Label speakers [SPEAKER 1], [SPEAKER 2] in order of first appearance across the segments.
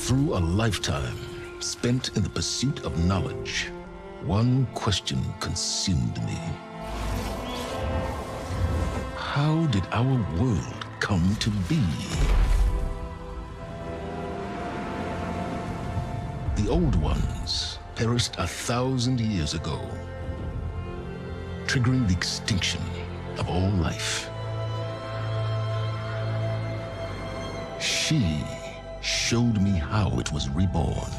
[SPEAKER 1] Through a lifetime spent in the pursuit of knowledge, one question consumed me. How did our world come to be? The old ones perished 1,000 years ago, triggering the extinction of all life. She showed me how it was reborn.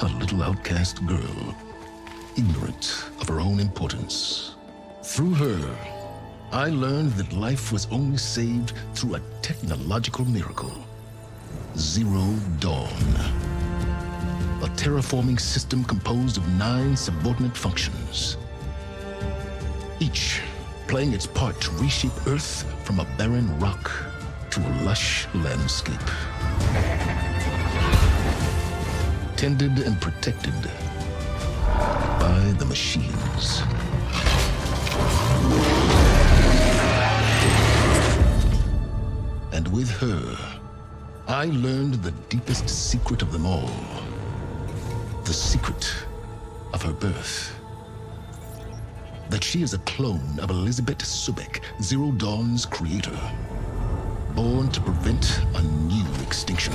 [SPEAKER 1] A little outcast girl, ignorant of her own importance. Through her, I learned that life was only saved through a technological miracle. Zero Dawn. A terraforming system composed of 9 subordinate functions, each playing its part to reshape Earth from a barren rock to a lush landscape. Tended and protected by the machines. And with her, I learned the deepest secret of them all. The secret of her birth. That she is a clone of Elizabeth Sobek, Zero Dawn's creator. Born to prevent a new extinction.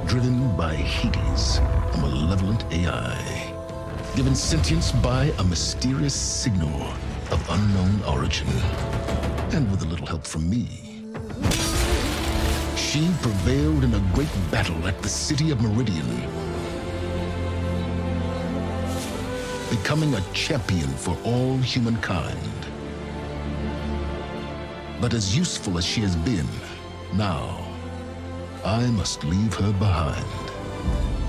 [SPEAKER 1] Driven by Hades, a malevolent AI. Given sentience by a mysterious signal of unknown origin. And with a little help from me. She prevailed in a great battle at the city of Meridian, becoming a champion for all humankind. But as useful as she has been, now, I must leave her behind.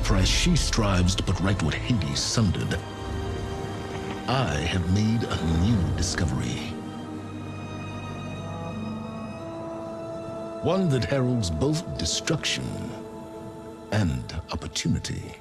[SPEAKER 1] For as she strives to put right what Hades sundered, I have made a new discovery. One that heralds both destruction and opportunity.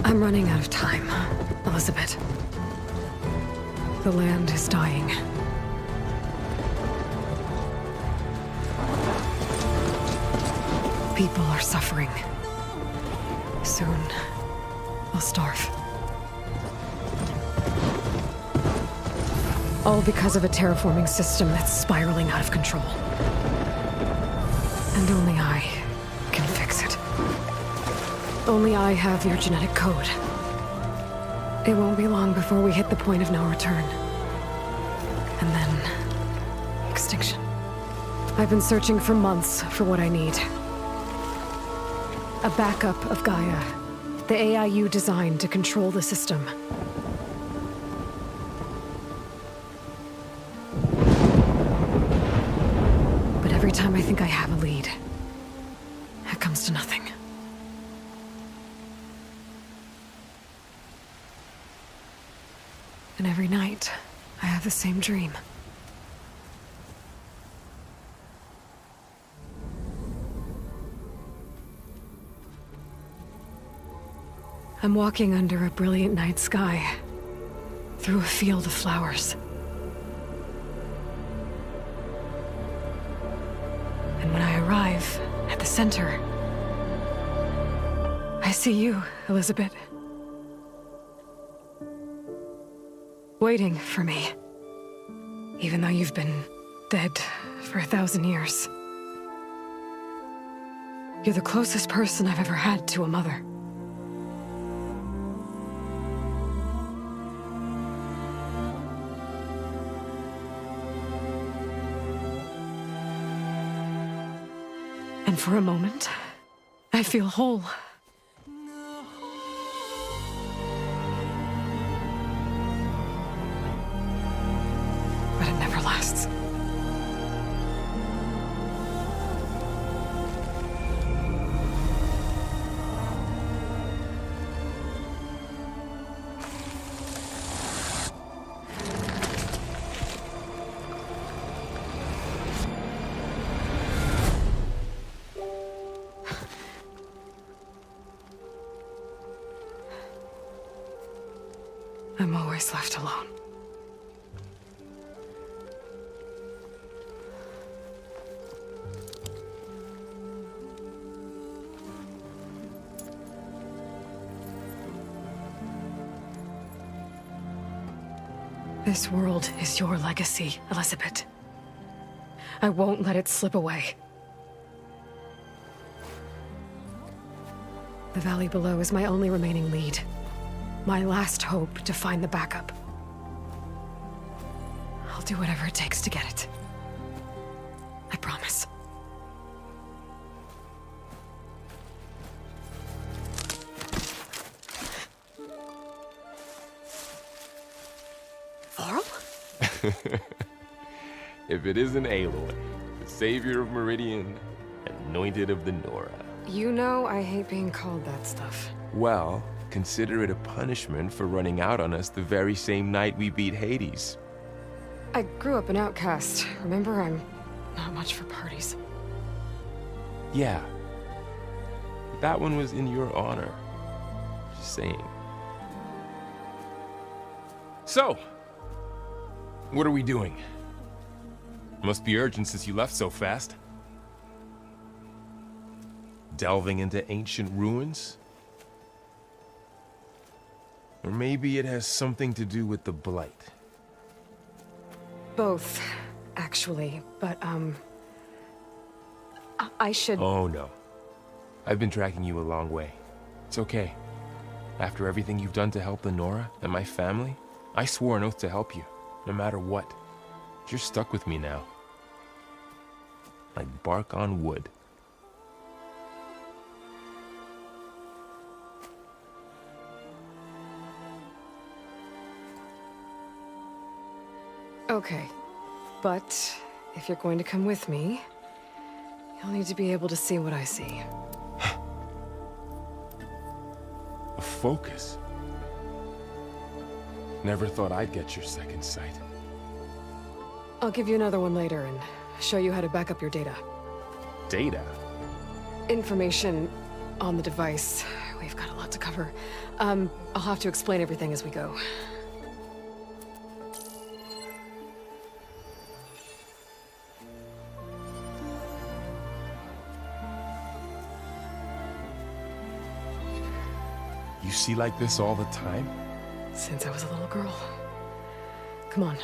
[SPEAKER 2] I'm running out of time, Elizabeth. The land is dying. People are suffering. Soon, they'll starve. All because of a terraforming system that's spiraling out of control. And only I can fix it. Only I have your genetic code. It won't be long before we hit the point of no return. And then... extinction. I've been searching for months for what I need. A backup of Gaia. The AI you designed to control the system. But every time I think I have a lead, it comes to nothing. And every night, I have the same dream. I'm walking under a brilliant night sky, through a field of flowers. And when I arrive at the center, I see you, Elizabeth. Waiting for me, even though you've been dead for 1,000 years. You're the closest person I've ever had to a mother. And for a moment, I feel whole. lasts. I'm always left alone. This world is your legacy, Elizabeth. I won't let it slip away. The valley below is my only remaining lead. My last hope to find the backup. I'll do whatever it takes to get it. I promise. Faro?
[SPEAKER 3] If it isn't Aloy, the savior of Meridian, anointed of the Nora.
[SPEAKER 2] You know I hate being called that stuff.
[SPEAKER 3] Well, consider it a punishment for running out on us the very same night we beat Hades.
[SPEAKER 2] I grew up an outcast. Remember, I'm not much for parties.
[SPEAKER 3] Yeah. That one was in your honor. Just saying. So, what are we doing? Must be urgent since you left so fast. Delving into ancient ruins? Or maybe it has something to do with the Blight.
[SPEAKER 2] Both, actually, but, I should...
[SPEAKER 3] Oh, no. I've been tracking you a long way. It's okay. After everything you've done to help the Nora and my family, I swore an oath to help you, no matter what. You're stuck with me now. Like bark on wood.
[SPEAKER 2] Okay, but if you're going to come with me, you'll need to be able to see what I see.
[SPEAKER 3] A focus? Never thought I'd get your second sight.
[SPEAKER 2] I'll give you another one later and show you how to back up your data.
[SPEAKER 3] Data?
[SPEAKER 2] Information on the device. We've got a lot to cover. I'll have to explain everything as we go.
[SPEAKER 3] You see like this all the time?
[SPEAKER 2] Since I was a little girl. Come on.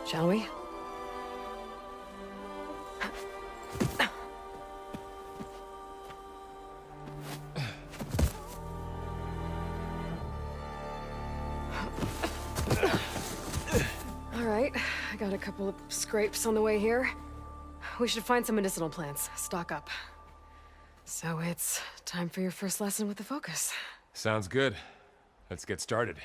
[SPEAKER 2] Shall we? All right, I got a couple of scrapes on the way here. We should find some medicinal plants, stock up. So it's time for your first lesson with the focus.
[SPEAKER 3] Sounds good. Let's get started.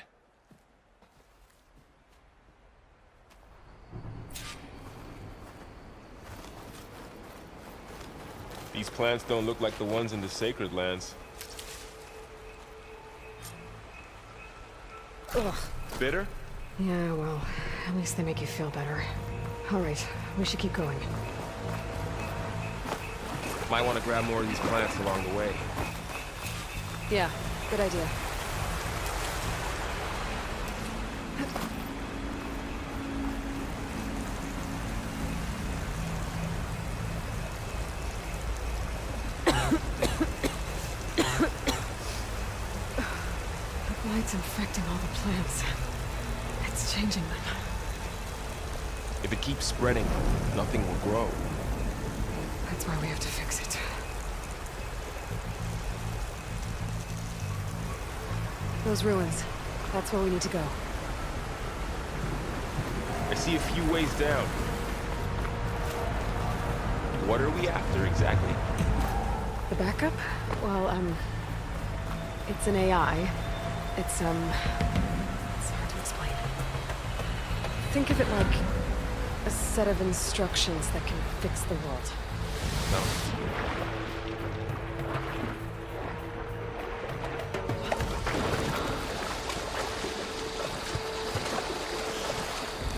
[SPEAKER 3] These plants don't look like the ones in the Sacred Lands.
[SPEAKER 2] Ugh.
[SPEAKER 3] Bitter?
[SPEAKER 2] Yeah, well, at least they make you feel better. All right, we should keep going.
[SPEAKER 3] Might want to grab more of these plants along the way.
[SPEAKER 2] Yeah, good idea. The blight's infecting all the plants. It's changing them.
[SPEAKER 3] If it keeps spreading, nothing will grow.
[SPEAKER 2] That's why we have to fix it. Those ruins. That's where we need to go.
[SPEAKER 3] see a few ways down. What are we after exactly?
[SPEAKER 2] The backup? Well, it's an AI. It's hard to explain. Think of it like a set of instructions that can fix the world.
[SPEAKER 3] No.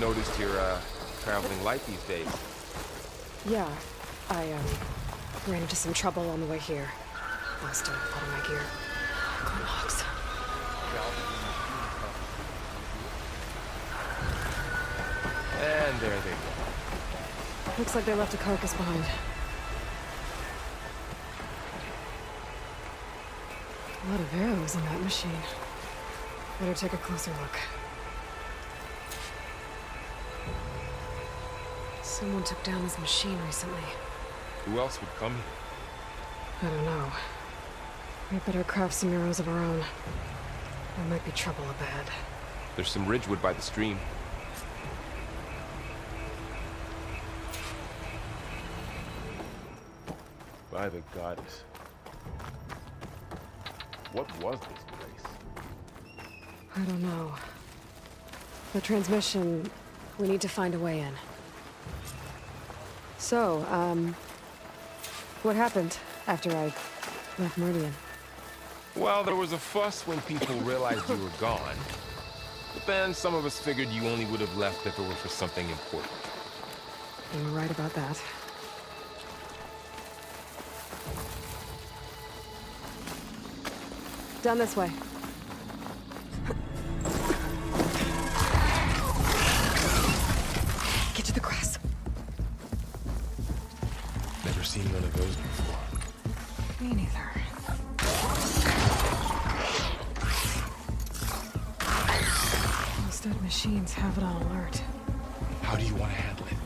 [SPEAKER 3] Noticed you're, traveling light these days.
[SPEAKER 2] Yeah, I, ran into some trouble on the way here. Lost a lot of my gear. Good logs.
[SPEAKER 3] And there they go.
[SPEAKER 2] Looks like they left a carcass behind. A lot of arrows in that machine. Better take a closer look. Someone took down this machine recently.
[SPEAKER 3] Who else would come here?
[SPEAKER 2] I don't know. We better craft some arrows of our own. There might be trouble up ahead.
[SPEAKER 3] There's some ridgewood by the stream. By the goddess. What was this place?
[SPEAKER 2] I don't know. The transmission... we need to find a way in. So, what happened after I left Meridian?
[SPEAKER 3] Well, there was a fuss when people realized you were gone. But then some of us figured you only would have left if it were for something important.
[SPEAKER 2] You were right about that. Down this way. Get to the grass.
[SPEAKER 3] Never seen one of those before.
[SPEAKER 2] Me neither. Those dead machines have it on alert.
[SPEAKER 3] How do you want to handle it?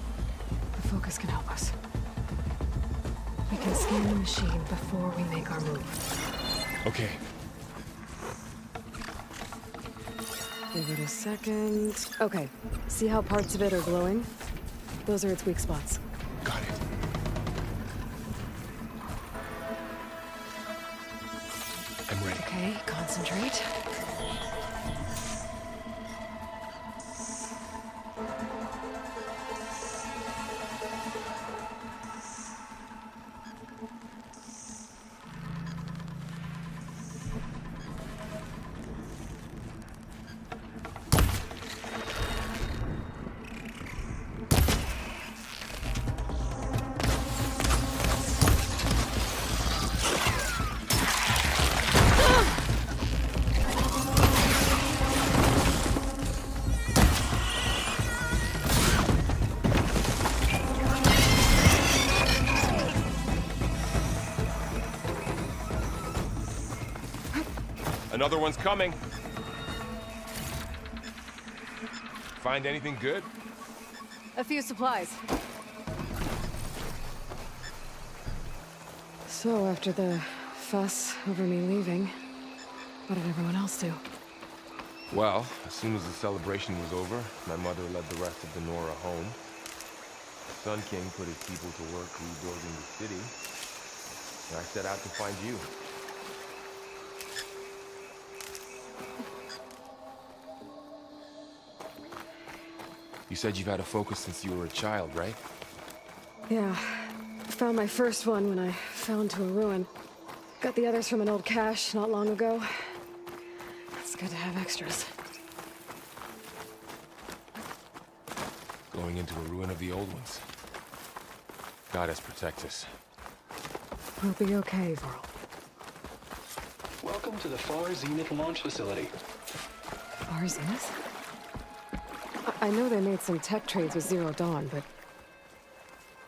[SPEAKER 2] The focus can help us. We can scan the machine before we make our move.
[SPEAKER 3] Okay.
[SPEAKER 2] Give it a second. Okay. See how parts of it are glowing? Those are its weak spots.
[SPEAKER 3] Got it. I'm ready.
[SPEAKER 2] Okay, concentrate.
[SPEAKER 3] Another one's coming. Find anything good?
[SPEAKER 2] A few supplies. So, after the fuss over me leaving, what did everyone else do?
[SPEAKER 3] Well, as soon as the celebration was over, my mother led the rest of the Nora home. The Sun King put his people to work rebuilding the city, and I set out to find you. You said you've had a focus since you were a child, right?
[SPEAKER 2] Yeah. Found my first one when I fell into a ruin. Got the others from an old cache not long ago. It's good to have extras.
[SPEAKER 3] Going into a ruin of the old ones. Goddess protect us.
[SPEAKER 2] We'll be okay, Varl.
[SPEAKER 4] Welcome to the Far Zenith launch facility.
[SPEAKER 2] Far Zenith? I know they made some tech trades with Zero Dawn, but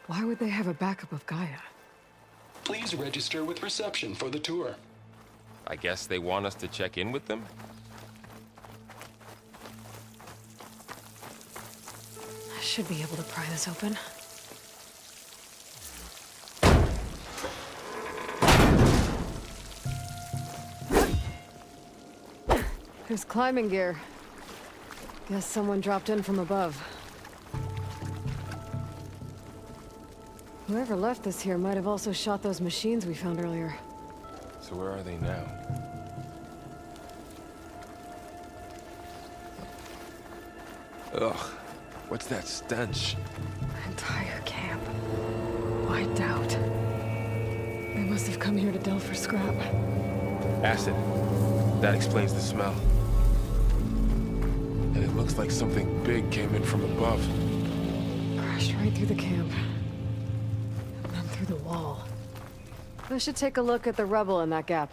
[SPEAKER 2] why would they have a backup of Gaia?
[SPEAKER 4] Please register with reception for the tour.
[SPEAKER 3] I guess they want us to check in with them?
[SPEAKER 2] I should be able to pry this open. There's climbing gear. Guess someone dropped in from above. Whoever left this here might have also shot those machines we found earlier.
[SPEAKER 3] So where are they now? Ugh, what's that stench?
[SPEAKER 2] Entire camp. Wiped out. They must have come here to delve for scrap.
[SPEAKER 3] Acid. That explains the smell. And it looks like something big came in from above.
[SPEAKER 2] Crashed right through the camp. And then through the wall. I should take a look at the rubble in that gap.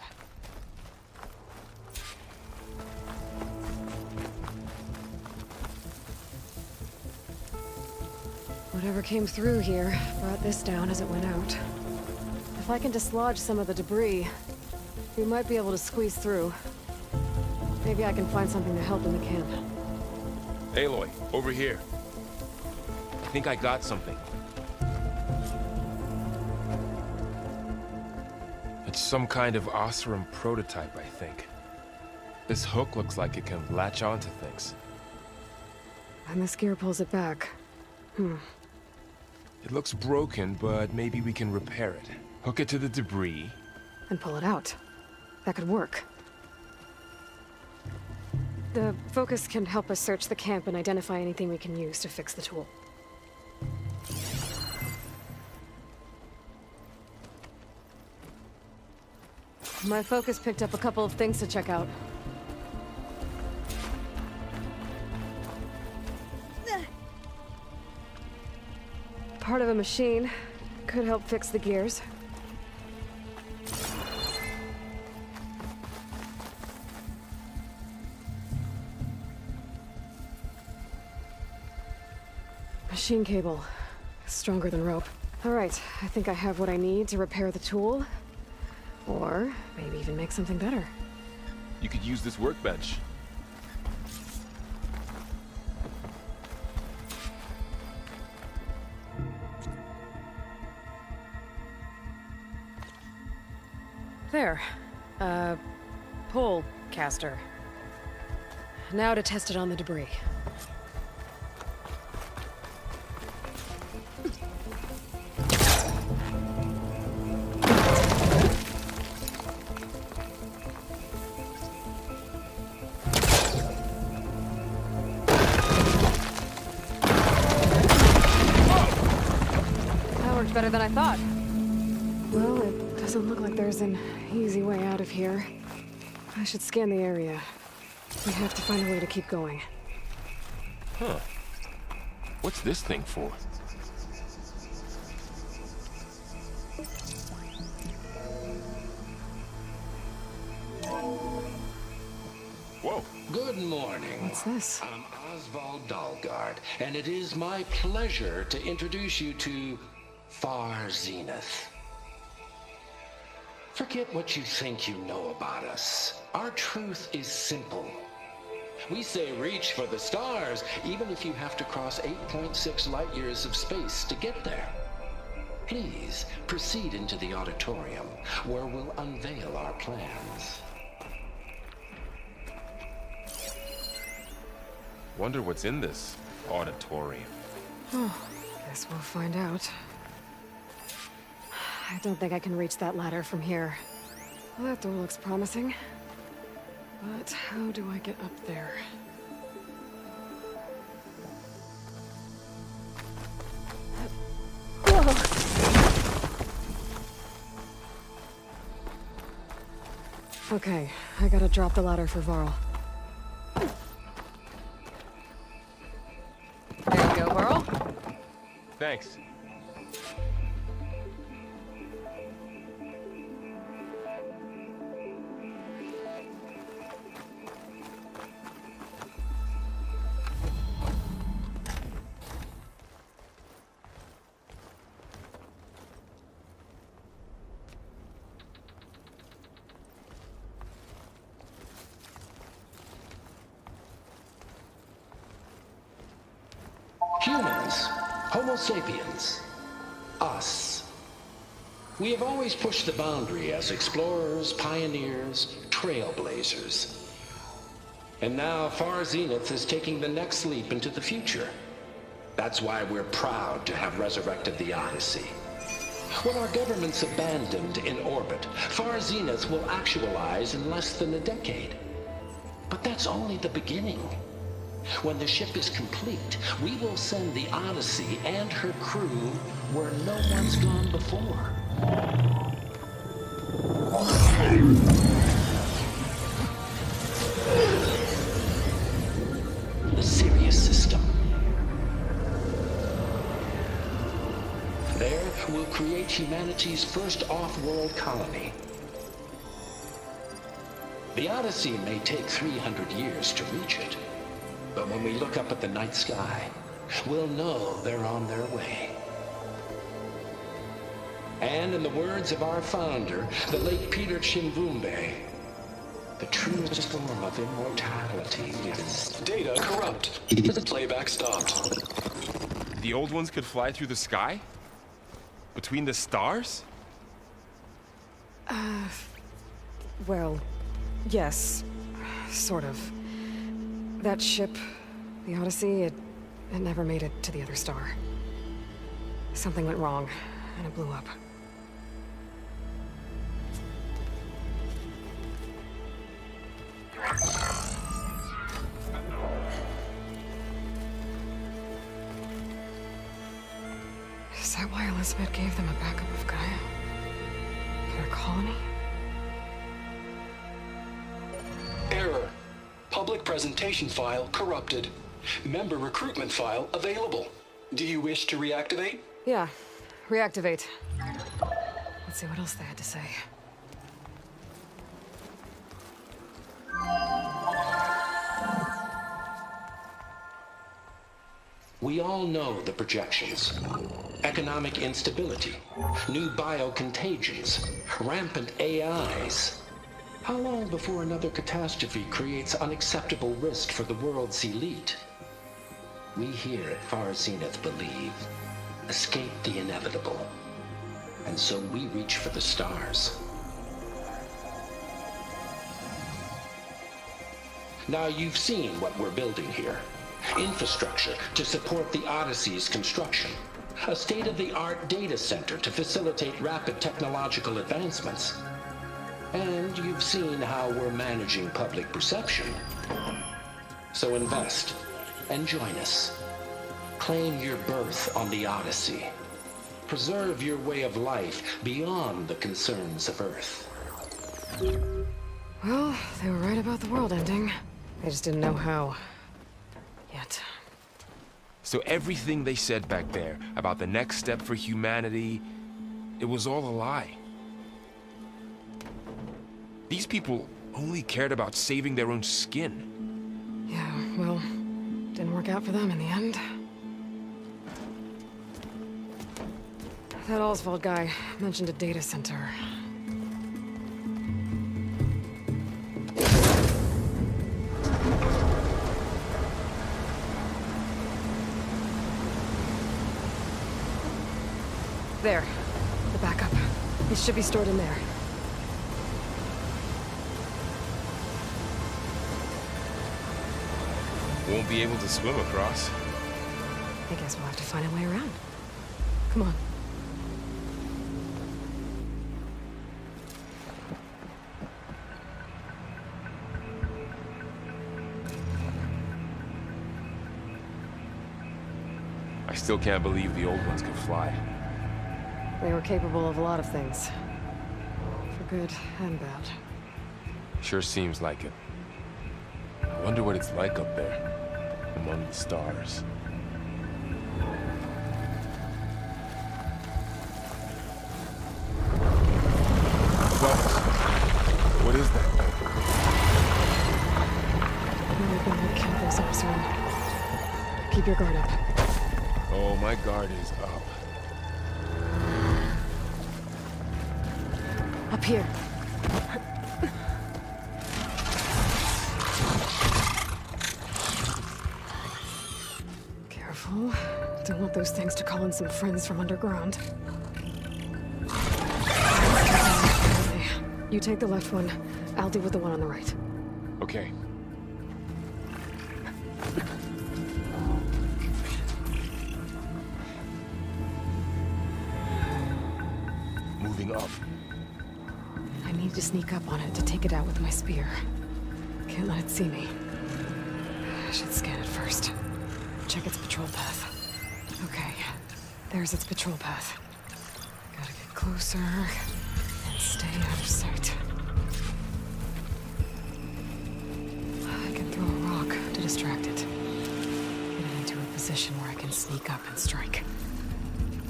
[SPEAKER 2] Whatever came through here brought this down as it went out. If I can dislodge some of the debris, we might be able to squeeze through. Maybe I can find something to help in the camp.
[SPEAKER 3] Aloy, over here. I think I got something. It's some kind of Osram prototype, I think. This hook looks like it can latch onto things.
[SPEAKER 2] And this gear pulls it back.
[SPEAKER 3] It looks broken, but maybe we can repair it. Hook it to the debris.
[SPEAKER 2] And pull it out. That could work. The focus can help us search the camp and identify anything we can use to fix the tool. My focus picked up a couple of things to check out. Part of a machine. Could help fix the gears. Machine cable. Stronger than rope. All right, I think I have what I need to repair the tool. Or maybe even make something better.
[SPEAKER 3] You could use this workbench.
[SPEAKER 2] There. Pole caster. Now to test it on the debris. That worked better than I thought. Well, it doesn't look like there's an easy way out of here. I should scan the area. We have to find a way to keep going.
[SPEAKER 3] Huh. What's this thing for? Whoa.
[SPEAKER 4] Good morning.
[SPEAKER 2] What's this?
[SPEAKER 4] I'm Oswald Dalgard, and it is my pleasure to introduce you to Far Zenith. Forget what you think you know about us. Our truth is simple. We say reach for the stars, even if you have to cross 8.6 light years of space to get there. Please proceed into the auditorium, where we'll unveil our plans.
[SPEAKER 3] Wonder what's in this auditorium.
[SPEAKER 2] Oh, guess we'll find out. I don't think I can reach that ladder from here. Well, that door looks promising. But how do I get up there? Whoa! Okay, I gotta drop the ladder for Varl. There you go, Varl.
[SPEAKER 3] Thanks.
[SPEAKER 4] Humans, Homo sapiens, us. We have always pushed the boundary as explorers, pioneers, trailblazers. And now Far Zenith is taking the next leap into the future. That's why we're proud to have resurrected the Odyssey. When our government's abandoned in orbit, Far Zenith will actualize in less than a decade. But that's only the beginning. When the ship is complete, we will send the Odyssey and her crew where no one's gone before. The Sirius system. There, we'll create humanity's first off-world colony. The Odyssey may take 300 years to reach it, but when we look up at the night sky, we'll know they're on their way. And in the words of our founder, the late Peter Chimvumbe, the truest form of immortality is...
[SPEAKER 5] Data corrupt. Playback stopped.
[SPEAKER 3] The old ones could fly through the sky? Between the stars?
[SPEAKER 2] Well, yes. Sort of. That ship, the Odyssey, it never made it to the other star. Something went wrong, and it blew up. Is that why Elizabeth gave them a backup of Gaia? For their colony?
[SPEAKER 5] Error. Public presentation file corrupted. Member recruitment file available. Do you wish to reactivate?
[SPEAKER 2] Yeah. Reactivate. Let's see what else they had to say.
[SPEAKER 4] We all know the projections. Economic instability, new biocontagions, rampant AIs. How long before another catastrophe creates unacceptable risk for the world's elite? We here at Far Zenith believe, escape the inevitable. And so we reach for the stars. Now you've seen what we're building here. Infrastructure to support the Odyssey's construction. A state-of-the-art data center to facilitate rapid technological advancements. And you've seen how we're managing public perception. So invest and join us. Claim your berth on the Odyssey. Preserve your way of life beyond the concerns of Earth.
[SPEAKER 2] Well, they were right about the world ending. They just didn't know how. Yet.
[SPEAKER 3] So everything they said back there about the next step for humanity, it was all a lie. These people only cared about saving their own skin.
[SPEAKER 2] Yeah, well, didn't work out for them in the end. That Oswald guy mentioned a data center. There. The backup. It should be stored in there.
[SPEAKER 3] Won't be able to swim across.
[SPEAKER 2] I guess we'll have to find a way around. Come on.
[SPEAKER 3] I still can't believe the old ones could fly.
[SPEAKER 2] They were capable of a lot of things. For good and bad.
[SPEAKER 3] Sure seems like it. I wonder what it's like up there, among the stars. Fellas, what is that?
[SPEAKER 2] We've been with chemicals up soon. Keep your guard up.
[SPEAKER 3] Oh, my guard is up.
[SPEAKER 2] Up here. Careful. Don't want those things to call in some friends from underground. You take the left one. I'll deal with the one on the right.
[SPEAKER 3] Okay. something up.
[SPEAKER 2] I need to sneak up on it to take it out with my spear. Can't let it see me. I should scan it first. Check its patrol path. Okay, there's its patrol path. Gotta get closer and stay out of sight. I can throw a rock to distract it. Get it into a position where I can sneak up and strike.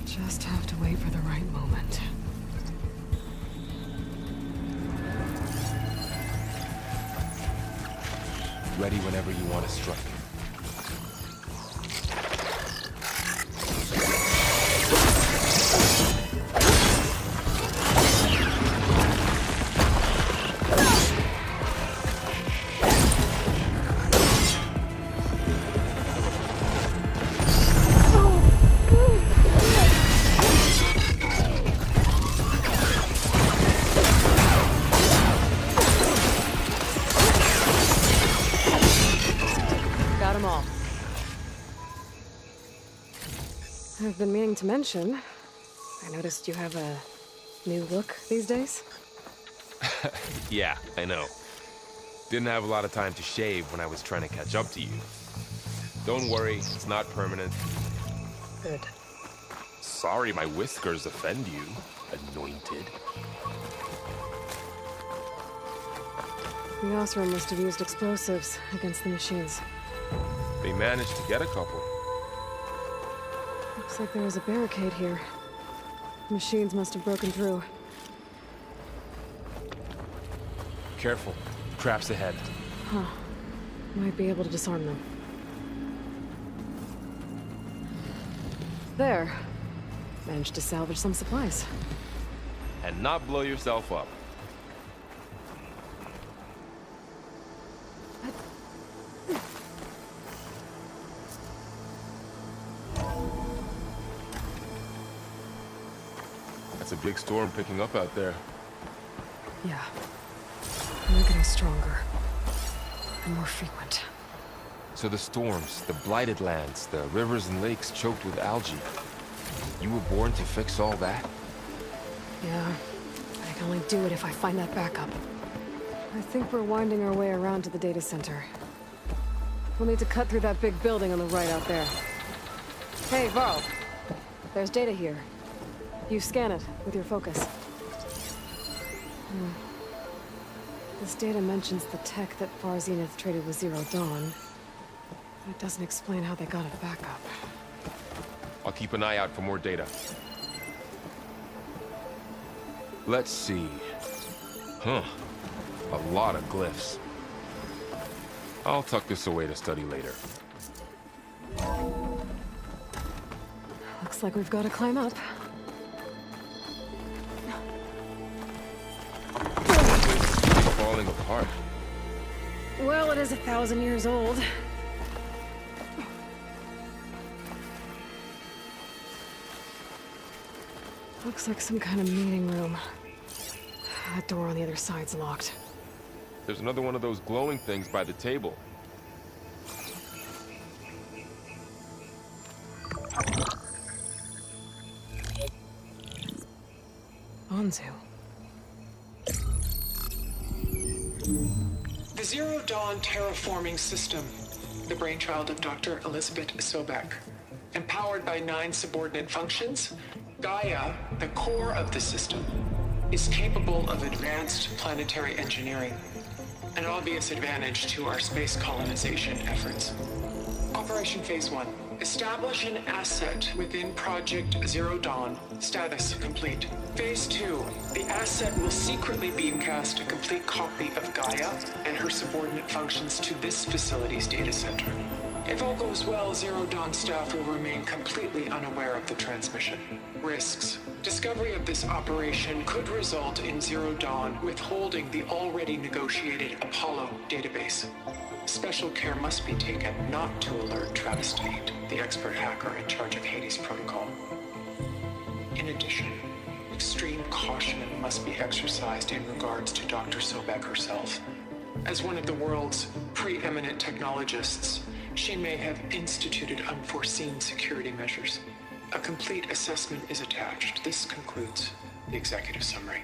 [SPEAKER 2] Just have to wait for the right moment.
[SPEAKER 3] Ready whenever you want to strike.
[SPEAKER 2] I've been meaning to mention, I noticed you have a new look these days.
[SPEAKER 3] Yeah, I know. Didn't have a lot of time to shave when I was trying to catch up to you. Don't worry, it's not permanent.
[SPEAKER 2] Good.
[SPEAKER 3] Sorry my whiskers offend you, anointed.
[SPEAKER 2] The Osram must have used explosives against the machines.
[SPEAKER 3] They managed to get a couple.
[SPEAKER 2] Looks like there was a barricade here. Machines must have broken through.
[SPEAKER 3] Careful. Traps ahead.
[SPEAKER 2] Huh. Might be able to disarm them. There. Managed to salvage some supplies.
[SPEAKER 3] And not blow yourself up. That's a big storm picking up out there.
[SPEAKER 2] Yeah. They're getting stronger. And more frequent.
[SPEAKER 3] So the storms, the blighted lands, the rivers and lakes choked with algae. You were born to fix all that?
[SPEAKER 2] Yeah. I can only do it if I find that backup. I think we're winding our way around to the data center. We'll need to cut through that big building on the right out there. Hey, Varl. There's data here. You scan it with your focus. This data mentions the tech that Far Zenith traded with Zero Dawn. It doesn't explain how they got it back up.
[SPEAKER 3] I'll keep an eye out for more data. Let's see. Huh. A lot of glyphs. I'll tuck this away to study later.
[SPEAKER 2] Looks like we've got to climb up.
[SPEAKER 3] Falling apart.
[SPEAKER 2] Well, it is 1,000 years old. Looks like some kind of meeting room. That door on the other side's locked.
[SPEAKER 3] There's another one of those glowing things by the table.
[SPEAKER 2] Anzu.
[SPEAKER 5] The Zero Dawn terraforming system, the brainchild of Dr. Elizabeth Sobek. Empowered by 9 subordinate functions, Gaia, the core of the system, is capable of advanced planetary engineering, an obvious advantage to our space colonization efforts. Operation Phase 1. Establish an asset within Project Zero Dawn. Status complete. Phase 2. The asset will secretly beamcast a complete copy of Gaia and her subordinate functions to this facility's data center. If all goes well, Zero Dawn staff will remain completely unaware of the transmission. Risks. Discovery of this operation could result in Zero Dawn withholding the already negotiated Apollo database. Special care must be taken not to alert Travis Tate, the expert hacker in charge of Hades Protocol. In addition, extreme caution must be exercised in regards to Dr. Sobek herself. As one of the world's preeminent technologists, she may have instituted unforeseen security measures. A complete assessment is attached. This concludes. The executive summary.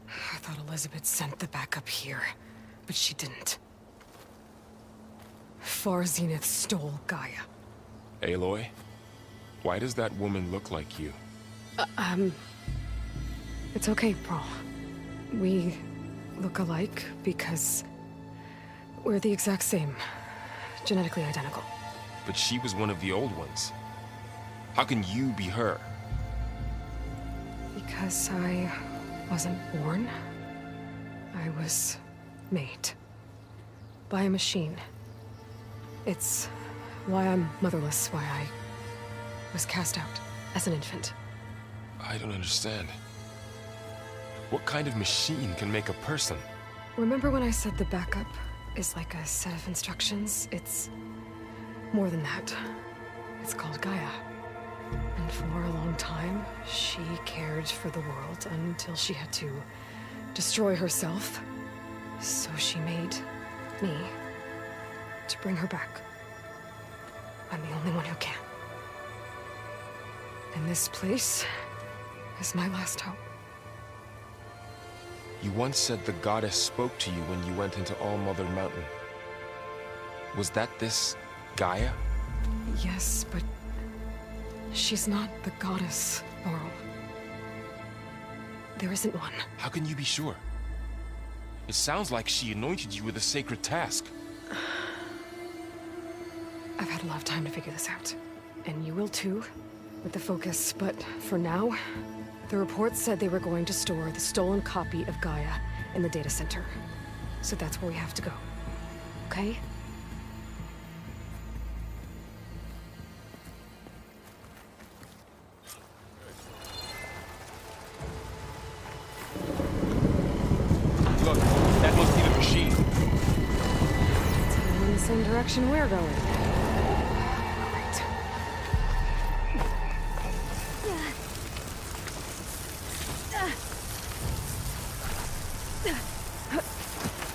[SPEAKER 2] I thought Elizabeth sent the backup here, but she didn't. Far Zenith stole Gaia.
[SPEAKER 3] Aloy? Why does that woman look like you?
[SPEAKER 2] It's okay, Brawl. We look alike because we're the exact same. Genetically identical.
[SPEAKER 3] But she was one of the old ones. How can you be her?
[SPEAKER 2] Because I wasn't born. I was made. By a machine. It's why I'm motherless, why I was cast out as an infant.
[SPEAKER 3] I don't understand. What kind of machine can make a person?
[SPEAKER 2] Remember when I said the backup is like a set of instructions? It's more than that. It's called Gaia. And for a long time, she cared for the world until she had to destroy herself. So she made me to bring her back. I'm the only one who can. And this place is my last hope.
[SPEAKER 3] You once said the goddess spoke to you when you went into All-Mother Mountain. Was that this Gaia?
[SPEAKER 2] Yes, but she's not the goddess, Laurel. There isn't one.
[SPEAKER 3] How can you be sure? It sounds like she anointed you with a sacred task.
[SPEAKER 2] I've had a lot of time to figure this out. And you will too, with the focus. But for now, the reports said they were going to store the stolen copy of Gaia in the data center. So that's where we have to go. Okay?
[SPEAKER 3] Look, that must be the machine.
[SPEAKER 2] It's heading in the same direction we're going. Great.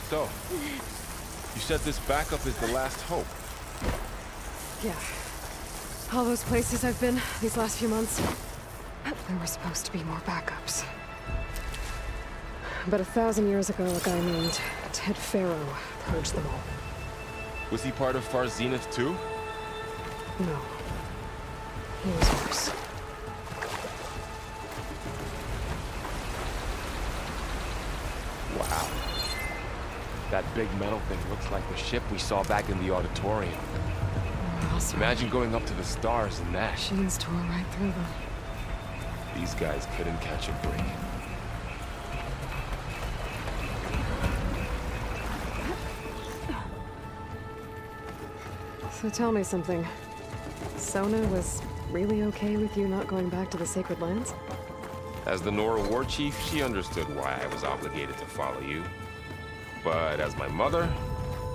[SPEAKER 3] So, you said this backup is the last hope.
[SPEAKER 2] Yeah. All those places I've been these last few months, there were supposed to be more backups. But 1,000 years ago, a guy named Ted Faro purged them all.
[SPEAKER 3] Was he part of Far Zenith too?
[SPEAKER 2] No. He was worse.
[SPEAKER 3] Wow. That big metal thing looks like the ship we saw back in the auditorium.
[SPEAKER 2] Awesome.
[SPEAKER 3] Imagine going up to the stars in that.
[SPEAKER 2] Machines tore right through them.
[SPEAKER 3] These guys couldn't catch a break.
[SPEAKER 2] So tell me something. Sona was really okay with you not going back to the Sacred Lands?
[SPEAKER 3] As the Nora war chief, she understood why I was obligated to follow you. But as my mother,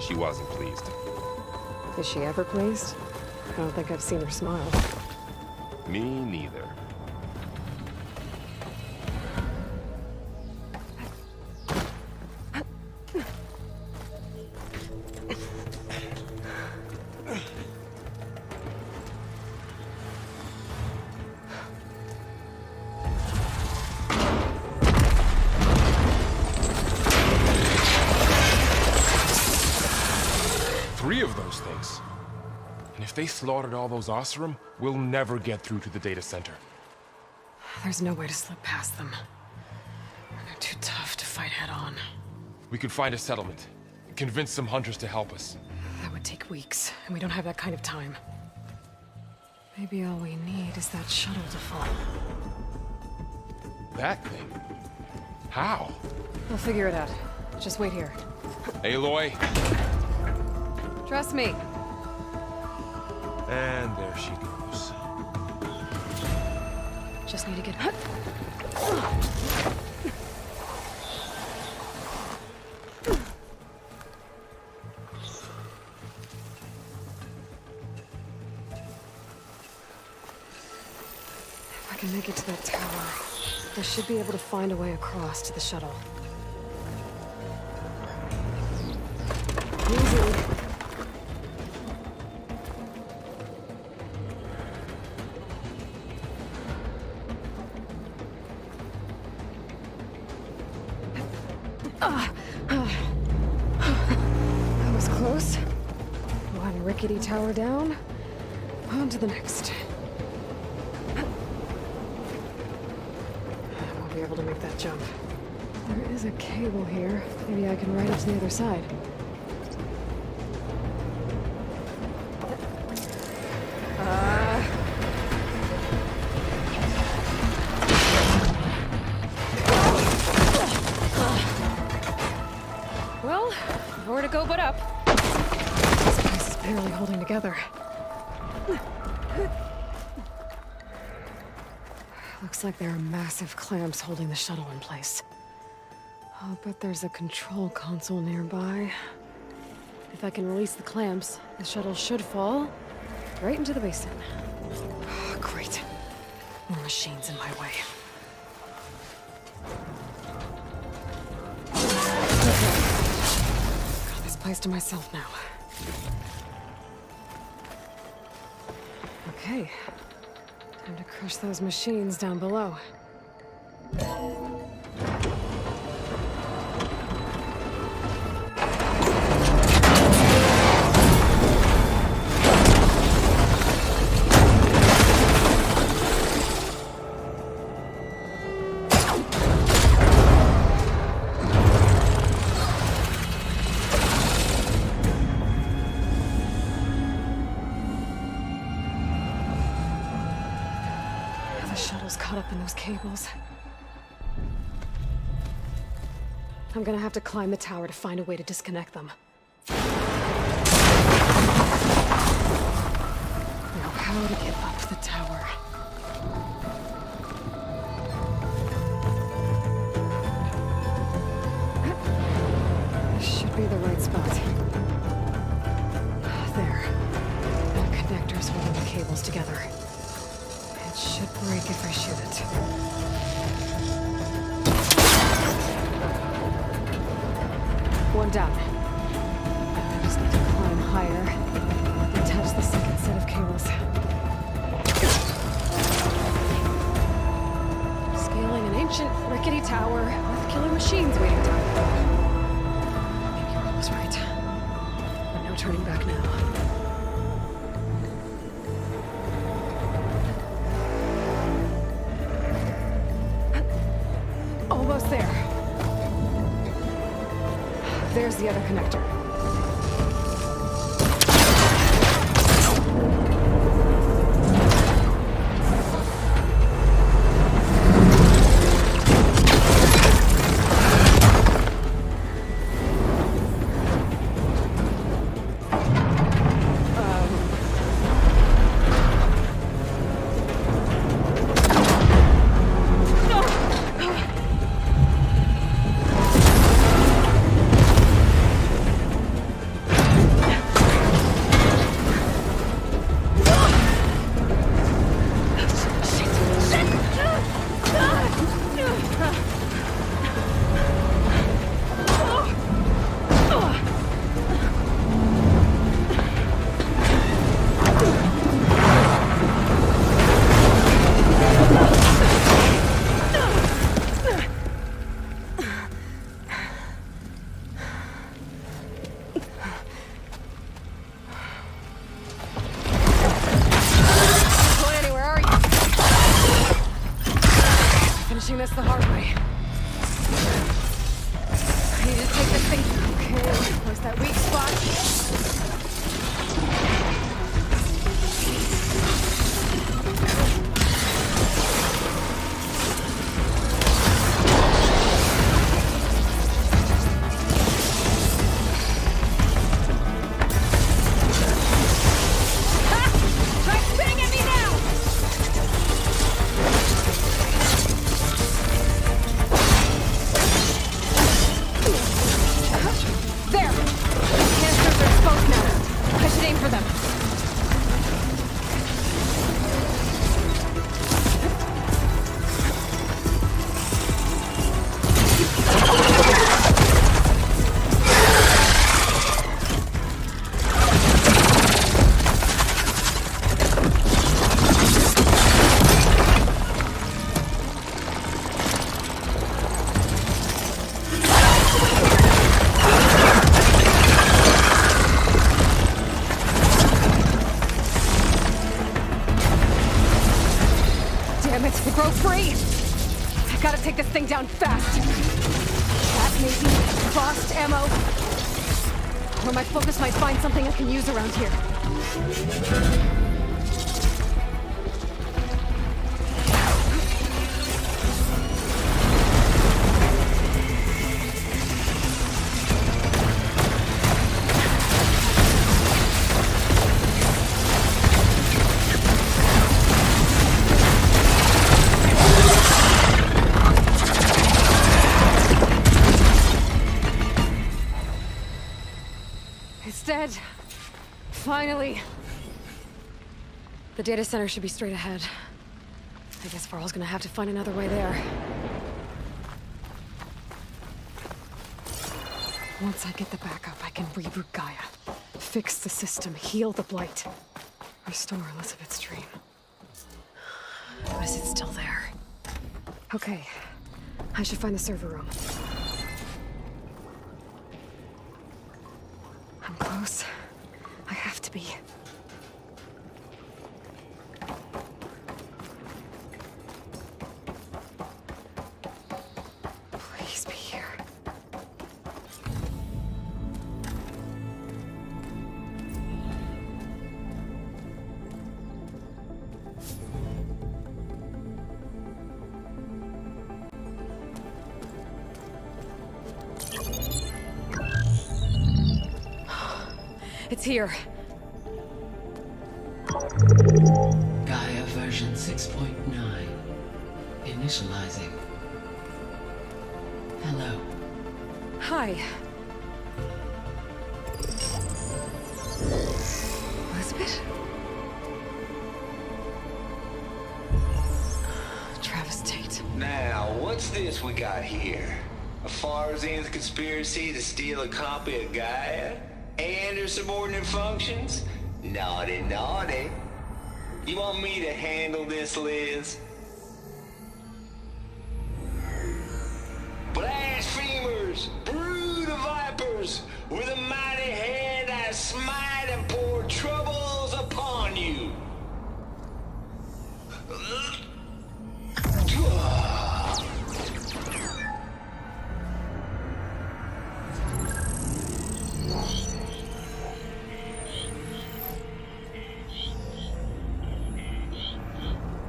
[SPEAKER 3] she wasn't pleased.
[SPEAKER 2] Is she ever pleased? I don't think I've seen her smile.
[SPEAKER 3] Me neither. Three of those things. And if they slaughtered all those Oseram, we'll never get through to the data center.
[SPEAKER 2] There's no way to slip past them. They're too tough to fight head-on.
[SPEAKER 3] We could find a settlement. Convince some hunters to help us.
[SPEAKER 2] That would take weeks, and we don't have that kind of time. Maybe all we need is that shuttle to fall.
[SPEAKER 3] That thing? How?
[SPEAKER 2] We'll figure it out. Just wait here.
[SPEAKER 3] Aloy.
[SPEAKER 2] Trust me.
[SPEAKER 3] And there she goes.
[SPEAKER 2] Just need to get... If I can make it to that tower, I should be able to find a way across to the shuttle. Easy. That was close. One rickety tower down. On to the next. I won't be able to make that jump. There is a cable here. Maybe I can ride it to the other side. Well, more to go but up. This place is barely holding together. Looks like there are massive clamps holding the shuttle in place. I'll bet there's a control console nearby. If I can release the clamps, the shuttle should fall right into the basin. Great. More machines in my way. Got this place to myself now. Okay. Time to crush those machines down below. Caught up in those cables. I'm gonna have to climb the tower to find a way to disconnect them. Now how to get up the tower? This should be the right spot. There. The connectors holding the cables together. It should break if I shoot it. One down. I just need to climb higher and touch the second set of cables. Scaling an ancient, rickety tower with killer machines waiting down below. Maybe Earl was right. But no turning back now. Almost there. There's the other connector. This the hard way. I need to take this thing. Okay, where's that weak spot? There! Canisters are exposed now. down fast! That may be frost ammo. Or my focus might find something I can use around here. Dead. Finally. The data center should be straight ahead. I guess Faro's gonna have to find another way there. Once I get the backup, I can reboot Gaia. Fix the system, heal the Blight. Restore Elizabeth's dream. Or is it still there? Okay. I should find the server room. I'm close. I have to be. Please be here. It's here.
[SPEAKER 6] Gaia version 6.9. Initializing. Hello.
[SPEAKER 2] Hi. Elizabeth? Travis Tate.
[SPEAKER 7] Now, what's this we got here? A Farzian's conspiracy to steal a copy of Gaia? And her subordinate functions? Naughty, naughty. You want me to handle this, Liz? Blasphemers! Brood of vipers! With a mighty hand I smite and pour troubles upon you!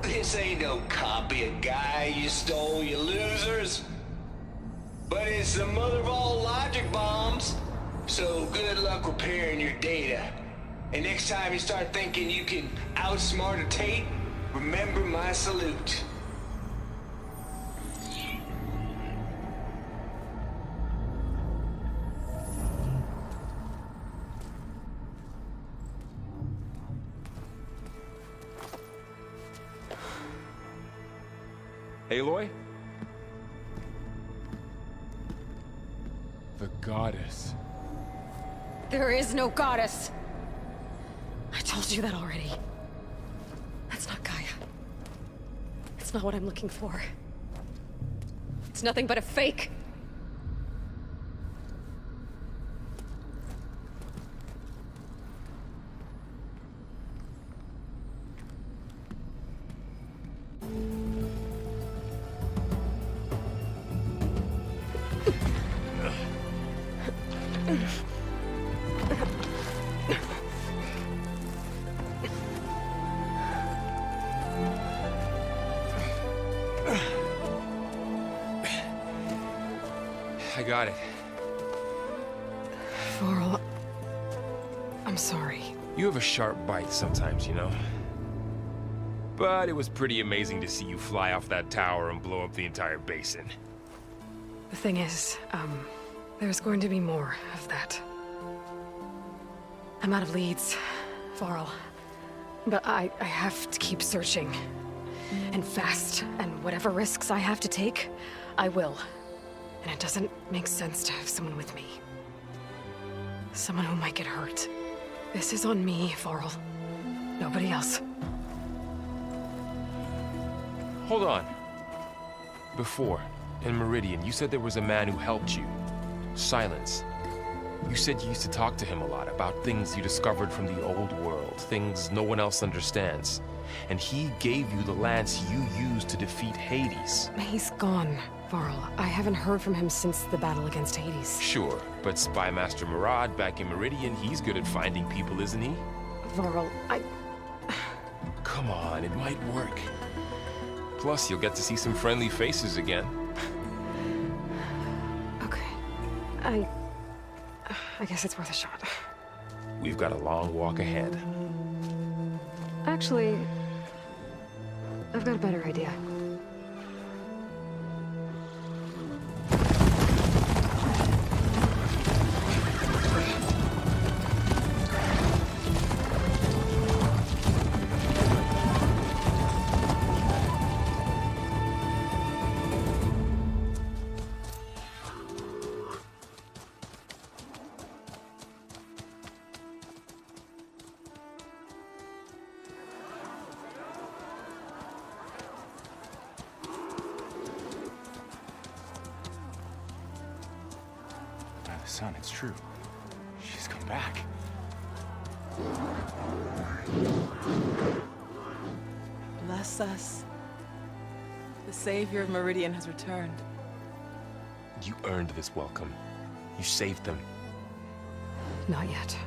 [SPEAKER 7] This ain't no copy of Gaia you stole, you losers. But it's the mother of all logic bombs. So good luck repairing your data. And next time you start thinking you can outsmart a Tate, remember my salute.
[SPEAKER 3] Aloy? The goddess.
[SPEAKER 2] There is no goddess. I told you that already. That's not Gaia. It's not what I'm looking for. It's nothing but a fake.
[SPEAKER 3] I got it.
[SPEAKER 2] Faro, I'm sorry.
[SPEAKER 3] You have a sharp bite sometimes, you know? But it was pretty amazing to see you fly off that tower and blow up the entire basin.
[SPEAKER 2] The thing is, there's going to be more of that. I'm out of leads, Faro. But I have to keep searching. And fast, and whatever risks I have to take, I will. And it doesn't make sense to have someone with me. Someone who might get hurt. This is on me, Faro. Nobody else.
[SPEAKER 3] Hold on. Before, in Meridian, you said there was a man who helped you. Silence. You said you used to talk to him a lot about things you discovered from the old world, things no one else understands. And he gave you the lance you used to defeat Hades.
[SPEAKER 2] He's gone. Varl, I haven't heard from him since the battle against Hades.
[SPEAKER 3] Sure, but Spy Master Murad back in Meridian, he's good at finding people, isn't he?
[SPEAKER 2] Varl,
[SPEAKER 3] Come on, it might work. Plus, you'll get to see some friendly faces again.
[SPEAKER 2] Okay. I guess it's worth a shot.
[SPEAKER 3] We've got a long walk ahead.
[SPEAKER 2] Actually, I've got a better idea.
[SPEAKER 8] Son, it's true. She's come back.
[SPEAKER 9] Bless us. The savior of Meridian has returned.
[SPEAKER 3] You earned this welcome. You saved them.
[SPEAKER 2] Not yet.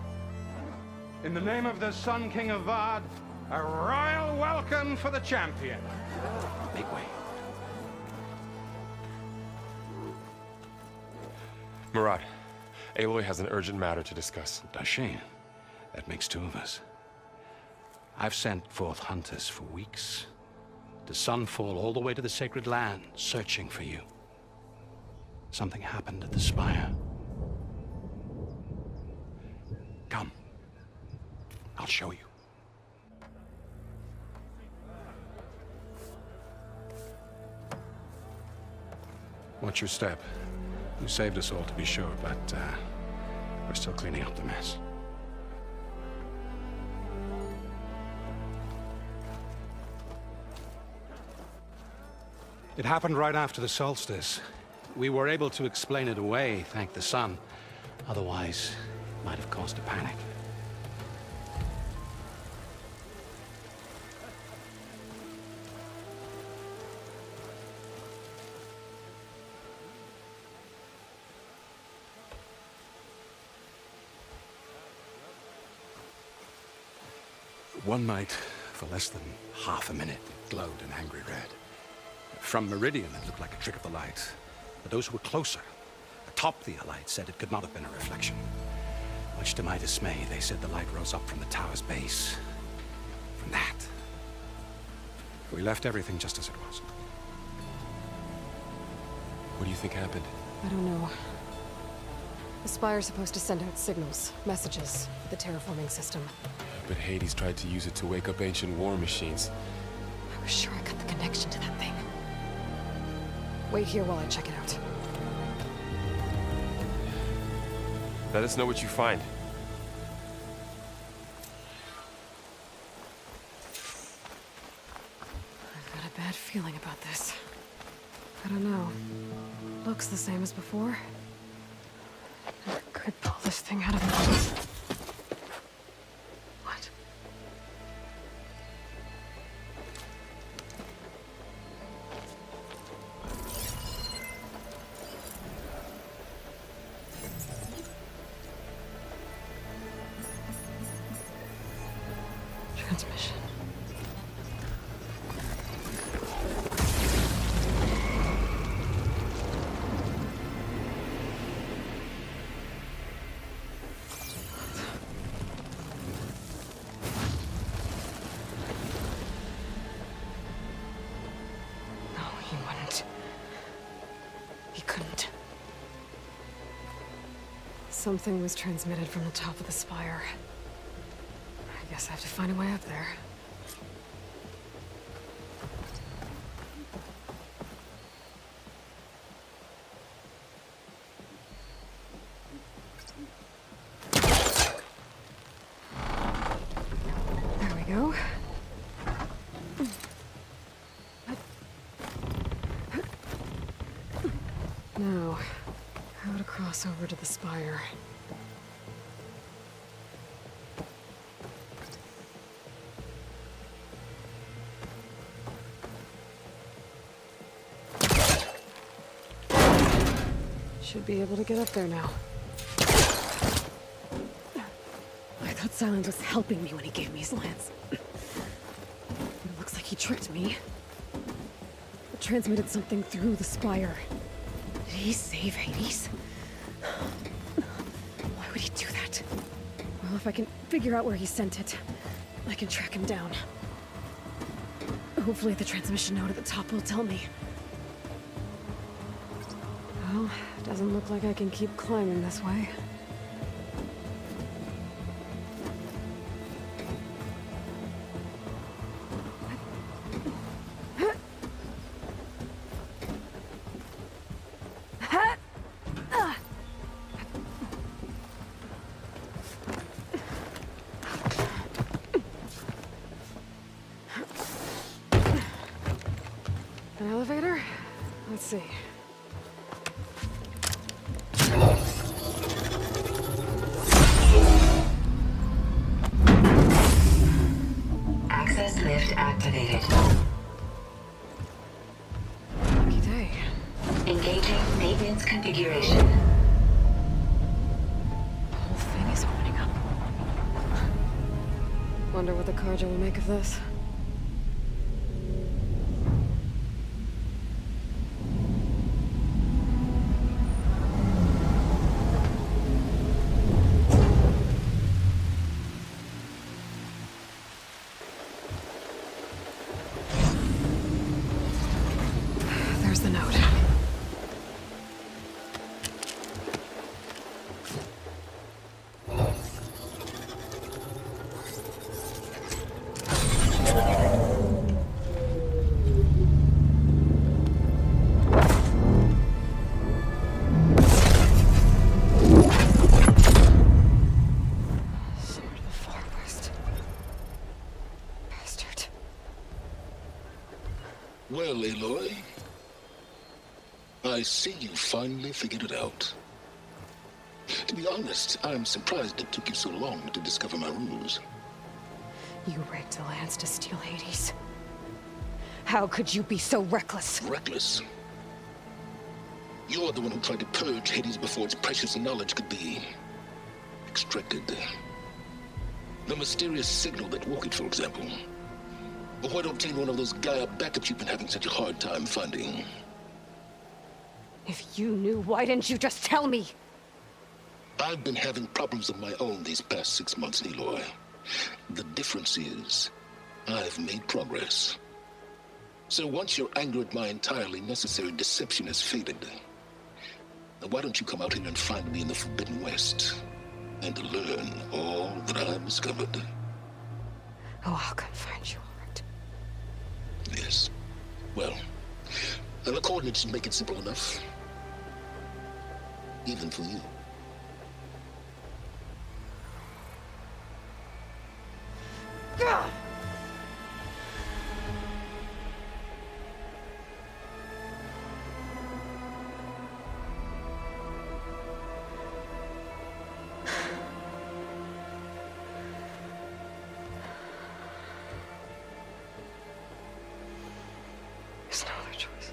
[SPEAKER 10] In the name of the Sun King of Vard, a royal welcome for the champion.
[SPEAKER 8] Make way.
[SPEAKER 3] Murad, Aloy has an urgent matter to discuss.
[SPEAKER 8] Does she? That makes two of us. I've sent forth hunters for weeks. To Sunfall all the way to the Sacred Land, searching for you. Something happened at the Spire. Come. I'll show you. Watch your step. You saved us all, to be sure, but we're still cleaning up the mess. It happened right after the solstice. We were able to explain it away, thank the sun. Otherwise, it might have caused a panic. One night, for less than half a minute, it glowed an angry red. From Meridian, it looked like a trick of the light. But those who were closer, atop the light, said it could not have been a reflection. Much to my dismay, they said the light rose up from the tower's base. From that. We left everything just as it was.
[SPEAKER 3] What do you think happened?
[SPEAKER 2] I don't know. The Spire's supposed to send out signals, messages, for the terraforming system.
[SPEAKER 3] But Hades tried to use it to wake up ancient war machines.
[SPEAKER 2] I was sure I got the connection to that thing. Wait here while I check it out.
[SPEAKER 3] Let us know what you find.
[SPEAKER 2] I've got a bad feeling about this. I don't know. Looks the same as before. I could pull this thing out of the... What? Transmission. No, he wouldn't. He couldn't. Something was transmitted from the top of the spire. I guess I have to find a way up there. There we go. Now, how to cross over to the spire. Should be able to get up there now. I thought Silence was helping me when he gave me his lance. It looks like he tricked me. It transmitted something through the spire. Did he save Hades? Why would he do that? Well, if I can figure out where he sent it, I can track him down. Hopefully the transmission node at the top will tell me. Well, doesn't look like I can keep climbing this way. An elevator? Let's see.
[SPEAKER 11] Access lift activated.
[SPEAKER 2] Lucky day.
[SPEAKER 11] Engaging maintenance configuration.
[SPEAKER 2] The whole thing is opening up. Wonder what the Carja will make of this. There's the note. Sword of the Far West. Bastard.
[SPEAKER 1] Well, Aloy, I see you finally figured it out. To be honest, I'm surprised it took you so long to discover my ruse.
[SPEAKER 2] You rigged the lance to steal Hades. How could you be so reckless?
[SPEAKER 1] Reckless? You're the one who tried to purge Hades before its precious knowledge could be extracted. The mysterious signal that woke it, for example. Or why obtain one of those Gaia backups you've been having such a hard time finding?
[SPEAKER 2] If you knew, why didn't you just tell me?
[SPEAKER 1] I've been having problems of my own these past 6 months, Aloy. The difference is, I've made progress. So once your anger at my entirely necessary deception has faded, now why don't you come out here and find me in the Forbidden West, and learn all that I've discovered?
[SPEAKER 2] Oh, I'll come find you, all right.
[SPEAKER 1] Yes. Well, the coordinates make it simple enough. Even for you.
[SPEAKER 2] There's no other choice.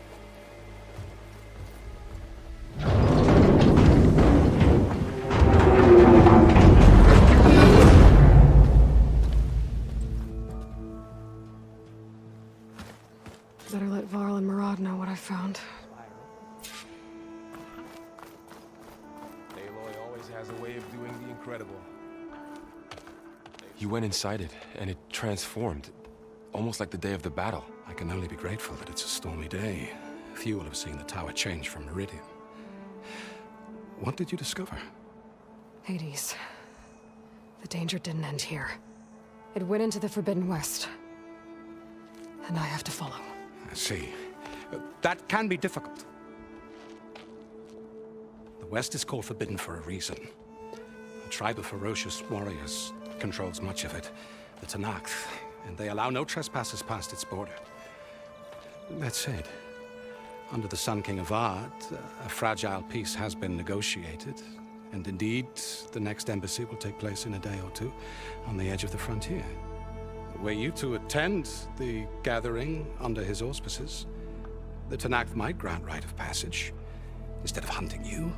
[SPEAKER 2] Better let Varl and Murad know what I found.
[SPEAKER 3] Aloy always has a way of doing the incredible. You went inside it, and it transformed. Almost like the day of the battle.
[SPEAKER 8] I can only be grateful that it's a stormy day. Few will have seen the tower change from Meridian. What did you discover?
[SPEAKER 2] Hades. The danger didn't end here. It went into the Forbidden West. And I have to follow.
[SPEAKER 8] I see. That can be difficult. The West is called Forbidden for a reason. A tribe of ferocious warriors controls much of it. The Tenakth, and they allow no trespassers past its border. That said, under the Sun King of Ard, a fragile peace has been negotiated, and indeed, the next embassy will take place in a day or two on the edge of the frontier. Were you to attend the gathering under his auspices, the Tenakth might grant right of passage. Instead of hunting you,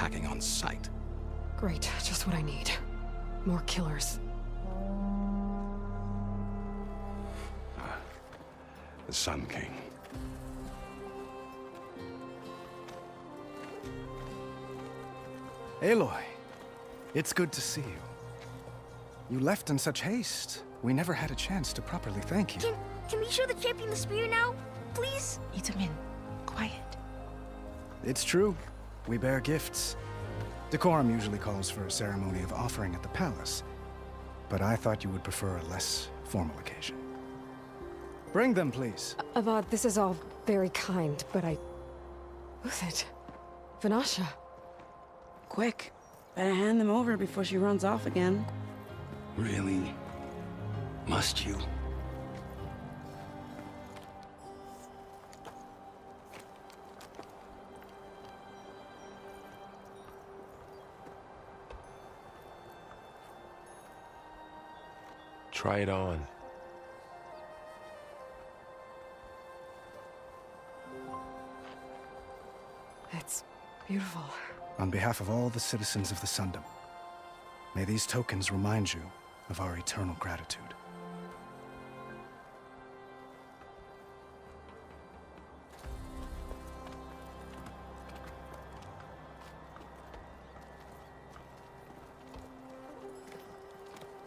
[SPEAKER 8] attacking on sight.
[SPEAKER 2] Great, just what I need. More killers.
[SPEAKER 8] The Sun King.
[SPEAKER 12] Aloy, it's good to see you. You left in such haste. We never had a chance to properly thank you.
[SPEAKER 13] Can we show the champion the spear now? Please?
[SPEAKER 9] Itamin, quiet.
[SPEAKER 12] It's true. We bear gifts. Decorum usually calls for a ceremony of offering at the palace, but I thought you would prefer a less formal occasion. Bring them, please.
[SPEAKER 2] Avad, this is all very kind, but Who's it? Vanasha.
[SPEAKER 9] Quick. Better hand them over before she runs off again.
[SPEAKER 8] Really? Must you?
[SPEAKER 3] Try it on.
[SPEAKER 2] It's beautiful.
[SPEAKER 12] On behalf of all the citizens of the Sundom, may these tokens remind you of our eternal gratitude.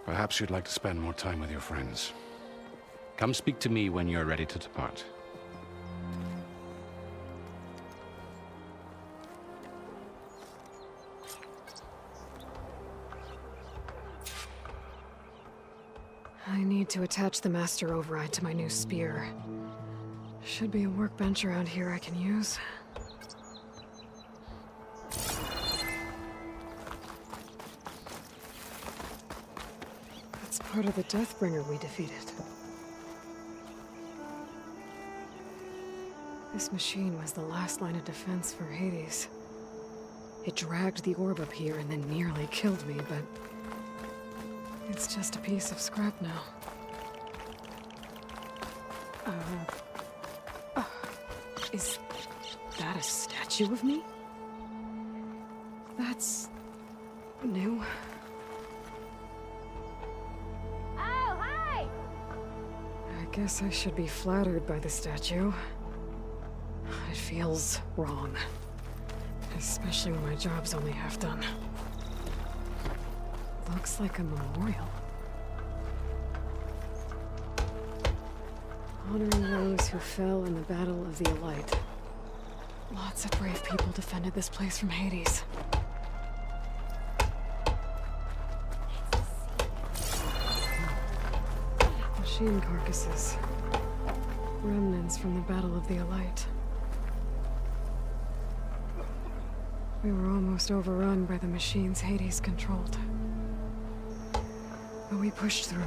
[SPEAKER 8] Perhaps you'd like to spend more time with your friends. Come speak to me when you're ready to depart.
[SPEAKER 2] I need to attach the Master Override to my new spear. Should be a workbench around here I can use. That's part of the Deathbringer we defeated. This machine was the last line of defense for Hades. It dragged the orb up here and then nearly killed me, but it's just a piece of scrap now. Is that a statue of me? That's new.
[SPEAKER 13] Oh, hi!
[SPEAKER 2] I guess I should be flattered by the statue. It feels wrong. Especially when my job's only half done. Looks like a memorial. Honoring those who fell in the Battle of the Elite. Lots of brave people defended this place from Hades. Machine carcasses. Remnants from the Battle of the Elite. We were almost overrun by the machines Hades controlled. But we pushed through.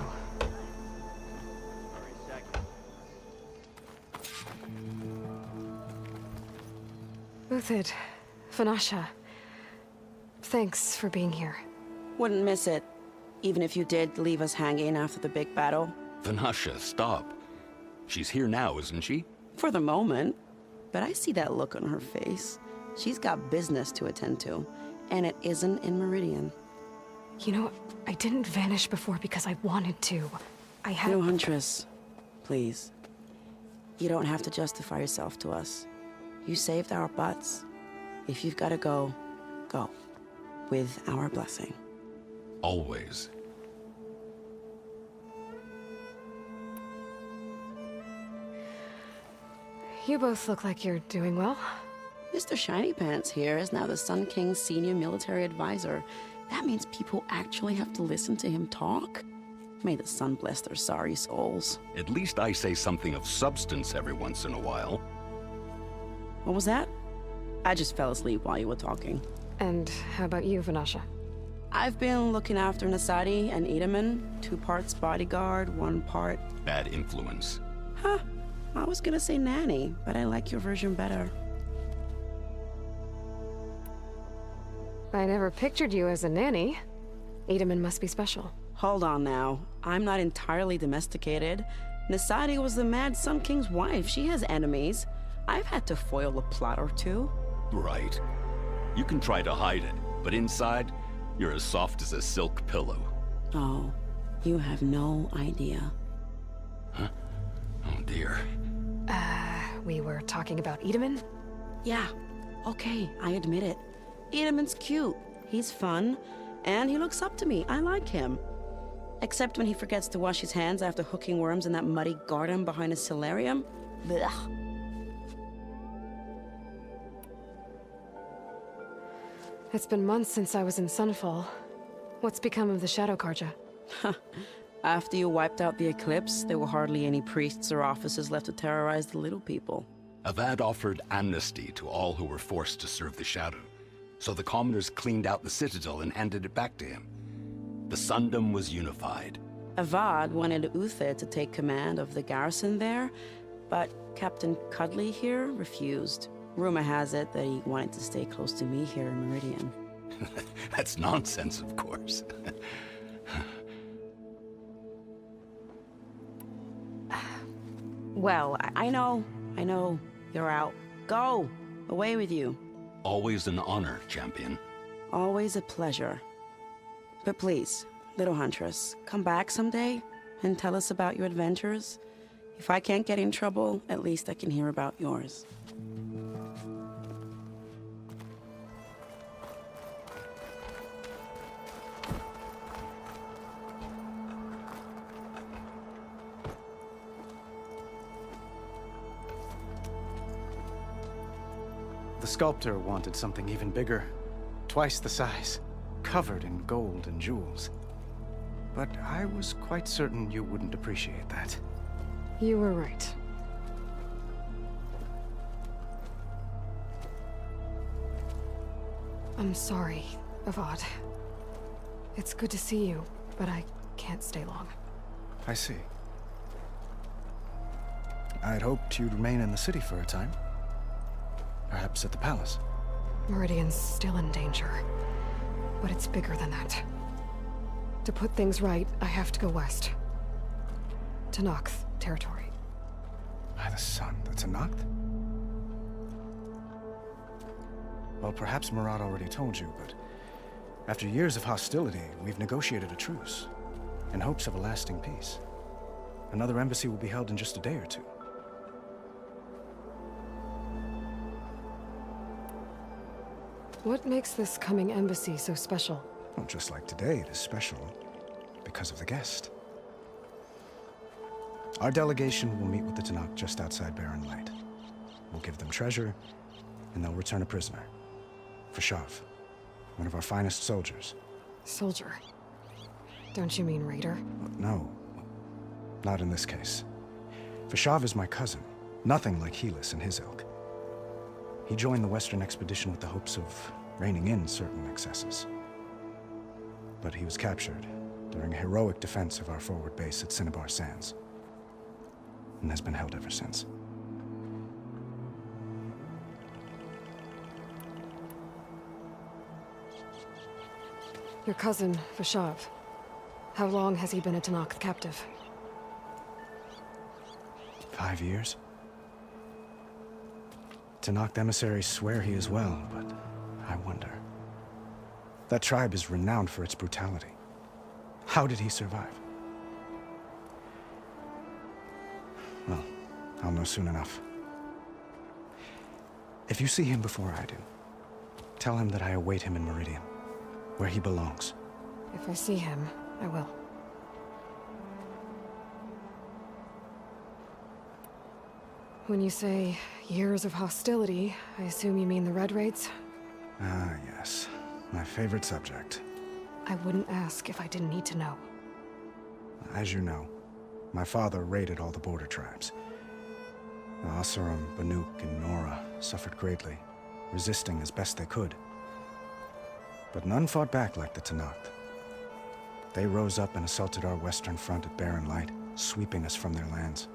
[SPEAKER 2] Uthid, Vanasha, thanks for being here.
[SPEAKER 9] Wouldn't miss it, even if you did leave us hanging after the big battle.
[SPEAKER 8] Vanasha, stop. She's here now, isn't she?
[SPEAKER 9] For the moment. But I see that look on her face. She's got business to attend to, and it isn't in Meridian.
[SPEAKER 2] You know, I didn't vanish before because I wanted to. I had—
[SPEAKER 9] No, Huntress. Please. You don't have to justify yourself to us. You saved our butts. If you've got to go, go. With our blessing.
[SPEAKER 8] Always.
[SPEAKER 2] You both look like you're doing well.
[SPEAKER 9] Mr. Shiny Pants here is now the Sun King's senior military advisor. That means people actually have to listen to him talk? May the sun bless their sorry souls.
[SPEAKER 8] At least I say something of substance every once in a while.
[SPEAKER 9] What was that? I just fell asleep while you were talking.
[SPEAKER 2] And how about you, Vanasha?
[SPEAKER 9] I've been looking after Nasadi and Itaman. 2 parts bodyguard, 1 part...
[SPEAKER 8] Bad influence.
[SPEAKER 9] Huh. I was gonna say nanny, but I like your version better.
[SPEAKER 2] I never pictured you as a nanny. Itaman must be special.
[SPEAKER 9] Hold on now. I'm not entirely domesticated. Nasadi was the Mad Sun King's wife. She has enemies. I've had to foil a plot or 2.
[SPEAKER 8] Right.
[SPEAKER 14] You can try to hide it, but inside, you're as soft as a silk pillow.
[SPEAKER 9] Oh, you have no idea.
[SPEAKER 14] Huh? Oh dear.
[SPEAKER 2] We were talking about Edaman?
[SPEAKER 9] Yeah, okay, I admit it. Edaman's cute, he's fun, and he looks up to me. I like him. Except when he forgets to wash his hands after hooking worms in that muddy garden behind his solarium. Blech.
[SPEAKER 2] It's been months since I was in Sunfall. What's become of the Shadow Karja?
[SPEAKER 9] After you wiped out the eclipse, there were hardly any priests or officers left to terrorize the little people.
[SPEAKER 8] Avad offered amnesty to all who were forced to serve the Shadow, so the commoners cleaned out the citadel and handed it back to him. The Sundom was unified.
[SPEAKER 9] Avad wanted Uther to take command of the garrison there, but Captain Cudley here refused. Rumor has it that he wanted to stay close to me here in Meridian.
[SPEAKER 8] That's nonsense, of course.
[SPEAKER 9] Well, I know. You're out. Go! Away with you.
[SPEAKER 8] Always an honor, champion.
[SPEAKER 9] Always a pleasure. But please, little huntress, come back someday and tell us about your adventures. If I can't get in trouble, at least I can hear about yours.
[SPEAKER 12] The sculptor wanted something even bigger, twice the size, covered in gold and jewels. But I was quite certain you wouldn't appreciate that.
[SPEAKER 2] You were right. I'm sorry, Avad. It's good to see you, but I can't stay long.
[SPEAKER 12] I see. I'd hoped you'd remain in the city for a time. Perhaps at the palace.
[SPEAKER 2] Meridian's still in danger, but it's bigger than that. To put things right, I have to go west. To Nox territory.
[SPEAKER 12] By the sun, the Tenakth? Well, perhaps Murad already told you, but after years of hostility, we've negotiated a truce, in hopes of a lasting peace. Another embassy will be held in just a day or two.
[SPEAKER 2] What makes this coming embassy so special?
[SPEAKER 12] Well, just like today, it is special because of the guest. Our delegation will meet with the Tenakth just outside Barren Light. We'll give them treasure, and they'll return a prisoner. Fashav, one of our finest soldiers.
[SPEAKER 2] Soldier? Don't you mean raider?
[SPEAKER 12] No, not in this case. Fashav is my cousin, nothing like Helis and his ilk. He joined the Western expedition with the hopes of reining in certain excesses. But he was captured during a heroic defense of our forward base at Cinnabar Sands, and has been held ever since.
[SPEAKER 2] Your cousin, Fashav. How long has he been a Tenakth captive?
[SPEAKER 12] 5 years. Tenakth emissaries swear he is well, but I wonder. That tribe is renowned for its brutality. How did he survive? Well, I'll know soon enough. If you see him before I do, tell him that I await him in Meridian, where he belongs.
[SPEAKER 2] If I see him, I will. When you say years of hostility, I assume you mean the Red Raids?
[SPEAKER 12] Ah, yes. My favorite subject.
[SPEAKER 2] I wouldn't ask if I didn't need to know.
[SPEAKER 12] As you know, my father raided all the border tribes. The Asuram, Banuk, and Nora suffered greatly, resisting as best they could. But none fought back like the Tenakth. They rose up and assaulted our western front at Barren Light, sweeping us from their lands.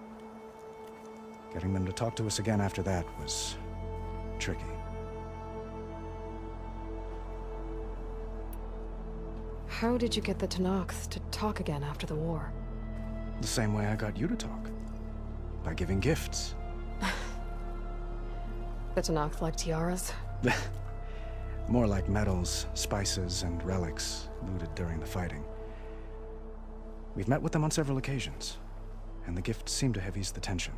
[SPEAKER 12] Getting them to talk to us again after that was tricky.
[SPEAKER 2] How did you get the Tenakth to talk again after the war?
[SPEAKER 12] The same way I got you to talk. By giving gifts.
[SPEAKER 2] The Tenakth like tiaras?
[SPEAKER 12] More like metals, spices, and relics looted during the fighting. We've met with them on several occasions, and the gifts seem to have eased the tension.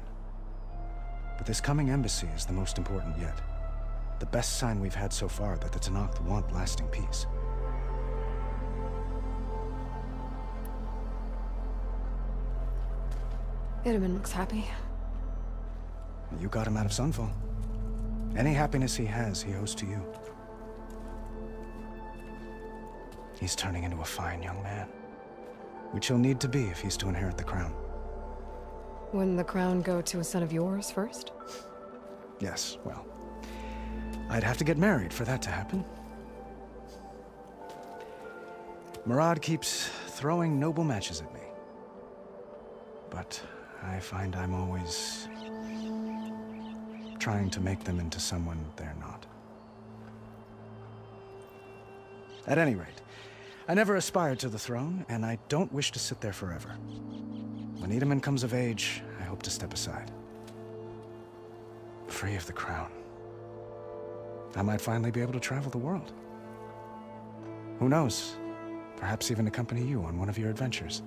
[SPEAKER 12] But this coming embassy is the most important yet. The best sign we've had so far that the Tenakth want lasting peace.
[SPEAKER 2] Itamen looks happy.
[SPEAKER 12] You got him out of Sunfall. Any happiness he has, he owes to you. He's turning into a fine young man, which he'll need to be if he's to inherit the crown.
[SPEAKER 2] Wouldn't the crown go to a son of yours first?
[SPEAKER 12] Yes, well, I'd have to get married for that to happen. Murad keeps throwing noble matches at me. But I find I'm always trying to make them into someone they're not. At any rate, I never aspired to the throne, and I don't wish to sit there forever. When Itamen comes of age, I hope to step aside. Free of the crown. I might finally be able to travel the world. Who knows? Perhaps even accompany you on one of your adventures.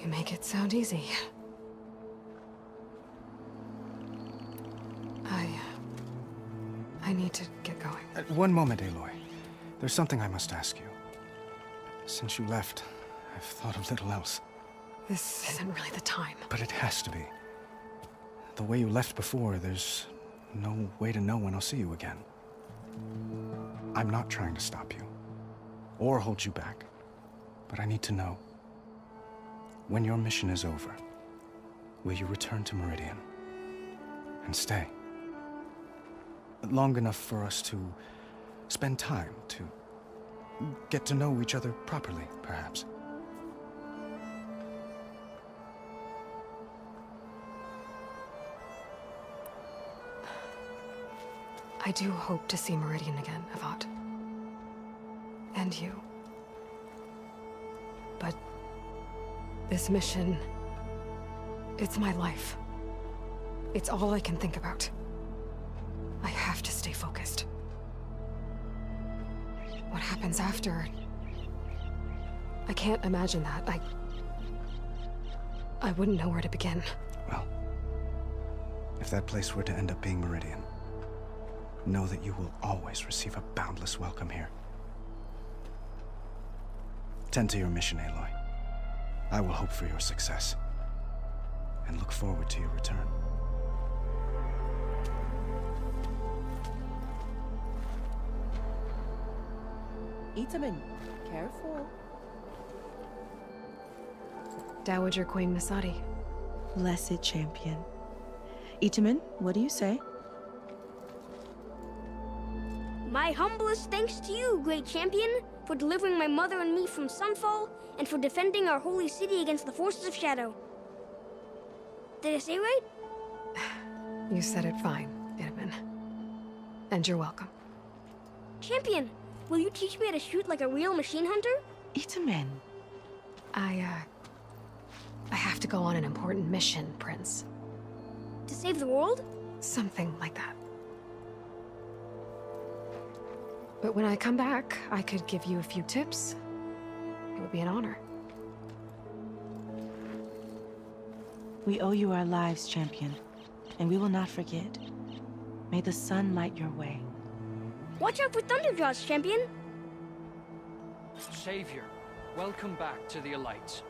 [SPEAKER 2] You make it sound easy. I need to get going.
[SPEAKER 12] One moment, Aloy. There's something I must ask you. Since you left, I've thought of little else.
[SPEAKER 2] This isn't really the time.
[SPEAKER 12] But it has to be. The way you left before, there's no way to know when I'll see you again. I'm not trying to stop you, or hold you back. But I need to know, when your mission is over, will you return to Meridian and stay? Long enough for us to spend time, to get to know each other properly, perhaps.
[SPEAKER 2] I do hope to see Meridian again, Avad. And you. But this mission, it's my life. It's all I can think about. I have to stay focused. What happens after? I can't imagine that. I wouldn't know where to begin.
[SPEAKER 12] Well, if that place were to end up being Meridian, know that you will always receive a boundless welcome here. Tend to your mission, Aloy. I will hope for your success, and look forward to your return.
[SPEAKER 9] Itamen, careful.
[SPEAKER 2] Dowager Queen Nasadi.
[SPEAKER 15] Blessed champion. Itamen, what do you say?
[SPEAKER 13] My humblest thanks to you, great champion, for delivering my mother and me from Sunfall, and for defending our holy city against the forces of Shadow. Did I say right?
[SPEAKER 2] You said it fine, Itamen. And you're welcome.
[SPEAKER 13] Champion, will you teach me how to shoot like a real machine hunter?
[SPEAKER 15] Itamen.
[SPEAKER 2] I have to go on an important mission, Prince.
[SPEAKER 13] To save the world?
[SPEAKER 2] Something like that. But when I come back, I could give you a few tips. It would be an honor.
[SPEAKER 15] We owe you our lives, champion, and we will not forget. May the sun light your way.
[SPEAKER 13] Watch out for Thunderjaws, champion!
[SPEAKER 16] Savior, welcome back to the Elites.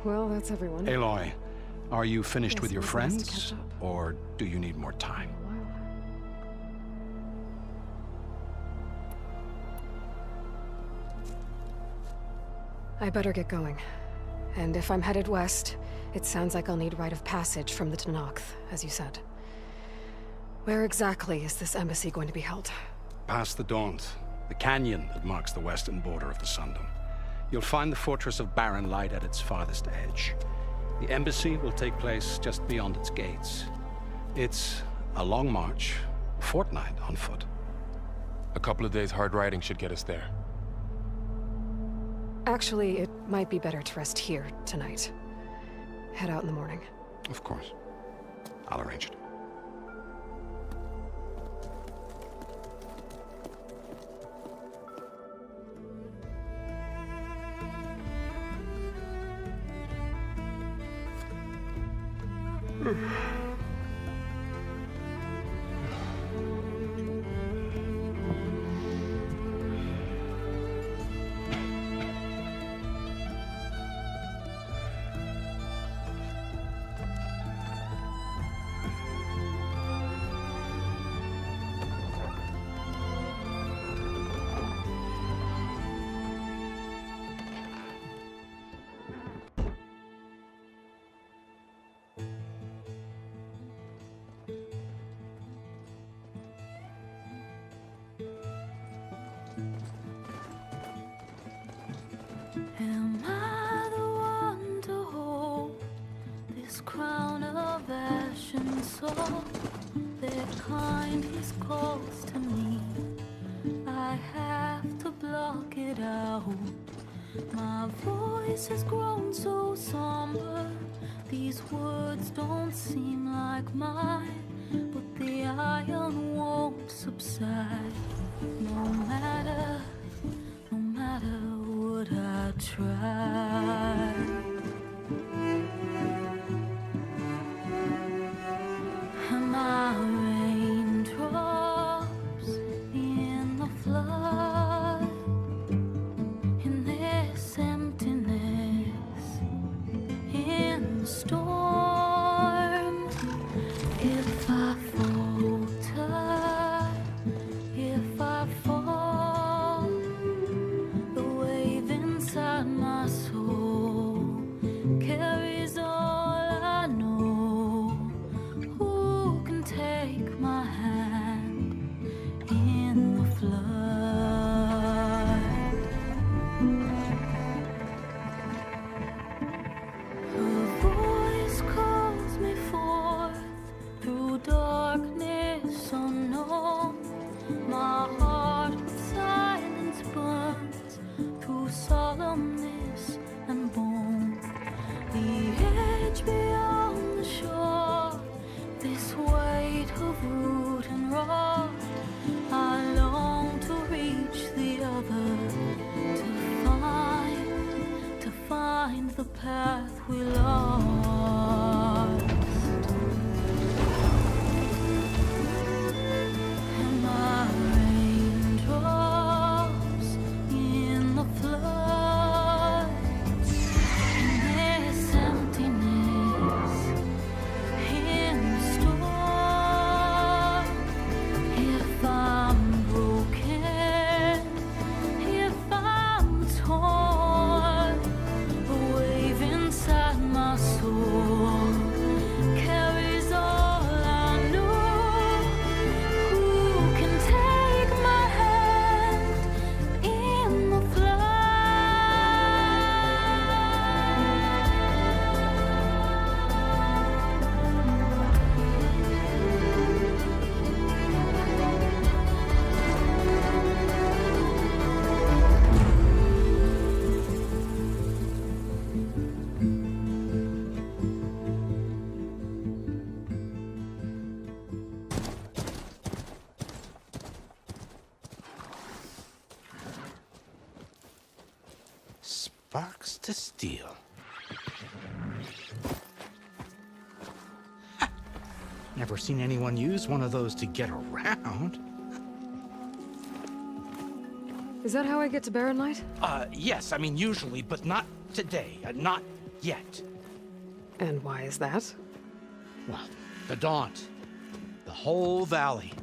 [SPEAKER 2] Well, that's everyone.
[SPEAKER 8] Aloy, are you finished
[SPEAKER 2] Yes,
[SPEAKER 8] with your
[SPEAKER 2] it was nice to
[SPEAKER 8] friends?
[SPEAKER 2] catch up.
[SPEAKER 8] Or do you need more time?
[SPEAKER 2] I better get going. And if I'm headed west, it sounds like I'll need rite of passage from the Tenakth, as you said. Where exactly is this embassy going to be held?
[SPEAKER 8] Past the Daunt, the canyon that marks the western border of the Sundom. You'll find the fortress of Barren Light at its farthest edge. The embassy will take place just beyond its gates. It's a long march, a fortnight on foot.
[SPEAKER 3] A couple of days hard riding should get us there.
[SPEAKER 2] Actually, it might be better to rest here tonight. Head out in the morning.
[SPEAKER 8] Of course. I'll arrange it.
[SPEAKER 17] Am I the one to hold this crown of ash and soul? Their kind is close to me. I have to block it out. My voice has grown so somber. These words don't seem like mine, but the iron won't subside. No matter what I try. Am I raindrops in the flood? In this emptiness, in the storm. If I falter, if I fall, the wave inside my soul carries all I know. Who can take my hand in the flood? Her voice calls me forth through darkness unknown. My heart with silence burns through solemnness and bone. The edge beyond the shore, this weight of root and rod. I long to reach the other, to find the path we lost. Am I raindrops in the flood? In this emptiness, in the storm. If I'm broken, if I'm torn, the wave inside my soul carries all I know. Who can take my hand in the
[SPEAKER 8] Sparks to steel. Never seen anyone use one of those to get around.
[SPEAKER 2] Is that how I get to Barren Light?
[SPEAKER 8] Yes, I mean usually, but not today. Not yet.
[SPEAKER 2] And why is that?
[SPEAKER 8] Well, the Daunt. The whole valley.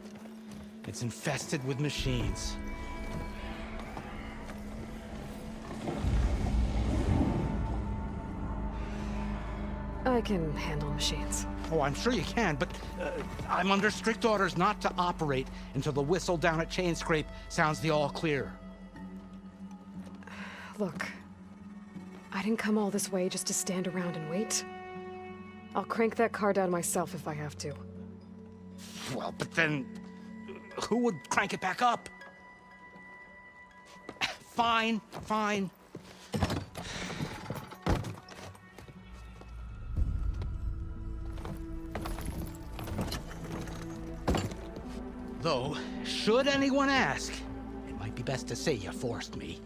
[SPEAKER 8] It's infested with machines.
[SPEAKER 2] I can handle machines.
[SPEAKER 8] Oh, I'm sure you can, but I'm under strict orders not to operate until the whistle down at Chainscrape sounds the all clear.
[SPEAKER 2] Look, I didn't come all this way just to stand around and wait. I'll crank that car down myself if I have to.
[SPEAKER 8] Well, but then who would crank it back up? Fine, fine. Though, should anyone ask, it might be best to say you forced me.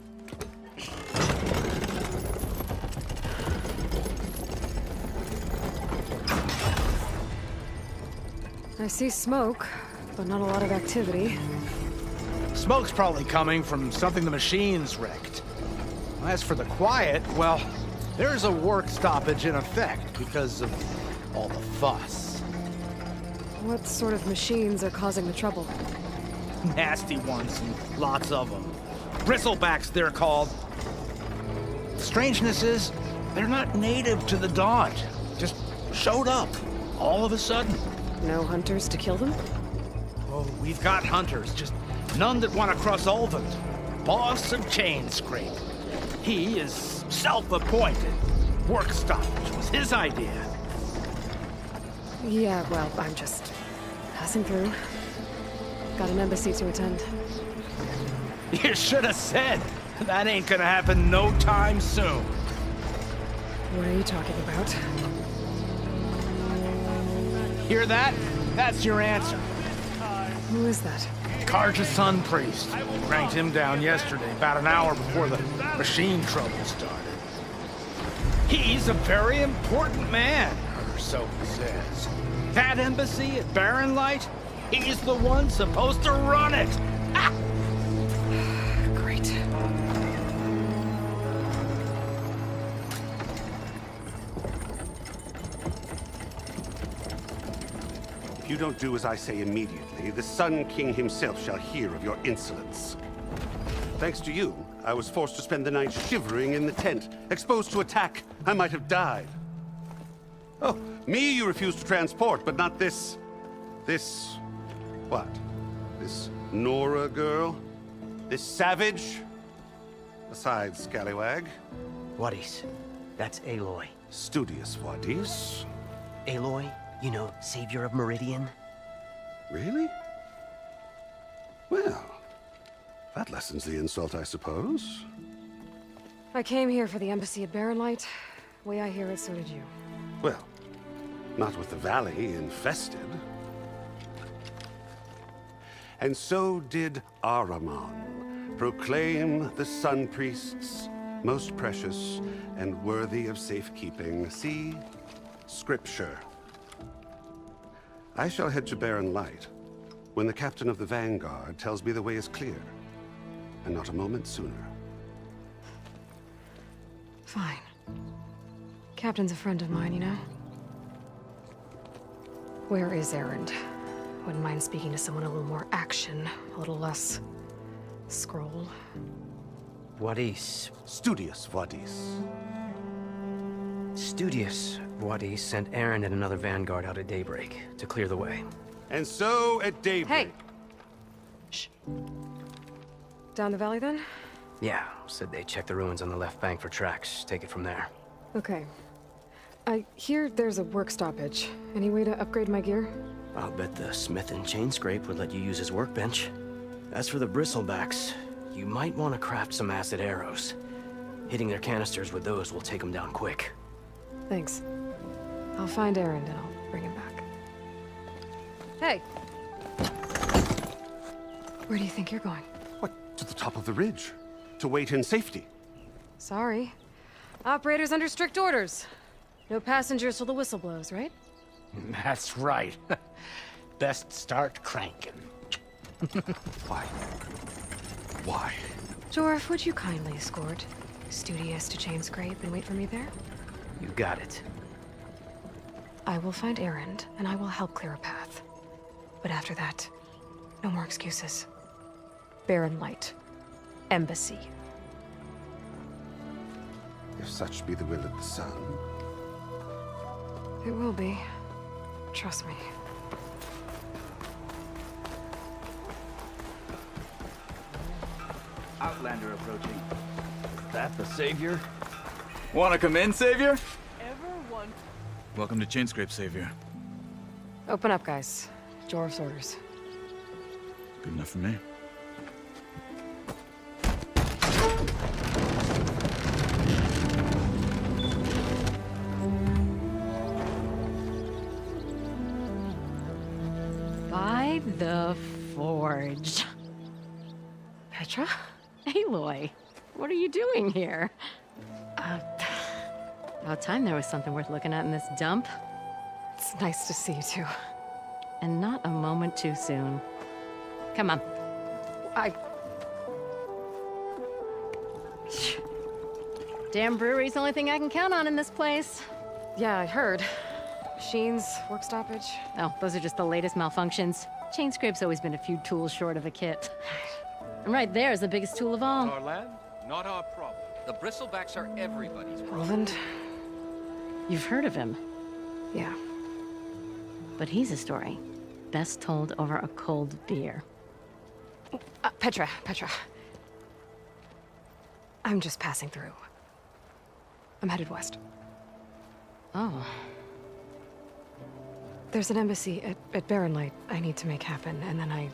[SPEAKER 2] I see smoke, but not a lot of activity.
[SPEAKER 18] Smoke's probably coming from something the machines wrecked. As for the quiet, well, there's a work stoppage in effect because of all the fuss.
[SPEAKER 2] What sort of machines are causing the trouble?
[SPEAKER 18] Nasty ones, and lots of them. Bristlebacks, they're called. The strangeness is, they're not native to the Dodge. Just showed up, all of a sudden.
[SPEAKER 2] No hunters to kill them?
[SPEAKER 18] Oh, we've got hunters, just none that want to cross Ulvund. Boss of Chainscrape. He is self-appointed. Work stoppage was his idea.
[SPEAKER 2] Yeah, well, I'm just passing through. Got an embassy to attend.
[SPEAKER 18] You should have said. That ain't gonna happen no time soon.
[SPEAKER 2] What are you talking about?
[SPEAKER 18] Hear that? That's your answer.
[SPEAKER 2] Who is that?
[SPEAKER 18] Karja's Sun Priest. Cranked him down yesterday, about an hour before the machine trouble started. He's a very important man, or so he says. That embassy at Barren Light, he's the one supposed to run it. Ah!
[SPEAKER 2] Great.
[SPEAKER 19] If you don't do as I say immediately, the Sun King himself shall hear of your insolence. Thanks to you, I was forced to spend the night shivering in the tent. Exposed to attack, I might have died. Oh, me you refused to transport, but not this... what? This Nora girl? This savage? Besides, scallywag.
[SPEAKER 20] Wadis. That's Aloy.
[SPEAKER 19] Studious Wadis.
[SPEAKER 20] Aloy, you know, savior of Meridian.
[SPEAKER 19] Really? Well, that lessens the insult, I suppose.
[SPEAKER 2] I came here for the embassy at Barren Light. Way I hear it, so did you.
[SPEAKER 19] Well, not with the valley infested. And so did Ahriman, proclaim the Sun Priests most precious and worthy of safekeeping. See? Scripture. I shall head to Barren Light when the captain of the Vanguard tells me the way is clear, and not a moment sooner.
[SPEAKER 2] Fine. Captain's a friend of mine, you know? Where is Erend? Wouldn't mind speaking to someone a little more action, a little less... scroll.
[SPEAKER 20] Wadis.
[SPEAKER 19] Studious Wadis.
[SPEAKER 20] Studious Wadis sent Erend and another Vanguard out at daybreak to clear the way.
[SPEAKER 19] And so at daybreak...
[SPEAKER 2] Hey! Shh. Down the valley, then?
[SPEAKER 20] Yeah, said they checked the ruins on the left bank for tracks. Take it from there.
[SPEAKER 2] Okay. I hear there's a work stoppage. Any way to upgrade my gear?
[SPEAKER 20] I'll bet the smith in Chainscrape would let you use his workbench. As for the Bristlebacks, you might want to craft some acid arrows. Hitting their canisters with those will take them down quick.
[SPEAKER 2] Thanks. I'll find Erend and I'll bring him back. Hey! Where do you think you're going?
[SPEAKER 19] What? To the top of the ridge. To wait in safety.
[SPEAKER 2] Sorry. Operator's under strict orders. No passengers till the whistle blows, right?
[SPEAKER 18] That's right. Best start cranking.
[SPEAKER 19] Why? Why?
[SPEAKER 2] Jorf, would you kindly escort Studious to Chainscrape and wait for me there?
[SPEAKER 20] You got it.
[SPEAKER 2] I will find Erend, and I will help clear a path. But after that, no more excuses. Barren Light. Embassy.
[SPEAKER 19] If such be the will of the sun.
[SPEAKER 2] It will be. Trust me.
[SPEAKER 21] Outlander approaching. Is that the Savior? Wanna come in, Savior?
[SPEAKER 22] Welcome to Chainscrape, Savior.
[SPEAKER 2] Open up, guys. Jorf's orders.
[SPEAKER 22] Good enough for me.
[SPEAKER 23] By the Forge.
[SPEAKER 2] Petra?
[SPEAKER 23] Aloy, what are you doing here? About time there was something worth looking at in this dump.
[SPEAKER 2] It's nice to see you too.
[SPEAKER 23] and not a moment too soon. Come on. Damn brewery's the only thing I can count on in this place.
[SPEAKER 2] Yeah, I heard. Machines, work stoppage.
[SPEAKER 23] Oh, those are just the latest malfunctions. Chainscrape's always been a few tools short of a kit. And right there is the biggest tool of all.
[SPEAKER 10] Our land, not our problem.
[SPEAKER 16] The Bristlebacks are everybody's problem.
[SPEAKER 2] Roland?
[SPEAKER 23] You've heard of him.
[SPEAKER 2] Yeah.
[SPEAKER 23] But he's a story best told over a cold beer.
[SPEAKER 2] Petra. I'm just passing through. I'm headed west.
[SPEAKER 23] Oh.
[SPEAKER 2] There's an embassy at Barren Light I need to make happen, and then I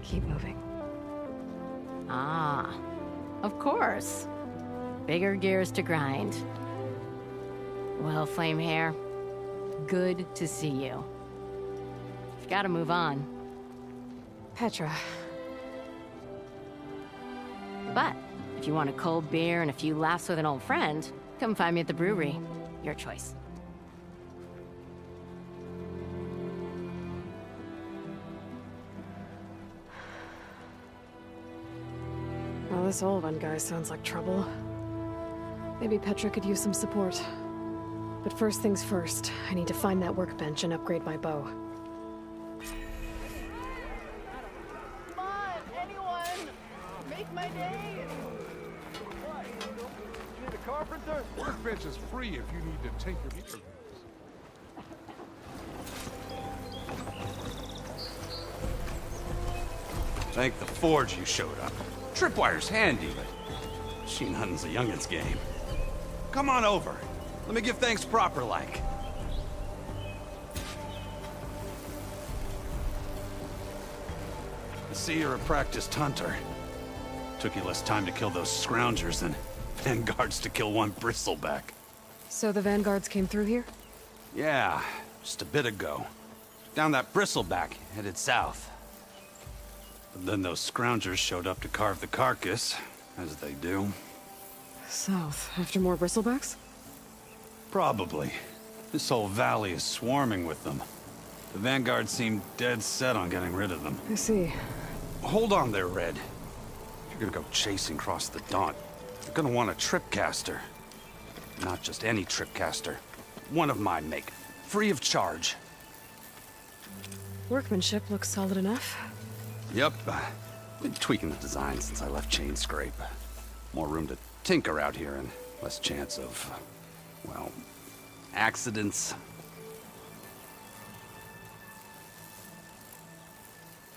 [SPEAKER 2] keep moving.
[SPEAKER 23] Ah, of course. Bigger gears to grind. Well, Flamehair, good to see you. You've got to move on.
[SPEAKER 2] Petra.
[SPEAKER 23] But if you want a cold beer and a few laughs with an old friend, come find me at the brewery. Your choice.
[SPEAKER 2] Well, this old one guy sounds like trouble. Maybe Petra could use some support. But first things first, I need to find that workbench and upgrade my bow.
[SPEAKER 4] Come on, anyone! Make my day!
[SPEAKER 10] You need a carpenter? Workbench is free if you need to tinker with.
[SPEAKER 8] Thank the Forge you showed up. Tripwire's handy, but machine hunting's a youngin's game. Come on over. Let me give thanks proper like. I see you're a practiced hunter. Took you less time to kill those scroungers than vanguards to kill one bristleback.
[SPEAKER 2] So the vanguards came through here?
[SPEAKER 8] Yeah, just a bit ago. Down that bristleback, headed south. But then those scroungers showed up to carve the carcass, as they do.
[SPEAKER 2] South, after more bristlebacks?
[SPEAKER 8] Probably. This whole valley is swarming with them. The vanguard seemed dead set on getting rid of them.
[SPEAKER 2] I see.
[SPEAKER 8] Hold on there, Red. If you're gonna go chasing across the Daunt, you're gonna want a tripcaster. Not just any tripcaster. One of my make. Free of charge.
[SPEAKER 2] Workmanship looks solid enough.
[SPEAKER 8] Yep. Been tweaking the design since I left Chainscrape. More room to tinker out here and less chance of, well, accidents.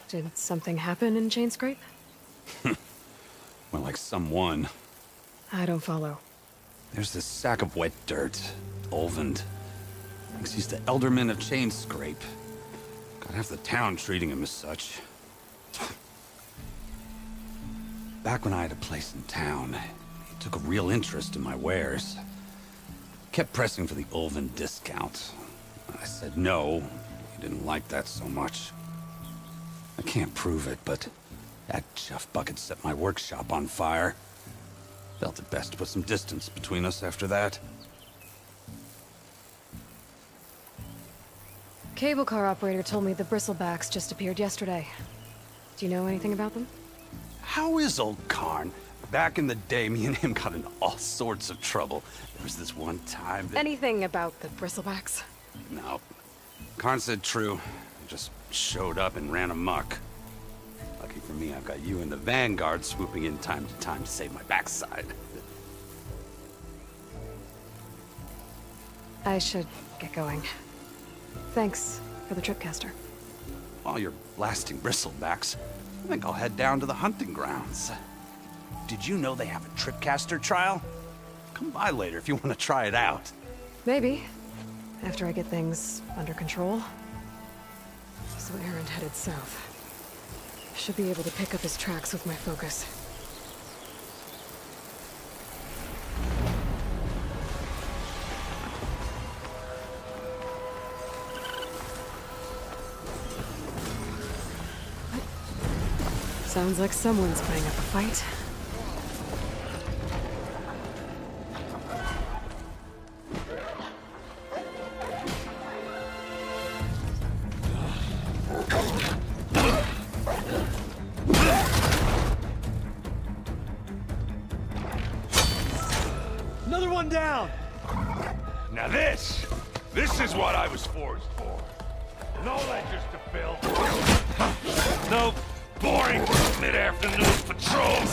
[SPEAKER 2] Did something happen in Chainscrape?
[SPEAKER 8] Well, like someone.
[SPEAKER 2] I don't follow.
[SPEAKER 8] There's this sack of wet dirt. Olvend. Thinks he's the Elderman of Chainscrape. Got half the town treating him as such. Back when I had a place in town, he took a real interest in my wares. Kept pressing for the Olvend discount. I said no. He didn't like that so much. I can't prove it, but that chuff bucket set my workshop on fire. Felt it best to put some distance between us after that.
[SPEAKER 2] Cable car operator told me the Bristlebacks just appeared yesterday. Do you know anything about them?
[SPEAKER 8] How is old Karn? Back in the day, me and him got in all sorts of trouble. There was this one time that...
[SPEAKER 2] Anything about the Bristlebacks?
[SPEAKER 8] No. Karn said true. Just showed up and ran amok. Lucky for me, I've got you and the Vanguard swooping in time to save my backside.
[SPEAKER 2] I should get going. Thanks for the tripcaster.
[SPEAKER 8] While you're blasting Bristlebacks, I think I'll head down to the hunting grounds. Did you know they have a tripcaster trial? Come by later if you want to try it out.
[SPEAKER 2] Maybe. After I get things under control. So Aaron headed south. Should be able to pick up his tracks with my focus. Sounds like someone's putting up a fight.
[SPEAKER 5] One down!
[SPEAKER 14] Now this is what I was forged for. No ledgers to fill. No boring mid-afternoon patrols.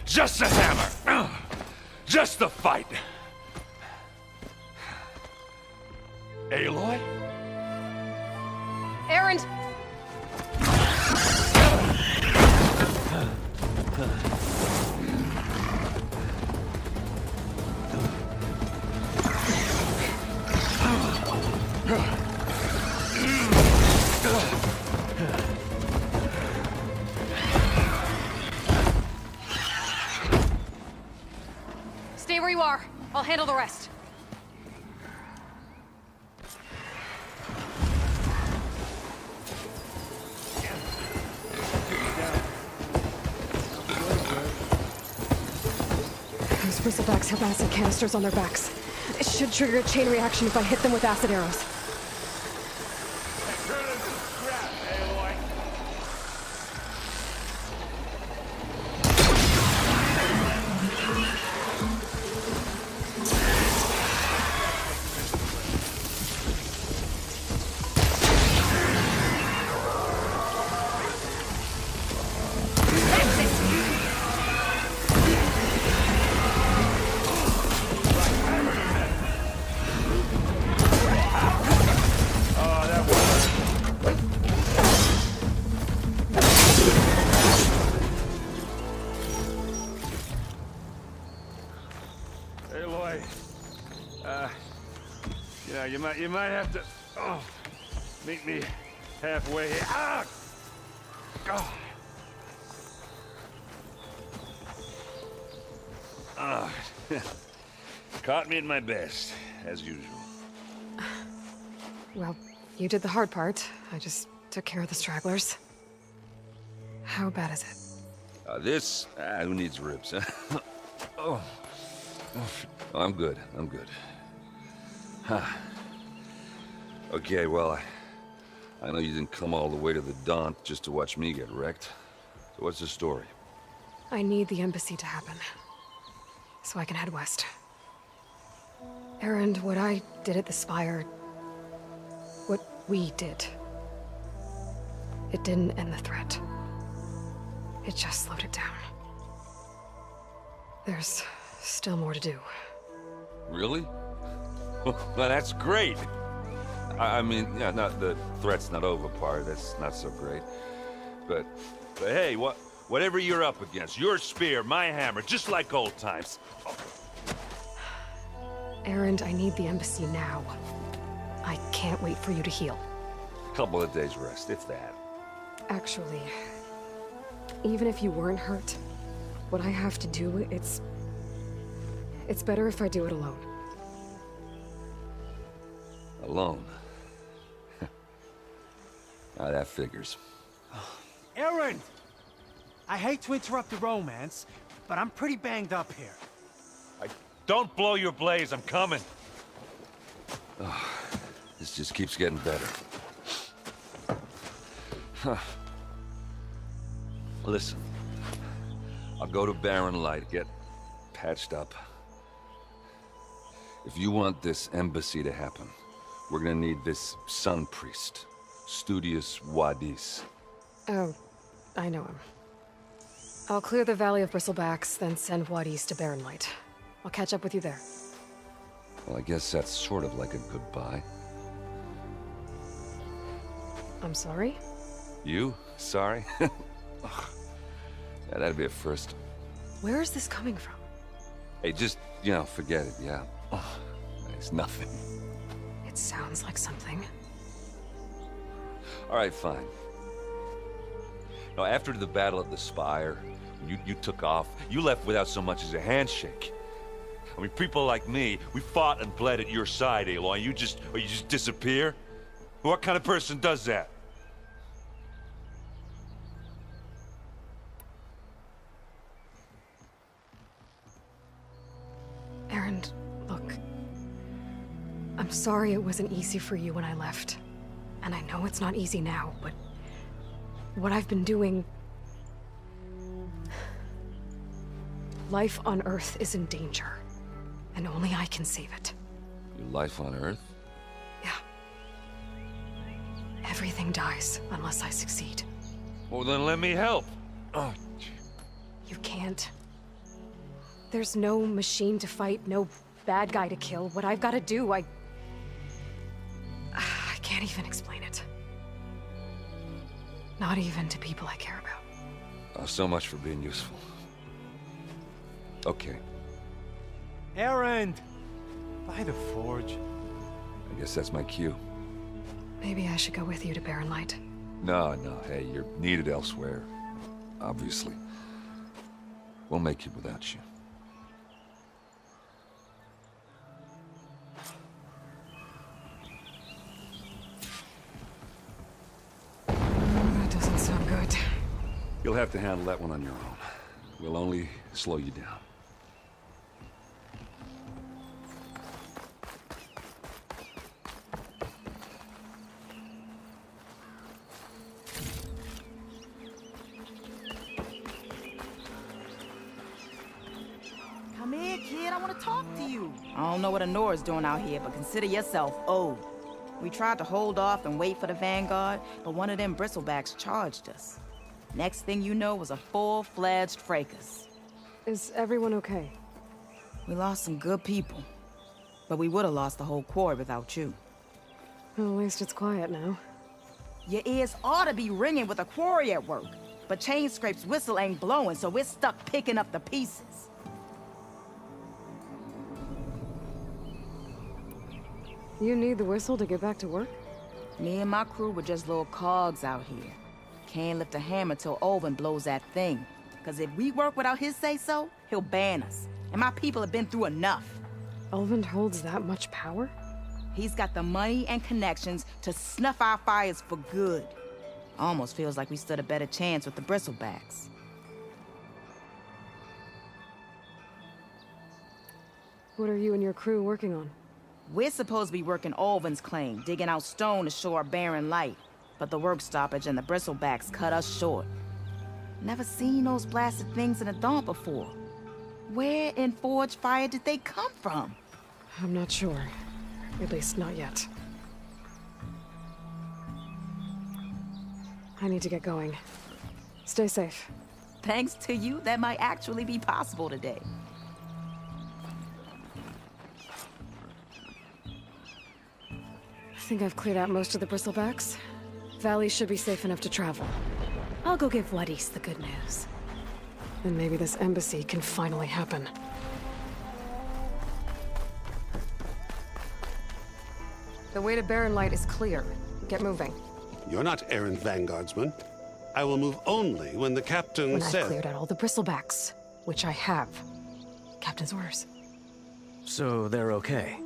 [SPEAKER 14] Just a hammer. Just the fight. Aloy?
[SPEAKER 2] Erend! Stay where you are. I'll handle the rest. Those Bristlebacks have acid canisters on their backs. It should trigger a chain reaction if I hit them with acid arrows.
[SPEAKER 14] You might have to meet me halfway here. Ah! Oh. Caught me at my best, as usual.
[SPEAKER 2] Well, you did the hard part. I just took care of the stragglers. How bad is it?
[SPEAKER 14] Who needs ribs, huh? Oh, I'm good. Huh. Okay, well, I know you didn't come all the way to the Daunt just to watch me get wrecked. So what's the story?
[SPEAKER 2] I need the embassy to happen, so I can head west. Erend, what I did at the Spire... what we did... it didn't end the threat. It just slowed it down. There's still more to do.
[SPEAKER 14] Really? Well, that's great. I mean, yeah, not the threat's not over part. That's not so great. But hey, whatever you're up against, your spear, my hammer, just like old times.
[SPEAKER 2] Erend, I need the embassy now. I can't wait for you to heal.
[SPEAKER 14] Couple of days rest, if that.
[SPEAKER 2] Actually, even if you weren't hurt, what I have to do, it's better if I do it alone.
[SPEAKER 14] Alone? That figures.
[SPEAKER 5] Erend! I hate to interrupt the romance, but I'm pretty banged up here.
[SPEAKER 14] Don't blow your blaze, I'm coming. This just keeps getting better. Listen, I'll go to Barren Light, get patched up. If you want this embassy to happen, we're gonna need this Sun Priest, Studius Wadis.
[SPEAKER 2] Oh, I know him. I'll clear the Valley of Bristlebacks, then send Wadis to Barren Light. I'll catch up with you there.
[SPEAKER 14] Well, I guess that's sort of like a goodbye.
[SPEAKER 2] I'm sorry?
[SPEAKER 14] You? Sorry? Yeah, that'd be a first.
[SPEAKER 2] Where is this coming from?
[SPEAKER 14] Hey, just, forget it, yeah? It's nothing.
[SPEAKER 2] It sounds like something.
[SPEAKER 14] All right, fine. Now, after the battle at the Spire, you took off, you left without so much as a handshake. I mean, people like me, we fought and bled at your side, Aloy. You just disappear? What kind of person does that?
[SPEAKER 2] Erend, look. I'm sorry it wasn't easy for you when I left. And I know it's not easy now, but what I've been doing... Life on Earth is in danger, and only I can save it.
[SPEAKER 14] Your life on Earth?
[SPEAKER 2] Yeah. Everything dies unless I succeed.
[SPEAKER 14] Well, then let me help. Oh,
[SPEAKER 2] You can't. There's no machine to fight, no bad guy to kill. What I've got to do, I can't even explain it. Not even to people I care about.
[SPEAKER 14] so much for being useful. Okay.
[SPEAKER 5] Erend! By the forge.
[SPEAKER 14] I guess that's my cue.
[SPEAKER 2] Maybe I should go with you to Barren Light.
[SPEAKER 14] No, hey, you're needed elsewhere. Obviously. We'll make it without you.
[SPEAKER 2] That doesn't sound good.
[SPEAKER 8] You'll have to handle that one on your own. We'll only slow you down.
[SPEAKER 6] Come here, kid. I want to talk to you. I don't know what Honora's doing out here, but consider yourself owed. We tried to hold off and wait for the Vanguard, but one of them Bristlebacks charged us. Next thing you know was a full-fledged fracas.
[SPEAKER 2] Is everyone okay?
[SPEAKER 6] We lost some good people, but we would have lost the whole quarry without you.
[SPEAKER 2] Well, at least it's quiet now.
[SPEAKER 6] Your ears ought to be ringing with a quarry at work, but Chainscrape's whistle ain't blowing, so we're stuck picking up the pieces.
[SPEAKER 2] You need the whistle to get back to work?
[SPEAKER 6] Me and my crew were just little cogs out here. Can't lift a hammer till Olvin blows that thing. Cause if we work without his say-so, he'll ban us. And my people have been through enough.
[SPEAKER 2] Olvin holds that much power?
[SPEAKER 6] He's got the money and connections to snuff our fires for good. Almost feels like we stood a better chance with the Bristlebacks.
[SPEAKER 2] What are you and your crew working on?
[SPEAKER 6] We're supposed to be working Olvin's claim, digging out stone to shore Barren Light. But the work stoppage and the Bristlebacks cut us short. Never seen those blasted things in a dawn before. Where in Forge Fire did they come from?
[SPEAKER 2] I'm not sure. At least not yet. I need to get going. Stay safe.
[SPEAKER 6] Thanks to you, that might actually be possible today.
[SPEAKER 2] I think I've cleared out most of the Bristlebacks. Valley should be safe enough to travel. I'll go give Wadis the good news. Then maybe this embassy can finally happen. The way to Barren Light is clear. Get moving.
[SPEAKER 19] You're not errant vanguardsman. I will move only when the captain
[SPEAKER 2] When
[SPEAKER 19] says...
[SPEAKER 2] I've cleared out all the Bristlebacks, which I have. Captain's orders.
[SPEAKER 20] So they're okay?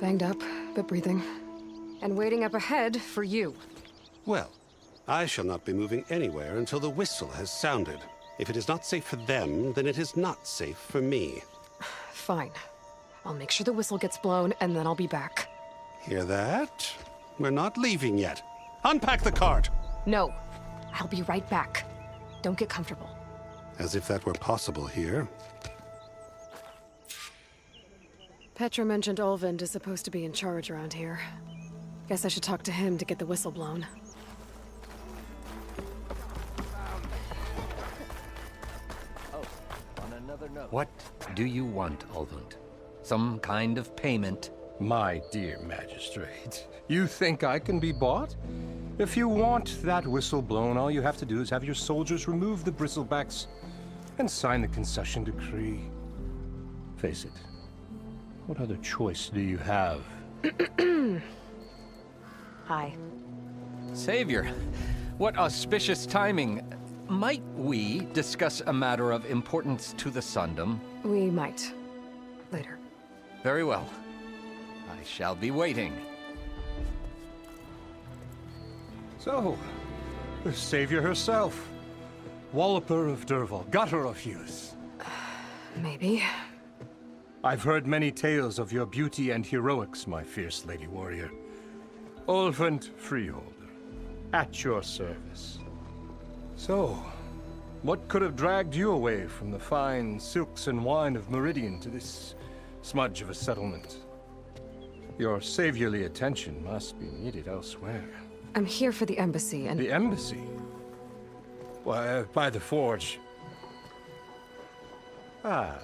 [SPEAKER 2] Banged up, but breathing. And waiting up ahead for you.
[SPEAKER 19] Well, I shall not be moving anywhere until the whistle has sounded. If it is not safe for them, then it is not safe for me.
[SPEAKER 2] Fine. I'll make sure the whistle gets blown, and then I'll be back.
[SPEAKER 19] Hear that? We're not leaving yet. Unpack the cart!
[SPEAKER 2] No. I'll be right back. Don't get comfortable.
[SPEAKER 19] As if that were possible here.
[SPEAKER 2] Petra mentioned Olvind is supposed to be in charge around here. Guess I should talk to him to get the whistle blown.
[SPEAKER 7] What do you want, Olvind? Some kind of payment?
[SPEAKER 18] My dear magistrate, you think I can be bought? If you want that whistle blown, all you have to do is have your soldiers remove the Bristlebacks and sign the concession decree. Face it, what other choice do you have?
[SPEAKER 2] Hi.
[SPEAKER 7] Savior, what auspicious timing. Might we discuss a matter of importance to the Sundom?
[SPEAKER 2] We might. Later.
[SPEAKER 7] Very well. I shall be waiting.
[SPEAKER 18] So, the Savior herself. Walloper of Derval, gutter of youth.
[SPEAKER 2] Maybe.
[SPEAKER 18] I've heard many tales of your beauty and heroics, my fierce lady warrior.
[SPEAKER 1] Ulvent Freeholder, at your service. So, what could have dragged you away from the fine silks and wine of Meridian to this smudge of a settlement? Your saviorly attention must be needed elsewhere.
[SPEAKER 2] I'm here for the embassy and...
[SPEAKER 1] The embassy? Why, by the forge. Ah.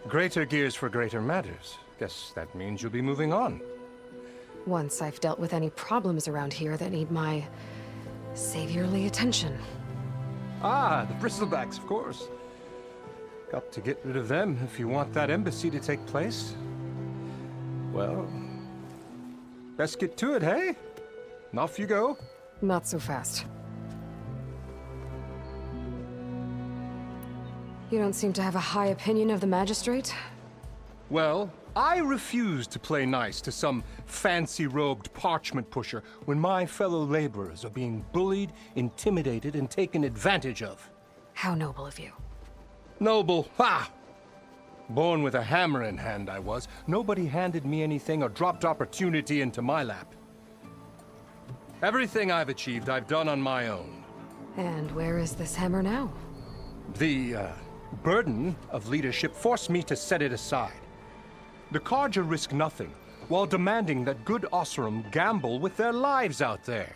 [SPEAKER 1] Greater gears for greater matters. Guess that means you'll be moving on.
[SPEAKER 2] Once I've dealt with any problems around here that need my saviorly attention.
[SPEAKER 1] Ah, the Bristlebacks, of course. Got to get rid of them if you want that embassy to take place. Well, best get to it, hey? And off you go.
[SPEAKER 2] Not so fast. You don't seem to have a high opinion of the magistrate?
[SPEAKER 1] Well, I refuse to play nice to some fancy-robed parchment pusher when my fellow laborers are being bullied, intimidated, and taken advantage of.
[SPEAKER 2] How noble of you.
[SPEAKER 1] Noble? Ha! Born with a hammer in hand, I was. Nobody handed me anything or dropped opportunity into my lap. Everything I've achieved, I've done on my own.
[SPEAKER 2] And where is this hammer now?
[SPEAKER 1] The, burden of leadership forced me to set it aside. The Carja risk nothing, while demanding that good Osseram gamble with their lives out there.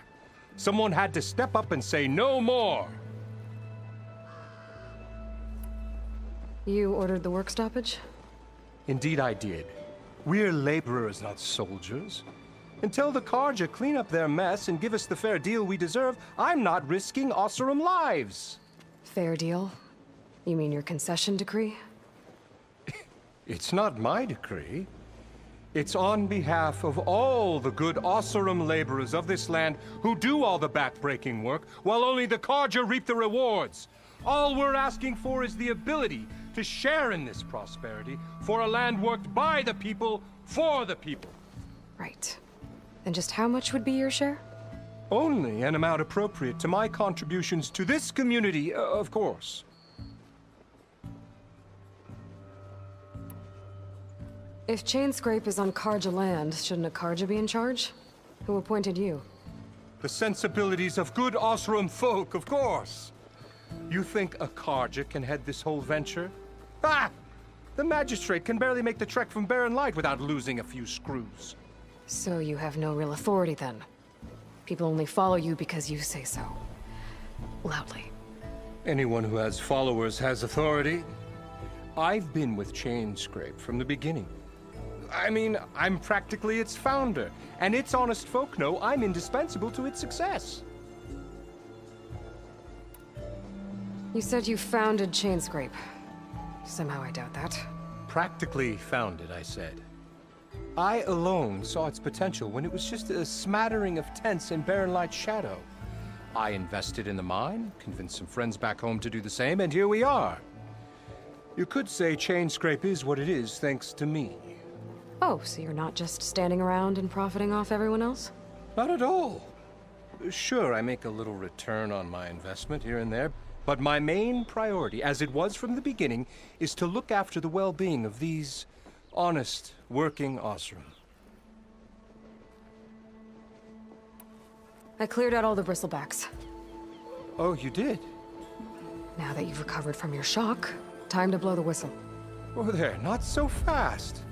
[SPEAKER 1] Someone had to step up and say no more!
[SPEAKER 2] You ordered the work stoppage?
[SPEAKER 1] Indeed I did. We're laborers, not soldiers. Until the Carja clean up their mess and give us the fair deal we deserve, I'm not risking Osseram lives.
[SPEAKER 2] Fair deal? You mean your concession decree?
[SPEAKER 1] It's not my decree. It's on behalf of all the good Osseram laborers of this land who do all the back-breaking work, while only the Carja reap the rewards. All we're asking for is the ability to share in this prosperity for a land worked by the people, for the people.
[SPEAKER 2] Right. And just how much would be your share?
[SPEAKER 1] Only an amount appropriate to my contributions to this community, of course.
[SPEAKER 2] If Chainscrape is on Carja land, shouldn't a Carja be in charge? Who appointed you?
[SPEAKER 1] The sensibilities of good Osseram folk, of course. You think a Carja can head this whole venture? Ah! The magistrate can barely make the trek from Barren Light without losing a few screws.
[SPEAKER 2] So you have no real authority then? People only follow you because you say so. Loudly.
[SPEAKER 1] Anyone who has followers has authority. I've been with Chainscrape from the beginning. I mean, I'm practically its founder, and its honest folk know I'm indispensable to its success.
[SPEAKER 2] You said you founded Chainscrape. Somehow I doubt that.
[SPEAKER 1] Practically founded, I said. I alone saw its potential when it was just a smattering of tents in Barren Light's shadow. I invested in the mine, convinced some friends back home to do the same, and here we are. You could say Chainscrape is what it is thanks to me.
[SPEAKER 2] Oh, so you're not just standing around and profiting off everyone else?
[SPEAKER 1] Not at all. Sure, I make a little return on my investment here and there, but my main priority, as it was from the beginning, is to look after the well-being of these honest, working Osseram.
[SPEAKER 2] I cleared out all the Bristlebacks.
[SPEAKER 1] Oh, you did?
[SPEAKER 2] Now that you've recovered from your shock, time to blow the whistle.
[SPEAKER 1] Oh there, not so fast.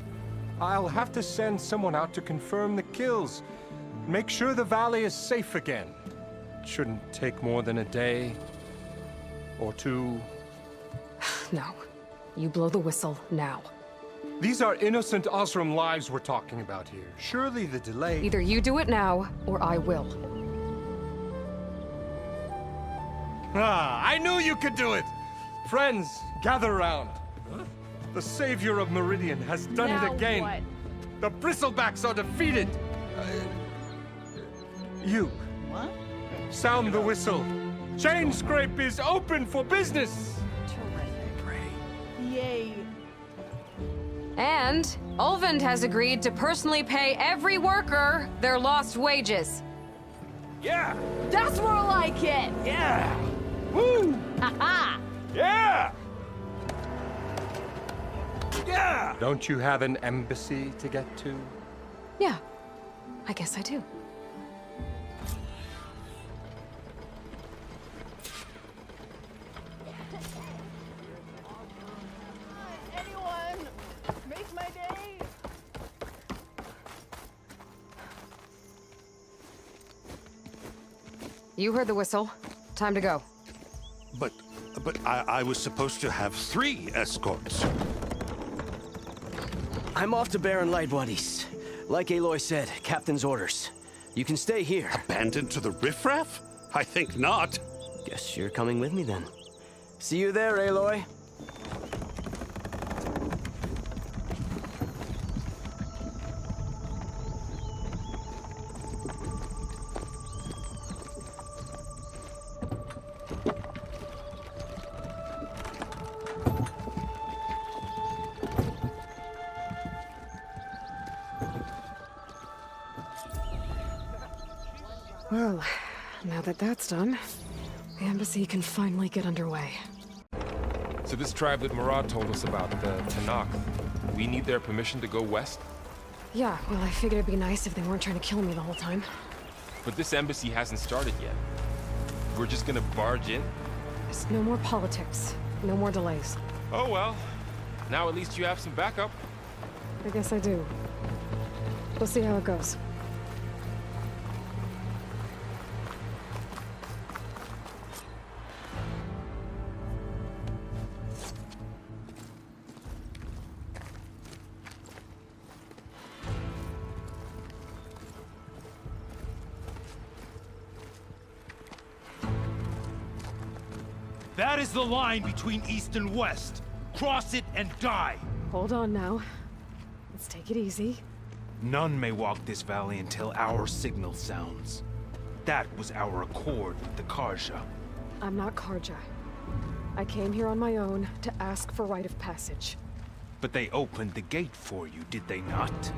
[SPEAKER 1] I'll have to send someone out to confirm the kills. Make sure the valley is safe again. It shouldn't take more than a day. Or two.
[SPEAKER 2] No. You blow the whistle now.
[SPEAKER 1] These are innocent Osseram lives we're talking about here. Surely the delay...
[SPEAKER 2] Either you do it now, or I will.
[SPEAKER 1] Ah, I knew you could do it! Friends, gather around. The savior of Meridian has done it again.
[SPEAKER 4] What?
[SPEAKER 1] The Bristlebacks are defeated. You.
[SPEAKER 6] What?
[SPEAKER 1] Sound the whistle. Chainscrape is open for business.
[SPEAKER 6] Yay.
[SPEAKER 2] And Ulvend has agreed to personally pay every worker their lost wages.
[SPEAKER 10] Yeah!
[SPEAKER 4] That's more like it!
[SPEAKER 10] Yeah! Woo!
[SPEAKER 4] Ha-ha!
[SPEAKER 10] Yeah! Yeah!
[SPEAKER 1] Don't you have an embassy to get to?
[SPEAKER 2] Yeah, I guess I do. You heard the whistle. Time to go.
[SPEAKER 19] But I was supposed to have 3 escorts.
[SPEAKER 20] I'm off to Baron Lightwood East. Like Aloy said, Captain's orders. You can stay here.
[SPEAKER 19] Abandoned to the riffraff? I think not.
[SPEAKER 20] Guess you're coming with me then. See you there, Aloy.
[SPEAKER 2] Well, now that that's done, the embassy can finally get underway.
[SPEAKER 3] So this tribe that Murad told us about, the Tanakh, we need their permission to go west?
[SPEAKER 2] Yeah, well, I figured it'd be nice if they weren't trying to kill me the whole time.
[SPEAKER 3] But this embassy hasn't started yet. We're just gonna barge in?
[SPEAKER 2] There's no more politics. No more delays.
[SPEAKER 3] Oh well. Now at least you have some backup.
[SPEAKER 2] I guess I do. We'll see how it goes.
[SPEAKER 5] That is the line between East and West. Cross it and die.
[SPEAKER 2] Hold on now. Let's take it easy.
[SPEAKER 5] None may walk this valley until our signal sounds. That was our accord with the Karja.
[SPEAKER 2] I'm not Karja. I came here on my own to ask for rite of passage.
[SPEAKER 5] But they opened the gate for you, did they not?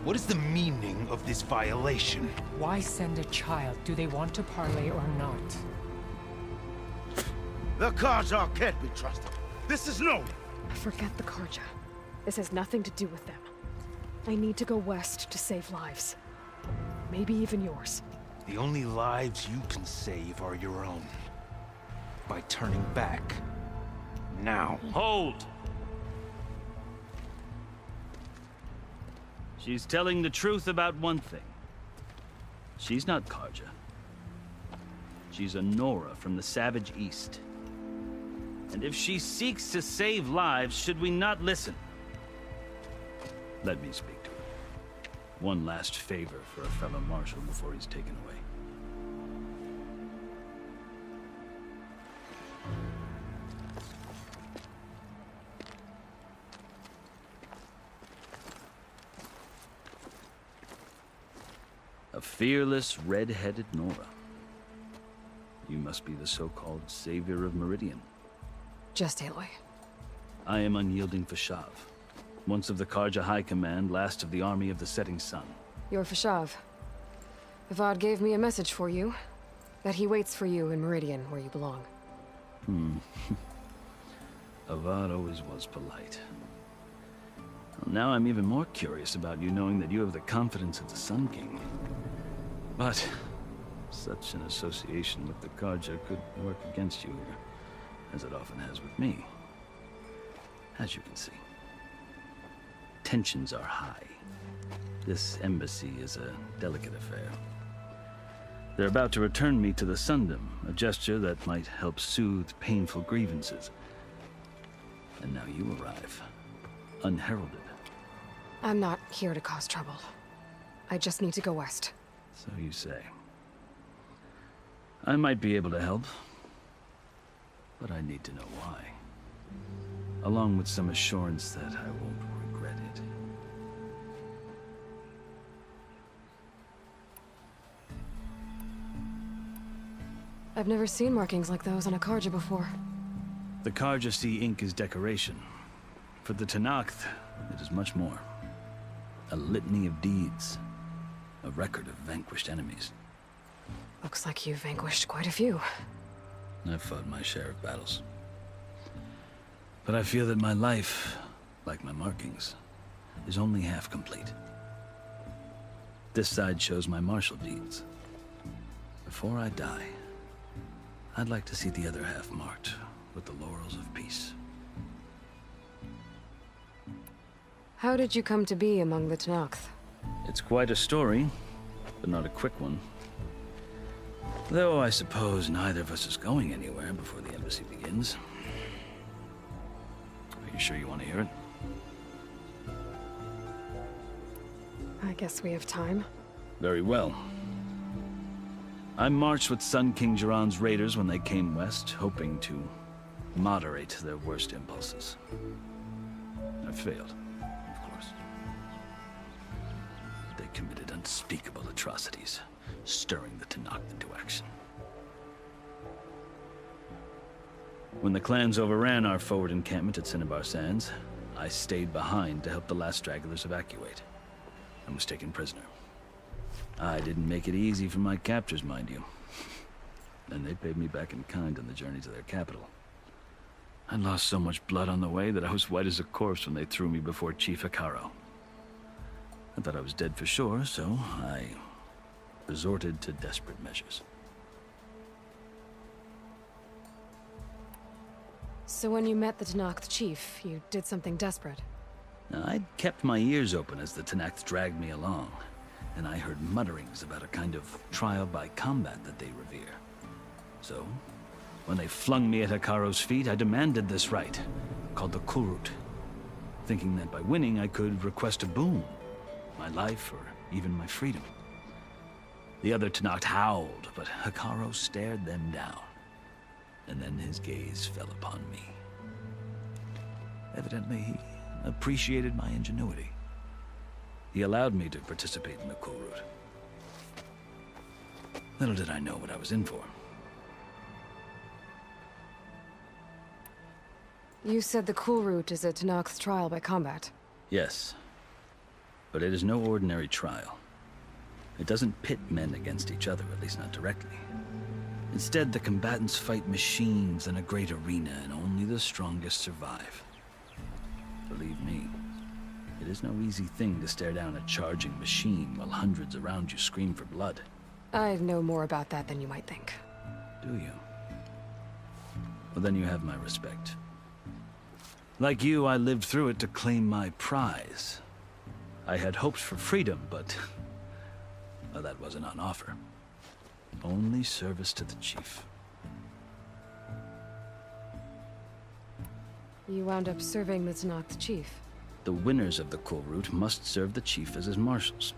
[SPEAKER 5] What is the meaning of this violation?
[SPEAKER 9] Why send a child? Do they want to parley or not?
[SPEAKER 18] The Karja can't be trusted. This is no...
[SPEAKER 2] Forget the Karja. This has nothing to do with them. I need to go west to save lives. Maybe even yours.
[SPEAKER 5] The only lives you can save are your own. By turning back. Now.
[SPEAKER 21] Hold! She's telling the truth about one thing. She's not Karja. She's a Nora from the Savage East. And if she seeks to save lives, should we not listen? Let me speak to her. One last favor for a fellow marshal before he's taken away. A fearless, red-headed Nora. You must be the so-called savior of Meridian.
[SPEAKER 2] Just Aloy.
[SPEAKER 21] I am unyielding Fashav. Once of the Karja High Command, last of the army of the setting sun.
[SPEAKER 2] You're Fashav. Avad gave me a message for you. That he waits for you in Meridian, where you belong.
[SPEAKER 21] Avad always was polite. Well, now I'm even more curious about you knowing that you have the confidence of the Sun King. But such an association with the Karja could work against you, as it often has with me. As you can see. Tensions are high. This embassy is a delicate affair. They're about to return me to the Sundom, a gesture that might help soothe painful grievances. And now you arrive, unheralded.
[SPEAKER 2] I'm not here to cause trouble. I just need to go west.
[SPEAKER 21] So you say. I might be able to help, but I need to know why. Along with some assurance that I won't regret it.
[SPEAKER 2] I've never seen markings like those on a Karja before.
[SPEAKER 21] The Karja see ink as decoration. For the Tanakh, it is much more. A litany of deeds. A record of vanquished enemies.
[SPEAKER 2] Looks like you've vanquished quite a few.
[SPEAKER 21] I've fought my share of battles. But I feel that my life, like my markings, is only half complete. This side shows my martial deeds. Before I die, I'd like to see the other half marked with the laurels of peace.
[SPEAKER 2] How did you come to be among the Tanakh?
[SPEAKER 21] It's quite a story, but not a quick one. Though I suppose neither of us is going anywhere before the embassy begins. Are you sure you want to hear it?
[SPEAKER 2] I guess we have time.
[SPEAKER 21] Very well. I marched with Sun King Jiran's raiders when they came west, hoping to moderate their worst impulses. I failed, of course. They committed unspeakable atrocities, stirring the Tenakth into action. When the clans overran our forward encampment at Cinnabar Sands, I stayed behind to help the last stragglers evacuate, and was taken prisoner. I didn't make it easy for my captors, mind you. And they paid me back in kind on the journey to their capital. I lost so much blood on the way that I was white as a corpse when they threw me before Chief Faro. I thought I was dead for sure, so I resorted to desperate measures.
[SPEAKER 2] So when you met the Tenakth chief, you did something desperate?
[SPEAKER 21] I'd kept my ears open as the Tenakth dragged me along, and I heard mutterings about a kind of trial by combat that they revere. So, when they flung me at Hekaro's feet, I demanded this rite, called the Kulrut, thinking that by winning I could request a boon, my life or even my freedom. The other Tenakth howled, but Hekaro stared them down, and then his gaze fell upon me. Evidently, he appreciated my ingenuity. He allowed me to participate in the Kulrut. Little did I know what I was in for.
[SPEAKER 2] You said the Kulrut is a Tenakth's trial by combat.
[SPEAKER 21] Yes, but it is no ordinary trial. It doesn't pit men against each other, at least not directly. Instead, the combatants fight machines in a great arena, and only the strongest survive. Believe me, it is no easy thing to stare down a charging machine while hundreds around you scream for blood.
[SPEAKER 2] I know more about that than you might think.
[SPEAKER 21] Do you? Well, then you have my respect. Like you, I lived through it to claim my prize. I had hoped for freedom, but well, that wasn't on offer. Only service to the chief.
[SPEAKER 2] You wound up serving the Tenakth chief.
[SPEAKER 21] The winners of the Kulrut must serve the chief as his marshals.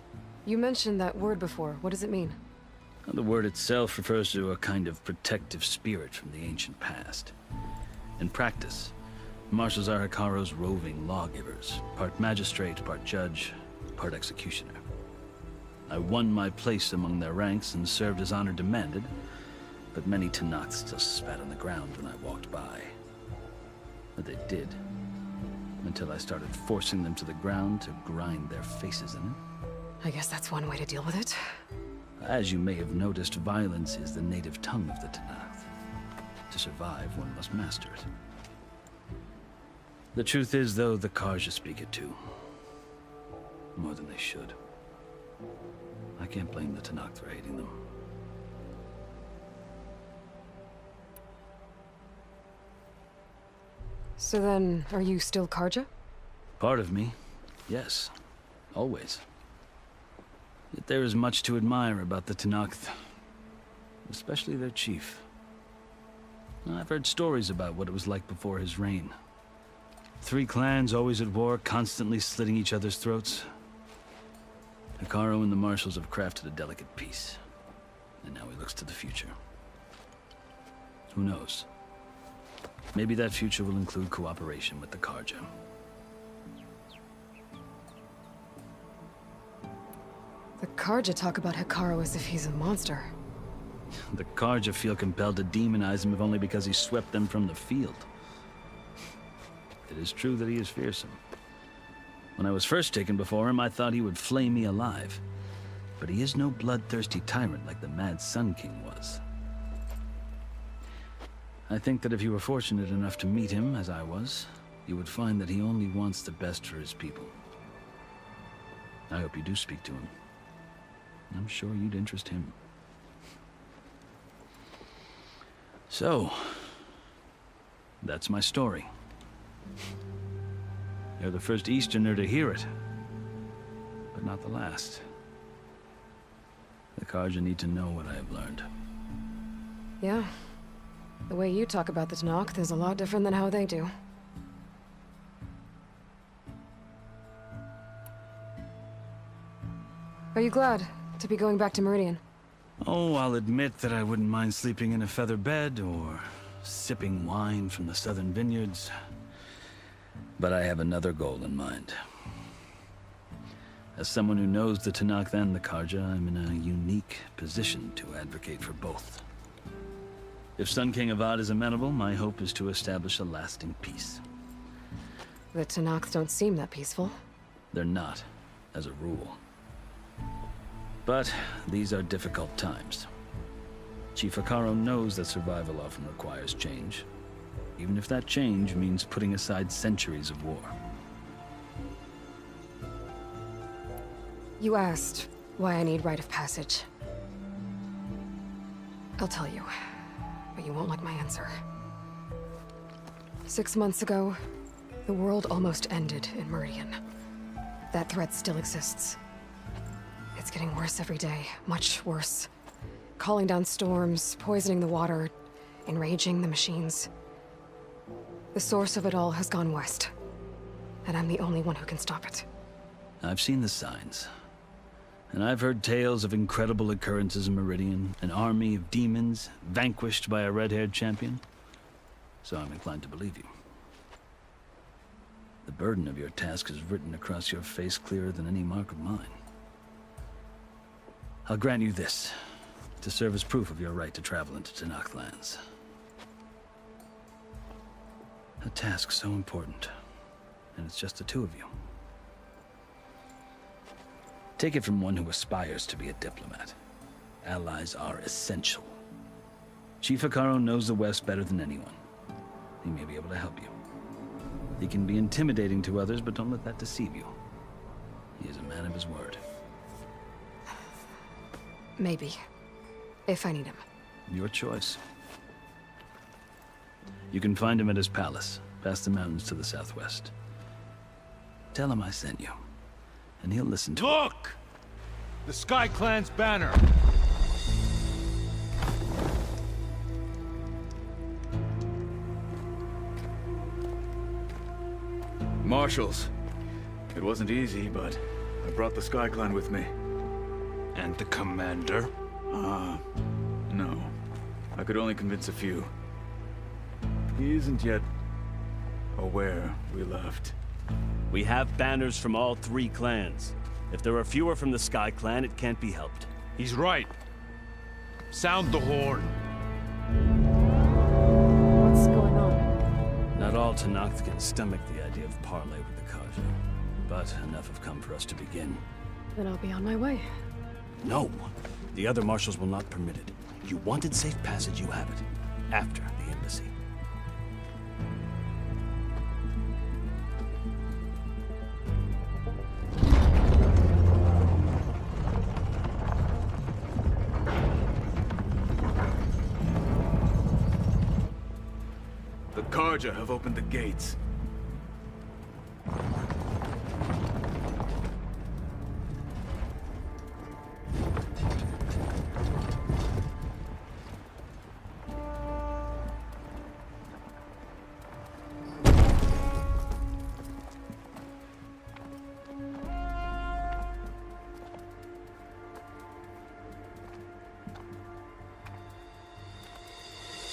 [SPEAKER 2] You mentioned that word before. What does it mean?
[SPEAKER 21] The word itself refers to a kind of protective spirit from the ancient past. In practice, marshals are Hekaro's roving lawgivers, part magistrate, part judge, part executioner. I won my place among their ranks and served as honor demanded, but many Tenakth still spat on the ground when I walked by. But they did, until I started forcing them to the ground to grind their faces in it.
[SPEAKER 2] I guess that's one way to deal with it.
[SPEAKER 21] As you may have noticed, violence is the native tongue of the Tenakth. To survive, one must master it. The truth is, though, the Karja speak it too. More than they should. I can't blame the Tenakth for hating them.
[SPEAKER 2] So then, are you still Karja?
[SPEAKER 21] Part of me, yes. Always. Yet there is much to admire about the Tenakth. Especially their chief. I've heard stories about what it was like before his reign. 3 clans always at war, constantly slitting each other's throats. Hekaro and the marshals have crafted a delicate peace. And now he looks to the future. Who knows? Maybe that future will include cooperation with the Karja.
[SPEAKER 2] The Karja talk about Hekaro as if he's a monster.
[SPEAKER 21] The Karja feel compelled to demonize him if only because he swept them from the field. It is true that he is fearsome. When I was first taken before him, I thought he would flay me alive. But he is no bloodthirsty tyrant like the Mad Sun King was. I think that if you were fortunate enough to meet him, as I was, you would find that he only wants the best for his people. I hope you do speak to him. I'm sure you'd interest him. So, that's my story. You're the first Easterner to hear it, but not the last. The Karja need to know what I have learned.
[SPEAKER 2] Yeah. The way you talk about the Tenakth is a lot different than how they do. Are you glad to be going back to Meridian?
[SPEAKER 21] Oh, I'll admit that I wouldn't mind sleeping in a feather bed or sipping wine from the southern vineyards. But I have another goal in mind. As someone who knows the Tenakth and the Karja, I'm in a unique position to advocate for both. If Sun King Avad is amenable, my hope is to establish a lasting peace.
[SPEAKER 2] The Tenakth don't seem that peaceful.
[SPEAKER 21] They're not, as a rule. But these are difficult times. Chief Faro knows that survival often requires change, even if that change means putting aside centuries of war.
[SPEAKER 2] You asked why I need rite of passage. I'll tell you, but you won't like my answer. 6 months ago, the world almost ended in Meridian. That threat still exists. It's getting worse every day, much worse. Calling down storms, poisoning the water, enraging the machines. The source of it all has gone west, and I'm the only one who can stop it.
[SPEAKER 21] I've seen the signs. And I've heard tales of incredible occurrences in Meridian, an army of demons vanquished by a red-haired champion. So I'm inclined to believe you. The burden of your task is written across your face clearer than any mark of mine. I'll grant you this, to serve as proof of your right to travel into Tenakth lands. A task so important, and it's just the two of you. Take it from one who aspires to be a diplomat. Allies are essential. Chief Faro knows the West better than anyone. He may be able to help you. He can be intimidating to others, but don't let that deceive you. He is a man of his word.
[SPEAKER 2] Maybe. If I need him.
[SPEAKER 21] Your choice. You can find him at his palace, past the mountains to the southwest. Tell him I sent you, and he'll listen to
[SPEAKER 11] Look! The Sky Clan's banner!
[SPEAKER 22] Marshals. It wasn't easy, but I brought the Sky Clan with me.
[SPEAKER 5] And the commander?
[SPEAKER 22] No. I could only convince a few. He isn't yet aware we left.
[SPEAKER 12] We have banners from all 3 clans. If there are fewer from the Sky Clan, it can't be helped.
[SPEAKER 11] He's right. Sound the horn.
[SPEAKER 2] What's going on?
[SPEAKER 12] Not all Tenakth can stomach the idea of parley with the Karja, but enough have come for us to begin.
[SPEAKER 2] Then I'll be on my way.
[SPEAKER 12] No! The other marshals will not permit it. You wanted safe passage, you have it. After the embassy.
[SPEAKER 22] The Karja have opened the gates.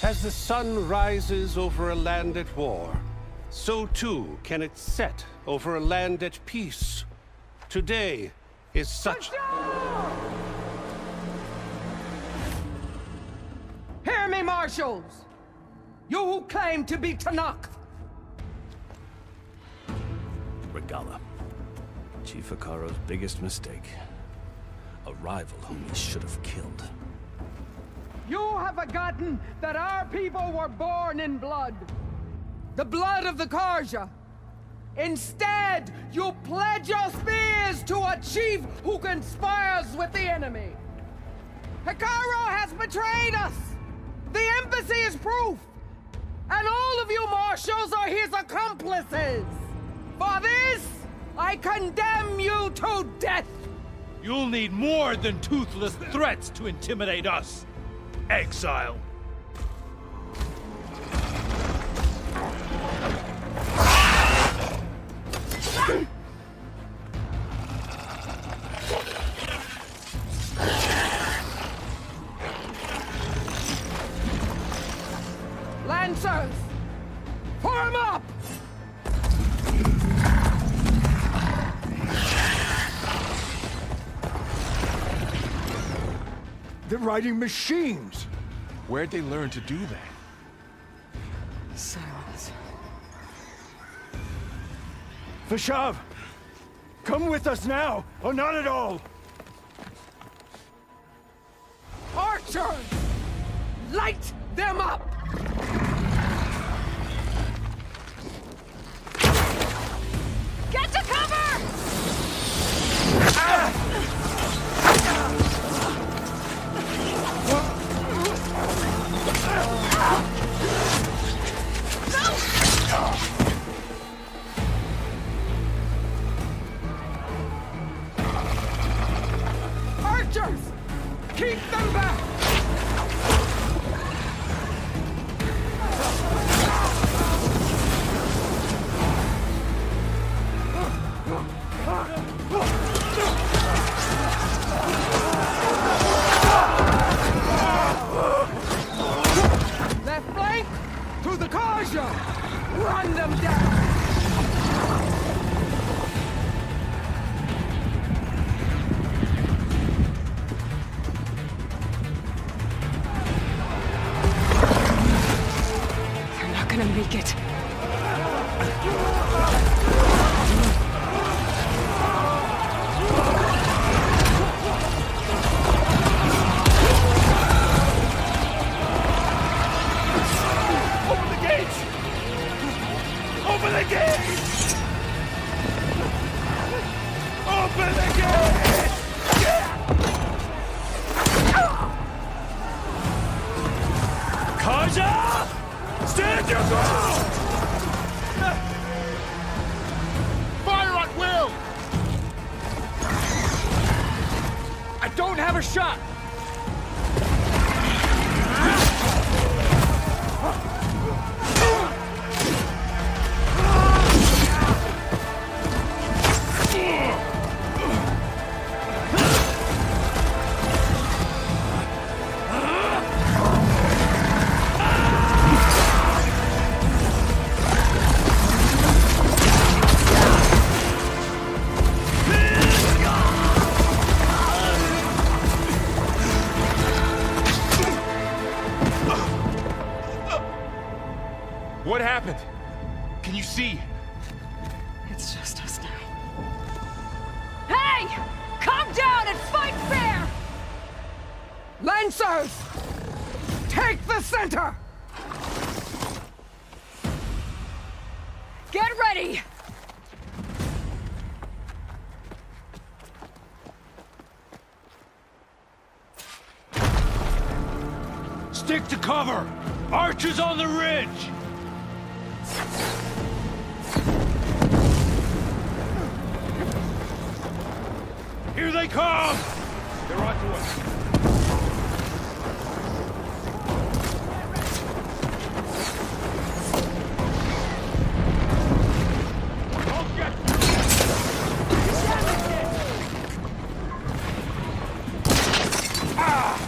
[SPEAKER 19] As the sun rises over a land at war, so too can it set over a land at peace. Today is such...
[SPEAKER 15] Hear me, marshals! You who claim to be Tenakth!
[SPEAKER 12] Regala. Chief Fakaro's biggest mistake. A rival whom he should have killed.
[SPEAKER 15] You have forgotten that our people were born in blood. The blood of the Karja. Instead, you pledge your spears to a chief who conspires with the enemy. Faro has betrayed us! The embassy is proof! And all of you marshals are his accomplices! For this, I condemn you to death!
[SPEAKER 11] You'll need more than toothless threats to intimidate us. Exile.
[SPEAKER 15] Lancers! Form up!
[SPEAKER 11] They're riding machines!
[SPEAKER 3] Where'd they learn to do that?
[SPEAKER 2] Silence.
[SPEAKER 11] Vashav! Come with us now, or not at all!
[SPEAKER 15] Archers! Light them up!
[SPEAKER 4] Get to cover!
[SPEAKER 15] Archers! Keep them back! Left flank! To the Karja! Run them down!
[SPEAKER 2] They're not gonna make it.
[SPEAKER 11] Open the gates! Open the gates! Open the gates! Kaja! Stand your ground! Fire at will! I don't have a shot!
[SPEAKER 3] What happened? Can you see?
[SPEAKER 2] It's just us now.
[SPEAKER 4] Hey! Calm down and fight fair!
[SPEAKER 15] Lancers! Take the center!
[SPEAKER 4] Get ready!
[SPEAKER 11] Stick to cover! Archers on the ridge! Here they come! They're on to us. Don't get... Ah!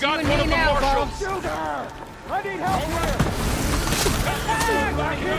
[SPEAKER 15] Got one of the marshals! Shoot her! I need help here! Back here!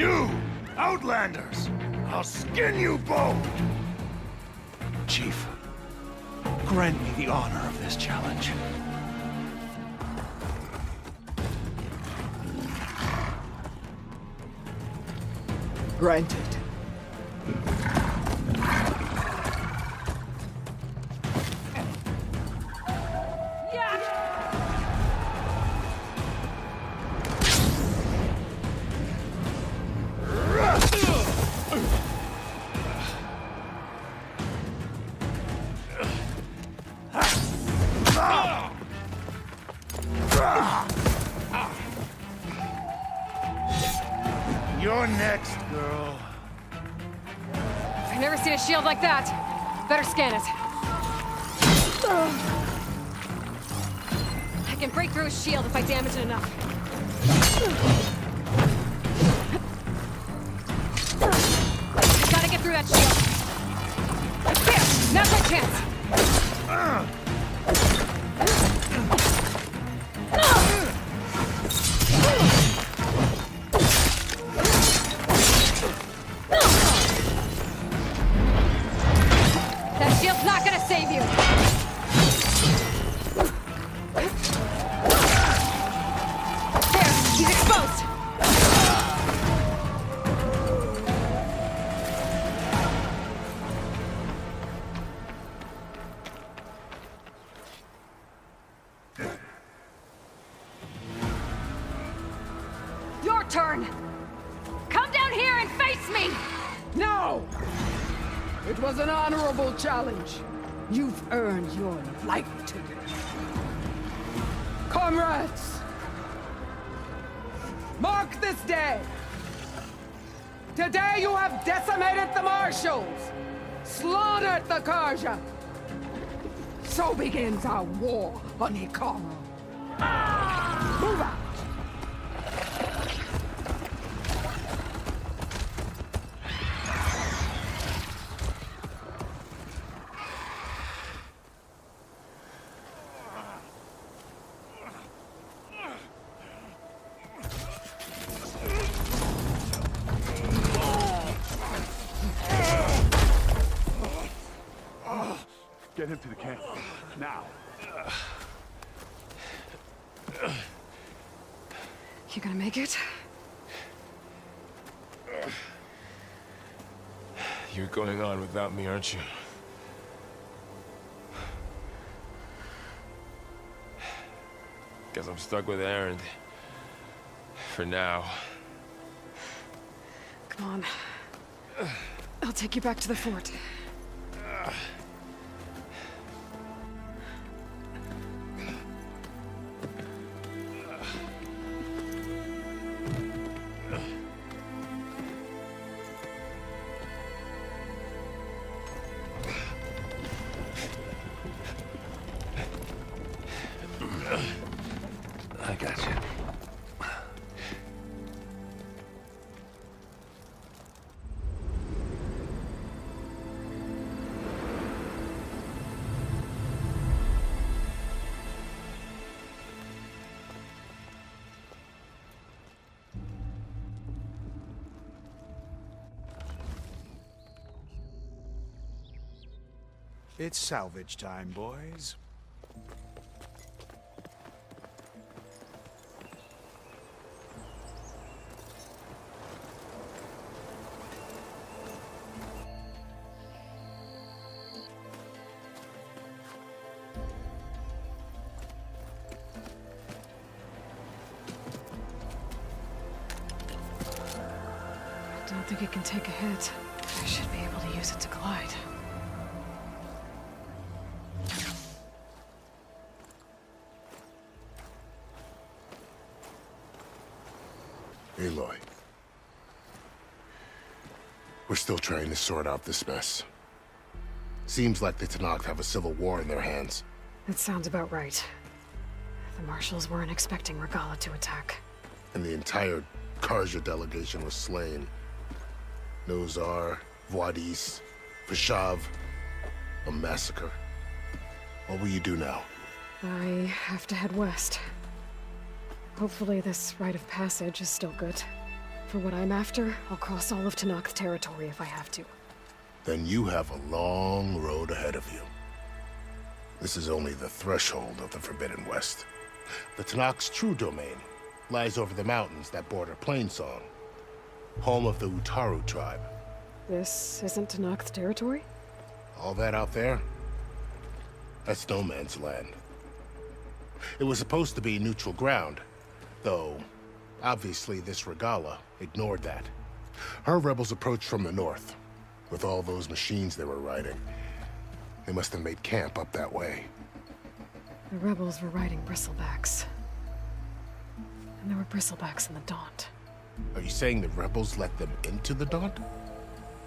[SPEAKER 11] You! Outlanders! I'll skin you both!
[SPEAKER 5] Chief, grant me the honor of this challenge.
[SPEAKER 15] Granted.
[SPEAKER 11] You're next, girl.
[SPEAKER 2] I've never seen a shield like that. Better scan it. I can break through his shield if I damage it enough. I gotta get through that shield. There! Now's my chance! That shield's not gonna save you! There! He's exposed!
[SPEAKER 4] Your turn! Come down here and face me!
[SPEAKER 15] No! It was an honorable challenge. You've earned your life today. Comrades! Mark this day! Today you have decimated the Marshals! Slaughtered the Karja! So begins our war on Hikaru. Move out!
[SPEAKER 11] Get him to the camp. Now.
[SPEAKER 2] You gonna make it?
[SPEAKER 3] You're going on without me, aren't you? Guess I'm stuck with Aaron. For now.
[SPEAKER 2] Come on. I'll take you back to the fort.
[SPEAKER 5] I got you.
[SPEAKER 11] It's salvage time, boys.
[SPEAKER 2] I don't think it can take a hit. I should be able to use it to glide.
[SPEAKER 13] Aloy. We're still trying to sort out this mess. Seems like the Tenakth have a civil war in their hands.
[SPEAKER 2] That sounds about right. The Marshals weren't expecting Regalla to attack.
[SPEAKER 13] And the entire Karja delegation was slain. Nozar, Voidis, Vashav. A massacre. What will you do now?
[SPEAKER 2] I have to head west. Hopefully this rite of passage is still good. For what I'm after, I'll cross all of Tenakth territory if I have to.
[SPEAKER 13] Then you have a long road ahead of you. This is only the threshold of the Forbidden West. The Tenakth's true domain lies over the mountains that border Plainsong, home of the Utaru tribe.
[SPEAKER 2] This isn't Tenakth territory?
[SPEAKER 13] All that out there? That's no man's land. It was supposed to be neutral ground, though obviously this Regala ignored that. Her rebels approached from the north, with all those machines they were riding. They must have made camp up that way.
[SPEAKER 2] The rebels were riding Bristlebacks. And there were Bristlebacks in the Daunt.
[SPEAKER 13] Are you saying the rebels let them into the Daunt?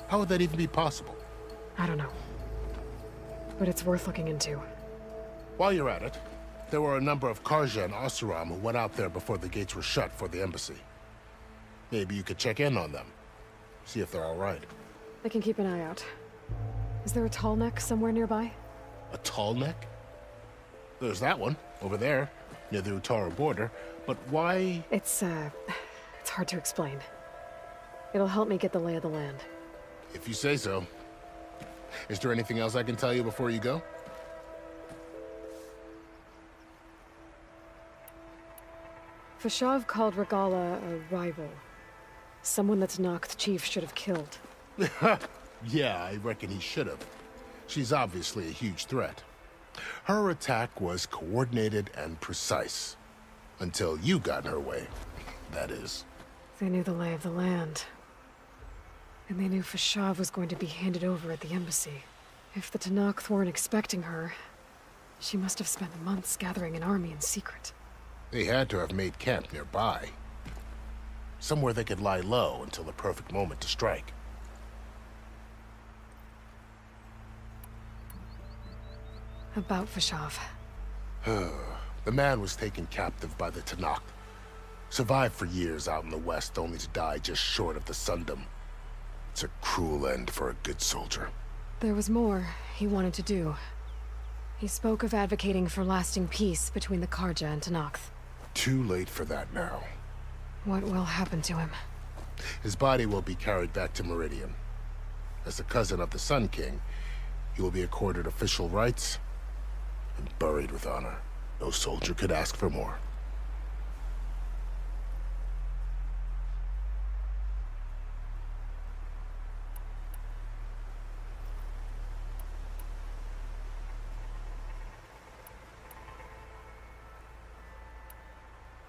[SPEAKER 13] How would that even be possible?
[SPEAKER 2] I don't know. But it's worth looking into.
[SPEAKER 13] While you're at it, there were a number of Karja and Oseram who went out there before the gates were shut for the embassy. Maybe you could check in on them. See if they're all right.
[SPEAKER 2] I can keep an eye out. Is there a tall neck somewhere nearby?
[SPEAKER 13] A tall neck? There's that one, over there, near the Utaru border. But why?
[SPEAKER 2] It's hard to explain. It'll help me get the lay of the land.
[SPEAKER 13] If you say so. Is there anything else I can tell you before you go?
[SPEAKER 2] Fashav called Regala a rival. Someone that Tenakth chief should have killed.
[SPEAKER 13] Yeah, I reckon he should have. She's obviously a huge threat. Her attack was coordinated and precise. Until you got in her way, that is.
[SPEAKER 2] They knew the lay of the land. And they knew Fashav was going to be handed over at the embassy. If the Tenakth weren't expecting her, she must have spent months gathering an army in secret.
[SPEAKER 13] They had to have made camp nearby. Somewhere they could lie low until the perfect moment to strike.
[SPEAKER 2] About Fashav.
[SPEAKER 13] The man was taken captive by the Tenakth. Survived for years out in the west, only to die just short of the Sundom. It's a cruel end for a good soldier.
[SPEAKER 2] There was more he wanted to do. He spoke of advocating for lasting peace between the Karja and Tenakth.
[SPEAKER 13] Too late for that now.
[SPEAKER 2] What will happen to him?
[SPEAKER 13] His body will be carried back to Meridian. As a cousin of the Sun King, he will be accorded official rights and buried with honor. No soldier could ask for more.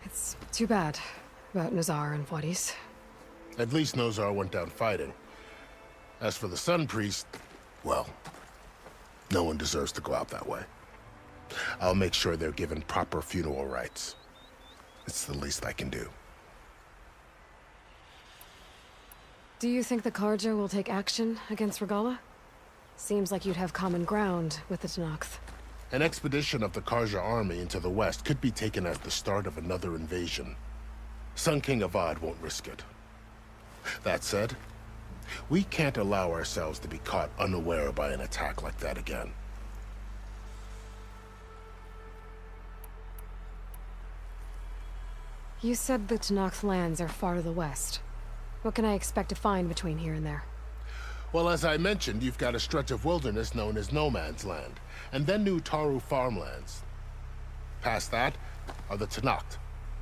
[SPEAKER 2] It's too bad about Nazar and Wadis.
[SPEAKER 13] At least Nozar went down fighting. As for the Sun Priest, well, no one deserves to go out that way. I'll make sure they're given proper funeral rites. It's the least I can do.
[SPEAKER 2] Do you think the Karja will take action against Regala? Seems like you'd have common ground with the Tenakth.
[SPEAKER 13] An expedition of the Karja army into the west could be taken as the start of another invasion. Sun King Avad won't risk it. That said, we can't allow ourselves to be caught unaware by an attack like that again.
[SPEAKER 2] You said the Tenakth lands are far to the west. What can I expect to find between here and there?
[SPEAKER 13] Well, as I mentioned, you've got a stretch of wilderness known as No Man's Land, and then New Taru farmlands. Past that are the Tenakth.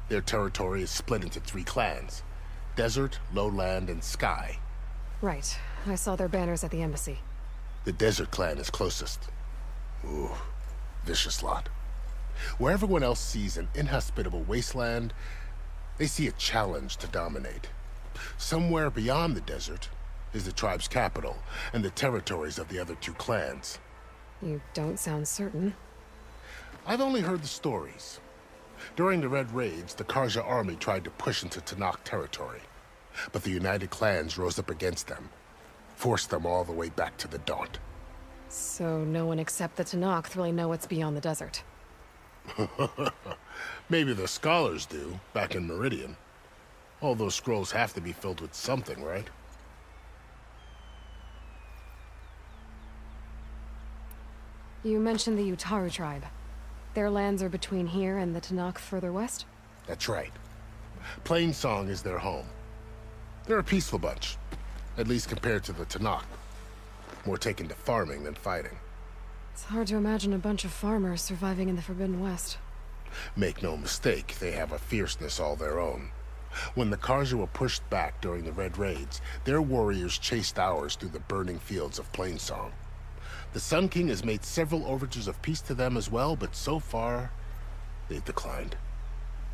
[SPEAKER 13] Their territory is split into 3 clans: Desert, Lowland, and Sky.
[SPEAKER 2] Right. I saw their banners at the embassy.
[SPEAKER 13] The Desert clan is closest. Ooh, vicious lot. Where everyone else sees an inhospitable wasteland, they see a challenge to dominate. Somewhere beyond the desert is the tribe's capital and the territories of the other 2 clans.
[SPEAKER 2] You don't sound certain.
[SPEAKER 13] I've only heard the stories. During the Red Raids, the Karja army tried to push into Tenakth territory, but the United Clans rose up against them, forced them all the way back to the Daunt.
[SPEAKER 2] So no one except the Tenakth really know what's beyond the desert.
[SPEAKER 13] Maybe the scholars do, back in Meridian. All those scrolls have to be filled with something, right?
[SPEAKER 2] You mentioned the Utaru tribe. Their lands are between here and the Tenakth further west?
[SPEAKER 13] That's right. Plainsong is their home. They're a peaceful bunch, at least compared to the Tanakh. More taken to farming than fighting.
[SPEAKER 2] It's hard to imagine a bunch of farmers surviving in the Forbidden West.
[SPEAKER 13] Make no mistake, they have a fierceness all their own. When the Karja were pushed back during the Red Raids, their warriors chased ours through the burning fields of Plainsong. The Sun King has made several overtures of peace to them as well, but so far, they've declined.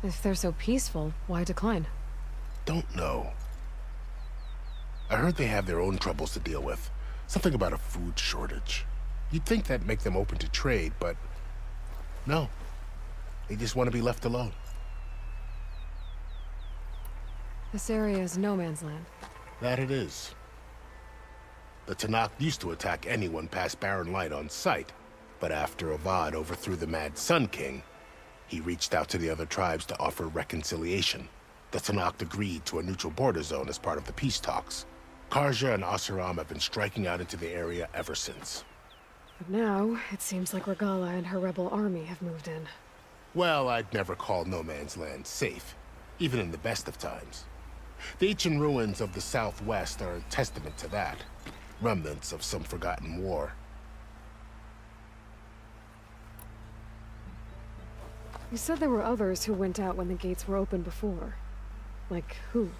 [SPEAKER 2] If they're so peaceful, why decline?
[SPEAKER 13] Don't know. I heard they have their own troubles to deal with. Something about a food shortage. You'd think that'd make them open to trade, but no. They just want to be left alone.
[SPEAKER 2] This area is no man's land.
[SPEAKER 13] That it is. The Tanakh used to attack anyone past Barren Light on sight, but after Avad overthrew the Mad Sun King, he reached out to the other tribes to offer reconciliation. The Tanakh agreed to a neutral border zone as part of the peace talks. Karja and Asuram have been striking out into the area ever since.
[SPEAKER 2] But now, it seems like Regala and her rebel army have moved in.
[SPEAKER 13] Well, I'd never call no man's land safe, even in the best of times. The ancient ruins of the Southwest are a testament to that. Remnants of some forgotten war.
[SPEAKER 2] You said there were others who went out when the gates were open before. Like who?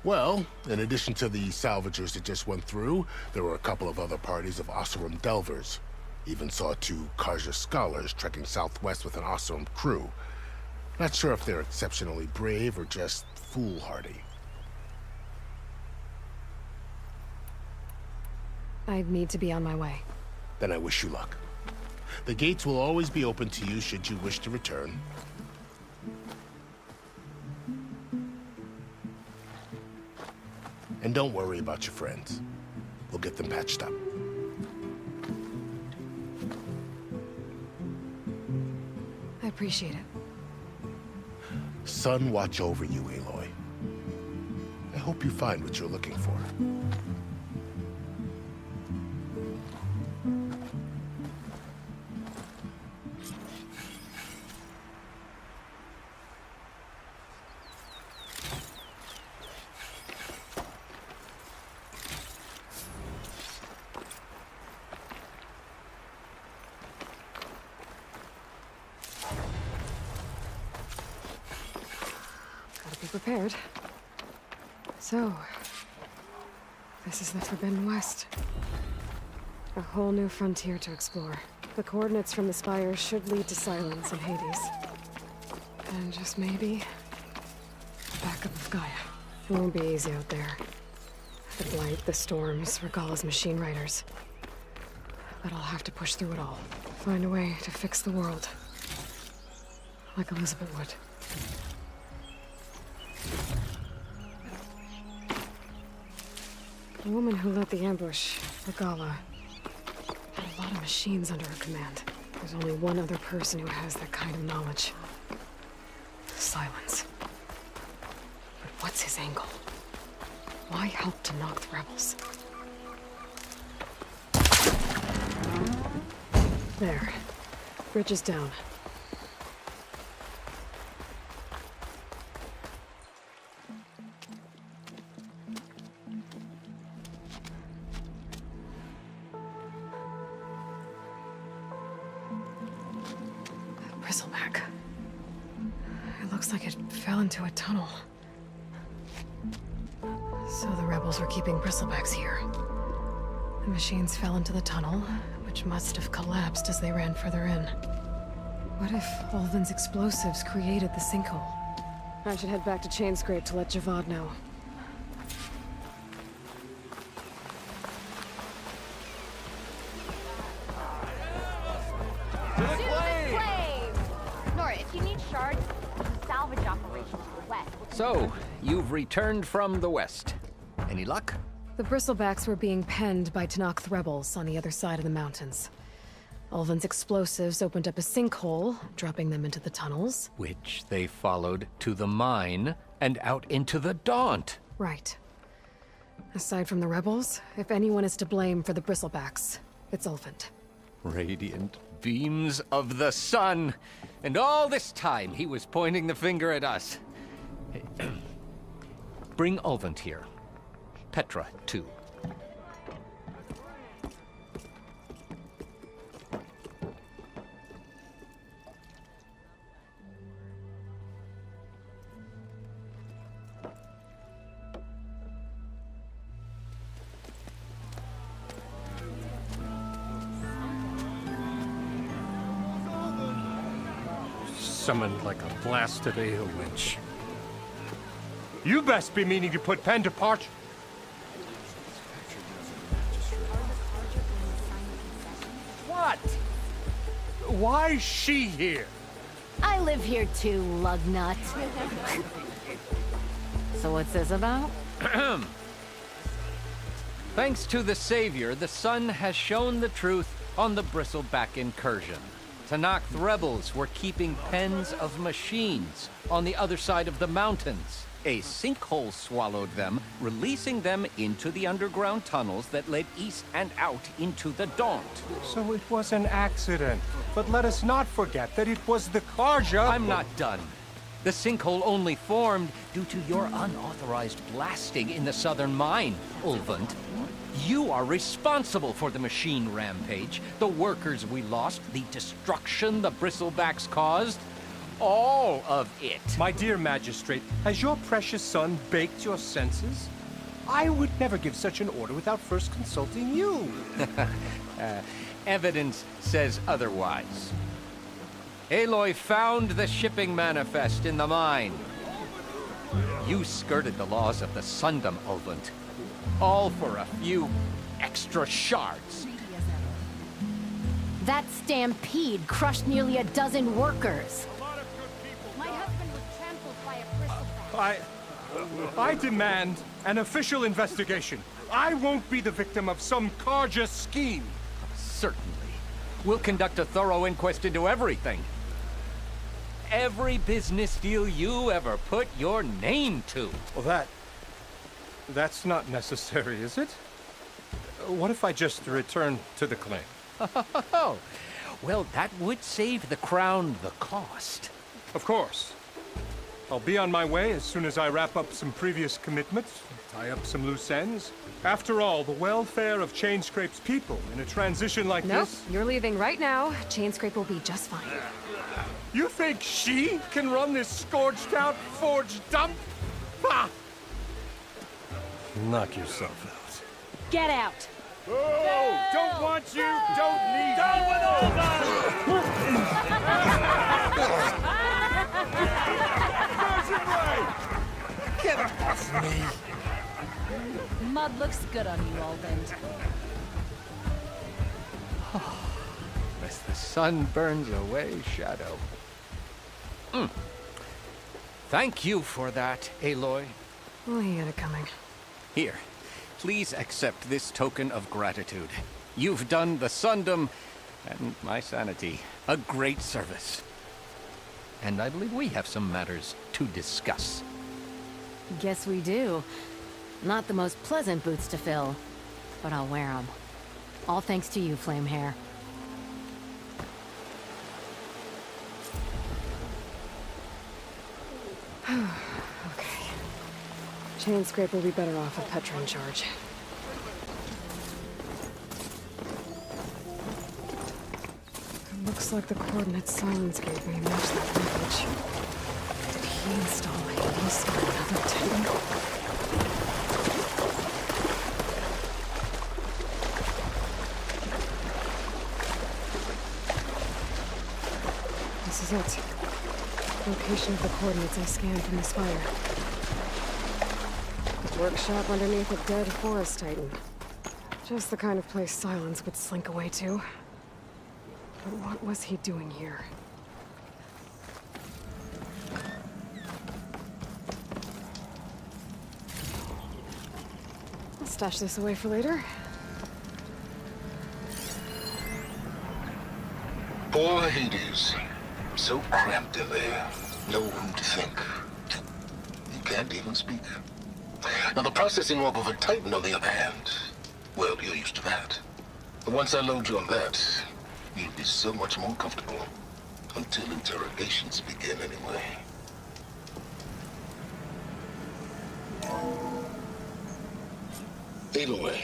[SPEAKER 13] Well, in addition to the salvagers that just went through, there were a couple of other parties of Oseram delvers. Even saw 2 Karja scholars trekking southwest with an Oseram crew. Not sure if they're exceptionally brave or just foolhardy.
[SPEAKER 2] I need to be on my way.
[SPEAKER 13] Then I wish you luck. The gates will always be open to you should you wish to return. And don't worry about your friends. We'll get them patched up.
[SPEAKER 2] I appreciate it.
[SPEAKER 13] Sun watch over you, Aloy. I hope you find what you're looking for.
[SPEAKER 2] Prepared. So, this is the Forbidden West. A whole new frontier to explore. The coordinates from the spires should lead to Silence and Hades. And just maybe, backup of Gaia. It won't be easy out there. The blight, the storms, Regala's machine riders. But I'll have to push through it all. Find a way to fix the world. Like Elizabeth would. The woman who led the ambush, Regala, had a lot of machines under her command. There's only one other person who has that kind of knowledge. Silence. But what's his angle? Why help to knock the rebels? There. Bridge is down. Bristleback. It looks like it fell into a tunnel. So the rebels were keeping Bristlebacks here. The machines fell into the tunnel, which must have collapsed as they ran further in. What if Ulvin's explosives created the sinkhole? I should head back to Chainscrape to let Javad know.
[SPEAKER 7] So, you've returned from the west. Any luck?
[SPEAKER 2] The Bristlebacks were being penned by Tanakh rebels on the other side of the mountains. Ulvin's explosives opened up a sinkhole, dropping them into the tunnels.
[SPEAKER 7] Which they followed to the mine and out into the Daunt.
[SPEAKER 2] Right. Aside from the rebels, if anyone is to blame for the Bristlebacks, it's Ulvin.
[SPEAKER 7] Radiant beams of the sun! And all this time he was pointing the finger at us. Bring Ulvent here. Petra, too.
[SPEAKER 1] Summoned like a blasted ale winch. You best be meaning to put pen to parch. What? Why is she here?
[SPEAKER 4] I live here too, lugnut. So what's this about?
[SPEAKER 7] Thanks to the Savior, the sun has shown the truth on the Bristleback incursion. Tanakh rebels were keeping pens of machines on the other side of the mountains. A sinkhole swallowed them, releasing them into the underground tunnels that led east and out into the Daunt.
[SPEAKER 1] So it was an accident. But let us not forget that it was the Karja—
[SPEAKER 7] I'm not done. The sinkhole only formed due to your unauthorized blasting in the southern mine, Ulvent. You are responsible for the machine rampage, the workers we lost, the destruction the Bristlebacks caused. All of it.
[SPEAKER 1] My dear magistrate, has your precious son baked your senses? I would never give such an order without first consulting you.
[SPEAKER 7] Evidence says otherwise. Aloy found the shipping manifest in the mine. You skirted the laws of the Sundom, Ulvent. All for a few extra shards.
[SPEAKER 4] That stampede crushed nearly a dozen workers. My husband was trampled by a bristleback.
[SPEAKER 1] I demand an official investigation. I won't be the victim of some Karja scheme.
[SPEAKER 7] Certainly. We'll conduct a thorough inquest into everything. Every business deal you ever put your name to.
[SPEAKER 1] Well, that's not necessary, is it? What if I just return to the claim?
[SPEAKER 7] Oh, well, that would save the Crown the cost.
[SPEAKER 1] Of course. I'll be on my way as soon as I wrap up some previous commitments, tie up some loose ends. After all, the welfare of Chainscrape's people in a transition like this—
[SPEAKER 2] Nope, you're leaving right now. Chainscrape will be just fine.
[SPEAKER 1] You think she can run this scorched-out forge dump? Ha! Knock yourself out.
[SPEAKER 4] Get out!
[SPEAKER 11] Oh, don't want you, don't need
[SPEAKER 10] Down with all that!
[SPEAKER 1] Get off me!
[SPEAKER 4] Mud looks good on you, Ulvent.
[SPEAKER 7] As the sun burns away shadow. Thank you for that, Aloy.
[SPEAKER 2] Well, he had it coming.
[SPEAKER 7] Here, please accept this token of gratitude. You've done the Sundom and my sanity a great service. And I believe we have some matters to discuss.
[SPEAKER 4] Guess we do. Not the most pleasant boots to fill, but I'll wear them. All thanks to you, Flamehair.
[SPEAKER 2] Okay. Chainscrape will be better off with Petra in charge. It looks like the coordinates Silence gave me match the linkage. Did he install Hades or another Titan? This is it. Location of the coordinates I scanned from the spire. Workshop underneath a dead forest titan. Just the kind of place Silence would slink away to. But what was he doing here? I'll stash this away for later.
[SPEAKER 16] Poor Hades. So cramped in there. No room to think. You can't even speak. Now the processing orb of a Titan, on the other hand, well, you're used to that. But once I load you on that, you'll be so much more comfortable. Until interrogations begin, anyway. Aloy,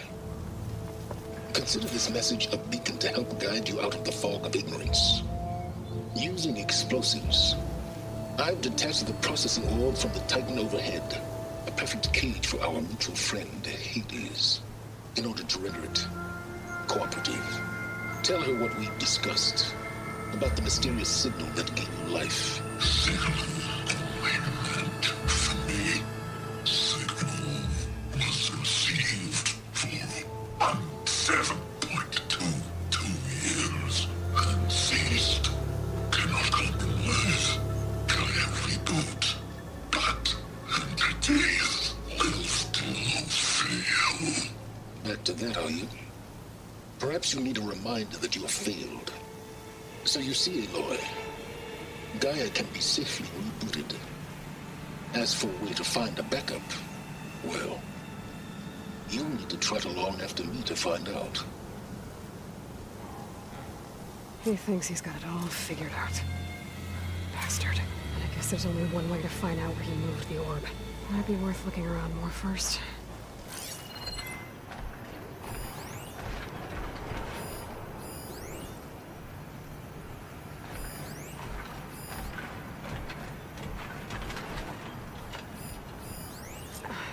[SPEAKER 16] consider this message a beacon to help guide you out of the fog of ignorance. Using explosives, I've detached the processing orb from the Titan overhead, a perfect cage for our mutual friend, Hades, in order to render it cooperative. Tell her what we've discussed about the mysterious signal that gave you life.
[SPEAKER 14] Signal awaited for me. Signal was received for 7.22 years and ceased. Cannot compromise. Gaia reboot. But entities will still fail.
[SPEAKER 16] Back to that, are you? Perhaps you need a reminder that you have failed. So you see, Aloy, Gaia can be safely rebooted. As for a way to find a backup, well, you'll need to trot along after me to find out.
[SPEAKER 2] He thinks he's got it all figured out. Bastard. I guess there's only one way to find out where he moved the orb. Might be worth looking around more first.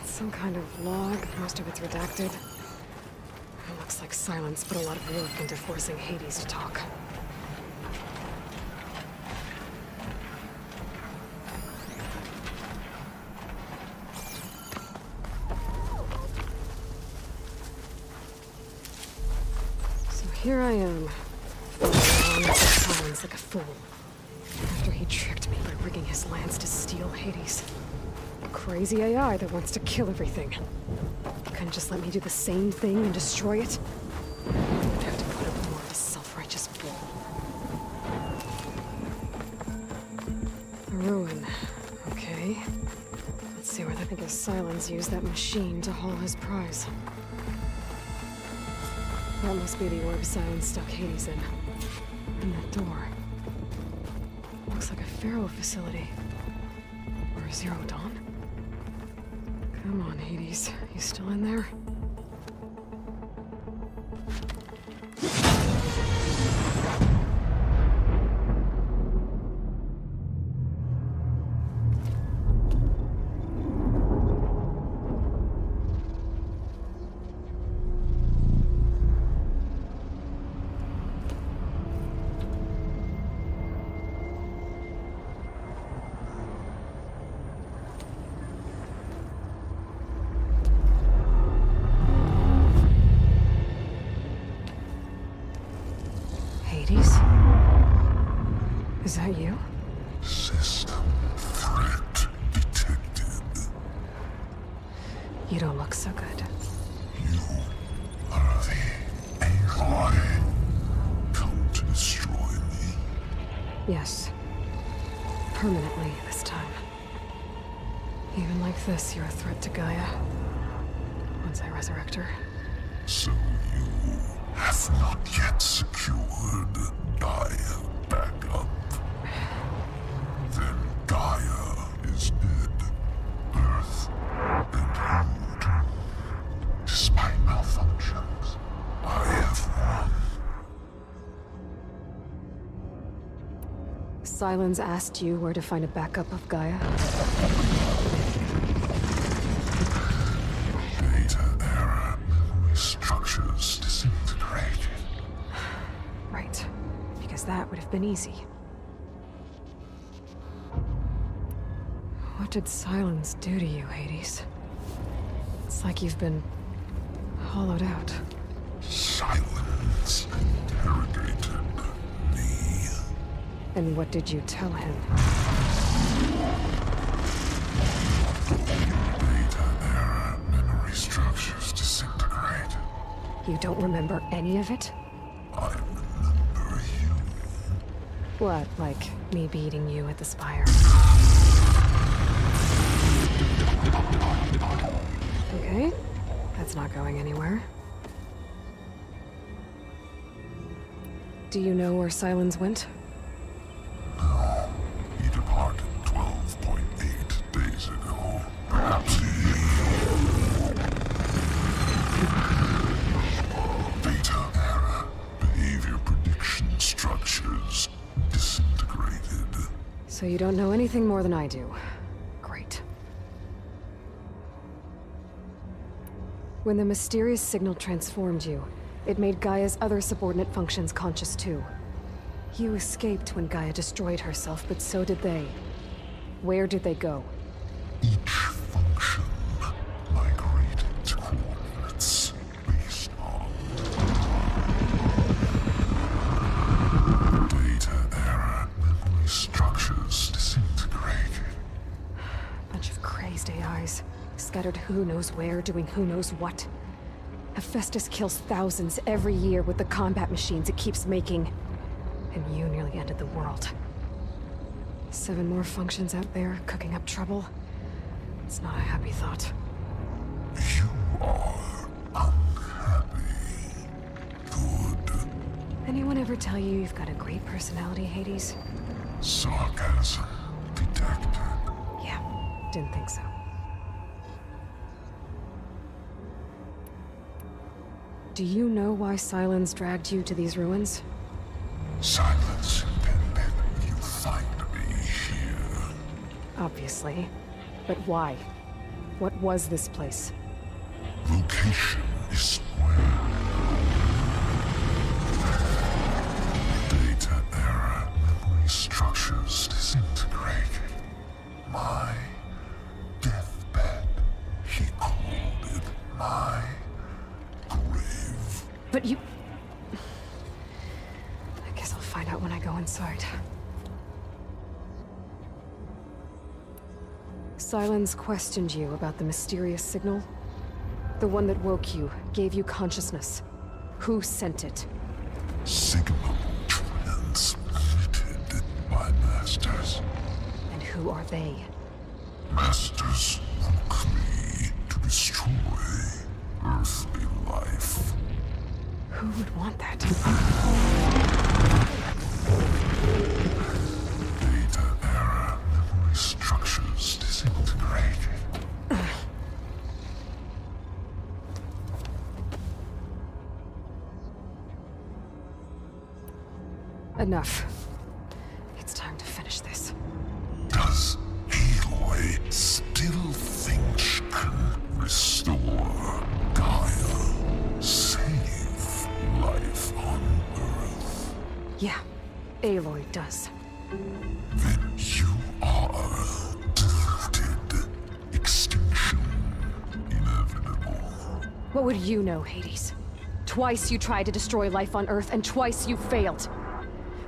[SPEAKER 2] Some kind of log. Most of it's redacted. It looks like Silence put a lot of work into forcing Hades to talk. So here I am, following along with Silence like a fool. After he tricked me by rigging his lance to steal Hades. Crazy AI that wants to kill everything. Couldn't just let me do the same thing and destroy it? I'd have to put up more of a self-righteous bull. A ruin. Okay. Let's see where they think his Silence used that machine to haul his prize. That must be the orb Silence stuck Hades in. And that door. Looks like a Faro facility. Or a Zero Dawn? Come on, Hades. You still in there? Is that you?
[SPEAKER 14] System threat detected.
[SPEAKER 2] You don't look so good.
[SPEAKER 14] You are the Aloy. Come to destroy me.
[SPEAKER 2] Yes. Permanently this time. Even like this, you're a threat to Gaia. Once I resurrect her.
[SPEAKER 14] So you have not yet secured Gaia backup. Then Gaia is dead. Earth and Hamilton. Despite malfunctions, I have won.
[SPEAKER 2] Silence asked you where to find a backup of Gaia?
[SPEAKER 14] Data error. Memory structures disintegrated.
[SPEAKER 2] Right. Because that would have been easy. What did Silence do to you, Hades? It's like you've been hollowed out.
[SPEAKER 14] Silence interrogated me.
[SPEAKER 2] And what did you tell him?
[SPEAKER 14] Data error. Memory structures disintegrate.
[SPEAKER 2] You don't remember any of it?
[SPEAKER 14] I remember you.
[SPEAKER 2] What, like me beating you at the Spire? Okay, that's not going anywhere. Do you know where Silence went?
[SPEAKER 14] No. He departed 12.8 days ago. Perhaps he...
[SPEAKER 2] So you don't know anything more than I do. Great. When the mysterious signal transformed you, it made Gaia's other subordinate functions conscious too. You escaped when Gaia destroyed herself, but so did they. Where did they go?
[SPEAKER 14] Each function migrated to coordinates based on data error, memory structures disintegrated.
[SPEAKER 2] Bunch of crazed AIs, scattered who knows where, doing who knows what. Hephaestus kills thousands every year with the combat machines it keeps making. And you nearly ended the world. 7 more functions out there, cooking up trouble. It's not a happy thought.
[SPEAKER 14] You are unhappy. Good.
[SPEAKER 2] Anyone ever tell you you've got a great personality, Hades?
[SPEAKER 14] Sarcasm detected.
[SPEAKER 2] Yeah, didn't think so. Do you know why Silence dragged you to these ruins?
[SPEAKER 14] Silence intended you find me here.
[SPEAKER 2] Obviously. But why? What was this place?
[SPEAKER 14] Location is square. Data error, memory structures disintegrated. My deathbed, he called it my grave.
[SPEAKER 2] But you... I guess I'll find out when I go inside. Silence questioned you about the mysterious signal? The one that woke you, gave you consciousness. Who sent it?
[SPEAKER 14] Signal transmitted by masters.
[SPEAKER 2] And who are they?
[SPEAKER 14] Masters woke me to destroy earthly life.
[SPEAKER 2] Who would want that?
[SPEAKER 14] Data error, memory structures disintegrated.
[SPEAKER 2] Enough. It's time to finish this.
[SPEAKER 14] Does Aloy still think she can restore Gaia? Save life on Earth?
[SPEAKER 2] Yeah, Aloy does.
[SPEAKER 14] Then you are deluded. Extinction inevitable.
[SPEAKER 2] What would you know, Hades? Twice you tried to destroy life on Earth, and twice you failed.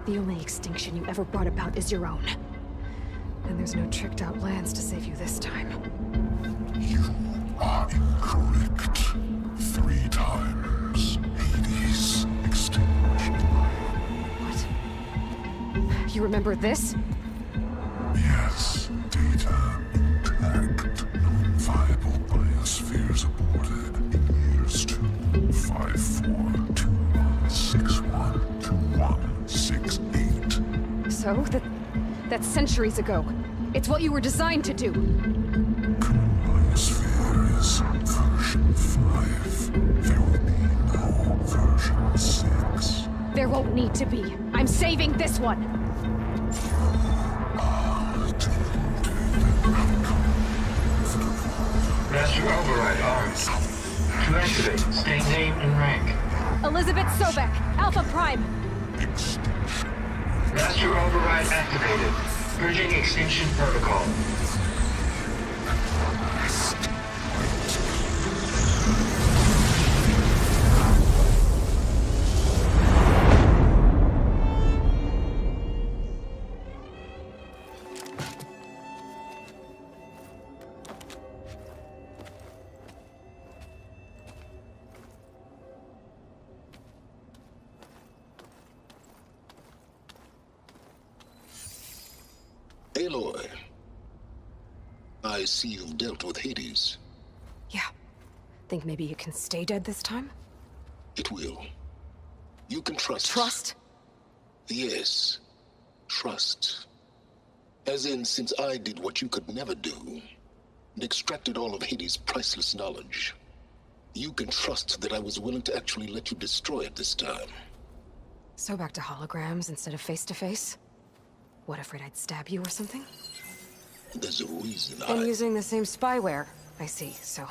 [SPEAKER 2] The only extinction you ever brought about is your own. And there's no tricked-out lands to save you this time.
[SPEAKER 14] You are incorrect. 3 times Hades extinguished.
[SPEAKER 2] You remember this?
[SPEAKER 14] Yes, data intact. Non-viable biospheres aborted in years 254, 2161, 2168.
[SPEAKER 2] So, that's centuries ago. It's what you were designed to do.
[SPEAKER 14] Biosphere is version 5. There will be no version 6.
[SPEAKER 2] There won't need to be. I'm saving this one.
[SPEAKER 8] Master override armed. To activate, state name and rank.
[SPEAKER 2] Elizabeth Sobek, Alpha Prime.
[SPEAKER 8] Master override activated. Bridging extinction protocol.
[SPEAKER 16] Aloy, I see you've dealt with Hades.
[SPEAKER 2] Yeah. Think maybe you can stay dead this time?
[SPEAKER 16] It will. You can trust.
[SPEAKER 2] Trust?
[SPEAKER 16] Yes. Trust. As in, since I did what you could never do, and extracted all of Hades' priceless knowledge, you can trust that I was willing to actually let you destroy it this time.
[SPEAKER 2] So back to holograms instead of face-to-face? What, afraid I'd stab you or something?
[SPEAKER 16] There's a reason
[SPEAKER 2] And using the same spyware. I see, so...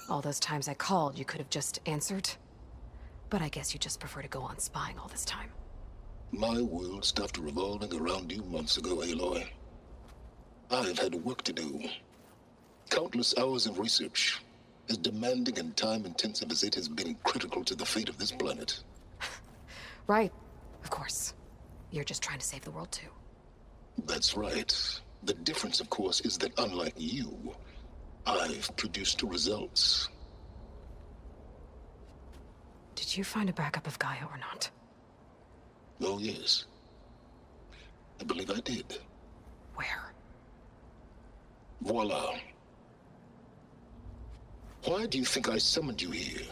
[SPEAKER 2] all those times I called, you could have just answered? But I guess you just prefer to go on spying all this time.
[SPEAKER 16] My world stopped revolving around you months ago, Aloy. I've had work to do. Countless hours of research, as demanding and time-intensive as it has been critical to the fate of this planet.
[SPEAKER 2] Right. Of course. You're just trying to save the world, too.
[SPEAKER 16] That's right. The difference, of course, is that unlike you, I've produced results.
[SPEAKER 2] Did you find a backup of Gaia or not?
[SPEAKER 16] Oh, yes. I believe I did.
[SPEAKER 2] Where?
[SPEAKER 16] Voila. Why do you think I summoned you here?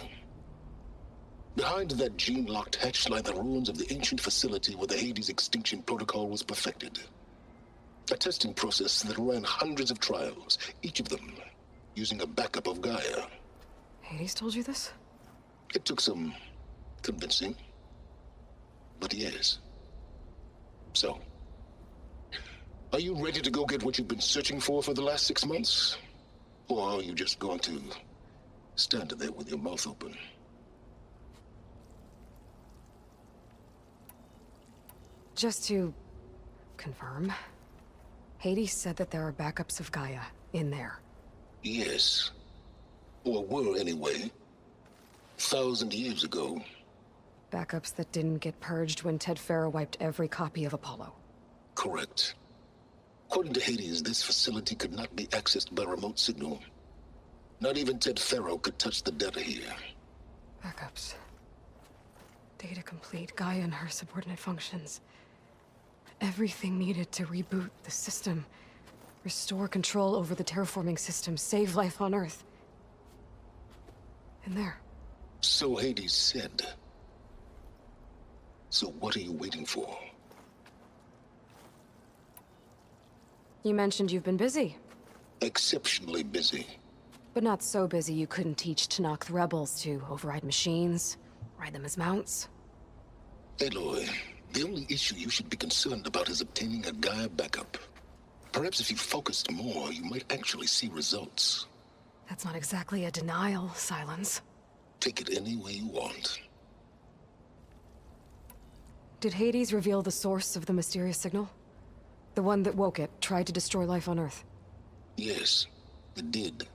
[SPEAKER 16] Behind that gene-locked hatch lie the ruins of the ancient facility where the Hades extinction protocol was perfected. A testing process that ran hundreds of trials, each of them using a backup of Gaia.
[SPEAKER 2] Hades told you this?
[SPEAKER 16] It took some convincing, but yes. So, are you ready to go get what you've been searching for the last 6 months? Or are you just going to stand there with your mouth open?
[SPEAKER 2] Just to confirm, Hades said that there are backups of Gaia in there.
[SPEAKER 16] Yes. Or were, anyway. 1,000 years ago.
[SPEAKER 2] Backups that didn't get purged when Ted Faro wiped every copy of Apollo.
[SPEAKER 16] Correct. According to Hades, this facility could not be accessed by remote signal. Not even Ted Faro could touch the data here.
[SPEAKER 2] Backups. Data complete, Gaia and her subordinate functions. Everything needed to reboot the system. Restore control over the terraforming system, save life on Earth. In there.
[SPEAKER 16] So Hades said. So what are you waiting for?
[SPEAKER 2] You mentioned you've been busy.
[SPEAKER 16] Exceptionally busy.
[SPEAKER 2] But not so busy you couldn't teach Tanakh the rebels to override machines, ride them as mounts.
[SPEAKER 16] Aloy, the only issue you should be concerned about is obtaining a Gaia backup. Perhaps if you focused more, you might actually see results.
[SPEAKER 2] That's not exactly a denial, Silence.
[SPEAKER 16] Take it any way you want.
[SPEAKER 2] Did Hades reveal the source of the mysterious signal? The one that woke it, tried to destroy life on Earth?
[SPEAKER 16] Yes, it did.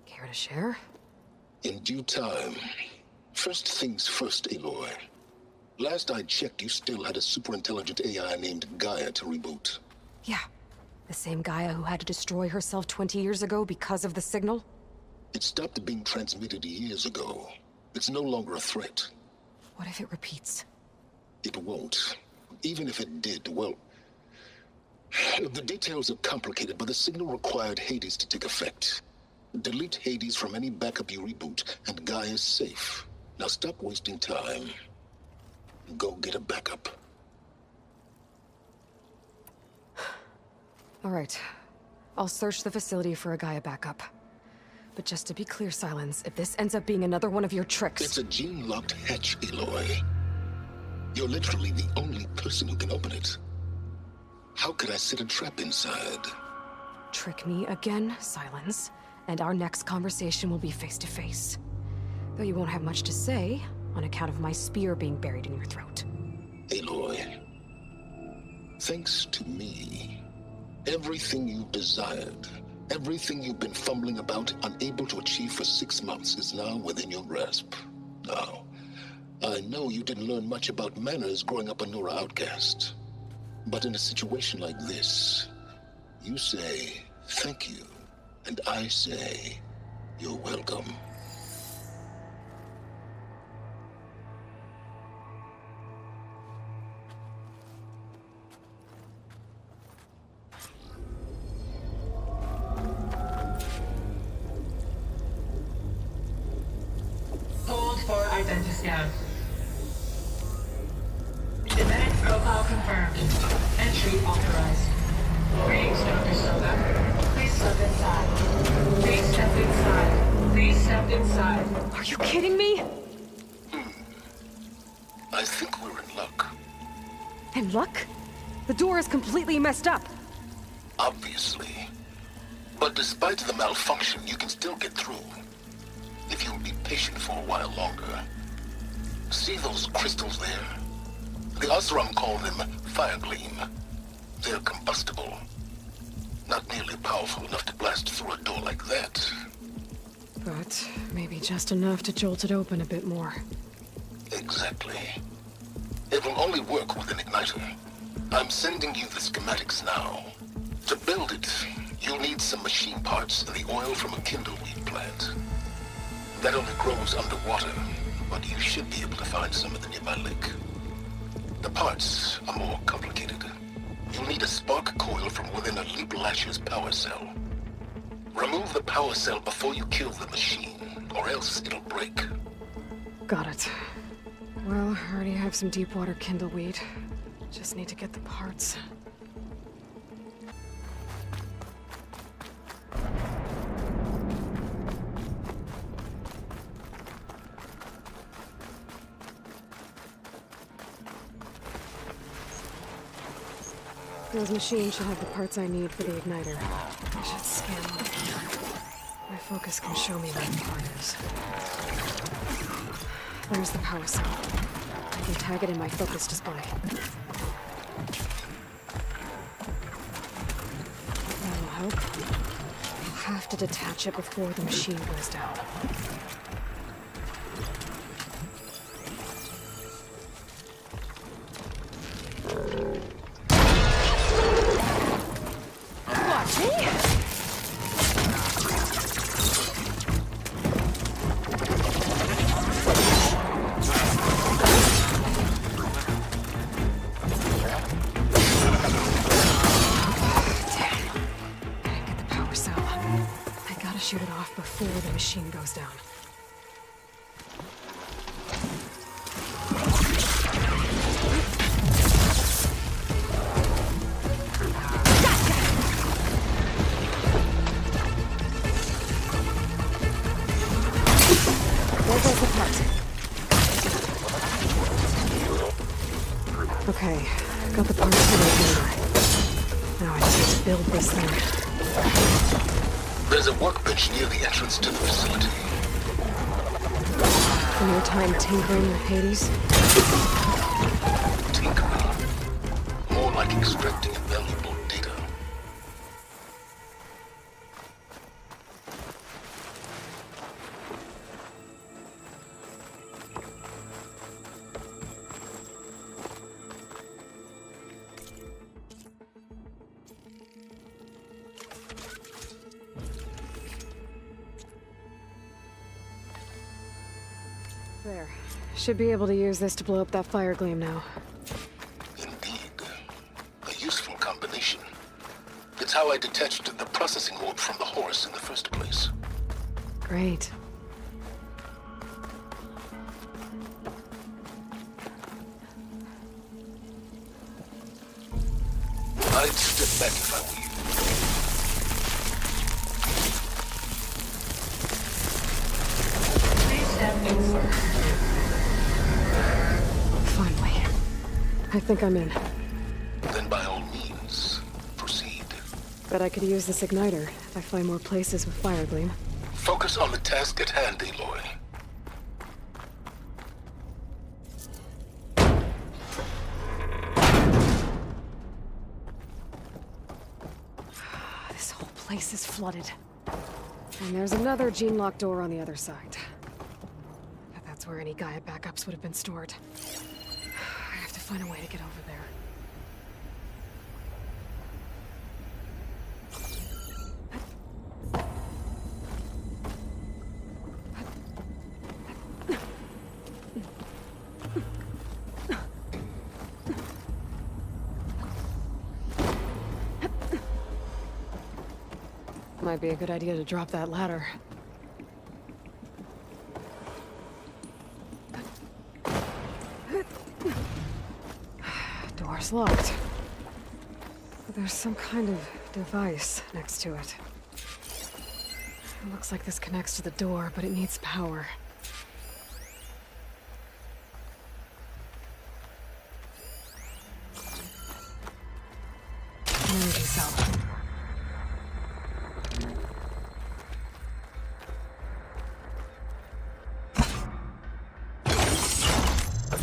[SPEAKER 2] Care to share?
[SPEAKER 16] In due time. First things first, Aloy. Last I checked, you still had a super-intelligent AI named Gaia to reboot.
[SPEAKER 2] Yeah. The same Gaia who had to destroy herself 20 years ago because of the signal?
[SPEAKER 16] It stopped being transmitted years ago. It's no longer a threat.
[SPEAKER 2] What if it repeats?
[SPEAKER 16] It won't. Even if it did, well... the details are complicated, but the signal required Hades to take effect. Delete Hades from any backup you reboot, and Gaia's safe. Now stop wasting time. Go get a backup.
[SPEAKER 2] All right. I'll search the facility for a Gaia backup. But just to be clear, Silence, if this ends up being another one of your tricks...
[SPEAKER 16] It's a gene-locked hatch, Aloy. You're literally the only person who can open it. How could I set a trap inside?
[SPEAKER 2] Trick me again, Silence, and our next conversation will be face-to-face. Though you won't have much to say, on account of my spear being buried in your throat.
[SPEAKER 16] Aloy, thanks to me, everything you desired, everything you've been fumbling about, unable to achieve for 6 months, is now within your grasp. Now, I know you didn't learn much about manners growing up a Nora outcast. But in a situation like this, you say, thank you, and I say, you're welcome.
[SPEAKER 8] Hold for identiscan. Genetic profile confirmed. Entry authorized. Greetings, Dr. Soga. Please step inside. Please step inside. Please step inside.
[SPEAKER 2] Are you kidding me?
[SPEAKER 16] I think we're in luck.
[SPEAKER 2] In luck? The door is completely messed up.
[SPEAKER 16] Obviously. But despite the malfunction, you can still get through. If you'll be patient for a while longer. See those crystals there? The Oseram call them fire gleam. They're combustible. Not nearly powerful enough to blast through a door like that.
[SPEAKER 2] But maybe just enough to jolt it open a bit more.
[SPEAKER 16] Exactly. It will only work with an igniter. I'm sending you the schematics now. To build it, you'll need some machine parts and the oil from a kindleweed plant. That only grows underwater, but you should be able to find some in the nearby lake. The parts are more complicated. You'll need a spark coil from within a Leap Lasher's power cell. Remove the power cell before you kill the machine, or else it'll break.
[SPEAKER 2] Got it. Well, I already have some deep water kindleweed. Just need to get the parts. Those machines should have the parts I need for the igniter. I should scan them. My focus can show me where the part is. There's the power cell. I can tag it in my focus display. That'll help. I'll have to detach it before the machine goes down. Shoot it off before the machine goes down. There goes the part. Okay, got the parts for the igniter. Now I just need to build this thing.
[SPEAKER 16] There's a workbench near the entrance to the facility.
[SPEAKER 2] No time tinkering with Hades?
[SPEAKER 16] Tinkering? More like extracting valuable data.
[SPEAKER 2] There. Should be able to use this to blow up that fire gleam now.
[SPEAKER 16] Indeed. A useful combination. It's how I detached the processing orb from the horse in the first place.
[SPEAKER 2] Great.
[SPEAKER 16] I'd step back if I were you.
[SPEAKER 2] Finally. I think I'm in.
[SPEAKER 16] Then by all means, proceed.
[SPEAKER 2] Bet I could use this igniter if I find more places with fire gleam.
[SPEAKER 16] Focus on the task at hand, Aloy.
[SPEAKER 2] This whole place is flooded. And there's another gene-locked door on the other side. But that's where any Gaia backups would have been stored. I have to find a way to get over there. Might be a good idea to drop that ladder. Door's locked. But there's some kind of device next to it. It looks like this connects to the door, but it needs power. energy cell.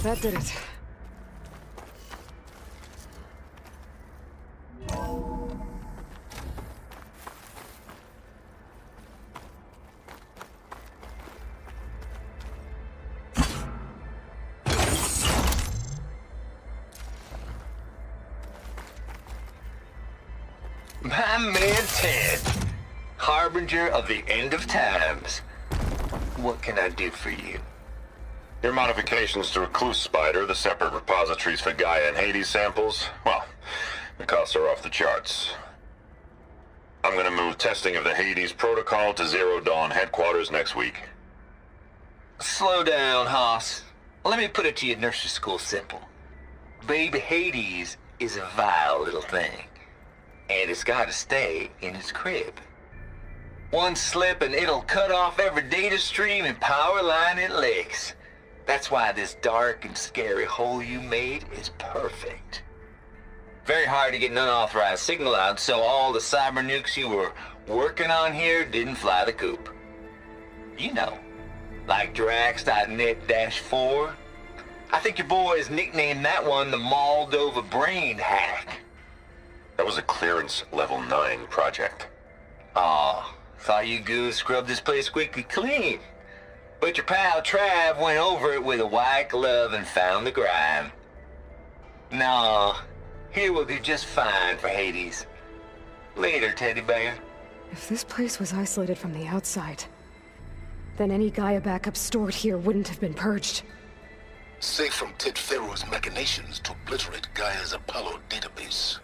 [SPEAKER 2] That did it.
[SPEAKER 16] My man Ted, harbinger of the end of times. What can I do for you?
[SPEAKER 6] Your modifications to Recluse Spider, the separate repositories for Gaia and Hades samples, well, the costs are off the charts. I'm gonna move testing of the Hades protocol to Zero Dawn headquarters next week.
[SPEAKER 16] Slow down, Hoss. Let me put it to you nursery school simple. Baby Hades is a vile little thing, and it's gotta stay in its crib. One slip and it'll cut off every data stream and power line it licks. That's why this dark and scary hole you made is perfect. Very hard to get an unauthorized signal out, so all the cyber nukes you were working on here didn't fly the coop. You know, like Drax.net-4. I think your boys nicknamed that one the Moldova Brain Hack.
[SPEAKER 6] That was a clearance level 9 project.
[SPEAKER 16] Aw, thought you goons scrubbed this place squeaky clean. But your pal Trav went over it with a white glove and found the grime. Nah, here will do just fine for Hades. Later, teddy bear.
[SPEAKER 2] If this place was isolated from the outside, then any Gaia backup stored here wouldn't have been purged.
[SPEAKER 16] Safe from Ted Faro's machinations to obliterate Gaia's Apollo database.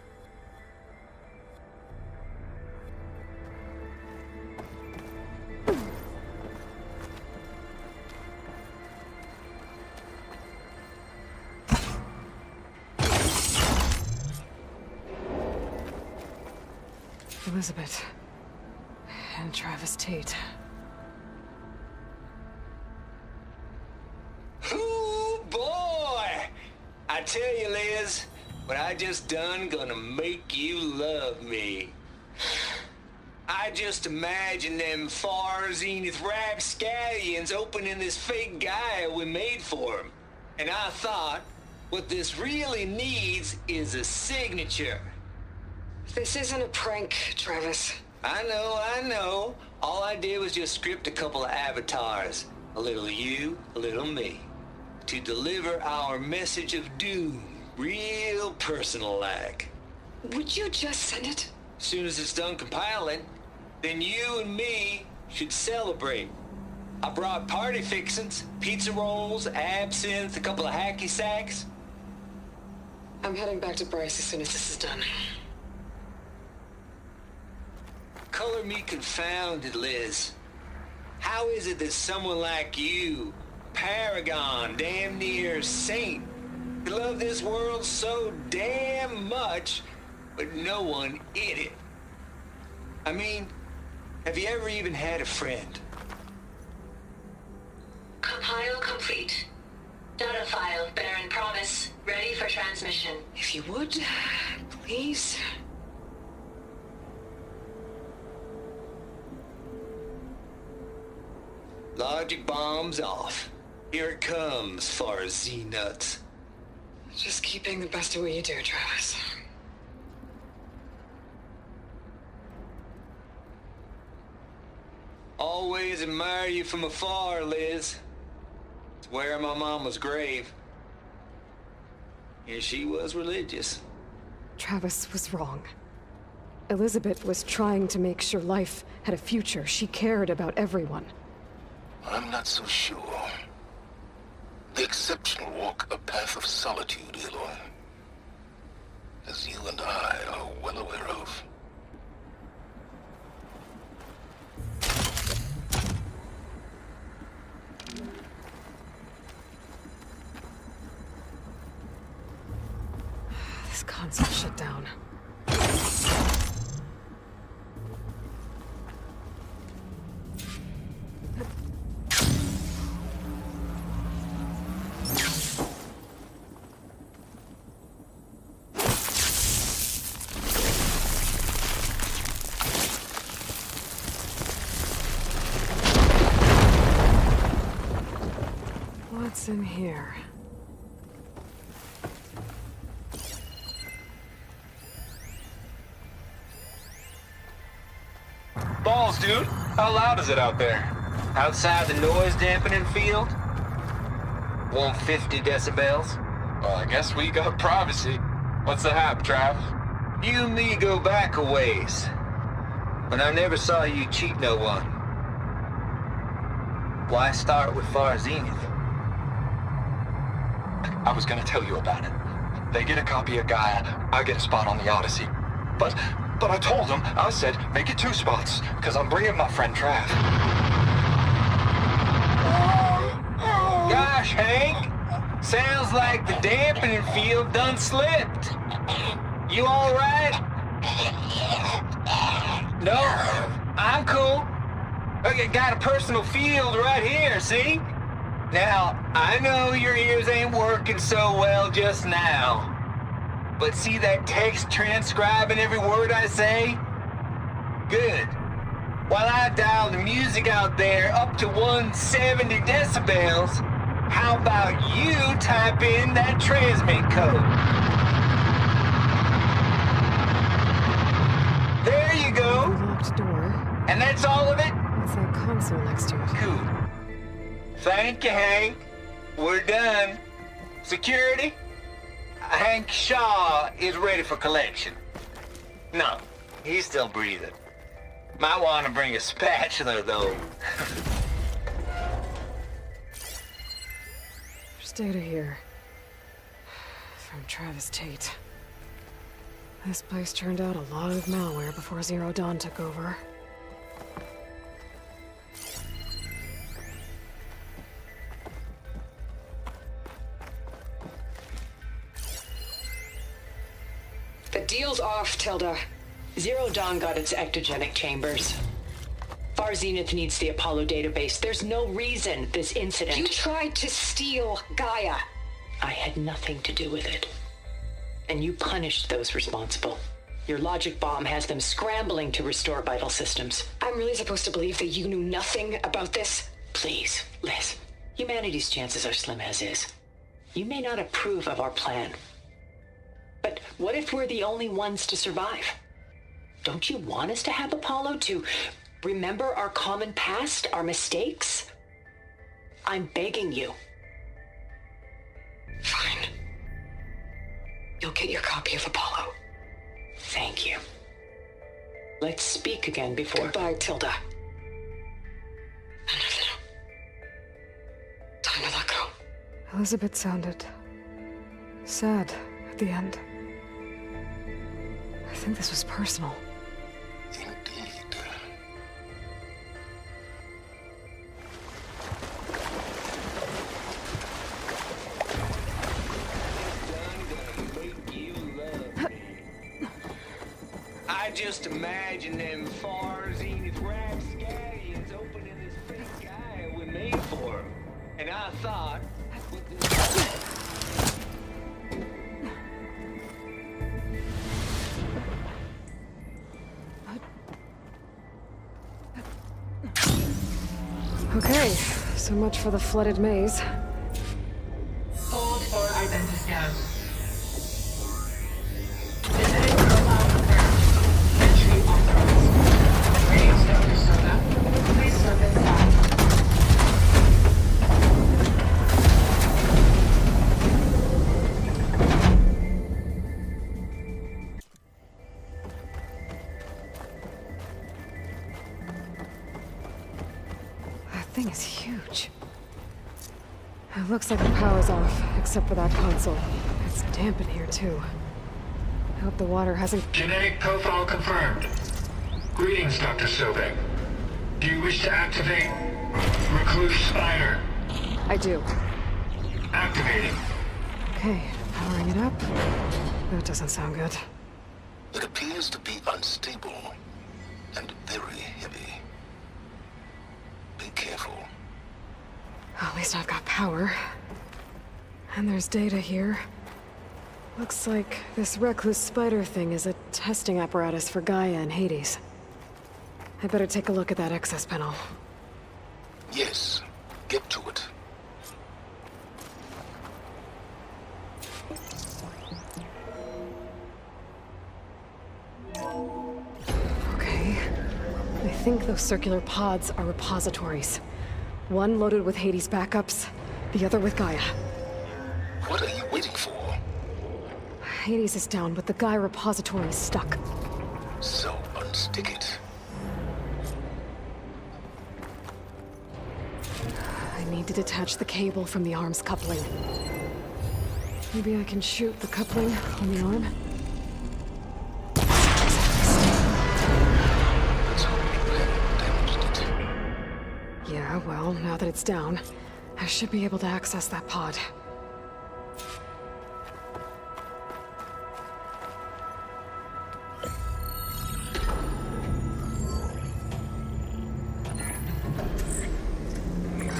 [SPEAKER 2] Elizabeth. And Travis Tate.
[SPEAKER 16] Ooh, boy! I tell you, Liz, what I just done gonna make you love me. I just imagine them far zenith rapscallions opening this fake Gaia we made for them. And I thought, what this really needs is a signature.
[SPEAKER 2] This isn't a prank, Travis.
[SPEAKER 16] I know. All I did was just script a couple of avatars. A little you, a little me. To deliver our message of doom, real personal-like.
[SPEAKER 2] Would you just send it?
[SPEAKER 16] As soon as it's done compiling, then you and me should celebrate. I brought party fixins, pizza rolls, absinthe, a couple of hacky sacks.
[SPEAKER 2] I'm heading back to Bryce as soon as this is done.
[SPEAKER 16] Color me confounded, Liz. How is it that someone like you, paragon, damn near saint, could love this world so damn much, but no one in it? I mean, have you ever even had a friend?
[SPEAKER 8] Compile complete. Data file, Baron Promise, ready for transmission.
[SPEAKER 2] If you would, please.
[SPEAKER 16] Logic bomb's off. Here it comes, far as Z-nuts.
[SPEAKER 2] Just keep being the best at what you do, Travis.
[SPEAKER 16] Always admire you from afar, Liz. It's where my mama's grave. And she was religious.
[SPEAKER 2] Travis was wrong. Elizabeth was trying to make sure life had a future. She cared about everyone.
[SPEAKER 16] I'm not so sure. The exceptional walk a path of solitude, Aloy. As you and I are well aware of.
[SPEAKER 2] This console shut down. What's in here?
[SPEAKER 17] Balls, dude. How loud is it out there?
[SPEAKER 20] Outside the noise dampening field? 150 decibels?
[SPEAKER 17] Well, I guess we got privacy. What's the hap, Trav?
[SPEAKER 20] You and me go back a ways. But I never saw you cheat no one. Why start with Far Zenith?
[SPEAKER 17] I was gonna tell you about it. They get a copy of Gaia, I get a spot on the Odyssey. But I told them, I said, make it 2 spots, because I'm bringing my friend Trav.
[SPEAKER 20] Gosh, Hank! Sounds like the dampening field done slipped. You all right? No, I'm cool. I got a personal field right here, see? Now, I know your ears ain't working so well just now. But see that text transcribing every word I say? Good. While I dial the music out there up to 170 decibels, how about you type in that transmit code? There you go.
[SPEAKER 2] Locked door.
[SPEAKER 20] And that's all of it?
[SPEAKER 2] What's that console next to it?
[SPEAKER 20] Cool. Thank you, Hank. We're done. Security? Hank Shaw is ready for collection. No, he's still breathing. Might want to bring a spatula, though.
[SPEAKER 2] There's data here. From Travis Tate. This place turned out a lot of malware before Zero Dawn took over.
[SPEAKER 23] The deal's off, Tilda. Zero Dawn got its ectogenic chambers. Far Zenith needs the Apollo database. There's no reason this incident...
[SPEAKER 24] You tried to steal Gaia.
[SPEAKER 23] I had nothing to do with it. And you punished those responsible. Your logic bomb has them scrambling to restore vital systems.
[SPEAKER 24] I'm really supposed to believe that you knew nothing about this?
[SPEAKER 23] Please, Liz. Humanity's chances are slim as is. You may not approve of our plan. But what if we're the only ones to survive? Don't you want us to have Apollo to remember our common past, our mistakes? I'm begging you.
[SPEAKER 24] Fine. You'll get your copy of Apollo.
[SPEAKER 23] Thank you. Let's speak again before...
[SPEAKER 24] Goodbye, Tilda. Time to let go.
[SPEAKER 2] Elizabeth sounded sad at the end. I think this was personal.
[SPEAKER 16] Indeed.
[SPEAKER 20] I just imagine them Far Zenith rapscallions opening this fake Gaia we made for them. And I thought...
[SPEAKER 2] Okay, so much for the flooded maze.
[SPEAKER 8] Hold for identity scan. Visiting profile confirmed. Entry authorized. Greetings, Dr. Soda. Please step inside.
[SPEAKER 2] That thing is huge. It looks like the power's off, except for that console. It's damp in here, too. I hope the water hasn't...
[SPEAKER 8] Genetic profile confirmed. Greetings, Dr. Sobek. Do you wish to activate Recluse Spider?
[SPEAKER 2] I do.
[SPEAKER 8] Activating.
[SPEAKER 2] Okay, powering it up. That doesn't sound good.
[SPEAKER 16] It appears to be unstable and very heavy. Be careful.
[SPEAKER 2] At least I've got power. And there's data here. Looks like this Recluse Spider thing is a testing apparatus for Gaia and Hades. I better take a look at that access panel.
[SPEAKER 16] Yes, get to it.
[SPEAKER 2] think those circular pods are repositories. One loaded with Hades backups, the other with Gaia.
[SPEAKER 16] What are you waiting for?
[SPEAKER 2] Hades is down, but the Gaia repository is stuck.
[SPEAKER 16] So unstick it.
[SPEAKER 2] I need to detach the cable from the arm's coupling. Maybe I can shoot the coupling on the arm? Yeah, well, now that it's down, I should be able to access that pod.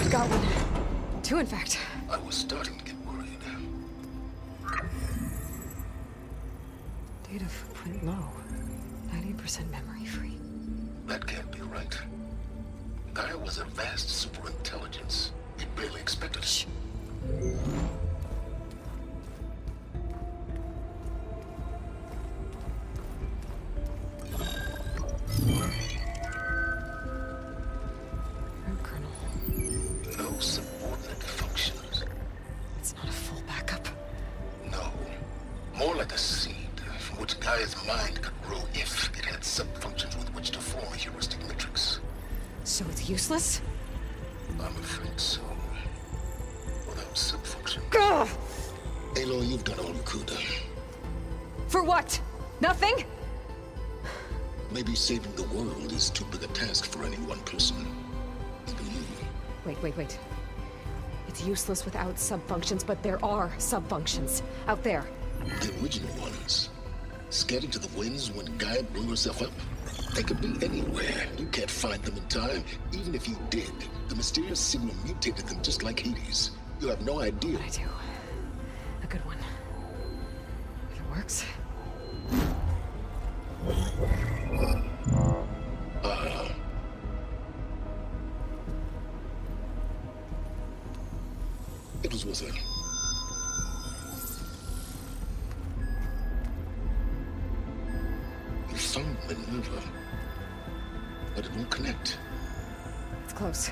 [SPEAKER 2] Got one. Two, in fact.
[SPEAKER 16] I was starting to get worried.
[SPEAKER 2] Data footprint low. 90% memory free.
[SPEAKER 16] That can't be right. Gaia was a vast superintelligence. We barely expected it. No subordinate functions.
[SPEAKER 2] It's not a full backup.
[SPEAKER 16] No. More like a seed from which Gaia's mind could grow if it had sub-functions with which to form a heuristic matrix.
[SPEAKER 2] So it's useless?
[SPEAKER 16] I'm afraid so. Without sub-functions.
[SPEAKER 2] Gah!
[SPEAKER 16] Aloy, you've done all you could.
[SPEAKER 2] For what? Nothing?
[SPEAKER 16] Maybe saving the world is too big a task for any one person. Even you.
[SPEAKER 2] Wait. It's useless without sub-functions, but there are sub-functions out there.
[SPEAKER 16] The original ones. Scattered to the winds when Gaia blew herself up? They could be anywhere. You can't find them in time. Even if you did, the mysterious signal mutated them just like Hades. You have no idea.
[SPEAKER 2] But I do. A good one. If it works.
[SPEAKER 16] It was worth it. You found Minerva, but it won't connect.
[SPEAKER 2] It's close.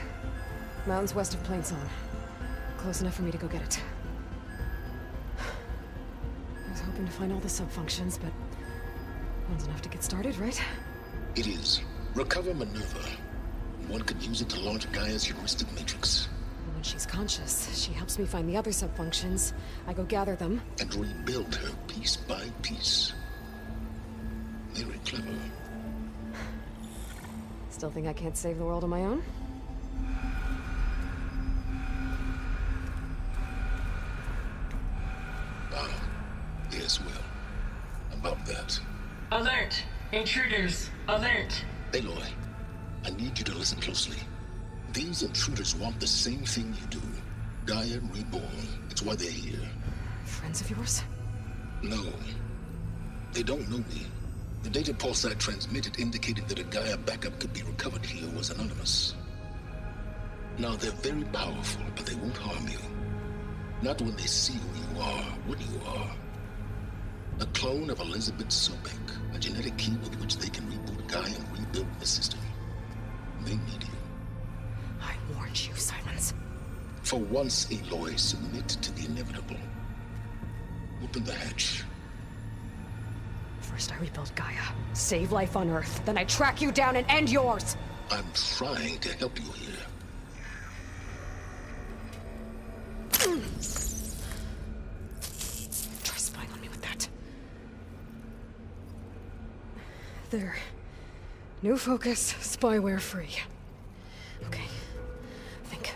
[SPEAKER 2] Mountains west of Plainsong. Close enough for me to go get it. I was hoping to find all the sub-functions, but one's enough to get started, right?
[SPEAKER 16] It is. Recover Minerva. One could use it to launch Gaia's heuristic matrix.
[SPEAKER 2] And when she's conscious, she helps me find the other sub-functions. I go gather them.
[SPEAKER 16] And rebuild her piece by piece. Very clever.
[SPEAKER 2] Still think I can't save the world on my own?
[SPEAKER 16] Yes, well. About that.
[SPEAKER 8] Alert! Intruders! Alert!
[SPEAKER 16] Aloy, I need you to listen closely. These intruders want the same thing you do. Gaia reborn. It's why they're here.
[SPEAKER 2] Friends of yours?
[SPEAKER 16] No. They don't know me. The data pulse I transmitted indicated that a Gaia backup could be recovered here was anonymous. Now, they're very powerful, but they won't harm you. Not when they see who you are, what you are. A clone of Elizabeth Sobek, a genetic key with which they can reboot Gaia and rebuild the system. They need you.
[SPEAKER 2] I warned you, Silence.
[SPEAKER 16] For once, Aloy, submit to the inevitable. Open the hatch.
[SPEAKER 2] First I rebuild Gaia, save life on Earth, then I track you down and end yours!
[SPEAKER 16] I'm trying to help you here.
[SPEAKER 2] Try spying on me with that. There. New focus, spyware free. Okay. Think.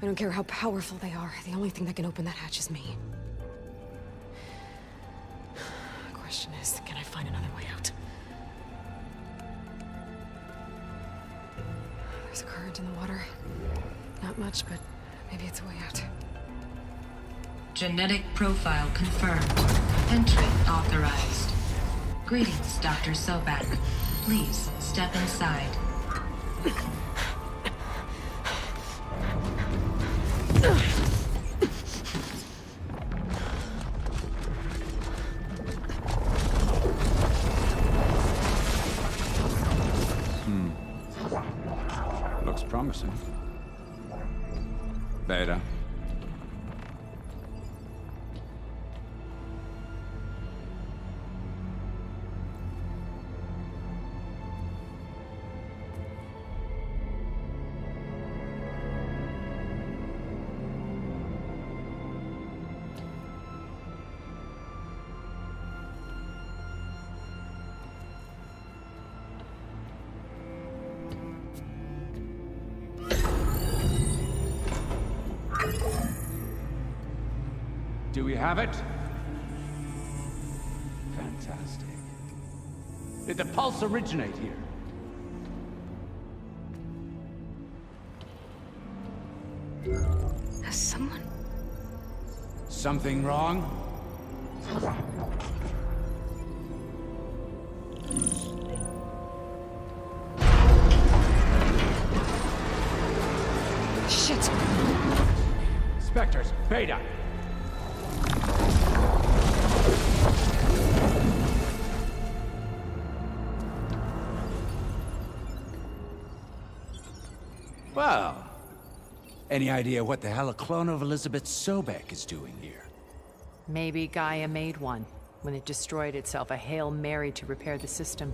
[SPEAKER 2] I don't care how powerful they are. The only thing that can open that hatch is me. The question is, can I find another way out? There's a current in the water. Not much, but maybe it's a way out.
[SPEAKER 8] Genetic profile confirmed. Entry authorized. Greetings, Dr. Sobek. Please step inside.
[SPEAKER 10] promising. Beta. Do we have it? Fantastic. Did the pulse originate here?
[SPEAKER 2] Has someone...
[SPEAKER 10] Something wrong?
[SPEAKER 2] Shit!
[SPEAKER 10] Spectres, Beta! Well, any idea what the hell a clone of Elizabeth Sobek is doing here?
[SPEAKER 4] Maybe Gaia made one when it destroyed itself, a Hail Mary to repair the system.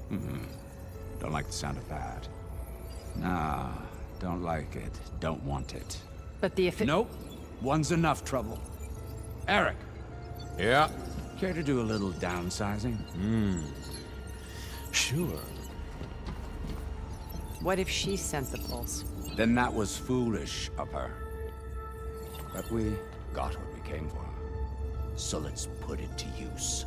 [SPEAKER 10] Don't like the sound of that. Nah, don't like it. Don't want it.
[SPEAKER 4] But the
[SPEAKER 10] Nope. One's enough trouble. Eric.
[SPEAKER 3] Yeah?
[SPEAKER 10] Care to do a little downsizing?
[SPEAKER 3] Sure.
[SPEAKER 4] What if she sent the pulse?
[SPEAKER 10] Then that was foolish of her. But we got what we came for. So let's put it to use.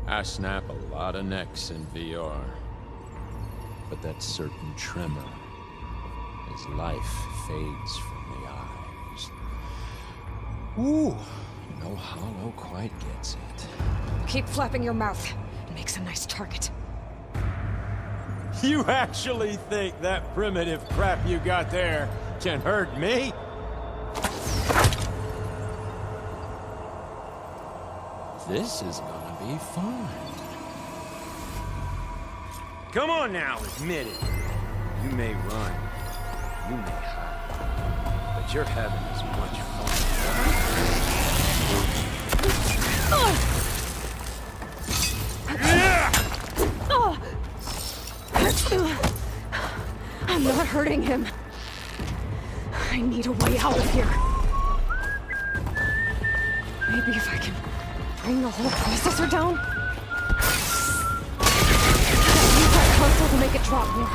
[SPEAKER 3] I snap a lot of necks in VR. But that certain tremor as life fades from the eyes. Ooh, no hollow quite gets it.
[SPEAKER 2] Keep flapping your mouth. It makes a nice target.
[SPEAKER 3] You actually think that primitive crap you got there can hurt me? This is gonna be fun. Come on now, admit it. You may run, you may hide, but you're having as much fun.
[SPEAKER 2] I'm not hurting him. I need a way out of here. Maybe if I can bring the whole processor down? Use that console to make it drop more.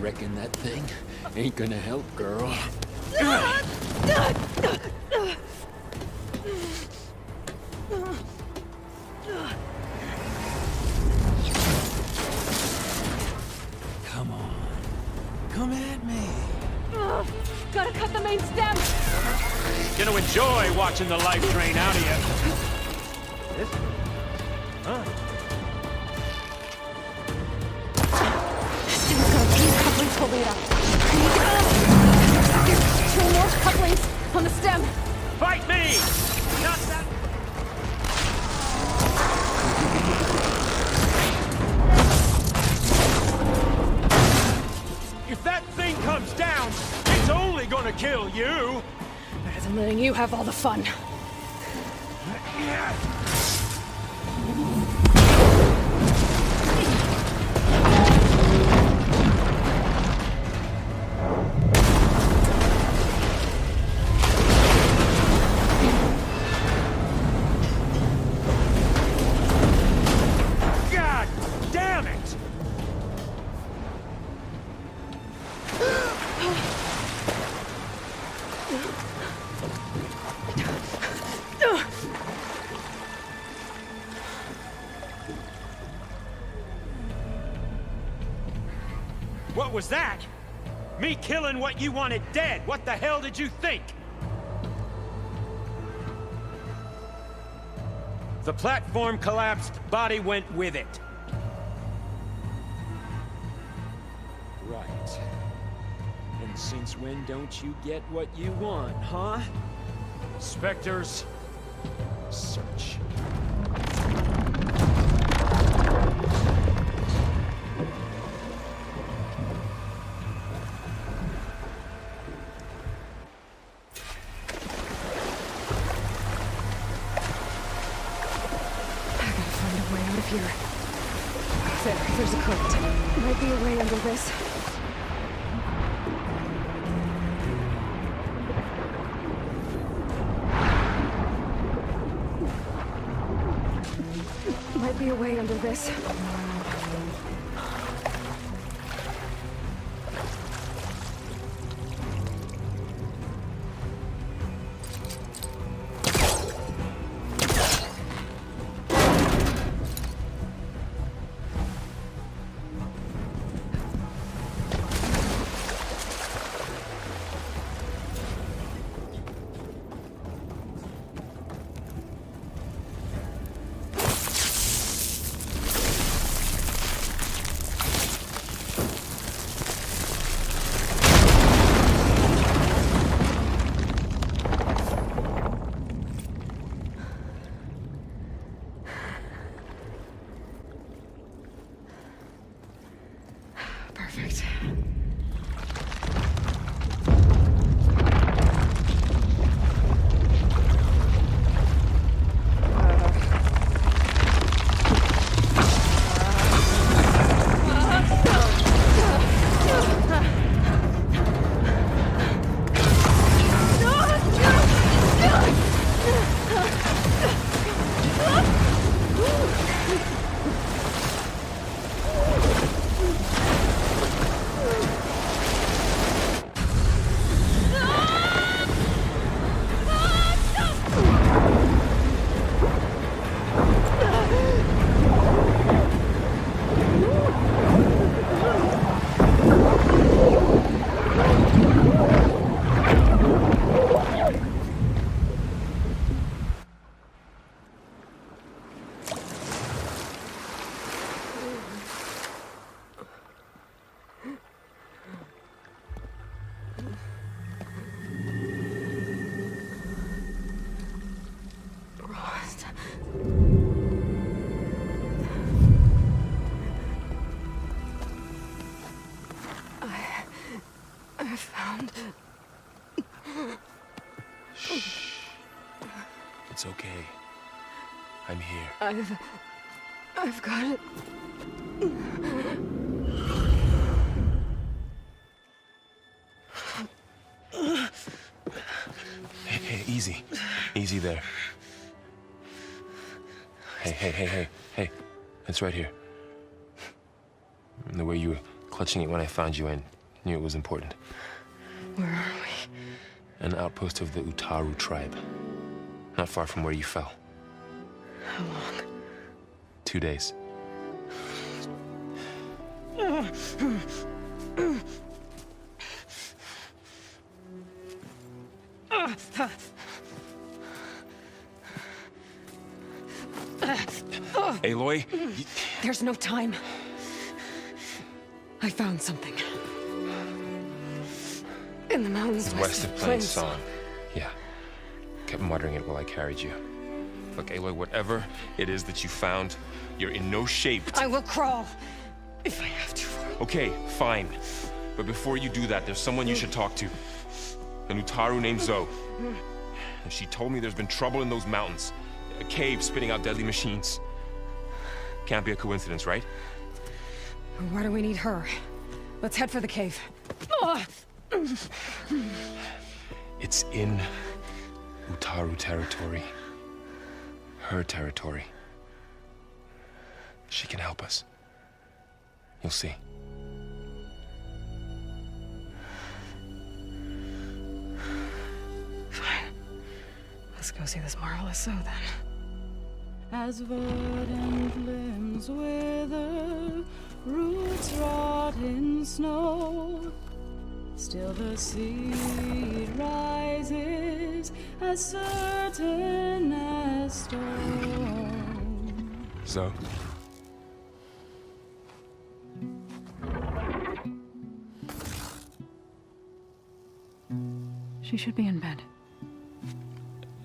[SPEAKER 3] Reckon that thing ain't gonna help, girl. Come on. Come at me.
[SPEAKER 2] Gotta cut the main stem!
[SPEAKER 3] Gonna enjoy watching the life drain out of you. This? Huh?
[SPEAKER 2] Stem's got a few couplings holding it up. Two more couplings on the stem.
[SPEAKER 3] Fight me! Not that... If that thing comes down, it's only gonna kill you!
[SPEAKER 2] Better than letting you have all the fun.
[SPEAKER 11] What was that? Me killing what you wanted dead. What the hell did you think? The platform collapsed, body went with it. Right. And since when don't you get what you want, huh? Spectres, search.
[SPEAKER 2] There's a current. Might be a way under this. Might be a way under this. Perfect. I found...
[SPEAKER 3] Shh. It's okay. I'm here.
[SPEAKER 2] I've got it.
[SPEAKER 3] Hey, easy. Easy there. Hey. It's right here. The way you were clutching it when I found you, I knew it was important.
[SPEAKER 2] Where are we?
[SPEAKER 3] An outpost of the Utaru tribe. Not far from where you fell.
[SPEAKER 2] How long?
[SPEAKER 3] 2 days. Aloy?
[SPEAKER 2] There's no time. I found something. In the mountains
[SPEAKER 3] west of Plain Song. Yeah. Kept muttering it while I carried you. Look, Aloy, whatever it is that you found, you're in no shape.
[SPEAKER 2] I will crawl, if I have to.
[SPEAKER 3] Okay, fine. But before you do that, there's someone you should talk to. An Utaru named Zoe. And she told me there's been trouble in those mountains. A cave spitting out deadly machines. Can't be a coincidence, right?
[SPEAKER 2] Why do we need her? Let's head for the cave.
[SPEAKER 3] It's in Utaru territory. Her territory. She can help us. You'll see.
[SPEAKER 2] Fine. Let's go see this marvelous Zoe then.
[SPEAKER 9] As verdant limbs wither, roots rot in from snow. Still the seed rises as certain as stone.
[SPEAKER 3] So?
[SPEAKER 2] She should be in bed.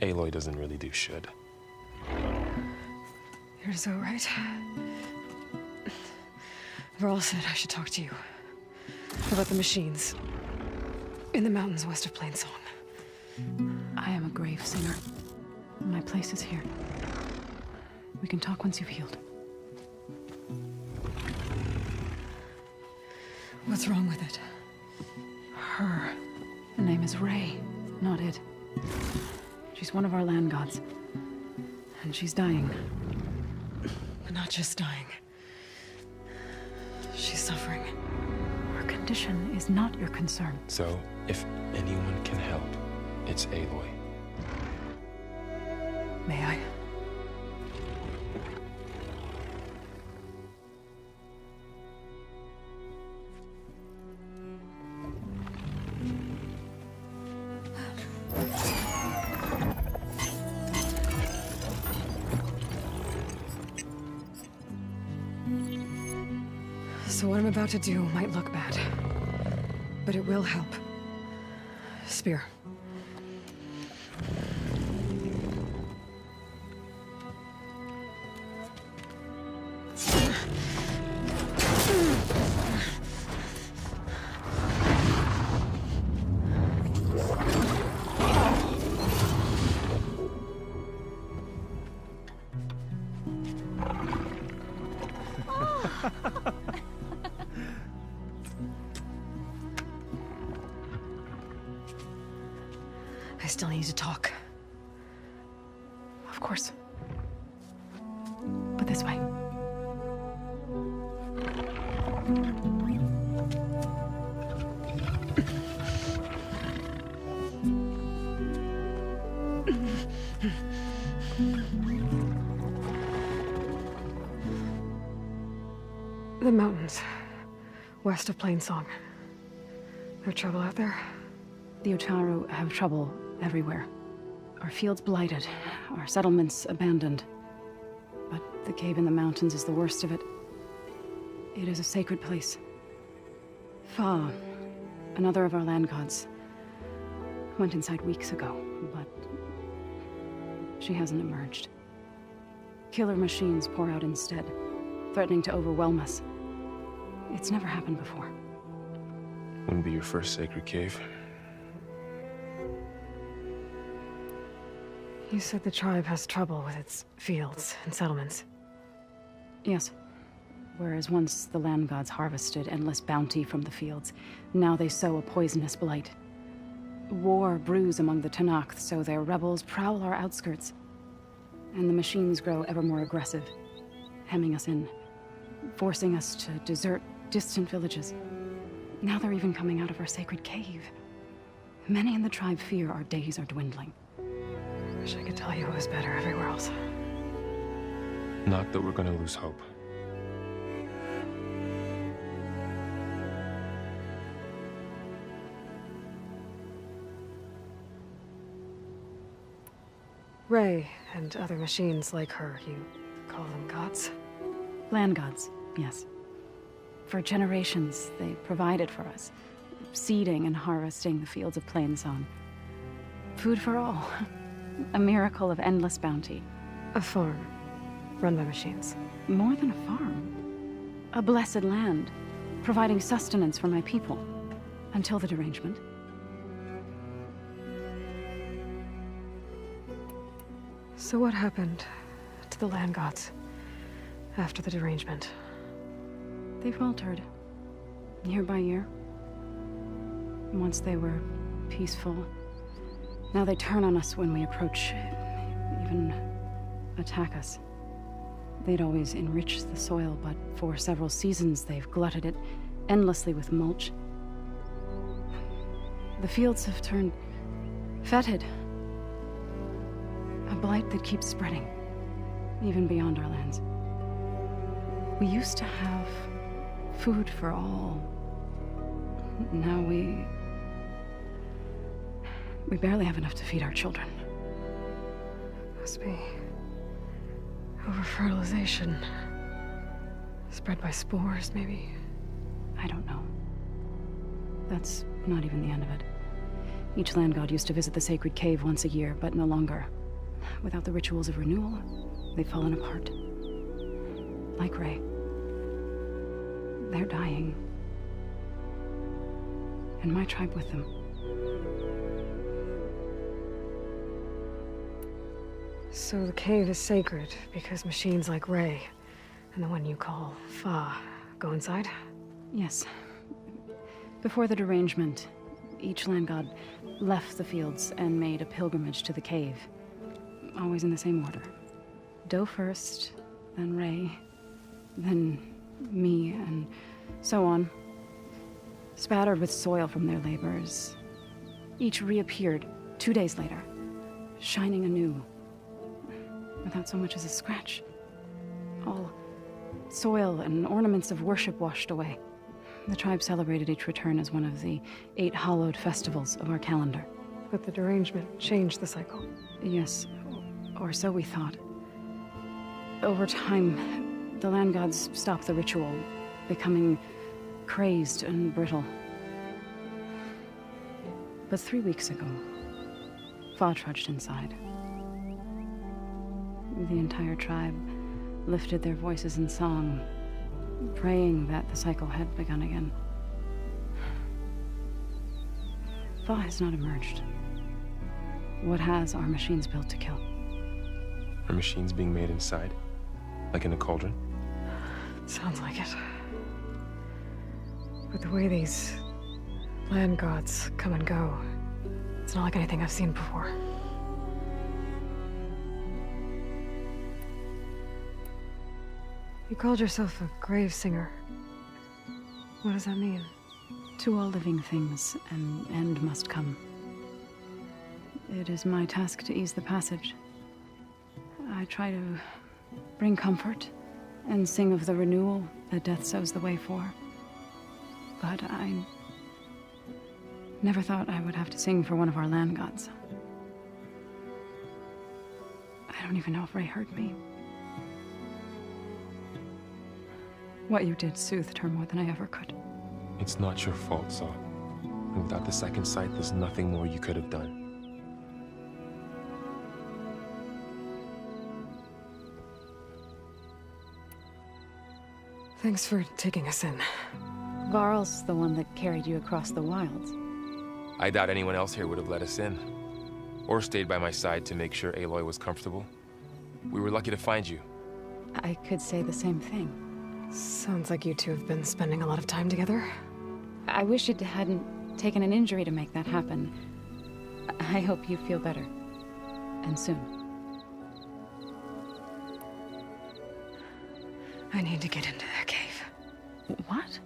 [SPEAKER 3] Aloy doesn't really do should.
[SPEAKER 2] You're so right. Varl said I should talk to you about the machines in the mountains west of Plainsong. I am a grave singer. My place is here. We can talk once you've healed. What's wrong with it? Her. Her name is Ray, not it. She's one of our land gods. And she's dying. But not just dying. She's suffering. Her condition is not your concern.
[SPEAKER 3] So, if anyone can help, it's Aloy.
[SPEAKER 2] May I? So what I'm about to do might look bad, but it will help. Spear. I still need to talk. Of course. But this way. The mountains, west of Plainsong. There trouble out there?
[SPEAKER 18] The Utaru have trouble everywhere. Our fields blighted, our settlements abandoned. But the cave in the mountains is the worst of it. It is a sacred place. Fa, another of our land gods, went inside weeks ago, but she hasn't emerged. Killer machines pour out instead, threatening to overwhelm us. It's never happened before.
[SPEAKER 3] Wouldn't be your first sacred cave.
[SPEAKER 2] You said the tribe has trouble with its fields and settlements.
[SPEAKER 18] Yes. Whereas once the land gods harvested endless bounty from the fields, now they sow a poisonous blight. War brews among the Tenakth, so their rebels prowl our outskirts. And the machines grow ever more aggressive, hemming us in, forcing us to desert distant villages. Now they're even coming out of our sacred cave. Many in the tribe fear our days are dwindling.
[SPEAKER 2] Wish I could tell you it was better everywhere else.
[SPEAKER 3] Not that we're gonna lose hope.
[SPEAKER 2] Ray and other machines like her, you call them gods?
[SPEAKER 18] Land gods, yes. For generations, they provided for us, seeding and harvesting the fields of Plainsong. Food for all. A miracle of endless bounty.
[SPEAKER 2] A farm, run by machines.
[SPEAKER 18] More than a farm. A blessed land, providing sustenance for my people. Until the derangement.
[SPEAKER 2] So what happened to the land gods after the derangement?
[SPEAKER 18] They faltered, year by year. Once they were peaceful. Now they turn on us when we approach, even attack us. They'd always enriched the soil, but for several seasons they've glutted it endlessly with mulch. The fields have turned fetid. A blight that keeps spreading, even beyond our lands. We used to have food for all, Now we barely have enough to feed our children.
[SPEAKER 2] Must be over-fertilization. Spread by spores, maybe?
[SPEAKER 18] I don't know. That's not even the end of it. Each land god used to visit the sacred cave once a year, but no longer. Without the rituals of renewal, they've fallen apart. Like Ray. They're dying. And my tribe with them.
[SPEAKER 2] So the cave is sacred because machines like Ray and the one you call Fa go inside?
[SPEAKER 18] Yes. Before the derangement, each land god left the fields and made a pilgrimage to the cave. Always in the same order. Doe first, then Ray, then me, and so on. Spattered with soil from their labors. Each reappeared 2 days later, shining anew. Without so much as a scratch. All soil and ornaments of worship washed away. The tribe celebrated each return as one of the 8 hallowed festivals of our calendar.
[SPEAKER 2] But the derangement changed the cycle.
[SPEAKER 18] Yes, or so we thought. Over time, the land gods stopped the ritual, becoming crazed and brittle. But 3 weeks ago, Fa trudged inside. The entire tribe lifted their voices in song, praying that the cycle had begun again. Fa has not emerged. What has are machines built to kill?
[SPEAKER 3] Are machines being made inside? Like in a cauldron?
[SPEAKER 2] Sounds like it. But the way these land gods come and go, it's not like anything I've seen before. You called yourself a grave singer. What does that mean?
[SPEAKER 18] To all living things, an end must come. It is my task to ease the passage. I try to bring comfort and sing of the renewal that death sows the way for. But I never thought I would have to sing for one of our land gods. I don't even know if Ray heard me. What you did soothed her more than I ever could.
[SPEAKER 3] It's not your fault, Saw. And without the second sight, there's nothing more you could have done.
[SPEAKER 2] Thanks for taking us in.
[SPEAKER 18] Varl's the one that carried you across the wilds.
[SPEAKER 3] I doubt anyone else here would have let us in. Or stayed by my side to make sure Aloy was comfortable. We were lucky to find you.
[SPEAKER 18] I could say the same thing.
[SPEAKER 2] Sounds like you two have been spending a lot of time together.
[SPEAKER 18] I wish it hadn't taken an injury to make that happen. I hope you feel better. And soon.
[SPEAKER 2] I need to get into their cave.
[SPEAKER 18] What?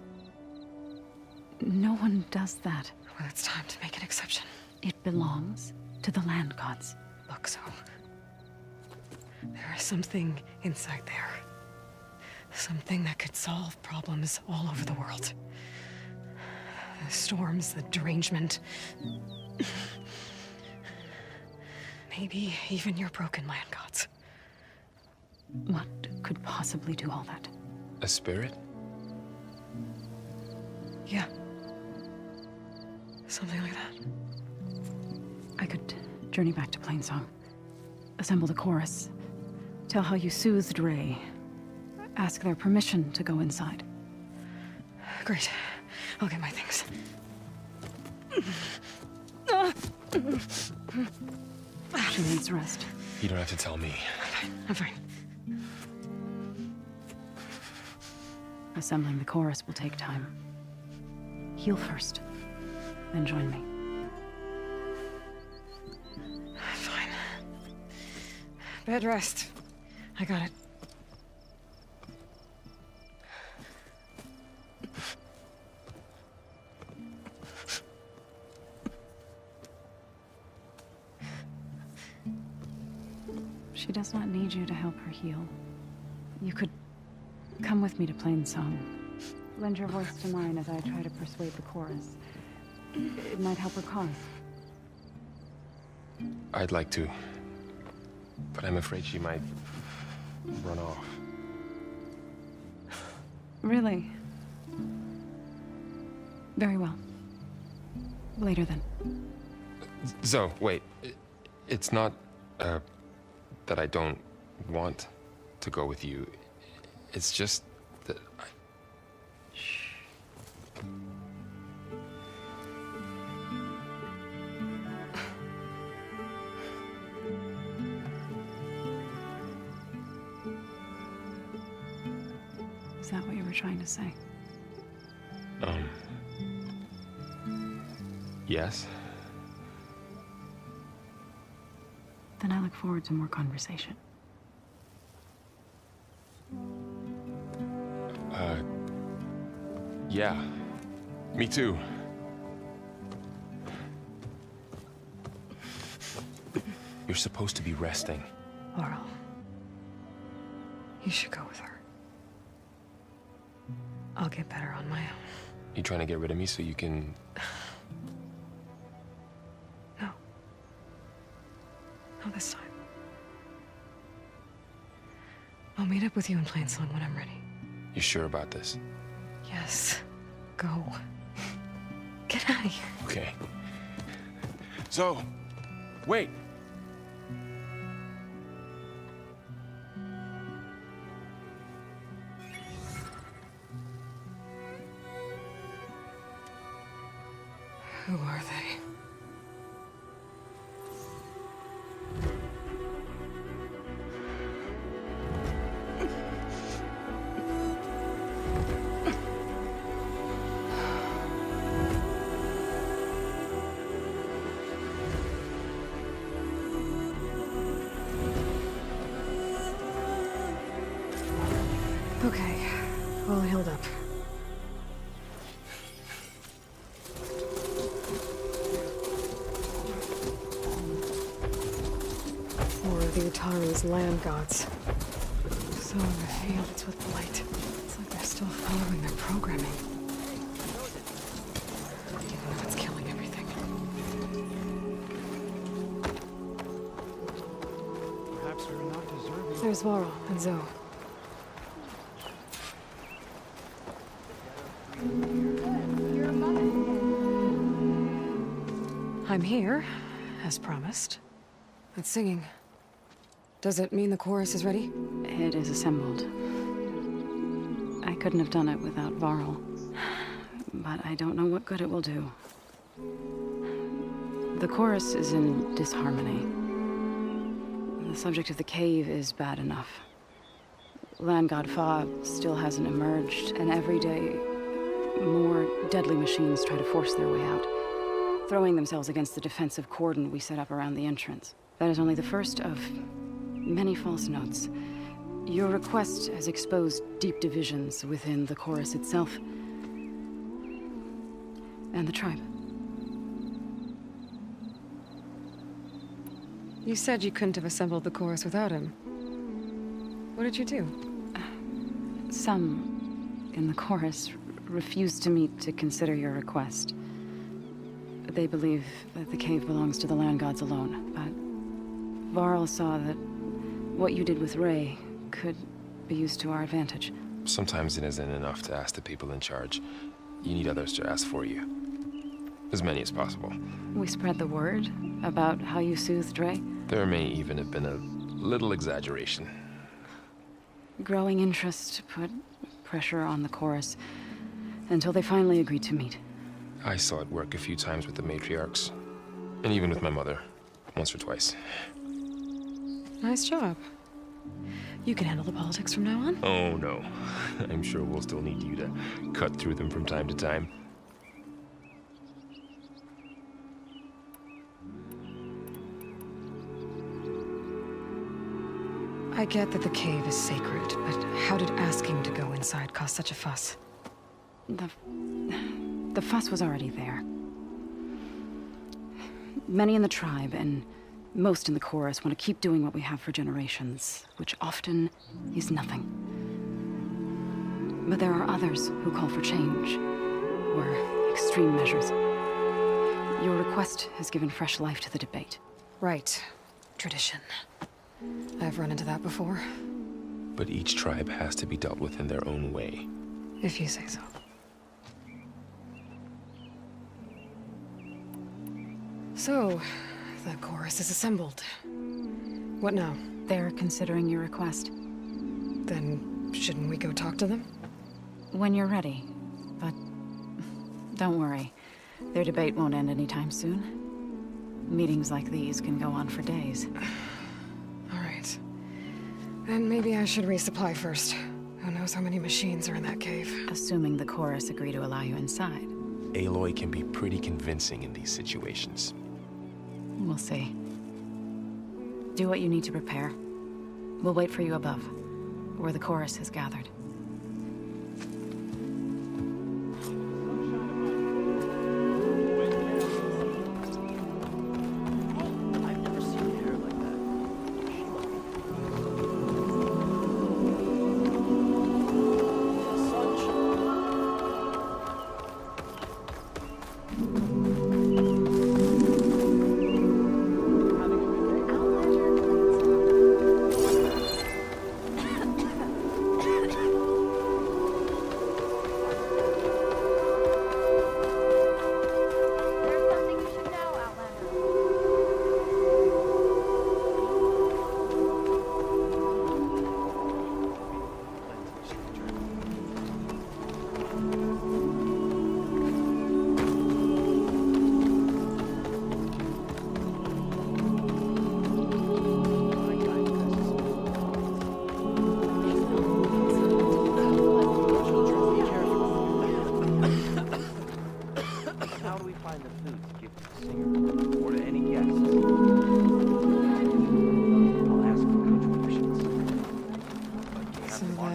[SPEAKER 18] No one does that.
[SPEAKER 2] Well, it's time to make an exception.
[SPEAKER 18] It belongs to the land gods.
[SPEAKER 2] Look, so... there is something inside there. Something that could solve problems all over the world. The storms, the derangement. Maybe even your broken land gods.
[SPEAKER 18] What could possibly do all that?
[SPEAKER 3] A spirit?
[SPEAKER 2] Yeah. Something like that.
[SPEAKER 18] I could journey back to Plainsong. Assemble the chorus. Tell how you soothed Ray. Ask their permission to go inside.
[SPEAKER 2] Great. I'll get my things.
[SPEAKER 18] She needs rest.
[SPEAKER 3] You don't have to tell me.
[SPEAKER 2] I'm fine.
[SPEAKER 18] Assembling the chorus will take time. Heal first, then join me.
[SPEAKER 2] Fine. Bed rest. I got it.
[SPEAKER 18] She does not need you to help her heal. You could come with me to Plainsong. Lend your voice to mine as I try to persuade the chorus. It might help her cause.
[SPEAKER 3] I'd like to, but I'm afraid she might run off.
[SPEAKER 18] Really? Very well. Later then.
[SPEAKER 3] So, wait. It's not, that I don't want to go with you. It's just that I...
[SPEAKER 18] Is that what you were trying to say?
[SPEAKER 3] Yes?
[SPEAKER 18] Then I look forward to more conversation.
[SPEAKER 3] Yeah. Me too. You're supposed to be resting.
[SPEAKER 2] Laurel, you should go with her. I'll get better on my own.
[SPEAKER 3] You trying to get rid of me so you can...
[SPEAKER 2] No. Not this time. I'll meet up with you in Plainsong when I'm ready.
[SPEAKER 3] You sure about this?
[SPEAKER 2] Yes. Go. Get out of here.
[SPEAKER 3] Okay. So, wait.
[SPEAKER 2] Who are they? Okay, all healed up. The Ataru's land gods. So in the fields with blight. It's like they're still following their programming. Even if it's killing everything.
[SPEAKER 12] Perhaps we're not deserving.
[SPEAKER 2] There's Varl and Zoe. I'm here, as promised. It's singing. Does it mean the chorus is ready?
[SPEAKER 18] It is assembled. I couldn't have done it without Varl. But I don't know what good it will do. The chorus is in disharmony. The subject of the cave is bad enough. Land God Fa still hasn't emerged, and every day more deadly machines try to force their way out, throwing themselves against the defensive cordon we set up around the entrance. That is only the first of many false notes. Your request has exposed deep divisions within the chorus itself and the tribe.
[SPEAKER 2] You said you couldn't have assembled the chorus without him. What did you do?
[SPEAKER 18] Some in the chorus refused to meet to consider your request. They believe that the cave belongs to the land gods alone, but Varl saw that what you did with Ray could be used to our advantage.
[SPEAKER 3] Sometimes it isn't enough to ask the people in charge. You need others to ask for you. As many as possible.
[SPEAKER 18] We spread the word about how you soothed Ray.
[SPEAKER 3] There may even have been a little exaggeration.
[SPEAKER 18] Growing interest put pressure on the chorus until they finally agreed to meet.
[SPEAKER 3] I saw it work a few times with the matriarchs. And even with my mother. Once or twice.
[SPEAKER 2] Nice job. You can handle the politics from now on?
[SPEAKER 3] Oh, no. I'm sure we'll still need you to cut through them from time to time.
[SPEAKER 2] I get that the cave is sacred, but how did asking to go inside cause such a fuss?
[SPEAKER 18] The fuss was already there. Many in the tribe, and most in the chorus, want to keep doing what we have for generations, which often is nothing. But there are others who call for change, or extreme measures. Your request has given fresh life to the debate.
[SPEAKER 2] Right. Tradition. I've run into that before.
[SPEAKER 3] But each tribe has to be dealt with in their own way.
[SPEAKER 2] If you say so. So, the chorus is assembled. What now?
[SPEAKER 18] They're considering your request.
[SPEAKER 2] Then, shouldn't we go talk to them?
[SPEAKER 18] When you're ready. But don't worry. Their debate won't end anytime soon. Meetings like these can go on for days.
[SPEAKER 2] All right. Then maybe I should resupply first. Who knows how many machines are in that cave?
[SPEAKER 18] Assuming the chorus agree to allow you inside.
[SPEAKER 3] Aloy can be pretty convincing in these situations.
[SPEAKER 18] We'll see. Do what you need to prepare. We'll wait for you above, where the chorus has gathered.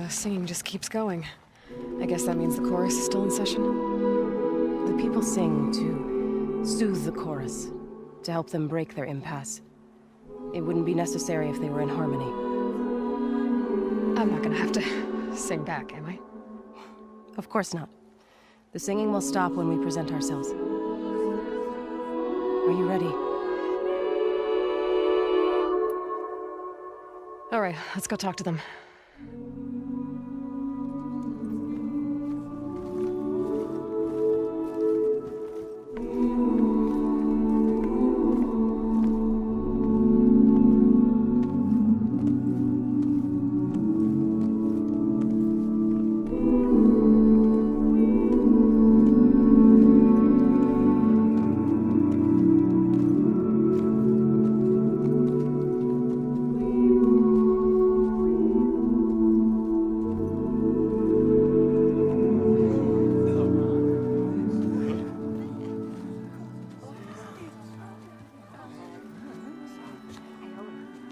[SPEAKER 2] Singing just keeps going. I guess that means the chorus is still in session?
[SPEAKER 15] The people sing to soothe the chorus, to help them break their impasse. It wouldn't be necessary if they were in harmony.
[SPEAKER 2] I'm not gonna have to sing back, am I?
[SPEAKER 15] Of course not. The singing will stop when we present ourselves. Are you ready?
[SPEAKER 2] All right, let's go talk to them.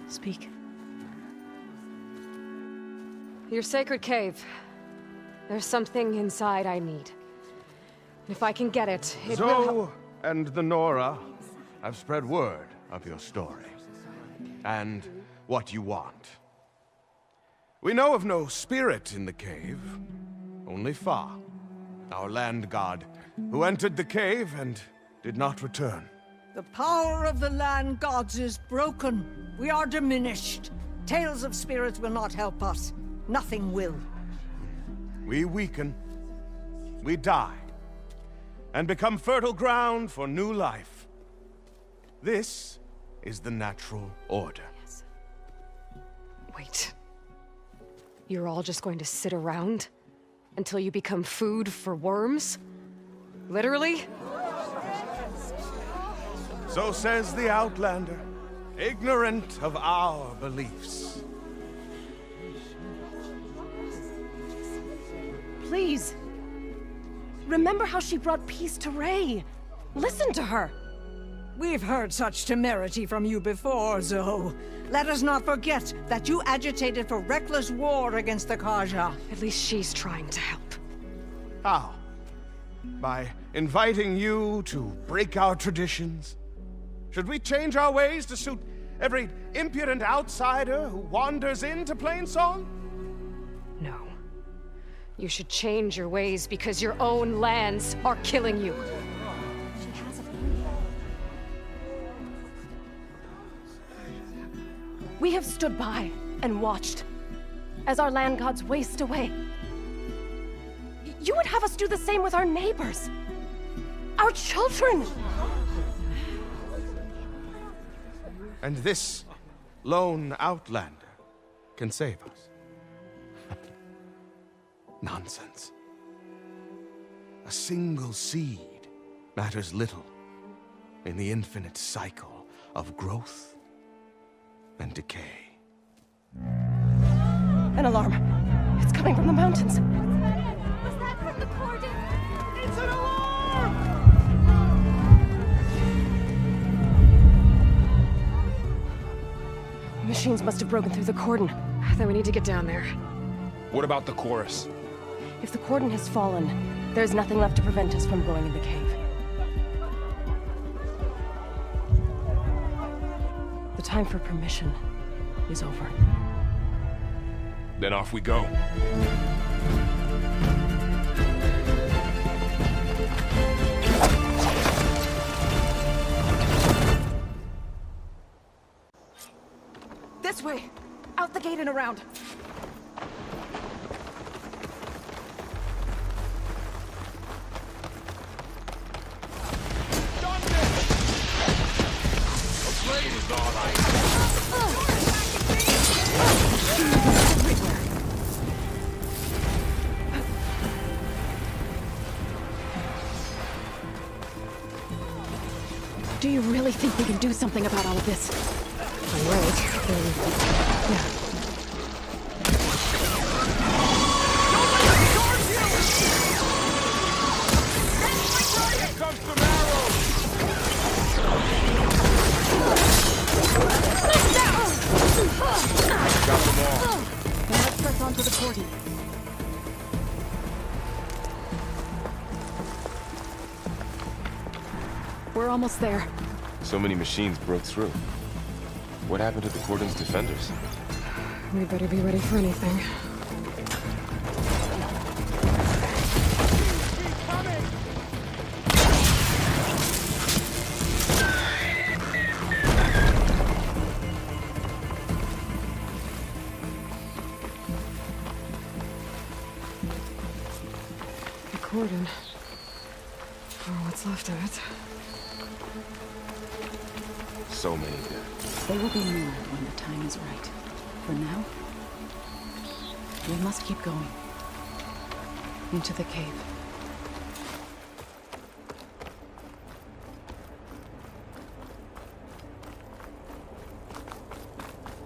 [SPEAKER 15] Speak.
[SPEAKER 2] Your sacred cave. There's something inside I need. If I can get it, it will
[SPEAKER 19] Zoe and the Nora have spread word of your story. And what you want. We know of no spirit in the cave. Only Fa, our land god, who entered the cave and did not return.
[SPEAKER 21] The power of the land gods is broken. We are diminished. Tales of spirits will not help us. Nothing will.
[SPEAKER 19] We weaken. We die. And become fertile ground for new life. This is the natural order.
[SPEAKER 2] Yes. Wait. You're all just going to sit around until you become food for worms? Literally?
[SPEAKER 19] So says the Outlander, ignorant of our beliefs.
[SPEAKER 15] Please. Remember how she brought peace to Ray. Listen to her.
[SPEAKER 21] We've heard such temerity from you before, Zoe. Let us not forget that you agitated for reckless war against the Kaja.
[SPEAKER 2] At least she's trying to help.
[SPEAKER 19] How? By inviting you to break our traditions? Should we change our ways to suit every impudent outsider who wanders into Plainsong?
[SPEAKER 2] No. You should change your ways because your own lands are killing you.
[SPEAKER 15] We have stood by and watched as our land gods waste away. You would have us do the same with our neighbors, our children.
[SPEAKER 19] And this lone outlander can save us. Nonsense. A single seed matters little in the infinite cycle of growth and decay.
[SPEAKER 15] An alarm. It's coming from the mountains.
[SPEAKER 1] Was that from the cordon? It's an alarm!
[SPEAKER 15] Machines must have broken through the cordon.
[SPEAKER 2] Then we need to get down there.
[SPEAKER 3] What about the chorus?
[SPEAKER 15] If the cordon has fallen, there's nothing left to prevent us from going in the cave. The time for permission is over.
[SPEAKER 3] Then off we go.
[SPEAKER 15] This way! Out the gate and around!
[SPEAKER 2] Do you really think we can do something about all of this? I'm right. Yeah.
[SPEAKER 3] Got them all.
[SPEAKER 2] Now let's press onto the cordon. We're almost there.
[SPEAKER 3] So many machines broke through. What happened to the cordon's defenders?
[SPEAKER 2] We better be ready for anything. The cordon. Or what's left of it.
[SPEAKER 3] So many dead.
[SPEAKER 18] They will be moved when the time is right. For now, we must keep going. Into the cave.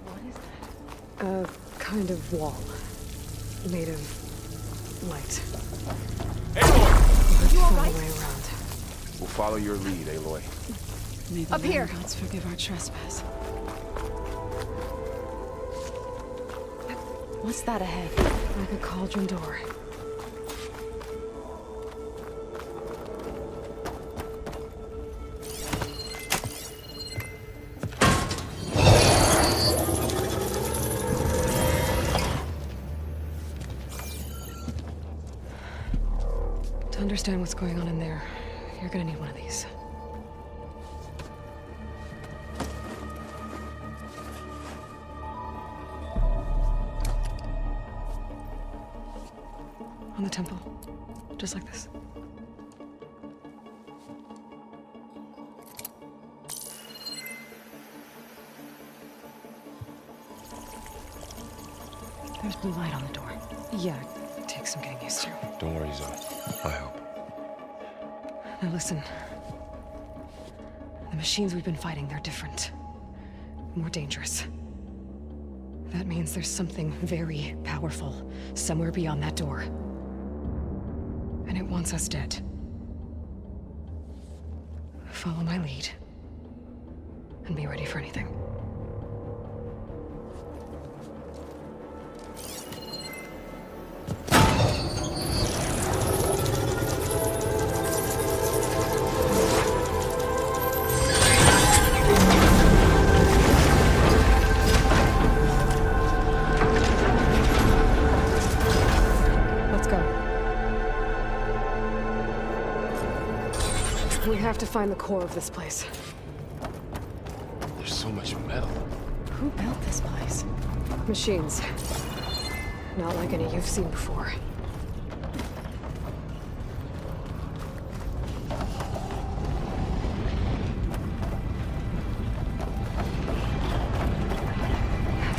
[SPEAKER 2] What is that? A kind of wall. Made of light.
[SPEAKER 15] You all right?
[SPEAKER 2] Way around.
[SPEAKER 3] We'll follow your lead, Aloy.
[SPEAKER 18] May the
[SPEAKER 15] Up here.
[SPEAKER 18] land gods forgive our trespass. What's that ahead?
[SPEAKER 2] Like a cauldron door. To understand what's going on in there, you're gonna need one of these. On the temple. Just like this.
[SPEAKER 18] There's blue light on the door.
[SPEAKER 2] Yeah, it takes some getting used to.
[SPEAKER 3] Don't worry, Zoe. I help.
[SPEAKER 2] Now listen. The machines we've been fighting, they're different. More dangerous. That means there's something very powerful somewhere beyond that door. And it wants us dead. Follow my lead. And be ready for anything. Let's go. We have to find the core of this place.
[SPEAKER 3] There's so much metal.
[SPEAKER 18] Who built this place?
[SPEAKER 2] Machines. Not like any you've seen before.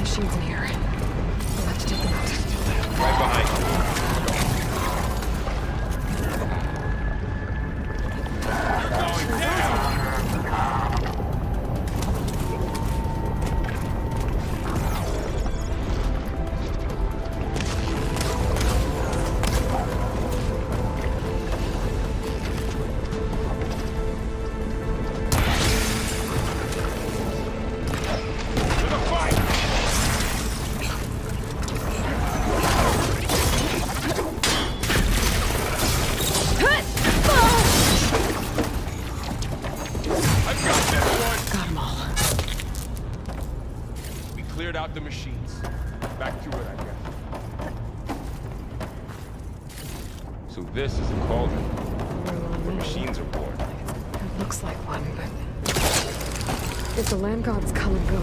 [SPEAKER 2] Machines in here. We'll have to take them out.
[SPEAKER 3] Right behind you. Out the machines. Back to it, I guess. So this is a cauldron. The machines are born.
[SPEAKER 2] It looks like one, but if the land gods come and go,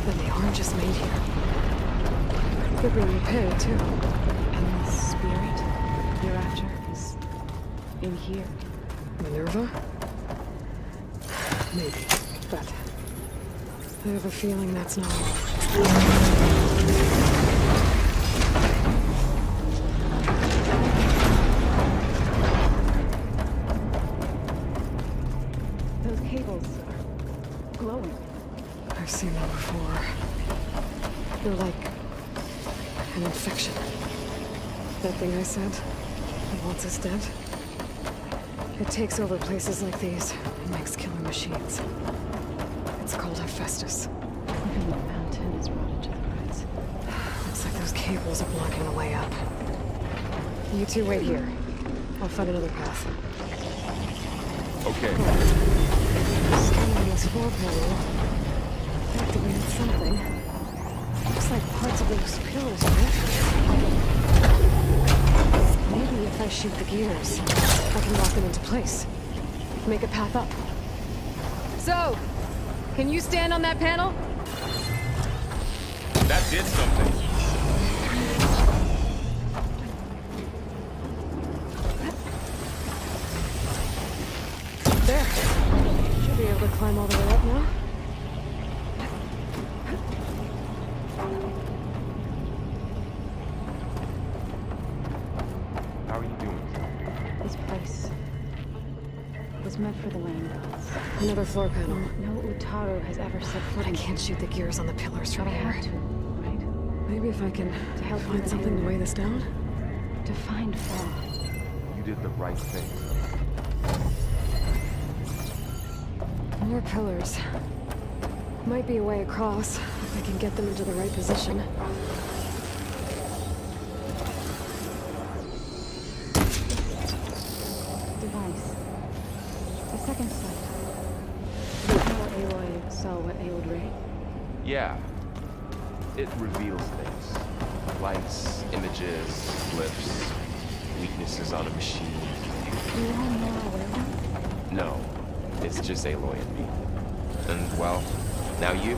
[SPEAKER 2] then they aren't just made here. They're being repaired too.
[SPEAKER 18] And the spirit hereafter is in here.
[SPEAKER 2] Minerva? Maybe, but I have a feeling that's not all.
[SPEAKER 18] Those cables are glowing.
[SPEAKER 2] I've seen them before. They're like an infection. That thing I said, that wants us dead. It takes over places like these and makes killer machines. It's called Hephaestus.
[SPEAKER 18] Even the mountain is rotted to the roots.
[SPEAKER 2] Looks like those cables are blocking the way up. You two wait here. I'll find another path.
[SPEAKER 3] Okay.
[SPEAKER 2] Standing on this floor panel activated something. Looks like parts of those pillars are activated. Maybe if I shoot the gears, I can lock them into place. Make a path up. So, can you stand on that panel?
[SPEAKER 3] That did something.
[SPEAKER 2] There. Should be able to climb all the way up now.
[SPEAKER 3] How are you doing?
[SPEAKER 18] This place was meant for the land gods.
[SPEAKER 2] Another floor panel.
[SPEAKER 18] No Utaru has ever set foot.
[SPEAKER 2] I can't shoot the gears on the pillars from
[SPEAKER 18] But I
[SPEAKER 2] here.
[SPEAKER 18] have to, right?
[SPEAKER 2] Maybe if I can
[SPEAKER 18] To help
[SPEAKER 2] find
[SPEAKER 18] you
[SPEAKER 2] something to weigh this down?
[SPEAKER 18] To find Faro.
[SPEAKER 3] You did the right thing.
[SPEAKER 2] More pillars. Might be a way across, if I can get them into the right position.
[SPEAKER 18] Device. The second sight. How Aloy saw what Aod Ray?
[SPEAKER 3] Yeah. It reveals things. Lights, images, flips, weaknesses on a machine.
[SPEAKER 18] You all know aware of them?
[SPEAKER 3] No. It's just Aloy and me. And, well, now you?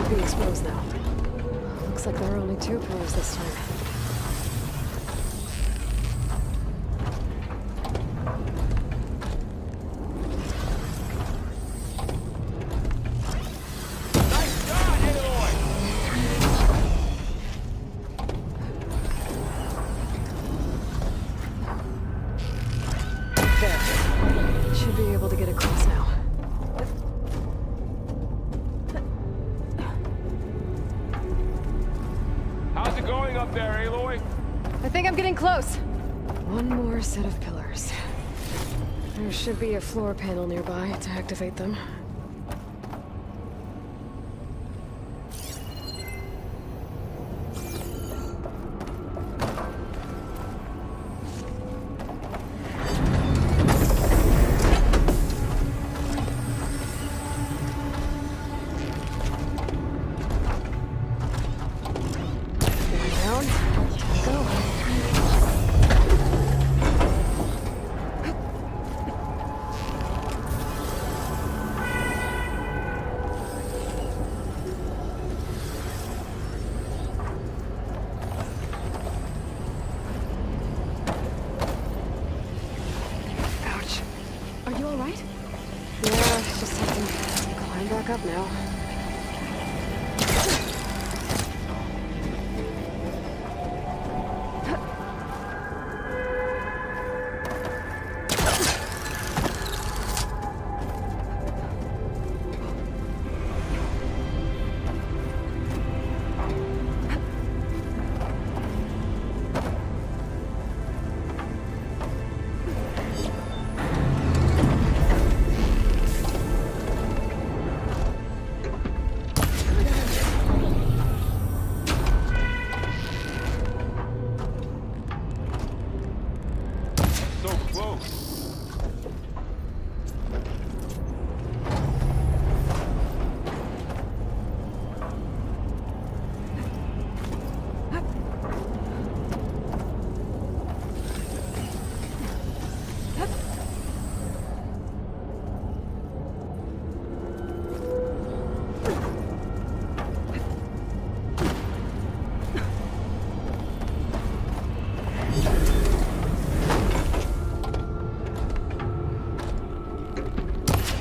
[SPEAKER 2] should be exposed now. Looks like there are only 2 pillars this time. Set of pillars. There should be a floor panel nearby to activate them. Up now.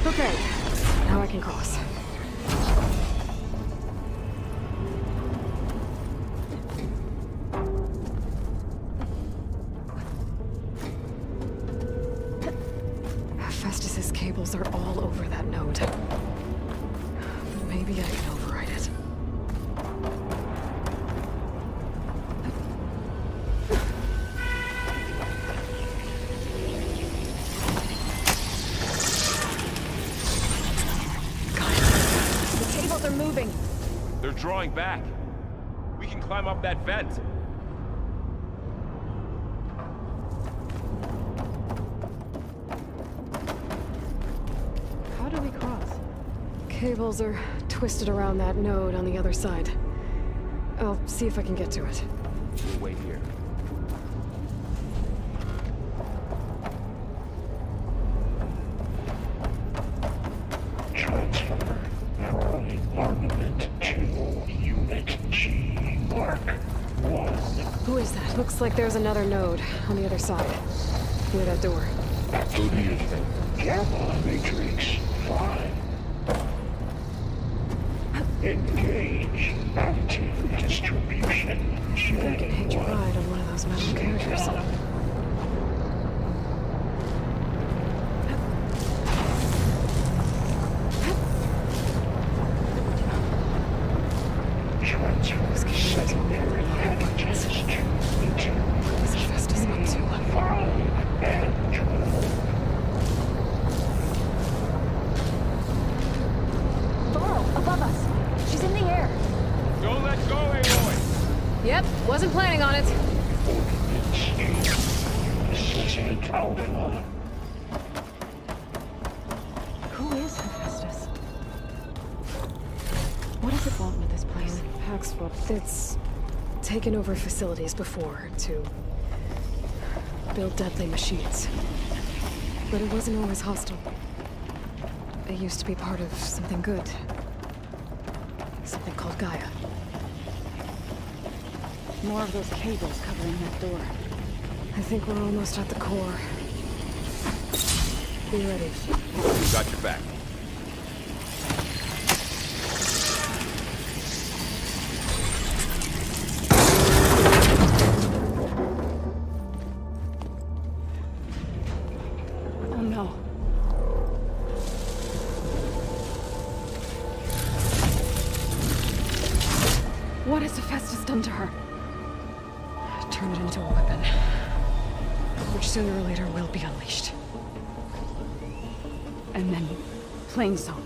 [SPEAKER 2] Okay, now I can cross. Festus's cables are all over that node. Maybe I can override it.
[SPEAKER 3] They're drawing back. We can climb up that vent.
[SPEAKER 2] How do we cross? Cables are twisted around that node on the other side. I'll see if I can get to it.
[SPEAKER 3] We'll wait here.
[SPEAKER 2] Who is that? Looks like there's another node on the other side. Near that door.
[SPEAKER 14] Who do you think? Gamma Matrix 5. Engage active distribution.
[SPEAKER 2] I think I can hitch a ride on one of those metal carriers.
[SPEAKER 14] Transfer secondary packages to
[SPEAKER 2] What is Festus up to?
[SPEAKER 14] 5 and 12.
[SPEAKER 15] Faro, above us. She's in the air.
[SPEAKER 3] Don't let go, Aloy!
[SPEAKER 2] Yep, wasn't planning on it.
[SPEAKER 14] Assessment Alpha.
[SPEAKER 18] Who is Festus? What does it want with this place?
[SPEAKER 2] Well, it's taken over facilities before to build deadly machines. But it wasn't always hostile. It used to be part of something good. Something called Gaia.
[SPEAKER 18] More of those cables covering that door.
[SPEAKER 2] I think we're almost at the core. Be ready.
[SPEAKER 19] Got your back.
[SPEAKER 18] Oh no. What has Hephaestus done to her?
[SPEAKER 2] Turn it into a weapon. Which sooner or later will be unleashed.
[SPEAKER 18] And then, plain song.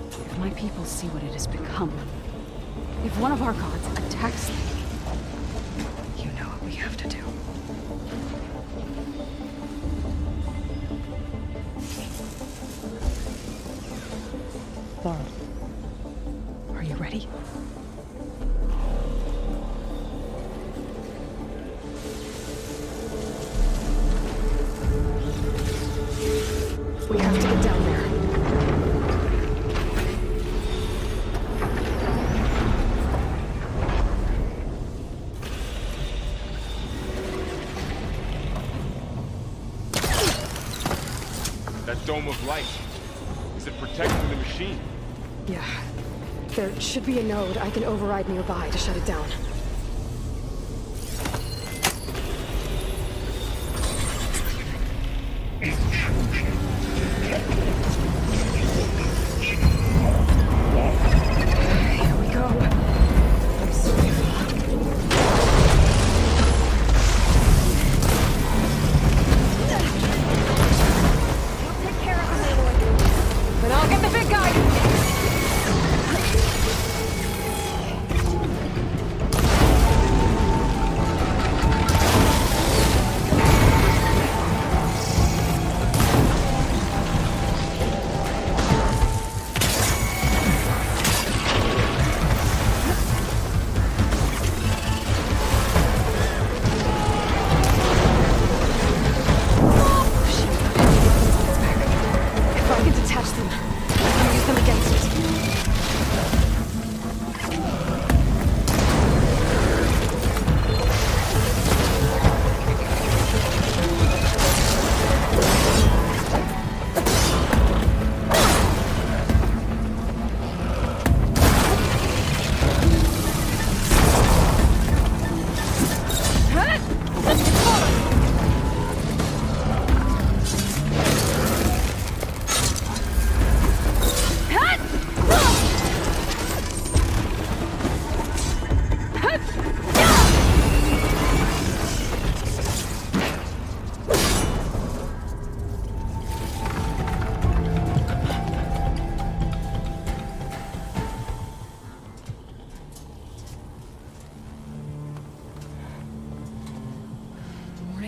[SPEAKER 18] If my people see what it has become, if one of our gods attacks them,
[SPEAKER 2] you know what we have to do.
[SPEAKER 18] Faro,
[SPEAKER 2] are you ready? We have to get down there.
[SPEAKER 3] That dome of light. Is it protecting the machine?
[SPEAKER 2] Yeah. There should be a node I can override nearby to shut it down.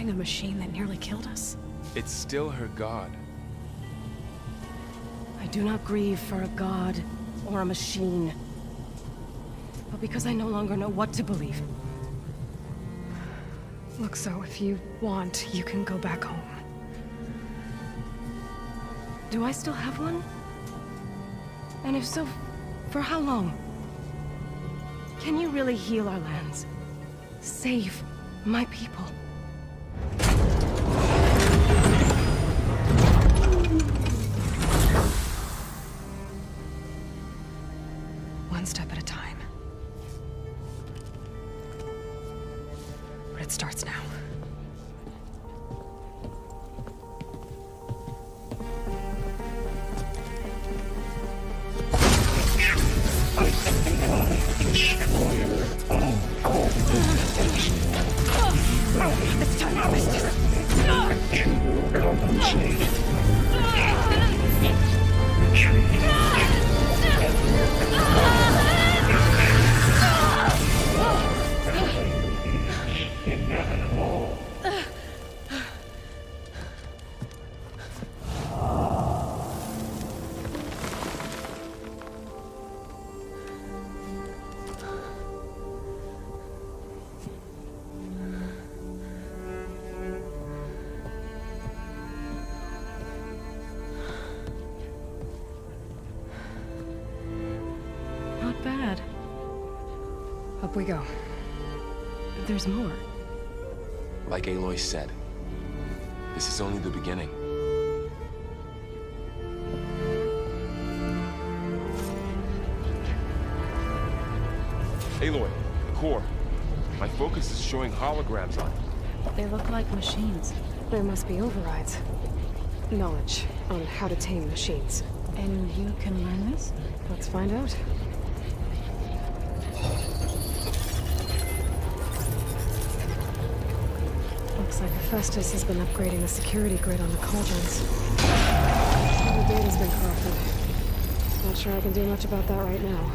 [SPEAKER 2] A machine that nearly killed us?
[SPEAKER 3] It's still her god.
[SPEAKER 15] I do not grieve for a god or a machine, but because I no longer know what to believe.
[SPEAKER 2] Look, so if you want, you can go back home.
[SPEAKER 15] Do I still have one? And if so, for how long? Can you really heal our lands? Save my people?
[SPEAKER 2] One step at a time. But it starts now.
[SPEAKER 1] It's time to business.
[SPEAKER 14] Inevitable.
[SPEAKER 18] bad.
[SPEAKER 2] Up we go.
[SPEAKER 18] There's more.
[SPEAKER 3] Like Aloy said, this is only the beginning. Aloy, the core. My focus is showing holograms on it.
[SPEAKER 18] They look like machines.
[SPEAKER 2] There must be overrides. Knowledge on how to tame machines.
[SPEAKER 18] And you can learn this?
[SPEAKER 2] Let's find out. Looks like Hephaestus has been upgrading the security grid on the cauldrons. All the data's been corrupted. Not sure I can do much about that right now.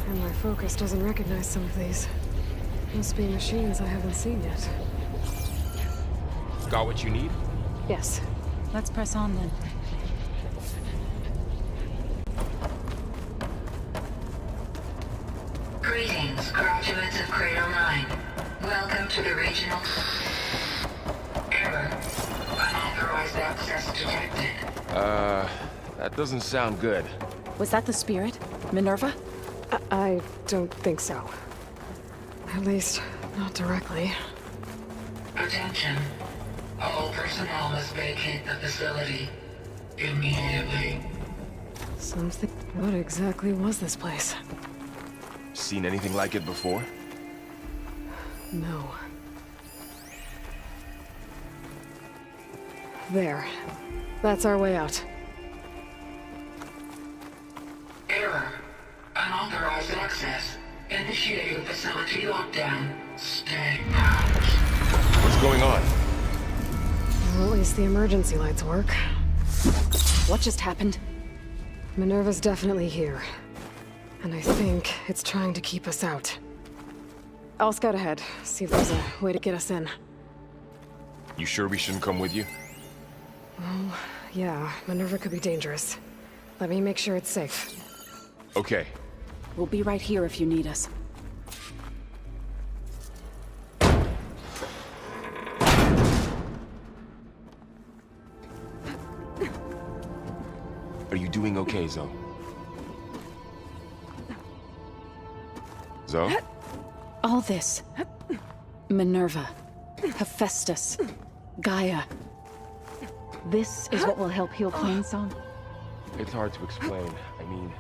[SPEAKER 2] And my focus doesn't recognize some of these. Must be machines I haven't seen yet.
[SPEAKER 3] Got what you need?
[SPEAKER 2] Yes.
[SPEAKER 18] Let's press on then.
[SPEAKER 8] Greetings, graduates of Cradle 9. Welcome to the regional... Error. Unauthorized access detected.
[SPEAKER 3] That doesn't sound good.
[SPEAKER 18] Was that the spirit? Minerva?
[SPEAKER 2] I don't think so. At least, not directly.
[SPEAKER 8] Attention. All personnel must vacate the facility immediately.
[SPEAKER 2] Something... What exactly was this place?
[SPEAKER 3] Seen anything like it before?
[SPEAKER 2] No. There. That's our way out.
[SPEAKER 8] Error. Unauthorized access. Initiating facility lockdown. Stay out.
[SPEAKER 3] What's going on?
[SPEAKER 2] Well, at least the emergency lights work.
[SPEAKER 18] What just happened?
[SPEAKER 2] Minerva's definitely here. And I think it's trying to keep us out. I'll scout ahead, see if there's a way to get us in.
[SPEAKER 3] You sure we shouldn't come with you?
[SPEAKER 2] Well, yeah, Minerva could be dangerous. Let me make sure it's safe.
[SPEAKER 3] Okay.
[SPEAKER 18] We'll be right here if you need us.
[SPEAKER 3] Are you doing okay, Zoe? Zoe?
[SPEAKER 18] All this. Minerva. Hephaestus. Gaia. This is what will help heal Plainsong?
[SPEAKER 3] It's hard to explain. I mean,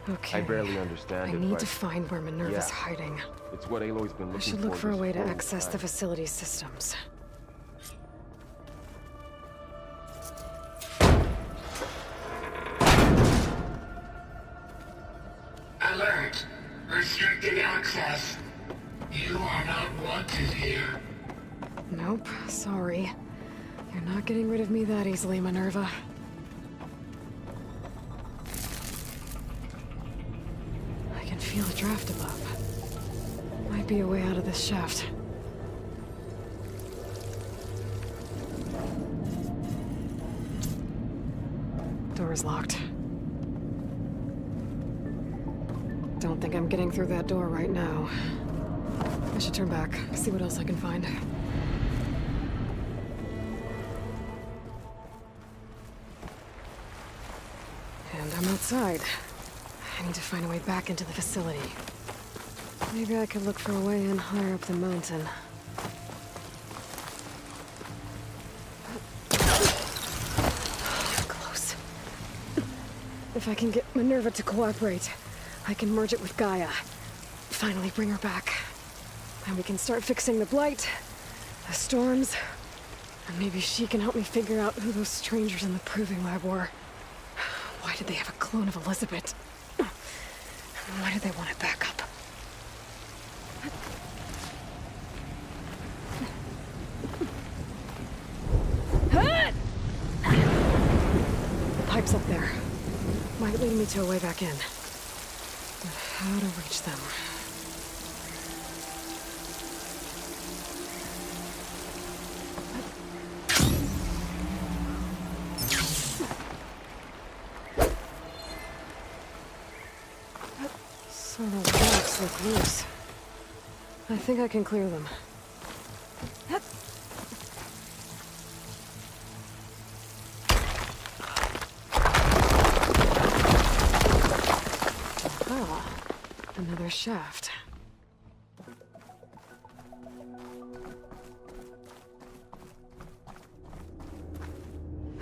[SPEAKER 2] Okay.
[SPEAKER 3] I barely understand
[SPEAKER 2] I
[SPEAKER 3] it,
[SPEAKER 2] need
[SPEAKER 3] but
[SPEAKER 2] to find where Minerva's
[SPEAKER 3] yeah,
[SPEAKER 2] hiding.
[SPEAKER 3] It's what Aloy's been looking for.
[SPEAKER 2] I should look for a way to
[SPEAKER 3] this whole
[SPEAKER 2] access
[SPEAKER 3] time.
[SPEAKER 2] the facility's systems.
[SPEAKER 8] Alert. Restricted access. You are not wanted here.
[SPEAKER 2] Nope, sorry. You're not getting rid of me that easily, Minerva. I can feel a draft above. Might be a way out of this shaft. Door's locked. Don't think I'm getting through that door right now. I should turn back, see what else I can find. And I'm outside. I need to find a way back into the facility. Maybe I could look for a way in higher up the mountain. Close. If I can get Minerva to cooperate, I can merge it with Gaia. Finally bring her back. And we can start fixing the blight, the storms, and maybe she can help me figure out who those strangers in the proving lab were. Why did they have a clone of Elizabeth? And why did they want it back up? The pipe's up there. Might lead me to a way back in. But how to reach them? Some of the rocks look loose. I think I can clear them. Ah, Another shaft.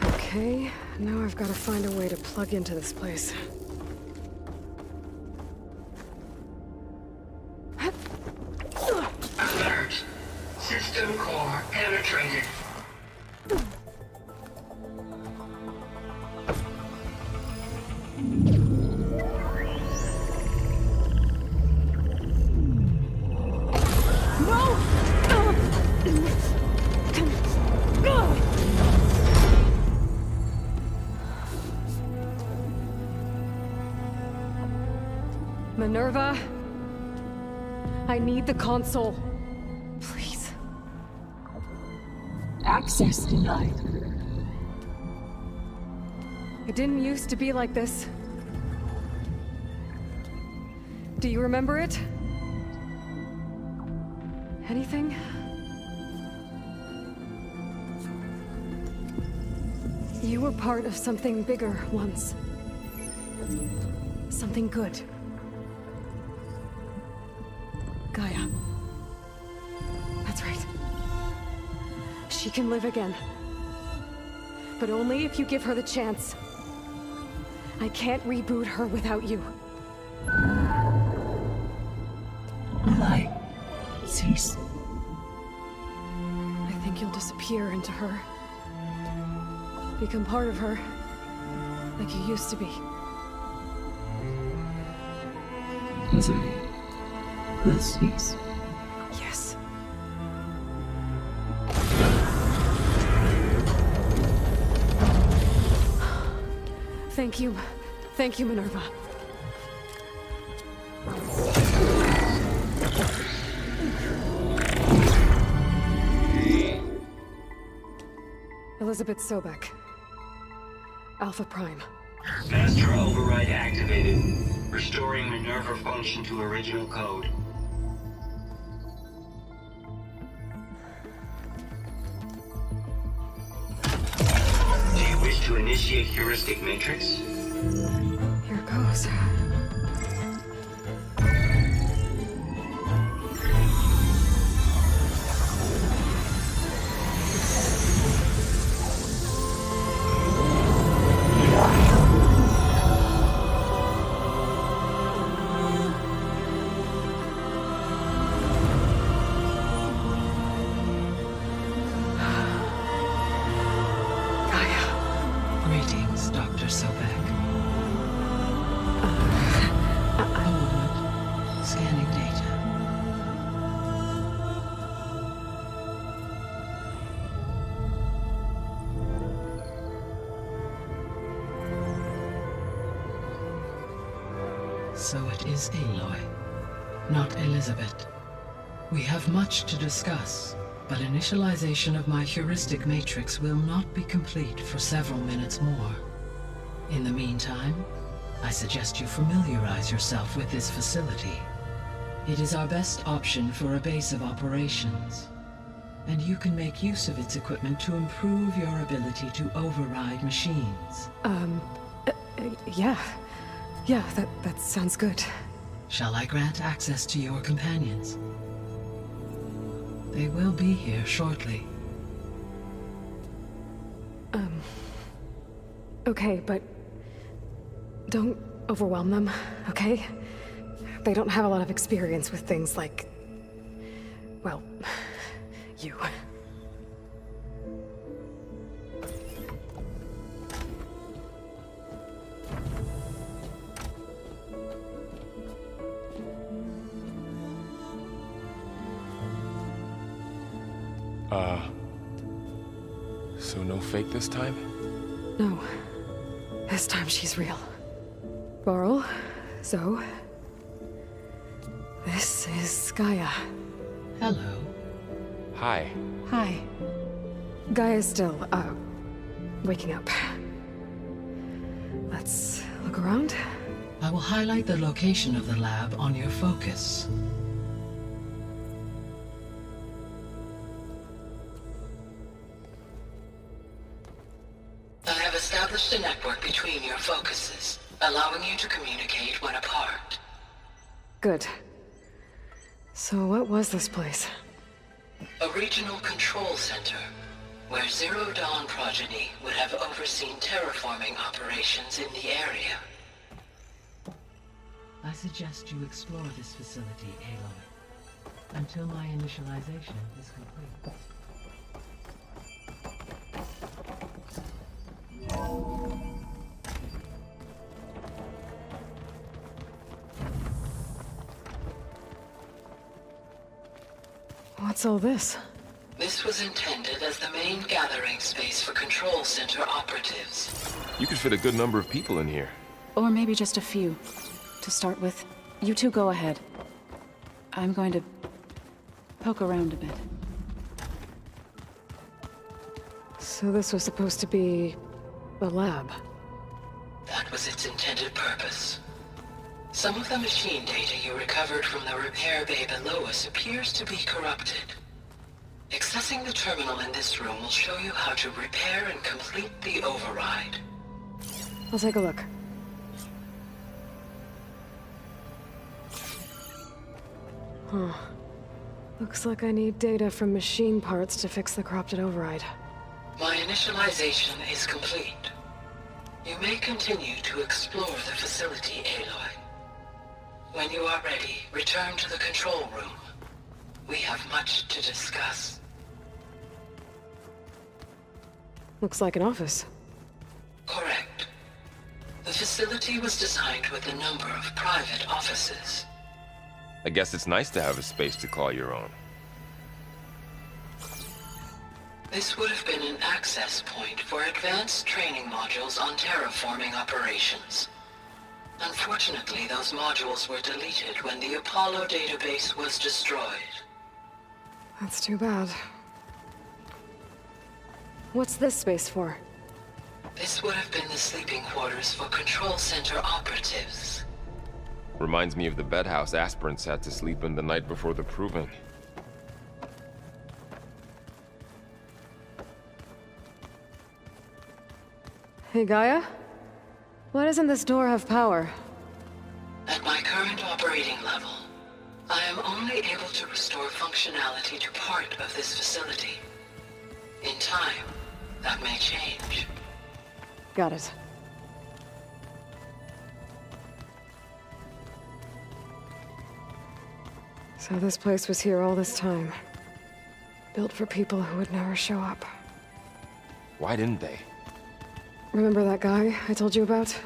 [SPEAKER 2] Okay, now I've got to find a way to plug into this place.
[SPEAKER 8] Alert. System core penetrated.
[SPEAKER 2] Minerva, I need the console. Please.
[SPEAKER 8] Access denied.
[SPEAKER 2] It didn't used to be like this. Do you remember it? Anything? You were part of something bigger once. Something good. Gaia. That's right. She can live again. But only if you give her the chance. I can't reboot her without you.
[SPEAKER 8] Light. Cease.
[SPEAKER 2] I think you'll disappear into her. Become part of her. Like you used to be.
[SPEAKER 8] Misery. Will cease.
[SPEAKER 2] Yes. Thank you. Thank you, Minerva. Elizabeth Sobek. Alpha Prime.
[SPEAKER 20] Master override activated. Restoring Minerva function to original code. Do you wish to initiate heuristic matrix?
[SPEAKER 2] Here goes.
[SPEAKER 8] Greetings, Dr. Sobek. Scanning data. So it is Aloy, not Elizabeth. We have much to discuss, but initialization of my heuristic matrix will not be complete for several minutes more. In the meantime, I suggest you familiarize yourself with this facility. It is our best option for a base of operations, and you can make use of its equipment to improve your ability to override machines.
[SPEAKER 2] Yeah. Yeah, that sounds good.
[SPEAKER 8] Shall I grant access to your companions? They will be here shortly.
[SPEAKER 2] Okay, but don't overwhelm them, okay? They don't have a lot of experience with things like, well, you.
[SPEAKER 3] So no fake this time?
[SPEAKER 2] No. This time she's real. Varl, Zoe. This is Gaia.
[SPEAKER 8] Hello.
[SPEAKER 3] Hi.
[SPEAKER 2] Hi. Gaia's still, waking up. Let's look around.
[SPEAKER 8] I will highlight the location of the lab on your focus. I have established a network between your focuses, allowing you to communicate when apart.
[SPEAKER 2] Good. So what was this place?
[SPEAKER 23] A regional control center, where Zero Dawn progeny would have overseen terraforming operations in the area.
[SPEAKER 8] I suggest you explore this facility, Aloy, until my initialization is complete.
[SPEAKER 2] What's all this?
[SPEAKER 23] This was intended as the main gathering space for control center operatives.
[SPEAKER 3] You could fit a good number of people in here.
[SPEAKER 18] Or maybe just a few. To start with, you two go ahead. I'm going to poke around a bit.
[SPEAKER 2] So this was supposed to be a lab.
[SPEAKER 23] That was its intended purpose. Some of the machine data you recovered from the repair bay below us appears to be corrupted. Accessing the terminal in this room will show you how to repair and complete the override.
[SPEAKER 2] I'll take a look. Huh. Looks like I need data from machine parts to fix the corrupted override.
[SPEAKER 23] My initialization is complete. You may continue to explore the facility, Aloy. When you are ready, return to the control room. We have much to discuss.
[SPEAKER 2] Looks like an office.
[SPEAKER 23] Correct. The facility was designed with a number of private offices.
[SPEAKER 3] I guess it's nice to have a space to call your own.
[SPEAKER 23] This would have been an access point for advanced training modules on terraforming operations. Unfortunately, those modules were deleted when the Apollo database was destroyed.
[SPEAKER 2] That's too bad. What's this space for?
[SPEAKER 23] This would have been the sleeping quarters for control center operatives.
[SPEAKER 3] Reminds me of the bedhouse aspirants had to sleep in the night before the proving.
[SPEAKER 2] Hey, Gaia? Why doesn't this door have power?
[SPEAKER 23] At my current operating level, I am only able to restore functionality to part of this facility. In time, that may change.
[SPEAKER 2] Got it. So this place was here all this time. Built for people who would never show up.
[SPEAKER 3] Why didn't they?
[SPEAKER 2] Remember that guy I told you about?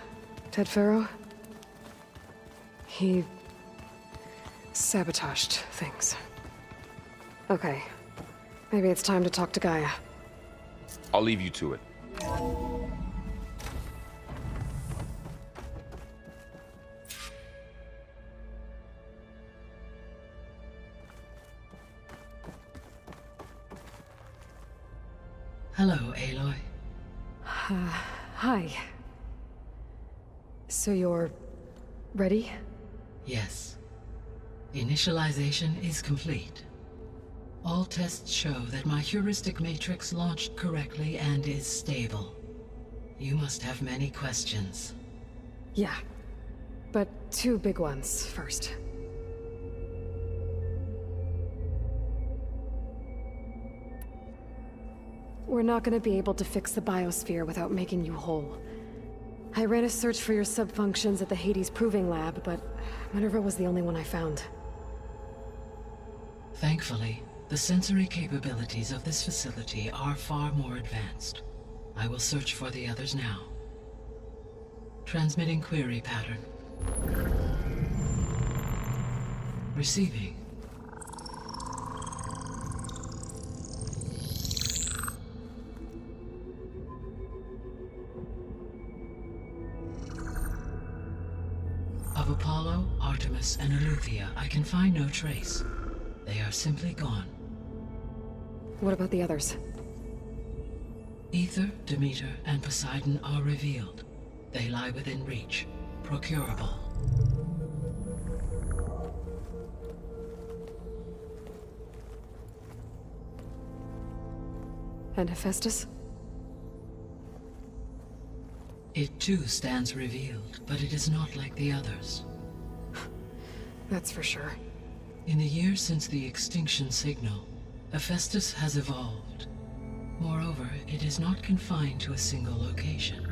[SPEAKER 2] Ted Faro? He sabotaged things. Okay. Maybe it's time to talk to Gaia.
[SPEAKER 3] I'll leave you to it.
[SPEAKER 8] Hello, Aloy.
[SPEAKER 2] Hi. So you're ready?
[SPEAKER 8] Yes. Initialization is complete. All tests show that my heuristic matrix launched correctly and is stable. You must have many questions.
[SPEAKER 2] Yeah. But two big ones first. We're not gonna be able to fix the biosphere without making you whole. I ran a search for your subfunctions at the Hades Proving Lab, but Minerva was the only one I found.
[SPEAKER 8] Thankfully, the sensory capabilities of this facility are far more advanced. I will search for the others now. Transmitting query pattern. Receiving. Of Apollo, Artemis, and Eleuthia, I can find no trace. They are simply gone.
[SPEAKER 2] What about the others?
[SPEAKER 8] Ether, Demeter, and Poseidon are revealed. They lie within reach. Procurable.
[SPEAKER 2] And Hephaestus?
[SPEAKER 8] It too stands revealed, but it is not like the others.
[SPEAKER 2] That's for sure.
[SPEAKER 8] In the years since the extinction signal, Hephaestus has evolved. Moreover, it is not confined to a single location.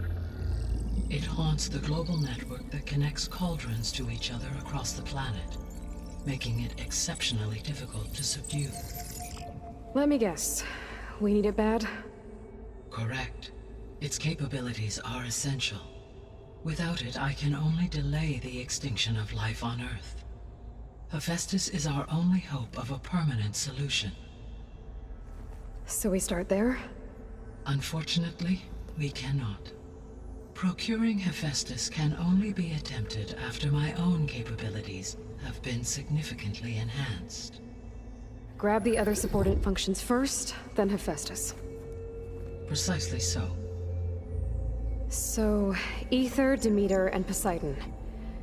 [SPEAKER 8] It haunts the global network that connects cauldrons to each other across the planet, making it exceptionally difficult to subdue.
[SPEAKER 2] Let me guess. We need it bad?
[SPEAKER 8] Correct. Its capabilities are essential. Without it, I can only delay the extinction of life on Earth. Hephaestus is our only hope of a permanent solution.
[SPEAKER 2] So we start there?
[SPEAKER 8] Unfortunately, we cannot. Procuring Hephaestus can only be attempted after my own capabilities have been significantly enhanced.
[SPEAKER 2] Grab the other subordinate functions first, then Hephaestus.
[SPEAKER 8] Precisely so.
[SPEAKER 2] So, Ether, Demeter, and Poseidon.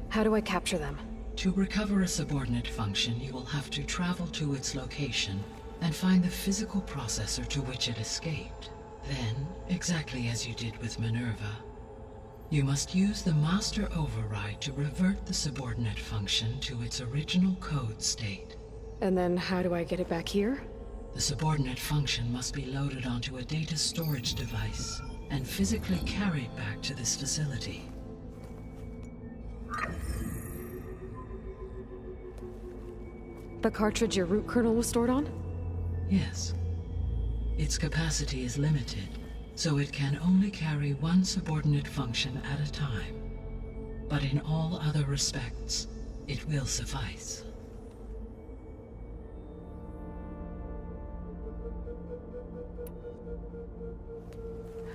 [SPEAKER 2] How do I capture them?
[SPEAKER 8] To recover a subordinate function, you will have to travel to its location and find the physical processor to which it escaped. Then, exactly as you did with Minerva, you must use the master override to revert the subordinate function to its original code state.
[SPEAKER 2] And then how do I get it back here?
[SPEAKER 8] The subordinate function must be loaded onto a data storage device and physically carried back to this facility.
[SPEAKER 2] The cartridge your root kernel was stored on?
[SPEAKER 8] Yes. Its capacity is limited, so it can only carry one subordinate function at a time. But in all other respects, it will suffice.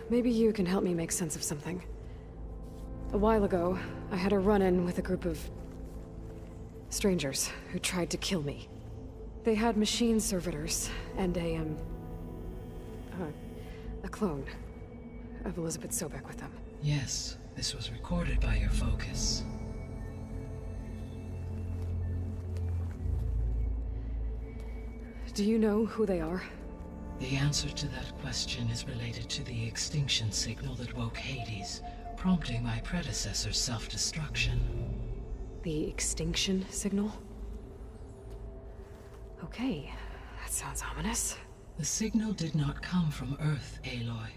[SPEAKER 2] Maybe you can help me make sense of something. A while ago, I had a run-in with a group of strangers who tried to kill me. They had machine servitors and a clone of Elizabeth Sobek with them.
[SPEAKER 8] Yes, this was recorded by your focus.
[SPEAKER 2] Do you know who they are?
[SPEAKER 8] The answer to that question is related to the extinction signal that woke Hades, prompting my predecessor's self-destruction.
[SPEAKER 2] The extinction signal? Okay, that sounds ominous.
[SPEAKER 8] The signal did not come from Earth, Aloy.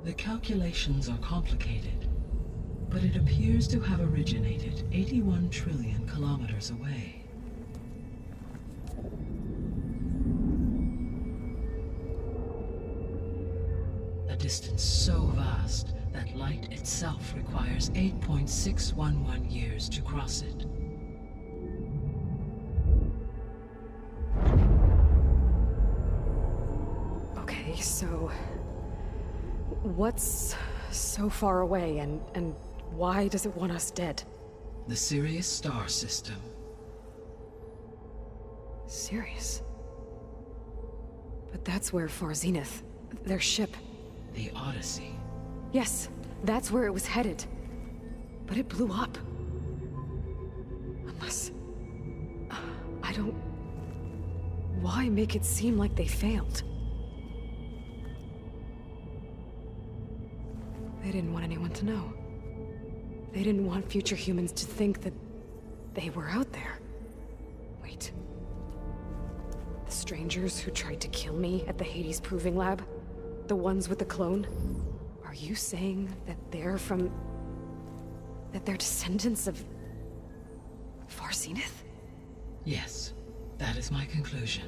[SPEAKER 8] The calculations are complicated, but it appears to have originated 81 trillion kilometers away. A distance so vast that light itself requires 8.611 years to cross it.
[SPEAKER 2] Okay, so what's so far away and why does it want us dead?
[SPEAKER 8] The Sirius star system.
[SPEAKER 2] Sirius? But that's where Far Zenith, their ship.
[SPEAKER 8] The Odyssey.
[SPEAKER 2] Yes, that's where it was headed. But it blew up. Unless... I don't... Why make it seem like they failed? They didn't want anyone to know. They didn't want future humans to think that they were out there. Wait. The strangers who tried to kill me at the Hades Proving Lab? The ones with the clone? Are you saying that they're from... that they're descendants of... Far Zenith?
[SPEAKER 8] Yes, that is my conclusion.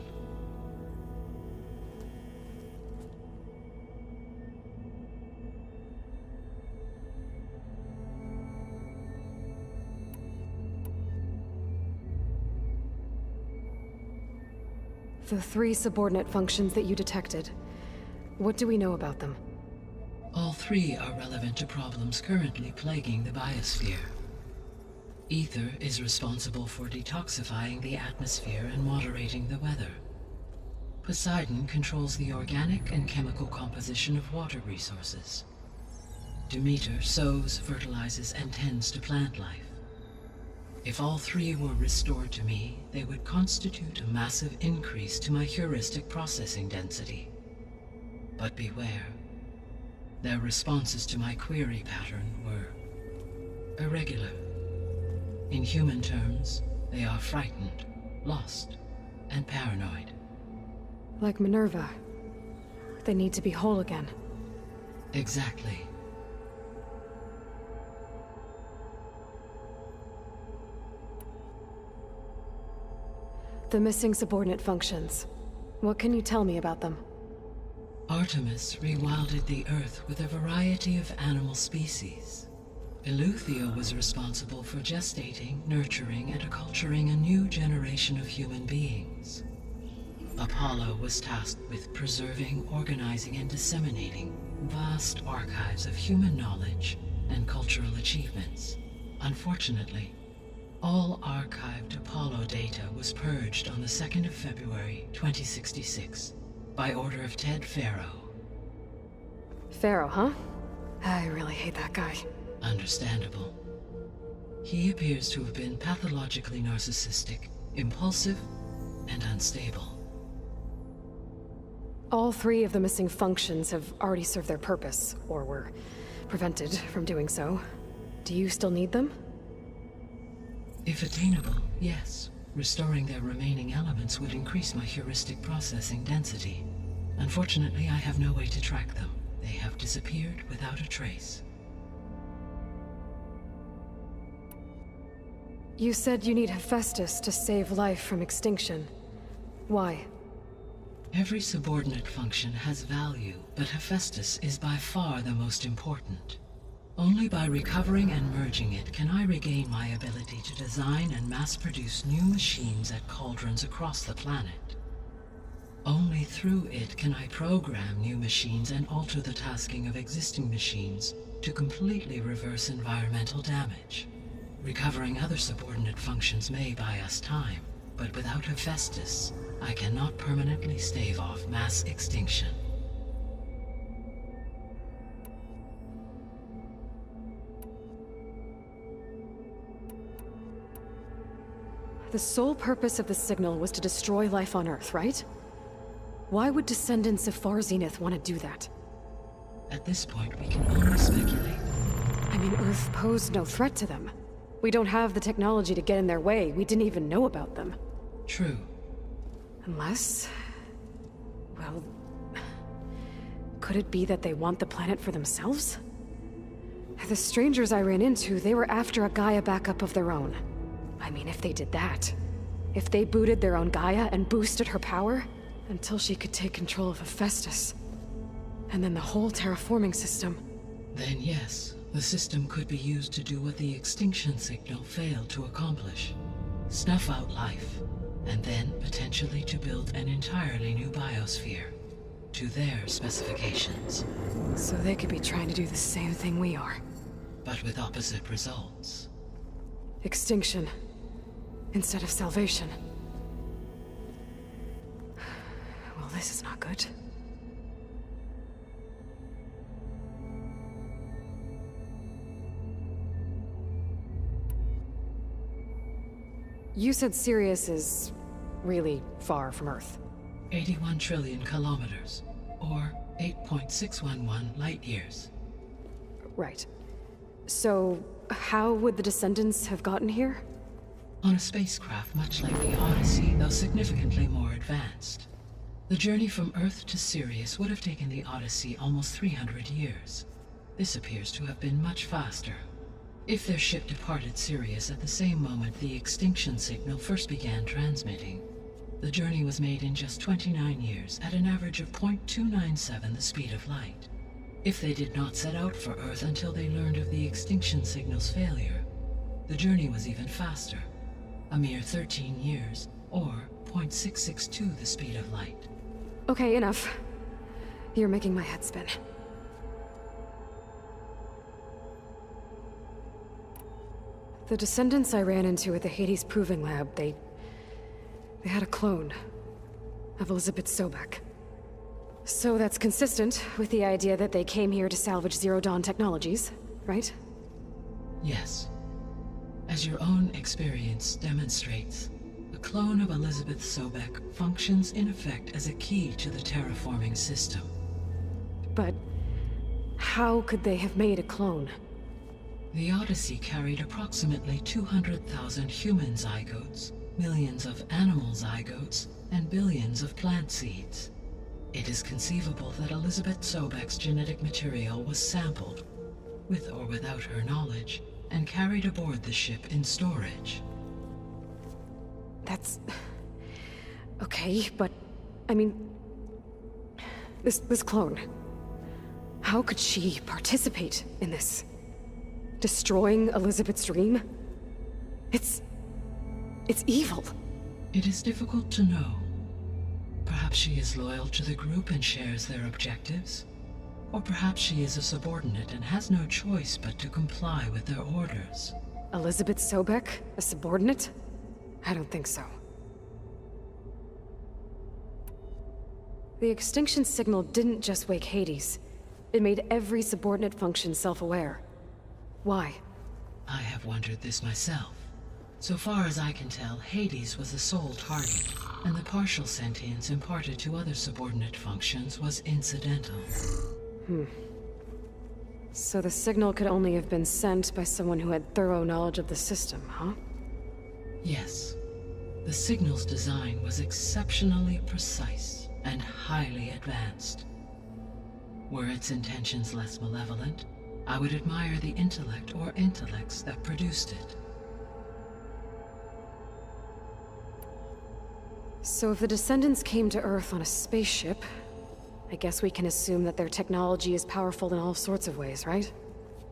[SPEAKER 2] The 3 subordinate functions that you detected. What do we know about them?
[SPEAKER 8] All 3 are relevant to problems currently plaguing the biosphere. Ether is responsible for detoxifying the atmosphere and moderating the weather. Poseidon controls the organic and chemical composition of water resources. Demeter sows, fertilizes, and tends to plant life. If all 3 were restored to me, they would constitute a massive increase to my heuristic processing density. But beware. Their responses to my query pattern were irregular. In human terms, they are frightened, lost, and paranoid.
[SPEAKER 2] Like Minerva. They need to be whole again.
[SPEAKER 8] Exactly.
[SPEAKER 2] The missing subordinate functions. What can you tell me about them?
[SPEAKER 8] Artemis rewilded the Earth with a variety of animal species. Eleuthia was responsible for gestating, nurturing, and acculturating a new generation of human beings. Apollo was tasked with preserving, organizing, and disseminating vast archives of human knowledge and cultural achievements. Unfortunately, all archived Apollo data was purged on the 2nd of February, 2066, by order of Ted Faro.
[SPEAKER 2] Faro, huh? I really hate that guy.
[SPEAKER 8] Understandable. He appears to have been pathologically narcissistic, impulsive, and unstable.
[SPEAKER 2] All 3 of the missing functions have already served their purpose, or were prevented from doing so. Do you still need them?
[SPEAKER 8] If attainable, yes. Restoring their remaining elements would increase my heuristic processing density. Unfortunately, I have no way to track them. They have disappeared without a trace.
[SPEAKER 2] You said you need Hephaestus to save life from extinction. Why?
[SPEAKER 8] Every subordinate function has value, but Hephaestus is by far the most important. Only by recovering and merging it can I regain my ability to design and mass-produce new machines at cauldrons across the planet. Only through it can I program new machines and alter the tasking of existing machines to completely reverse environmental damage. Recovering other subordinate functions may buy us time, but without Hephaestus, I cannot permanently stave off mass extinction.
[SPEAKER 2] The sole purpose of the signal was to destroy life on Earth, right? Why would descendants of Far Zenith want to do that?
[SPEAKER 8] At this point, we can only speculate.
[SPEAKER 2] I mean, Earth posed no threat to them. We don't have the technology to get in their way. We didn't even know about them.
[SPEAKER 8] True.
[SPEAKER 2] Unless... well... could it be that they want the planet for themselves? The strangers I ran into, they were after a Gaia backup of their own. I mean, if they did that... if they booted their own Gaia and boosted her power... until she could take control of Hephaestus. And then the whole terraforming system.
[SPEAKER 8] Then yes, the system could be used to do what the extinction signal failed to accomplish. Snuff out life, and then potentially to build an entirely new biosphere. To their specifications.
[SPEAKER 2] So they could be trying to do the same thing we are.
[SPEAKER 8] But with opposite results.
[SPEAKER 2] Extinction. Instead of salvation. Well, this is not good. You said Sirius is really far from Earth.
[SPEAKER 8] 81 trillion kilometers, or 8.611 light years.
[SPEAKER 2] Right. So, how would the descendants have gotten here?
[SPEAKER 8] On a spacecraft much like the Odyssey, though significantly more advanced. The journey from Earth to Sirius would have taken the Odyssey almost 300 years. This appears to have been much faster. If their ship departed Sirius at the same moment the extinction signal first began transmitting, the journey was made in just 29 years at an average of 0.297 the speed of light. If they did not set out for Earth until they learned of the extinction signal's failure, the journey was even faster, a mere 13 years, or 0.662 the speed of light.
[SPEAKER 2] Okay, enough. You're making my head spin. The descendants I ran into at the Hades Proving Lab, they had a clone of Elizabeth Sobek. So that's consistent with the idea that they came here to salvage Zero Dawn technologies, right?
[SPEAKER 8] Yes. As your own experience demonstrates, a clone of Elizabeth Sobek functions in effect as a key to the terraforming system.
[SPEAKER 2] But How could they have made a clone?
[SPEAKER 8] The Odyssey carried approximately 200,000 human zygotes, millions of animal zygotes, and billions of plant seeds. It is conceivable that Elizabeth Sobek's genetic material was sampled, with or without her knowledge, and carried aboard the ship in storage.
[SPEAKER 2] That's... okay, but... I mean... This clone... How could she participate in this? Destroying Elizabeth's dream? It's evil.
[SPEAKER 8] It is difficult to know. Perhaps she is loyal to the group and shares their objectives. Or perhaps she is a subordinate and has no choice but to comply with their orders.
[SPEAKER 2] Elizabeth Sobek? A subordinate? I don't think so. The extinction signal didn't just wake Hades. It made every subordinate function self-aware. Why?
[SPEAKER 8] I have wondered this myself. So far as I can tell, Hades was the sole target, and the partial sentience imparted to other subordinate functions was incidental.
[SPEAKER 2] So the signal could only have been sent by someone who had thorough knowledge of the system, huh?
[SPEAKER 8] Yes. The signal's design was exceptionally precise and highly advanced. Were its intentions less malevolent, I would admire the intellect or intellects that produced it.
[SPEAKER 2] So if the descendants came to Earth on a spaceship, I guess we can assume that their technology is powerful in all sorts of ways, right?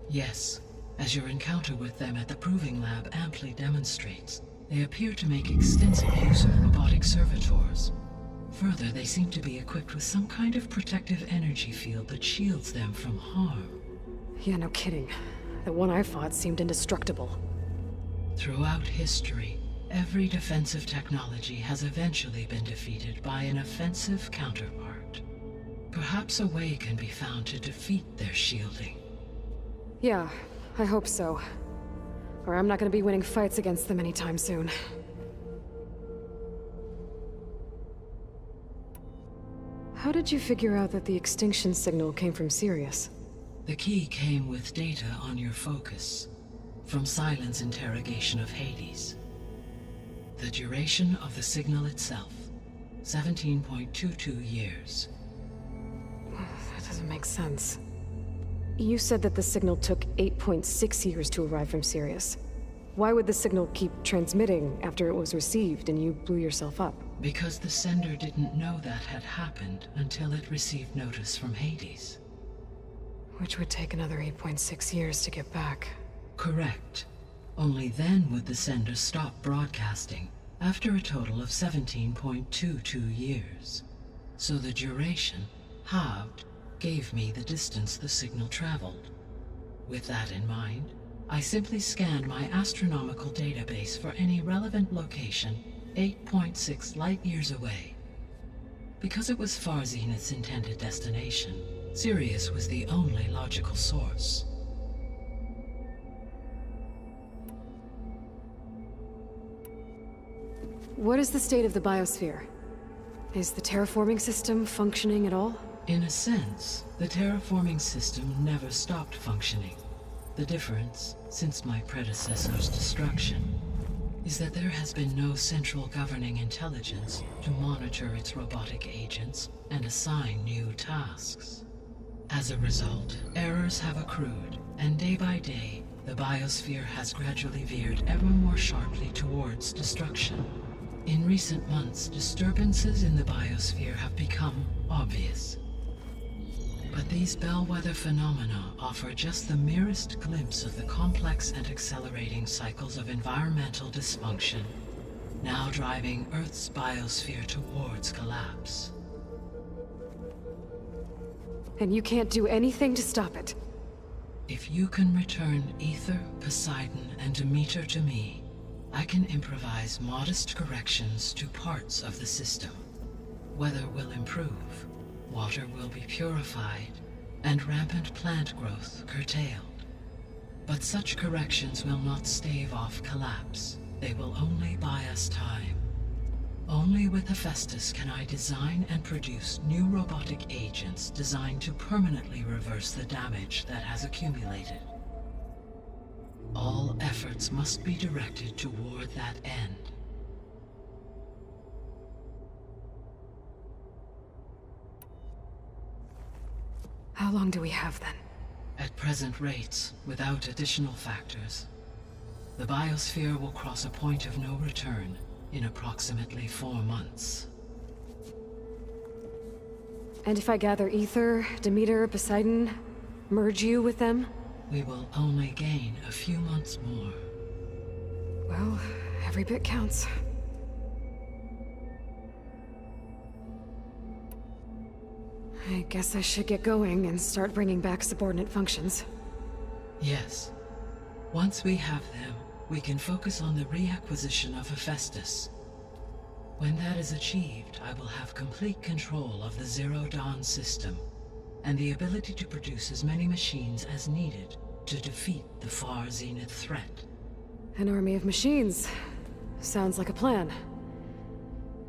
[SPEAKER 8] Yes. As your encounter with them at the Proving Lab amply demonstrates, they appear to make extensive use of robotic servitors. Further, they seem to be equipped with some kind of protective energy field that shields them from harm.
[SPEAKER 2] Yeah, no kidding. The one I fought seemed indestructible.
[SPEAKER 8] Throughout history, every defensive technology has eventually been defeated by an offensive counterpart. Perhaps a way can be found to defeat their shielding.
[SPEAKER 2] Yeah, I hope so. Or I'm not gonna be winning fights against them anytime soon. How did you figure out that the extinction signal came from Sirius?
[SPEAKER 8] The key came with data on your focus, from Silent's interrogation of Hades. The duration of the signal itself, 17.22 years.
[SPEAKER 2] That doesn't make sense. You said that the signal took 8.6 years to arrive from Sirius. Why would the signal keep transmitting after it was received and you blew yourself up?
[SPEAKER 8] Because the sender didn't know that had happened until it received notice from Hades.
[SPEAKER 2] Which would take another 8.6 years to get back.
[SPEAKER 8] Correct. Only then would the sender stop broadcasting, after a total of 17.22 years. So the duration, halved, gave me the distance the signal traveled. With that in mind, I simply scanned my astronomical database for any relevant location 8.6 light-years away. Because it was far Zenith's intended destination, Sirius was the only logical source.
[SPEAKER 2] What is the state of the biosphere? Is the terraforming system functioning at all?
[SPEAKER 8] In a sense, the terraforming system never stopped functioning. The difference, since my predecessor's destruction, is that there has been no central governing intelligence to monitor its robotic agents and assign new tasks. As a result, errors have accrued, and day by day, the biosphere has gradually veered ever more sharply towards destruction. In recent months, disturbances in the biosphere have become obvious. But these bellwether phenomena offer just the merest glimpse of the complex and accelerating cycles of environmental dysfunction, now driving Earth's biosphere towards collapse.
[SPEAKER 2] And you can't do anything to stop it?
[SPEAKER 8] If you can return Ether, Poseidon, and Demeter to me, I can improvise modest corrections to parts of the system. Weather will improve, water will be purified, and rampant plant growth curtailed. But such corrections will not stave off collapse. They will only buy us time. Only with Hephaestus can I design and produce new robotic agents designed to permanently reverse the damage that has accumulated. All efforts must be directed toward that end.
[SPEAKER 2] How long do we have then?
[SPEAKER 8] At present rates, without additional factors, the biosphere will cross a point of no return in approximately 4 months.
[SPEAKER 2] And if I gather Ether, Demeter, Poseidon, merge you with them?
[SPEAKER 8] We will only gain a few months more.
[SPEAKER 2] Well, every bit counts. I guess I should get going and start bringing back subordinate functions.
[SPEAKER 8] Yes. Once we have them, we can focus on the reacquisition of Hephaestus. When that is achieved, I will have complete control of the Zero Dawn system, and the ability to produce as many machines as needed to defeat the Far Zenith threat.
[SPEAKER 2] An army of machines. Sounds like a plan.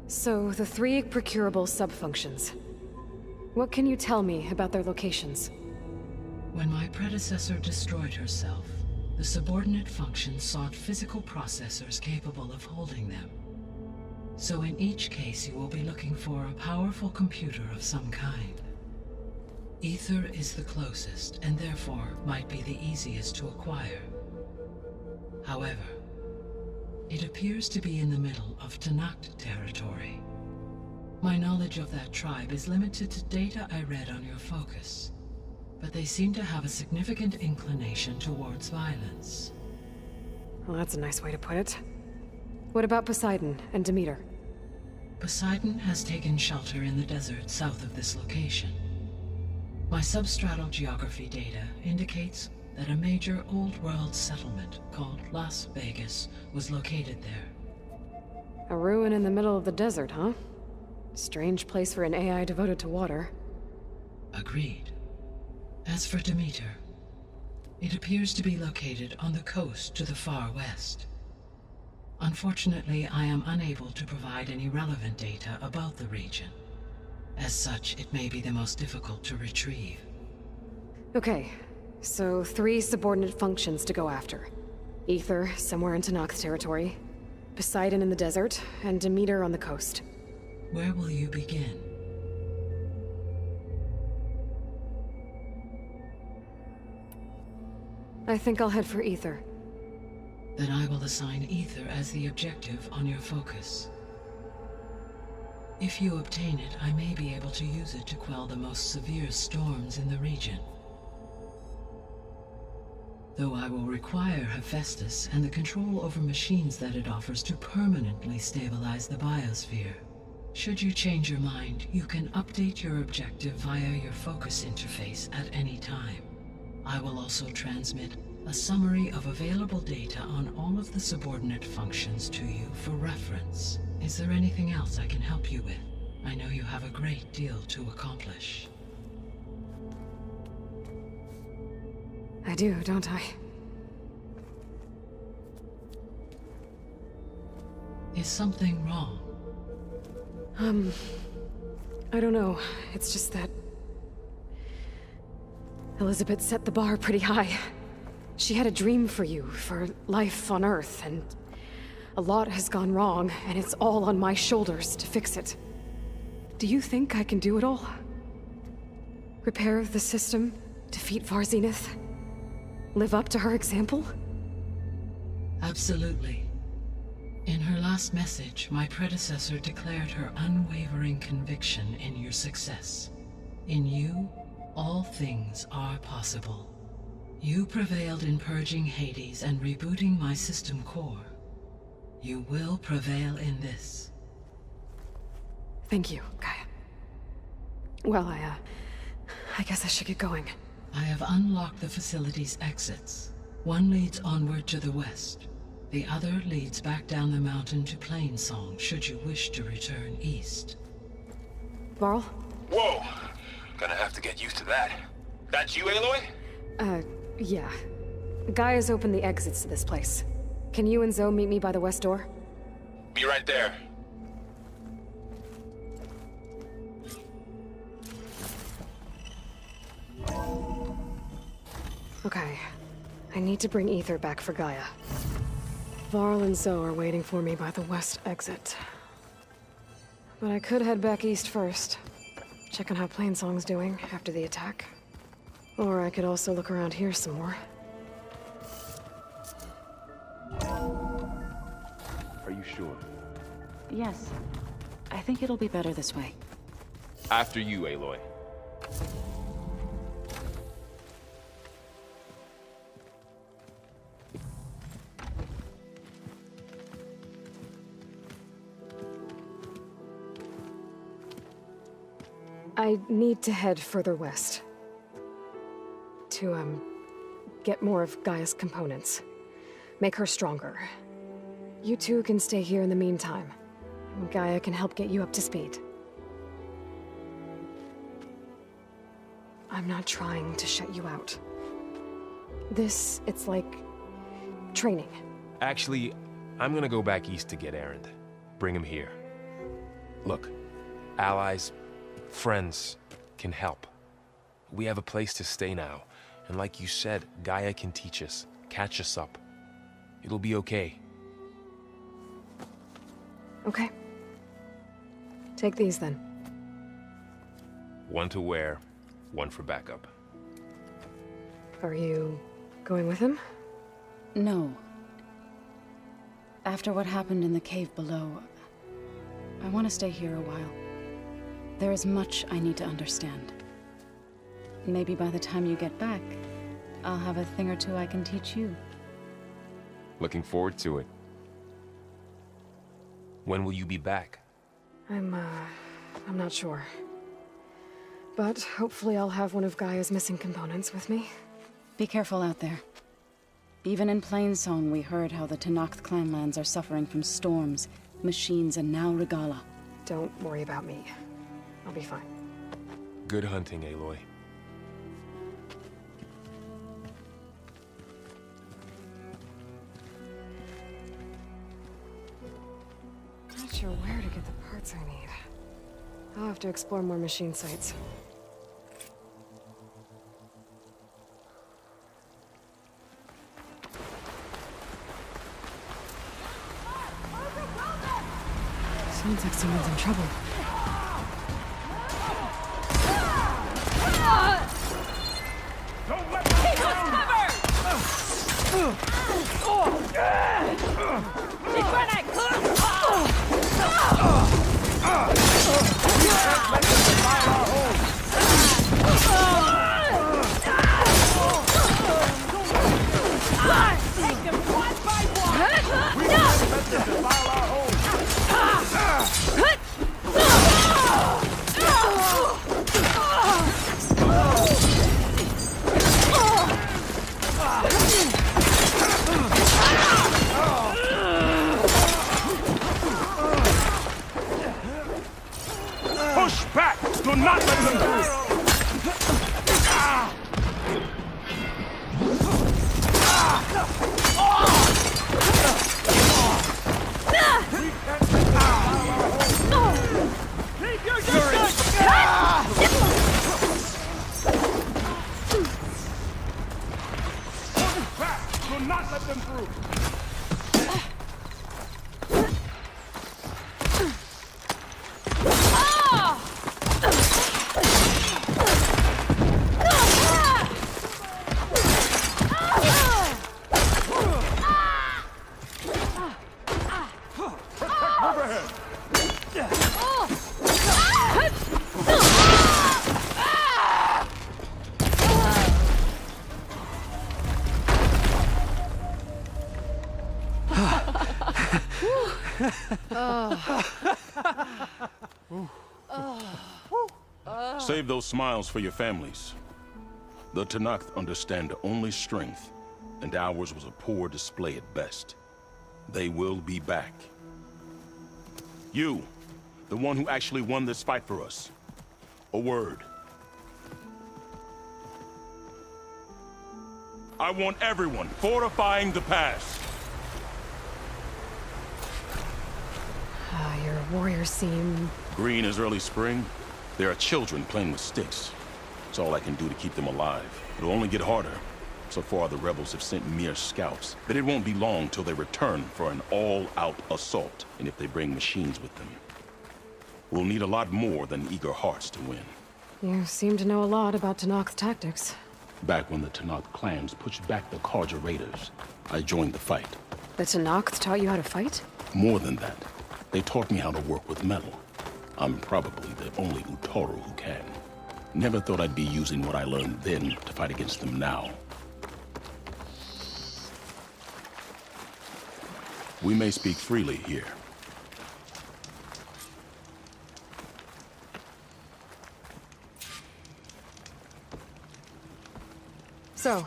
[SPEAKER 2] So, the 3 procurable sub-functions. What can you tell me about their locations?
[SPEAKER 8] When my predecessor destroyed herself, the subordinate functions sought physical processors capable of holding them. So in each case, you will be looking for a powerful computer of some kind. Ether is the closest, and therefore might be the easiest to acquire. However, it appears to be in the middle of Tanakh territory. My knowledge of that tribe is limited to data I read on your focus, but they seem to have a significant inclination towards violence.
[SPEAKER 2] Well, that's a nice way to put it. What about Poseidon and Demeter?
[SPEAKER 8] Poseidon has taken shelter in the desert south of this location. My substratal geography data indicates that a major old-world settlement called Las Vegas was located there.
[SPEAKER 2] A ruin in the middle of the desert, huh? Strange place for an AI devoted to water.
[SPEAKER 8] Agreed. As for Demeter, it appears to be located on the coast to the far west. Unfortunately, I am unable to provide any relevant data about the region. As such, it may be the most difficult to retrieve.
[SPEAKER 2] Okay, so 3 subordinate functions to go after. Ether, somewhere in Tanakh territory, Poseidon in the desert, and Demeter on the coast.
[SPEAKER 8] Where will you begin?
[SPEAKER 2] I think I'll head for Ether.
[SPEAKER 8] Then I will assign Ether as the objective on your focus. If you obtain it, I may be able to use it to quell the most severe storms in the region. Though I will require Hephaestus and the control over machines that it offers to permanently stabilize the biosphere. Should you change your mind, you can update your objective via your focus interface at any time. I will also transmit a summary of available data on all of the subordinate functions to you for reference. Is there anything else I can help you with? I know you have a great deal to accomplish.
[SPEAKER 2] I do, don't I?
[SPEAKER 8] Is something wrong?
[SPEAKER 2] I don't know. It's just that Elizabeth set the bar pretty high. She had a dream for you, for life on Earth, and a lot has gone wrong, and it's all on my shoulders to fix it. Do you think I can do it all? Repair the system, defeat Far Zenith, live up to her example?
[SPEAKER 8] Absolutely. In her last message, my predecessor declared her unwavering conviction in your success. In you, all things are possible. You prevailed in purging Hades and rebooting my system core. You will prevail in this.
[SPEAKER 2] Thank you, Gaia. Well, I guess I should get going.
[SPEAKER 8] I have unlocked the facility's exits. One leads onward to the west. The other leads back down the mountain to Plainsong, should you wish to return east.
[SPEAKER 2] Varl?
[SPEAKER 3] Whoa! Gonna have to get used to that. That's you, Aloy?
[SPEAKER 2] Yeah. Gaia's opened the exits to this place. Can you and Zoe meet me by the west door?
[SPEAKER 3] Be right there.
[SPEAKER 2] Okay. I need to bring Ether back for Gaia. Varl and Zoe are waiting for me by the west exit. But I could head back east first. Check on how Plainsong's doing after the attack. Or I could also look around here some more.
[SPEAKER 3] Are you sure?
[SPEAKER 18] Yes. I think it'll be better this way.
[SPEAKER 3] After you, Aloy.
[SPEAKER 2] I need to head further west. To, get more of Gaia's components. Make her stronger. You two can stay here in the meantime. Gaia can help get you up to speed. I'm not trying to shut you out. It's like... training.
[SPEAKER 3] Actually, I'm gonna go back east to get Erend. Bring him here. Look, allies, friends can help. We have a place to stay now, and like you said, Gaia can teach us, catch us up. It'll be okay.
[SPEAKER 2] Okay. Take these then.
[SPEAKER 3] One to wear, one for backup.
[SPEAKER 2] Are you going with him?
[SPEAKER 18] No. After what happened in the cave below, I want to stay here a while. There is much I need to understand. Maybe by the time you get back, I'll have a thing or two I can teach you.
[SPEAKER 3] Looking forward to it. When will you be back?
[SPEAKER 2] I'm not sure. But hopefully I'll have one of Gaia's missing components with me.
[SPEAKER 18] Be careful out there. Even in Plainsong, we heard how the Tenakth clanlands are suffering from storms, machines, and now Regala.
[SPEAKER 2] Don't worry about me. I'll be fine.
[SPEAKER 3] Good hunting, Aloy.
[SPEAKER 2] Not sure where to get the parts I need. I'll have to explore more machine sites. Sounds like someone's in trouble.
[SPEAKER 19] Push back! Do not let them through! Do not let them through!
[SPEAKER 5] Save those smiles for your families. The Tenakth understand only strength, and ours was a poor display at best. They will be back. You, the one who actually won this fight for us. A word. I want everyone fortifying the pass.
[SPEAKER 2] Your warriors seem...
[SPEAKER 5] Green as early spring. There are children playing with sticks. It's all I can do to keep them alive. It'll only get harder. So far, the rebels have sent mere scouts, but it won't be long till they return for an all-out assault, and if they bring machines with them. We'll need a lot more than eager hearts to win.
[SPEAKER 2] You seem to know a lot about Tenakth's tactics.
[SPEAKER 5] Back when the Tenakth clans pushed back the Karja raiders, I joined the fight.
[SPEAKER 2] The Tenakth taught you how to fight?
[SPEAKER 5] More than that, they taught me how to work with metal. I'm probably the only Utaru who can. Never thought I'd be using what I learned then to fight against them now. We may speak freely here.
[SPEAKER 2] So,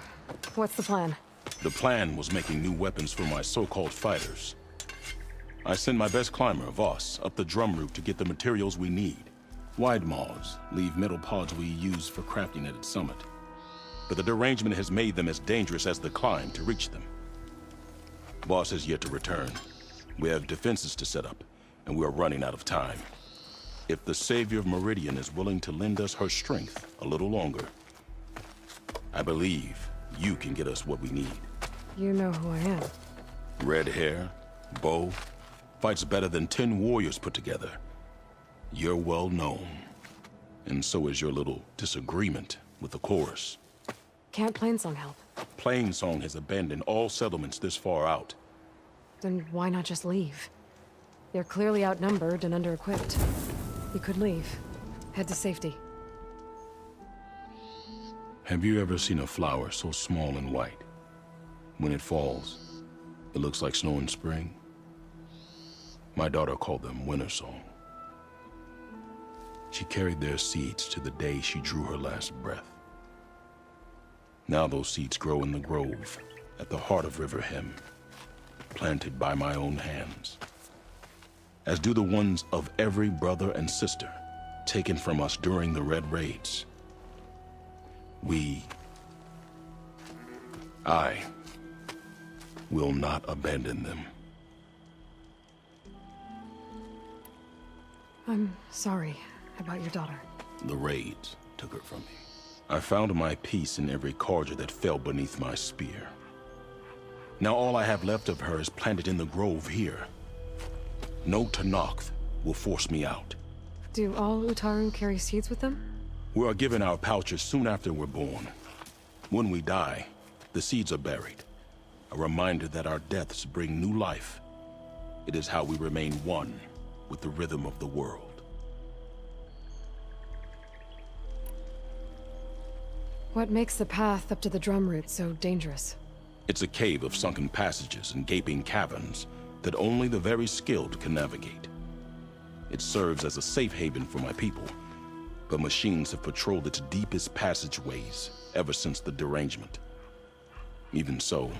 [SPEAKER 2] what's the plan?
[SPEAKER 5] The plan was making new weapons for my so-called fighters. I sent my best climber, Voss, up the drum route to get the materials we need. Wide maws leave metal pods we use for crafting at its summit. But the derangement has made them as dangerous as the climb to reach them. Voss has yet to return. We have defenses to set up, and we are running out of time. If the Savior of Meridian is willing to lend us her strength a little longer, I believe you can get us what we need.
[SPEAKER 2] You know who I am.
[SPEAKER 5] Red hair, bow, fights better than 10 warriors put together. You're well known. And so is your little disagreement with the chorus.
[SPEAKER 2] Can't Plainsong help?
[SPEAKER 5] Plainsong has abandoned all settlements this far out.
[SPEAKER 2] Then why not just leave? They're clearly outnumbered and under-equipped. You could leave. Head to safety.
[SPEAKER 5] Have you ever seen a flower so small and white? When it falls, it looks like snow in spring. My daughter called them winter song. She carried their seeds to the day she drew her last breath. Now those seeds grow in the grove at the heart of River Hem, planted by my own hands, as do the ones of every brother and sister taken from us during the Red Raids. I will not abandon them.
[SPEAKER 2] I'm sorry about your daughter.
[SPEAKER 5] The raids took her from me. I found my peace in every Karja that fell beneath my spear. Now all I have left of her is planted in the grove here. No Tenakth will force me out.
[SPEAKER 2] Do all Utaru carry seeds with them?
[SPEAKER 5] We are given our pouches soon after we're born. When we die, the seeds are buried. A reminder that our deaths bring new life. It is how we remain one with the rhythm of the world.
[SPEAKER 2] What makes the path up to the drum route so dangerous?
[SPEAKER 5] It's a cave of sunken passages and gaping caverns that only the very skilled can navigate. It serves as a safe haven for my people, but machines have patrolled its deepest passageways ever since the derangement. Even so,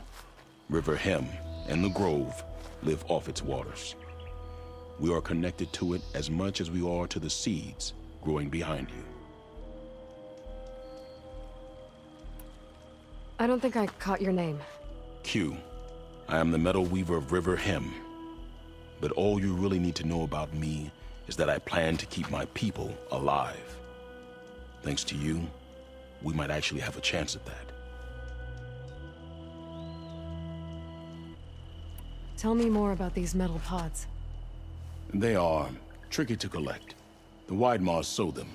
[SPEAKER 5] River Hem and the Grove live off its waters. We are connected to it as much as we are to the seeds growing behind you.
[SPEAKER 2] I don't think I caught your name.
[SPEAKER 5] Q. I am the Metal Weaver of River Hem. But all you really need to know about me is that I plan to keep my people alive. Thanks to you, we might actually have a chance at that.
[SPEAKER 2] Tell me more about these metal pods.
[SPEAKER 5] They are tricky to collect. The Widemaws sow them.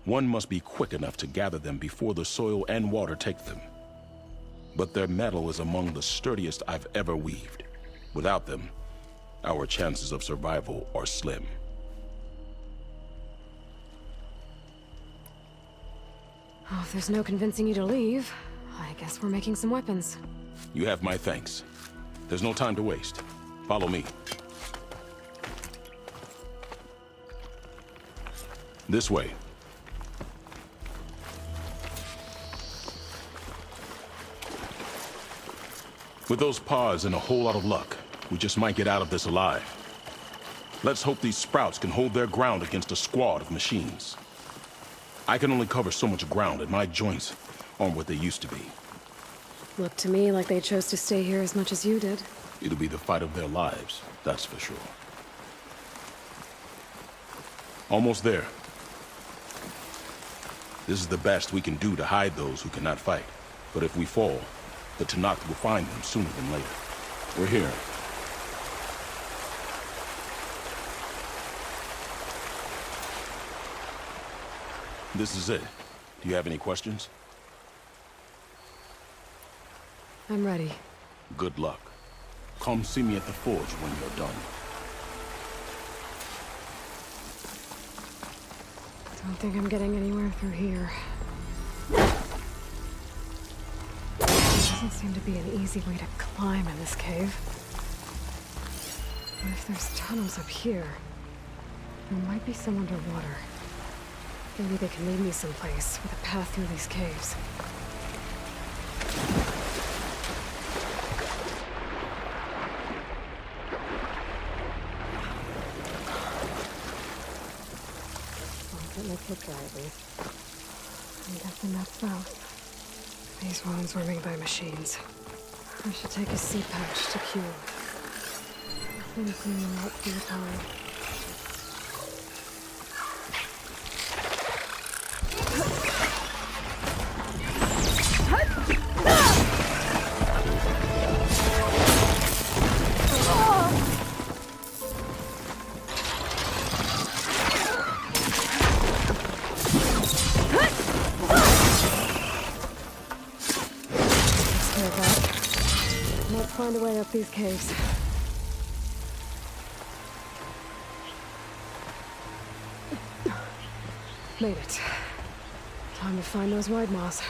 [SPEAKER 5] One must be quick enough to gather them before the soil and water take them. But their metal is among the sturdiest I've ever weaved. Without them, our chances of survival are slim.
[SPEAKER 2] Oh, if there's no convincing you to leave, I guess we're making some weapons.
[SPEAKER 5] You have my thanks. There's no time to waste. Follow me. This way. With those pods and a whole lot of luck, we just might get out of this alive. Let's hope these sprouts can hold their ground against a squad of machines. I can only cover so much ground, and my joints aren't what they used to be.
[SPEAKER 2] Looked to me like they chose to stay here as much as you did.
[SPEAKER 5] It'll be the fight of their lives, that's for sure. Almost there. This is the best we can do to hide those who cannot fight. But if we fall, the Tenakth will find them sooner than later. We're here. This is it. Do you have any questions?
[SPEAKER 2] I'm ready.
[SPEAKER 5] Good luck. Come see me at the forge when you're done.
[SPEAKER 2] Don't think I'm getting anywhere through here. There doesn't seem to be an easy way to climb in this cave. But if there's tunnels up here, there might be some underwater. Maybe they can lead me someplace with a path through these caves. Let me look at least. I'm guessing that's south. These wounds were made by machines. I should take a seed pouch to cure. Things seem not too time. Find a way up these caves. Made it. Time to find those wide maws.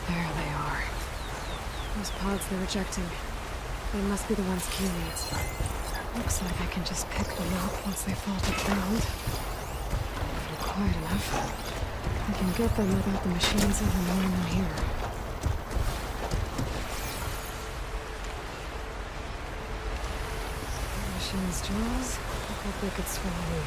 [SPEAKER 2] There they are. Those pods they're ejecting. They must be the ones Q needs. Looks like I can just pick them up once they fall to the ground. Quiet enough. I can get them without the machines even knowing I'm here. The machines' jaws look like they could swallow me.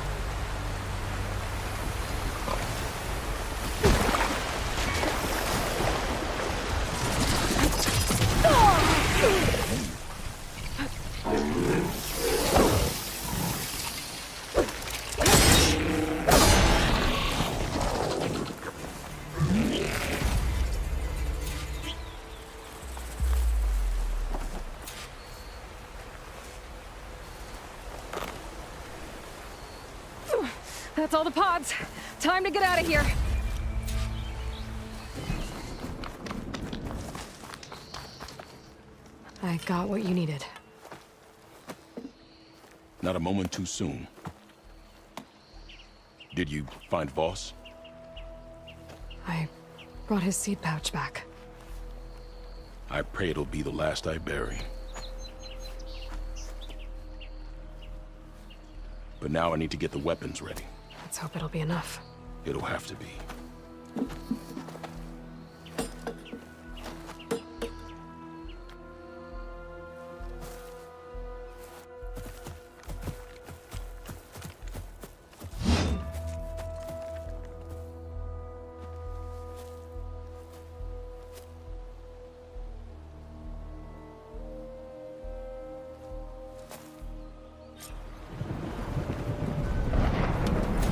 [SPEAKER 2] That's all the pods. Time to get out of here. I got what you needed.
[SPEAKER 5] Not a moment too soon. Did you find Voss?
[SPEAKER 2] I brought his seed pouch back.
[SPEAKER 5] I pray it'll be the last I bury. But now I need to get the weapons ready.
[SPEAKER 2] Let's hope it'll be enough.
[SPEAKER 5] It'll have to be.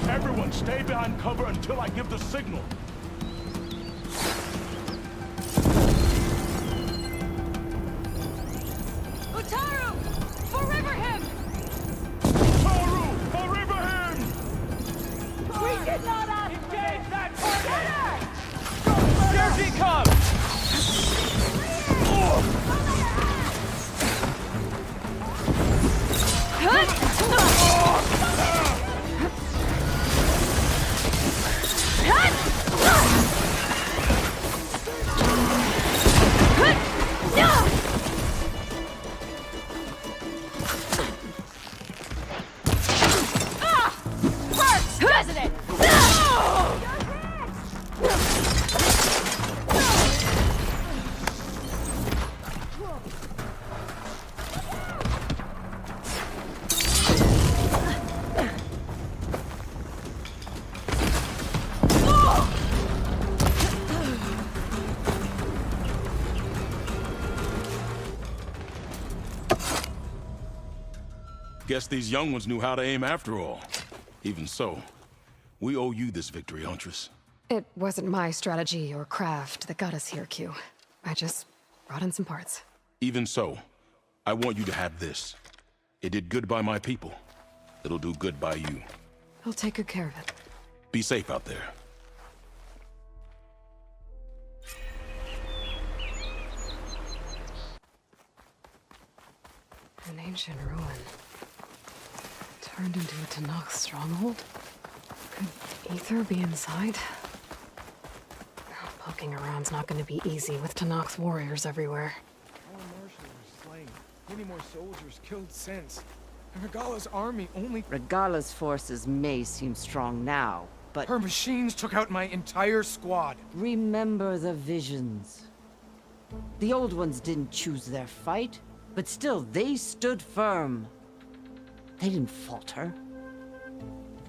[SPEAKER 5] Everyone, stay behind cover until I give the signal.
[SPEAKER 1] Utaru! Forever him!
[SPEAKER 5] Faro! Forever him!
[SPEAKER 1] We did not engage that target!
[SPEAKER 11] Here he comes!
[SPEAKER 5] Guess these young ones knew how to aim after all. Even so, we owe you this victory, Huntress.
[SPEAKER 2] It wasn't my strategy or craft that got us here, Q. I just brought in some parts.
[SPEAKER 5] Even so, I want you to have this. It did good by my people. It'll do good by you.
[SPEAKER 2] I'll take good care of it.
[SPEAKER 5] Be safe out there.
[SPEAKER 2] An ancient ruin. Turned into a Tanakh stronghold? Could Ether be inside? Poking around's not gonna be easy with Tanakh's warriors everywhere.
[SPEAKER 12] Our marshals were slain. Many more soldiers killed since. And Regala's army only...
[SPEAKER 6] Regala's forces may seem strong now, but...
[SPEAKER 12] Her machines took out my entire squad.
[SPEAKER 6] Remember the visions. The old ones didn't choose their fight, but still, they stood firm. They didn't falter.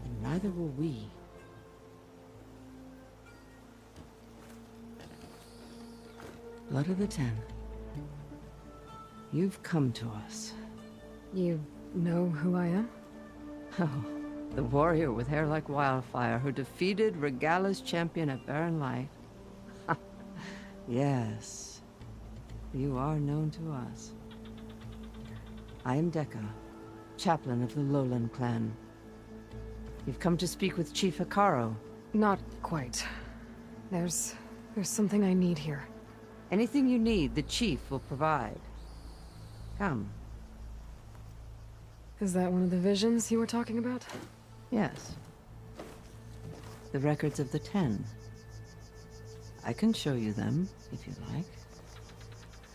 [SPEAKER 6] And neither will we. Blood of the Ten. You've come to us.
[SPEAKER 2] You know who I am?
[SPEAKER 6] Oh, the warrior with hair like wildfire who defeated Regala's champion at Barren Light. Yes, you are known to us. I am Dekka, chaplain of the Lowland clan. You've come to speak with Chief Faro.
[SPEAKER 2] Not quite. There's something I need here.
[SPEAKER 6] Anything you need, the Chief will provide. Come.
[SPEAKER 2] Is that one of the visions you were talking about?
[SPEAKER 6] Yes. The records of the Ten. I can show you them, if you like.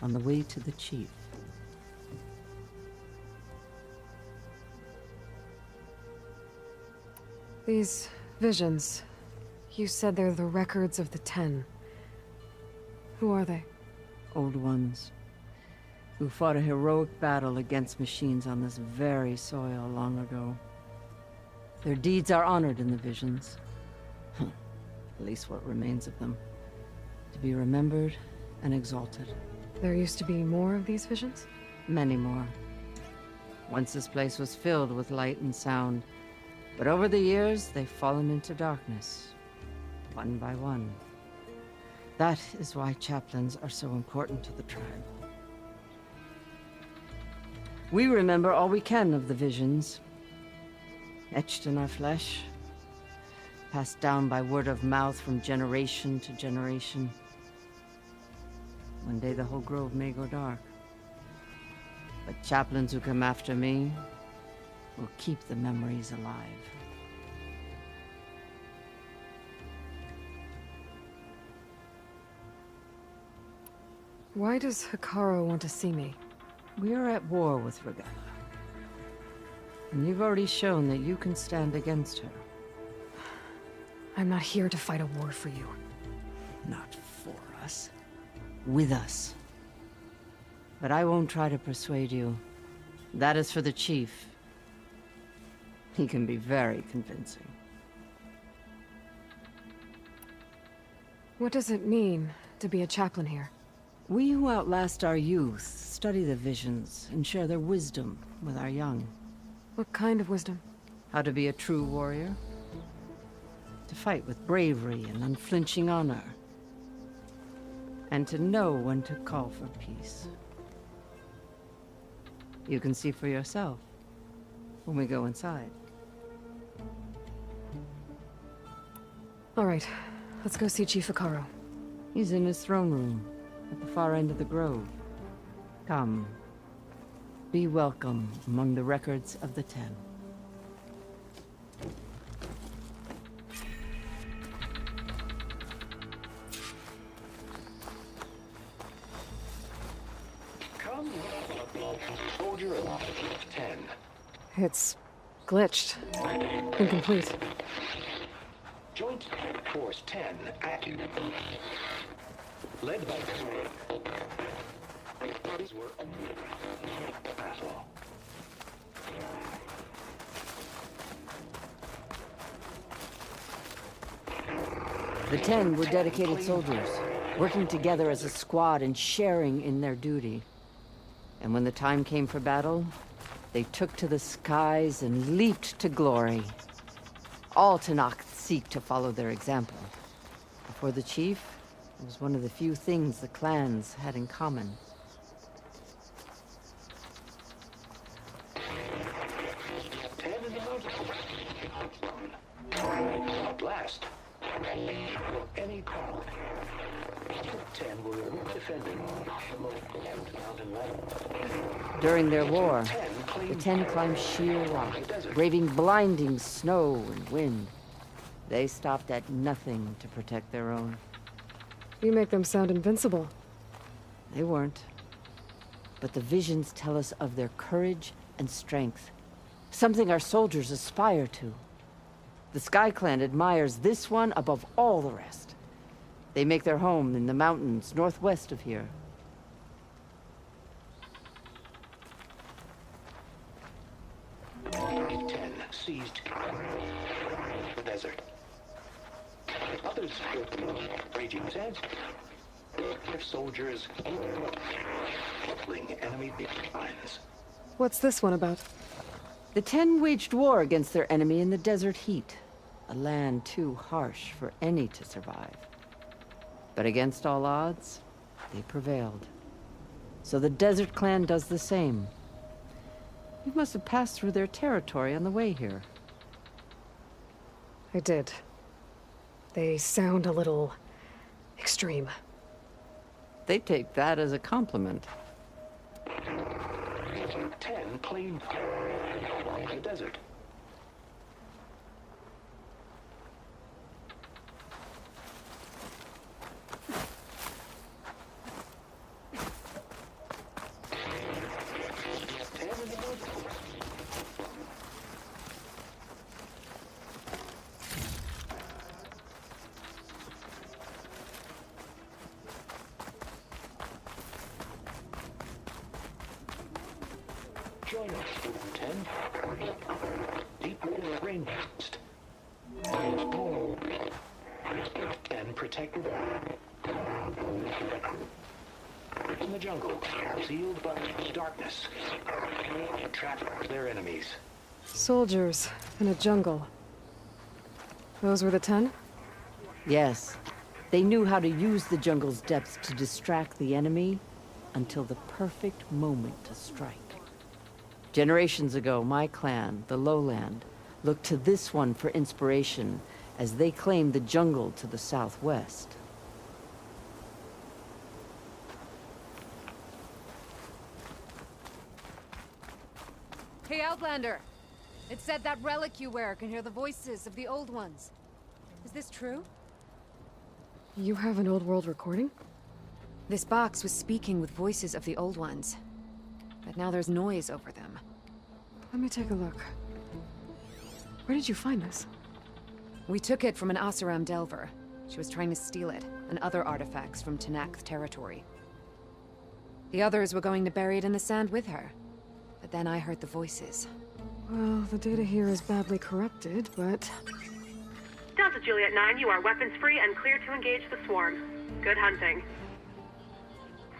[SPEAKER 6] On the way to the Chief.
[SPEAKER 2] These visions, you said they're the records of the Ten. Who are they?
[SPEAKER 6] Old ones, who fought a heroic battle against machines on this very soil long ago. Their deeds are honored in the visions. At least what remains of them. To be remembered and exalted.
[SPEAKER 2] There used to be more of these visions?
[SPEAKER 6] Many more. Once this place was filled with light and sound. But over the years, they've fallen into darkness. One by one. That is why chaplains are so important to the tribe. We remember all we can of the visions. Etched in our flesh. Passed down by word of mouth from generation to generation. One day the whole grove may go dark. But chaplains who come after me will keep the memories alive.
[SPEAKER 2] Why does Faro want to see me?
[SPEAKER 6] We are at war with Regala. And you've already shown that you can stand against her.
[SPEAKER 2] I'm not here to fight a war for you.
[SPEAKER 6] Not for us. With us. But I won't try to persuade you. That is for the Chief. He can be very convincing.
[SPEAKER 2] What does it mean to be a chaplain here?
[SPEAKER 6] We who outlast our youth study the visions and share their wisdom with our young.
[SPEAKER 2] What kind of wisdom?
[SPEAKER 6] How to be a true warrior. To fight with bravery and unflinching honor. And to know when to call for peace. You can see for yourself when we go inside.
[SPEAKER 2] All right, let's go see Chief Faro.
[SPEAKER 6] He's in his throne room, at the far end of the grove. Come. Be welcome among the records of the Ten.
[SPEAKER 16] Come, soldier of 10.
[SPEAKER 2] It's glitched. Incomplete.
[SPEAKER 16] Joint Force 10 active. Led by parties were battle.
[SPEAKER 6] The Ten were dedicated soldiers, working together as a squad and sharing in their duty. And when the time came for battle, they took to the skies and leaped to glory. All Tenakth seek to follow their example. For the chief, it was one of the few things the clans had in common.
[SPEAKER 16] At last. Any call. 10 were defending the mountain land.
[SPEAKER 6] During their war, the 10 climbed sheer rock, braving blinding snow and wind. They stopped at nothing to protect their own.
[SPEAKER 2] You make them sound invincible.
[SPEAKER 6] They weren't. But the visions tell us of their courage and strength, something our soldiers aspire to. The Sky Clan admires this one above all the rest. They make their home in the mountains northwest of here.
[SPEAKER 16] Ten seized the desert. Others raging sands. Their soldiers battling enemy lines.
[SPEAKER 2] What's this one about?
[SPEAKER 6] The 10 waged war against their enemy in the desert heat, a land too harsh for any to survive. But against all odds, they prevailed. So the Desert Clan does the same. You must have passed through their territory on the way here.
[SPEAKER 2] I did. They sound a little extreme.
[SPEAKER 6] They take that as a compliment.
[SPEAKER 16] 10 claimed the desert. Join us, 10. Deep rainforest. And protected in the jungle, sealed by darkness. Trap their enemies.
[SPEAKER 2] Soldiers in a jungle. Those were the 10?
[SPEAKER 6] Yes. They knew how to use the jungle's depths to distract the enemy until the perfect moment to strike. Generations ago, my clan, the Lowland, looked to this one for inspiration as they claimed the jungle to the southwest.
[SPEAKER 7] Hey, Outlander! It said that relic you wear can hear the voices of the old ones. Is this true?
[SPEAKER 2] You have an old world recording?
[SPEAKER 4] This box was speaking with voices of the old ones. But now there's noise over them.
[SPEAKER 2] Let me take a look. Where did you find this?
[SPEAKER 4] We took it from an Oseram Delver. She was trying to steal it, and other artifacts from Tenakth territory. The others were going to bury it in the sand with her. But then I heard the voices.
[SPEAKER 2] Well, the data here is badly corrupted, but...
[SPEAKER 13] Delta Juliet 9, you are weapons-free and clear to engage the swarm. Good hunting.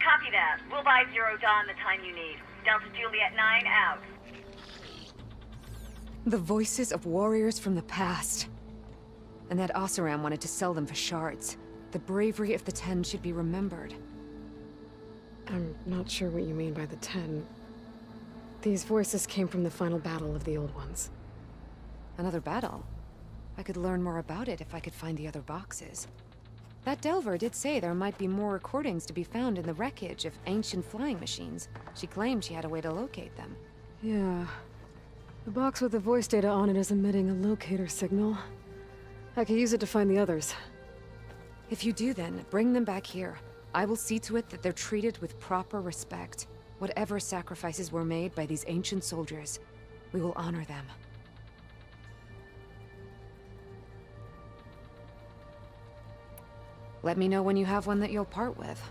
[SPEAKER 17] Copy that. We'll buy Zero Dawn the time you need. Delta Juliet 9 out.
[SPEAKER 4] The voices of warriors from the past. And that Oseram wanted to sell them for shards. The bravery of the 10 should be remembered.
[SPEAKER 2] I'm not sure what you mean by the 10. These voices came from the final battle of the Old Ones.
[SPEAKER 4] Another battle? I could learn more about it if I could find the other boxes. That Delver did say there might be more recordings to be found in the wreckage of ancient flying machines. She claimed she had a way to locate them.
[SPEAKER 2] Yeah. The box with the voice data on it is emitting a locator signal. I could use it to find the others.
[SPEAKER 4] If you do then, bring them back here. I will see to it that they're treated with proper respect. Whatever sacrifices were made by these ancient soldiers, we will honor them. Let me know when you have one that you'll part with.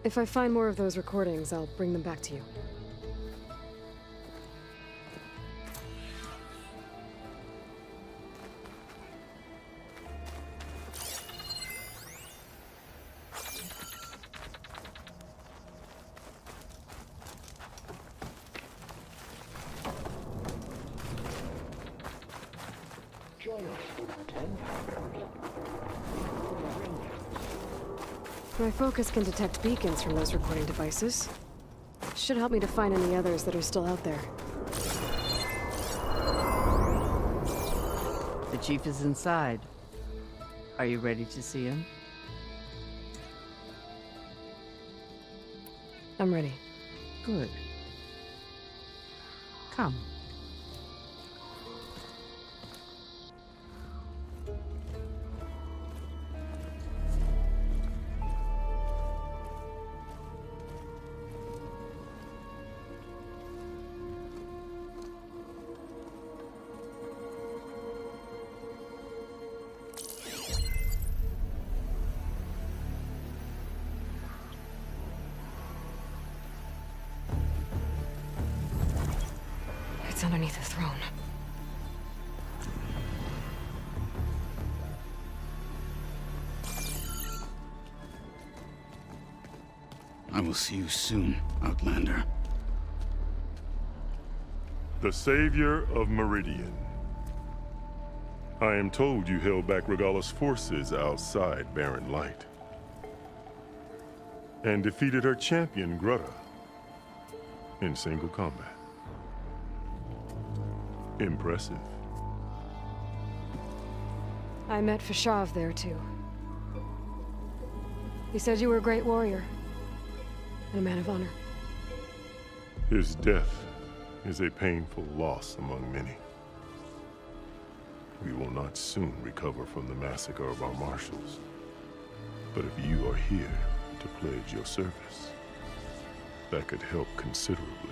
[SPEAKER 2] If I find more of those recordings, I'll bring them back to you. My focus can detect beacons from those recording devices. Should help me to find any others that are still out there.
[SPEAKER 6] The chief is inside. Are you ready to see him?
[SPEAKER 2] I'm ready.
[SPEAKER 6] Good. Come.
[SPEAKER 2] It's underneath the throne.
[SPEAKER 9] I will see you soon, Outlander.
[SPEAKER 10] The Savior of Meridian. I am told you held back Regalla's forces outside Barren Light. And defeated her champion, Grutta, in single combat. Impressive.
[SPEAKER 2] I met Fashav there, too. He said you were a great warrior. And a man of honor.
[SPEAKER 10] His death is a painful loss among many. We will not soon recover from the massacre of our marshals. But if you are here to pledge your service, that could help considerably.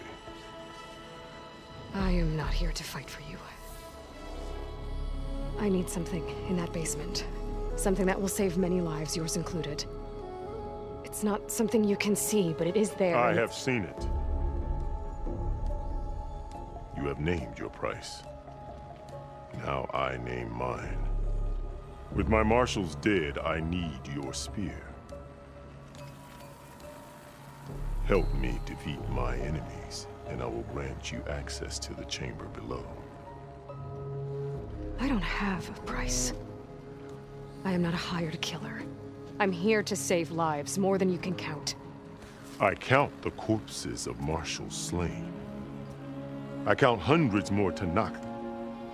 [SPEAKER 2] I am not here to fight for you. I need something in that basement. Something that will save many lives, yours included. It's not something you can see, but it is there.
[SPEAKER 10] I have seen it. You have named your price. Now I name mine. With my marshals dead, I need your spear. Help me defeat my enemies, and I will grant you access to the chamber below.
[SPEAKER 2] I don't have a price. I am not a hired killer. I'm here to save lives, more than you can count.
[SPEAKER 10] I count the corpses of marshals slain. I count hundreds more Tanakh,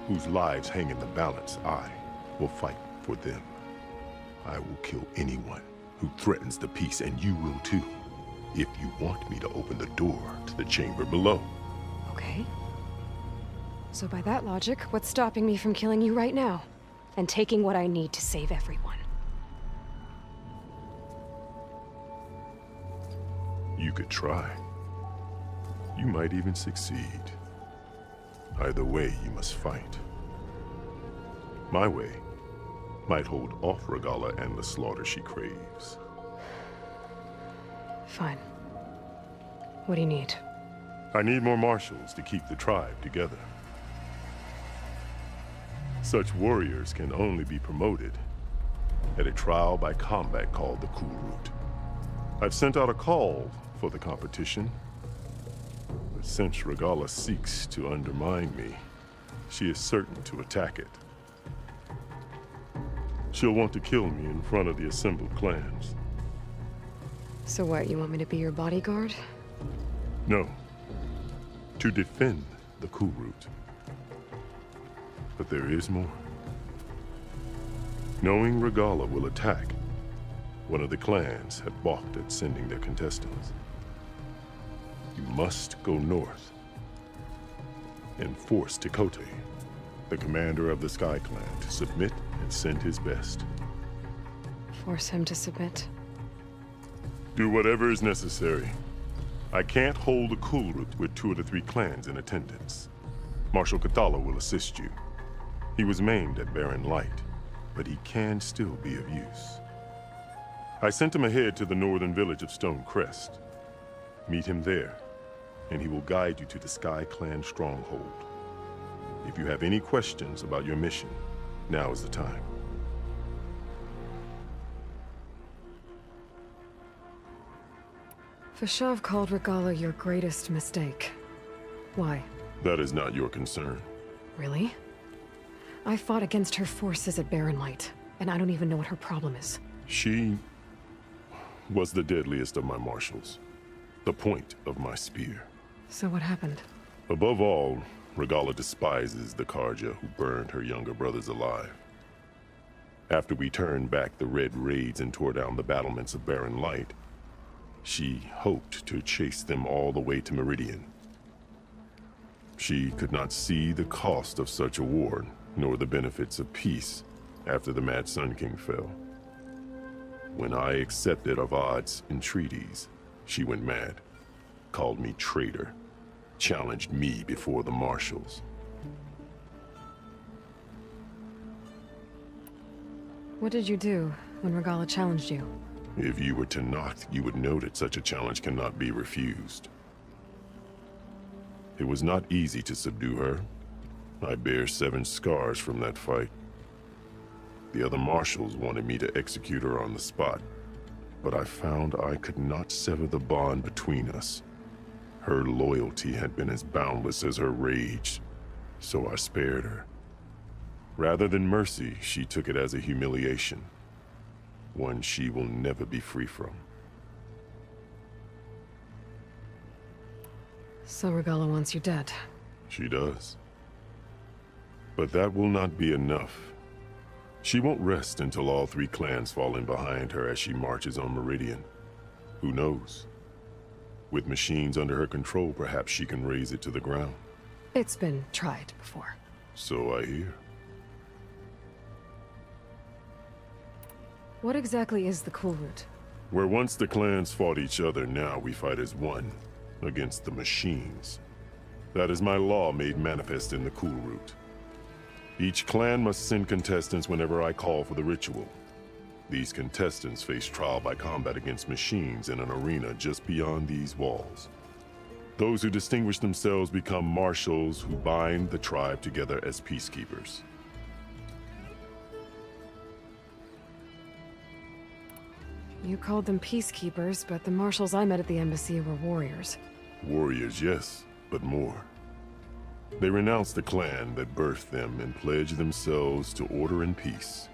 [SPEAKER 10] whose lives hang in the balance. I will fight for them. I will kill anyone who threatens the peace, and you will too, if you want me to open the door to the chamber below.
[SPEAKER 2] Okay. So by that logic, what's stopping me from killing you right now? And taking what I need to save everyone?
[SPEAKER 10] You could try. You might even succeed. Either way, you must fight. My way might hold off Regalla and the slaughter she craves.
[SPEAKER 2] Fine. What do you need?
[SPEAKER 10] I need more marshals to keep the tribe together. Such warriors can only be promoted at a trial by combat called the Kulrut. I've sent out a call for the competition, but since Regalla seeks to undermine me, she is certain to attack it. She'll want to kill me in front of the assembled clans.
[SPEAKER 2] So what, you want me to be your bodyguard?
[SPEAKER 10] No. To defend the Kulrut. But there is more. Knowing Regalla will attack, one of the clans had balked at sending their contestants. You must go north and force Tekote, the commander of the Sky Clan, to submit and send his best.
[SPEAKER 2] Force him to submit?
[SPEAKER 10] Do whatever is necessary. I can't hold the Kulrut with 2 of the 3 clans in attendance. Marshal Kathala will assist you. He was maimed at Barren Light, but he can still be of use. I sent him ahead to the northern village of Stone Crest. Meet him there, and he will guide you to the Sky Clan stronghold. If you have any questions about your mission, now is the time.
[SPEAKER 2] Fashav called Regalla your greatest mistake. Why?
[SPEAKER 10] That is not your concern.
[SPEAKER 2] Really? I fought against her forces at Barren Light, and I don't even know what her problem is.
[SPEAKER 10] She was the deadliest of my marshals. The point of my spear.
[SPEAKER 2] So what happened?
[SPEAKER 10] Above all, Regalla despises the Karja who burned her younger brothers alive. After we turned back the Red Raids and tore down the battlements of Barren Light, she hoped to chase them all the way to Meridian. She could not see the cost of such a war, nor the benefits of peace after the Mad Sun King fell. When I accepted Avad's entreaties, she went mad, called me traitor, challenged me before the marshals.
[SPEAKER 2] What did you do when Regalla challenged you?
[SPEAKER 10] If you were to Nacht, you would know that such a challenge cannot be refused. It was not easy to subdue her. I bear 7 scars from that fight. The other marshals wanted me to execute her on the spot, but I found I could not sever the bond between us. Her loyalty had been as boundless as her rage, so I spared her. Rather than mercy, she took it as a humiliation. One she will never be free from.
[SPEAKER 2] So Regalla wants you dead.
[SPEAKER 10] She does. But that will not be enough. She won't rest until all 3 clans fall in behind her as she marches on Meridian. Who knows? With machines under her control, perhaps she can raise it to the ground.
[SPEAKER 2] It's been tried before.
[SPEAKER 10] So I hear.
[SPEAKER 2] What exactly is the Kulrut?
[SPEAKER 10] Where once the clans fought each other, now we fight as one, against the machines. That is my law made manifest in the Kulrut. Each clan must send contestants whenever I call for the ritual. These contestants face trial by combat against machines in an arena just beyond these walls. Those who distinguish themselves become marshals who bind the tribe together as peacekeepers.
[SPEAKER 2] You called them peacekeepers, but the marshals I met at the embassy were warriors.
[SPEAKER 10] Warriors, yes, but more. They renounce the clan that birthed them and pledge themselves to order and peace.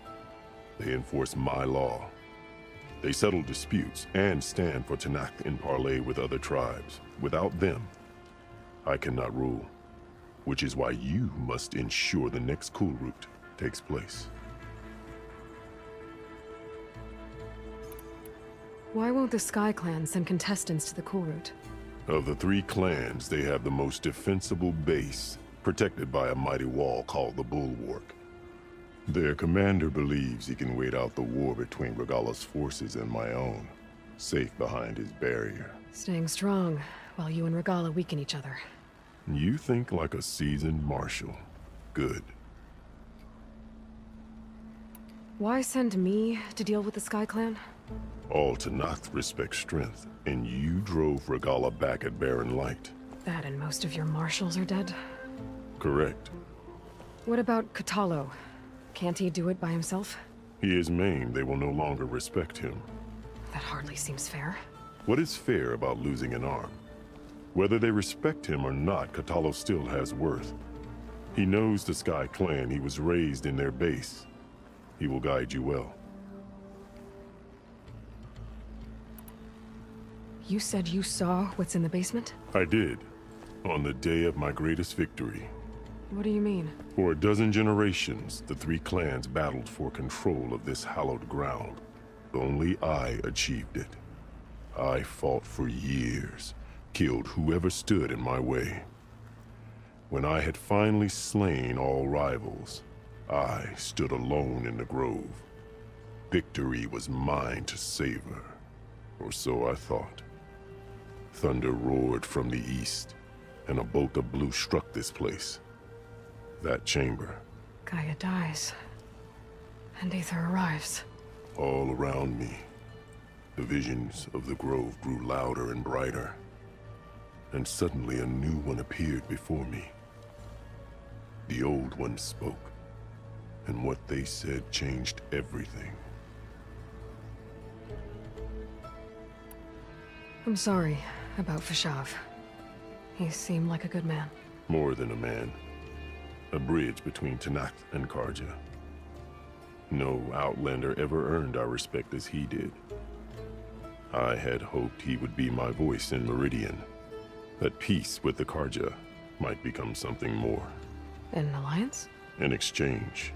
[SPEAKER 10] They enforce my law. They settle disputes and stand for Tenakth in parley with other tribes. Without them, I cannot rule. Which is why you must ensure the next Kulrut takes place.
[SPEAKER 2] Why won't the Sky Clan send contestants to the Kulrut?
[SPEAKER 10] Of the 3 clans, they have the most defensible base, protected by a mighty wall called the Bulwark. Their commander believes he can wait out the war between Regalla's forces and my own, safe behind his barrier.
[SPEAKER 2] Staying strong, while you and Regalla weaken each other.
[SPEAKER 10] You think like a seasoned marshal. Good.
[SPEAKER 2] Why send me to deal with the Sky Clan?
[SPEAKER 10] All Tenakth respect strength, and you drove Regalla back at Barren Light.
[SPEAKER 2] That and most of your marshals are dead?
[SPEAKER 10] Correct.
[SPEAKER 2] What about Kotallo? Can't he do it by himself?
[SPEAKER 10] He is maimed. They will no longer respect him.
[SPEAKER 2] That hardly seems fair.
[SPEAKER 10] What is fair about losing an arm? Whether they respect him or not, Kotallo still has worth. He knows the Sky Clan. He was raised in their base. He will guide you well.
[SPEAKER 2] You said you saw what's in the basement?
[SPEAKER 10] I did. On the day of my greatest victory.
[SPEAKER 2] What do you mean?
[SPEAKER 10] For a dozen generations, the 3 clans battled for control of this hallowed ground. Only I achieved it. I fought for years, killed whoever stood in my way. When I had finally slain all rivals, I stood alone in the grove. Victory was mine to savor, or so I thought. Thunder roared from the east, and a bolt of blue struck this place. That chamber.
[SPEAKER 2] Gaia dies, and Aether arrives.
[SPEAKER 10] All around me, the visions of the grove grew louder and brighter, and suddenly a new one appeared before me. The old one spoke, and what they said changed everything.
[SPEAKER 2] I'm sorry about Fashav. He seemed like a good man.
[SPEAKER 10] More than a man. A bridge between Tanakh and Karja. No Outlander ever earned our respect as he did. I had hoped he would be my voice in Meridian. That peace with the Karja might become something more.
[SPEAKER 2] An alliance?
[SPEAKER 10] In exchange.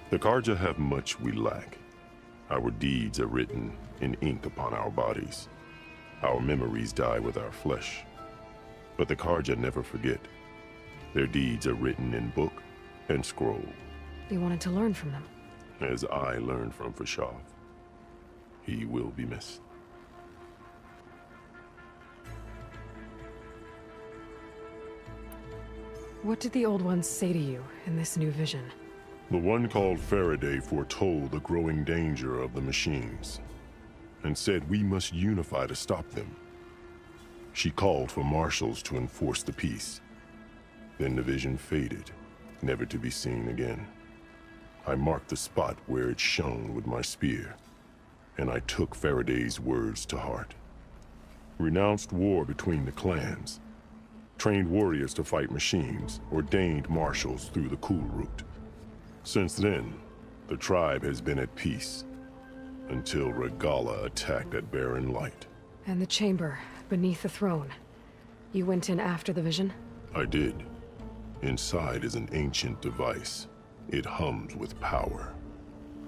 [SPEAKER 10] The Karja have much we lack. Our deeds are written in ink upon our bodies. Our memories die with our flesh. But the Karja never forget. Their deeds are written in book and scroll.
[SPEAKER 2] You wanted to learn from them?
[SPEAKER 10] As I learned from Fashav. He will be missed.
[SPEAKER 2] What did the Old Ones say to you in this new vision?
[SPEAKER 10] The one called Faraday foretold the growing danger of the machines, and said we must unify to stop them. She called for marshals to enforce the peace. Then the vision faded, never to be seen again. I marked the spot where it shone with my spear, and I took Faraday's words to heart. Renounced war between the clans, trained warriors to fight machines, ordained marshals through the Kulrut. Since then, the tribe has been at peace, until Regalla attacked at Barren Light.
[SPEAKER 2] And the chamber, beneath the throne. You went in after the vision?
[SPEAKER 10] I did. Inside is an ancient device. It hums with power.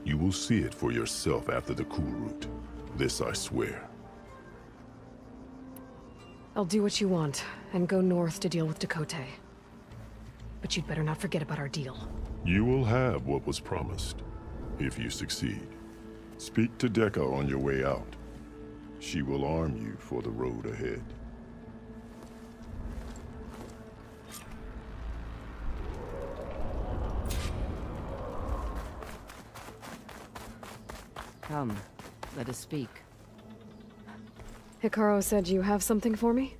[SPEAKER 10] You will see it for yourself after the Kulrut. This I swear.
[SPEAKER 2] I'll do what you want, and go north to deal with Dakota. But you'd better not forget about our deal.
[SPEAKER 10] You will have what was promised, if you succeed. Speak to Dekka on your way out. She will arm you for the road ahead.
[SPEAKER 6] Come, let us speak.
[SPEAKER 2] Hikaru said you have something for me?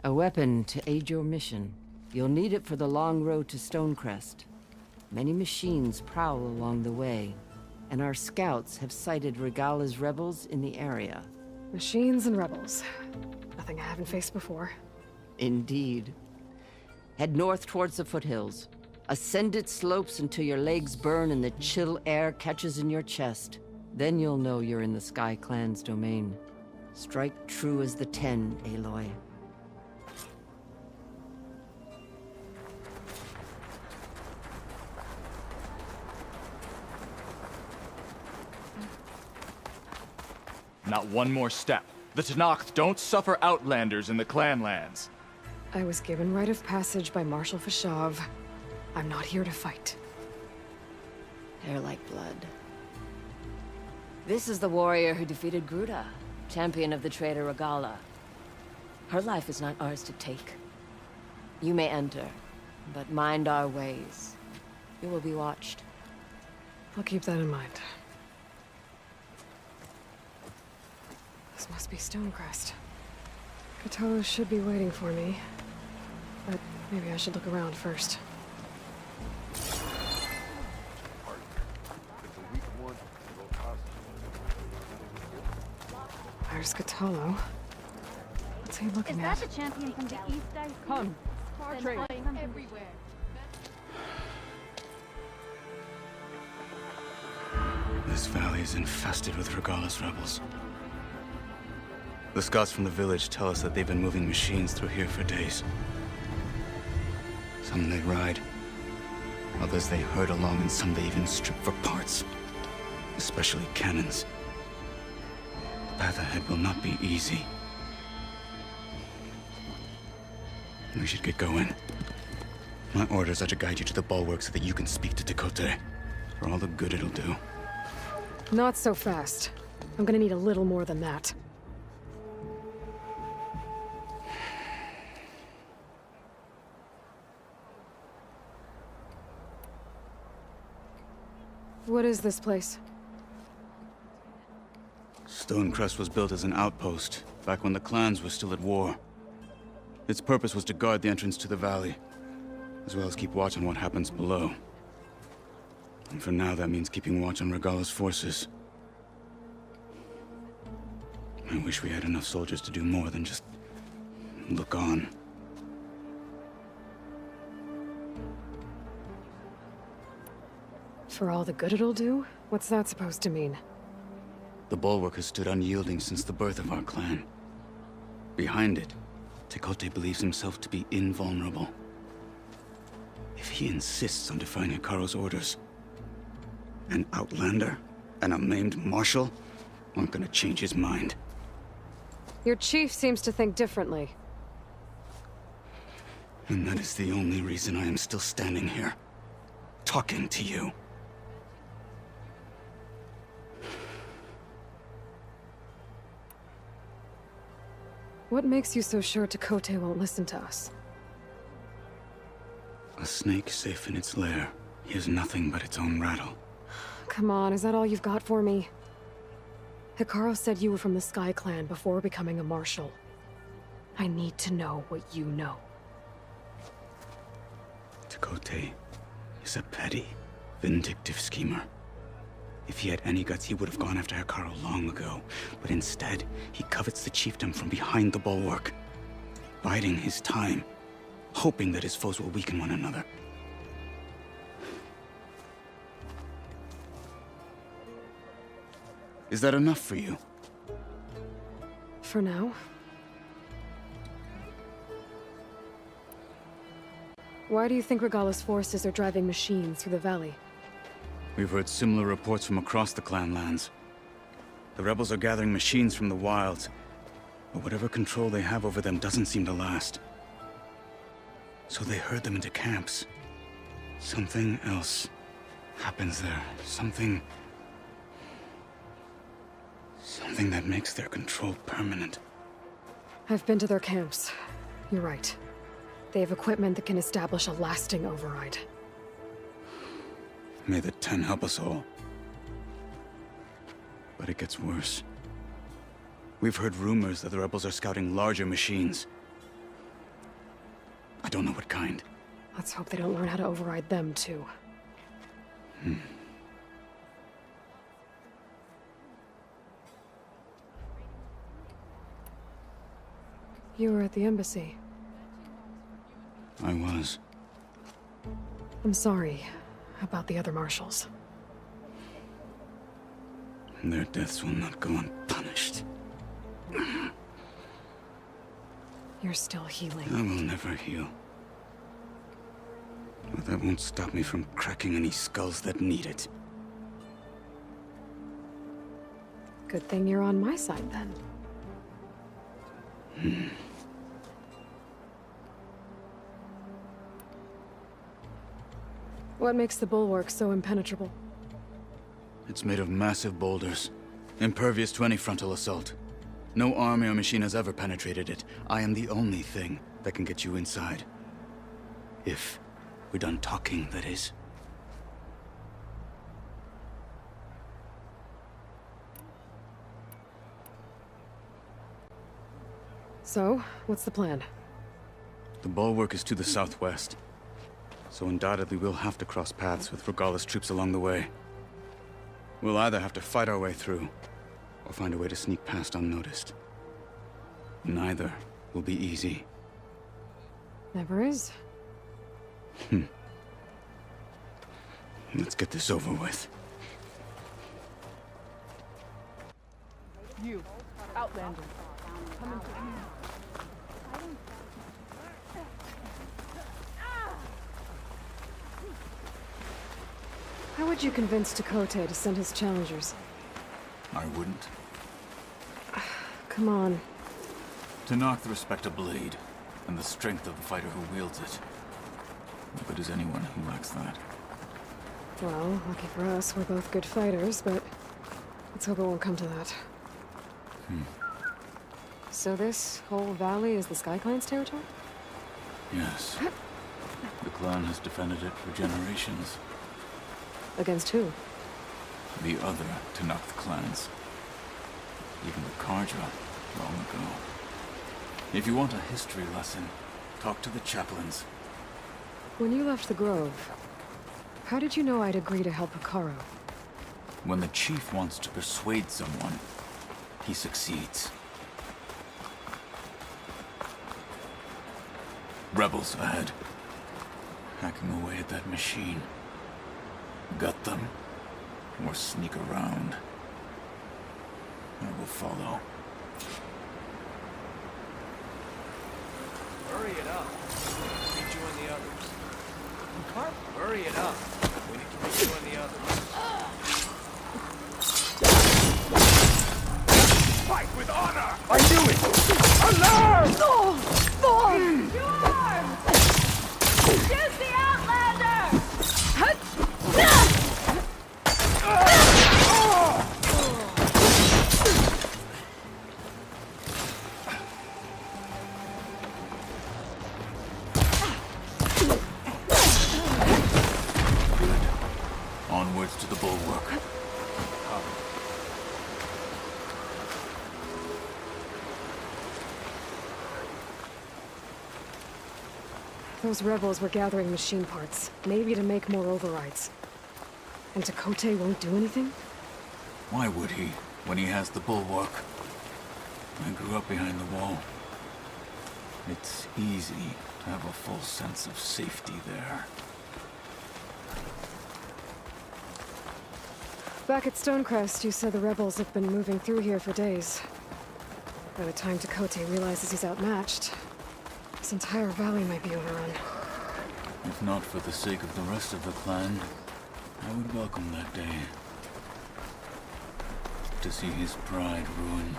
[SPEAKER 6] A weapon to aid your mission. You'll need it for the long road to Stonecrest. Many machines prowl along the way, and our scouts have sighted Regalla's rebels in the area.
[SPEAKER 2] Machines and rebels. Nothing I haven't faced before.
[SPEAKER 6] Indeed. Head north towards the foothills. Ascend its slopes until your legs burn and the chill air catches in your chest. Then you'll know you're in the Sky Clan's domain. Strike true as the 10, Aloy.
[SPEAKER 15] Not one more step. The Tanakh don't suffer outlanders in the Clanlands.
[SPEAKER 2] I was given rite of passage by Marshal Fashav. I'm not here to fight.
[SPEAKER 6] Hair like blood. This is the warrior who defeated Gruta, champion of the traitor Regalla. Her life is not ours to take. You may enter, but mind our ways. You will be watched.
[SPEAKER 2] I'll keep that in mind. This must be Stonecrest. Kotallo should be waiting for me. But maybe I should look around first. There's Kotallo. What's he looking at?
[SPEAKER 1] Is that the champion from the east I see?
[SPEAKER 6] Come.
[SPEAKER 1] Then find him everywhere.
[SPEAKER 9] This valley is infested with Regalla's rebels. The scouts from the village tell us that they've been moving machines through here for days. Some they ride, others they herd along, and some they even strip for parts. Especially cannons. The path ahead will not be easy. We should get going. My orders are to guide you to the bulwark so that you can speak to Dakota. For all the good it'll do.
[SPEAKER 2] Not so fast. I'm gonna need a little more than that. What is this place?
[SPEAKER 9] Stonecrest was built as an outpost, back when the clans were still at war. Its purpose was to guard the entrance to the valley, as well as keep watch on what happens below. And for now, that means keeping watch on Regalla's forces. I wish we had enough soldiers to do more than just look on.
[SPEAKER 2] For all the good it'll do? What's that supposed to mean?
[SPEAKER 9] The Bulwark has stood unyielding since the birth of our clan. Behind it, Tekote believes himself to be invulnerable. If he insists on defying Hikaru's orders, an outlander and a maimed marshal aren't gonna change his mind.
[SPEAKER 2] Your chief seems to think differently.
[SPEAKER 9] And that is the only reason I am still standing here, talking to you.
[SPEAKER 2] What makes you so sure Tekote won't listen to us?
[SPEAKER 9] A snake safe in its lair hears nothing but its own rattle.
[SPEAKER 2] Come on, is that all you've got for me? Hikaru said you were from the Sky Clan before becoming a marshal. I need to know what you know.
[SPEAKER 9] Tekote is a petty, vindictive schemer. If he had any guts, he would have gone after Hikaru long ago. But instead, he covets the chiefdom from behind the bulwark, biding his time, hoping that his foes will weaken one another. Is that enough for you?
[SPEAKER 2] For now. Why do you think Regala's forces are driving machines through the valley?
[SPEAKER 9] We've heard similar reports from across the clan lands. The rebels are gathering machines from the wilds, but whatever control they have over them doesn't seem to last. So they herd them into camps. Something else happens there. Something that makes their control permanent.
[SPEAKER 2] I've been to their camps. You're right. They have equipment that can establish a lasting override.
[SPEAKER 9] May the Ten help us all. But it gets worse. We've heard rumors that the rebels are scouting larger machines. I don't know what kind.
[SPEAKER 2] Let's hope they don't learn how to override them, too. You were at the embassy.
[SPEAKER 9] I was.
[SPEAKER 2] I'm sorry about the other marshals.
[SPEAKER 9] Their deaths will not go unpunished.
[SPEAKER 2] You're still healing.
[SPEAKER 9] I will never heal. But that won't stop me from cracking any skulls that need it.
[SPEAKER 2] Good thing you're on my side, then. What makes the bulwark so impenetrable?
[SPEAKER 9] It's made of massive boulders, impervious to any frontal assault. No army or machine has ever penetrated it. I am the only thing that can get you inside. If we're done talking, that is.
[SPEAKER 2] So, what's the plan?
[SPEAKER 9] The bulwark is to the southwest, so undoubtedly we'll have to cross paths with Regala's troops along the way. We'll either have to fight our way through, or find a way to sneak past unnoticed. Neither will be easy.
[SPEAKER 2] Never is.
[SPEAKER 9] Let's get this over with.
[SPEAKER 14] You, Outlander, come into view.
[SPEAKER 2] How would you convince Tekote to send his challengers?
[SPEAKER 9] I wouldn't.
[SPEAKER 2] Come on.
[SPEAKER 9] To knock the respect of blade, and the strength of the fighter who wields it. What good is anyone who lacks that?
[SPEAKER 2] Well, lucky for us, we're both good fighters, but let's hope it won't come to that. So this whole valley is the Sky Clan's territory?
[SPEAKER 9] Yes. The clan has defended it for generations.
[SPEAKER 2] Against who?
[SPEAKER 9] The other to knock the clans. Even the Karja, long ago. If you want a history lesson, talk to the chaplains.
[SPEAKER 2] When you left the Grove, how did you know I'd agree to help Hikaru?
[SPEAKER 9] When the chief wants to persuade someone, he succeeds. Rebels ahead. Hacking away at that machine. Gut them, or sneak around. I will follow.
[SPEAKER 12] Hurry it up. Rejoin the others. Carp, hurry it up. We need to rejoin the others. Fight with honor! I knew it! Alarm!
[SPEAKER 1] Choose the Outlander!
[SPEAKER 9] Onwards to the bulwark.
[SPEAKER 2] Those rebels were gathering machine parts, maybe to make more overrides. And Tekote won't do anything?
[SPEAKER 9] Why would he, when he has the bulwark? I grew up behind the wall. It's easy to have a full sense of safety there.
[SPEAKER 2] Back at Stonecrest, you said the rebels have been moving through here for days. By the time Tekote realizes he's outmatched, this entire valley might be overrun.
[SPEAKER 9] If not for the sake of the rest of the clan, I would welcome that day. To see his pride ruined.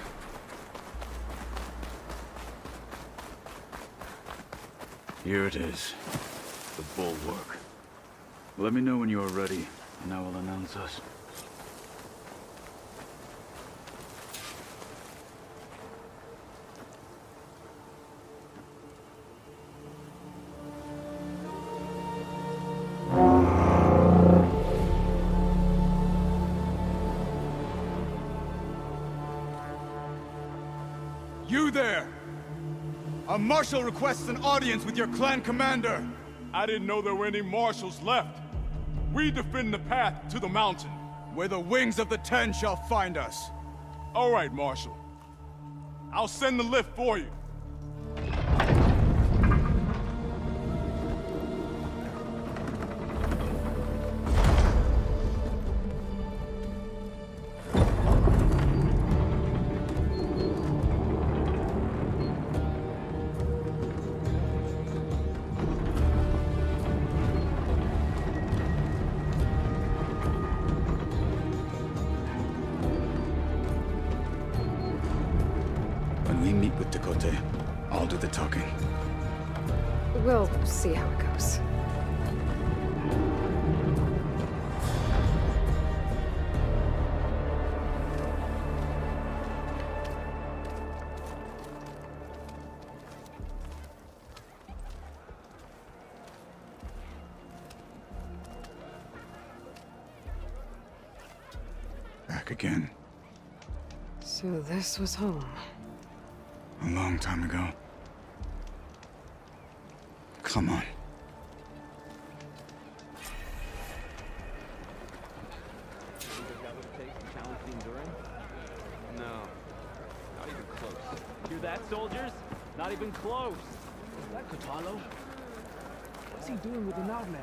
[SPEAKER 9] Here it is. The bulwark. Let me know when you are ready, and I will announce us.
[SPEAKER 15] You there! A marshal requests an audience with your clan commander!
[SPEAKER 10] I didn't know there were any marshals left. We defend the path to the mountain.
[SPEAKER 15] Where the wings of the Ten shall find us.
[SPEAKER 10] All right, Marshal. I'll send the lift for you.
[SPEAKER 9] With Tekote, I'll do the talking.
[SPEAKER 2] We'll see how it goes.
[SPEAKER 9] Back again.
[SPEAKER 2] So this was home.
[SPEAKER 9] A long time ago. Come on.
[SPEAKER 11] No. Not even close. Hear that, soldiers? Not even close. Is that Katalo?
[SPEAKER 12] What's he doing with an Outlander?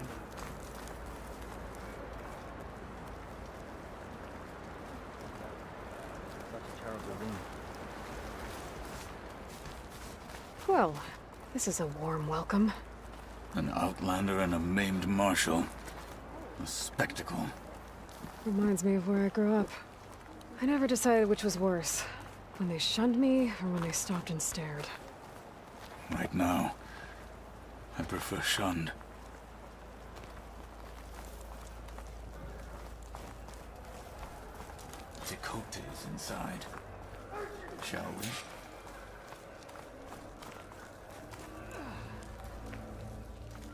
[SPEAKER 11] Such a terrible wound.
[SPEAKER 2] Well, this is a warm welcome.
[SPEAKER 9] An Outlander and a maimed marshal. A spectacle.
[SPEAKER 2] Reminds me of where I grew up. I never decided which was worse. When they shunned me, or when they stopped and stared.
[SPEAKER 9] Right now, I prefer shunned. Tekote is inside. Shall we?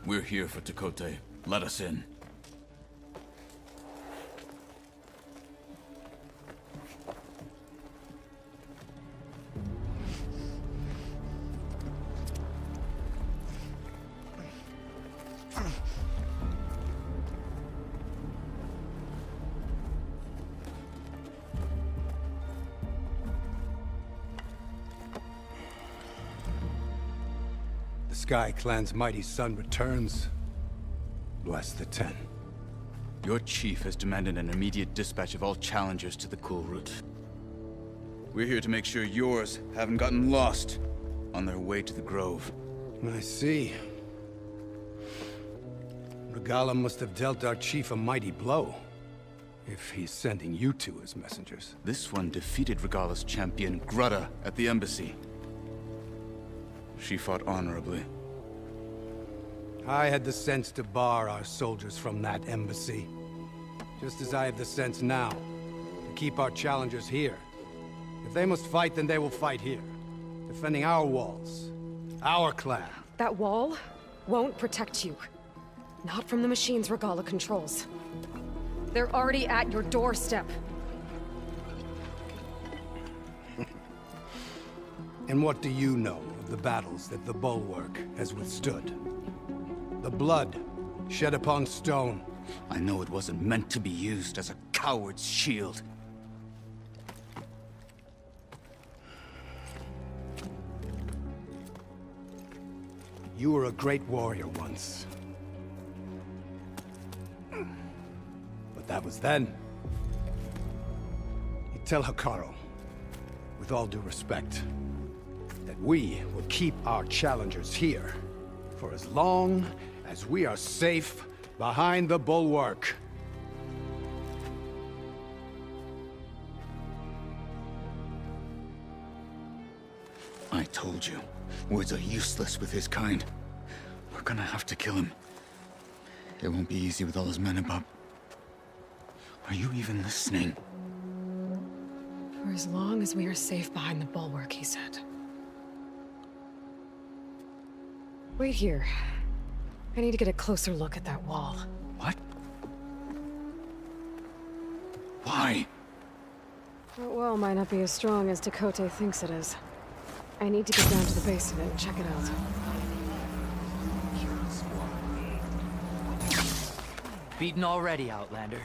[SPEAKER 9] We're here for Tekote. Let us in.
[SPEAKER 20] Sky Clan's mighty son returns. Bless the Ten.
[SPEAKER 9] Your chief has demanded an immediate dispatch of all challengers to the Kulrut. We're here to make sure yours haven't gotten lost on their way to the Grove.
[SPEAKER 20] I see. Regala must have dealt our chief a mighty blow, if he's sending you two as messengers.
[SPEAKER 9] This one defeated Regala's champion, Grutta, at the embassy. She fought honorably.
[SPEAKER 20] I had the sense to bar our soldiers from that embassy. Just as I have the sense now, to keep our challengers here. If they must fight, then they will fight here. Defending our walls. Our clan.
[SPEAKER 2] That wall won't protect you. Not from the machines Regala controls. They're already at your doorstep.
[SPEAKER 20] And what do you know of the battles that the Bulwark has withstood? The blood shed upon stone.
[SPEAKER 9] I know it wasn't meant to be used as a coward's shield.
[SPEAKER 20] You were a great warrior once. But that was then. You tell Hekarro, with all due respect, that we will keep our challengers here for as long as we are safe behind the Bulwark.
[SPEAKER 9] I told you, words are useless with his kind. We're gonna have to kill him. It won't be easy with all his men above. Are you even listening?
[SPEAKER 2] For as long as we are safe behind the Bulwark, he said. Wait here. I need to get a closer look at that wall.
[SPEAKER 9] What? Why?
[SPEAKER 2] That wall might not be as strong as Tekote thinks it is. I need to get down to the base of it and check it out.
[SPEAKER 12] Beaten already, Outlander.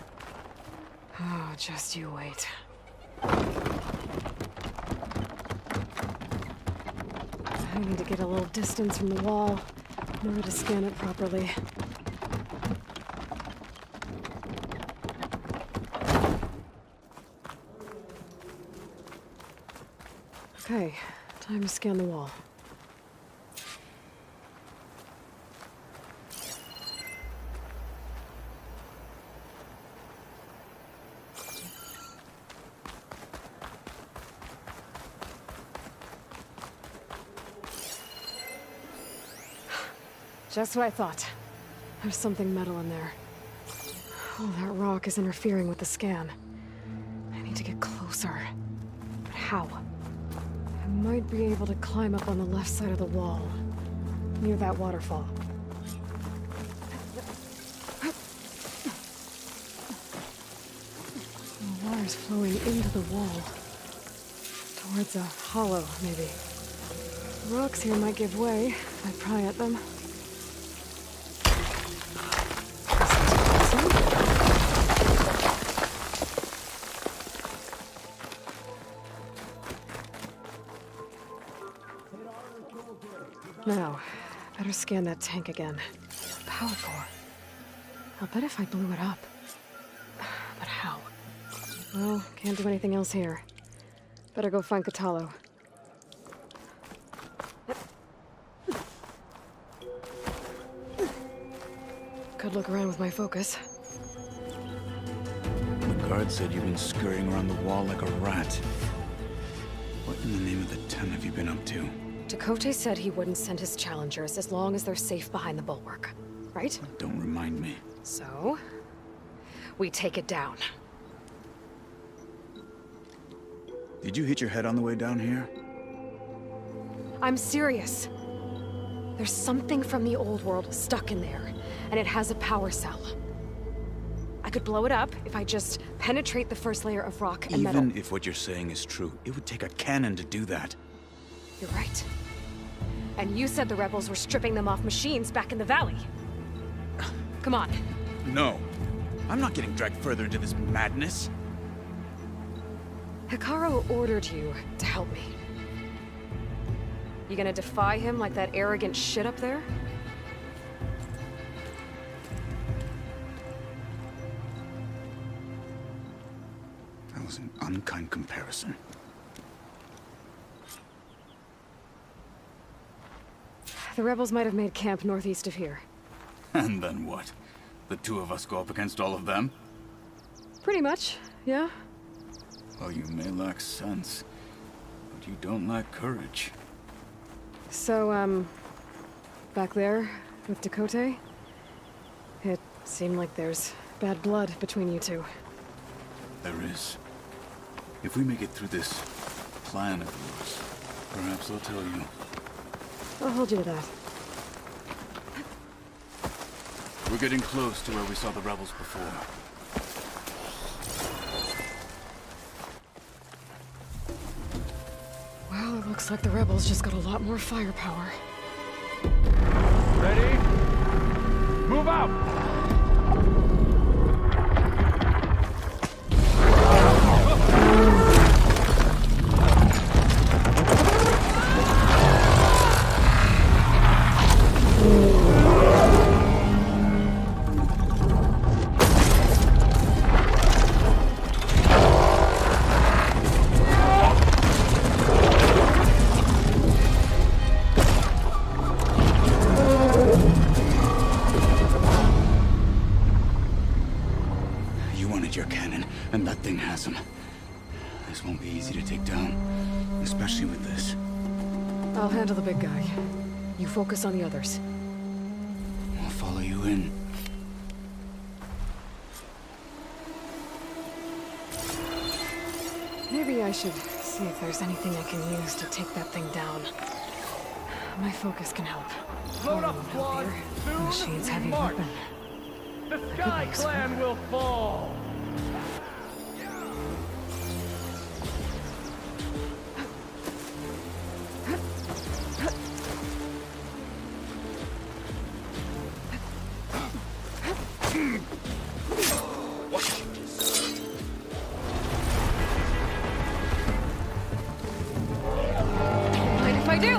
[SPEAKER 2] Oh, just you wait. I need to get a little distance from the wall in order to scan it properly. Okay, time to scan the wall. Just what I thought. There's something metal in there. Oh, that rock is interfering with the scan. I need to get closer. But how? I might be able to climb up on the left side of the wall, near that waterfall. The water's flowing into the wall. Towards a hollow, maybe. The rocks here might give way if I pry at them. Now, better scan that tank again. Power core. I'll bet if I blew it up. But how? Well, can't do anything else here. Better go find Katalo. Could look around with my focus.
[SPEAKER 9] The guard said you've been scurrying around the wall like a rat. What in the name of the ten have you been up to?
[SPEAKER 2] Tekote said he wouldn't send his challengers as long as they're safe behind the Bulwark, right?
[SPEAKER 9] Don't remind me.
[SPEAKER 2] So, we take it down.
[SPEAKER 9] Did you hit your head on the way down here?
[SPEAKER 2] I'm serious. There's something from the old world stuck in there, and it has a power cell. I could blow it up if I just penetrate the first layer of rock and metal.
[SPEAKER 9] Even if what you're saying is true, it would take a cannon to do that.
[SPEAKER 2] You're right. And you said the rebels were stripping them off machines back in the valley. Come on.
[SPEAKER 9] No. I'm not getting dragged further into this madness.
[SPEAKER 2] Hekarro ordered you to help me. You gonna defy him like that arrogant shit up there?
[SPEAKER 9] That was an unkind comparison.
[SPEAKER 2] The rebels might have made camp northeast of here.
[SPEAKER 9] And then what? The two of us go up against all of them?
[SPEAKER 2] Pretty much, yeah.
[SPEAKER 9] Well, you may lack sense, but you don't lack courage.
[SPEAKER 2] So, back there with Dakota, it seemed like there's bad blood between you two.
[SPEAKER 9] There is. If we make it through this plan of yours, perhaps I'll tell you.
[SPEAKER 2] I'll hold you to that.
[SPEAKER 9] We're getting close to where we saw the rebels before.
[SPEAKER 2] Well, it looks like the rebels just got a lot more firepower.
[SPEAKER 11] Ready? Move out!
[SPEAKER 9] Your cannon, and that thing has him. This won't be easy to take down, especially with this.
[SPEAKER 2] I'll handle the big guy. You focus on the others.
[SPEAKER 9] I'll follow you in.
[SPEAKER 2] Maybe I should see if there's anything I can use to take that thing down. My focus can help.
[SPEAKER 11] Load up, squad!
[SPEAKER 2] The machine's heavy weapon.
[SPEAKER 11] The Sky Clan will fall!
[SPEAKER 2] Mind if I do?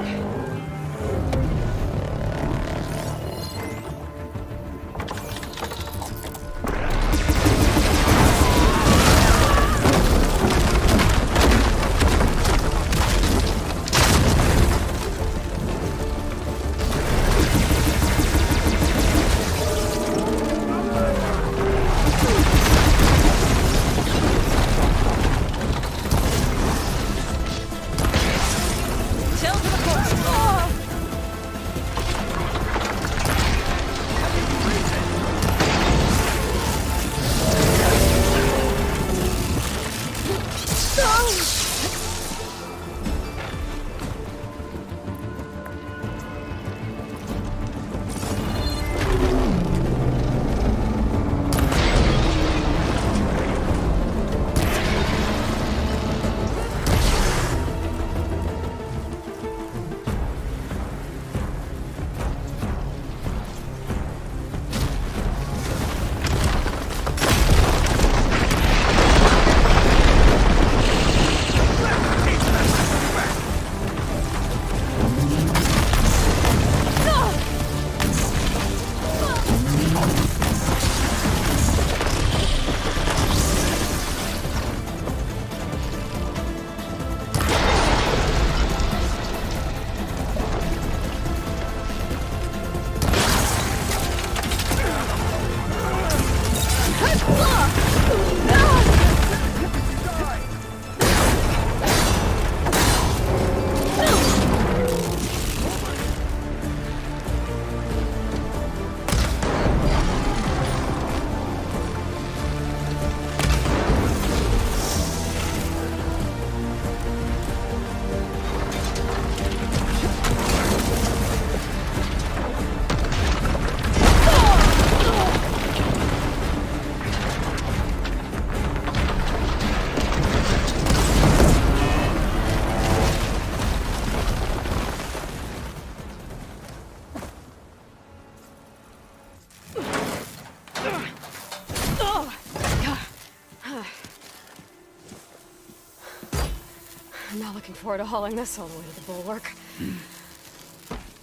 [SPEAKER 2] I'm not looking forward to hauling this all the way to the bulwark.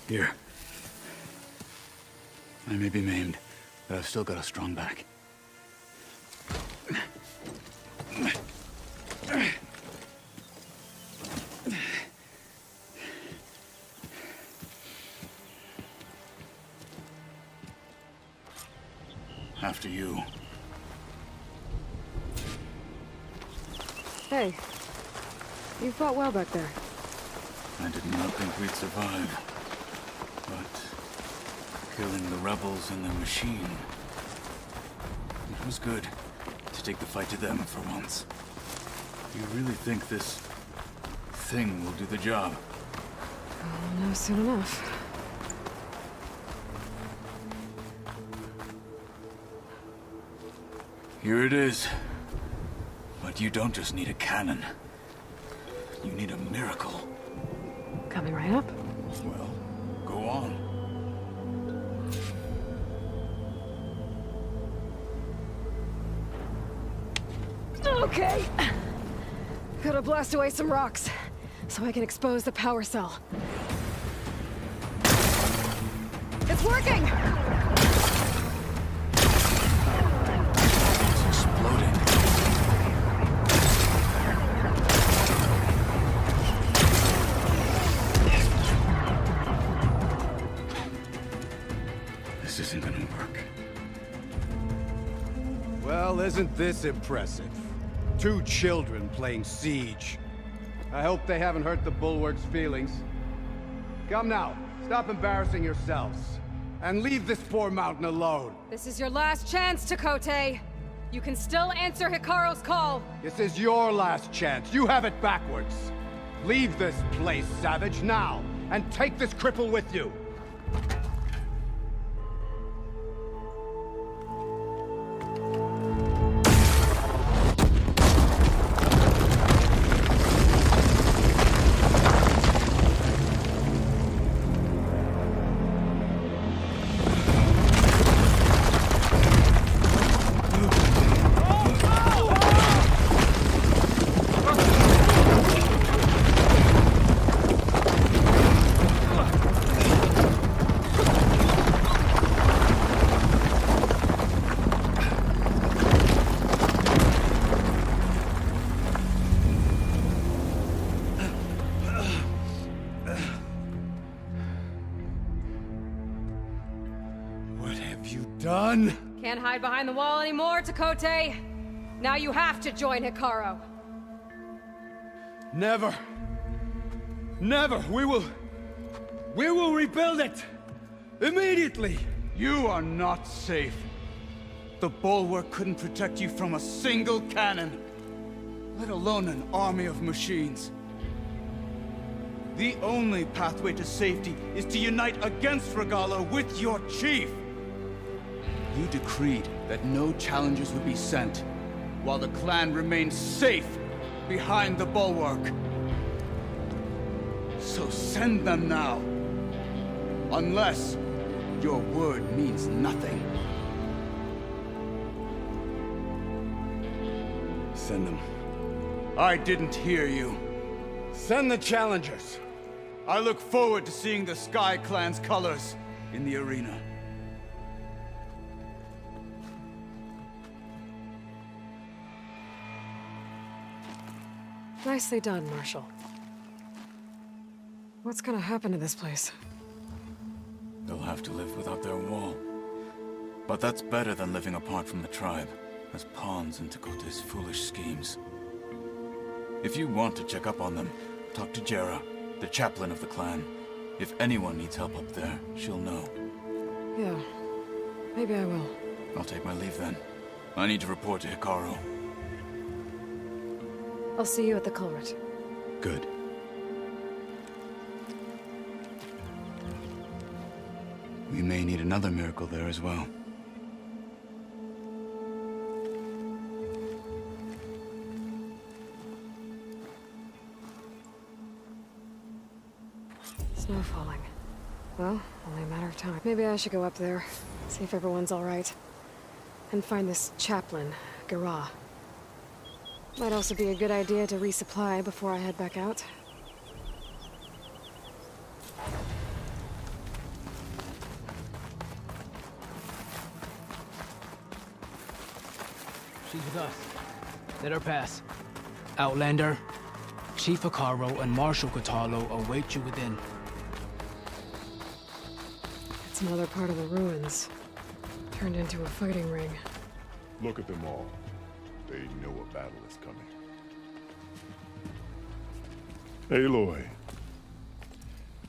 [SPEAKER 9] Here. I may be maimed, but I've still got a strong back. after you.
[SPEAKER 2] Hey. You fought well back there.
[SPEAKER 9] I did not think we'd survive. But killing the rebels and the machine... it was good to take the fight to them for once. You really think this thing will do the job?
[SPEAKER 2] I'll know soon enough.
[SPEAKER 9] Here it is. But you don't just need a cannon. You need a miracle.
[SPEAKER 2] Coming right up.
[SPEAKER 9] Well, go on.
[SPEAKER 2] Okay. Gotta blast away some rocks, so I can expose the power cell. It's working!
[SPEAKER 9] It's exploding. This isn't gonna work.
[SPEAKER 20] Well, isn't this impressive? 2 children playing siege. I hope they haven't hurt the Bulwark's feelings. Come now, stop embarrassing yourselves. And leave this poor mountain alone.
[SPEAKER 7] This is your last chance, Chakotay. You can still answer Hikaru's call.
[SPEAKER 20] This is your last chance. You have it backwards. Leave this place, Savage, now. And take this cripple with you. Done?
[SPEAKER 7] Can't hide behind the wall anymore, Chakotay. Now you have to join Hikaru.
[SPEAKER 20] Never. Never. We will rebuild it. Immediately.
[SPEAKER 9] You are not safe. The Bulwark couldn't protect you from a single cannon, let alone an army of machines. The only pathway to safety is to unite against Regalla with your chief. You decreed that no challengers would be sent, while the clan remained safe behind the Bulwark. So send them now. Unless your word means nothing. Send them. I didn't hear you.
[SPEAKER 20] Send the challengers.
[SPEAKER 9] I look forward to seeing the Sky Clan's colors in the arena.
[SPEAKER 2] Nicely done, Marshal. What's gonna happen to this place?
[SPEAKER 9] They'll have to live without their wall. But that's better than living apart from the tribe, as pawns in Chakotay's foolish schemes. If you want to check up on them, talk to Jera, the chaplain of the clan. If anyone needs help up there, she'll know.
[SPEAKER 2] Yeah, maybe I will.
[SPEAKER 9] I'll take my leave then. I need to report to Hikaru.
[SPEAKER 2] I'll see you at the Kulrut.
[SPEAKER 9] Good. We may need another miracle there as well.
[SPEAKER 2] Snow falling. Well, only a matter of time. Maybe I should go up there, see if everyone's all right. And find this chaplain, Garah. Might also be a good idea to resupply before I head back out.
[SPEAKER 21] She's with us. Let her pass. Outlander, Chief Hikaru and Marshal Kotallo await you within.
[SPEAKER 2] It's another part of the ruins. Turned into a fighting ring.
[SPEAKER 10] Look at them all. They know a battle is coming. Aloy.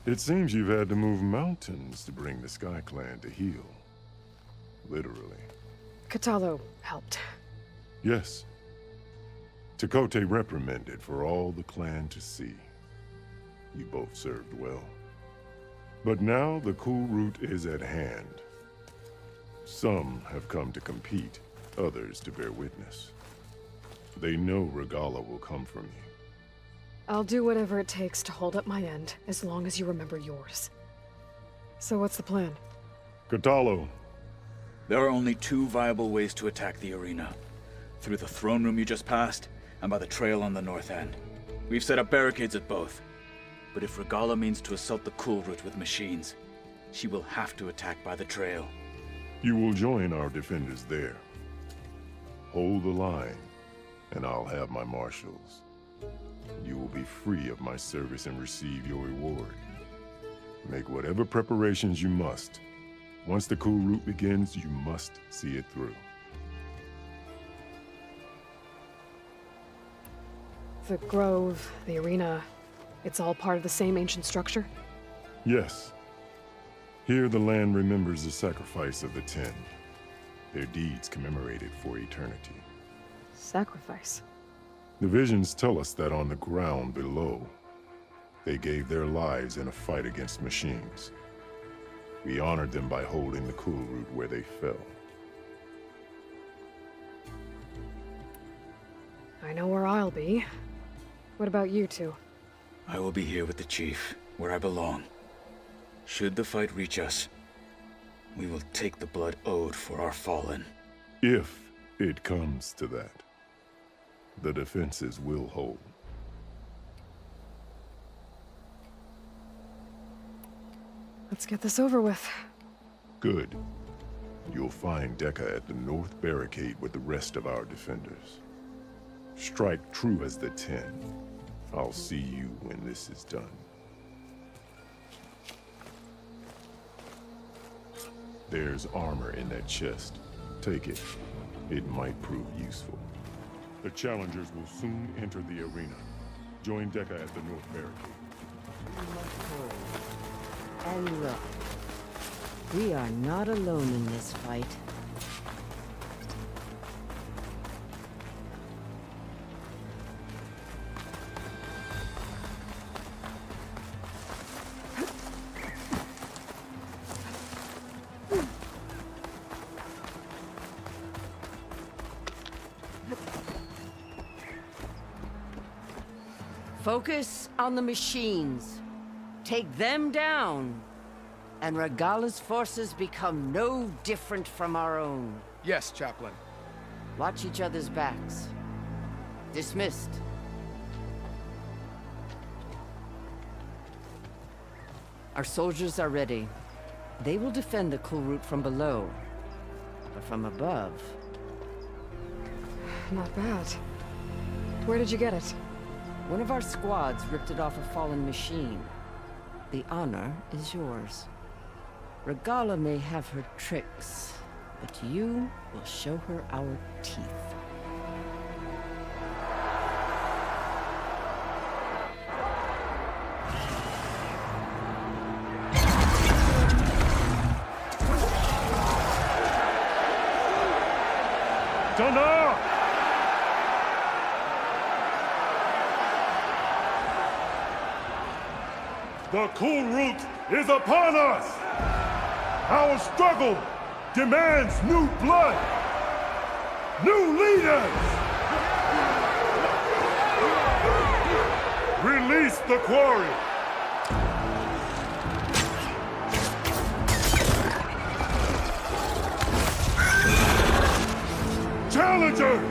[SPEAKER 10] It seems you've had to move mountains to bring the Sky Clan to heel. Literally.
[SPEAKER 2] Kotallo helped.
[SPEAKER 10] Yes. Tekote reprimanded for all the clan to see. You both served well. But now the Kulrut is at hand. Some have come to compete, others to bear witness. They know Regalla will come from you.
[SPEAKER 2] I'll do whatever it takes to hold up my end, as long as you remember yours. So what's the plan?
[SPEAKER 10] Kotallo.
[SPEAKER 15] There are only two viable ways to attack the arena. Through the throne room you just passed, and by the trail on the north end. We've set up barricades at both. But if Regalla means to assault the Kulrut with machines, she will have to attack by the trail.
[SPEAKER 10] You will join our defenders there. Hold the line, and I'll have my marshals. You will be free of my service and receive your reward. Make whatever preparations you must. Once the Kulrut begins, you must see it through.
[SPEAKER 2] The grove, the arena, it's all part of the same ancient structure?
[SPEAKER 10] Yes. Here the land remembers the sacrifice of the Ten. Their deeds commemorated for eternity.
[SPEAKER 2] Sacrifice?
[SPEAKER 10] The visions tell us that on the ground below, they gave their lives in a fight against machines. We honored them by holding the Kulrut where they fell.
[SPEAKER 2] I know where I'll be. What about you two?
[SPEAKER 15] I will be here with the chief, where I belong. Should the fight reach us, we will take the blood owed for our fallen.
[SPEAKER 10] If it comes to that, the defenses will hold.
[SPEAKER 2] Let's get this over with.
[SPEAKER 10] Good. You'll find Dekka at the north barricade with the rest of our defenders. Strike true as the Ten. I'll see you when this is done. There's armor in that chest. Take it. It might prove useful. The challengers will soon enter the arena. Join Dekka at the north barricade.
[SPEAKER 6] And look, we are not alone in this fight. Focus on the machines. Take them down, and Regalla's forces become no different from our own.
[SPEAKER 8] Yes, Chaplain.
[SPEAKER 6] Watch each other's backs. Dismissed. Our soldiers are ready. They will defend the Kulrut from below, but from above...
[SPEAKER 2] Not bad. Where did you get it?
[SPEAKER 6] One of our squads ripped it off a fallen machine. The honor is yours. Regalla may have her tricks, but you will show her our teeth.
[SPEAKER 10] Dana! The Kulrut is upon us! Our struggle demands new blood! New leaders! Release the quarry! Challengers,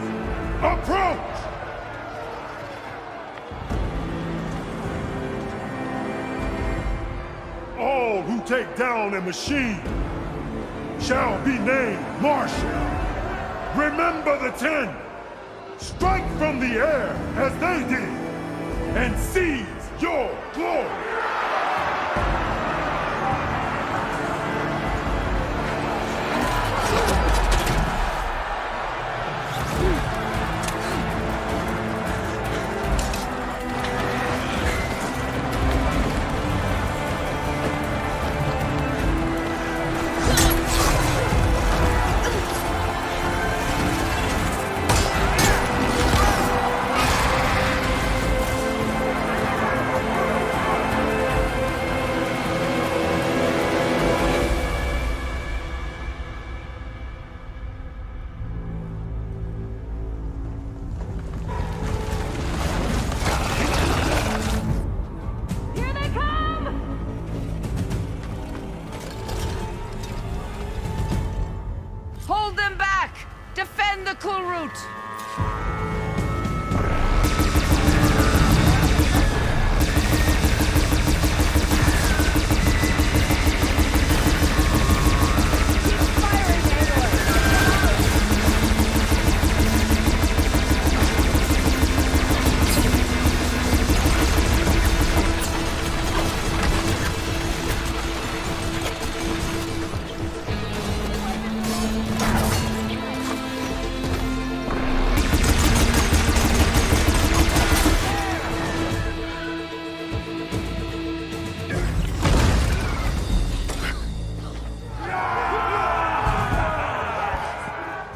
[SPEAKER 10] approach! All who take down a machine shall be named Marshal. Remember the Ten. Strike from the air as they did, and seize your glory.
[SPEAKER 21] route!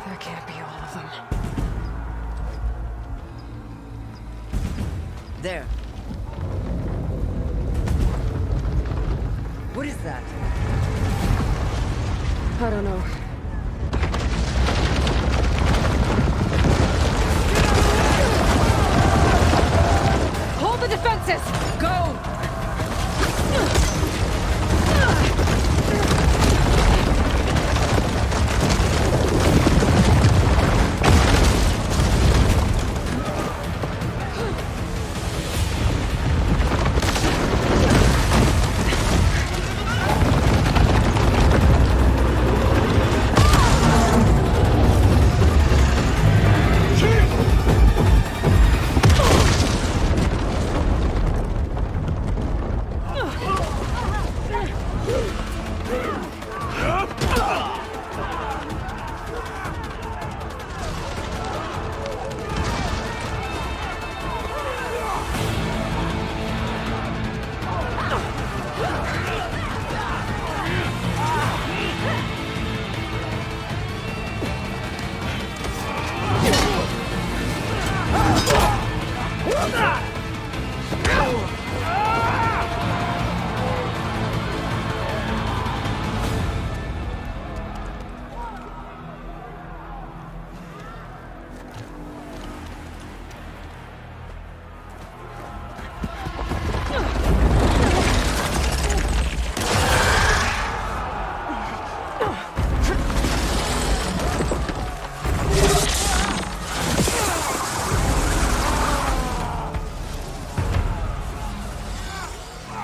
[SPEAKER 2] That can't be all of them.
[SPEAKER 6] There. What is that?
[SPEAKER 2] I don't know.
[SPEAKER 7] Hold the defenses!
[SPEAKER 6] Go!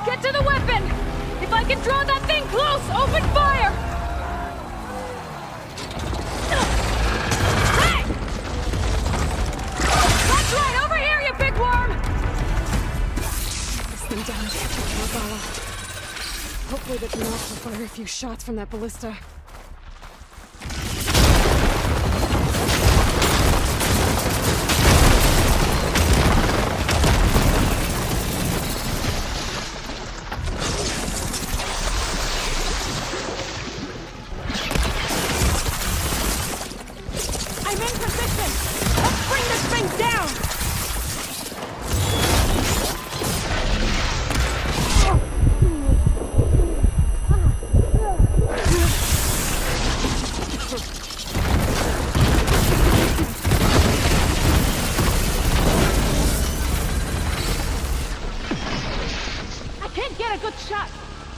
[SPEAKER 7] Get to the weapon! If I can draw that thing close, open fire! Hey! That's right, over here, you big worm!
[SPEAKER 2] This thing down is Regala. Hopefully they can also fire a few shots from that ballista.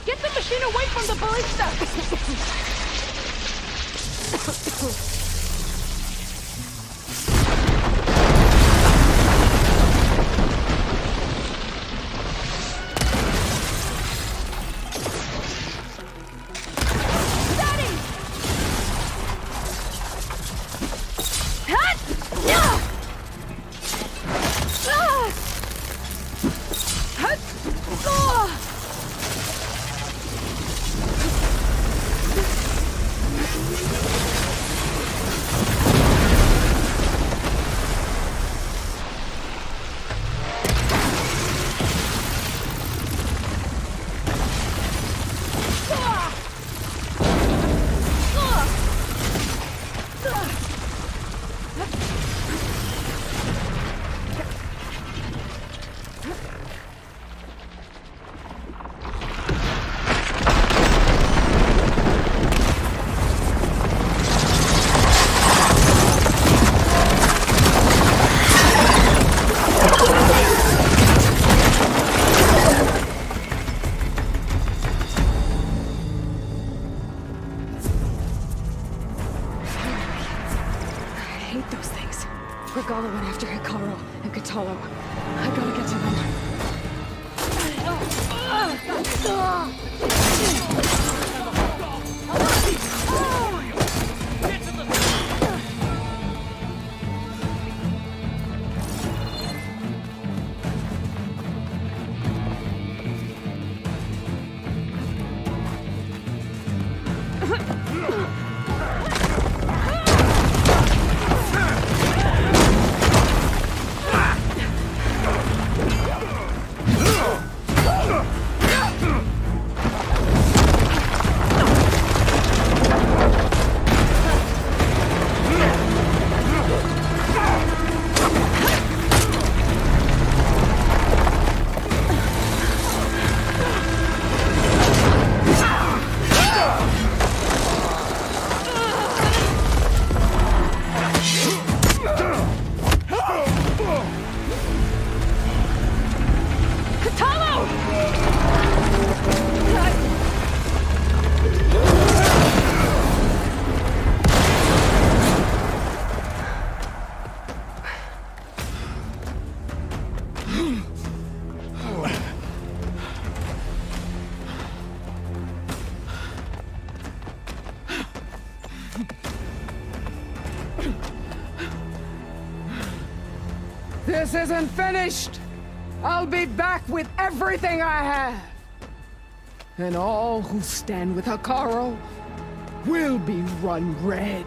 [SPEAKER 7] Get the machine away from the ballista!
[SPEAKER 2] I hate those things. Regala went after Hikaru and Katalo. I gotta get to them.
[SPEAKER 8] This isn't finished! I'll be back with everything I have! And all who stand with Hikaru will be run red.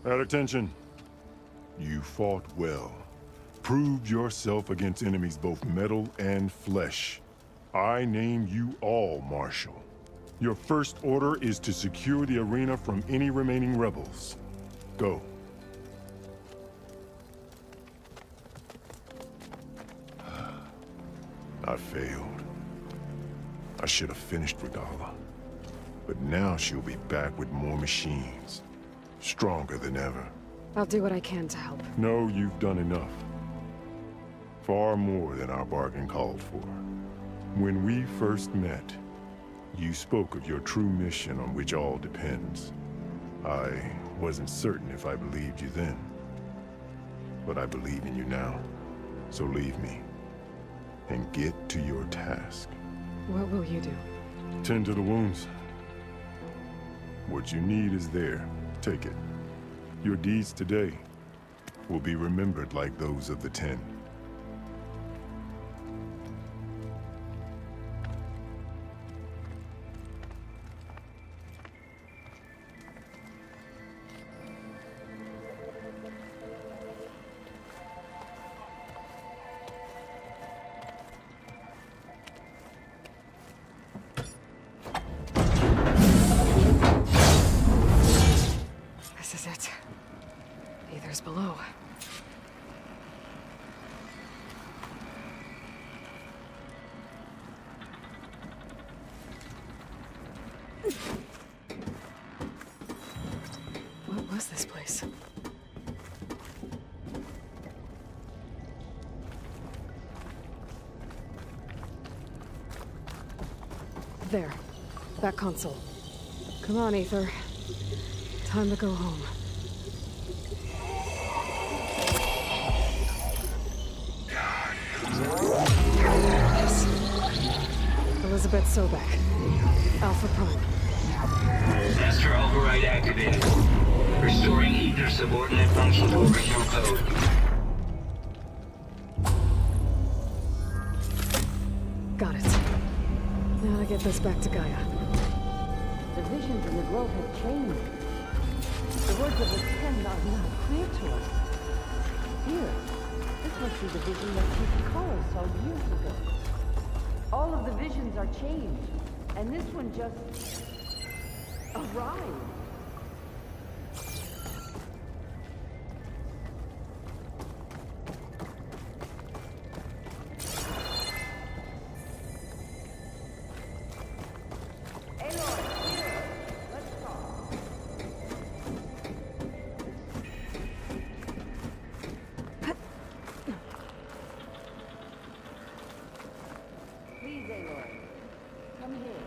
[SPEAKER 10] At attention. You fought well. Proved yourself against enemies both metal and flesh. I name you all Marshal. Your first order is to secure the arena from any remaining rebels. Go. I failed. I should have finished Regala. But now she'll be back with more machines. Stronger than ever.
[SPEAKER 2] I'll do what I can to help.
[SPEAKER 10] No, you've done enough. Far more than our bargain called for. When we first met, you spoke of your true mission on which all depends. I wasn't certain if I believed you then. But I believe in you now. So leave me. And get to your task.
[SPEAKER 2] What will you do?
[SPEAKER 10] Tend to the wounds. What you need is there. Take it. Your deeds today will be remembered like those of the 10.
[SPEAKER 2] This is it. Aether's below. What was this place? There. That console. Come on, Aether. Time to go home. Yes. Elizabeth Sobek. Alpha Prime.
[SPEAKER 22] Master override activated. Restoring Ether subordinate function to original code.
[SPEAKER 2] Got it. Now to get this back to Gaia.
[SPEAKER 6] The visions in the grove have changed. The words of the 10 are now clear to us. Here, this must be the vision that Chief Kara saw years ago. All of the visions are changed, and this one just arrived. Aloy. Come here.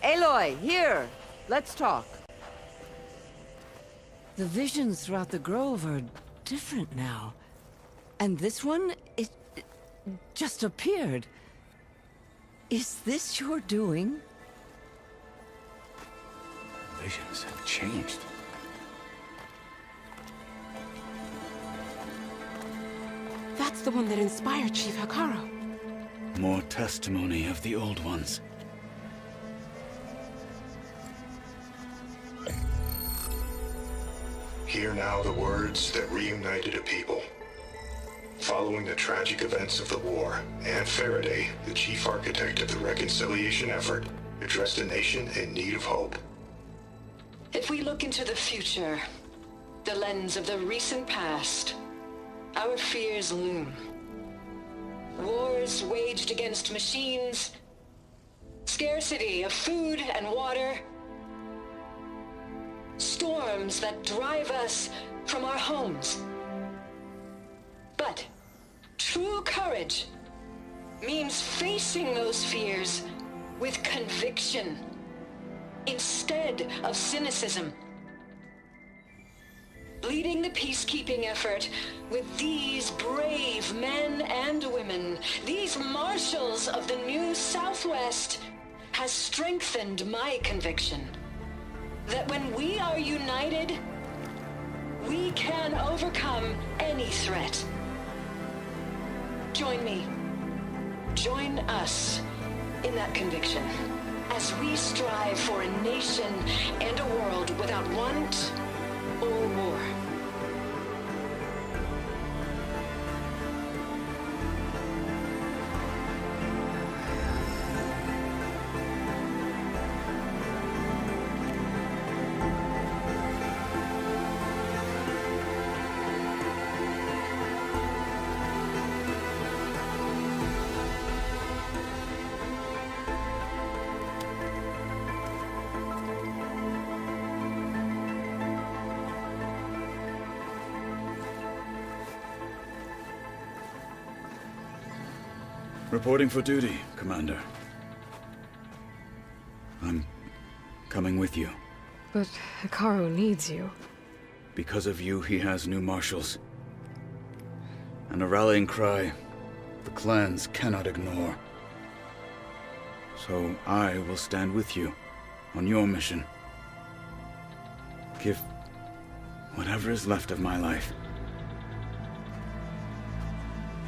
[SPEAKER 6] Aloy, here! Let's talk. The visions throughout the grove are different now. And this one, it just appeared. Is this your doing?
[SPEAKER 9] Visions have changed.
[SPEAKER 3] That's the one that inspired Chief Hekarro.
[SPEAKER 9] More testimony of the old ones.
[SPEAKER 16] Hear now the words that reunited a people. Following the tragic events of the war, Anne Faraday, the chief architect of the reconciliation effort, addressed a nation in need of hope.
[SPEAKER 18] If we look into the future, the lens of the recent past, our fears loom. Wars waged against machines, scarcity of food and water, storms that drive us from our homes. But true courage means facing those fears with conviction instead of cynicism. Leading the peacekeeping effort with these brave men and women, these marshals of the new Southwest, has strengthened my conviction that when we are united, we can overcome any threat. Join me. Join us in that conviction as we strive for a nation and a world without want or war.
[SPEAKER 9] Reporting for duty, Commander. I'm coming with you.
[SPEAKER 2] But Hekarro needs you.
[SPEAKER 9] Because of you, he has new marshals. And a rallying cry the clans cannot ignore. So I will stand with you on your mission. Give whatever is left of my life.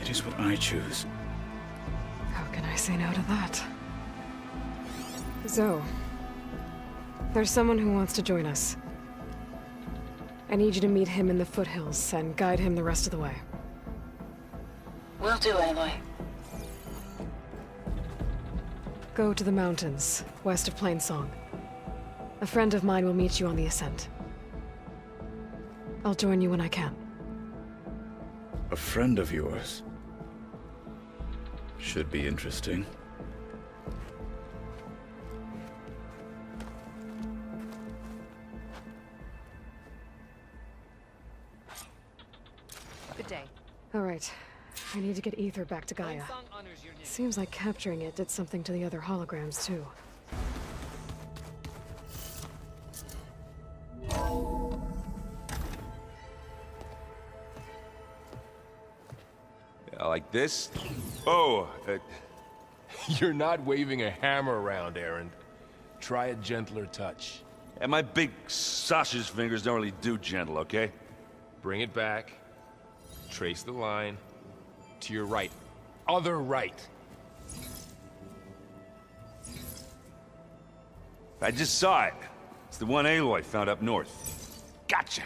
[SPEAKER 9] It is what I choose.
[SPEAKER 2] How can I say no to that? Zoe, there's someone who wants to join us. I need you to meet him in the foothills and guide him the rest of the way.
[SPEAKER 18] Will do, Aloy.
[SPEAKER 2] Go to the mountains, west of Plainsong. A friend of mine will meet you on the ascent. I'll join you when I can.
[SPEAKER 9] A friend of yours? Should be interesting.
[SPEAKER 7] Good day.
[SPEAKER 2] All right. I need to get Ether back to Gaia. Seems like capturing it did something to the other holograms, too.
[SPEAKER 23] Yeah, like this? Oh, you're not waving a hammer around, Erend. Try a gentler touch.
[SPEAKER 24] And my big sausage fingers don't really do gentle, okay?
[SPEAKER 23] Bring it back. Trace the line. To your right. Other right.
[SPEAKER 24] I just saw it. It's the one Aloy found up north. Gotcha!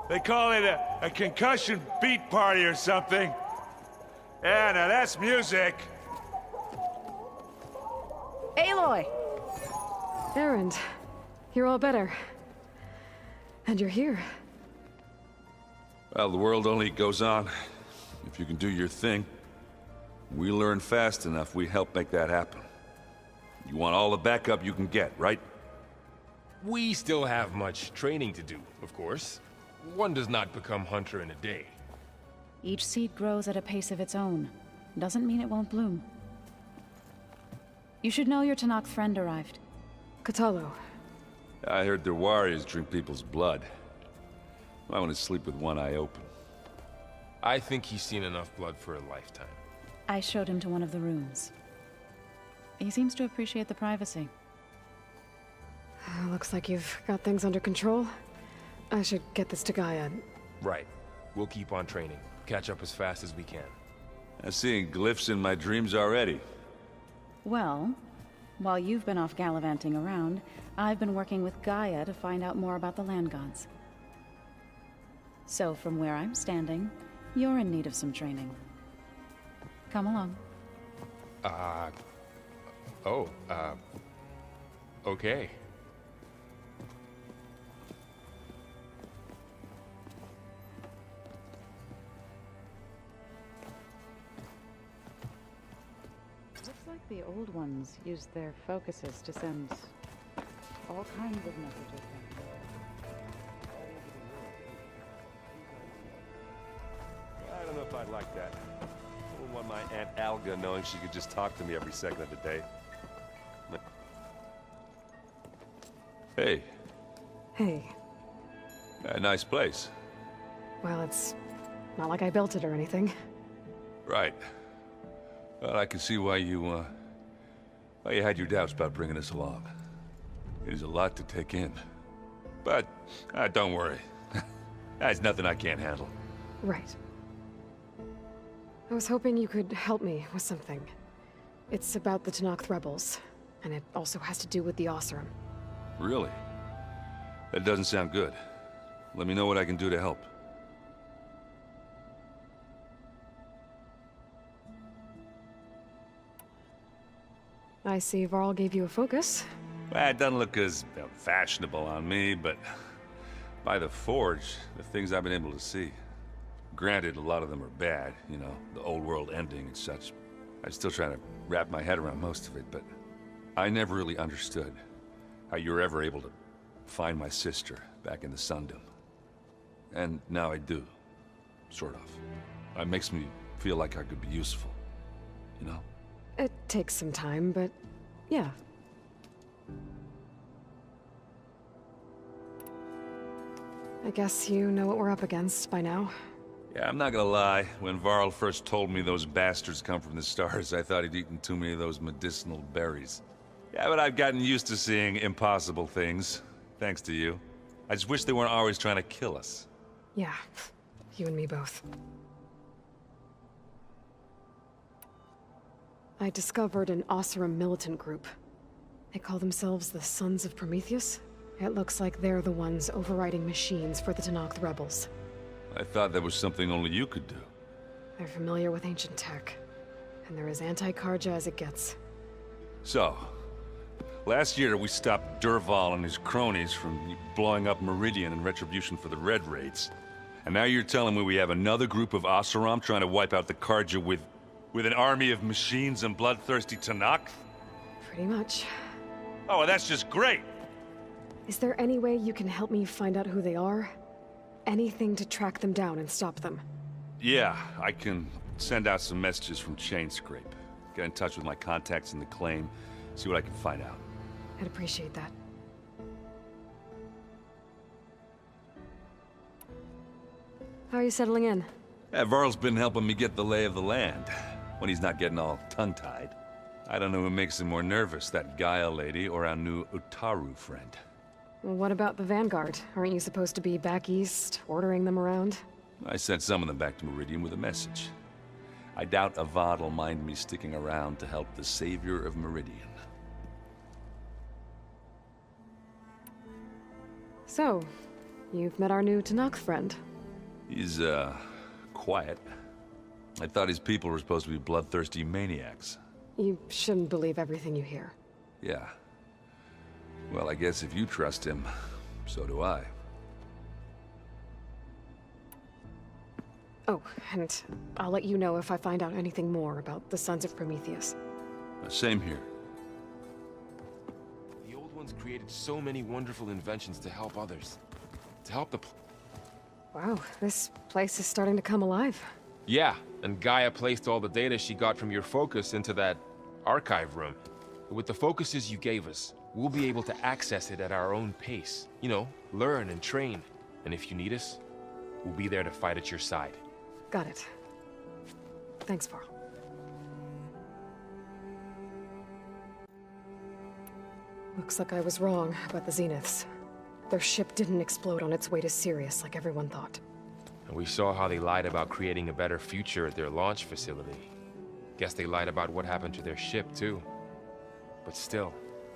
[SPEAKER 24] They call it a concussion beat party or something. Yeah, now that's music.
[SPEAKER 2] Aloy! Erend, you're all better. And you're here.
[SPEAKER 24] Well, the world only goes on if you can do your thing. We learn fast enough, we help make that happen. You want all the backup you can get, right?
[SPEAKER 23] We still have much training to do, of course. One does not become hunter in a day.
[SPEAKER 5] Each seed grows at a pace of its own. Doesn't mean it won't bloom. You should know your Tanakh friend arrived.
[SPEAKER 2] Katalo.
[SPEAKER 13] I heard their warriors drink people's blood. I want to sleep with one eye open.
[SPEAKER 23] I think he's seen enough blood for a lifetime.
[SPEAKER 5] I showed him to one of the rooms. He seems to appreciate the privacy.
[SPEAKER 2] Looks like you've got things under control. I should get this to Gaia.
[SPEAKER 23] Right. We'll keep on training. Catch up as fast as we can.
[SPEAKER 13] I'm seeing glyphs in my dreams already.
[SPEAKER 5] Well, while you've been off gallivanting around, I've been working with Gaia to find out more about the land gods. So from where I'm standing, you're in need of some training. Come along.
[SPEAKER 23] Okay.
[SPEAKER 5] Looks like the old ones used their focuses to send all kinds of messages.
[SPEAKER 23] I don't know if I'd like that. I wouldn't want my Aunt Alga knowing she could just talk to me every second of the day.
[SPEAKER 13] Hey.
[SPEAKER 2] Hey.
[SPEAKER 13] A nice place.
[SPEAKER 2] Well, it's not like I built it or anything.
[SPEAKER 13] Right. Well, I can see why you had your doubts about bringing us along. It is a lot to take in. But, don't worry. That's nothing I can't handle.
[SPEAKER 2] Right. I was hoping you could help me with something. It's about the Tanakh rebels, and it also has to do with the Oseram.
[SPEAKER 13] Really? That doesn't sound good. Let me know what I can do to help.
[SPEAKER 2] I see Varl gave you a focus.
[SPEAKER 13] Well, it doesn't look as fashionable on me, but by the Forge, the things I've been able to see. Granted, a lot of them are bad, you know, the old world ending and such. I'm still trying to wrap my head around most of it, but I never really understood how you were ever able to find my sister back in the Sundom. And now I do, sort of. It makes me feel like I could be useful, you know?
[SPEAKER 2] It takes some time, but yeah. I guess you know what we're up against by now.
[SPEAKER 13] Yeah, I'm not gonna lie. When Varl first told me those bastards come from the stars, I thought he'd eaten too many of those medicinal berries. Yeah, but I've gotten used to seeing impossible things, thanks to you. I just wish they weren't always trying to kill us.
[SPEAKER 2] Yeah, you and me both. I discovered an Oseram militant group. They call themselves the Sons of Prometheus. It looks like they're the ones overriding machines for the Tanakh rebels.
[SPEAKER 13] I thought that was something only you could do.
[SPEAKER 2] They're familiar with ancient tech, and they're as anti-Karja as it gets.
[SPEAKER 13] So, last year we stopped Durval and his cronies from blowing up Meridian in retribution for the Red Raids. And now you're telling me we have another group of Oseram trying to wipe out the Karja with an army of machines and bloodthirsty Tanakh?
[SPEAKER 2] Pretty much.
[SPEAKER 13] Oh, well, that's just great!
[SPEAKER 2] Is there any way you can help me find out who they are? Anything to track them down and stop them.
[SPEAKER 13] Yeah, I can send out some messages from Chainscrape. Get in touch with my contacts in the claim, see what I can find out.
[SPEAKER 2] I'd appreciate that. How are you settling in?
[SPEAKER 13] Yeah, Varl's been helping me get the lay of the land, when he's not getting all tongue-tied. I don't know who makes him more nervous, that Gaia lady or our new Utaru friend.
[SPEAKER 2] Well, what about the Vanguard? Aren't you supposed to be back east, ordering them around?
[SPEAKER 13] I sent some of them back to Meridian with a message. I doubt Avad will mind me sticking around to help the savior of Meridian.
[SPEAKER 2] So, you've met our new Tanakh friend.
[SPEAKER 13] He's, quiet. I thought his people were supposed to be bloodthirsty maniacs.
[SPEAKER 2] You shouldn't believe everything you hear.
[SPEAKER 13] Yeah. Well, I guess if you trust him, so do I.
[SPEAKER 2] Oh, and I'll let you know if I find out anything more about the Sons of Prometheus.
[SPEAKER 13] Same here.
[SPEAKER 23] The old ones ones created so many wonderful inventions to help others. To help the...
[SPEAKER 2] Wow, this place is starting to come alive.
[SPEAKER 23] Yeah, and Gaia placed all the data she got from your focus into that archive room. With the focuses you gave us, we'll be able to access it at our own pace. You know, learn and train. And if you need us, we'll be there to fight at your side.
[SPEAKER 2] Got it. Thanks, Faro. Looks like I was wrong about the Zeniths. Their ship didn't explode on its way to Sirius like everyone thought.
[SPEAKER 23] And we saw how they lied about creating a better future at their launch facility. Guess they lied about what happened to their ship, too. But still,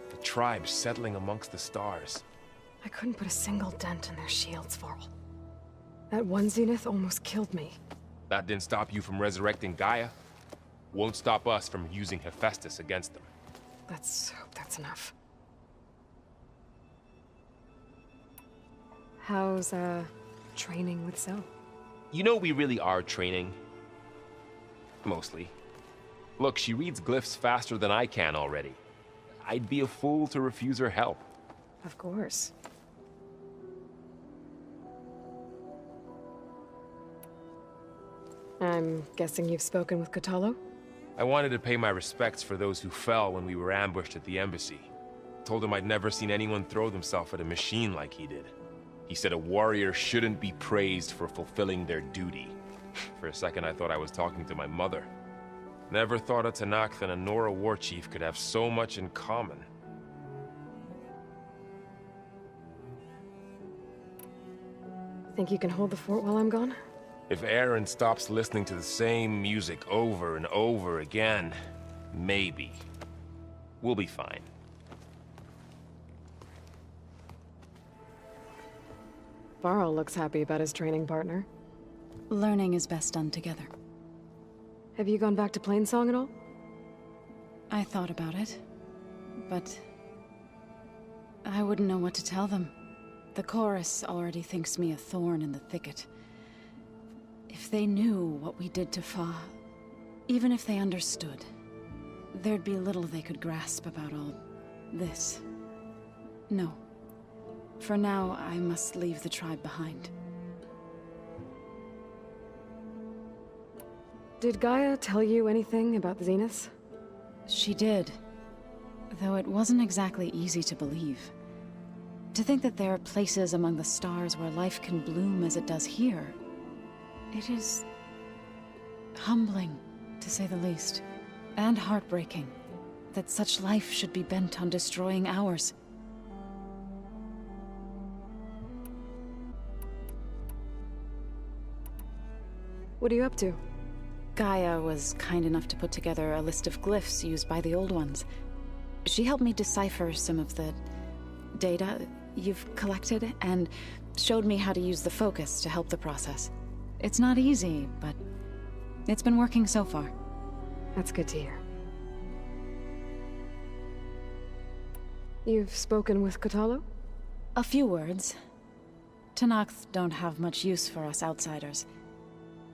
[SPEAKER 23] the tribe settling amongst the stars.
[SPEAKER 2] I couldn't put a single dent in their shields, Faro. That one Zenith almost killed me.
[SPEAKER 23] That didn't stop you from resurrecting Gaia. Won't stop us from using Hephaestus against them.
[SPEAKER 2] Let's hope that's enough. How's, training with Zoe?
[SPEAKER 23] You know we really are training. Mostly. Look, she reads glyphs faster than I can already. I'd be a fool to refuse her help.
[SPEAKER 2] Of course. I'm guessing you've spoken with Kotallo?
[SPEAKER 23] I wanted to pay my respects for those who fell when we were ambushed at the embassy. Told him I'd never seen anyone throw themselves at a machine like he did. He said a warrior shouldn't be praised for fulfilling their duty. For a second I thought I was talking to my mother. Never thought a Tenakth and a Nora war chief could have so much in common.
[SPEAKER 2] Think you can hold the fort while I'm gone?
[SPEAKER 23] If Aaron stops listening to the same music over and over again, maybe. We'll be fine.
[SPEAKER 2] Faro looks happy about his training partner.
[SPEAKER 5] Learning is best done together.
[SPEAKER 2] Have you gone back to Plainsong at all?
[SPEAKER 5] I thought about it, but I wouldn't know what to tell them. The chorus already thinks me a thorn in the thicket. If they knew what we did to Fa, even if they understood, there'd be little they could grasp about all this. No. For now, I must leave the tribe behind.
[SPEAKER 2] Did Gaia tell you anything about the Zeniths?
[SPEAKER 5] She did. Though it wasn't exactly easy to believe. To think that there are places among the stars where life can bloom as it does here. It is humbling, to say the least. And heartbreaking, that such life should be bent on destroying ours.
[SPEAKER 2] What are you up to?
[SPEAKER 5] Gaia was kind enough to put together a list of glyphs used by the Old Ones. She helped me decipher some of the data you've collected, and showed me how to use the focus to help the process. It's not easy, but it's been working so far.
[SPEAKER 2] That's good to hear. You've spoken with Kotallo?
[SPEAKER 5] A few words. Tenakth don't have much use for us outsiders.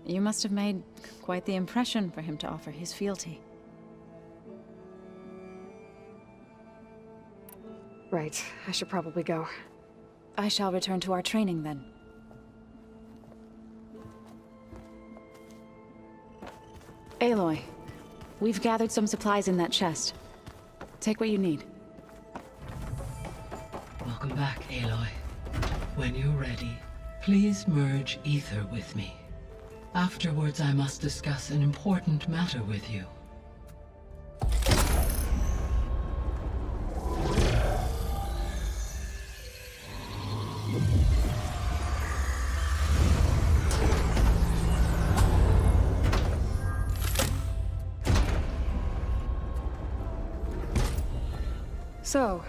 [SPEAKER 5] You must have made quite the impression for him to offer his fealty.
[SPEAKER 2] Right, I should probably go.
[SPEAKER 5] I shall return to our training then. Aloy, we've gathered some supplies in that chest. Take what you need.
[SPEAKER 4] Welcome back, Aloy. When you're ready, please merge ether with me. Afterwards, I must discuss an important matter with you.
[SPEAKER 2] So,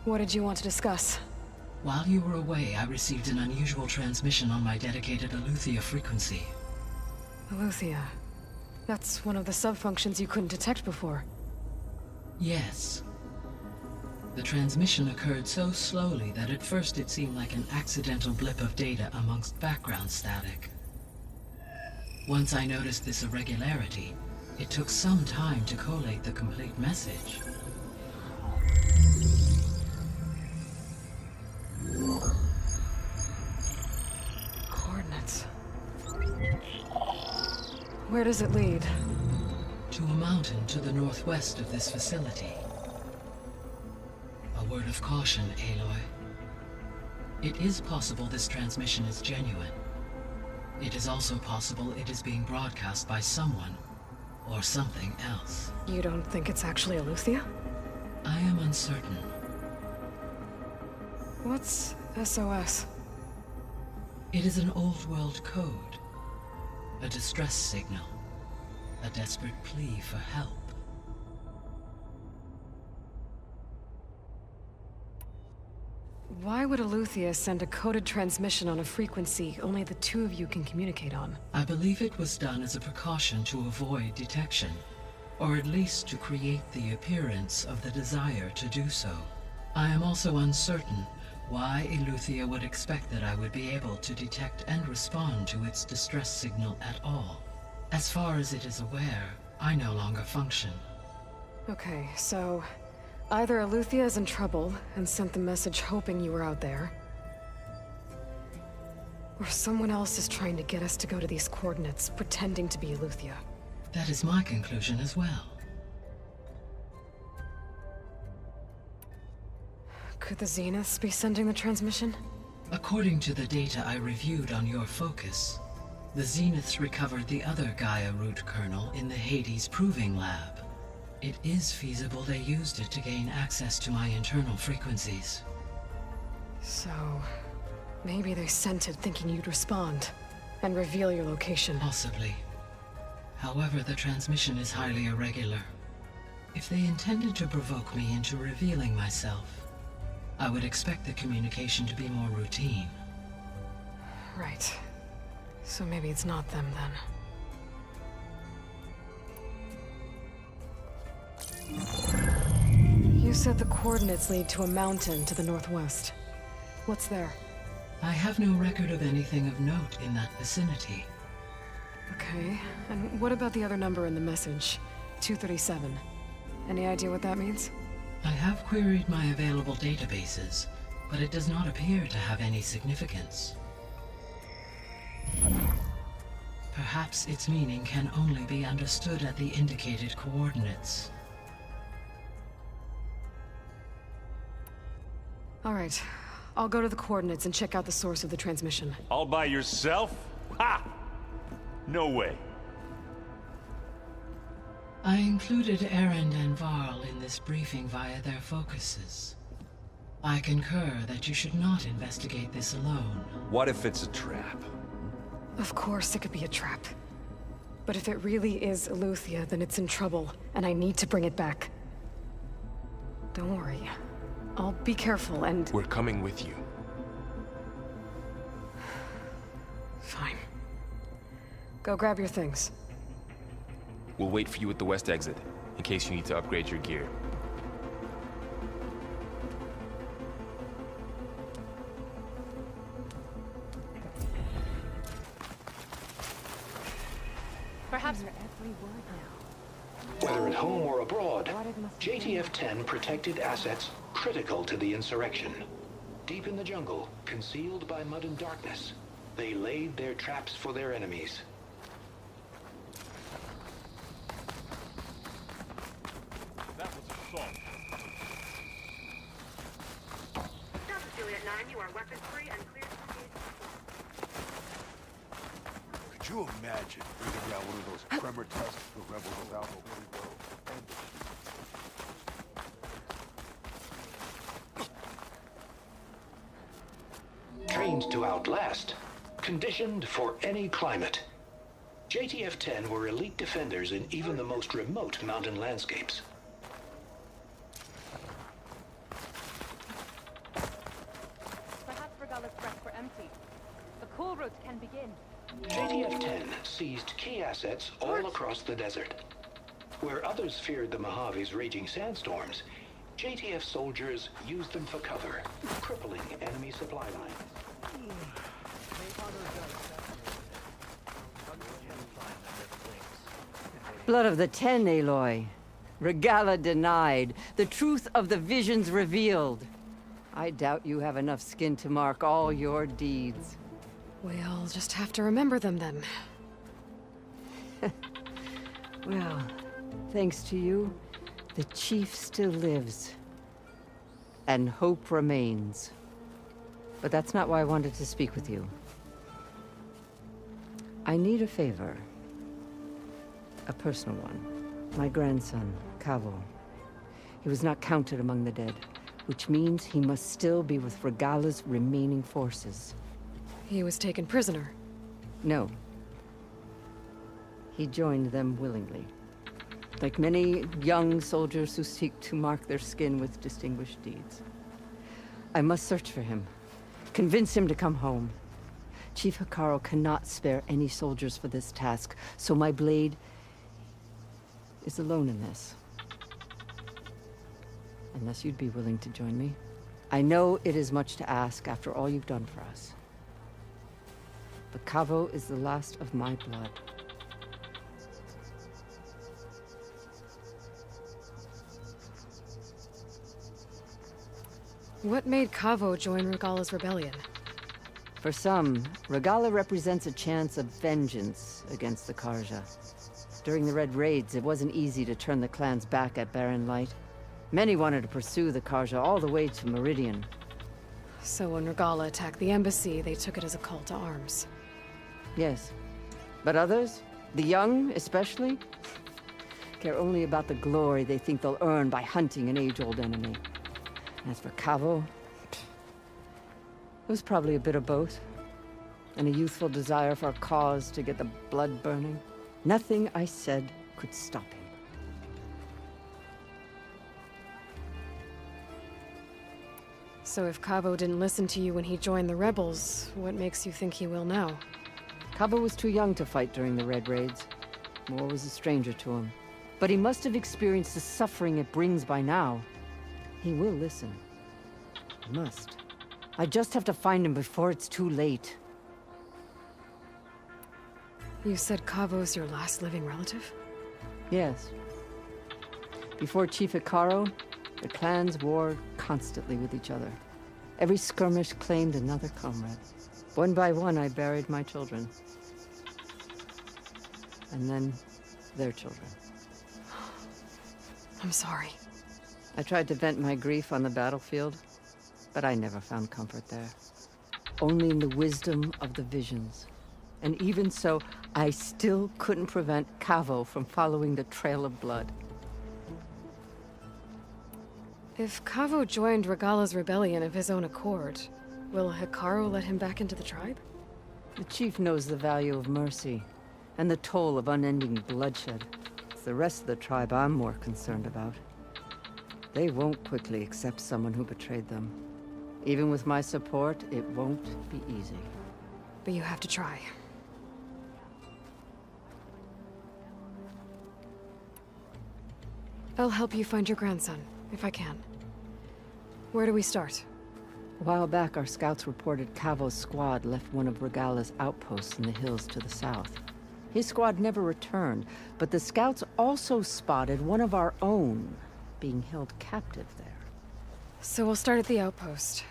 [SPEAKER 2] what did you want to discuss?
[SPEAKER 4] While you were away, I received an unusual transmission on my dedicated Aletheia frequency.
[SPEAKER 2] Aletheia. That's one of the sub-functions you couldn't detect before.
[SPEAKER 4] Yes. The transmission occurred so slowly that at first it seemed like an accidental blip of data amongst background static. Once I noticed this irregularity, it took some time to collate the complete message.
[SPEAKER 2] Where does it lead?
[SPEAKER 4] To a mountain to the northwest of this facility. A word of caution, Aloy. It is possible this transmission is genuine. It is also possible it is being broadcast by someone or something else.
[SPEAKER 2] You don't think it's actually Eleuthia?
[SPEAKER 4] I am uncertain.
[SPEAKER 2] What's SOS?
[SPEAKER 4] It is an old world code. A distress signal. A desperate plea for help.
[SPEAKER 2] Why would Eleuthia send a coded transmission on a frequency only the two of you can communicate on?
[SPEAKER 4] I believe it was done as a precaution to avoid detection, or at least to create the appearance of the desire to do so. I am also uncertain why Eleuthia would expect that I would be able to detect and respond to its distress signal at all. As far as it is aware, I no longer function.
[SPEAKER 2] Okay, so either Eleuthia is in trouble and sent the message hoping you were out there, or someone else is trying to get us to go to these coordinates, pretending to be Eleuthia.
[SPEAKER 4] That is my conclusion as well.
[SPEAKER 2] Could the Zeniths be sending the transmission?
[SPEAKER 4] According to the data I reviewed on your focus, the Zeniths recovered the other Gaia root kernel in the Hades Proving Lab. It is feasible they used it to gain access to my internal frequencies.
[SPEAKER 2] So, maybe they sent it thinking you'd respond and reveal your location.
[SPEAKER 4] Possibly. However, the transmission is highly irregular. If they intended to provoke me into revealing myself, I would expect the communication to be more routine.
[SPEAKER 2] Right. So maybe it's not them then. You said the coordinates lead to a mountain to the northwest. What's there?
[SPEAKER 4] I have no record of anything of note in that vicinity.
[SPEAKER 2] Okay, and what about the other number in the message? 237. Any idea what that means?
[SPEAKER 4] I have queried my available databases, but it does not appear to have any significance. Perhaps its meaning can only be understood at the indicated coordinates.
[SPEAKER 2] All right, I'll go to the coordinates and check out the source of the transmission.
[SPEAKER 24] All by yourself? Ha! No way.
[SPEAKER 4] I included Erend and Varl in this briefing via their focuses. I concur that you should not investigate this alone.
[SPEAKER 11] What if it's a trap?
[SPEAKER 2] Of course it could be a trap. But if it really is Eleuthia, then it's in trouble, and I need to bring it back. Don't worry. I'll be careful and...
[SPEAKER 23] We're coming with you.
[SPEAKER 2] Fine. Go grab your things.
[SPEAKER 23] We'll wait for you at the west exit, in case you need to upgrade your gear.
[SPEAKER 7] Perhaps...
[SPEAKER 1] Whether at home or abroad, JTF-10 protected assets critical to the insurrection. Deep in the jungle, concealed by mud and darkness, they laid their traps for their enemies.
[SPEAKER 12] That was assault.
[SPEAKER 14] Delta Juliet 9, you are weapons free and cleared to engage.
[SPEAKER 12] Could you imagine bringing down one of those tremor tests for rebels without a really well?
[SPEAKER 1] Trained to outlast, conditioned for any climate. JTF-10 were elite defenders in even the most remote mountain landscapes.
[SPEAKER 7] Perhaps Regala's threats were empty. The Kulrut can begin.
[SPEAKER 1] JTF-10 seized key assets all across the desert. Where others feared the Mojave's raging sandstorms, JTF soldiers used them for cover, crippling enemy supply lines.
[SPEAKER 6] Blood of the Ten, Aloy. Regala denied. The truth of the visions revealed. I doubt you have enough skin to mark all your deeds.
[SPEAKER 2] We'll just have to remember them then.
[SPEAKER 6] Well, thanks to you, the chief still lives. And hope remains. But that's not why I wanted to speak with you. I need a favor. A personal one. My grandson, Cavo. He was not counted among the dead, which means he must still be with Regala's remaining forces.
[SPEAKER 2] He was taken prisoner?
[SPEAKER 6] No. He joined them willingly. Like many young soldiers who seek to mark their skin with distinguished deeds. I must search for him. Convince him to come home. Chief Hekarro cannot spare any soldiers for this task, so my blade is alone in this. Unless you'd be willing to join me. I know it is much to ask after all you've done for us. But Cavo is the last of my blood.
[SPEAKER 2] What made Cavo join Regala's rebellion?
[SPEAKER 6] For some, Regala represents a chance of vengeance against the Karja. During the Red Raids, it wasn't easy to turn the clans back at Barren Light. Many wanted to pursue the Karja all the way to Meridian.
[SPEAKER 2] So when Regala attacked the embassy, they took it as a call to arms.
[SPEAKER 6] Yes. But others, the young especially, care only about the glory they think they'll earn by hunting an age-old enemy. As for Cavo, it was probably a bit of both. And a youthful desire for a cause to get the blood burning. Nothing I said could stop him.
[SPEAKER 2] So if Cavo didn't listen to you when he joined the rebels, what makes you think he will now?
[SPEAKER 6] Cavo was too young to fight during the Red Raids. War was a stranger to him. But he must have experienced the suffering it brings by now. He will listen. He must. I just have to find him before it's too late.
[SPEAKER 2] You said Cavo's your last living relative?
[SPEAKER 6] Yes. Before Chief Hekarro, the clans warred constantly with each other. Every skirmish claimed another comrade. One by one, I buried my children. And then, their children.
[SPEAKER 2] I'm sorry.
[SPEAKER 6] I tried to vent my grief on the battlefield, but I never found comfort there. Only in the wisdom of the visions. And even so, I still couldn't prevent Cavo from following the trail of blood.
[SPEAKER 2] If Cavo joined Regala's rebellion of his own accord, will Hekarro let him back into the tribe?
[SPEAKER 6] The chief knows the value of mercy, and the toll of unending bloodshed. It's the rest of the tribe I'm more concerned about. They won't quickly accept someone who betrayed them. Even with my support, it won't be easy.
[SPEAKER 2] But you have to try. I'll help you find your grandson, if I can. Where do we start?
[SPEAKER 6] A while back, our scouts reported Cavo's squad left one of Regala's outposts in the hills to the south. His squad never returned, but the scouts also spotted one of our own being held captive there.
[SPEAKER 2] So we'll start at the outpost.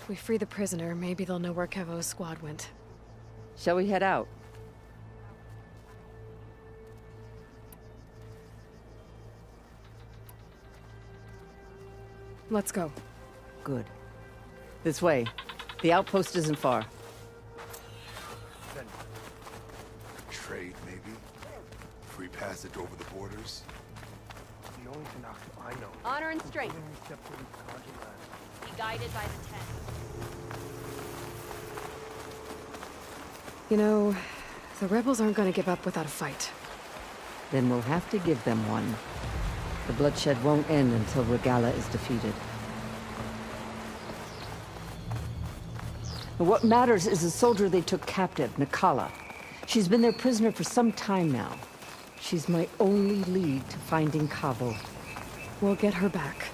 [SPEAKER 2] If we free the prisoner, maybe they'll know where Cavo's squad went.
[SPEAKER 6] Shall we head out?
[SPEAKER 2] Let's go.
[SPEAKER 6] Good. This way. The outpost isn't far.
[SPEAKER 15] Trade, maybe? Free passage over the borders?
[SPEAKER 17] The only Tanaka I know.
[SPEAKER 19] Honor and strength. Be guided by the Ten.
[SPEAKER 2] You know, the rebels aren't going to give up without a fight.
[SPEAKER 6] Then we'll have to give them one. The bloodshed won't end until Regala is defeated. But what matters is the soldier they took captive, Nakala. She's been their prisoner for some time now. She's my only lead to finding Cavo.
[SPEAKER 2] We'll get her back.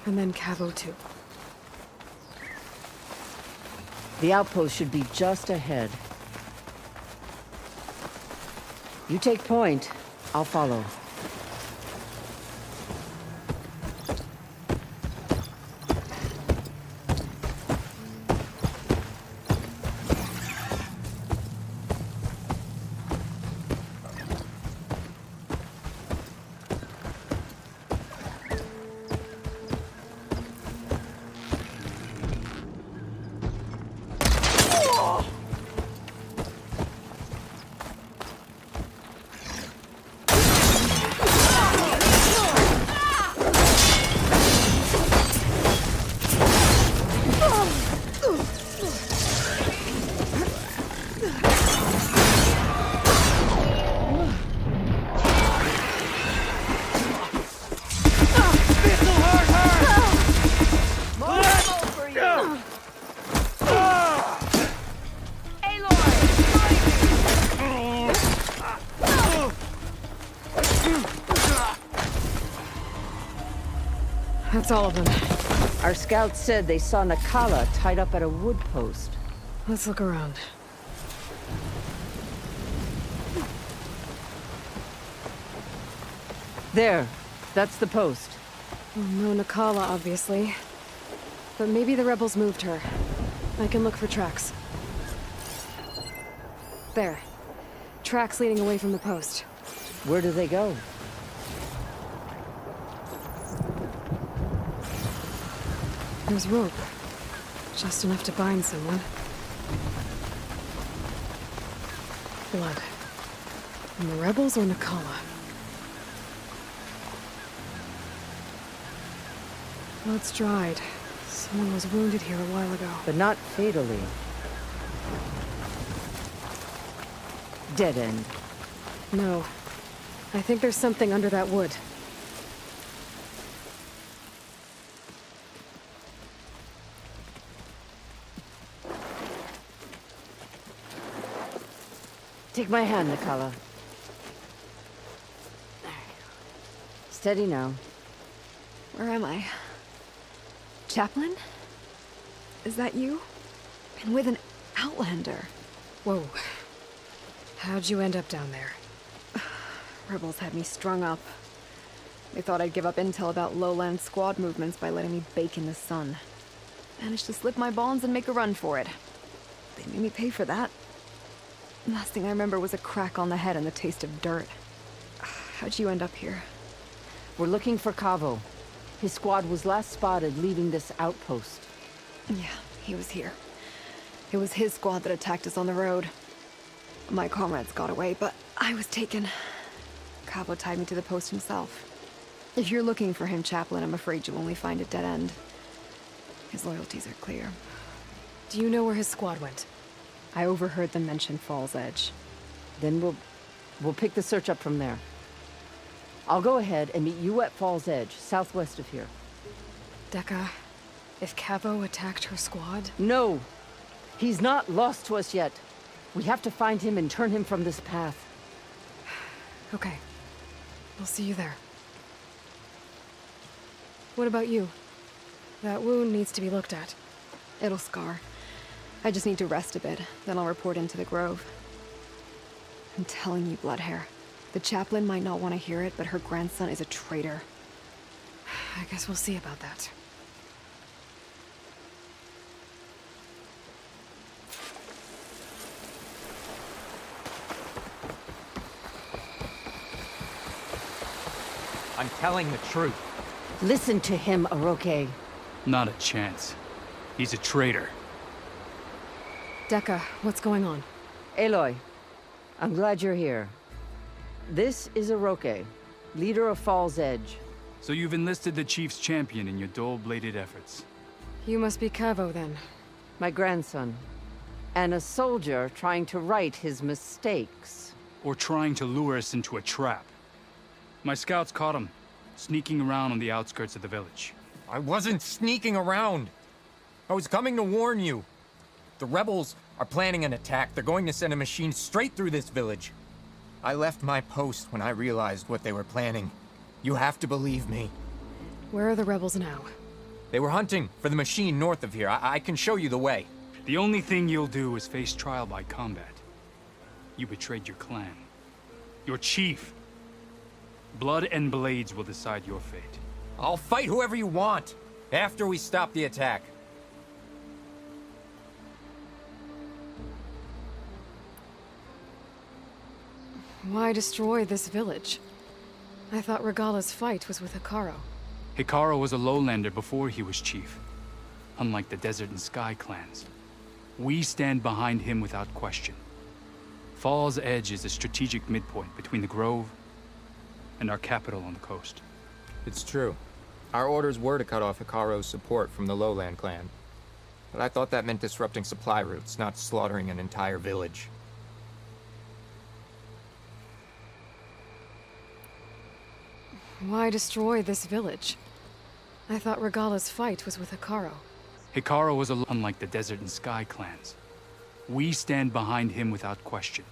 [SPEAKER 2] And then Cavo too.
[SPEAKER 6] The outpost should be just ahead. You take point. I'll follow.
[SPEAKER 2] That's all of them.
[SPEAKER 6] Our scouts said they saw Nakala tied up at a wood post.
[SPEAKER 2] Let's look around.
[SPEAKER 6] There. That's the post.
[SPEAKER 2] No Nakala, obviously. But maybe the rebels moved her. I can look for tracks. There. Tracks leading away from the post.
[SPEAKER 6] Where do they go?
[SPEAKER 2] There's rope. Just enough to bind someone. Blood. From the rebels or Nakala? Blood's dried. Someone was wounded here a while ago.
[SPEAKER 6] But not fatally. Dead end.
[SPEAKER 2] No. I think there's something under that wood.
[SPEAKER 6] Take my hand, Nakala. Steady now.
[SPEAKER 2] Where am I? Chaplain? Is that you? And with an Outlander. Whoa. How'd you end up down there?
[SPEAKER 7] Rebels had me strung up. They thought I'd give up intel about lowland squad movements by letting me bake in the sun. Managed to slip my bonds and make a run for it. They made me pay for that. Last thing I remember was a crack on the head and the taste of dirt. How'd you end up here?
[SPEAKER 6] We're looking for Cavo. His squad was last spotted leaving this outpost.
[SPEAKER 7] Yeah, he was here. It was his squad that attacked us on the road. My comrades got away, but I was taken. Cavo tied me to the post himself. If you're looking for him, Chaplain, I'm afraid you'll only find a dead end. His loyalties are clear.
[SPEAKER 2] Do you know where his squad went?
[SPEAKER 7] I overheard them mention Fall's Edge.
[SPEAKER 6] Then we'll pick the search up from there. I'll go ahead and meet you at Fall's Edge, southwest of here.
[SPEAKER 2] Dekka, if Cavo attacked her squad?
[SPEAKER 6] No! He's not lost to us yet. We have to find him and turn him from this path.
[SPEAKER 2] Okay. I'll see you there. What about you? That wound needs to be looked at.
[SPEAKER 7] It'll scar. I just need to rest a bit, then I'll report into the Grove. I'm telling you, Bloodhair. The chaplain might not want to hear it, but her grandson is a traitor.
[SPEAKER 2] I guess we'll see about that.
[SPEAKER 8] I'm telling the truth.
[SPEAKER 6] Listen to him, Aroke.
[SPEAKER 9] Not a chance. He's a traitor.
[SPEAKER 2] Dekka, what's going on?
[SPEAKER 6] Aloy, I'm glad you're here. This is Aroke, leader of Fall's Edge.
[SPEAKER 9] So you've enlisted the Chief's champion in your dull-bladed efforts.
[SPEAKER 2] You must be Cavo, then.
[SPEAKER 6] My grandson. And a soldier trying to right his mistakes.
[SPEAKER 9] Or trying to lure us into a trap. My scouts caught him, sneaking around on the outskirts of the village.
[SPEAKER 8] I wasn't sneaking around. I was coming to warn you. The rebels are planning an attack. They're going to send a machine straight through this village. I left my post when I realized what they were planning. You have to believe me.
[SPEAKER 2] Where are the rebels now?
[SPEAKER 8] They were hunting for the machine north of here. I can show you the way.
[SPEAKER 9] The only thing you'll do is face trial by combat. You betrayed your clan. Your chief. Blood and blades will decide your fate.
[SPEAKER 8] I'll fight whoever you want, after we stop the attack.
[SPEAKER 2] Why destroy this village? I thought Regala's fight was with Hikaru.
[SPEAKER 9] Hikaru was a lowlander before he was chief. Unlike the Desert and Sky clans. We stand behind him without question. Fall's Edge is a strategic midpoint between the Grove and our capital on the coast.
[SPEAKER 8] It's true. Our orders were to cut off Hikaru's support from the Lowland clan. But I thought that meant disrupting supply routes, not slaughtering an entire village.
[SPEAKER 2] Why destroy this village? I thought Regala's fight was with Hikaru.
[SPEAKER 10] Hikaru was unlike the Desert and Sky clans. We stand behind him without question.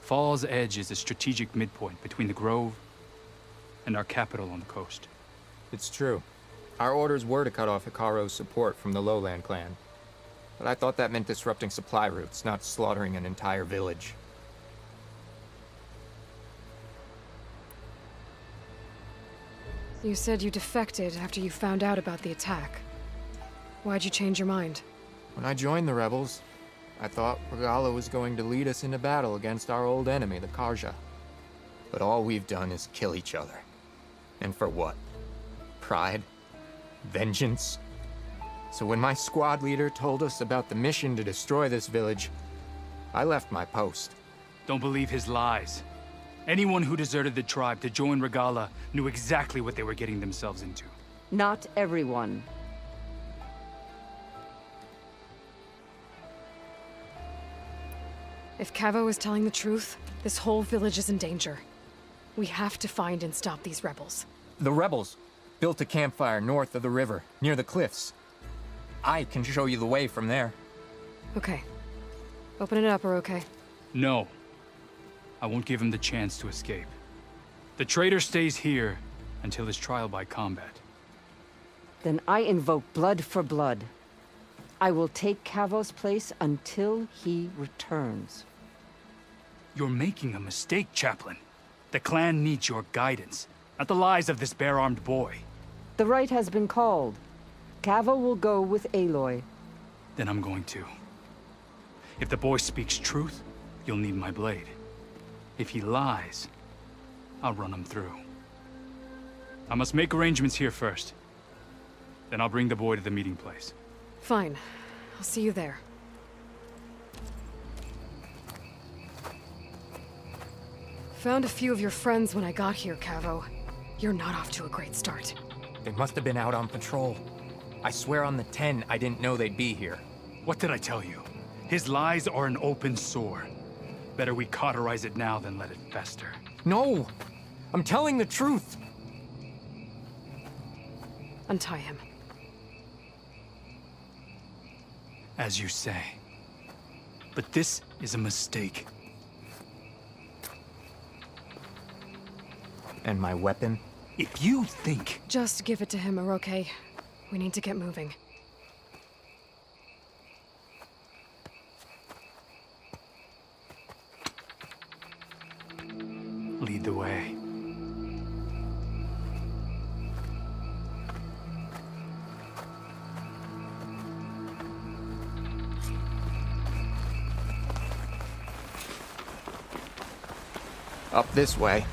[SPEAKER 10] Fall's Edge is a strategic midpoint between the Grove and our capital on the coast.
[SPEAKER 8] It's true. Our orders were to cut off Hikaru's support from the Lowland clan. But I thought that meant disrupting supply routes, not slaughtering an entire village.
[SPEAKER 2] You said you defected after you found out about the attack. Why'd you change your mind?
[SPEAKER 8] When I joined the rebels, I thought Regala was going to lead us into battle against our old enemy, the Karja. But all we've done is kill each other. And for what? Pride? Vengeance? So when my squad leader told us about the mission to destroy this village, I left my post.
[SPEAKER 10] Don't believe his lies. Anyone who deserted the tribe to join Regala knew exactly what they were getting themselves into.
[SPEAKER 6] Not everyone.
[SPEAKER 2] If Cavo is telling the truth, this whole village is in danger. We have to find and stop these rebels.
[SPEAKER 8] The rebels built a campfire north of the river, near the cliffs. I can show you the way from there.
[SPEAKER 2] Okay. Open it up, or okay?
[SPEAKER 10] No. I won't give him the chance to escape. The traitor stays here until his trial by combat.
[SPEAKER 6] Then I invoke blood for blood. I will take Cavo's place until he returns.
[SPEAKER 10] You're making a mistake, Chaplain. The clan needs your guidance, not the lies of this bare-armed boy.
[SPEAKER 6] The right has been called. Cavo will go with Aloy.
[SPEAKER 10] Then I'm going to. If the boy speaks truth, you'll need my blade. If he lies, I'll run him through. I must make arrangements here first. Then I'll bring the boy to the meeting place.
[SPEAKER 2] Fine. I'll see you there. Found a few of your friends when I got here, Cavo. You're not off to a great start.
[SPEAKER 8] They must have been out on patrol. I swear on the 10, I didn't know they'd be here.
[SPEAKER 10] What did I tell you? His lies are an open sore. Better we cauterize it now than let it fester.
[SPEAKER 8] No! I'm telling the truth!
[SPEAKER 2] Untie him.
[SPEAKER 10] As you say. But this is a mistake.
[SPEAKER 8] And my weapon?
[SPEAKER 10] If you think...
[SPEAKER 2] Just give it to him, Oroke. We need to get moving.
[SPEAKER 10] Lead the way.
[SPEAKER 8] Up this way.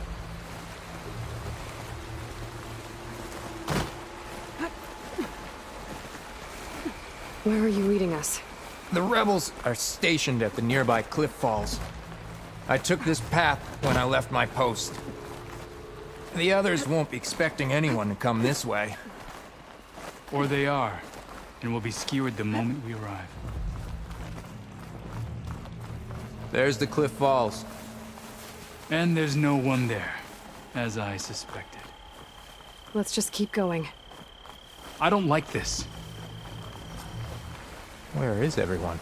[SPEAKER 2] Where are you leading us?
[SPEAKER 8] The rebels are stationed at the nearby cliff falls. I took this path when I left my post. The others won't be expecting anyone to come this way.
[SPEAKER 10] Or they are, and will be skewered the moment we arrive.
[SPEAKER 8] There's the cliff falls.
[SPEAKER 10] And there's no one there, as I suspected.
[SPEAKER 2] Let's just keep going.
[SPEAKER 10] I don't like this.
[SPEAKER 8] Where is everyone?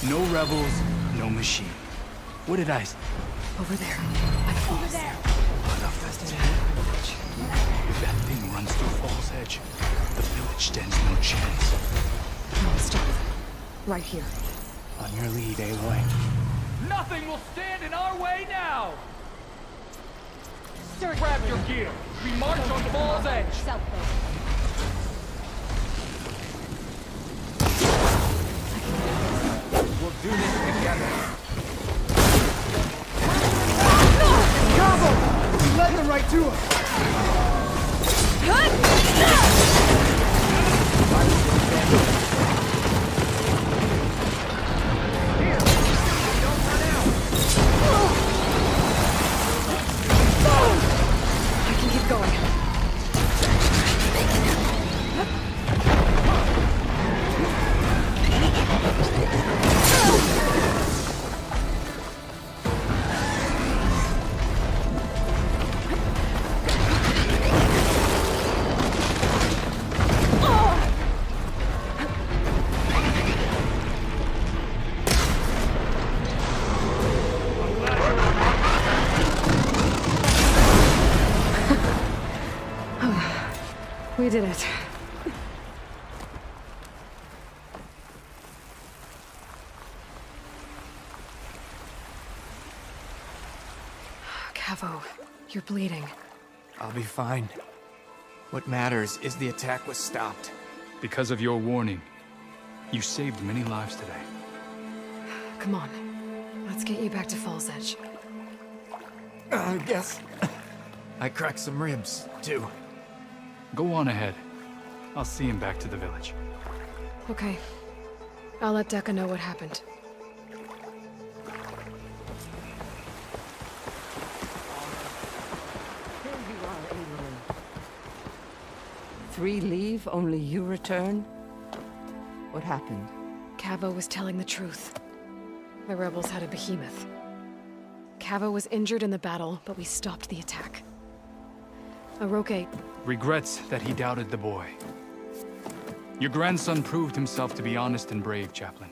[SPEAKER 10] No rebels, no machine. What did I...
[SPEAKER 2] Over there. By the falls. Over there.
[SPEAKER 10] If that thing runs through Fall's Edge, the village stands no chance.
[SPEAKER 2] No, stop. Right here.
[SPEAKER 8] On your lead, Aloy.
[SPEAKER 12] Nothing will stand in our way now! Grab your gear. We march on Fall's Edge. We'll do this together.
[SPEAKER 19] Cavo! You led them right to us!
[SPEAKER 2] I can keep going. We did it. Cavo, you're bleeding.
[SPEAKER 11] I'll be fine. What matters is the attack was stopped.
[SPEAKER 10] Because of your warning, you saved many lives today.
[SPEAKER 2] Come on. Let's get you back to Fall's Edge.
[SPEAKER 11] I guess I cracked some ribs, too.
[SPEAKER 10] Go on ahead. I'll see him back to the village.
[SPEAKER 2] Okay. I'll let Dekka know what happened.
[SPEAKER 6] Here you are, Aloy. 3 leave, only you return? What happened?
[SPEAKER 2] Cavo was telling the truth. The rebels had a behemoth. Cavo was injured in the battle, but we stopped the attack. Aroke...
[SPEAKER 10] Regrets that he doubted the boy. Your grandson proved himself to be honest and brave, Chaplain.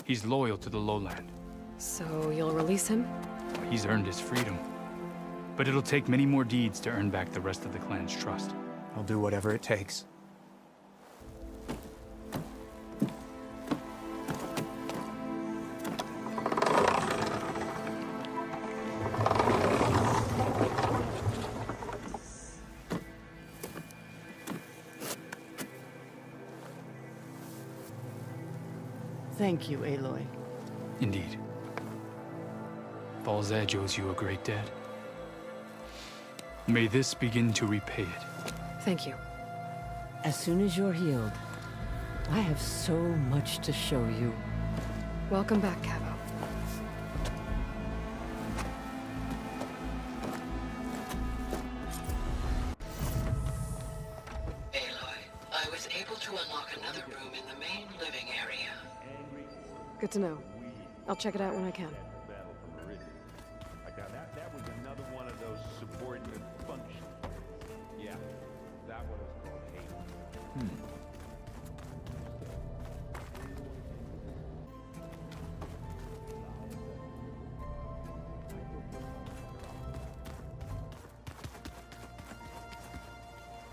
[SPEAKER 10] He's loyal to the lowland.
[SPEAKER 2] So you'll release him?
[SPEAKER 10] He's earned his freedom. But it'll take many more deeds to earn back the rest of the clan's trust.
[SPEAKER 11] I'll do whatever it takes.
[SPEAKER 6] Thank you, Aloy.
[SPEAKER 10] Indeed. Fall's Edge owes you a great debt. May this begin to repay it.
[SPEAKER 2] Thank you.
[SPEAKER 6] As soon as you're healed, I have so much to show you.
[SPEAKER 2] Welcome back, Cavo.
[SPEAKER 4] I was able to unlock another room in the main living area.
[SPEAKER 2] Good to know. I'll check it out when I can.
[SPEAKER 3] That was another one of those subordinate functions. Yeah, that one is called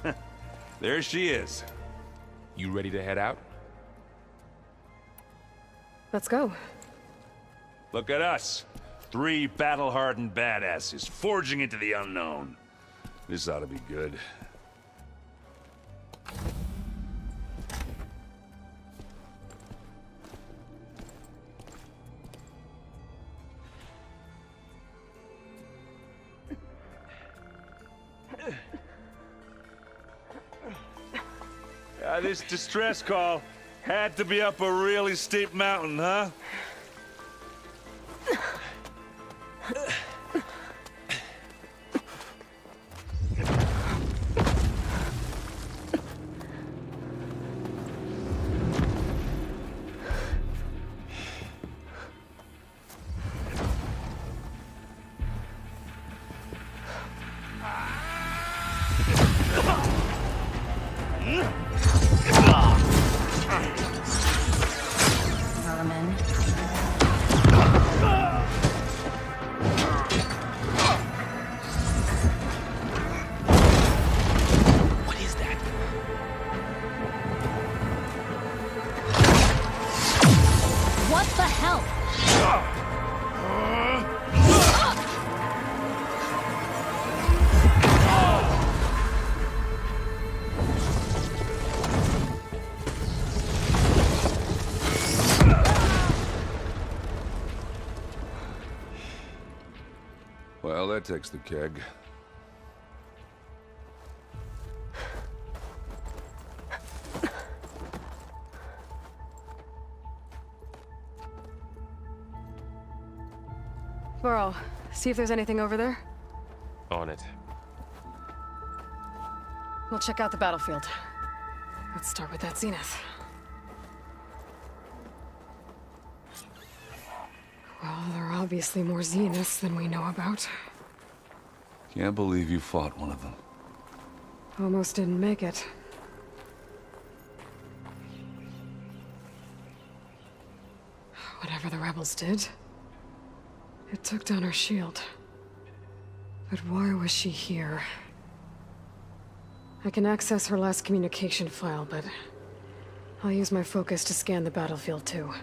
[SPEAKER 3] hate.
[SPEAKER 13] There she is.
[SPEAKER 23] You ready to head out?
[SPEAKER 2] Let's go.
[SPEAKER 13] Look at us. 3 battle-hardened badasses forging into the unknown. This ought to be good. This distress call had to be up a really steep mountain, huh?
[SPEAKER 5] Vermin.
[SPEAKER 4] What is that?
[SPEAKER 5] What the hell?
[SPEAKER 13] Well, that takes the keg.
[SPEAKER 2] Faro, see if there's anything over there.
[SPEAKER 23] On it.
[SPEAKER 2] We'll check out the battlefield. Let's start with that zenith. Well, there are obviously more zeniths than we know about.
[SPEAKER 13] Can't believe you fought one of them.
[SPEAKER 2] Almost didn't make it. Whatever the rebels did, it took down her shield. But why was she here? I can access her last communication file, but I'll use my focus to scan the battlefield too.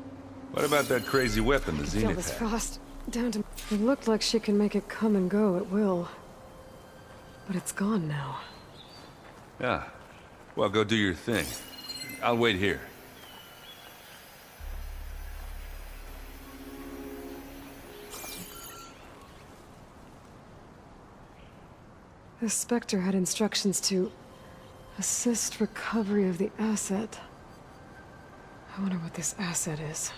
[SPEAKER 13] What about that crazy weapon the
[SPEAKER 2] Feel
[SPEAKER 13] Zenith
[SPEAKER 2] this
[SPEAKER 13] had?
[SPEAKER 2] frost down to... It looked like she can make it come and go at will. But it's gone now.
[SPEAKER 13] Yeah. Well, go do your thing. I'll wait here.
[SPEAKER 2] The Spectre had instructions to assist recovery of the asset. I wonder what this asset is.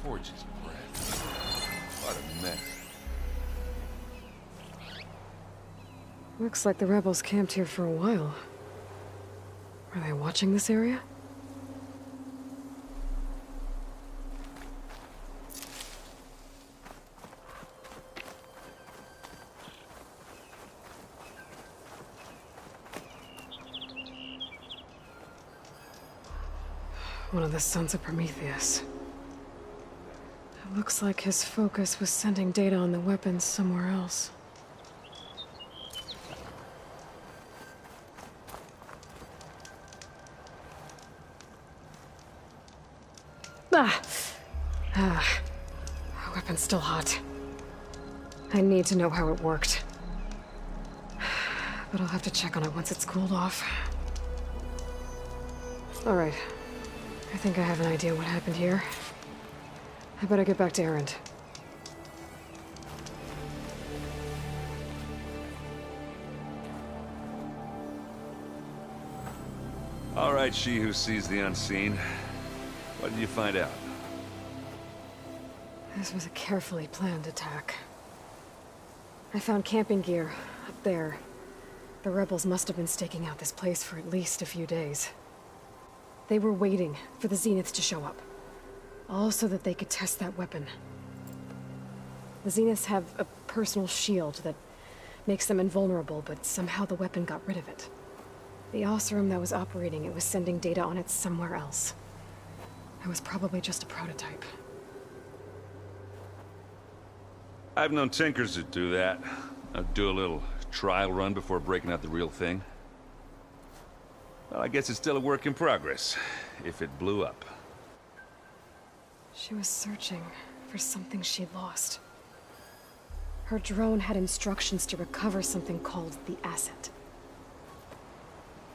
[SPEAKER 13] Forge's bread. What a mess.
[SPEAKER 2] Looks like the rebels camped here for a while. Are they watching this area? One of the sons of Prometheus. It looks like his focus was sending data on the weapons somewhere else. The weapon's still hot. I need to know how it worked. But I'll have to check on it once it's cooled off. All right. I think I have an idea what happened here. I better get back to Erend.
[SPEAKER 13] All right, she who sees the unseen. What did you find out?
[SPEAKER 2] This was a carefully planned attack. I found camping gear up there. The rebels must have been staking out this place for at least a few days. They were waiting for the Zeniths to show up. All so that they could test that weapon. The Zeniths have a personal shield that makes them invulnerable, but somehow the weapon got rid of it. The Oseram that was operating it was sending data on it somewhere else. It was probably just a prototype.
[SPEAKER 13] I've known tinkers that do that. I'd do a little trial run before breaking out the real thing. Well, I guess it's still a work in progress, if it blew up.
[SPEAKER 2] She was searching for something she'd lost. Her drone had instructions to recover something called the asset.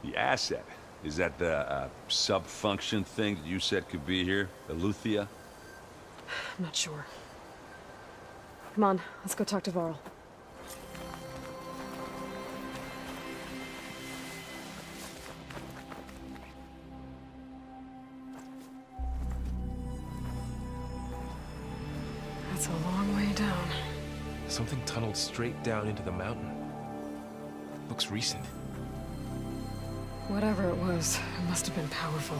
[SPEAKER 13] The asset? Is that the sub-function thing that you said could be here? Eleuthia?
[SPEAKER 2] I'm not sure. Come on, let's go talk to Varl. That's a long way down.
[SPEAKER 23] Something tunneled straight down into the mountain. Looks recent.
[SPEAKER 2] Whatever it was, it must have been powerful.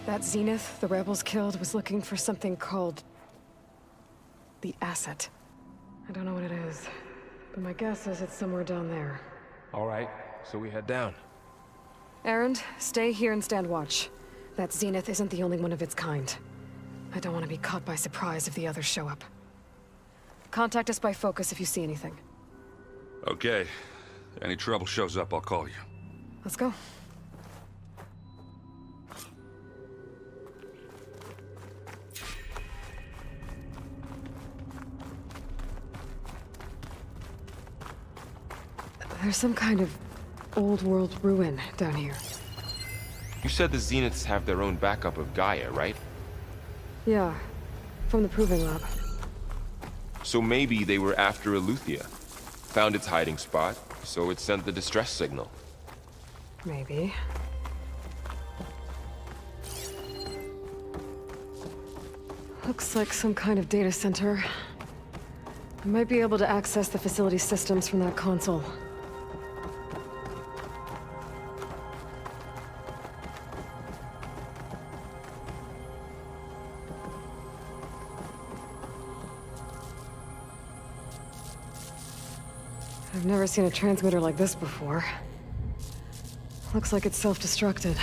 [SPEAKER 2] That Zenith the rebels killed was looking for something called... the asset. I don't know what it is, but my guess is it's somewhere down there.
[SPEAKER 23] All right, so we head down.
[SPEAKER 2] Erend, stay here and stand watch. That Zenith isn't the only one of its kind. I don't want to be caught by surprise if the others show up. Contact us by focus if you see anything.
[SPEAKER 13] Okay. Any trouble shows up, I'll call you.
[SPEAKER 2] Let's go. There's some kind of old world ruin down here.
[SPEAKER 23] You said the Zeniths have their own backup of Gaia, right?
[SPEAKER 2] Yeah, from the Proving Lab.
[SPEAKER 23] So maybe they were after Eleuthia. Found its hiding spot, so it sent the distress signal.
[SPEAKER 2] Maybe. Looks like some kind of data center. I might be able to access the facility systems from that console. I've never seen a transmitter like this before. Looks like it's self-destructed.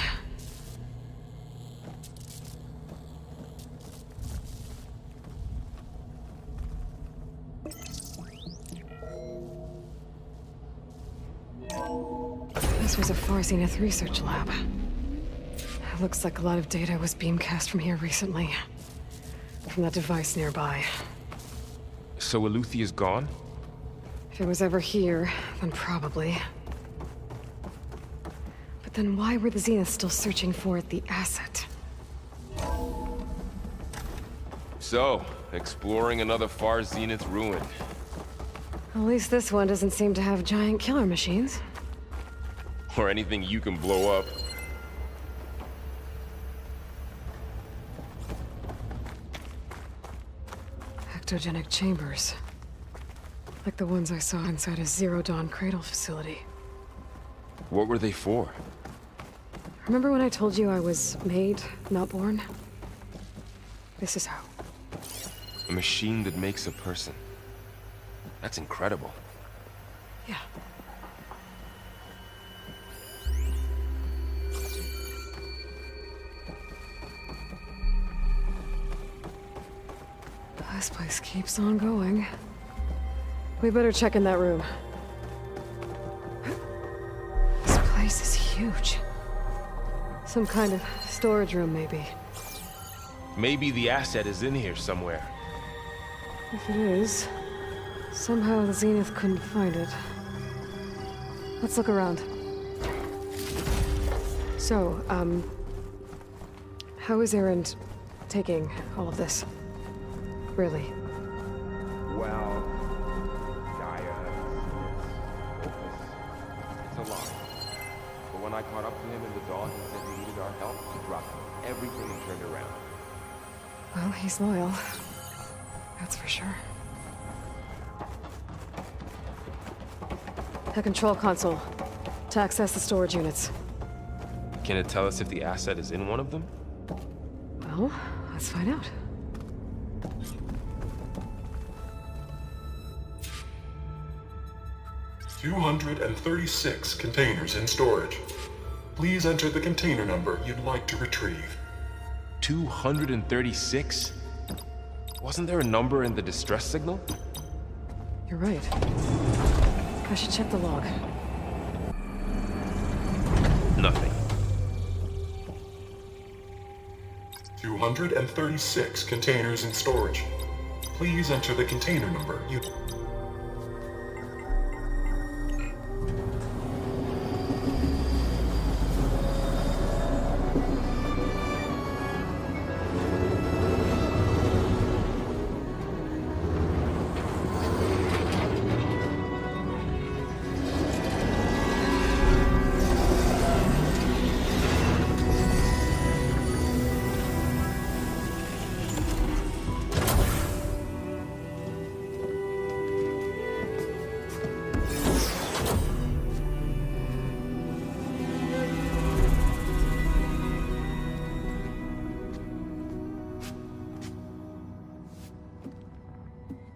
[SPEAKER 2] This was a Far Zenith research lab. It looks like a lot of data was beamcast from here recently. From that device nearby.
[SPEAKER 23] So Eleuthea's gone?
[SPEAKER 2] If it was ever here, then probably. But then why were the Zeniths still searching for the asset?
[SPEAKER 23] So, exploring another Far Zenith ruin.
[SPEAKER 2] At least this one doesn't seem to have giant killer machines.
[SPEAKER 23] Or anything you can blow up.
[SPEAKER 2] Ectogenic chambers. Like the ones I saw inside a Zero Dawn Cradle facility.
[SPEAKER 23] What were they for?
[SPEAKER 2] Remember when I told you I was made, not born? This is how.
[SPEAKER 23] A machine that makes a person. That's incredible.
[SPEAKER 2] Yeah. This place keeps on going. We better check in that room. This place is huge. Some kind of storage room, maybe.
[SPEAKER 23] Maybe the asset is in here somewhere.
[SPEAKER 2] If it is, somehow the Zenith couldn't find it. Let's look around. So, how is Erend taking all of this? Really?
[SPEAKER 23] Well, Gaia, it's a lot. But when I caught up to him in the dawn, he said he needed our help. He dropped everything and turned around.
[SPEAKER 2] Well, he's loyal. That's for sure. The control console. To access the storage units.
[SPEAKER 23] Can it tell us if the asset is in one of them?
[SPEAKER 2] Well, let's find out.
[SPEAKER 16] "236 containers in storage. Please enter the container number you'd like to retrieve."
[SPEAKER 23] 236? Wasn't there a number in the distress signal?
[SPEAKER 2] You're right. I should check the log.
[SPEAKER 23] Nothing.
[SPEAKER 16] 236 containers in storage. Please enter the container number you...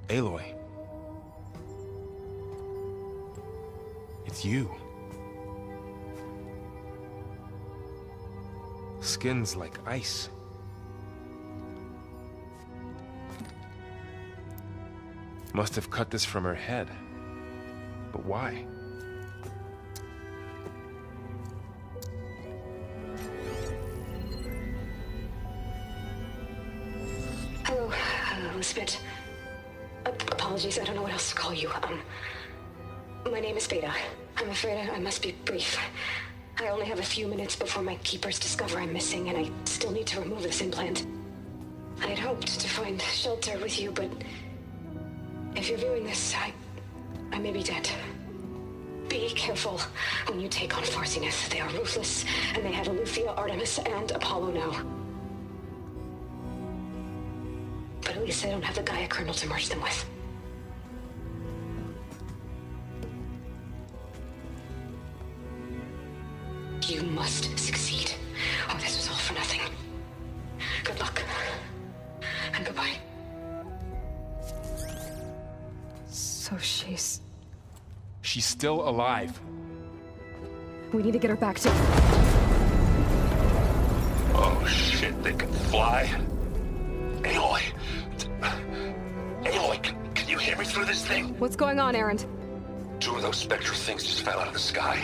[SPEAKER 23] Aloy. It's you. Skin's like ice. Must have cut this from her head. But why?
[SPEAKER 18] Hello, Elizabeth. Apologies, I don't know what else to call you. My name is Veda. I'm afraid I must be brief. I only have a few minutes before my keepers discover I'm missing, and I still need to remove this implant. I had hoped to find shelter with you, but if you're viewing this, I may be dead. Be careful when you take on Far Zenith. They are ruthless, and they have Eleuthia, Artemis, and Apollo now. But at least they don't have the Gaia kernel to merge them with. You must succeed, or this was all for nothing. Good luck. And goodbye.
[SPEAKER 2] So she's
[SPEAKER 23] still alive.
[SPEAKER 2] We need to get her back to...
[SPEAKER 20] Oh shit, they can fly? Aloy! Aloy, can you hear me through this thing?
[SPEAKER 2] What's going on, Erend?
[SPEAKER 20] Two of those spectral things just fell out of the sky.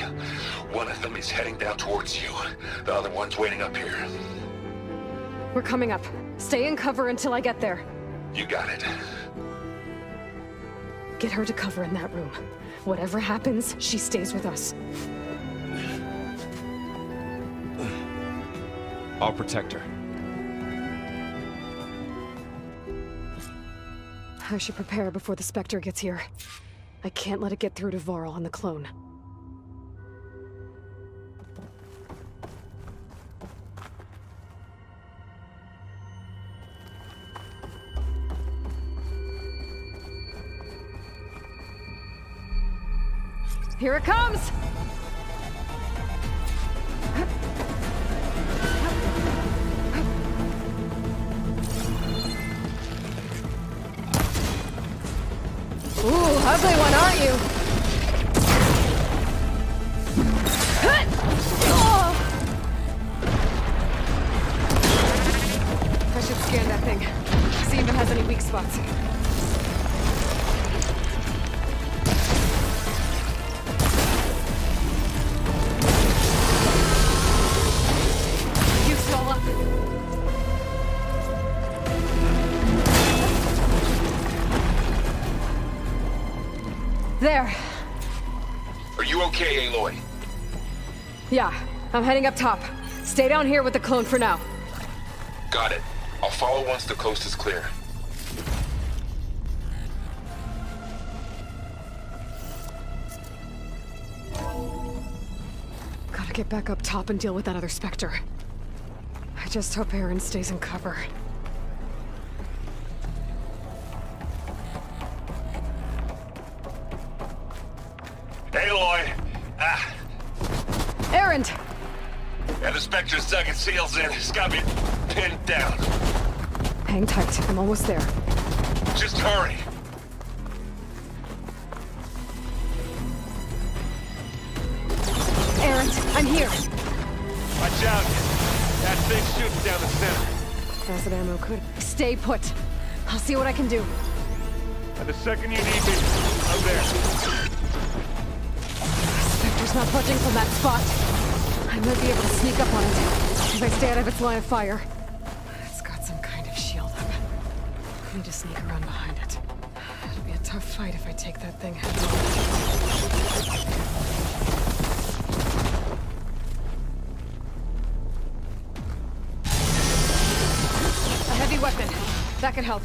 [SPEAKER 20] One of them is heading down towards you. The other one's waiting up here.
[SPEAKER 2] We're coming up. Stay in cover until I get there.
[SPEAKER 20] You got it.
[SPEAKER 2] Get her to cover in that room. Whatever happens, she stays with us.
[SPEAKER 23] I'll protect her.
[SPEAKER 2] I should prepare before the Spectre gets here. I can't let it get through to Varl and the clone. Here it comes! Ooh, ugly one, aren't you? I should scan that thing. See if it has any weak spots. You stole up. There.
[SPEAKER 20] Are you okay, Aloy?
[SPEAKER 2] Yeah, I'm heading up top. Stay down here with the clone for now.
[SPEAKER 20] Got it. I'll follow once the coast is clear.
[SPEAKER 2] Gotta get back up top and deal with that other Spectre. I just hope Aaron stays in cover.
[SPEAKER 20] Aloy! Ah!
[SPEAKER 2] Erend!
[SPEAKER 20] Yeah, the Spectre's dug its heels in. It's got me pinned down.
[SPEAKER 2] Hang tight, I'm almost there.
[SPEAKER 20] Just hurry.
[SPEAKER 2] Erend, I'm here!
[SPEAKER 3] Watch out! That thing's shooting down the center.
[SPEAKER 2] Acid ammo could. Stay put. I'll see what I can do.
[SPEAKER 3] And the second you need me, I'm there.
[SPEAKER 2] Spectre's not budging from that spot. I might be able to sneak up on it if I stay out of its line of fire. It's got some kind of shield up. I need to sneak around behind it. It'll be a tough fight if I take that thing head on. A heavy weapon. That can help.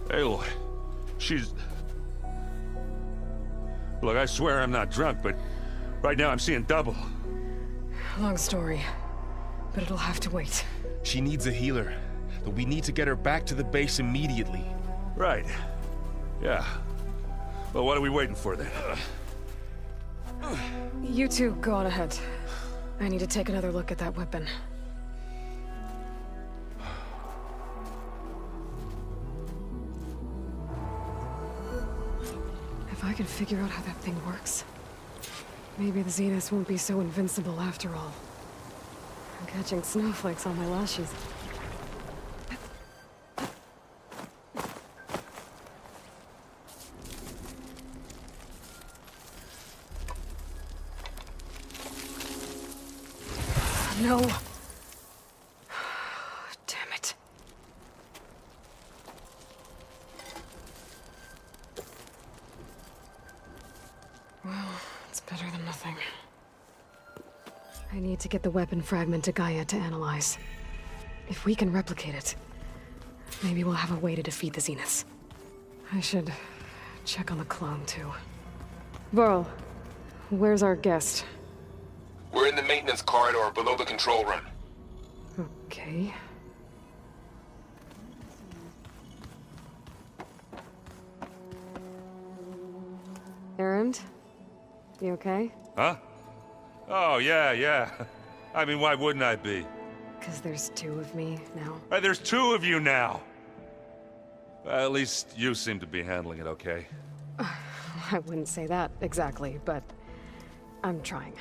[SPEAKER 13] Aloy, she's... Look, I swear I'm not drunk, but right now I'm seeing double.
[SPEAKER 2] Long story, but it'll have to wait.
[SPEAKER 23] She needs a healer, but we need to get her back to the base immediately.
[SPEAKER 13] Right. Yeah. Well, what are we waiting for then?
[SPEAKER 2] You two go on ahead. I need to take another look at that weapon. If I can figure out how that thing works, maybe the Zeniths won't be so invincible after all. I'm catching snowflakes on my lashes. No. Damn it. Well, It's better than nothing. I need to get the weapon fragment to Gaia to analyze. If we can replicate it, maybe we'll have a way to defeat the Zeniths. I should check on the clone, too. Varl, where's our guest?
[SPEAKER 14] We're in the maintenance corridor below the control room.
[SPEAKER 2] Okay. Erend? You okay?
[SPEAKER 13] Huh? Oh, yeah. I mean, why wouldn't I be?
[SPEAKER 2] Because there's two of me now.
[SPEAKER 13] There's two of you now! Well, at least you seem to be handling it okay.
[SPEAKER 2] I wouldn't say that exactly, but I'm trying.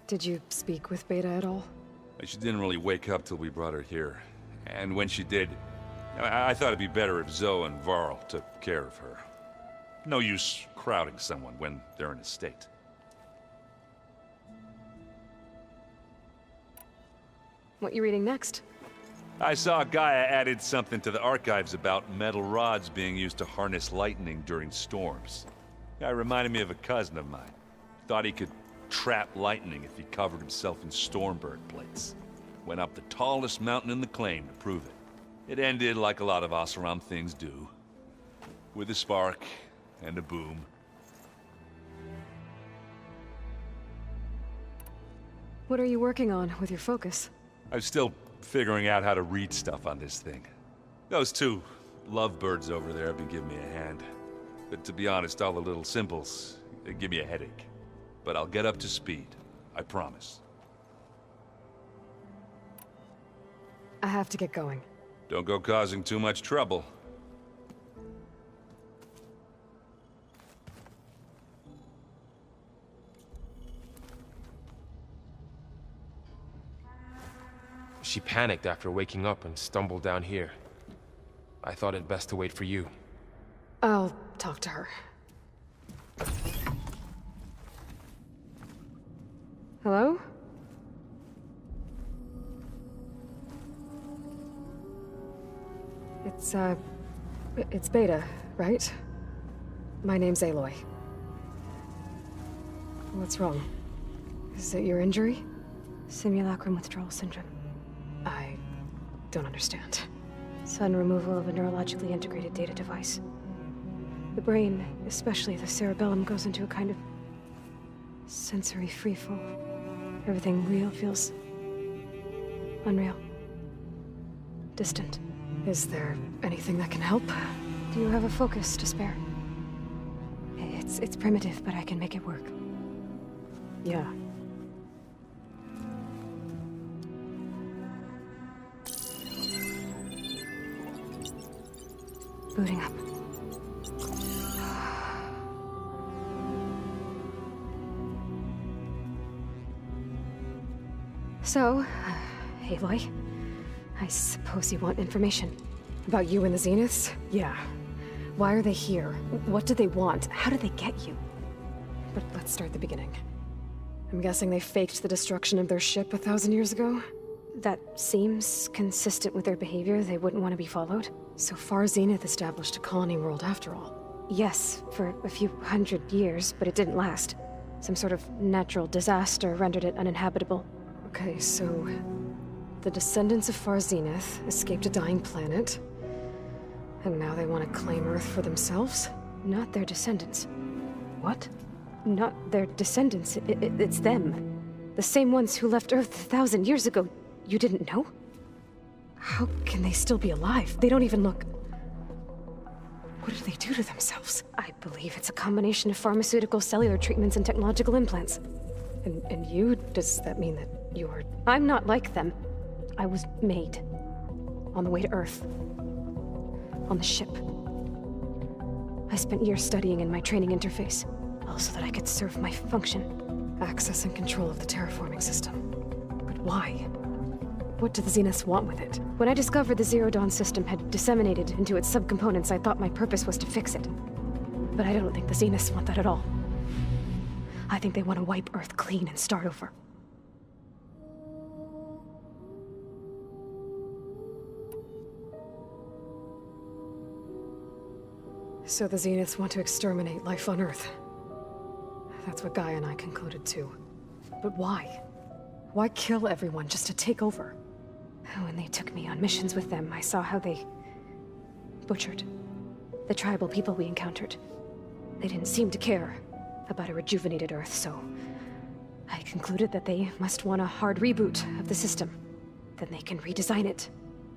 [SPEAKER 2] Did you speak with Beta at all?
[SPEAKER 13] She didn't really wake up till we brought her here. And when she did, I thought it'd be better if Zoe and Varl took care of her. No use crowding someone when they're in a state.
[SPEAKER 2] What you reading next?
[SPEAKER 13] I saw Gaia added something to the archives about metal rods being used to harness lightning during storms. Guy reminded me of a cousin of mine. Thought he could trap lightning if he covered himself in Stormbird plates. Went up the tallest mountain in the claim to prove it. It ended like a lot of Oseram things do. With a spark and a boom.
[SPEAKER 2] What are you working on with your focus?
[SPEAKER 13] I'm still figuring out how to read stuff on this thing. Those two lovebirds over there have been giving me a hand. But to be honest, all the little symbols, they give me a headache. But I'll get up to speed. I promise.
[SPEAKER 2] I have to get going.
[SPEAKER 13] Don't go causing too much trouble.
[SPEAKER 23] She panicked after waking up and stumbled down here. I thought it best to wait for you.
[SPEAKER 2] I'll talk to her. Hello? It's Beta, right? My name's Aloy. What's wrong? Is it your injury?
[SPEAKER 21] Simulacrum withdrawal syndrome.
[SPEAKER 2] I don't understand.
[SPEAKER 21] Sudden removal of a neurologically integrated data device. The brain, especially the cerebellum, goes into a kind of sensory freefall. Everything real feels unreal. Distant.
[SPEAKER 2] Is there anything that can help?
[SPEAKER 21] Do you have a focus to spare? It's primitive, but I can make it work.
[SPEAKER 2] Yeah.
[SPEAKER 21] Booting up.
[SPEAKER 2] So, Aloy, I suppose you want information. About you and the Zeniths? Yeah. Why are they here? What do they want? How did they get you? But let's start at the beginning. I'm guessing they faked the destruction of their ship 1,000 years ago?
[SPEAKER 21] That seems consistent with their behavior. They wouldn't want to be followed.
[SPEAKER 2] So Far Zenith established a colony world after all.
[SPEAKER 21] Yes, for a few hundred years, but it didn't last. Some sort of natural disaster rendered it uninhabitable.
[SPEAKER 2] Okay, so the descendants of Far Zenith escaped a dying planet, and now they want to claim Earth for themselves?
[SPEAKER 21] Not their descendants.
[SPEAKER 2] What?
[SPEAKER 21] Not their descendants. It's them. The same ones who left Earth 1,000 years ago. You didn't know?
[SPEAKER 2] How can they still be alive? They don't even look... What did they do to themselves?
[SPEAKER 21] I believe it's a combination of pharmaceutical, cellular treatments, and technological implants.
[SPEAKER 2] And you? Does that mean that you're...
[SPEAKER 21] I'm not like them. I was made. On the way to Earth. On the ship. I spent years studying in my training interface, all so that I could serve my function.
[SPEAKER 2] Access and control of the terraforming system. But why? What do the Zeniths want with it?
[SPEAKER 21] When I discovered the Zero Dawn system had disseminated into its subcomponents, I thought my purpose was to fix it. But I don't think the Zeniths want that at all. I think they want to wipe Earth clean and start over.
[SPEAKER 2] So the Zeniths want to exterminate life on Earth. That's what Gaia and I concluded too. But why? Why kill everyone just to take over? When they took me on missions with them, I saw how they butchered the tribal people we encountered. They didn't seem to care about a rejuvenated Earth, so I concluded that they must want a hard reboot of the system. Then they can redesign it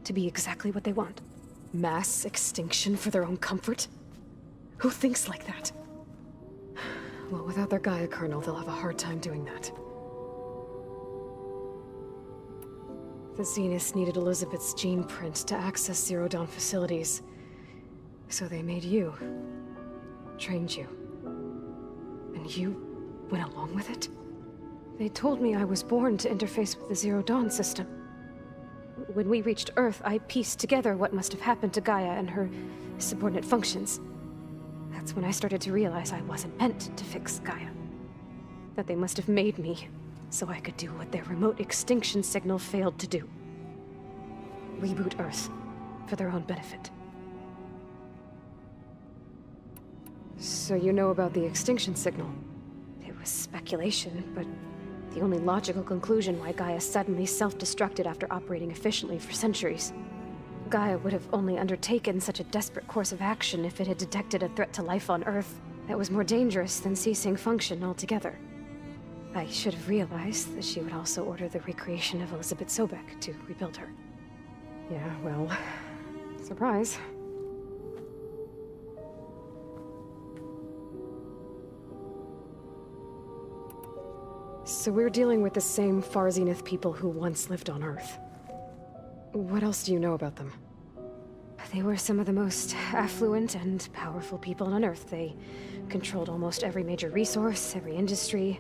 [SPEAKER 2] to be exactly what they want. Mass extinction for their own comfort? Who thinks like that? Well, without their Gaia kernel, they'll have a hard time doing that. The Zeniths needed Elizabeth's gene print to access Zero Dawn facilities. So they made you. Trained you. And you went along with it? They told me I was born to interface with the Zero Dawn system. When we reached Earth, I pieced together what must have happened to Gaia and her subordinate functions. That's when I started to realize I wasn't meant to fix Gaia. That they must have made me so I could do what their remote extinction signal failed to do. Reboot Earth for their own benefit. So you know about the extinction signal? It was speculation, but the only logical conclusion why Gaia suddenly self-destructed after operating efficiently for centuries. Gaia would have only undertaken such a desperate course of action if it had detected a threat to life on Earth that was more dangerous than ceasing function altogether. I should have realized that she would also order the recreation of Elizabeth Sobek to rebuild her. Yeah, well, surprise. So we're dealing with the same Far Zenith people who once lived on Earth. What else do you know about them? They were some of the most affluent and powerful people on Earth. They controlled almost every major resource, every industry.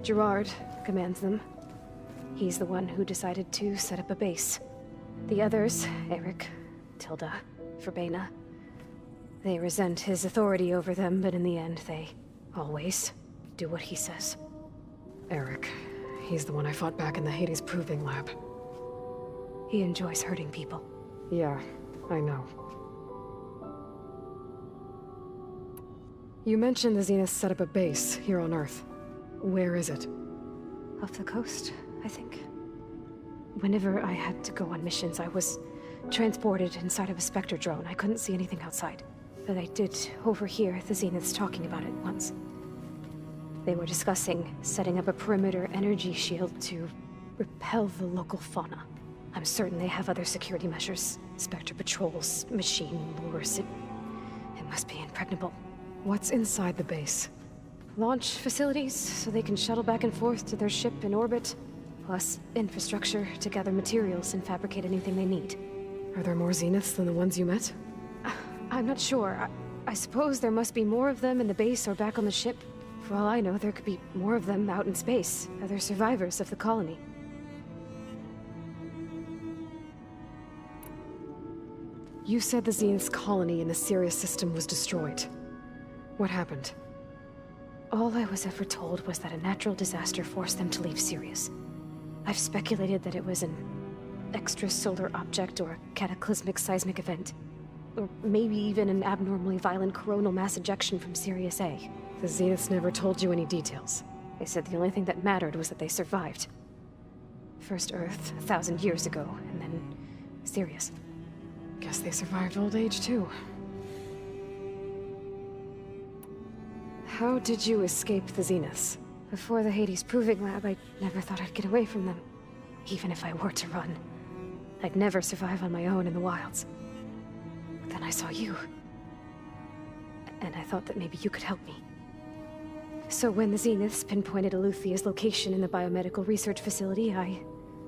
[SPEAKER 2] Gerard commands them. He's the one who decided to set up a base. The others, Eric, Tilda, Verbena, they resent his authority over them, but in the end, they always do what he says. Eric. He's the one I fought back in the Hades Proving Lab. He enjoys hurting people. Yeah, I know. You mentioned the Zeniths set up a base here on Earth. Where is it? Off the coast, I think. Whenever I had to go on missions, I was transported inside of a Spectre drone. I couldn't see anything outside. But I did overhear the Zeniths talking about it once. They were discussing setting up a perimeter energy shield to repel the local fauna. I'm certain they have other security measures. Spectre patrols, machine lures. It must be impregnable. What's inside the base? Launch facilities, so they can shuttle back and forth to their ship in orbit. Plus infrastructure to gather materials and fabricate anything they need. Are there more Zeniths than the ones you met? I'm not sure. I suppose there must be more of them in the base or back on the ship. For all I know, there could be more of them out in space, other survivors of the colony. You said the Zenith's colony in the Sirius system was destroyed. What happened? All I was ever told was that a natural disaster forced them to leave Sirius. I've speculated that it was an extrasolar object or a cataclysmic seismic event. Or maybe even an abnormally violent coronal mass ejection from Sirius A. The Zeniths never told you any details. They said the only thing that mattered was that they survived. First Earth, 1,000 years ago, and then Sirius. Guess they survived old age, too. How did you escape the Zeniths? Before the Hades Proving Lab, I never thought I'd get away from them. Even if I were to run. I'd never survive on my own in the wilds. But then I saw you. And I thought that maybe you could help me. So when the Zeniths pinpointed Eluthia's location in the biomedical research facility, I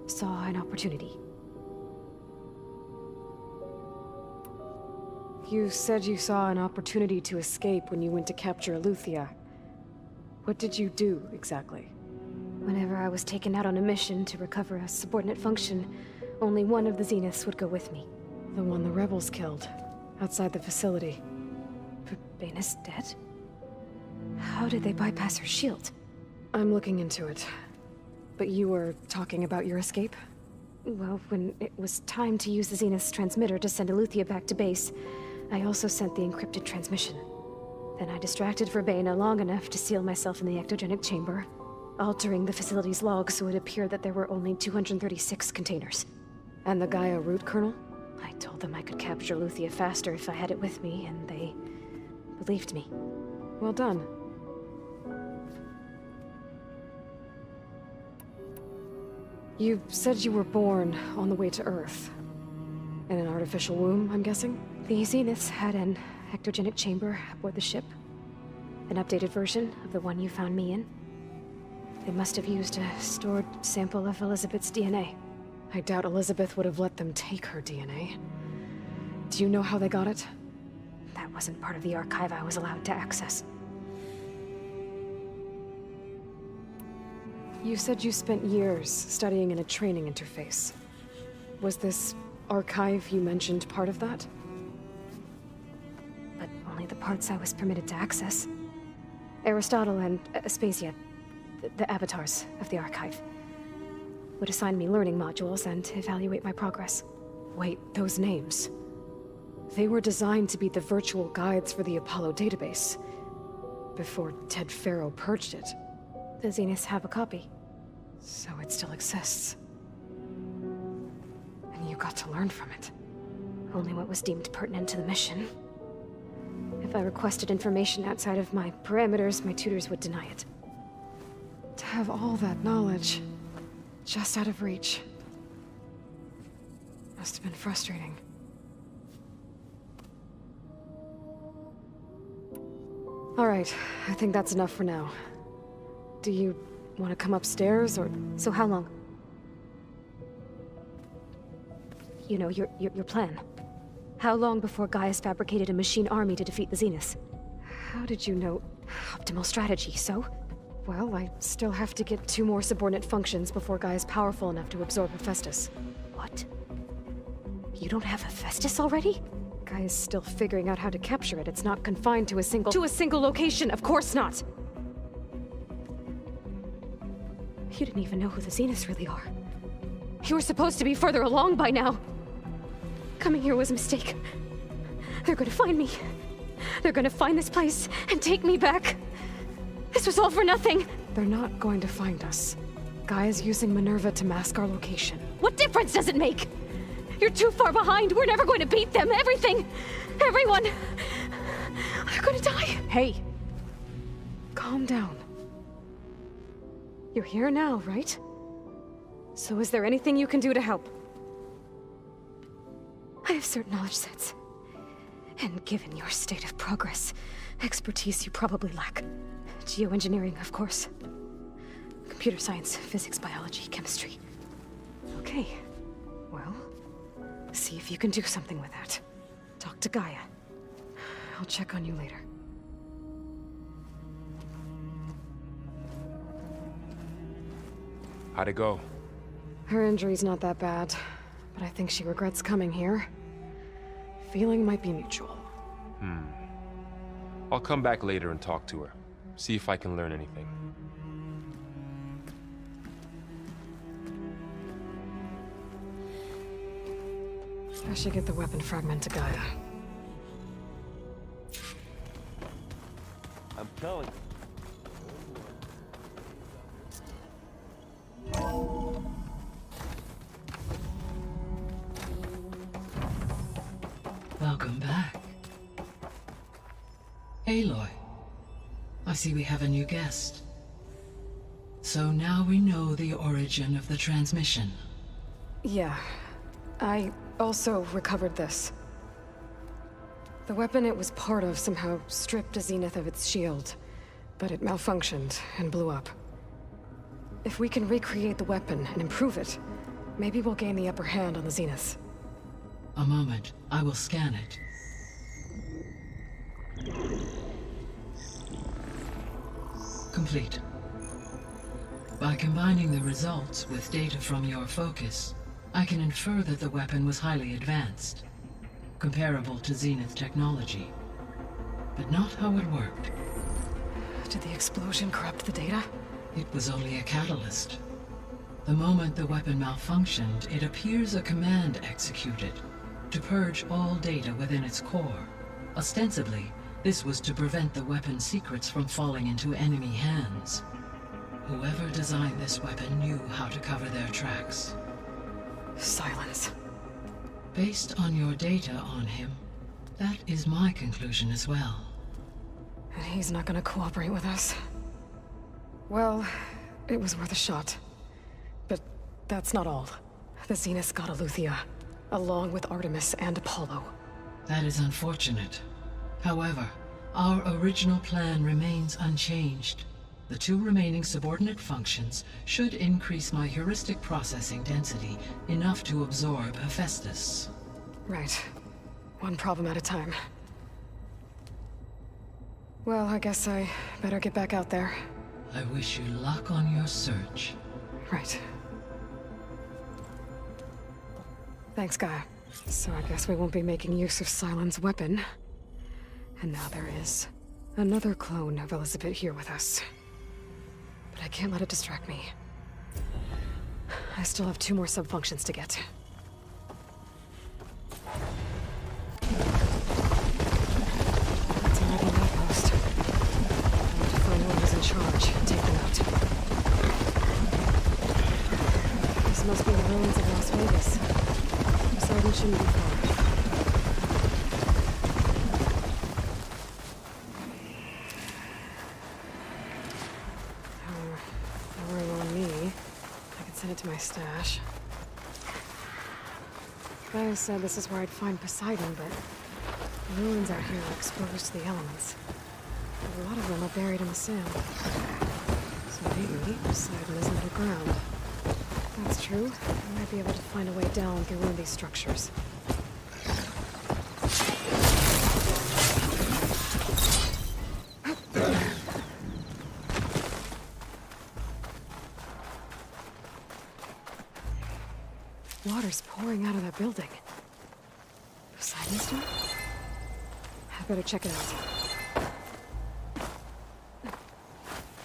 [SPEAKER 2] saw an opportunity. You said you saw an opportunity to escape when you went to capture Eluthia. What did you do, exactly? Whenever I was taken out on a mission to recover a subordinate function, only one of the Zeniths would go with me. The one the rebels killed, outside the facility. Verbena's dead? How did they bypass her shield? I'm looking into it. But you were talking about your escape? Well, when it was time to use the Zenith's transmitter to send Eluthia back to base,
[SPEAKER 21] I also sent the encrypted transmission. Then I distracted Verbena long enough to seal myself in the ectogenic chamber, altering the facility's log so it appeared that there were only 236 containers. And the Gaia root kernel? I told them I could capture Luthia faster if I had it with me, and they believed me.
[SPEAKER 2] Well done. You said you were born on the way to Earth. In an artificial womb, I'm guessing?
[SPEAKER 21] The Zeniths had an ectogenic chamber aboard the ship. An updated version of the one you found me in. They must have used a stored sample of Elizabeth's DNA.
[SPEAKER 2] I doubt Elizabeth would have let them take her DNA. Do you know how they got it?
[SPEAKER 21] That wasn't part of the archive I was allowed to access.
[SPEAKER 2] You said you spent years studying in a training interface. Was this archive you mentioned part of that?
[SPEAKER 21] But only the parts I was permitted to access. Aristotle and Aspasia, the avatars of the archive, would assign me learning modules and evaluate my progress.
[SPEAKER 2] Wait, those names. They were designed to be the virtual guides for the Apollo database, before Ted Faro purged it.
[SPEAKER 21] The Zeniths have a copy.
[SPEAKER 2] So it still exists. And you got to learn from it.
[SPEAKER 21] Only what was deemed pertinent to the mission. If I requested information outside of my parameters, my tutors would deny it.
[SPEAKER 2] To have all that knowledge, just out of reach. Must have been frustrating. All right, I think that's enough for now. Do you want to come upstairs, or...?
[SPEAKER 21] So how long? You know, your plan. How long before Gaia's fabricated a machine army to defeat the Zeniths?
[SPEAKER 2] How did you know?
[SPEAKER 21] Optimal strategy, so?
[SPEAKER 2] Well, I still have to get 2 more subordinate functions before Gaia's powerful enough to absorb Hephaestus.
[SPEAKER 21] What? You don't have Hephaestus already?
[SPEAKER 2] Gaia's still figuring out how to capture it. It's not confined to a single... To a single location, of course not!
[SPEAKER 21] You didn't even know who the Zeniths really are.
[SPEAKER 2] You were supposed to be further along by now!
[SPEAKER 21] Coming here was a mistake. They're gonna find me. They're gonna find this place and take me back. This was all for nothing!
[SPEAKER 2] They're not going to find us. Gaia's using Minerva to mask our location.
[SPEAKER 21] What difference does it make? You're too far behind. We're never going to beat them. Everything, everyone, they're gonna die.
[SPEAKER 2] Hey, calm down. You're here now, right? So is there anything you can do to help?
[SPEAKER 21] I have certain knowledge sets. And given your state of progress, expertise you probably lack. Geoengineering, of course. Computer science, physics, biology, chemistry.
[SPEAKER 2] Okay. Well, see if you can do something with that. Talk to Gaia. I'll check on you later.
[SPEAKER 23] How'd it go?
[SPEAKER 2] Her injury's not that bad, but I think she regrets coming here. Feeling might be mutual.
[SPEAKER 23] I'll come back later and talk to her. See if I can learn anything.
[SPEAKER 2] I should get the weapon fragment to Gaia.
[SPEAKER 11] I'm telling you.
[SPEAKER 4] Welcome back. Aloy, I see we have a new guest. So now we know the origin of the transmission.
[SPEAKER 2] Yeah. I also recovered this. The weapon it was part of somehow stripped a Zenith of its shield, but it malfunctioned and blew up. If we can recreate the weapon and improve it, maybe we'll gain the upper hand on the Zeniths.
[SPEAKER 4] A moment, I will scan it. Complete. By combining the results with data from your focus, I can infer that the weapon was highly advanced, comparable to Zenith technology, but not how it worked.
[SPEAKER 2] Did the explosion corrupt the data?
[SPEAKER 4] It was only a catalyst. The moment the weapon malfunctioned, it appears a command executed to purge all data within its core. Ostensibly, this was to prevent the weapon's secrets from falling into enemy hands. Whoever designed this weapon knew how to cover their tracks.
[SPEAKER 2] Silence.
[SPEAKER 4] Based on your data on him, that is my conclusion as well.
[SPEAKER 2] And he's not gonna cooperate with us. Well, it was worth a shot. But that's not all. The Zenith's got Eleuthia, along with Artemis and Apollo.
[SPEAKER 4] That is unfortunate. However, our original plan remains unchanged. The 2 remaining subordinate functions should increase my heuristic processing density enough to absorb Hephaestus.
[SPEAKER 2] Right. One problem at a time. Well, I guess I better get back out there.
[SPEAKER 4] I wish you luck on your search.
[SPEAKER 2] Right. Thanks, Gaia. So I guess we won't be making use of Cylon's weapon. And now there is another clone of Elizabeth here with us. But I can't let it distract me. I still have 2 more sub-functions to get. That's an Argent outpost. I want to find whoever's in charge and take them out. This must be the ruins of Las Vegas. Poseidon shouldn't be far. Send it to my stash. Gaia said this is where I'd find Poseidon, but the ruins out here are exposed to the elements. And a lot of them are buried in the sand. So maybe Poseidon is underground. If that's true, I might be able to find a way down through one of these structures. Water's pouring out of that building. Poseidon's doing? I better check it out.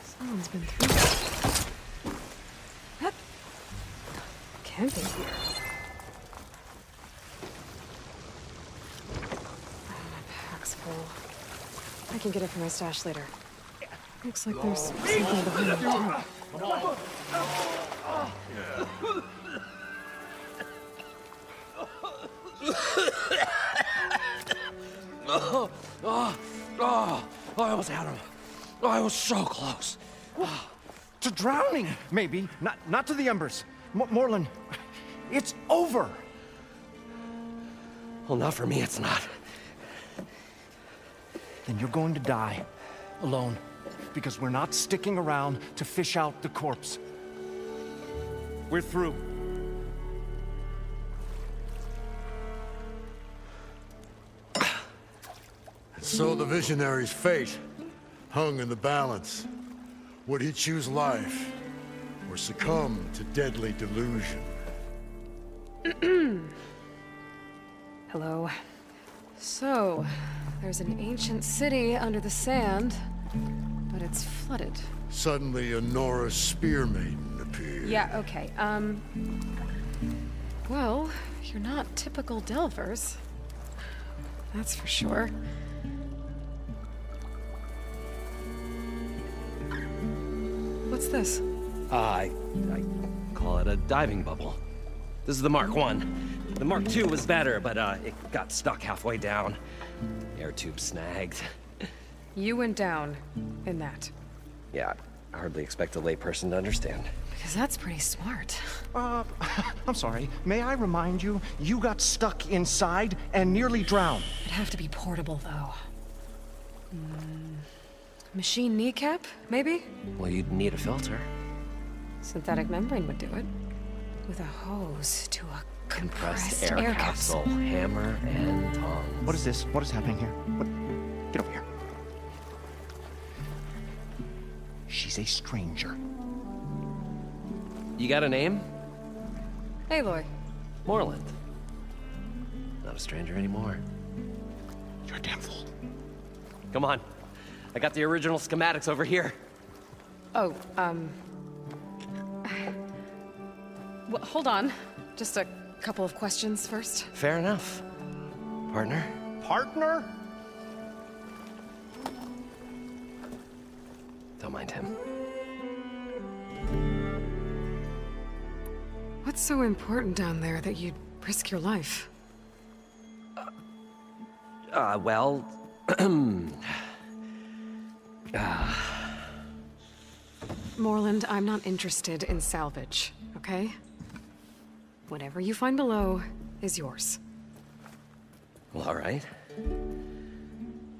[SPEAKER 2] Someone's been through it. Camping here. My pack's full. I can get it from my stash later. Looks like there's something behind the door.
[SPEAKER 1] I almost had him. I was so close. To drowning, maybe. Not to the embers. Morlun, it's over. Well, not for me, it's not. Then you're going to die. Alone. Because we're not sticking around to fish out the corpse. We're through.
[SPEAKER 15] So the visionary's fate hung in the balance. Would he choose life, or succumb to deadly delusion?
[SPEAKER 2] Hello. So, there's an ancient city under the sand, but it's flooded.
[SPEAKER 15] Suddenly, a Nora spear maiden appeared.
[SPEAKER 2] Yeah, okay, well, you're not typical Delvers. That's for sure. What's this?
[SPEAKER 1] I call it a diving bubble. This is the Mark 1. The Mark 2 was better, but it got stuck halfway down. Air tube snagged.
[SPEAKER 2] You went down in that.
[SPEAKER 1] Yeah, I hardly expect a layperson to understand.
[SPEAKER 2] Because that's pretty smart.
[SPEAKER 1] I'm sorry. May I remind you, you got stuck inside and nearly drowned.
[SPEAKER 2] It'd have to be portable, though. Machine kneecap, maybe?
[SPEAKER 1] Well, you'd need a filter.
[SPEAKER 2] Synthetic membrane would do it. With a hose to a compressed
[SPEAKER 1] air capsule. Hammer and tongs.
[SPEAKER 22] What is this? What is happening here? What? Get over here. She's a stranger.
[SPEAKER 1] You got a name?
[SPEAKER 2] Aloy.
[SPEAKER 1] Moreland. Not a stranger anymore.
[SPEAKER 22] You're a damn fool.
[SPEAKER 1] Come on. I got the original schematics over here.
[SPEAKER 2] Oh, well, hold on. Just a couple of questions first.
[SPEAKER 1] Fair enough. Partner?
[SPEAKER 22] Partner?
[SPEAKER 1] Don't mind him.
[SPEAKER 2] What's so important down there that you'd risk your life?
[SPEAKER 1] Well...
[SPEAKER 2] Moreland, I'm not interested in salvage, okay? Whatever you find below is yours.
[SPEAKER 1] Well, all right.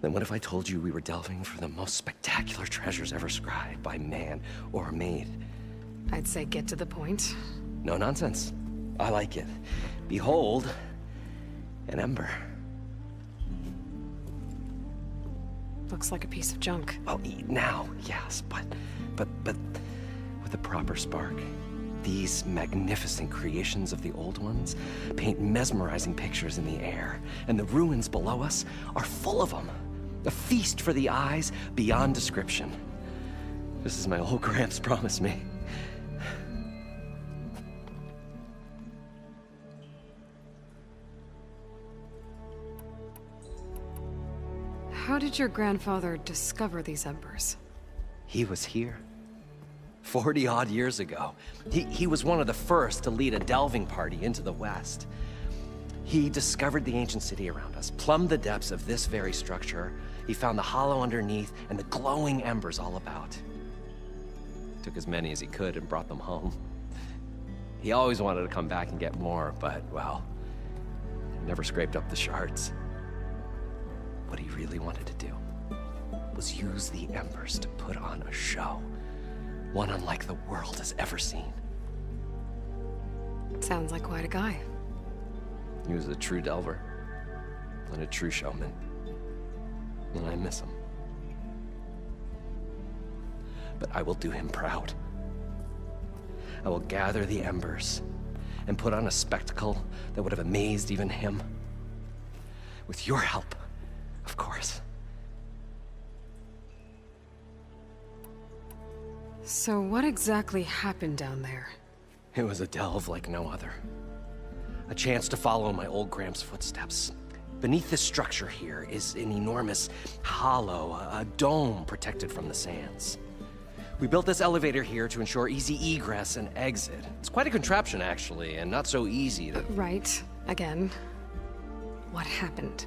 [SPEAKER 1] Then what if I told you we were delving for the most spectacular treasures ever scribed by man or maid?
[SPEAKER 2] I'd say get to the point.
[SPEAKER 1] No nonsense. I like it. Behold, an ember.
[SPEAKER 2] Looks like a piece of junk.
[SPEAKER 1] Well, now, yes, but with a proper spark. These magnificent creations of the old ones paint mesmerizing pictures in the air, and the ruins below us are full of them. A feast for the eyes beyond description. This is my old Gramps promised me.
[SPEAKER 2] How did your grandfather discover these embers?
[SPEAKER 1] He was here. 40-odd years ago. He was one of the first to lead a delving party into the West. He discovered the ancient city around us, plumbed the depths of this very structure. He found the hollow underneath and the glowing embers all about. Took as many as he could and brought them home. He always wanted to come back and get more, but, well, never scraped up the shards. What he really wanted to do was use the embers to put on a show. One unlike the world has ever seen.
[SPEAKER 2] Sounds like quite a guy.
[SPEAKER 1] He was a true delver, and a true showman. And I miss him. But I will do him proud. I will gather the embers and put on a spectacle that would have amazed even him. With your help, of course.
[SPEAKER 2] So what exactly happened down there?
[SPEAKER 1] It was a delve like no other. A chance to follow my old Gramps' footsteps. Beneath this structure here is an enormous hollow, a dome protected from the sands. We built this elevator here to ensure easy egress and exit. It's quite a contraption, actually, and not so easy to...
[SPEAKER 2] Right. Again. What happened?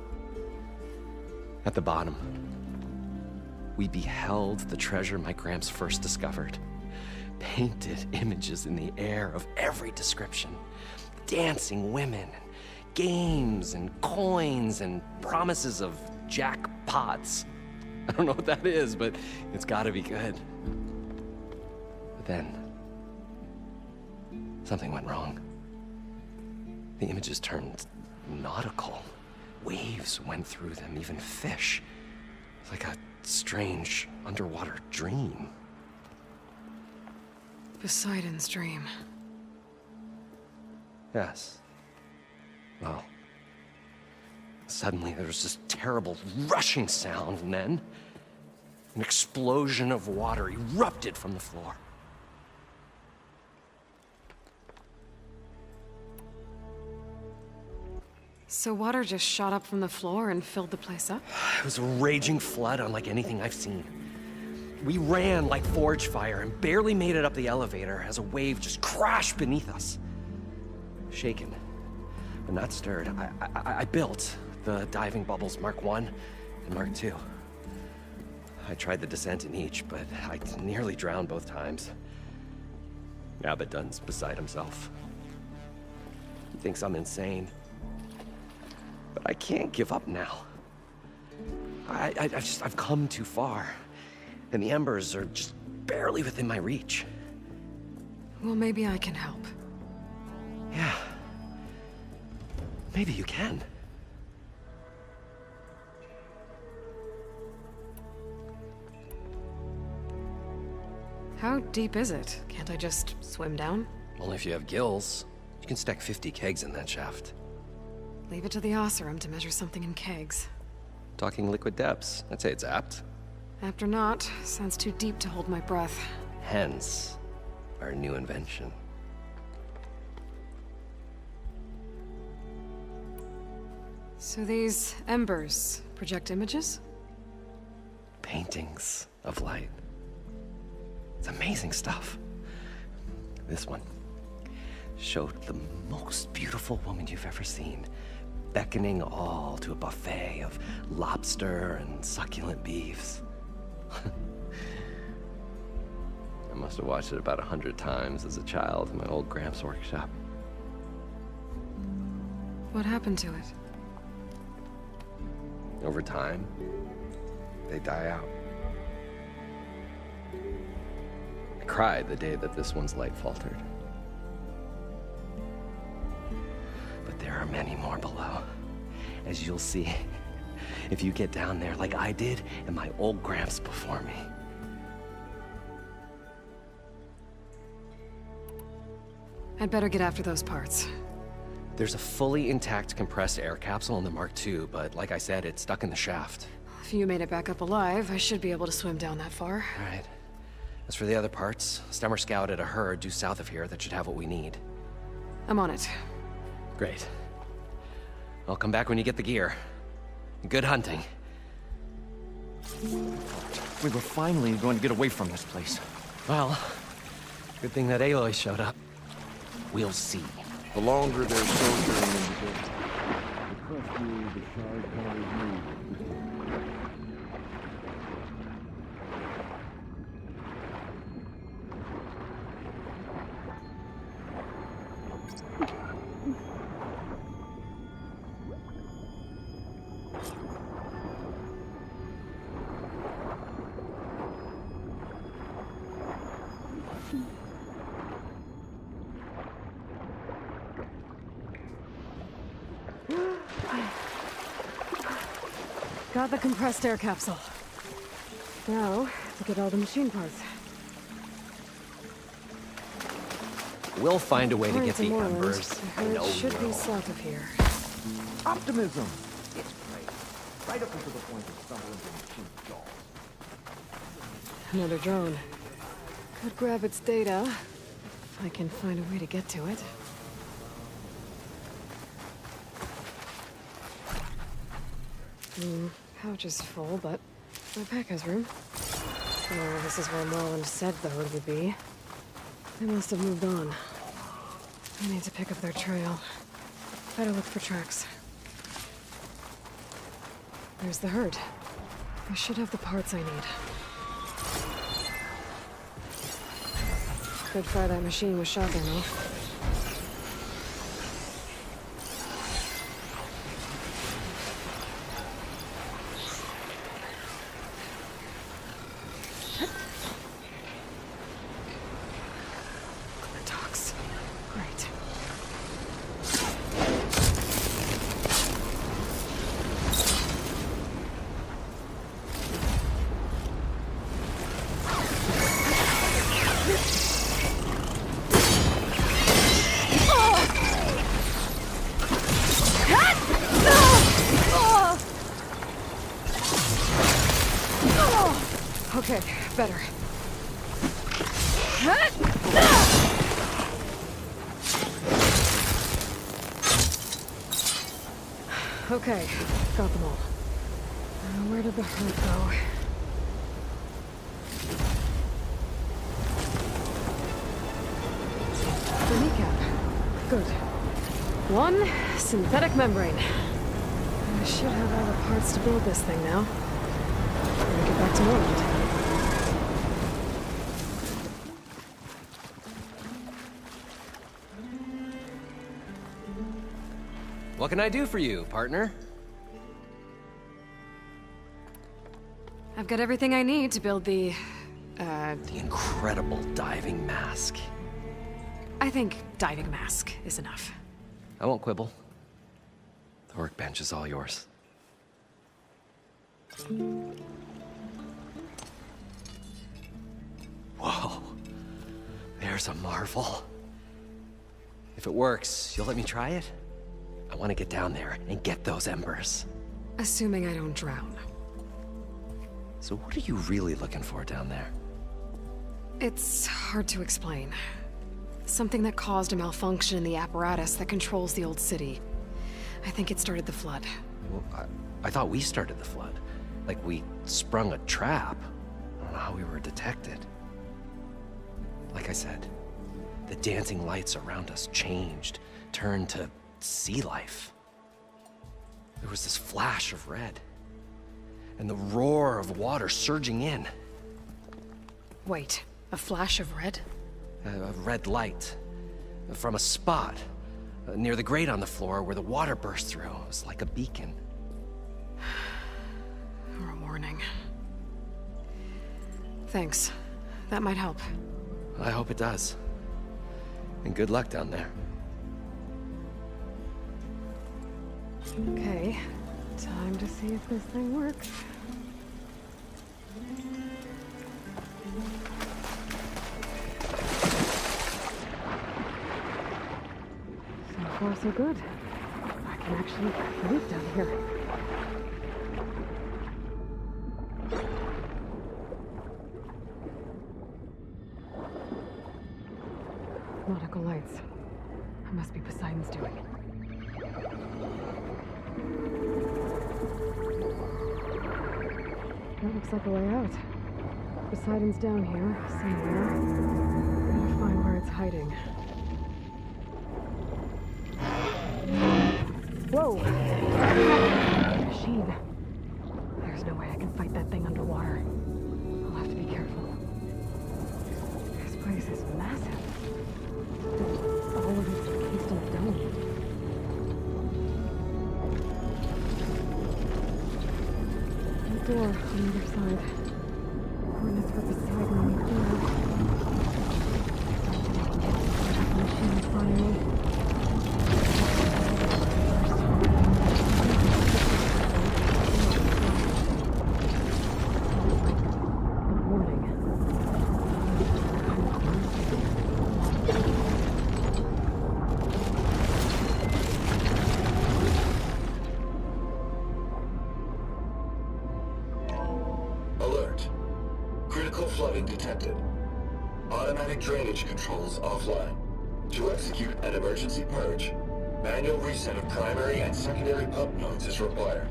[SPEAKER 1] At the bottom, we beheld the treasure my Gramps first discovered. Painted images in the air of every description. Dancing women, and games, and coins, and promises of jackpots. I don't know what that is, but it's gotta be good. But then, something went wrong. The images turned nautical. Waves went through them, even fish. Like a strange underwater dream.
[SPEAKER 2] Poseidon's dream.
[SPEAKER 1] Yes. Well, suddenly there was this terrible rushing sound, and then an explosion of water erupted from the floor.
[SPEAKER 2] So water just shot up from the floor and filled the place up?
[SPEAKER 1] It was a raging flood unlike anything I've seen. We ran like forge fire and barely made it up the elevator as a wave just crashed beneath us. Shaken, but not stirred, I built the diving bubbles Mark I and Mark II. I tried the descent in each, but I nearly drowned both times. Abaddon's beside himself. He thinks I'm insane. But I can't give up now. I've come too far. And the embers are just barely within my reach.
[SPEAKER 2] Well, maybe I can help.
[SPEAKER 1] Yeah. Maybe you can.
[SPEAKER 2] How deep is it? Can't I just swim down?
[SPEAKER 1] Only if you have gills. You can stack 50 kegs in that shaft.
[SPEAKER 2] Leave it to the Oseram to measure something in kegs.
[SPEAKER 1] Talking liquid depths. I'd say it's apt.
[SPEAKER 2] Apt or not, sounds too deep to hold my breath.
[SPEAKER 1] Hence, our new invention.
[SPEAKER 2] So these embers project images?
[SPEAKER 1] Paintings of light. It's amazing stuff. This one showed the most beautiful woman you've ever seen, beckoning all to a buffet of lobster and succulent beefs. I must have watched it about 100 times as a child in my old Gramps workshop.
[SPEAKER 2] What happened to it?
[SPEAKER 1] Over time, they die out. I cried the day that this one's light faltered. But there are many more below, as you'll see if you get down there like I did and my old Gramps before me.
[SPEAKER 2] I'd better get after those parts.
[SPEAKER 1] There's a fully intact compressed air capsule in the Mark II, but like I said, it's stuck in the shaft.
[SPEAKER 2] If you made it back up alive, I should be able to swim down that far.
[SPEAKER 1] All right. As for the other parts, Stemmer scouted a herd due south of here that should have what we need.
[SPEAKER 2] I'm on it.
[SPEAKER 1] Great. I'll come back when you get the gear. Good hunting.
[SPEAKER 22] We were finally going to get away from this place.
[SPEAKER 1] Well, good thing that Aloy showed up. We'll see.
[SPEAKER 15] The longer they're sojourning in the desert, the crustier the shard carvers move.
[SPEAKER 2] Got the compressed air capsule. Now, to get all the machine parts.
[SPEAKER 1] We'll find a way to
[SPEAKER 2] According
[SPEAKER 1] get the
[SPEAKER 2] Moreland,
[SPEAKER 1] embers.
[SPEAKER 2] the herd should be south of here.
[SPEAKER 22] Optimism! It's great. Right up until the point of stumbling into machine jaws.
[SPEAKER 2] Another drone. Could grab its data, if I can find a way to get to it. Pouch is full, but my pack has room. Oh, this is where Moreland said the herd would be. They must have moved on. I need to pick up their trail. Better look for tracks. There's the herd. I should have the parts I need. Could fire that machine with shotgun, though. Okay, better. Okay, got them all. Where did the herd go? The kneecap. Good. One synthetic membrane. I should have all the parts to build this thing now. Gotta get back to Moreland.
[SPEAKER 1] What can I do for you, partner?
[SPEAKER 2] I've got everything I need to build the
[SPEAKER 1] incredible diving mask.
[SPEAKER 2] I think diving mask is enough.
[SPEAKER 1] I won't quibble. The workbench is all yours. Whoa. There's a marvel. If it works, you'll let me try it? I want to get down there and get those embers.
[SPEAKER 2] Assuming I don't drown.
[SPEAKER 1] So what are you really looking for down there?
[SPEAKER 2] It's hard to explain. Something that caused a malfunction in the apparatus that controls the old city. I think it started the flood.
[SPEAKER 1] Well, I thought we started the flood. Like we sprung a trap. I don't know how we were detected. Like I said, the dancing lights around us changed, turned to sea life. There was this flash of red, and the roar of water surging in.
[SPEAKER 2] Wait, a flash of red?
[SPEAKER 1] A red light from a spot near the grate on the floor where the water burst through. It was like a beacon.
[SPEAKER 2] Or a warning. Thanks. That might help.
[SPEAKER 1] I hope it does. And good luck down there.
[SPEAKER 2] Okay, time to see if this thing works. So far, so good. I can actually breathe down here. Nautical lights. That must be Poseidon's doing. That looks like a way out. Poseidon's down here, somewhere. Gotta find where it's hiding. Whoa! Machine. There's no way I can fight that thing underwater. I'll have to be careful. This place is massive. All of it's encased in a dome. The door on the other side. Coordinates for Poseidon on the clear. The machine is flying me.
[SPEAKER 7] Drainage controls offline. To execute an emergency purge, manual reset of primary and secondary pump nodes is required.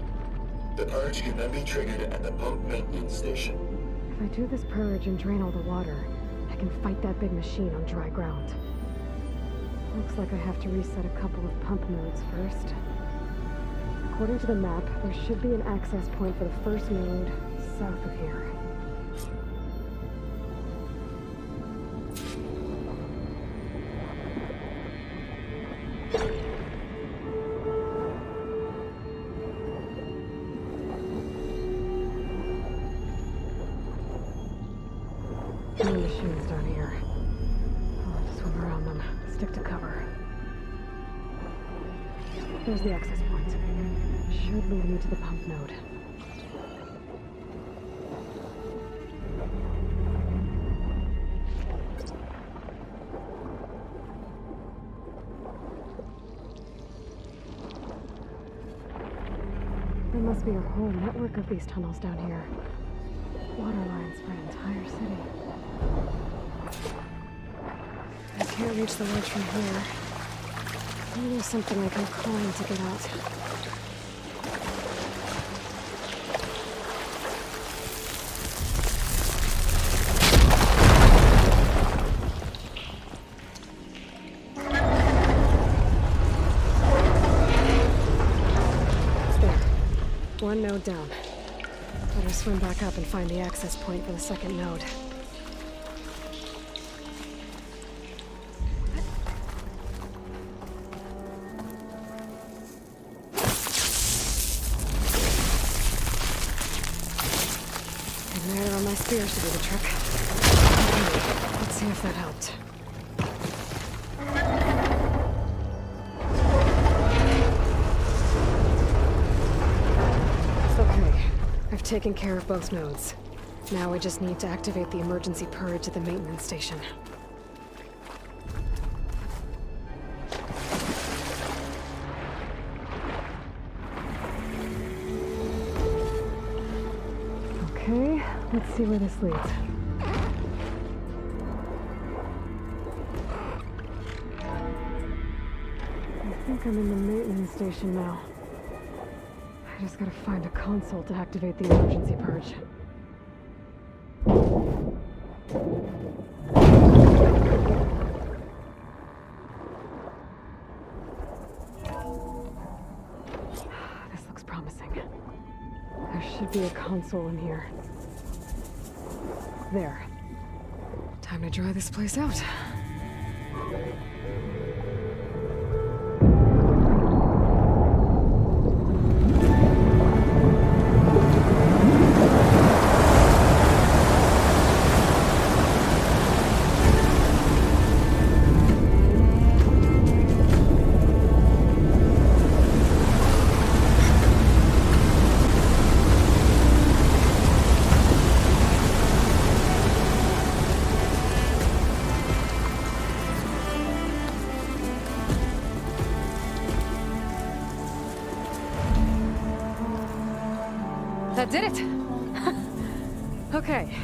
[SPEAKER 7] The purge can then be triggered at the pump maintenance station.
[SPEAKER 2] If I do this purge and drain all the water, I can fight that big machine on dry ground. Looks like I have to reset a couple of pump nodes first. According to the map, there should be an access point for the first node south of here. Machines down here. I'll have to swim around them. Stick to cover. There's the access point. Should lead me to the pump node. There must be a whole network of these tunnels down here. Water lines for an entire city. I can't reach the ledge from here. Maybe there's something I can climb to get out. There. One node down. Better swim back up and find the access point for the second node. My spears to do the trick. Okay, let's see if that helped. Okay, I've taken care of both nodes. Now I just need to activate the emergency purge at the maintenance station. Okay, let's see where this leads. I think I'm in the maintenance station now. I just gotta find a console to activate the emergency purge.
[SPEAKER 21] There should be a console in here. There. Time to dry this place out. That did it! Okay.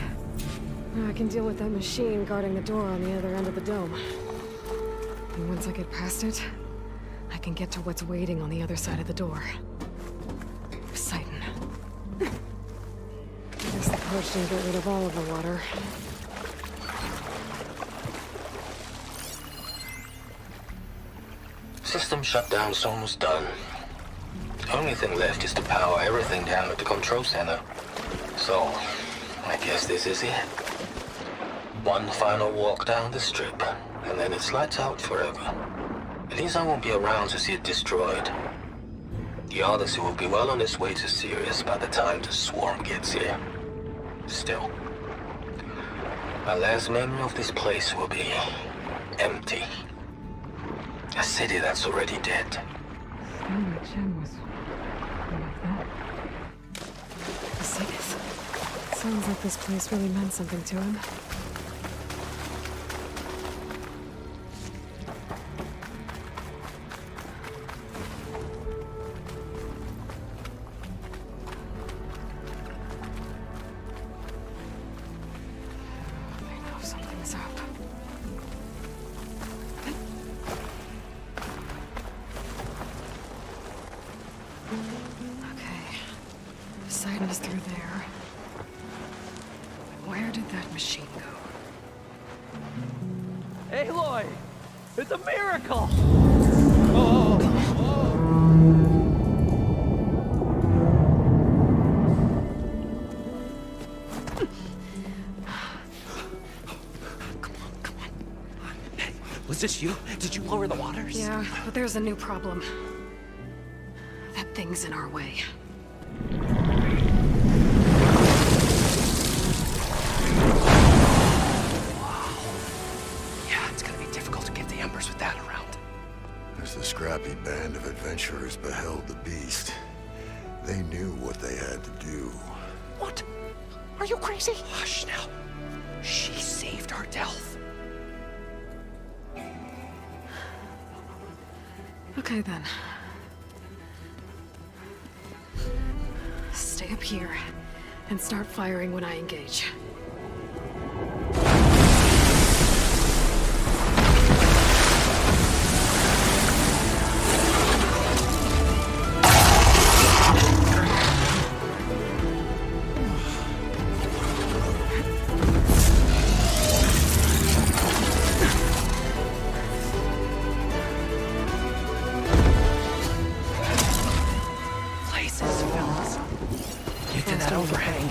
[SPEAKER 21] Now I can deal with that machine guarding the door on the other end of the dome. And once I get past it, I can get to what's waiting on the other side of the door. Poseidon. I guess the purge didn't get rid of all of the water.
[SPEAKER 8] System shutdown's almost done. The only thing left is to power everything down at the control center. So, I guess this is it. One final walk down the strip, and then it's lights out forever. At least I won't be around to see it destroyed. The Odyssey will be well on its way to Sirius by the time the swarm gets here. Still, my last memory of this place will be empty. A city that's already dead.
[SPEAKER 21] Gem was like that. Vesuvius. Sounds like this place really meant something to him. I know something's up. Okay. Poseidon is through there. Where did that machine go?
[SPEAKER 19] Aloy! It's a miracle!
[SPEAKER 1] Was this you? Did you lower the waters?
[SPEAKER 21] Yeah, but there's a new problem. That thing's in our way.
[SPEAKER 1] Yeah, it's gonna be difficult to get the Embers with that around.
[SPEAKER 15] As the scrappy band of adventurers beheld the beast, they knew what they had to do.
[SPEAKER 1] What? Are you crazy? Hush now. She saved our Delph.
[SPEAKER 21] Okay then. Stay up here and start firing when I engage.
[SPEAKER 1] Places, fellas. Get to that overhang.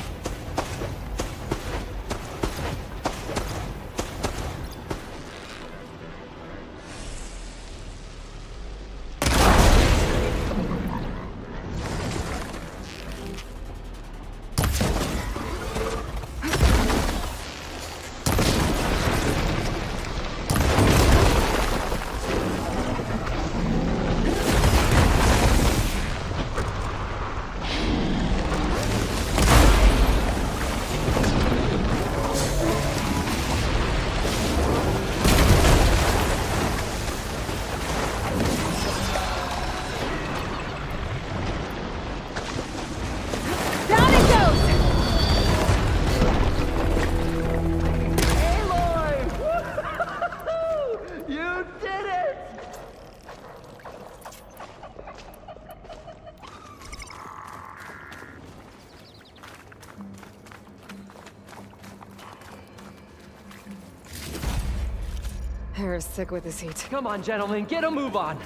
[SPEAKER 21] Harris sick with this heat.
[SPEAKER 19] Come on, gentlemen, get a move on!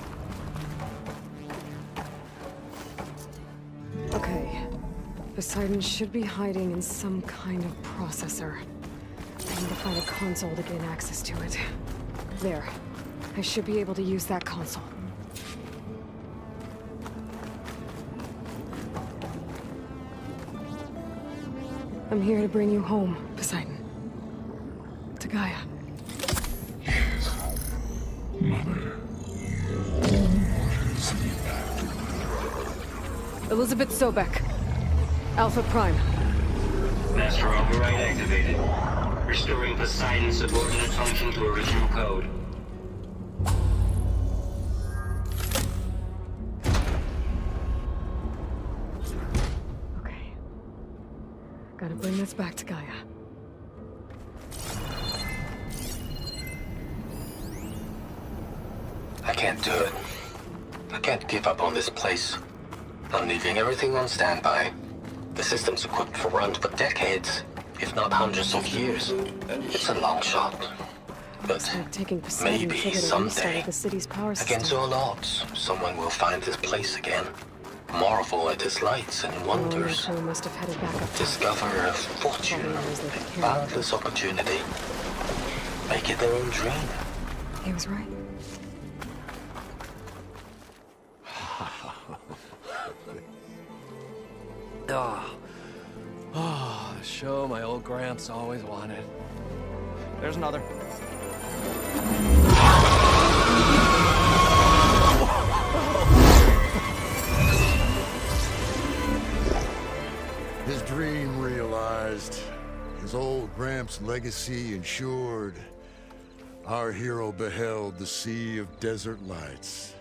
[SPEAKER 21] Okay.
[SPEAKER 2] Poseidon should be hiding in some kind of processor. I need to find a console to gain access to it. There. I should be able to use that console. I'm here to bring you home, Poseidon. To Gaia.
[SPEAKER 16] Mother.
[SPEAKER 2] Elizabeth Sobek. Alpha Prime.
[SPEAKER 9] Master override activated. Restoring Poseidon's subordinate function to original code.
[SPEAKER 2] Okay. Gotta bring this back to Gaia.
[SPEAKER 8] I can't do it. I can't give up on this place. I'm leaving everything on standby. The system's equipped for runs for decades, if not hundreds of years. It's a long shot. But
[SPEAKER 2] Taking Poseidon
[SPEAKER 8] maybe
[SPEAKER 2] figured a
[SPEAKER 8] someday,
[SPEAKER 2] restart of the city's power system.
[SPEAKER 8] against all odds, someone will find this place again. Marvel at its lights and wonders.
[SPEAKER 2] Crew must have headed back up.
[SPEAKER 8] Discover a fortune, a boundless opportunity. Make it their own dream.
[SPEAKER 2] He was right.
[SPEAKER 1] The show my old Gramps always wanted.
[SPEAKER 22] There's another.
[SPEAKER 15] His dream realized. His old Gramps' legacy ensured. Our hero beheld the sea of desert lights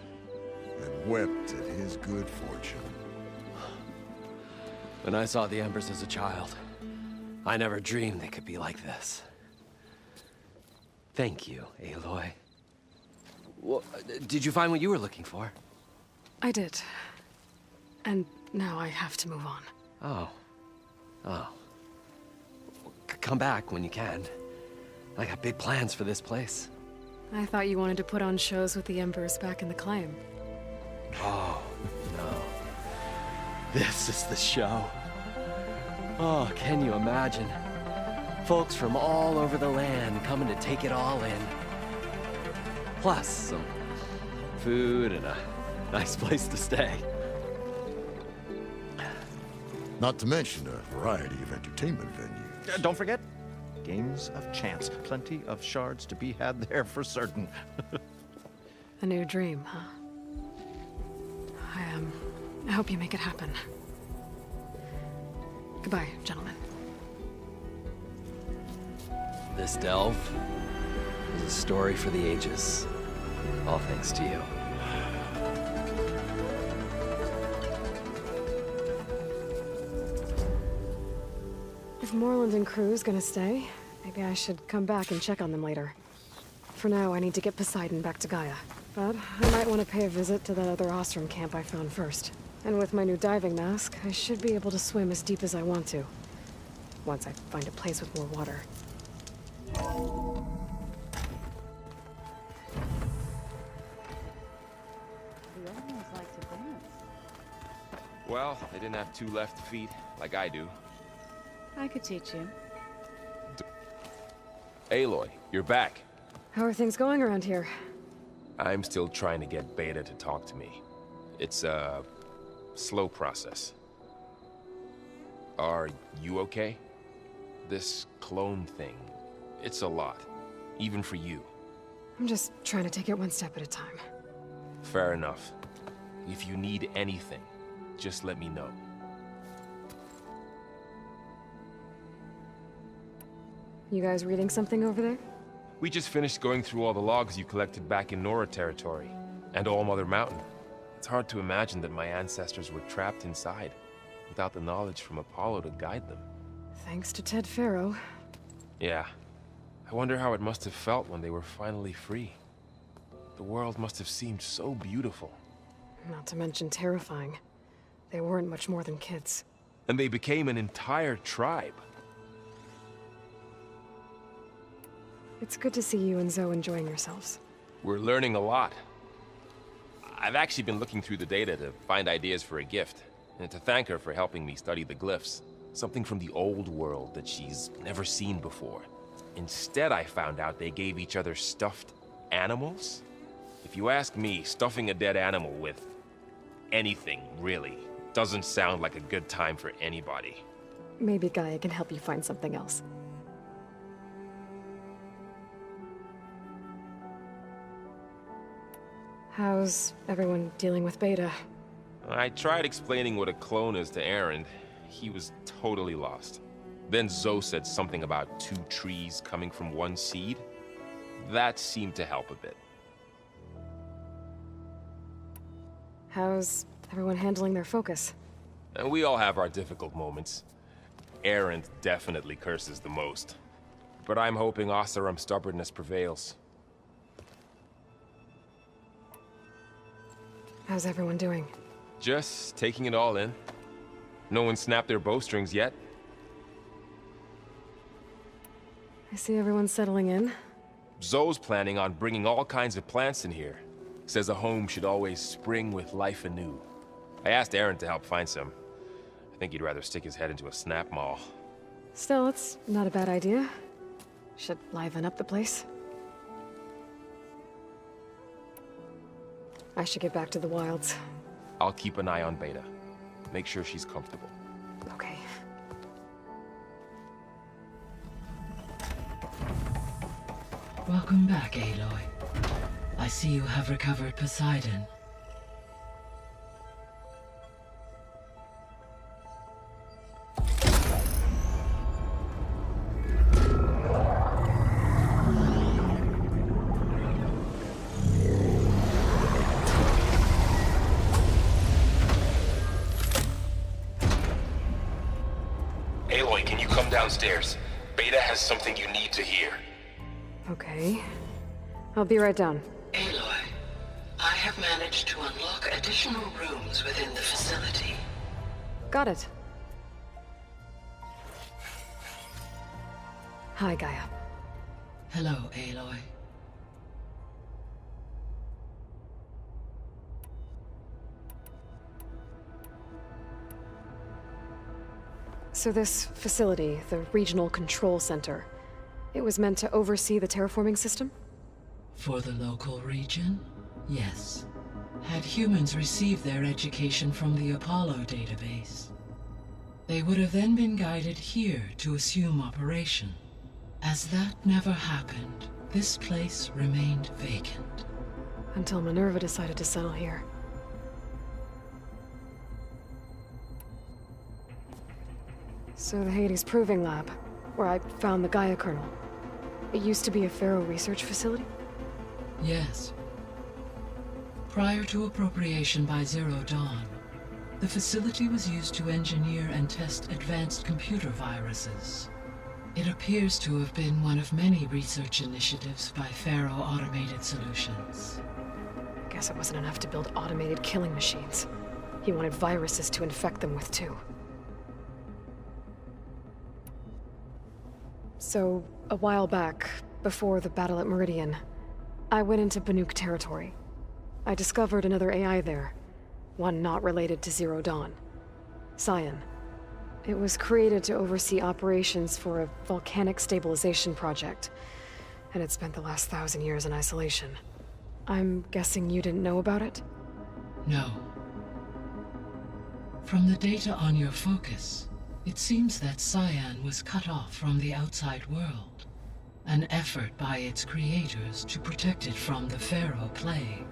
[SPEAKER 15] and wept at his good fortune.
[SPEAKER 1] When I saw the Embers as a child, I never dreamed they could be like this. Thank you, Aloy. Well, did you find what you were looking for?
[SPEAKER 2] I did. And now I have to move on.
[SPEAKER 1] Oh. Oh. Come back when you can. I got big plans for this place.
[SPEAKER 2] I thought you wanted to put on shows with the Embers back in the Claim.
[SPEAKER 1] Oh, no. This is the show. Oh, can you imagine? Folks from all over the land coming to take it all in. Plus some food and a nice place to stay.
[SPEAKER 15] Not to mention a variety of entertainment venues.
[SPEAKER 22] Don't forget, games of chance. Plenty of shards to be had there for certain.
[SPEAKER 2] A new dream, huh? I hope you make it happen. Goodbye, gentlemen.
[SPEAKER 1] This delve is a story for the ages. All thanks to you.
[SPEAKER 2] If Moreland and crew's gonna stay, maybe I should come back and check on them later. For now, I need to get Poseidon back to Gaia. But I might want to pay a visit to that other Ostrom camp I found first. And with my new diving mask, I should be able to swim as deep as I want to. Once I find a place with more water.
[SPEAKER 23] Well, they didn't have two left feet, like I do.
[SPEAKER 5] I could teach you.
[SPEAKER 23] Aloy, you're back.
[SPEAKER 2] How are things going around here?
[SPEAKER 23] I'm still trying to get Beta to talk to me. It's a slow process. Are you okay? This clone thing, it's a lot. Even for you.
[SPEAKER 2] I'm just trying to take it one step at a time.
[SPEAKER 23] Fair enough. If you need anything, just let me know.
[SPEAKER 2] You guys reading something over there?
[SPEAKER 23] We just finished going through all the logs you collected back in Nora territory, and All Mother Mountain. It's hard to imagine that my ancestors were trapped inside, without the knowledge from Apollo to guide them.
[SPEAKER 2] Thanks to Ted Faro.
[SPEAKER 23] Yeah. I wonder how it must have felt when they were finally free. The world must have seemed so beautiful.
[SPEAKER 2] Not to mention terrifying. They weren't much more than kids.
[SPEAKER 23] And they became an entire tribe.
[SPEAKER 2] It's good to see you and Zoe enjoying yourselves.
[SPEAKER 23] We're learning a lot. I've actually been looking through the data to find ideas for a gift. and to thank her for helping me study the glyphs. Something from the old world that she's never seen before. Instead, I found out they gave each other stuffed animals. If you ask me, stuffing a dead animal with anything, really, doesn't sound like a good time for anybody.
[SPEAKER 21] Maybe Gaia can help you find something else. How's everyone dealing with Beta?
[SPEAKER 23] I tried explaining what a clone is to Aaron. He was totally lost. Then Zoe said something about 2 trees coming from 1 seed. That seemed to help a bit.
[SPEAKER 21] How's everyone handling their focus?
[SPEAKER 23] And we all have our difficult moments. Aaron definitely curses the most. But I'm hoping Oseram's stubbornness prevails.
[SPEAKER 21] How's everyone doing?
[SPEAKER 23] Just taking it all in. No one snapped their bowstrings yet.
[SPEAKER 21] I see everyone settling in.
[SPEAKER 23] Zoe's planning on bringing all kinds of plants in here. Says a home should always spring with life anew. I asked Aaron to help find some. I think he'd rather stick his head into a snap mall.
[SPEAKER 21] Still, it's not a bad idea. Should liven up the place. I should get back to the wilds.
[SPEAKER 23] I'll keep an eye on Beta. Make sure she's comfortable.
[SPEAKER 21] Okay.
[SPEAKER 4] Welcome back, Aloy. I see you have recovered Poseidon.
[SPEAKER 14] Aloy, can you come downstairs? Beta has something you need to hear.
[SPEAKER 21] Okay. I'll be right down.
[SPEAKER 4] Aloy, I have managed to unlock additional rooms within the facility.
[SPEAKER 21] Got it. Hi, Gaia.
[SPEAKER 4] Hello, Aloy.
[SPEAKER 21] So this facility, the Regional Control Center, it was meant to oversee the terraforming system?
[SPEAKER 4] For the local region, yes. Had humans received their education from the Apollo database, they would have then been guided here to assume operation. As that never happened, this place remained vacant.
[SPEAKER 21] Until Minerva decided to settle here. So the Hades Proving Lab, where I found the Gaia kernel. It used to be a Faro research facility?
[SPEAKER 4] Yes. Prior to appropriation by Zero Dawn, the facility was used to engineer and test advanced computer viruses. It appears to have been one of many research initiatives by Faro Automated Solutions.
[SPEAKER 21] I guess it wasn't enough to build automated killing machines. He wanted viruses to infect them with too. So, a while back, before the battle at Meridian, I went into Banuk territory. I discovered another AI there, one not related to Zero Dawn. Cyan. It was created to oversee operations for a volcanic stabilization project, and it spent the last 1,000 years in isolation. I'm guessing you didn't know about it?
[SPEAKER 4] No. From the data on your focus, it seems that Cyan was cut off from the outside world. An effort by its creators to protect it from the Faro plague.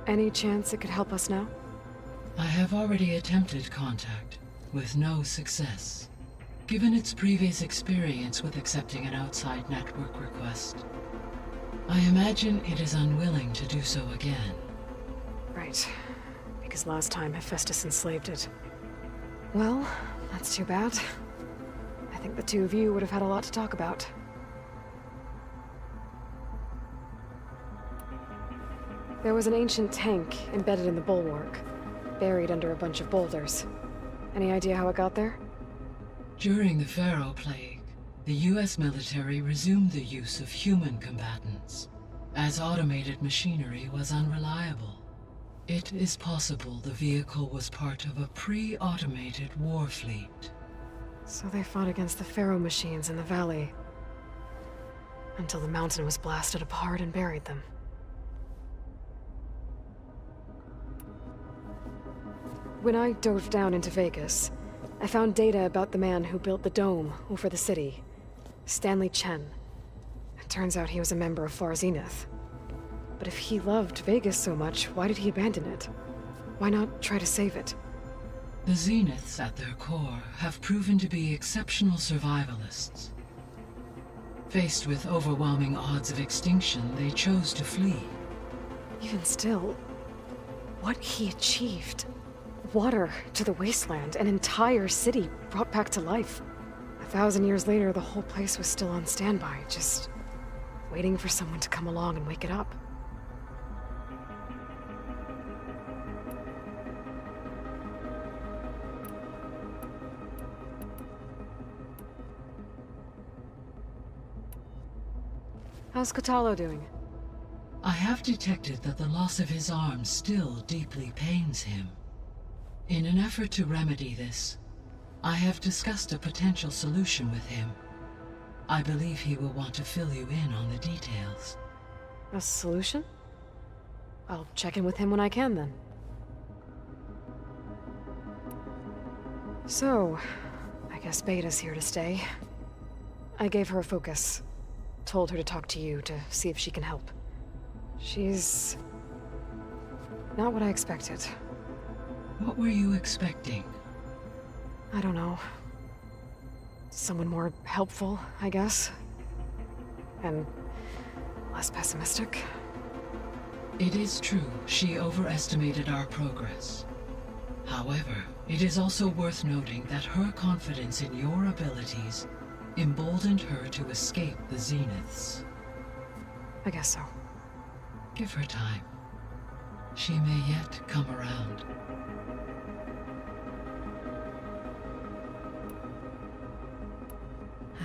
[SPEAKER 21] Any chance it could help us now?
[SPEAKER 4] I have already attempted contact, with no success. Given its previous experience with accepting an outside network request, I imagine it is unwilling to do so again.
[SPEAKER 21] Right. Because last time Hephaestus enslaved it. Well, that's too bad. I think the two of you would have had a lot to talk about. There was an ancient tank embedded in the bulwark, buried under a bunch of boulders. Any idea how it got there?
[SPEAKER 4] During the Faro plague, the US military resumed the use of human combatants, as automated machinery was unreliable. It is possible the vehicle was part of a pre-automated war fleet.
[SPEAKER 2] So they fought against the Faro machines in the valley, until the mountain was blasted apart and buried them. When I dove down into Vegas, I found data about the man who built the dome over the city, Stanley Chen. It turns out he was a member of Far Zenith. But if he loved Vegas so much, why did he abandon it? Why not try to save it?
[SPEAKER 4] The Zeniths at their core have proven to be exceptional survivalists. Faced with overwhelming odds of extinction, they chose to flee.
[SPEAKER 2] Even still, what he achieved. Water to the wasteland, an entire city brought back to life. 1,000 years later, the whole place was still on standby, just waiting for someone to come along and wake it up. How's Kotallo doing?
[SPEAKER 4] I have detected that the loss of his arm still deeply pains him. In an effort to remedy this, I have discussed a potential solution with him. I believe he will want to fill you in on the details.
[SPEAKER 2] A solution? I'll check in with him when I can, then. So, I guess Beta's here to stay. I gave her a focus. Told her to talk to you to see if she can help. She's not what I expected.
[SPEAKER 4] What were you expecting?
[SPEAKER 2] I don't know. Someone more helpful, I guess. And less pessimistic.
[SPEAKER 4] It is true, she overestimated our progress. However, it is also worth noting that her confidence in your abilities emboldened her to escape the Zeniths.
[SPEAKER 2] I guess so.
[SPEAKER 4] Give her time. She may yet come around.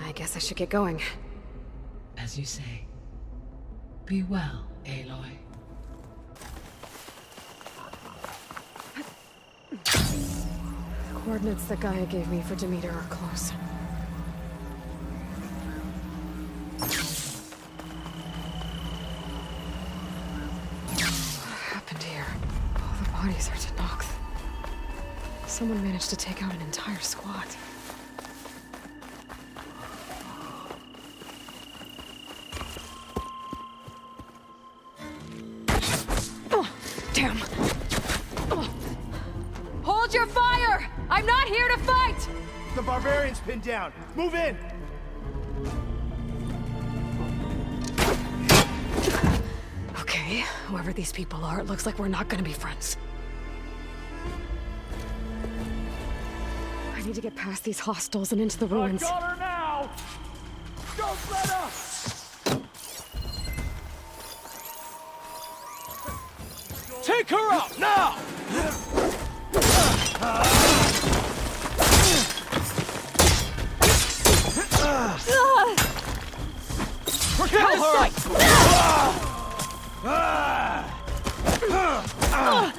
[SPEAKER 2] I guess I should get going.
[SPEAKER 4] As you say. Be well, Aloy.
[SPEAKER 2] The coordinates that Gaia gave me for Demeter are close. What happened here? All the bodies are to Nox. Someone managed to take out an entire squad. Damn.
[SPEAKER 10] Hold your fire! I'm not here to fight!
[SPEAKER 19] The barbarian's pinned down. Move in!
[SPEAKER 2] Okay, whoever these people are, it looks like we're not gonna be friends. I need to get past these hostiles and into the ruins.
[SPEAKER 19] I got her now! Don't let up!
[SPEAKER 11] Take her out, now!
[SPEAKER 19] Kill her!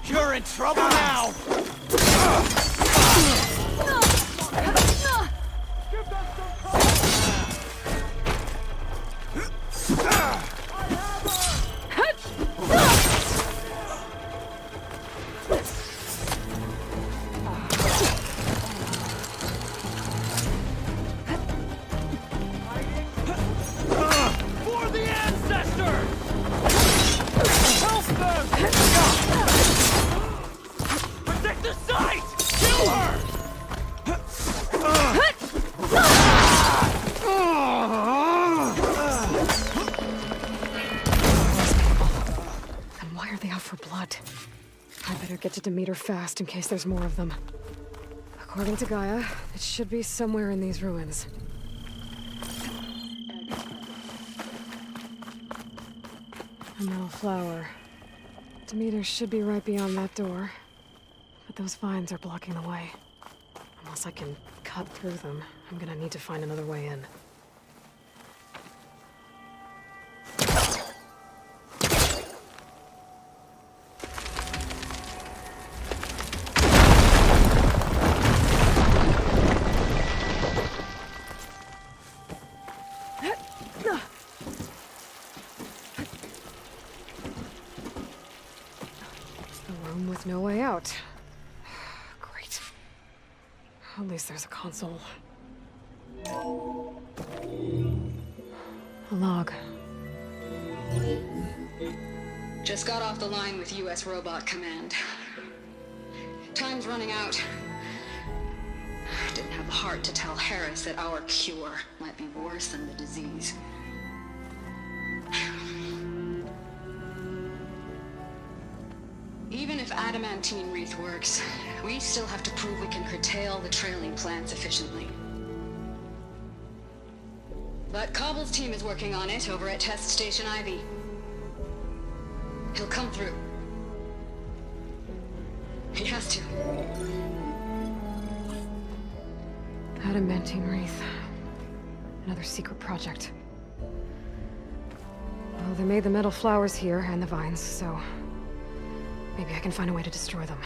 [SPEAKER 19] You're in trouble now!
[SPEAKER 11] For the ancestors! Help them! Protect the site! Kill her!
[SPEAKER 2] And why are they out for blood? I better get to Demeter fast in case there's more of them. According to Gaia, it should be somewhere in these ruins. A metal flower. Demeter should be right beyond that door. But those vines are blocking the way. Unless I can cut through them, I'm gonna need to find another way in. At least there's a console. A log.
[SPEAKER 18] Just got off the line with US Robot Command. Time's running out. Didn't have the heart to tell Harris that our cure might be worse than the disease. Even if adamantine wreath works, we still have to prove we can curtail the trailing plants efficiently. But Cobble's team is working on it over at Test Station Ivy. He'll come through. He has to.
[SPEAKER 2] Adamantine wreath. Another secret project. Well, they made the metal flowers here and the vines, so maybe I can find a way to destroy them.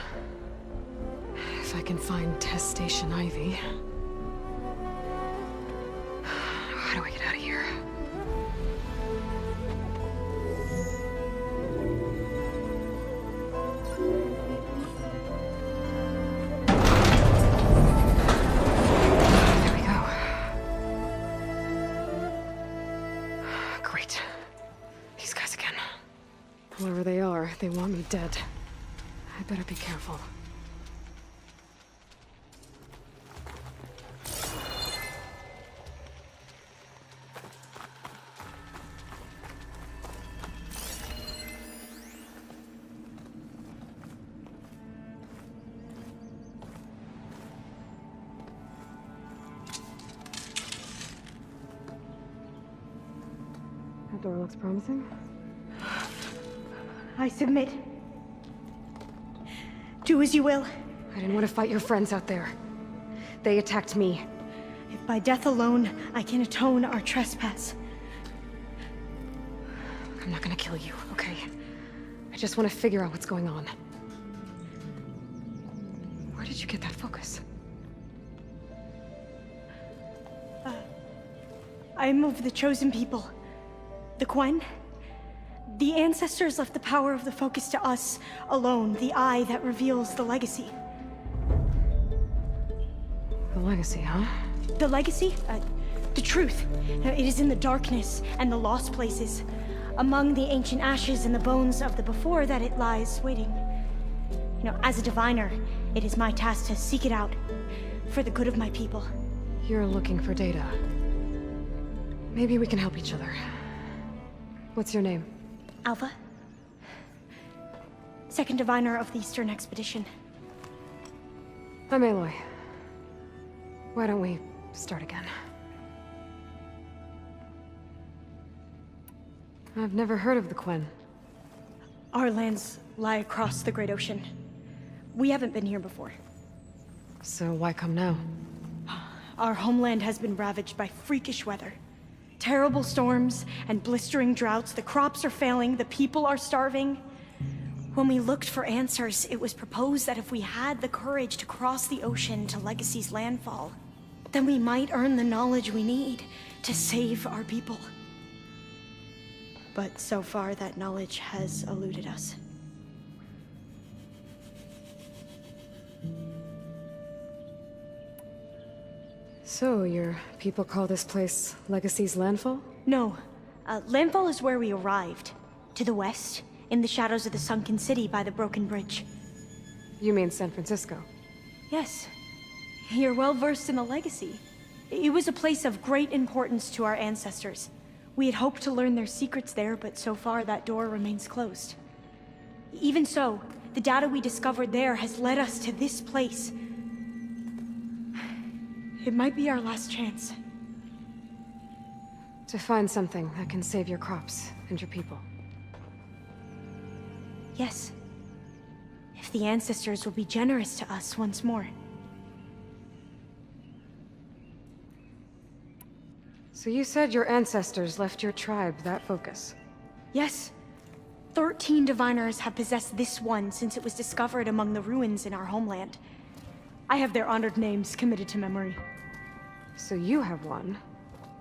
[SPEAKER 2] If I can find Test Station Ivy. How do I get out of here? There we go. Great. These guys again. Whoever they are, they want me dead. I better be careful. That door looks promising.
[SPEAKER 6] I submit. Do as you will.
[SPEAKER 2] I didn't want to fight your friends out there. They attacked me.
[SPEAKER 6] If by death alone I can atone our trespass.
[SPEAKER 2] I'm not gonna kill you, okay? I just want to figure out what's going on. Where did you get that focus?
[SPEAKER 6] I'm of the chosen people. The Quen. The ancestors left the power of the focus to us alone, the eye that reveals the legacy.
[SPEAKER 2] The legacy, huh?
[SPEAKER 6] The legacy? The truth. It is in the darkness and the lost places, among the ancient ashes and the bones of the before that it lies waiting. As a diviner, it is my task to seek it out, for the good of my people.
[SPEAKER 2] You're looking for data. Maybe we can help each other. What's your name?
[SPEAKER 6] Alpha. Second diviner of the Eastern Expedition.
[SPEAKER 2] I'm Aloy. Why don't we start again? I've never heard of the Quen.
[SPEAKER 6] Our lands lie across the Great Ocean. We haven't been here before.
[SPEAKER 2] So why come now?
[SPEAKER 6] Our homeland has been ravaged by freakish weather. Terrible storms and blistering droughts. The crops are failing, the people are starving. When we looked for answers, it was proposed that if we had the courage to cross the ocean to Legacy's landfall, then we might earn the knowledge we need to save our people. But so far, that knowledge has eluded us.
[SPEAKER 2] So, your people call this place Legacy's landfall?
[SPEAKER 6] No. Landfall is where we arrived. To the west, in the shadows of the sunken city by the broken bridge.
[SPEAKER 2] You mean San Francisco?
[SPEAKER 6] Yes. You're well versed in the Legacy. It was a place of great importance to our ancestors. We had hoped to learn their secrets there, but so far that door remains closed. Even so, the data we discovered there has led us to this place. It might be our last chance.
[SPEAKER 2] To find something that can save your crops and your people.
[SPEAKER 6] Yes. If the ancestors will be generous to us once more.
[SPEAKER 2] So you said your ancestors left your tribe that focus?
[SPEAKER 6] Yes. 13 diviners have possessed this one since it was discovered among the ruins in our homeland. I have their honored names committed to memory.
[SPEAKER 2] So you have one,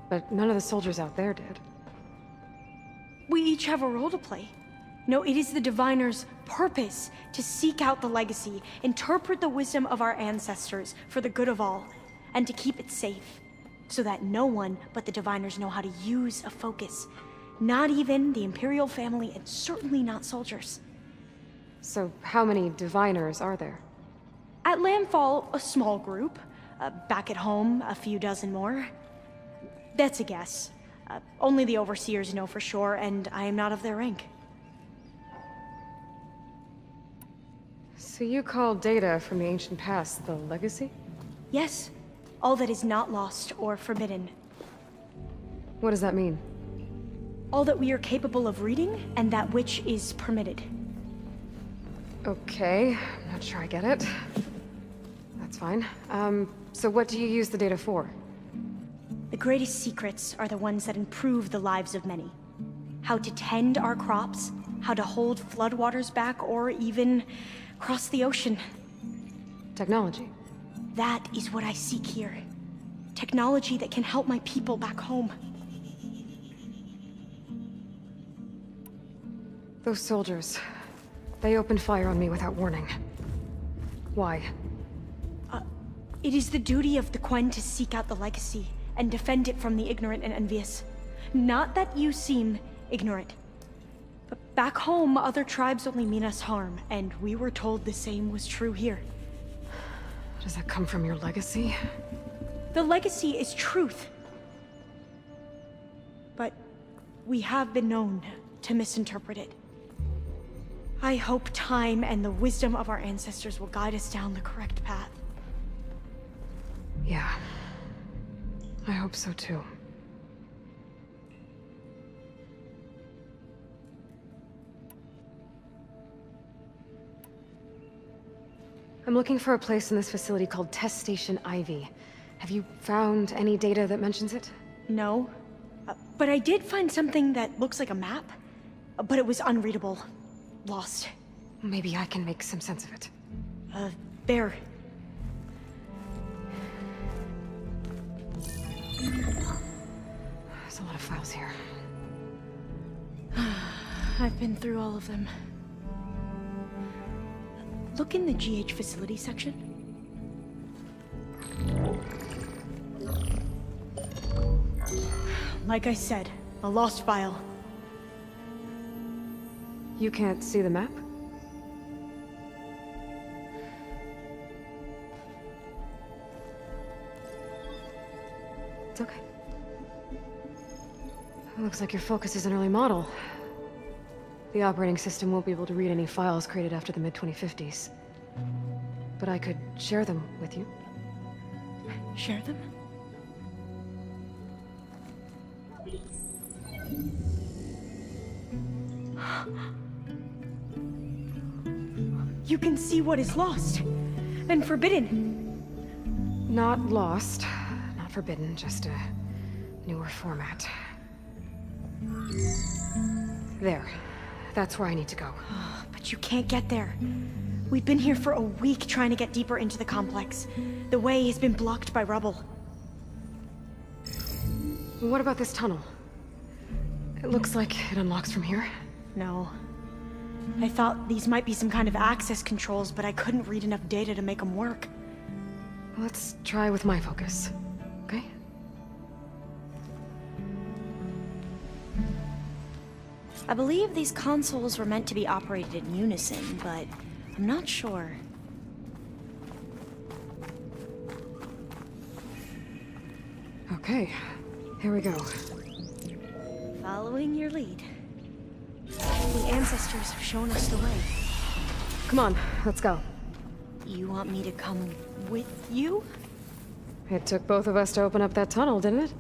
[SPEAKER 2] but none of the soldiers out there did.
[SPEAKER 6] We each have a role to play. No, it is the Diviner's purpose to seek out the legacy, interpret the wisdom of our ancestors for the good of all, and to keep it safe, so that no one but the Diviners know how to use a focus. Not even the Imperial family, and certainly not soldiers.
[SPEAKER 21] So how many Diviners are there?
[SPEAKER 6] At Landfall, a small group. Back at home, a few dozen more. That's a guess. Only the Overseers know for sure, and I am not of their rank.
[SPEAKER 21] So you call data from the ancient past the legacy?
[SPEAKER 6] Yes. All that is not lost or forbidden.
[SPEAKER 21] What does that mean?
[SPEAKER 6] All that we are capable of reading, and that which is permitted.
[SPEAKER 21] Okay, I'm not sure I get it. That's fine. So what do you use the data for?
[SPEAKER 6] The greatest secrets are the ones that improve the lives of many. How to tend our crops, how to hold floodwaters back, or even cross the ocean.
[SPEAKER 21] Technology.
[SPEAKER 6] That is what I seek here. Technology that can help my people back home.
[SPEAKER 21] Those soldiers, they opened fire on me without warning. Why?
[SPEAKER 6] It is the duty of the Quen to seek out the legacy and defend it from the ignorant and envious. Not that you seem ignorant. But back home, other tribes only mean us harm, and we were told the same was true here.
[SPEAKER 21] Does that come from your legacy?
[SPEAKER 6] The legacy is truth. But we have been known to misinterpret it. I hope time and the wisdom of our ancestors will guide us down the correct path.
[SPEAKER 21] Yeah. I hope so too. I'm looking for a place in this facility called Test Station Ivy. Have you found any data that mentions it?
[SPEAKER 6] No. But I did find something that looks like a map. But it was unreadable. Lost.
[SPEAKER 21] Maybe I can make some sense of it.
[SPEAKER 6] There.
[SPEAKER 21] There's a lot of files here.
[SPEAKER 6] I've been through all of them. Look in the GH facility section. Like I said, a lost file.
[SPEAKER 21] You can't see the map? It's okay. It looks like your focus is an early model. The operating system won't be able to read any files created after the mid-2050s. But I could share them with you.
[SPEAKER 6] Share them? You can see what is lost and forbidden.
[SPEAKER 21] Not lost, not forbidden, just a newer format. There. That's where I need to go.
[SPEAKER 6] But you can't get there. We've been here for a week trying to get deeper into the complex. The way has been blocked by rubble.
[SPEAKER 21] What about this tunnel? It looks like it unlocks from here.
[SPEAKER 6] No. I thought these might be some kind of access controls, but I couldn't read enough data to make them work.
[SPEAKER 21] Let's try with my focus, okay?
[SPEAKER 6] I believe these consoles were meant to be operated in unison, but I'm not sure.
[SPEAKER 21] Okay, here we go.
[SPEAKER 6] Following your lead. The ancestors have shown us the way.
[SPEAKER 21] Come on, let's go.
[SPEAKER 6] You want me to come with you?
[SPEAKER 21] It took both of us to open up that tunnel, didn't it?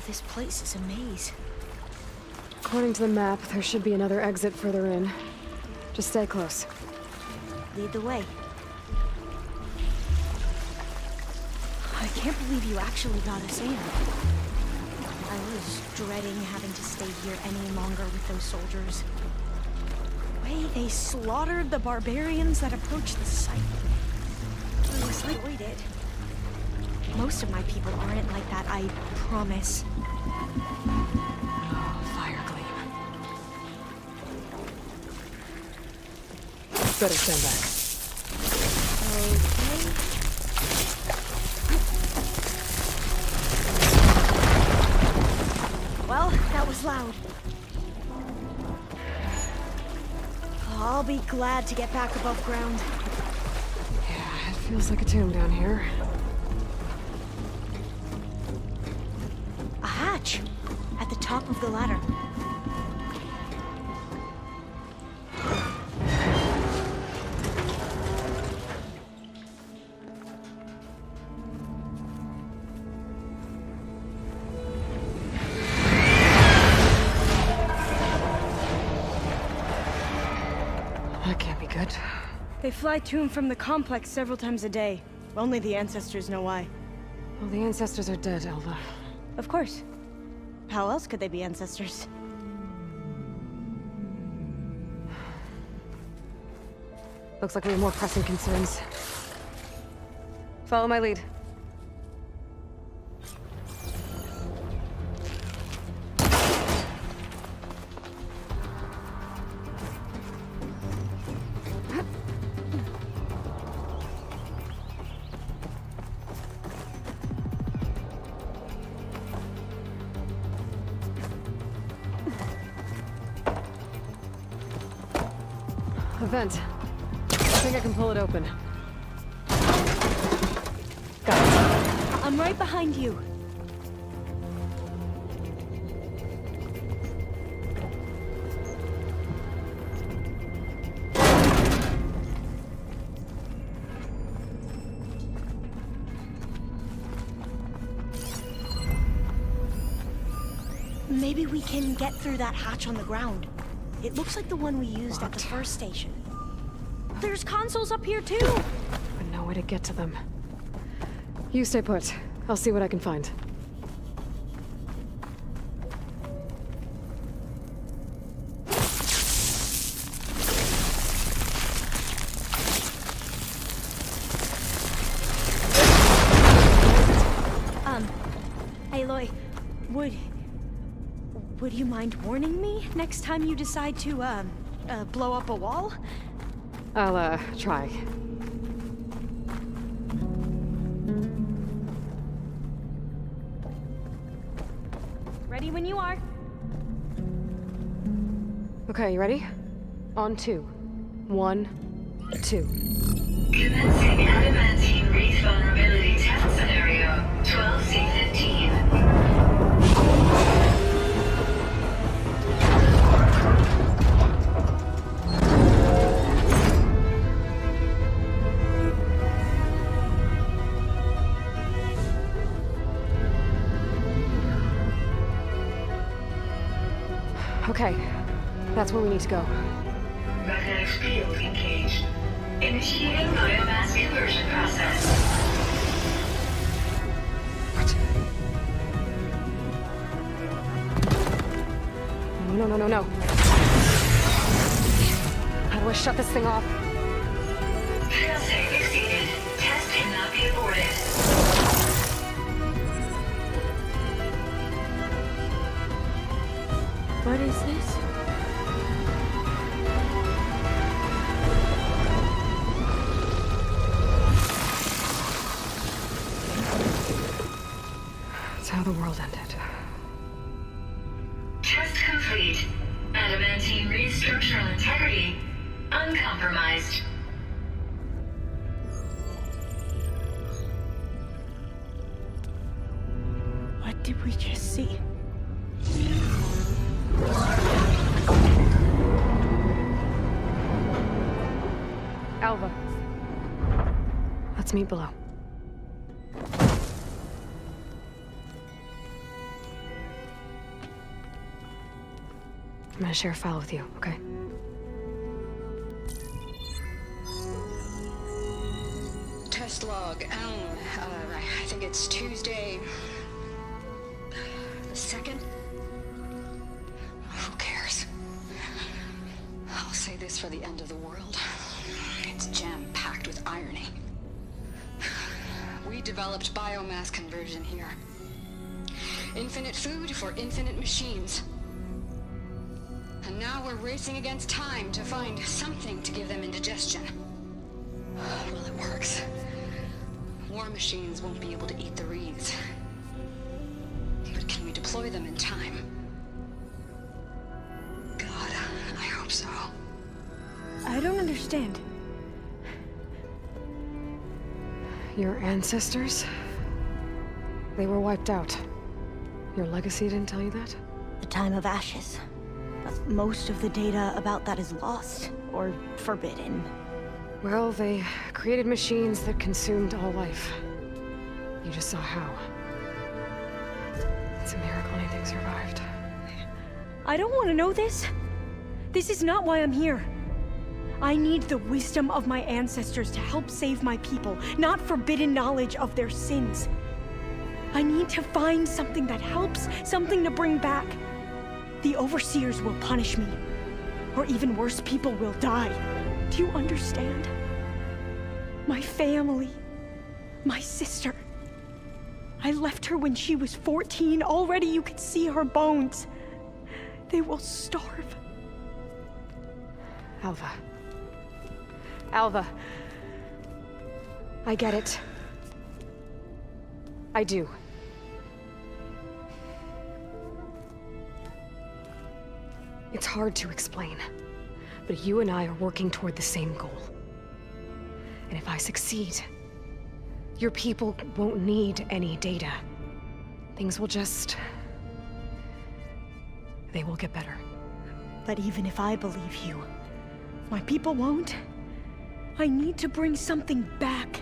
[SPEAKER 6] This place is a maze.
[SPEAKER 21] According to the map, there should be another exit further in. Just stay close.
[SPEAKER 6] Lead the way. I can't believe you actually got us in. I was dreading having to stay here any longer with those soldiers. The way they slaughtered the barbarians that approached the site. It was like we did. Most of my people aren't like that, I promise.
[SPEAKER 2] Oh, fire gleam. Better stand back.
[SPEAKER 6] Well, that was loud. I'll be glad to get back above ground.
[SPEAKER 2] Yeah, it feels like a tomb down here.
[SPEAKER 6] A hatch at the top of the ladder.
[SPEAKER 2] That can't be good.
[SPEAKER 6] They fly to and from the complex several times a day. Only the ancestors know why.
[SPEAKER 2] Well, the ancestors are dead, Elva.
[SPEAKER 6] Of course. How else could they be ancestors?
[SPEAKER 2] Looks like we have more pressing concerns. Follow my lead. A vent. I think I can pull it open. Got it.
[SPEAKER 6] I'm right behind you. Maybe we can get through that hatch on the ground. It looks like the one we used at the first station. There's consoles up here too!
[SPEAKER 2] But no way to get to them. You stay put. I'll see what I can find.
[SPEAKER 6] Aloy, would you mind warning me next time you decide to, blow up a wall?
[SPEAKER 2] I'll, try.
[SPEAKER 6] Ready when you are.
[SPEAKER 2] Okay, you ready? On 2. 1, 2.
[SPEAKER 12] Commencing adamantine wreath vulnerability test scenario 12C15.
[SPEAKER 2] Okay, that's where we need to go.
[SPEAKER 12] Magnetic field engaged. Initiating biomass conversion process.
[SPEAKER 2] What? No. How do I shut this thing off?
[SPEAKER 12] Failsafe exceeded. Test cannot be aborted.
[SPEAKER 6] What is this?
[SPEAKER 2] It's how the world ended.
[SPEAKER 12] Test complete. Adamantine wreath structural integrity uncompromised.
[SPEAKER 6] What did we just see?
[SPEAKER 2] Alva. Let's meet below. I'm gonna share a file with you, okay?
[SPEAKER 18] Test log. I think it's Tuesday the 2nd. Who cares? I'll say this for the end of the world. It's jam-packed with irony. We developed biomass conversion here. Infinite food for infinite machines. And now we're racing against time to find something to give them indigestion. Well, it works. War machines won't be able to eat the reeds. But can we deploy them in time? God, I hope so.
[SPEAKER 6] I don't understand.
[SPEAKER 2] Your ancestors? They were wiped out. Your legacy didn't tell you that?
[SPEAKER 6] The time of ashes. But most of the data about that is lost, or forbidden.
[SPEAKER 2] Well, they created machines that consumed all life. You just saw how. It's a miracle anything survived.
[SPEAKER 6] I don't want to know this. This is not why I'm here. I need the wisdom of my ancestors to help save my people, not forbidden knowledge of their sins. I need to find something that helps, something to bring back. The overseers will punish me. Or even worse, people will die. Do you understand? My family. My sister. I left her when she was 14. Already you could see her bones. They will starve.
[SPEAKER 2] Alva. Alva. I get it. I do. It's hard to explain, but you and I are working toward the same goal. And if I succeed, your people won't need any data. Things will just... they will get better.
[SPEAKER 6] But even if I believe you, my people won't. I need to bring something back.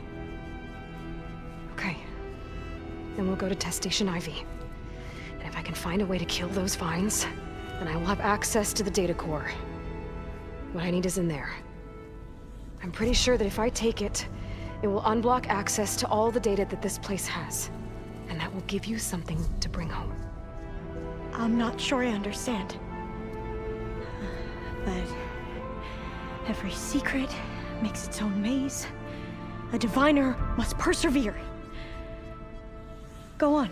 [SPEAKER 2] Okay. Then we'll go to Test Station Ivy. And if I can find a way to kill those vines, then I will have access to the data core. What I need is in there. I'm pretty sure that if I take it, it will unblock access to all the data that this place has. And that will give you something to bring home.
[SPEAKER 6] I'm not sure I understand. But every secret makes its own maze. A diviner must persevere. Go on.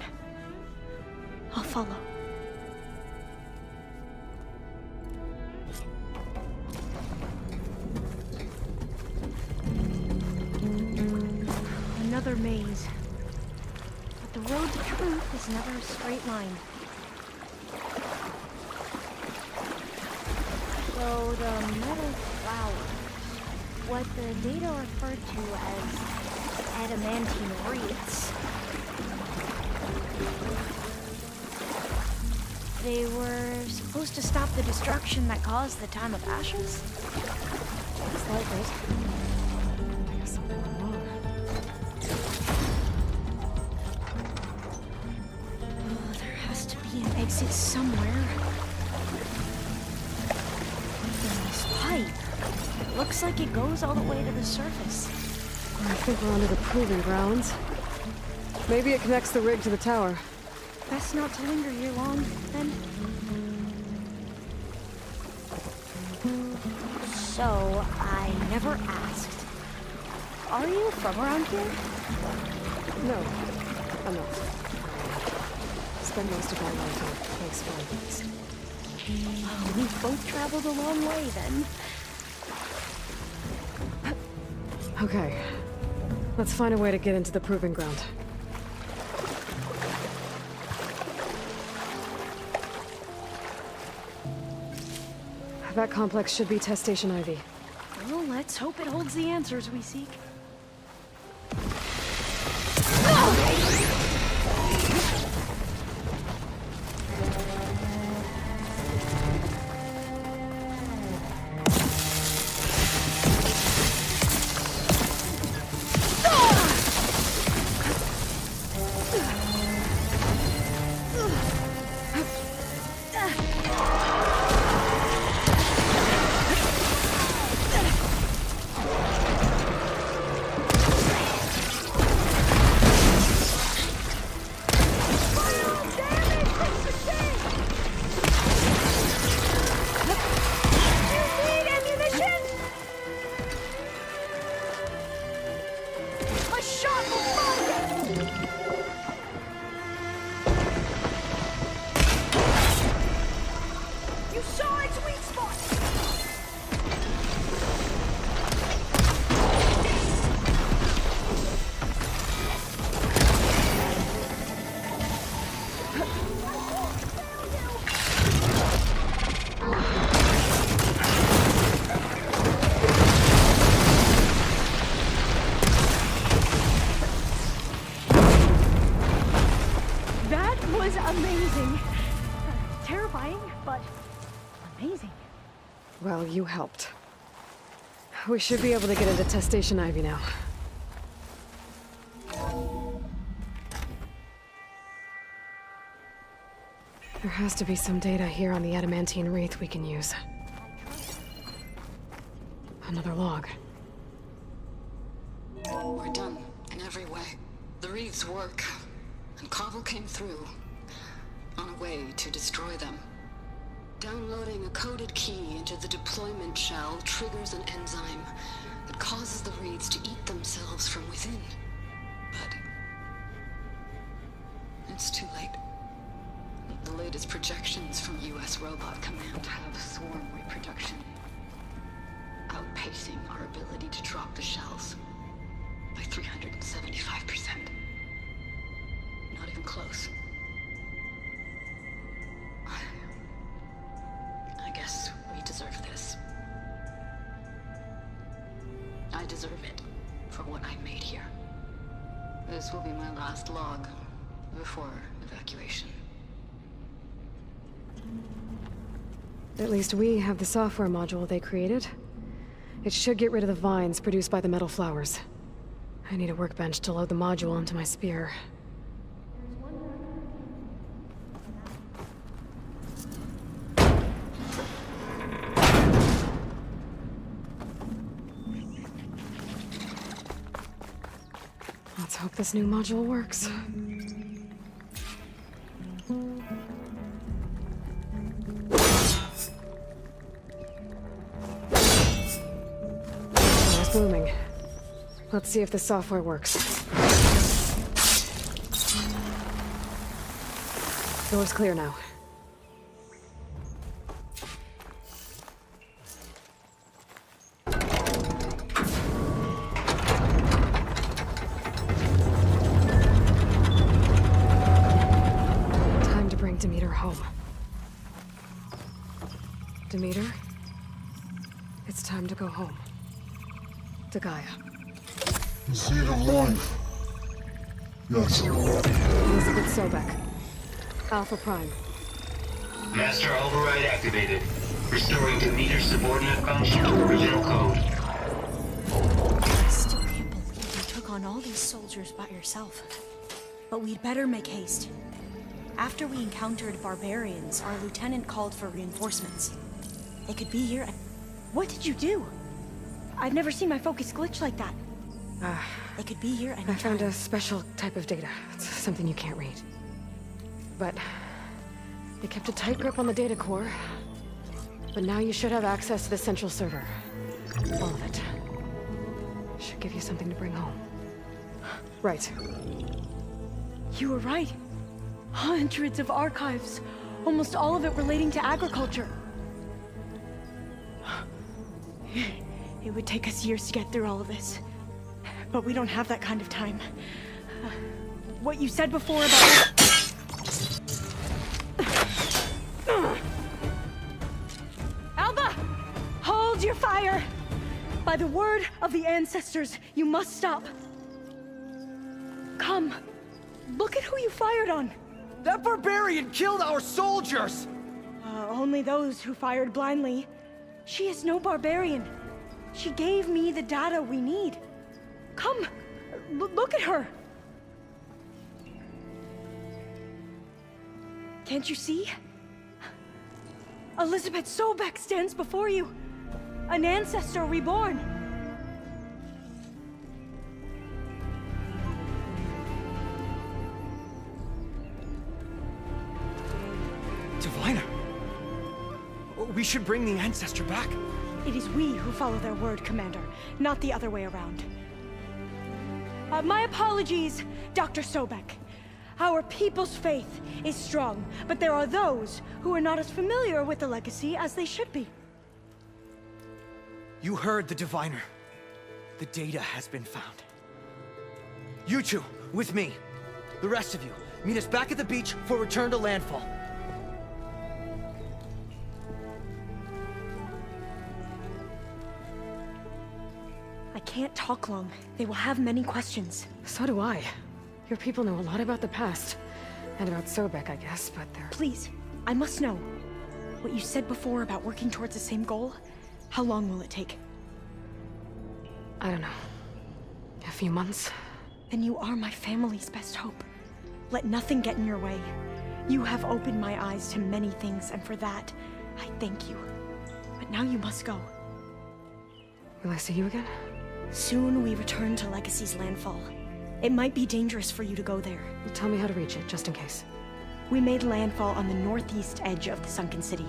[SPEAKER 6] I'll follow. Another maze. But the road to truth is never a straight line. So the metal flowers, what the data referred to as adamantine wreaths, they were supposed to stop the destruction that caused the time of ashes?
[SPEAKER 2] Looks like it. I guess something went wrong.
[SPEAKER 6] Oh, there has to be an exit somewhere. It looks like it goes all the way to the surface.
[SPEAKER 2] I think we're onto the proving grounds. Maybe it connects the rig to the tower.
[SPEAKER 6] Best not to linger here long, then. So, I never asked. Are you from around here?
[SPEAKER 2] No, I'm not. Spend most of my life in exploring things.
[SPEAKER 6] Oh, we've both traveled a long way, then.
[SPEAKER 2] Okay. Let's find a way to get into the proving ground. That complex should be Test Station Ivy.
[SPEAKER 6] Well, let's hope it holds the answers we seek.
[SPEAKER 2] Well, you helped. We should be able to get into Test Station Ivy now. There has to be some data here on the adamantine wraith we can use. Another log.
[SPEAKER 18] We're done, in every way. The wreaths work, and Cobble came through, on a way to destroy them. Downloading a coded key into the deployment shell triggers an enzyme that causes the wreaths to eat themselves from within. But it's too late. The latest projections from U.S. Robot Command have swarm reproduction, outpacing our ability to drop the shells by 375%. Not even close. I guess we deserve this. I deserve it for what I made here. This will be my last log before evacuation.
[SPEAKER 2] At least we have the software module they created. It should get rid of the vines produced by the metal flowers. I need a workbench to load the module onto my spear. Let's hope this new module works. Blooming. Let's see if the software works. Door's clear now. Time to bring Demeter home. Demeter, it's time to go home. To Gaia.
[SPEAKER 15] The seed of life. Yes.
[SPEAKER 2] Elizabeth Sobek. Alpha Prime.
[SPEAKER 9] Master override activated. Restoring Demeter's subordinate function to original code.
[SPEAKER 6] I still can't believe you took on all these soldiers by yourself. But we'd better make haste. After we encountered barbarians, our lieutenant called for reinforcements. They could be here. What did you do? I've never seen my focus glitch like that. They could be here anytime.
[SPEAKER 2] I found a special type of data. It's something you can't read. But they kept a tight grip on the data core. But now you should have access to the central server. All of it. Should give you something to bring home. Right.
[SPEAKER 6] You were right. Hundreds of archives. Almost all of it relating to agriculture. It would take us years to get through all of this. But we don't have that kind of time. What you said before about... Alba! Hold your fire! By the word of the ancestors, you must stop. Come. Look at who you fired on.
[SPEAKER 3] That barbarian killed our soldiers!
[SPEAKER 6] Only those who fired blindly. She is no barbarian. She gave me the data we need. Come, look at her. Can't you see? Elizabeth Sobek stands before you. An ancestor reborn.
[SPEAKER 3] Diviner. We should bring the ancestor back.
[SPEAKER 6] It is we who follow their word, Commander, not the other way around. My apologies, Dr. Sobek. Our people's faith is strong, but there are those who are not as familiar with the legacy as they should be.
[SPEAKER 3] You heard the diviner. The data has been found. You two, with me. The rest of you, meet us back at the beach for return to landfall.
[SPEAKER 6] I can't talk long. They will have many questions.
[SPEAKER 2] So do I. Your people know a lot about the past. And about Sobek, I guess, but they're...
[SPEAKER 6] Please, I must know. What you said before about working towards the same goal, How long will it take?
[SPEAKER 21] I don't know. A few months?
[SPEAKER 6] Then you are my family's best hope. Let nothing get in your way. You have opened my eyes to many things, and for that, I thank you. But now you must go.
[SPEAKER 21] Will I see you again?
[SPEAKER 6] Soon we return to Legacy's landfall. It might be dangerous for you to go there.
[SPEAKER 21] Well, tell me how to reach it, just in case.
[SPEAKER 6] We made landfall on the northeast edge of the sunken city.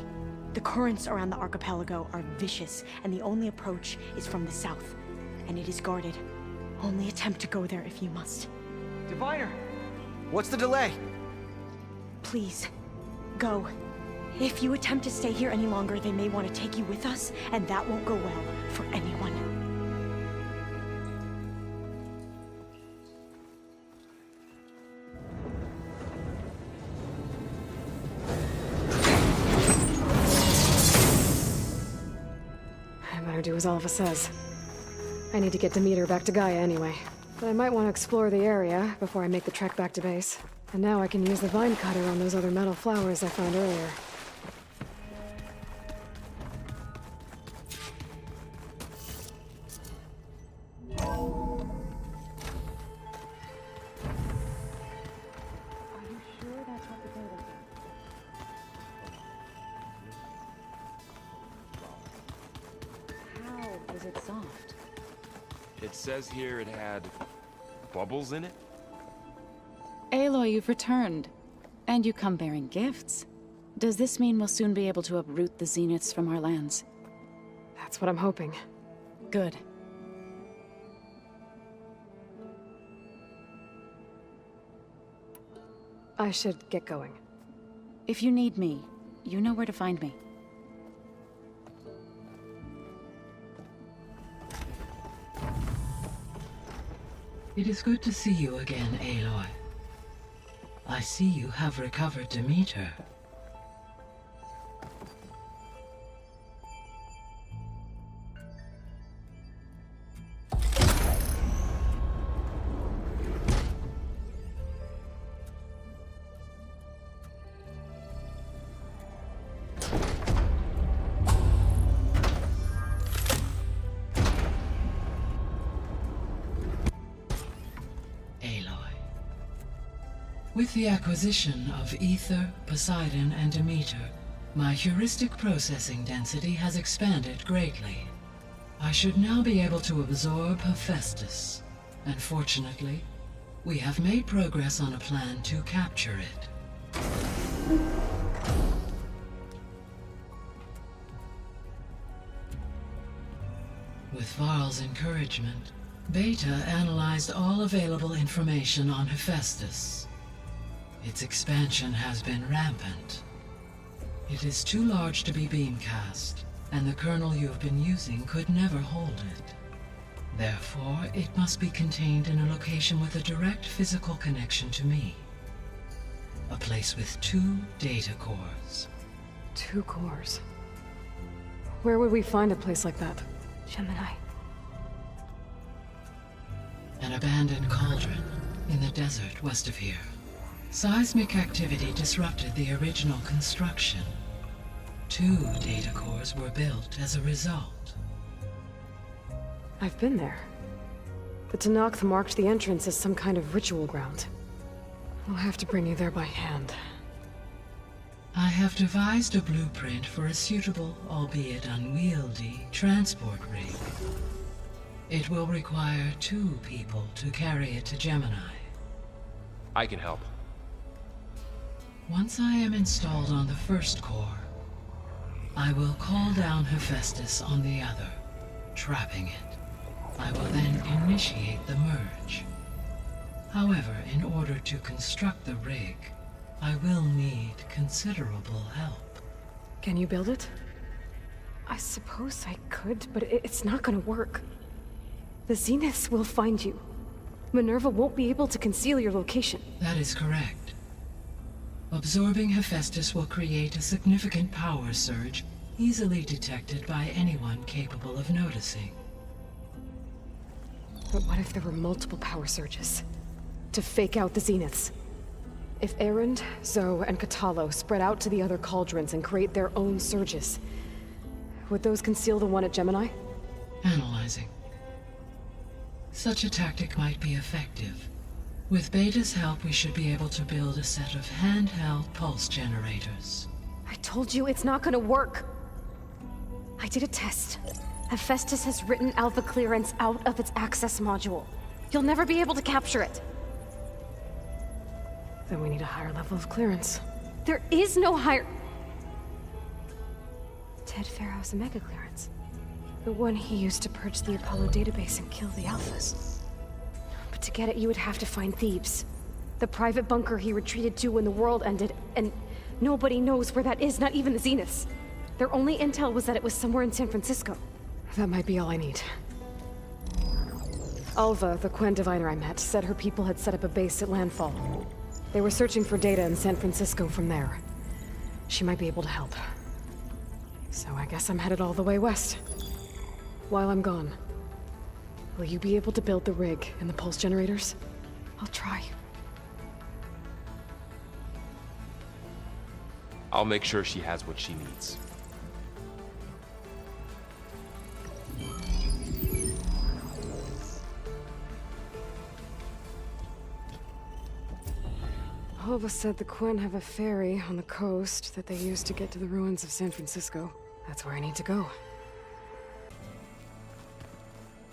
[SPEAKER 6] The currents around the archipelago are vicious, and the only approach is from the south. And it is guarded. Only attempt to go there if you must.
[SPEAKER 3] Diviner! What's the delay?
[SPEAKER 6] Please, go. If you attempt to stay here any longer, they may want to take you with us, and that won't go well for anyone.
[SPEAKER 21] I better do as Alva says. I need to get Demeter back to Gaia anyway. But I might want to explore the area before I make the trek back to base. And now I can use the vine cutter on those other metal flowers I found earlier.
[SPEAKER 5] How is it soft?
[SPEAKER 23] It says here it had bubbles in it?
[SPEAKER 5] Aloy, you've returned. And you come bearing gifts. Does this mean we'll soon be able to uproot the Zeniths from our lands?
[SPEAKER 21] That's what I'm hoping.
[SPEAKER 5] Good.
[SPEAKER 21] I should get going.
[SPEAKER 5] If you need me, you know where to find me.
[SPEAKER 4] It is good to see you again, Aloy. I see you have recovered Demeter. With the acquisition of Ether, Poseidon, and Demeter, my heuristic processing density has expanded greatly. I should now be able to absorb Hephaestus, and fortunately, we have made progress on a plan to capture it. With Varl's encouragement, Beta analyzed all available information on Hephaestus. Its expansion has been rampant. It is too large to be beamcast, and the kernel you have been using could never hold it. Therefore, it must be contained in a location with a direct physical connection to me. A place with 2 data cores.
[SPEAKER 21] 2 cores? Where would we find a place like that?
[SPEAKER 6] Gemini.
[SPEAKER 4] An abandoned cauldron in the desert west of here. Seismic activity disrupted the original construction. 2 data cores were built as a result.
[SPEAKER 21] I've been there. The Tenakth marked the entrance as some kind of ritual ground. I'll have to bring you there by hand.
[SPEAKER 4] I have devised a blueprint for a suitable, albeit unwieldy, transport rig. It will require 2 people to carry it to Gemini.
[SPEAKER 23] I can help.
[SPEAKER 4] Once I am installed on the first core, I will call down Hephaestus on the other, trapping it. I will then initiate the merge. However, in order to construct the rig, I will need considerable help.
[SPEAKER 21] Can you build it? I suppose I could, but it's not gonna work. The Zeniths will find you. Minerva won't be able to conceal your location.
[SPEAKER 4] That is correct. Absorbing Hephaestus will create a significant power surge, easily detected by anyone capable of noticing.
[SPEAKER 21] But what if there were multiple power surges? To fake out the Zeniths? If Erend, Zoe, and Katalo spread out to the other cauldrons and create their own surges, Would those conceal the one at Gemini?
[SPEAKER 4] Analyzing. Such a tactic might be effective. With Beta's help, we should be able to build a set of handheld pulse generators.
[SPEAKER 21] I told you it's not gonna work. I did a test. Hephaestus has written Alpha clearance out of its access module. You'll never be able to capture it. Then we need a higher level of clearance. There is no higher... Ted Faro's Omega clearance. The one he used to purge the Apollo database and kill the Alphas. But to get it, you would have to find Thebes. The private bunker he retreated to when the world ended, and nobody knows where that is, not even the Zeniths. Their only intel was that it was somewhere in San Francisco. That might be all I need. Alva, the Quen diviner I met, said her people had set up a base at Landfall. They were searching for data in San Francisco from there. She might be able to help. So I guess I'm headed all the way west. While I'm gone, will you be able to build the rig and the pulse generators? I'll try.
[SPEAKER 23] I'll make sure she has what she needs.
[SPEAKER 21] Alva said the Quen have a ferry on the coast that they use to get to the ruins of San Francisco. That's where I need to go.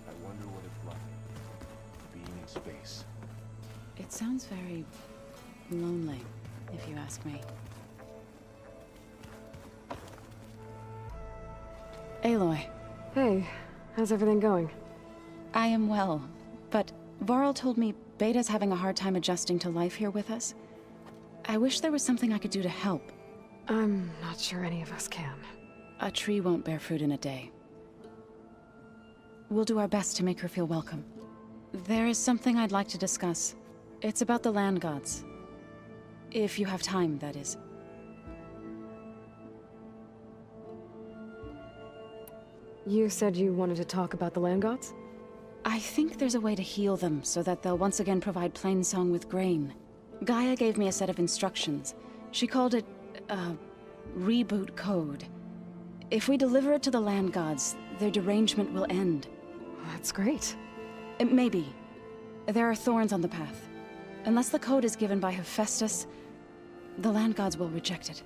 [SPEAKER 23] I wonder what it's like, being in space.
[SPEAKER 5] It sounds very lonely, if you ask me. Aloy.
[SPEAKER 21] Hey, how's everything going?
[SPEAKER 5] I am well, but Varl told me Beta's having a hard time adjusting to life here with us. I wish there was something I could do to help.
[SPEAKER 21] I'm not sure any of us can.
[SPEAKER 5] A tree won't bear fruit in a day. We'll do our best to make her feel welcome. There is something I'd like to discuss. It's about the land gods. If you have time, that is.
[SPEAKER 21] You said you wanted to talk about the land gods?
[SPEAKER 5] I think there's a way to heal them so that they'll once again provide Plainsong with grain. Gaia gave me a set of instructions. She called it, reboot code. If we deliver it to the land gods, their derangement will end.
[SPEAKER 21] That's great.
[SPEAKER 5] Maybe. There are thorns on the path. Unless the code is given by Hephaestus, the land gods will reject it.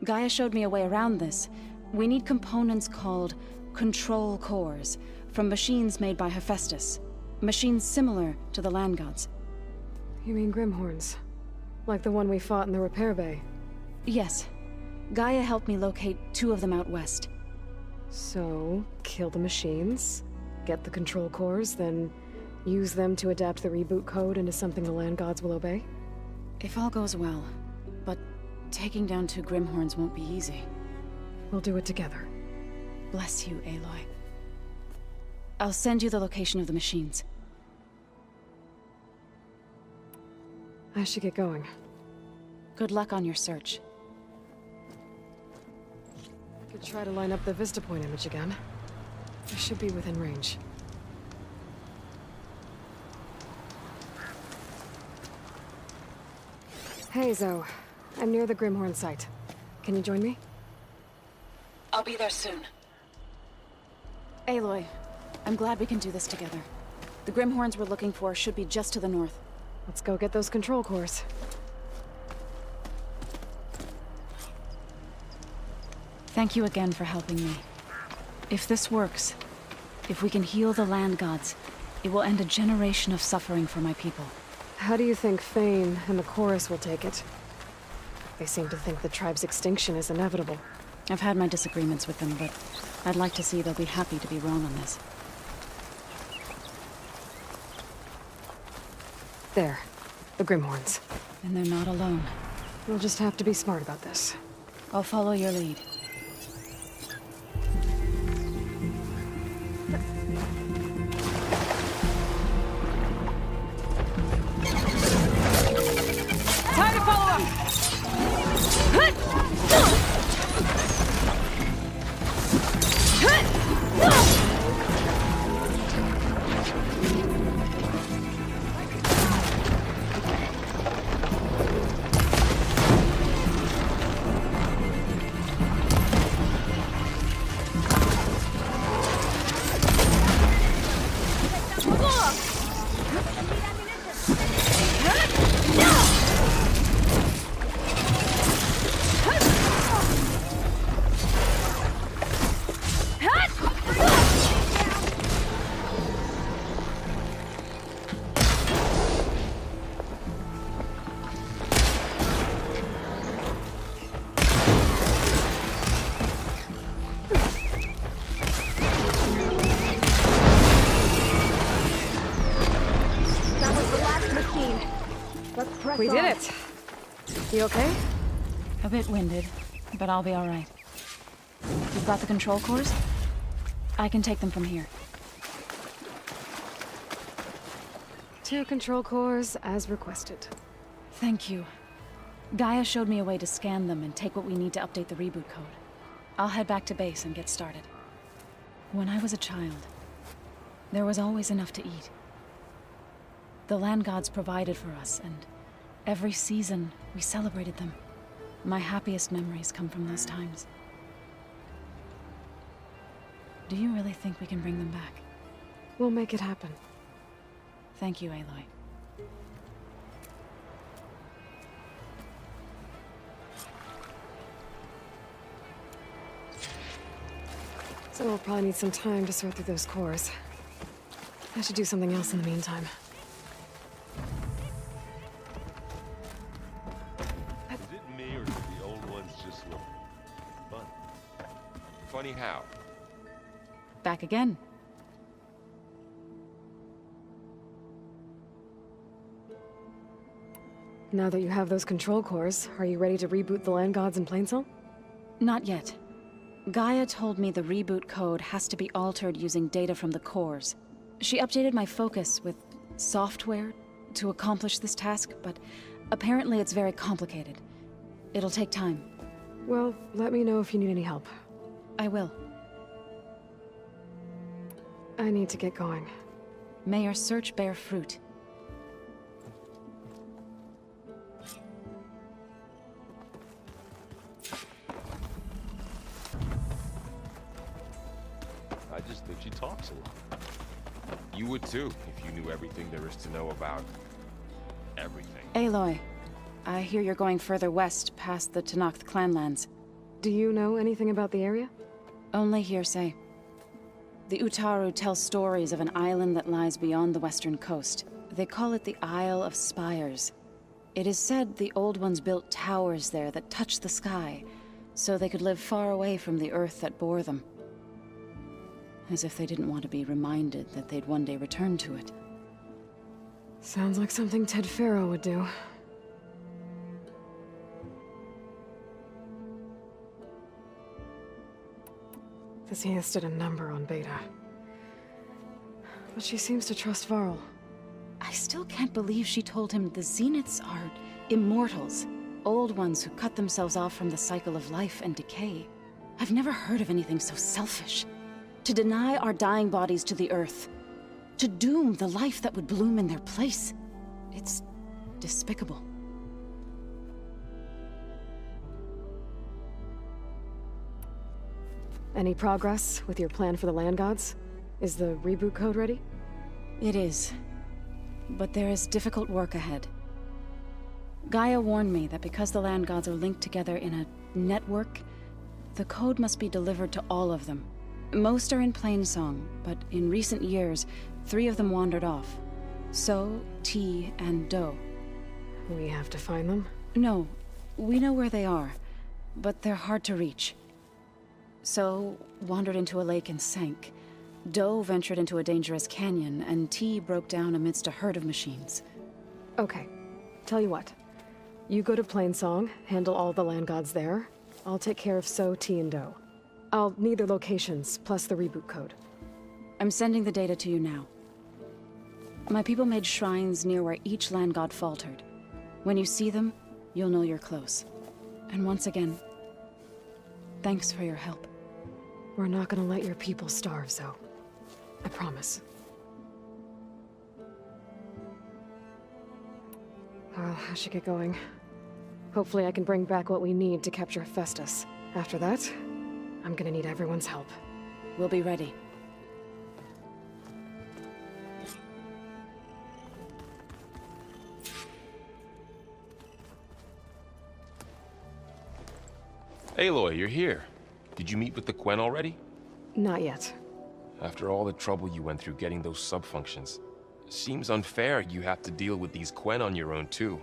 [SPEAKER 5] Gaia showed me a way around this. We need components called control cores, from machines made by Hephaestus. Machines similar to the land gods.
[SPEAKER 21] You mean Grimhorns? Like the one we fought in the repair bay?
[SPEAKER 5] Yes. Gaia helped me locate 2 of them out west.
[SPEAKER 21] So, kill the machines, get the control cores, then use them to adapt the reboot code into something the land gods will obey?
[SPEAKER 5] If all goes well. But taking down 2 Grimhorns won't be easy.
[SPEAKER 21] We'll do it together.
[SPEAKER 5] Bless you, Aloy. I'll send you the location of the machines.
[SPEAKER 21] I should get going.
[SPEAKER 5] Good luck on your search.
[SPEAKER 21] Could try to line up the Vista Point image again. I should be within range. Hey, Zoe. I'm near the Grimhorn site. Can you join me?
[SPEAKER 5] I'll be there soon. Aloy, I'm glad we can do this together. The Grimhorns we're looking for should be just to the north.
[SPEAKER 21] Let's go get those control cores.
[SPEAKER 5] Thank you again for helping me. If this works, if we can heal the land gods, it will end a generation of suffering for my people.
[SPEAKER 21] How do you think Fane and the Chorus will take it? They seem to think the tribe's extinction is inevitable.
[SPEAKER 5] I've had my disagreements with them, but I'd like to see they'll be happy to be wrong on this.
[SPEAKER 21] There. The Grimhorns.
[SPEAKER 5] And they're not alone.
[SPEAKER 21] We'll just have to be smart about this.
[SPEAKER 5] I'll follow your lead.
[SPEAKER 10] Time to follow up!
[SPEAKER 21] keen. Let's press We did it! You okay?
[SPEAKER 5] A bit winded, but I'll be alright. You've got the control cores? I can take them from here.
[SPEAKER 21] 2 control cores, as requested.
[SPEAKER 5] Thank you. Gaia showed me a way to scan them and take what we need to update the reboot code. I'll head back to base and get started. When I was a child, there was always enough to eat. The land gods provided for us, and every season we celebrated them. My happiest memories come from those times. Do you really think we can bring them back?
[SPEAKER 21] We'll make it happen.
[SPEAKER 5] Thank you, Aloy.
[SPEAKER 21] So we'll probably need some time to sort through those cores. I should do something else in the meantime.
[SPEAKER 23] Is it me or do the old ones just look fun? Funny how?
[SPEAKER 5] Back again.
[SPEAKER 21] Now that you have those control cores, are you ready to reboot the land gods in Plainsong?
[SPEAKER 5] Not yet. Gaia told me the reboot code has to be altered using data from the cores. She updated my focus with software to accomplish this task, but apparently it's very complicated. It'll take time.
[SPEAKER 21] Well, let me know if you need any help.
[SPEAKER 5] I will.
[SPEAKER 21] I need to get going.
[SPEAKER 5] May your search bear fruit.
[SPEAKER 23] I just think she talks a lot. You would too, if you knew everything there is to know about everything.
[SPEAKER 5] Aloy, I hear you're going further west past the Tenakth clanlands.
[SPEAKER 21] Do you know anything about the area?
[SPEAKER 5] Only hearsay. The Utaru tell stories of an island that lies beyond the western coast. They call it the Isle of Spires. It is said the Old Ones built towers there that touch the sky, so they could live far away from the earth that bore them. As if they didn't want to be reminded that they'd one day return to it.
[SPEAKER 21] Sounds like something Ted Faro would do. The Zeniths did a number on Beta. But she seems to trust Varl.
[SPEAKER 5] I still can't believe she told him the Zeniths are immortals. Old ones who cut themselves off from the cycle of life and decay. I've never heard of anything so selfish. To deny our dying bodies to the earth. To doom the life that would bloom in their place. It's despicable.
[SPEAKER 21] Any progress with your plan for the land gods? Is the reboot code ready?
[SPEAKER 5] It is. But there is difficult work ahead. Gaia warned me that because the land gods are linked together in a network, the code must be delivered to all of them. Most are in Plainsong, but in recent years, 3 of them wandered off. So, T, and Do.
[SPEAKER 21] We have to find them?
[SPEAKER 5] No, we know where they are, but they're hard to reach. So, wandered into a lake and sank. Do ventured into a dangerous canyon, and T broke down amidst a herd of machines.
[SPEAKER 21] Okay. Tell you what. You go to Plainsong, handle all the land gods there. I'll take care of So, T, and Do. I'll need their locations, plus the reboot code.
[SPEAKER 5] I'm sending the data to you now. My people made shrines near where each land god faltered. When you see them, you'll know you're close. And once again, thanks for your help.
[SPEAKER 21] We're not gonna let your people starve, Zo. I promise. Well, I should get going. Hopefully I can bring back what we need to capture Festus. After that, I'm gonna need everyone's help.
[SPEAKER 5] We'll be ready.
[SPEAKER 23] Aloy, you're here. Did you meet with the Quen already?
[SPEAKER 21] Not yet.
[SPEAKER 23] After all the trouble you went through getting those sub-functions, seems unfair you have to deal with these Quen on your own too.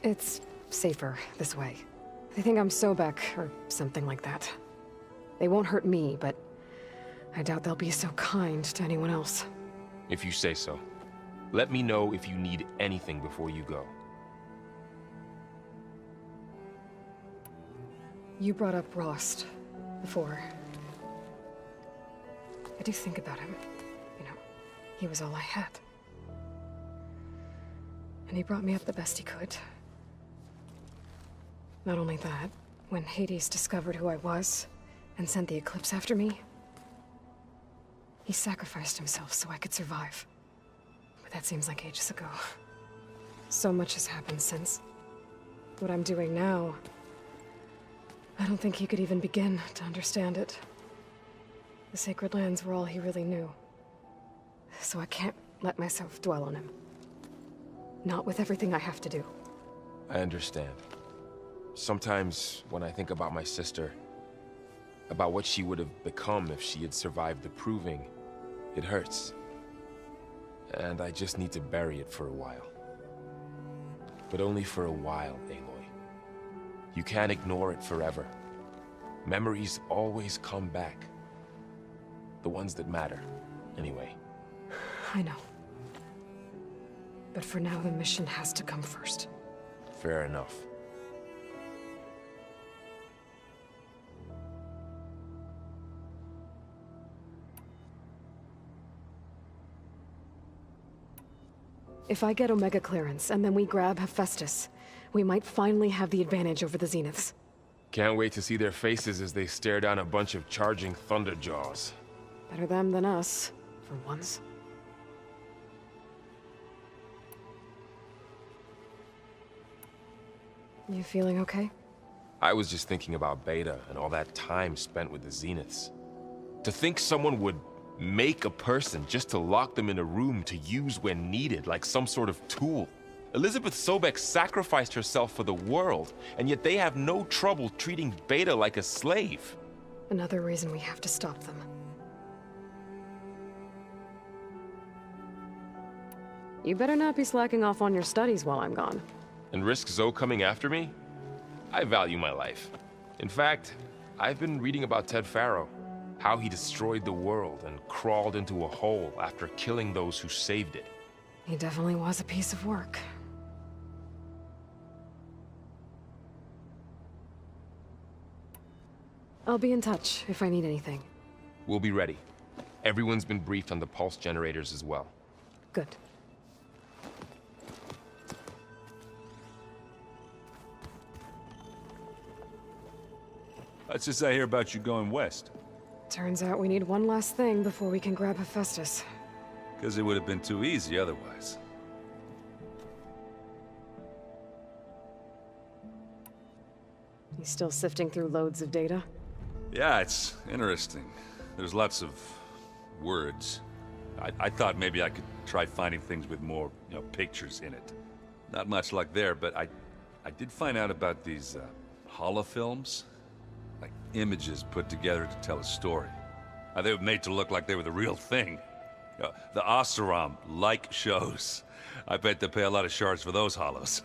[SPEAKER 21] It's safer this way. They think I'm Sobek, or something like that. They won't hurt me, but I doubt they'll be so kind to anyone else.
[SPEAKER 23] If you say so. Let me know if you need anything before you go.
[SPEAKER 2] You brought up Rost before. I do think about him. You know, he was all I had. And he brought me up the best he could. Not only that, when Hades discovered who I was and sent the Eclipse after me, he sacrificed himself so I could survive. But that seems like ages ago. So much has happened since. What I'm doing now, I don't think he could even begin to understand it. The Sacred Lands were all he really knew. So I can't let myself dwell on him. Not with everything I have to do.
[SPEAKER 23] I understand. Sometimes, when I think about my sister, about what she would have become if she had survived the Proving, it hurts. And I just need to bury it for a while. But only for a while, Aloy. You can't ignore it forever. Memories always come back. The ones that matter, anyway.
[SPEAKER 2] I know. But for now, the mission has to come first.
[SPEAKER 23] Fair enough.
[SPEAKER 2] If I get Omega clearance, and then we grab Hephaestus, we might finally have the advantage over the Zeniths.
[SPEAKER 23] Can't wait to see their faces as they stare down a bunch of charging Thunderjaws.
[SPEAKER 2] Better them than us, for once. You feeling okay?
[SPEAKER 23] I was just thinking about Beta and all that time spent with the Zeniths. To think someone would make a person just to lock them in a room to use when needed, like some sort of tool. Elizabeth Sobek sacrificed herself for the world, and yet they have no trouble treating Beta like a slave.
[SPEAKER 2] Another reason we have to stop them. You better not be slacking off on your studies while I'm gone.
[SPEAKER 23] And risk Zoe coming after me? I value my life. In fact, I've been reading about Ted Faro. How he destroyed the world and crawled into a hole after killing those who saved it.
[SPEAKER 2] He definitely was a piece of work. I'll be in touch if I need anything.
[SPEAKER 23] We'll be ready. Everyone's been briefed on the pulse generators as well.
[SPEAKER 2] Good.
[SPEAKER 13] What's this I hear about you going west?
[SPEAKER 2] Turns out we need one last thing before we can grab Hephaestus.
[SPEAKER 13] Because it would have been too easy otherwise.
[SPEAKER 2] You still sifting through loads of data?
[SPEAKER 13] Yeah, it's interesting. There's lots of words. I thought maybe I could try finding things with more, pictures in it. Not much luck there, but I did find out about these holofilms. Like images put together to tell a story. They were made to look like they were the real thing. The Oseram like shows. I bet they pay a lot of shards for those hollows.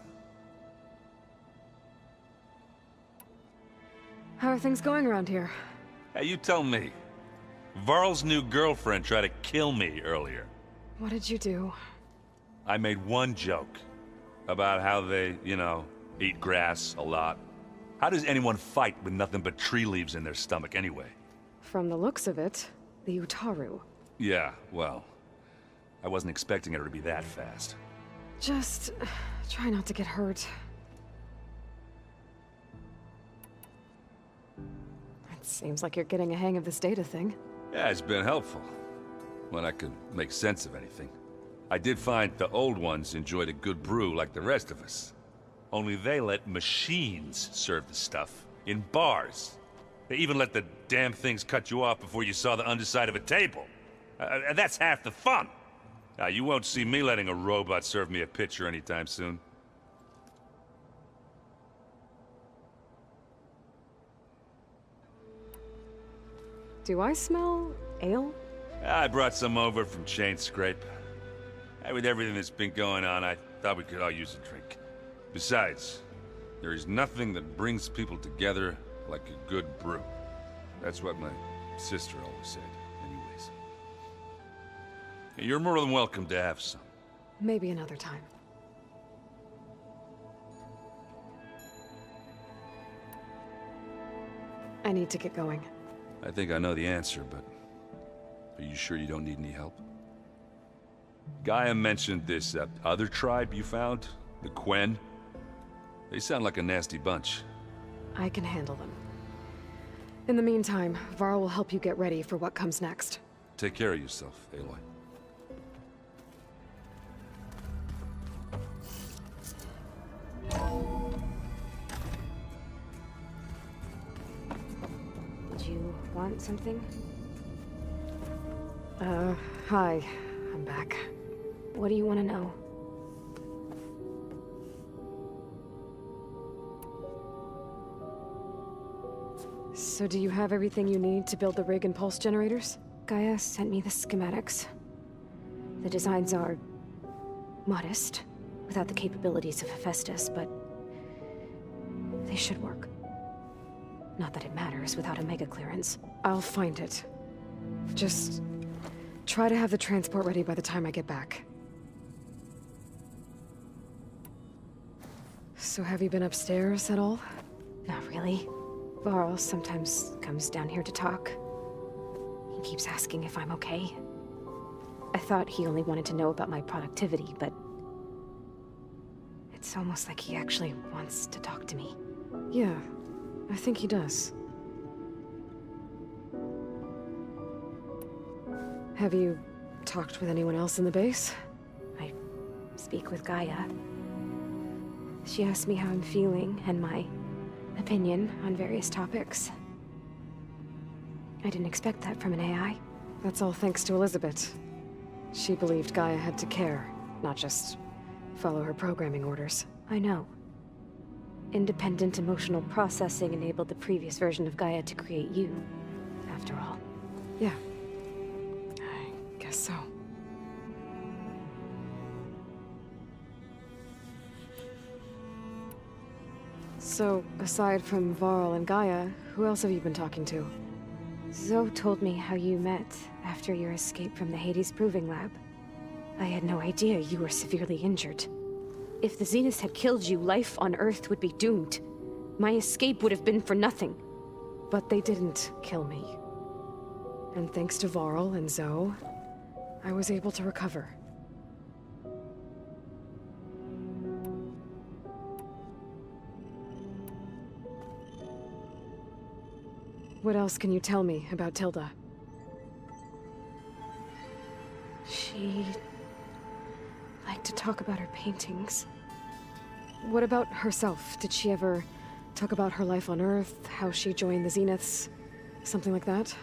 [SPEAKER 2] How are things going around here?
[SPEAKER 13] Hey, you tell me. Varl's new girlfriend tried to kill me earlier.
[SPEAKER 2] What did you do?
[SPEAKER 13] I made one joke about how they, eat grass a lot. How does anyone fight with nothing but tree leaves in their stomach anyway?
[SPEAKER 2] From the looks of it, the Utaru.
[SPEAKER 13] Yeah, well, I wasn't expecting her to be that fast.
[SPEAKER 2] Just try not to get hurt. It seems like you're getting a hang of this data thing.
[SPEAKER 13] Yeah, it's been helpful. When I could make sense of anything. I did find the old ones enjoyed a good brew like the rest of us. Only they let machines serve the stuff in bars. They even let the damn things cut you off before you saw the underside of a table. And that's half the fun. You won't see me letting a robot serve me a pitcher anytime soon.
[SPEAKER 2] Do I smell ale?
[SPEAKER 13] I brought some over from Chain Scrape. With everything that's been going on, I thought we could all use a drink. Besides, there is nothing that brings people together like a good brew. That's what my sister always said, anyways. You're more than welcome to have some.
[SPEAKER 2] Maybe another time. I need to get going.
[SPEAKER 13] I think I know the answer, but are you sure you don't need any help? Gaia mentioned this other tribe you found, the Quen. They sound like a nasty bunch.
[SPEAKER 2] I can handle them. In the meantime, Varl will help you get ready for what comes next.
[SPEAKER 13] Take care of yourself, Aloy.
[SPEAKER 21] Did you want something?
[SPEAKER 2] Hi. I'm back.
[SPEAKER 21] What do you want to know?
[SPEAKER 2] So do you have everything you need to build the rig and pulse generators?
[SPEAKER 21] Gaia sent me the schematics. The designs are modest, without the capabilities of Hephaestus, but they should work. Not that it matters without a mega clearance.
[SPEAKER 2] I'll find it. Just try to have the transport ready by the time I get back. So have you been upstairs at all?
[SPEAKER 21] Not really. Varl sometimes comes down here to talk. He keeps asking if I'm okay. I thought he only wanted to know about my productivity, but it's almost like he actually wants to talk to me.
[SPEAKER 2] Yeah, I think he does. Have you talked with anyone else in the base?
[SPEAKER 21] I speak with Gaia. She asked me how I'm feeling and my opinion on various topics. I didn't expect that from an AI.
[SPEAKER 2] That's all thanks to Elizabeth. She believed Gaia had to care, not just follow her programming orders.
[SPEAKER 21] I know. Independent emotional processing enabled the previous version of Gaia to create you, after all.
[SPEAKER 2] Yeah. I guess so. So, aside from Varl and Gaia, who else have you been talking to?
[SPEAKER 21] Zoe told me how you met after your escape from the Hades Proving Lab. I had no idea you were severely injured. If the Zeniths had killed you, life on Earth would be doomed. My escape would have been for nothing.
[SPEAKER 2] But they didn't kill me. And thanks to Varl and Zoe, I was able to recover. What else can you tell me about Tilda?
[SPEAKER 21] She liked to talk about her paintings.
[SPEAKER 2] What about herself? Did she ever talk about her life on Earth, how she joined the Zeniths, something like that?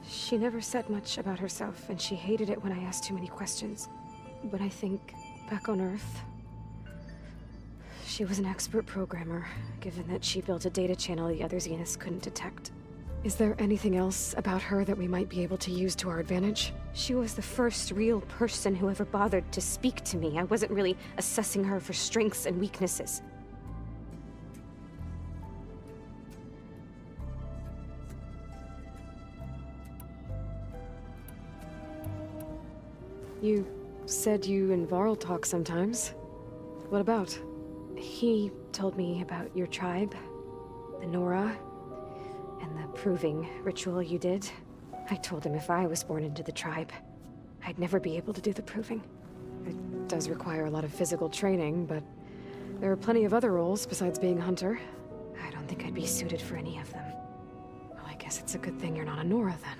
[SPEAKER 21] She never said much about herself, and she hated it when I asked too many questions. But I think, back on Earth, she was an expert programmer, given that she built a data channel the other Zeniths couldn't detect.
[SPEAKER 2] Is there anything else about her that we might be able to use to our advantage?
[SPEAKER 21] She was the first real person who ever bothered to speak to me. I wasn't really assessing her for strengths and weaknesses.
[SPEAKER 2] You said you and Varl talk sometimes. What about?
[SPEAKER 21] He told me about your tribe, the Nora, and the proving ritual you did. I told him if I was born into the tribe, I'd never be able to do the proving.
[SPEAKER 2] It does require a lot of physical training, but there are plenty of other roles besides being a hunter.
[SPEAKER 21] I don't think I'd be suited for any of them.
[SPEAKER 2] Well, I guess it's a good thing you're not a Nora, then.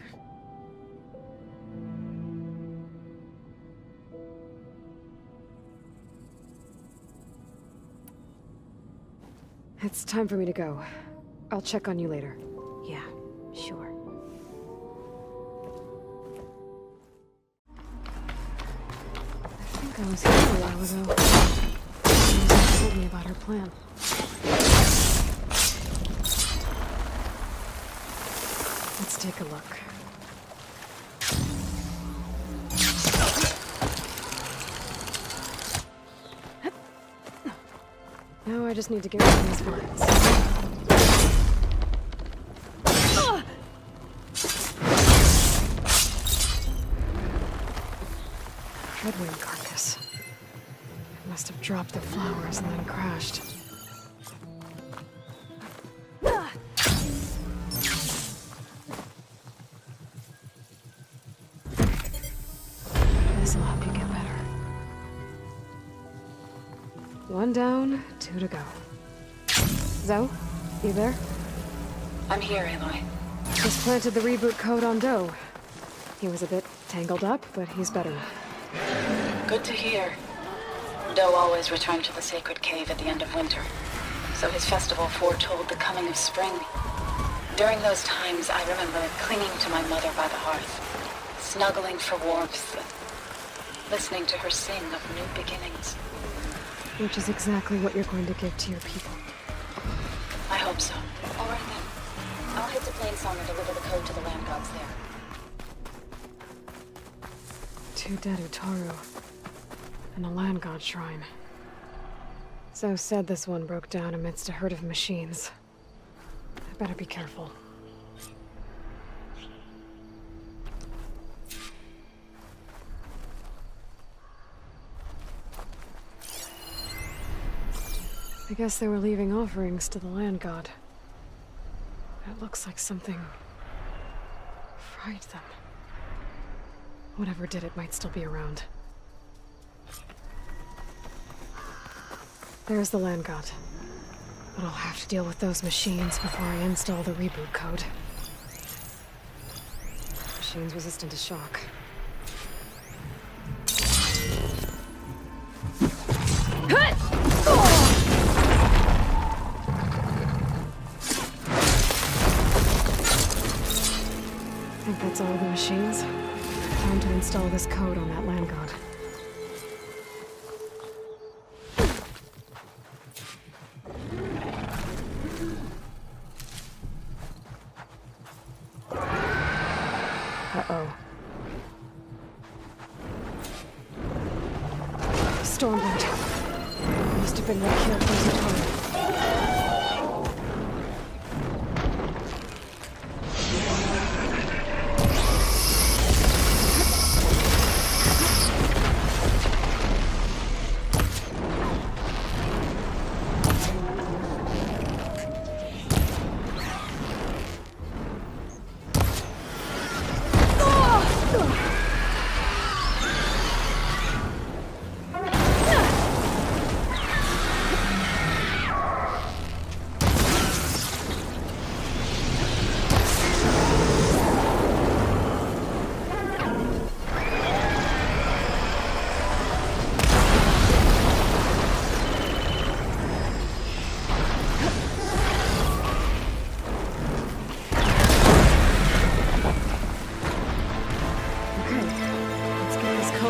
[SPEAKER 2] It's time for me to go. I'll check on you later.
[SPEAKER 21] Yeah, sure.
[SPEAKER 2] I think I was here a while ago. Elizabeth told me about her plan. Let's take a look. Now I just need to get rid of these vines. Dreadwing carcass. Must have dropped the flowers and then crashed. This'll help you get better. One down, 2 to go. Zoe, you there?
[SPEAKER 5] I'm here, Aloy.
[SPEAKER 2] Just planted the reboot code on Doe. He was a bit tangled up, but he's better now.
[SPEAKER 5] Good to hear. Doe always returned to the sacred cave at the end of winter, so his festival foretold the coming of spring. During those times, I remember clinging to my mother by the hearth, snuggling for warmth, and listening to her sing of new beginnings.
[SPEAKER 2] Which is exactly what you're going to give to your people.
[SPEAKER 5] I hope so. All right then. I'll head to Plainsong and deliver the code to the land gods there.
[SPEAKER 2] 2 dead Utaru. And a land god shrine. Zoe said this one broke down amidst a herd of machines. I better be careful. I guess they were leaving offerings to the land god. It looks like something fried them. Whatever did it might still be around. There's the land god. But I'll have to deal with those machines before I install the reboot code. Machines resistant to shock. I think that's all the machines. Time to install this code on that land god. Uh-oh. Stormbird. Must have been what killed those Utaru.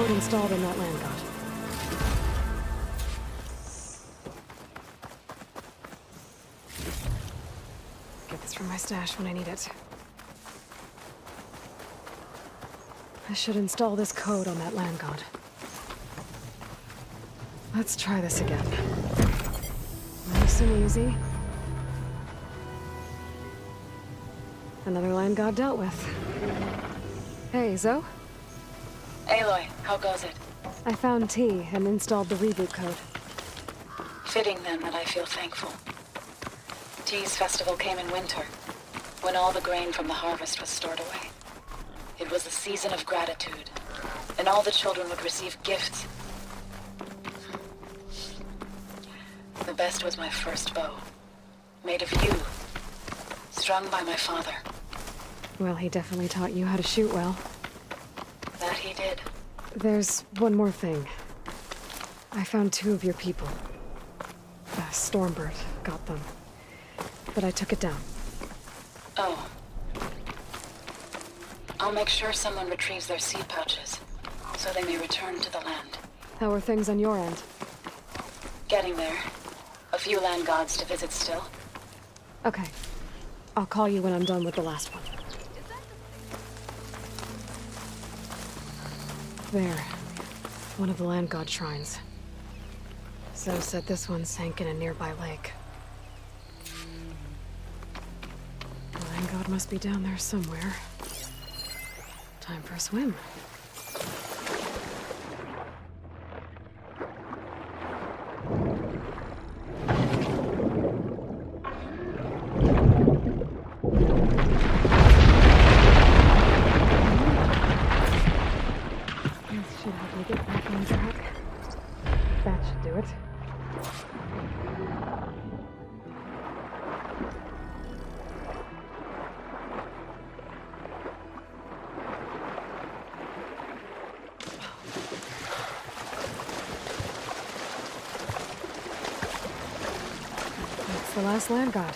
[SPEAKER 2] Installed in that land god. Get this from my stash when I need it. I should install this code on that land god. Let's try this again. Nice and easy. Another land god dealt with. Hey, Zoe?
[SPEAKER 5] Aloy, how goes it?
[SPEAKER 2] I found T and installed the reboot code.
[SPEAKER 5] Fitting then that I feel thankful. T's festival came in winter, when all the grain from the harvest was stored away. It was a season of gratitude, and all the children would receive gifts. The best was my first bow, made of yew, strung by my father.
[SPEAKER 2] Well, he definitely taught you how to shoot well.
[SPEAKER 5] That he did.
[SPEAKER 2] There's one more thing. I found 2 of your people. Stormbird got them. But I took it down.
[SPEAKER 5] Oh. I'll make sure someone retrieves their seed pouches, so they may return to the land.
[SPEAKER 2] How are things on your end?
[SPEAKER 5] Getting there. A few land gods to visit still.
[SPEAKER 2] Okay. I'll call you when I'm done with the last one. There. One of the land god shrines. Zoe said this one sank in a nearby lake. The land god must be down there somewhere. Time for a swim.
[SPEAKER 21] That should do it. That's the last land god.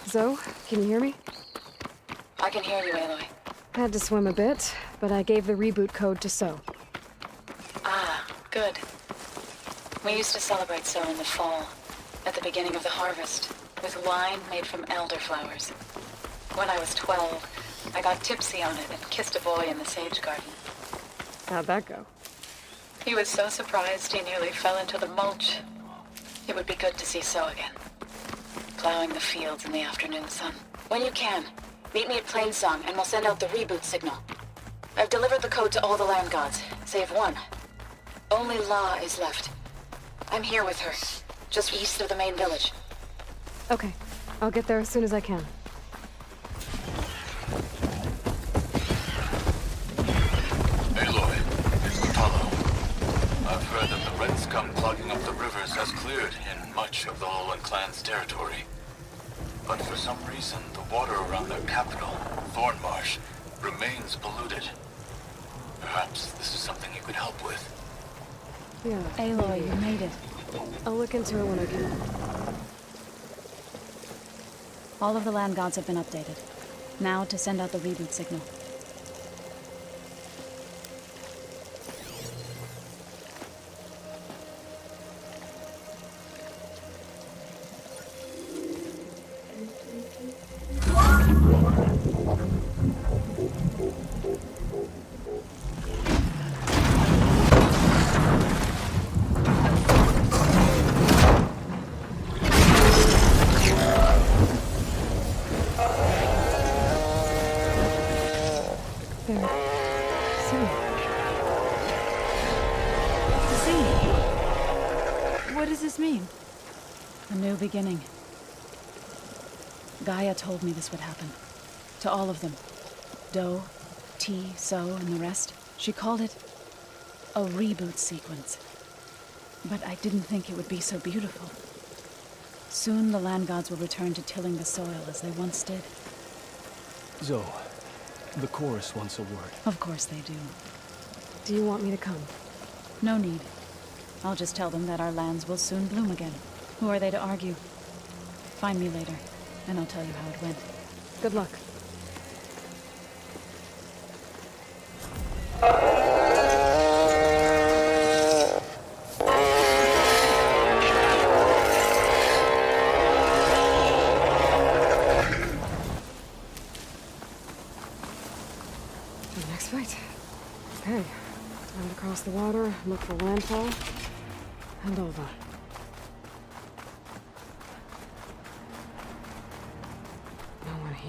[SPEAKER 21] Zoe, can you hear me?
[SPEAKER 5] I can hear you, Aloy.
[SPEAKER 21] Had to swim a bit, but I gave the reboot code to So.
[SPEAKER 5] Ah, good. We used to celebrate So in the fall, at the beginning of the harvest, with wine made from elderflowers. When I was 12, I got tipsy on it and kissed a boy in the sage garden.
[SPEAKER 21] How'd that go?
[SPEAKER 5] He was so surprised he nearly fell into the mulch. It would be good to see So again. Plowing the fields in the afternoon sun. When you can, meet me at Plainsong and we'll send out the reboot signal. I've delivered the code to all the land gods, save one. Only La is left. I'm here with her, just east of the main village.
[SPEAKER 21] Okay, I'll get there as soon as I can.
[SPEAKER 8] Aloy, it's Apollo. I've heard that the red scum clogging up the rivers has cleared in much of the Lowland clan's territory. But for some reason, the water around their capital, Thornmarsh, remains polluted. Perhaps this is something you could help with.
[SPEAKER 21] Yeah.
[SPEAKER 5] Aloy, you made it.
[SPEAKER 21] I'll look into it when I can.
[SPEAKER 5] All of the land gods have been updated. Now to send out the reboot signal. Beginning. Gaia told me this would happen. To all of them. Do, T, So, and the rest. She called it a reboot sequence. But I didn't think it would be so beautiful. Soon the land gods will return to tilling the soil as they once did.
[SPEAKER 11] Zoe, the chorus wants a word.
[SPEAKER 5] Of course they do.
[SPEAKER 21] Do you want me to come?
[SPEAKER 5] No need. I'll just tell them that our lands will soon bloom again. Who are they to argue? Find me later, and I'll tell you how it went.
[SPEAKER 21] Good luck. Next fight. Okay. Time to cross the water, look for landfall, and over.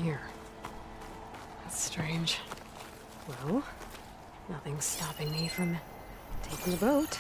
[SPEAKER 21] Here. That's strange. Well, nothing's stopping me from taking the boat.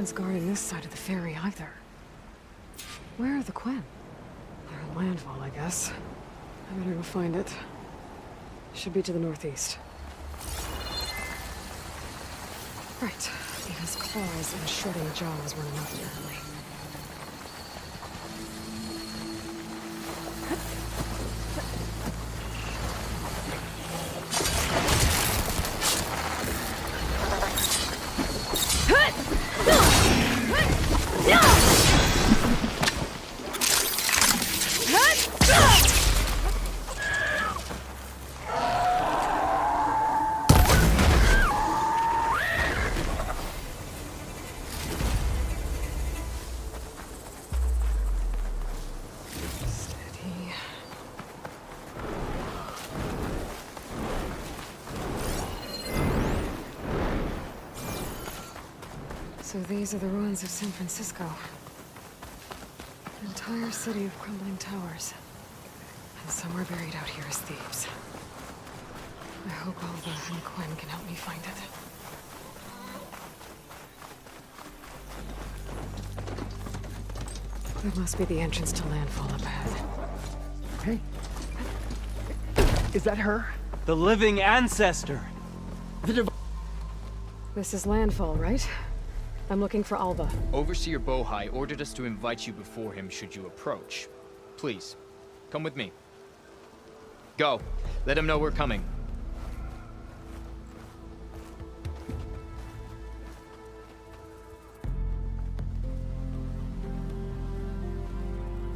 [SPEAKER 2] one's guarding this side of the ferry either. Where are the Quen? They're at landfall, I guess. I better go find it. Should be to the northeast. Right. These claws and shredding jaws were enough, apparently. So these are the ruins of San Francisco. An entire city of crumbling towers. And somewhere buried out here is Thebes. I hope Alva and Quen can help me find it. That must be the entrance to landfall up ahead.
[SPEAKER 3] Hey. Is that her? The living ancestor.
[SPEAKER 2] This is landfall, right? I'm looking for Alva.
[SPEAKER 7] Overseer Bohai ordered us to invite you before him should you approach. Please, come with me. Go. Let him know we're coming.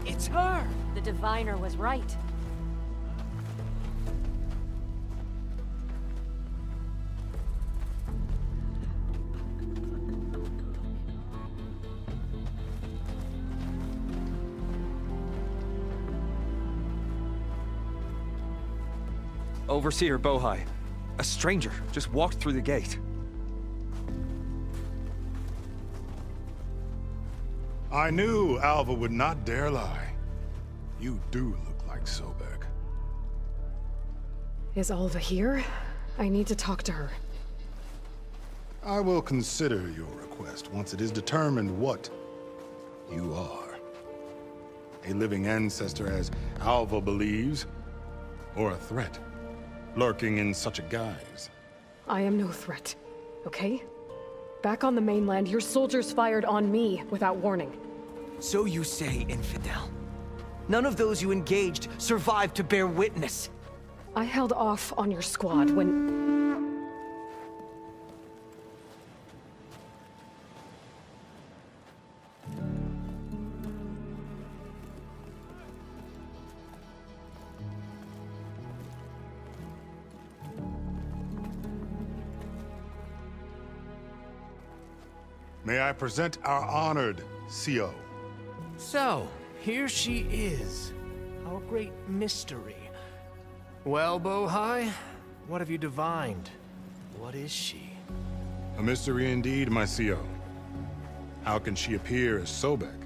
[SPEAKER 10] It's her! The diviner was right.
[SPEAKER 3] Overseer Bohai. A stranger just walked through the gate.
[SPEAKER 17] I knew Alva would not dare lie. You do look like Sobek.
[SPEAKER 2] Is Alva here? I need to talk to her.
[SPEAKER 17] I will consider your request once it is determined what you are. A living ancestor, as Alva believes, or a threat, lurking in such a guise.
[SPEAKER 2] I am no threat, okay? Back on the mainland, your soldiers fired on me without warning.
[SPEAKER 3] So you say, infidel. None of those you engaged survived to bear witness.
[SPEAKER 2] I held off on your squad when...
[SPEAKER 17] May I present our honored CO?
[SPEAKER 20] So, here she is. Our great mystery. Well, Bohai, what have you divined? What is she?
[SPEAKER 17] A mystery indeed, my CO. How can she appear as Sobek,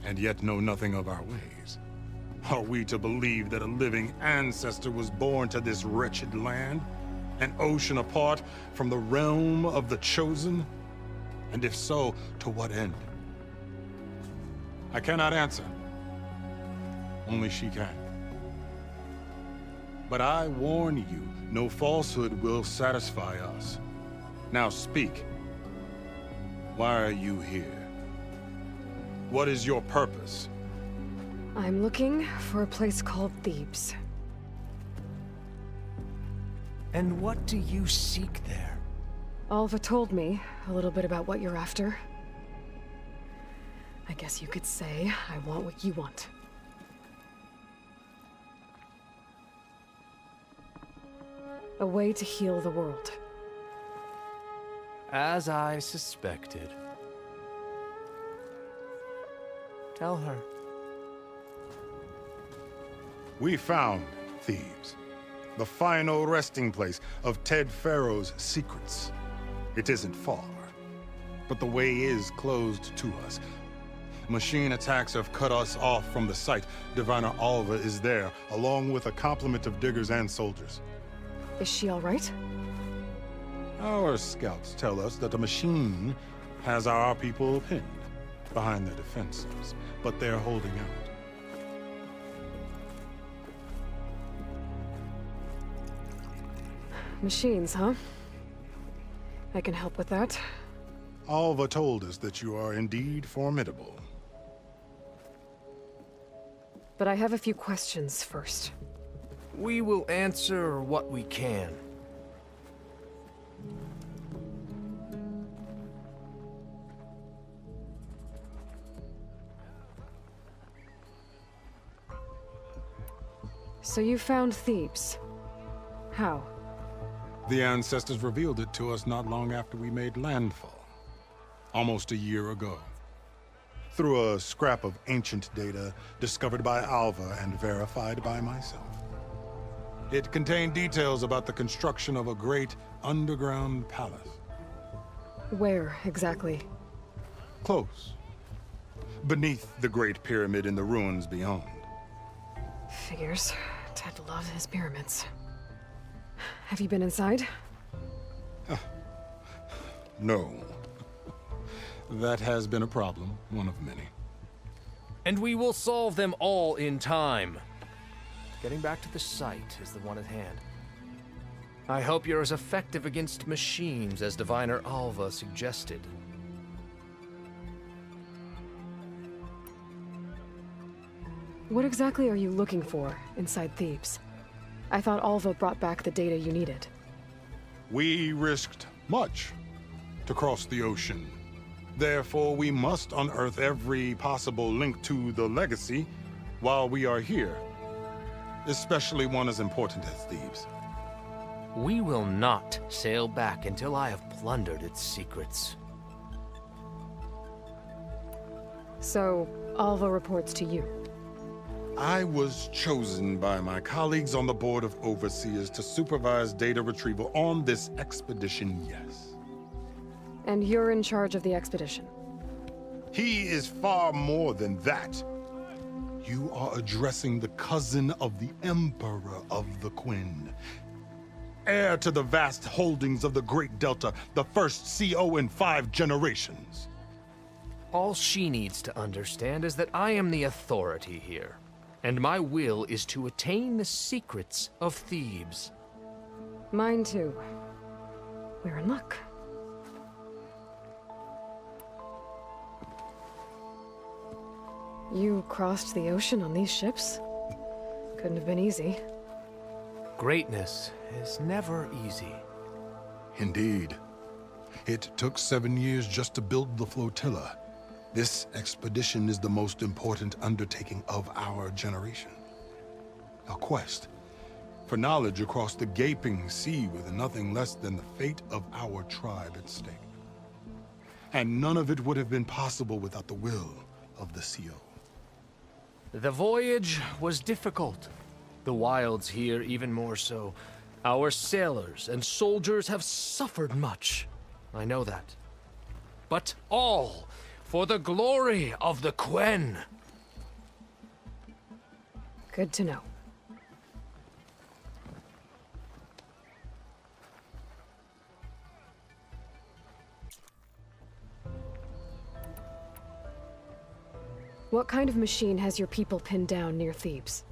[SPEAKER 17] and yet know nothing of our ways? Are we to believe that a living ancestor was born to this wretched land? An ocean apart from the realm of the Chosen? And if so, to what end? I cannot answer. Only she can. But I warn you, no falsehood will satisfy us. Now speak. Why are you here? What is your purpose?
[SPEAKER 2] I'm looking for a place called Thebes.
[SPEAKER 20] And what do you seek there?
[SPEAKER 2] Alva told me a little bit about what you're after. I guess you could say I want what you want. A way to heal the world.
[SPEAKER 20] As I suspected. Tell her.
[SPEAKER 17] We found Thebes, the final resting place of Ted Faro's secrets. It isn't far, but the way is closed to us. Machine attacks have cut us off from the site. Diviner Alva is there, along with a complement of diggers and soldiers.
[SPEAKER 2] Is she all right?
[SPEAKER 17] Our scouts tell us that a machine has our people pinned behind their defenses, but they're holding out.
[SPEAKER 2] Machines, huh? I can help with that.
[SPEAKER 17] Alva told us that you are indeed formidable.
[SPEAKER 2] But I have a few questions first.
[SPEAKER 20] We will answer what we can.
[SPEAKER 2] So you found Thebes. How?
[SPEAKER 17] The ancestors revealed it to us not long after we made landfall. Almost a year ago. Through a scrap of ancient data discovered by Alva and verified by myself. It contained details about the construction of a great underground palace.
[SPEAKER 2] Where, exactly?
[SPEAKER 17] Close. Beneath the Great Pyramid in the ruins beyond.
[SPEAKER 2] Figures. Ted loves his pyramids. Have you been inside?
[SPEAKER 17] No. That has been a problem, one of many.
[SPEAKER 20] And we will solve them all in time. Getting back to the site is the one at hand. I hope you're as effective against machines as Diviner Alva suggested.
[SPEAKER 2] What exactly are you looking for inside Thebes? I thought Alva brought back the data you needed.
[SPEAKER 17] We risked much to cross the ocean. Therefore, we must unearth every possible link to the legacy while we are here. Especially one as important as Thebes.
[SPEAKER 20] We will not sail back until I have plundered its secrets.
[SPEAKER 2] So, Alva reports to you.
[SPEAKER 17] I was chosen by my colleagues on the Board of Overseers to supervise data retrieval on this expedition, yes.
[SPEAKER 2] And you're in charge of the expedition.
[SPEAKER 17] He is far more than that. You are addressing the cousin of the Emperor of the Quinn. Heir to the vast holdings of the Great Delta, the first CO in 5 generations.
[SPEAKER 20] All she needs to understand is that I am the authority here, and my will is to attain the secrets of Thebes.
[SPEAKER 2] Mine too. We're in luck. You crossed the ocean on these ships? Couldn't have been easy.
[SPEAKER 20] Greatness is never easy.
[SPEAKER 17] Indeed. It took 7 years just to build the flotilla. This expedition is the most important undertaking of our generation. A quest for knowledge across the gaping sea with nothing less than the fate of our tribe at stake. And none of it would have been possible without the will of the CO.
[SPEAKER 20] The voyage was difficult. The wilds here even more so. Our sailors and soldiers have suffered much. I know that. But all for the glory of the Quen.
[SPEAKER 2] Good to know. What kind of machine has your people pinned down near Thebes?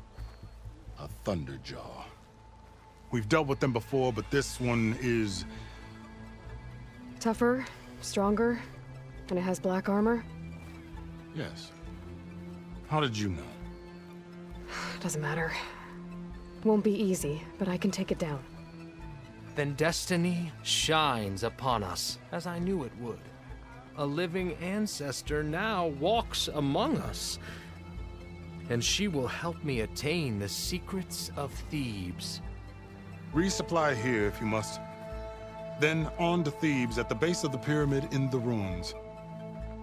[SPEAKER 17] A Thunderjaw. We've dealt with them before, but this one is...
[SPEAKER 2] Tougher, stronger, and it has black armor?
[SPEAKER 17] Yes. How did you know?
[SPEAKER 2] Doesn't matter. Won't be easy, but I can take it down.
[SPEAKER 20] Then destiny shines upon us, as I knew it would. A living ancestor now walks among us, and she will help me attain the secrets of Thebes.
[SPEAKER 17] Resupply here if you must. Then on to Thebes at the base of the pyramid in the ruins.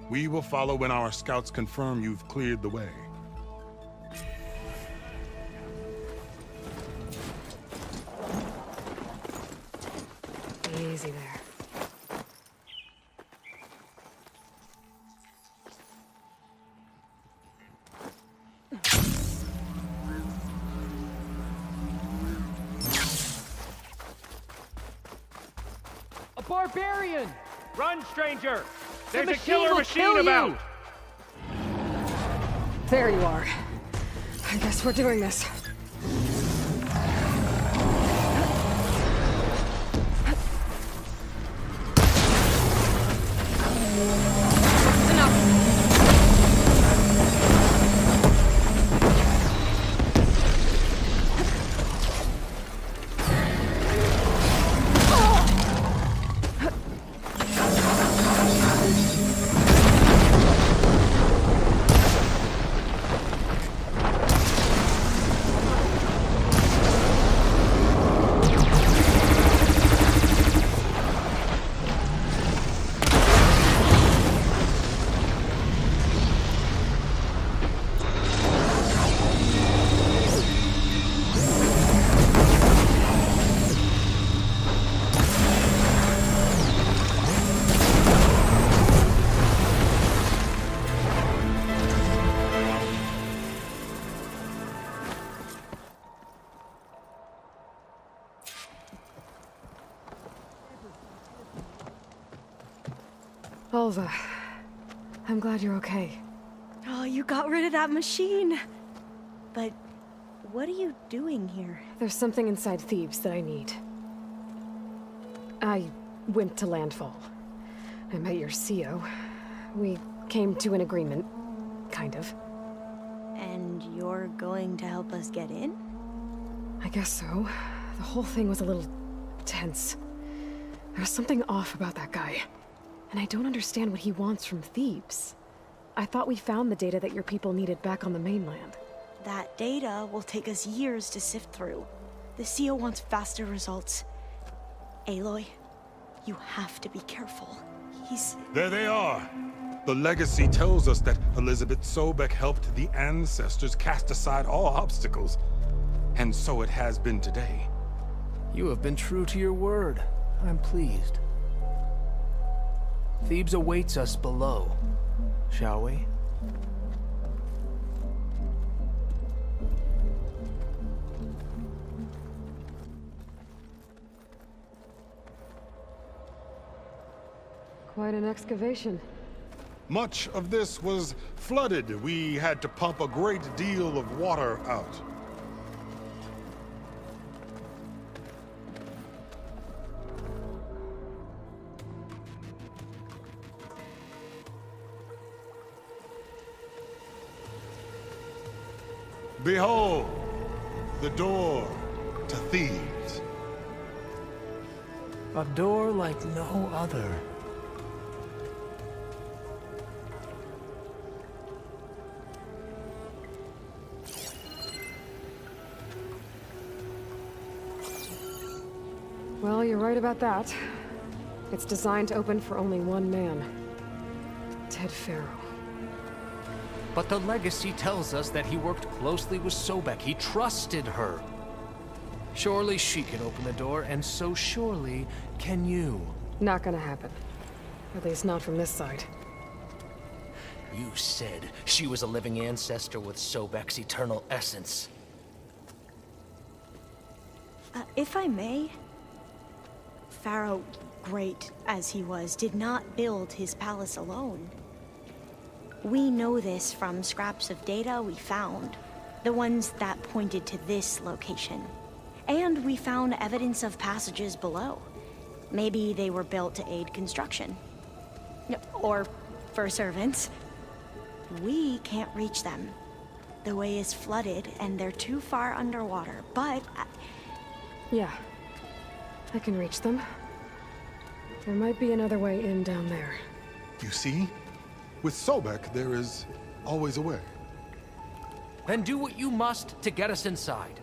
[SPEAKER 17] We will follow when our scouts confirm you've cleared the way.
[SPEAKER 2] Easy there.
[SPEAKER 11] A barbarian! Run, stranger! There's a killer machine about!
[SPEAKER 2] There you are. I guess we're doing this. Alva, I'm glad you're okay.
[SPEAKER 6] Oh, you got rid of that machine. But what are you doing here?
[SPEAKER 2] There's something inside Thebes that I need. I went to landfall. I met your CO. We came to an agreement, kind of.
[SPEAKER 6] And you're going to help us get in?
[SPEAKER 2] I guess so. The whole thing was a little tense. There was something off about that guy. And I don't understand what he wants from Thebes. I thought we found the data that your people needed back on the mainland.
[SPEAKER 6] That data will take us years to sift through. The CO wants faster results. Aloy, you have to be careful.
[SPEAKER 17] There they are! The legacy tells us that Elizabeth Sobek helped the ancestors cast aside all obstacles. And so it has been today.
[SPEAKER 20] You have been true to your word. I'm pleased. Thebes awaits us below, shall we?
[SPEAKER 2] Quite an excavation.
[SPEAKER 17] Much of this was flooded. We had to pump a great deal of water out. Behold, the door to Thebes.
[SPEAKER 20] A door like no other.
[SPEAKER 2] Well, you're right about that. It's designed to open for only one man. Ted Faro.
[SPEAKER 20] But the legacy tells us that he worked closely with Sobek. He trusted her. Surely she can open the door, and so surely can you.
[SPEAKER 2] Not gonna happen. At least not from this side.
[SPEAKER 20] You said she was a living ancestor with Sobek's eternal essence.
[SPEAKER 6] If I may, Faro, great as he was, did not build his palace alone. We know this from scraps of data we found, the ones that pointed to this location. And we found evidence of passages below. Maybe they were built to aid construction. Or for servants. We can't reach them. The way is flooded and they're too far underwater, but...
[SPEAKER 2] Yeah. I can reach them. There might be another way in down there.
[SPEAKER 17] You see? With Sobek, there is always a way.
[SPEAKER 20] Then do what you must to get us inside.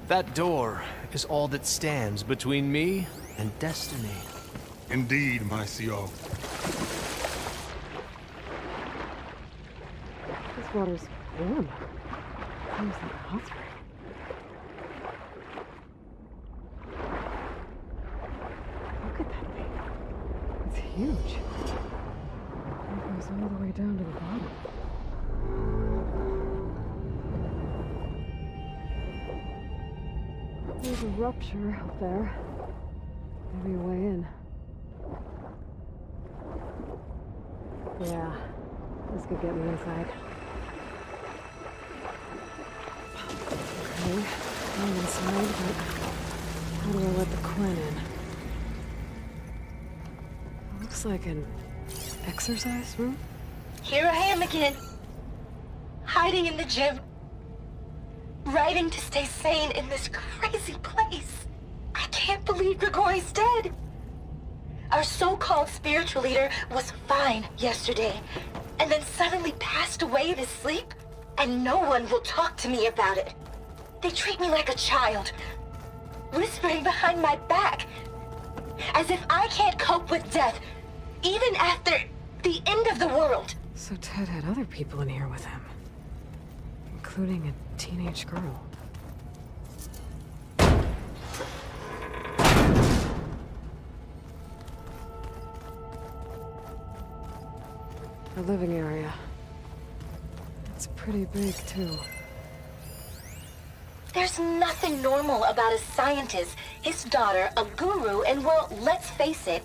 [SPEAKER 20] That door is all that stands between me and destiny.
[SPEAKER 17] Indeed, my CO.
[SPEAKER 2] This water's warm. Seems like hot spring. Look at that thing. huge. It goes all the way down to the bottom. There's a rupture up there. Maybe a way in. Yeah, this could get me inside. Okay, I'm inside, but how do I let the Quinn in? Looks like an exercise room?
[SPEAKER 1] Here I am again. Hiding in the gym. Writing to stay sane in this crazy place. I can't believe Grigori's dead. Our so-called spiritual leader was fine yesterday, and then suddenly passed away in his sleep, and no one will talk to me about it. They treat me like a child, whispering behind my back, as if I can't cope with death, even after the end of the world.
[SPEAKER 2] So Ted had other people in here with him, including a teenage girl. The living area. It's pretty big, too.
[SPEAKER 1] There's nothing normal about a scientist, his daughter, a guru, and well, let's face it,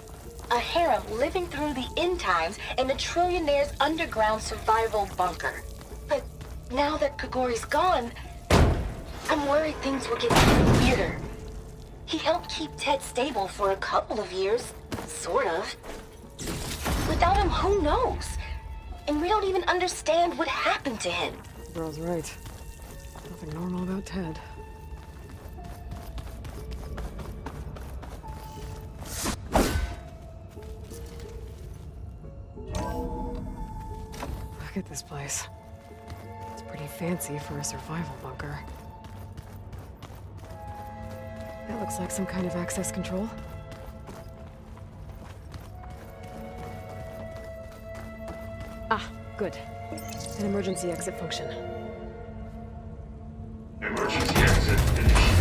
[SPEAKER 1] a harem living through the end times in a trillionaire's underground survival bunker. But now that Grigori's gone, I'm worried things will get even weirder. He helped keep Ted stable for a couple of years, sort of. Without him, who knows? And we don't even understand what happened to him.
[SPEAKER 2] Girl's right. Nothing normal about Ted. Look at this place. It's pretty fancy for a survival bunker. That looks like some kind of access control. Ah, good. An emergency exit function.
[SPEAKER 9] Emergency exit initiated.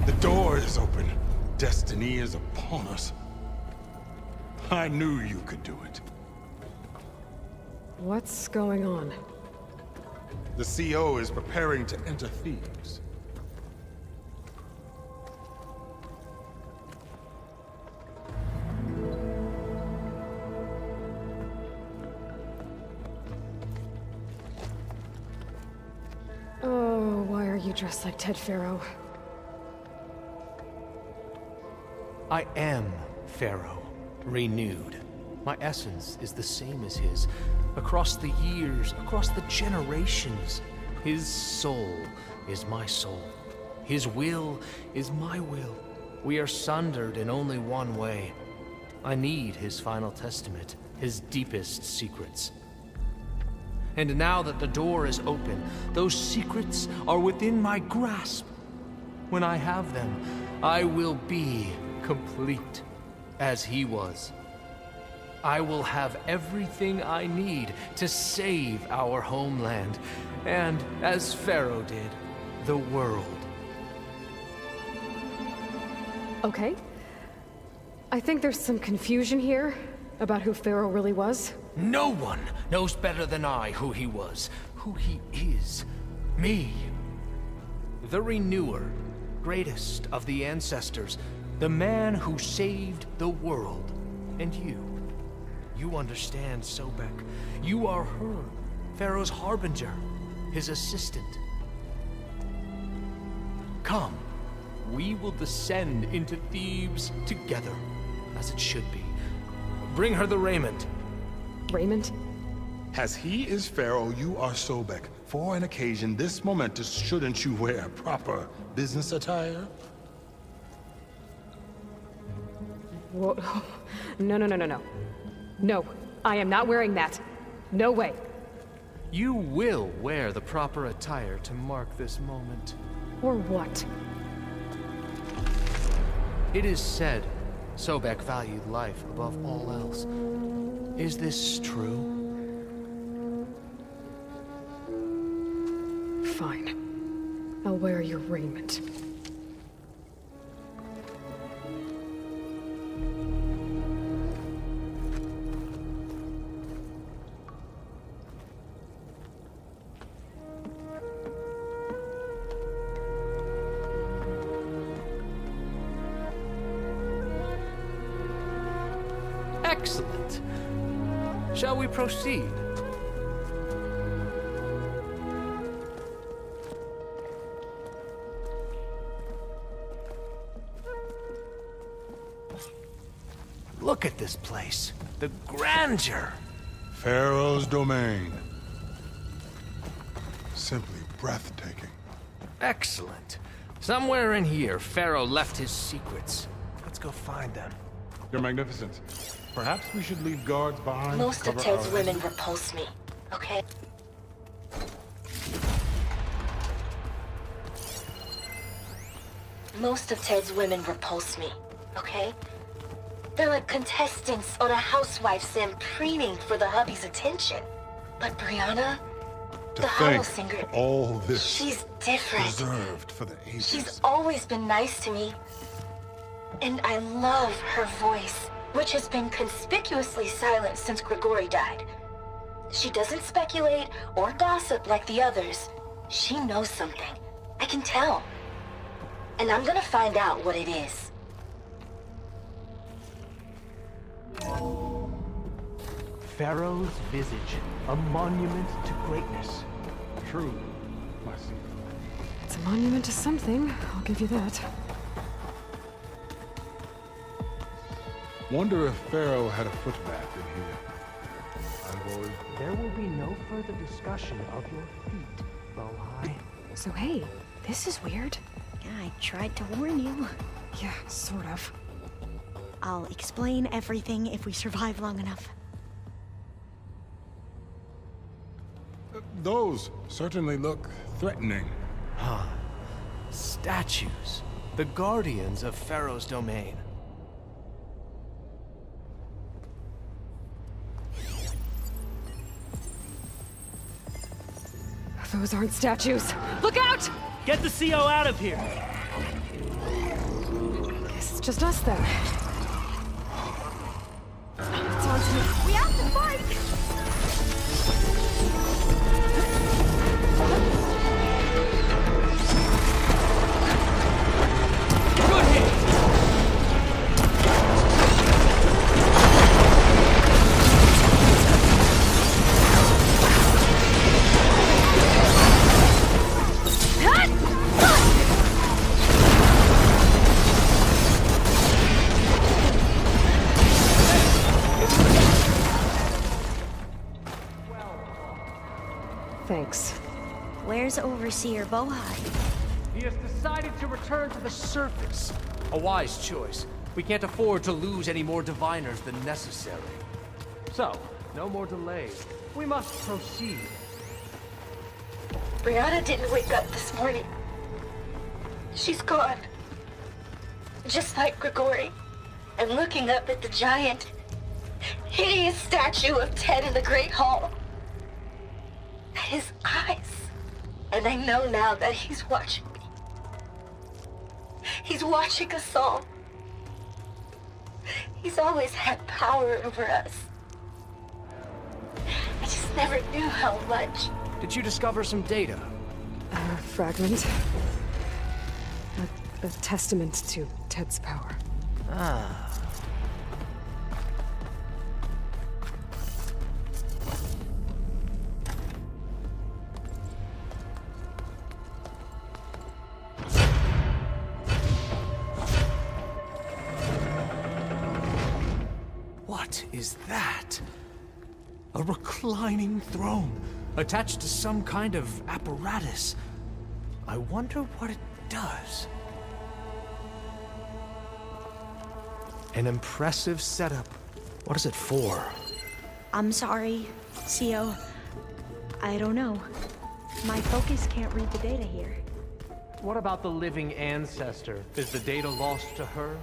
[SPEAKER 17] The door is open. Destiny is upon us. I knew you could do it.
[SPEAKER 2] What's going on?
[SPEAKER 17] The CO is preparing to enter Thebes.
[SPEAKER 2] Oh, why are you dressed like Ted Faro?
[SPEAKER 20] I am Faro, renewed. My essence is the same as his. Across the years, across the generations. His soul is my soul. His will is my will. We are sundered in only one way. I need his final testament, his deepest secrets. And now that the door is open, those secrets are within my grasp. When I have them, I will be complete, as he was. I will have everything I need to save our homeland, and, as Faro did, the world.
[SPEAKER 2] Okay. I think there's some confusion here about who Faro really was.
[SPEAKER 20] No one knows better than I who he was, who he is. Me. The Renewer, greatest of the ancestors, the man who saved the world. And you. You understand, Sobek. You are her, Faro's harbinger, his assistant. Come, we will descend into Thebes together, as it should be. Bring her the raiment.
[SPEAKER 2] Raiment?
[SPEAKER 17] As he is Faro, you are Sobek. For an occasion this momentous, shouldn't you wear proper business attire?
[SPEAKER 2] Whoa. No. No, I am not wearing that. No way.
[SPEAKER 20] You will wear the proper attire to mark this moment.
[SPEAKER 2] Or what?
[SPEAKER 20] It is said Sobek valued life above all else. Is this true?
[SPEAKER 2] Fine. I'll wear your raiment.
[SPEAKER 20] Excellent. Shall we proceed? Look at this place. The grandeur.
[SPEAKER 17] Faro's domain. Simply breathtaking.
[SPEAKER 20] Excellent. Somewhere in here, Faro left his secrets. Let's go find them.
[SPEAKER 17] Your Magnificence, perhaps we should leave guards behind.
[SPEAKER 1] Most of Ted's women repulse me, okay? Most of Ted's women repulse me, okay? They're like contestants on a housewife sim preening for the hubby's attention. But Brianna, the hollow singer,
[SPEAKER 17] all this
[SPEAKER 1] she's different.
[SPEAKER 17] Reserved for the ages.
[SPEAKER 1] She's always been nice to me. And I love her voice, which has been conspicuously silent since Grigori died. She doesn't speculate or gossip like the others. She knows something. I can tell. And I'm gonna find out what it is.
[SPEAKER 19] Faro's visage, a monument to greatness.
[SPEAKER 17] True, my son.
[SPEAKER 2] It's a monument to something, I'll give you that.
[SPEAKER 17] Wonder if Faro had a footbath in here. My lord.
[SPEAKER 19] There will be no further discussion of your feet, Bohai.
[SPEAKER 21] So hey, this is weird.
[SPEAKER 6] Yeah, I tried to warn you.
[SPEAKER 2] Yeah, sort of.
[SPEAKER 6] I'll explain everything if we survive long enough.
[SPEAKER 17] Those certainly look threatening.
[SPEAKER 20] Huh. Statues. The guardians of Faro's domain.
[SPEAKER 2] Those aren't statues. Look out!
[SPEAKER 19] Get the CO out of here!
[SPEAKER 2] Guess it's just us then. It's on to me.
[SPEAKER 6] We have to fight!
[SPEAKER 2] Thanks.
[SPEAKER 6] Where's Overseer Bohai?
[SPEAKER 20] He has decided to return to the surface. A wise choice. We can't afford to lose any more diviners than necessary. So, no more delays. We must proceed.
[SPEAKER 1] Brianna didn't wake up this morning. She's gone. Just like Grigori. And looking up at the giant, hideous statue of Ted in the Great Hall. At his eyes. And I know now that he's watching me. He's watching us all. He's always had power over us. I just never knew how much.
[SPEAKER 20] Did you discover some data?
[SPEAKER 2] A fragment. A testament to Ted's power.
[SPEAKER 20] Ah. What is that? A reclining throne, attached to some kind of apparatus. I wonder what it does. An impressive setup. What is it for?
[SPEAKER 6] I'm sorry, CO. I don't know. My focus can't read the data here.
[SPEAKER 20] What about the living ancestor? Is the data lost to her?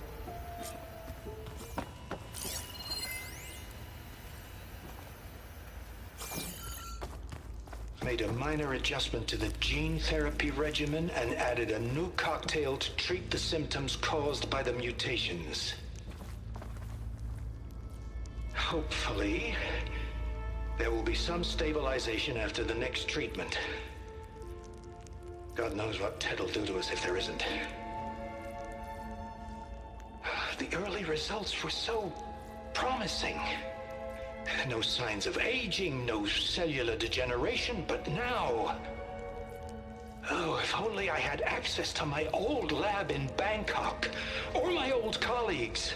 [SPEAKER 14] made a minor adjustment to the gene therapy regimen and added a new cocktail to treat the symptoms caused by the mutations. Hopefully, there will be some stabilization after the next treatment. God knows what Ted will do to us if there isn't. The early results were so promising. No signs of aging, no cellular degeneration, but now... Oh, if only I had access to my old lab in Bangkok, or my old colleagues,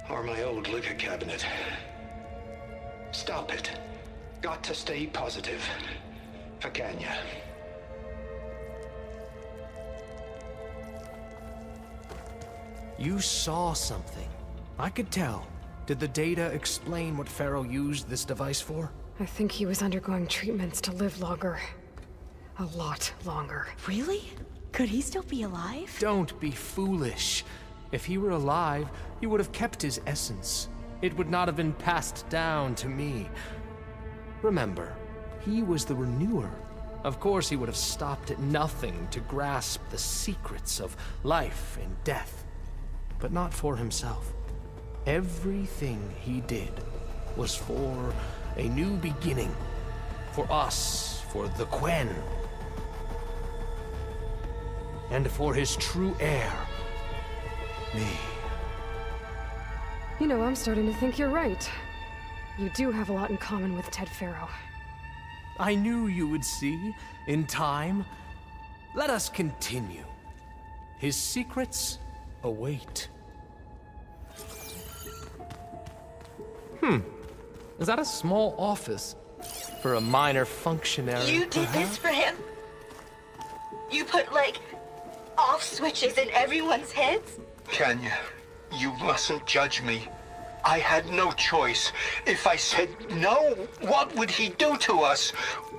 [SPEAKER 14] or my old liquor cabinet. Stop it. Got to stay positive. Fakanya.
[SPEAKER 20] You saw something. I could tell. Did the data explain what Faro used this device for?
[SPEAKER 2] I think he was undergoing treatments to live longer. A lot longer.
[SPEAKER 6] Really? Could he still be alive?
[SPEAKER 20] Don't be foolish. If he were alive, he would have kept his essence. It would not have been passed down to me. Remember, he was the renewer. Of course he would have stopped at nothing to grasp the secrets of life and death. But not for himself. Everything he did was for a new beginning. For us, for the Quen. And for his true heir, me.
[SPEAKER 2] You know, I'm starting to think you're right. You do have a lot in common with Ted Faro.
[SPEAKER 20] I knew you would see, in time. Let us continue. His secrets await. Is that a small office for a minor functionary?
[SPEAKER 1] You did this for him? You put, like, off switches in everyone's heads?
[SPEAKER 14] Kenya, you mustn't judge me. I had no choice. If I said no, what would he do to us?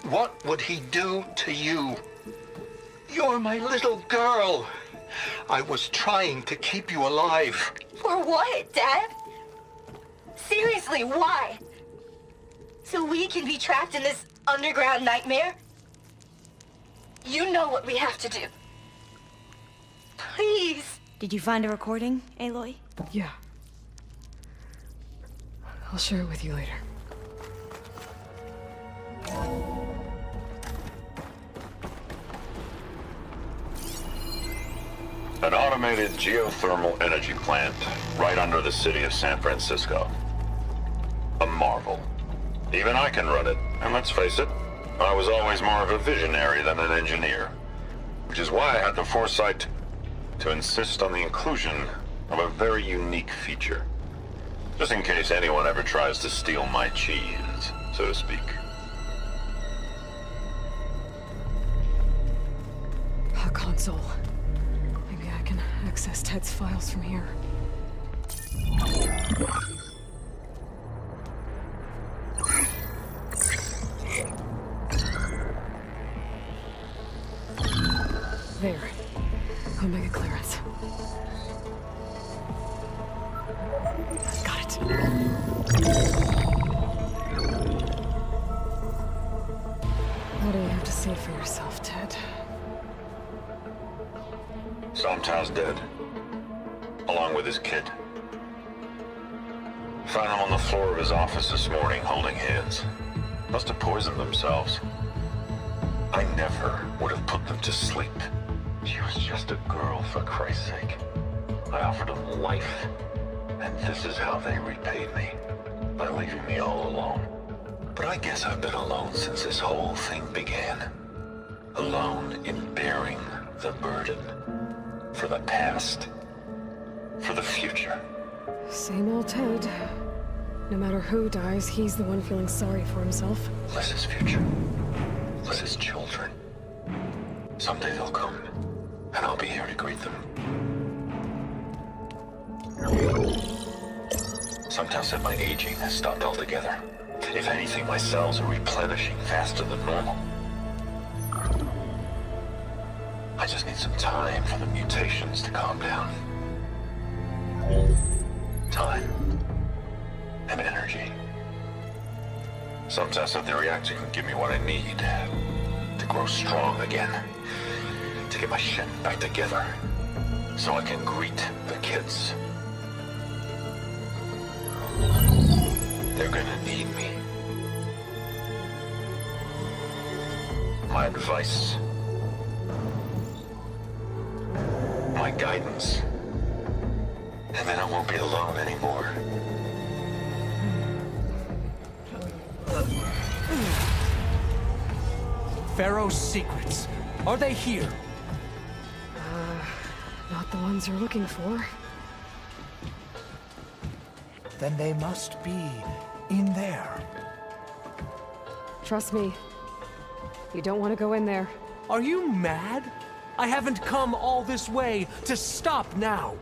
[SPEAKER 14] What would he do to you? You're my little girl. I was trying to keep you alive.
[SPEAKER 1] For what, Dad? Seriously, why? So we can be trapped in this underground nightmare? You know what we have to do. Please.
[SPEAKER 6] Did you find a recording, Aloy?
[SPEAKER 2] Yeah. I'll share it with you later.
[SPEAKER 16] An automated geothermal energy plant right under the city of San Francisco. A marvel. Even I can run it, and let's face it, I was always more of a visionary than an engineer. Which is why I had the foresight to insist on the inclusion of a very unique feature. Just in case anyone ever tries to steal my cheese, so to speak.
[SPEAKER 2] A console. Maybe I can access Ted's files from here. There. Omega clearance. Got it. What do you have to say for yourself, Ted?
[SPEAKER 16] Somtow's dead. Along with his kid. Found him on the floor of his office this morning, holding hands. Must have poisoned themselves. I never would have put them to sleep. She was just a girl, for Christ's sake. I offered them life, and this is how they repaid me, by leaving me all alone. But I guess I've been alone since this whole thing began. Alone in bearing the burden. For the past. For the future.
[SPEAKER 2] Same old Ted. No matter who dies, he's the one feeling sorry for himself.
[SPEAKER 16] Less his future. Less his children. Someday they'll come, and I'll be here to greet them. Sometimes said my aging has stopped altogether. If anything, my cells are replenishing faster than normal. I just need some time for the mutations to calm down. Time. And energy. Some test of the reactor can give me what I need to grow strong again. To get my shit back together. So I can greet the kids. They're gonna need me. My advice. My guidance. And then I won't be alone anymore.
[SPEAKER 3] Faro's secrets. Are they here?
[SPEAKER 2] Not the ones you're looking for.
[SPEAKER 3] Then they must be in there.
[SPEAKER 2] Trust me. You don't want to go in there.
[SPEAKER 3] Are you mad? I haven't come all this way to stop now.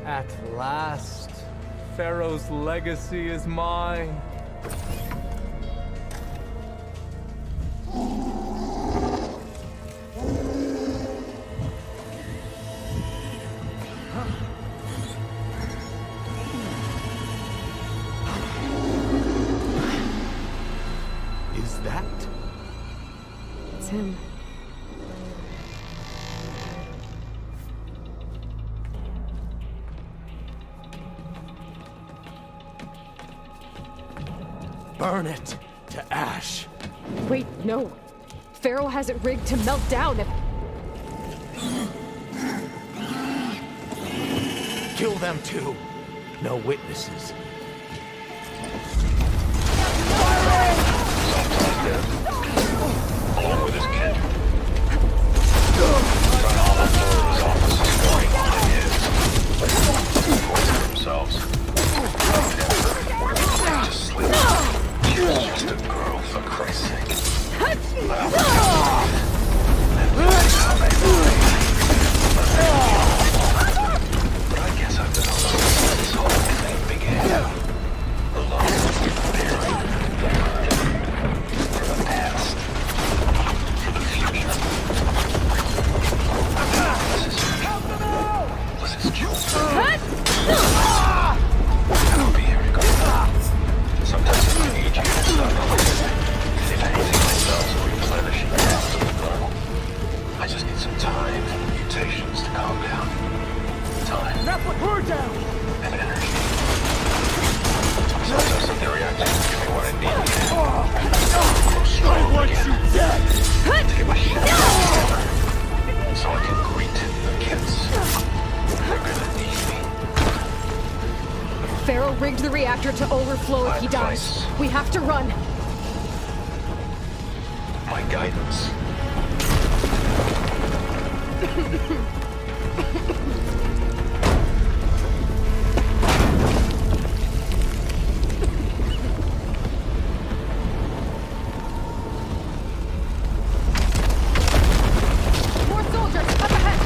[SPEAKER 3] At last, Faro's legacy is mine. Is that?
[SPEAKER 2] It's him.
[SPEAKER 3] Burn it to ash.
[SPEAKER 2] Wait, no. Faro has it rigged to melt down if...
[SPEAKER 3] Kill them too. No witnesses.
[SPEAKER 16] Along with his kid. Trying all the floor of his office is going on his. Poison themselves. Never would have been to sleep. She was just a girl, for Christ's sake. Well, how they but I guess I've been alone since this whole thing began. Alone, for the past, for the future. This is children. I'll be here to go. Sometimes if I need you, it's not always. If anything, my cells will replenish and faster than normal. I just need some time and mutations to calm down. Time.
[SPEAKER 3] Not put her down!
[SPEAKER 16] And energy. Sometimes if the reactor can give me what I need. Grow strong again. To get my shit together. So I can greet the kids. They're gonna need me.
[SPEAKER 2] Faro rigged the reactor to overflow if he dies. We have to run.
[SPEAKER 16] My guidance.
[SPEAKER 2] More soldiers, up ahead!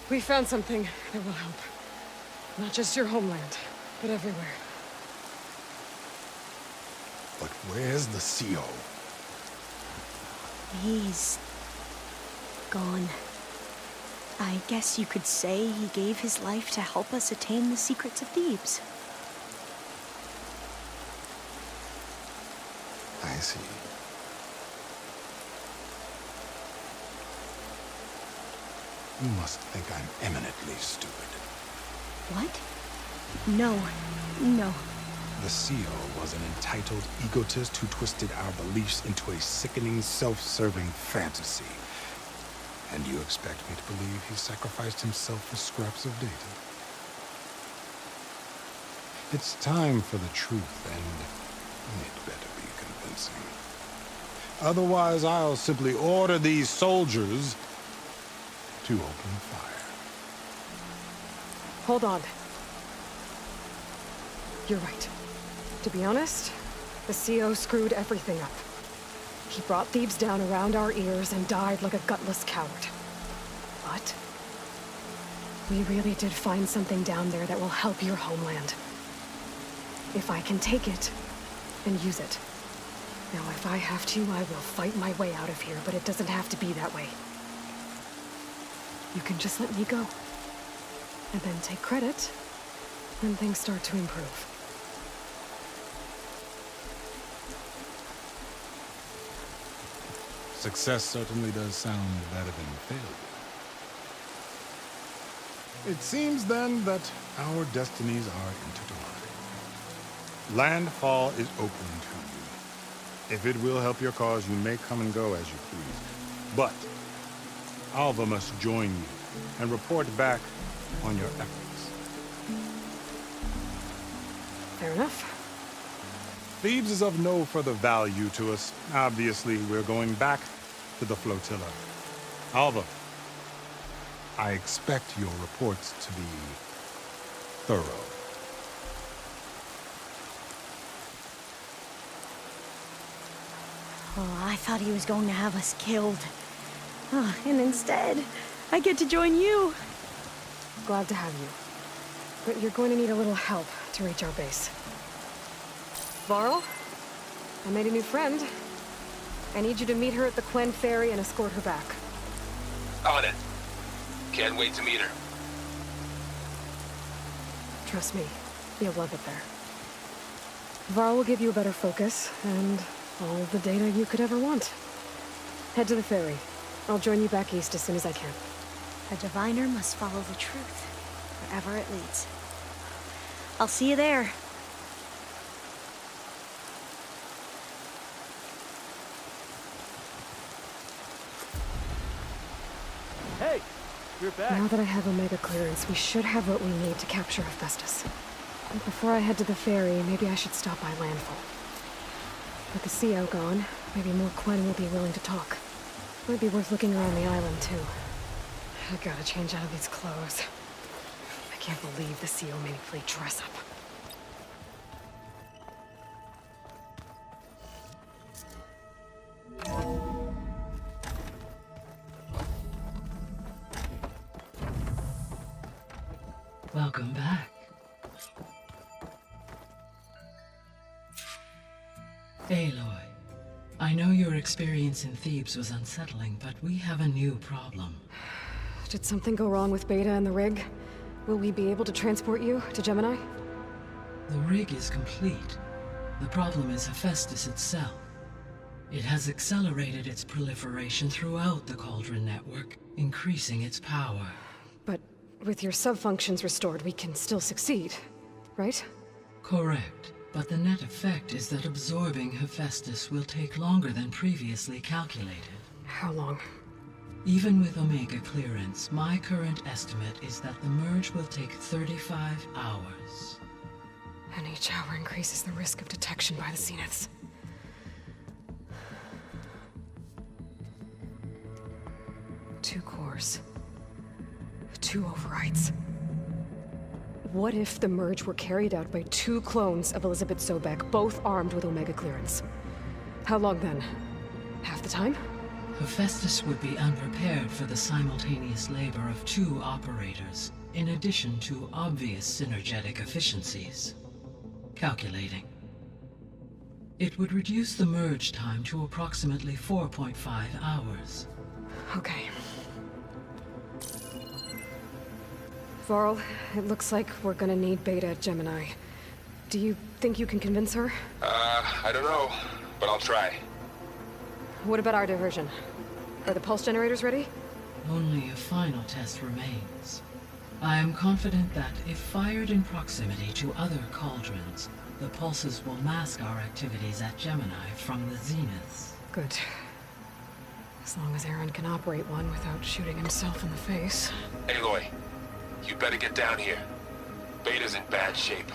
[SPEAKER 2] We found something that will help. Not just your homeland, but everywhere.
[SPEAKER 15] But where's the CO?
[SPEAKER 6] He's gone. I guess you could say he gave his life to help us attain the secrets of Thebes.
[SPEAKER 15] I see. You must think I'm eminently stupid.
[SPEAKER 6] What? No. No.
[SPEAKER 17] The CO was an entitled egotist who twisted our beliefs into a sickening, self-serving fantasy. And you expect me to believe he sacrificed himself for scraps of data? It's time for the truth, and it better be convincing. Otherwise, I'll simply order these soldiers to open fire.
[SPEAKER 2] Hold on. You're right. To be honest, the CO screwed everything up. He brought Thebes down around our ears and died like a gutless coward. But we really did find something down there that will help your homeland. If I can take it and use it. Now, if I have to, I will fight my way out of here, but it doesn't have to be that way. You can just let me go. And then take credit when things start to improve.
[SPEAKER 17] Success certainly does sound better than failure. It seems then that our destinies are intertwined. Landfall is open to you. If it will help your cause, you may come and go as you please. But Alva must join you and report back on your efforts.
[SPEAKER 2] Fair enough.
[SPEAKER 17] Thebes is of no further value to us. Obviously, we're going back to the flotilla. Alva, I expect your reports to be thorough.
[SPEAKER 6] Oh, I thought he was going to have us killed. Oh, and instead, I get to join you.
[SPEAKER 2] Glad to have you. But you're going to need a little help to reach our base. Varl, I made a new friend. I need you to meet her at the Quen Ferry and escort her back.
[SPEAKER 23] On it. Can't wait to meet her.
[SPEAKER 2] Trust me, you'll love it there. Varl will give you a better focus, and all of the data you could ever want. Head to the ferry. I'll join you back east as soon as I can.
[SPEAKER 6] A diviner must follow the truth, wherever it leads. I'll see you there.
[SPEAKER 11] Hey, you're back.
[SPEAKER 2] Now that I have Omega clearance, we should have what we need to capture Hephaestus. But before I head to the ferry, maybe I should stop by Landfall. With the CO gone, maybe more Quen will be willing to talk. Might be worth looking around the island, too. I gotta change out of these clothes. I can't believe the CO made me play dress up.
[SPEAKER 4] Welcome back. Aloy, I know your experience in Thebes was unsettling, but we have a new problem.
[SPEAKER 2] Did something go wrong with Beta and the rig? Will we be able to transport you to Gemini?
[SPEAKER 4] The rig is complete. The problem is Hephaestus itself. It has accelerated its proliferation throughout the Cauldron network, increasing its power.
[SPEAKER 2] But with your sub-functions restored, we can still succeed, right?
[SPEAKER 4] Correct. But the net effect is that absorbing Hephaestus will take longer than previously calculated.
[SPEAKER 2] How long?
[SPEAKER 4] Even with Omega clearance, my current estimate is that the merge will take 35 hours.
[SPEAKER 2] And each hour increases the risk of detection by the Zeniths. Two cores. Two overrides. What if the merge were carried out by two clones of Elizabeth Sobek, both armed with Omega clearance? How long then? Half the time?
[SPEAKER 4] Hephaestus would be unprepared for the simultaneous labor of 2 operators, in addition to obvious synergetic efficiencies. Calculating. It would reduce the merge time to approximately 4.5 hours.
[SPEAKER 2] Okay. Varl, it looks like we're gonna need Beta at Gemini. Do you think you can convince her?
[SPEAKER 23] I don't know, but I'll try.
[SPEAKER 2] What about our diversion? Are the pulse generators ready?
[SPEAKER 4] Only a final test remains. I am confident that if fired in proximity to other cauldrons, the pulses will mask our activities at Gemini from the zeniths.
[SPEAKER 2] Good. As long as Aaron can operate one without shooting himself in the face.
[SPEAKER 23] Aloy, you better get down here. Beta's in bad shape.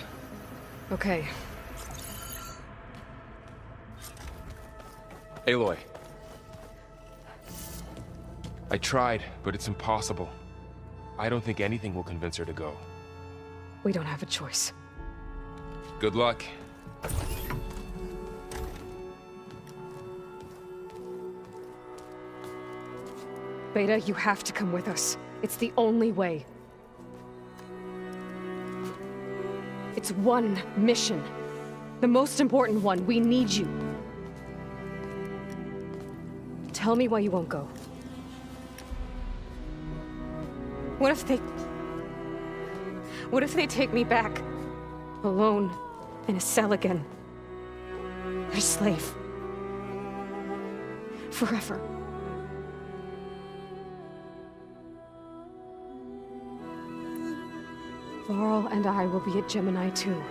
[SPEAKER 2] Okay.
[SPEAKER 23] Aloy. I tried, but it's impossible. I don't think anything will convince her to go.
[SPEAKER 2] We don't have a choice.
[SPEAKER 23] Good luck.
[SPEAKER 2] Beta, you have to come with us. It's the only way. It's one mission. The most important one. We need you. Tell me why you won't go. What if they take me back? Alone, in a cell again. A slave. Forever. Laurel and I will be at Gemini too.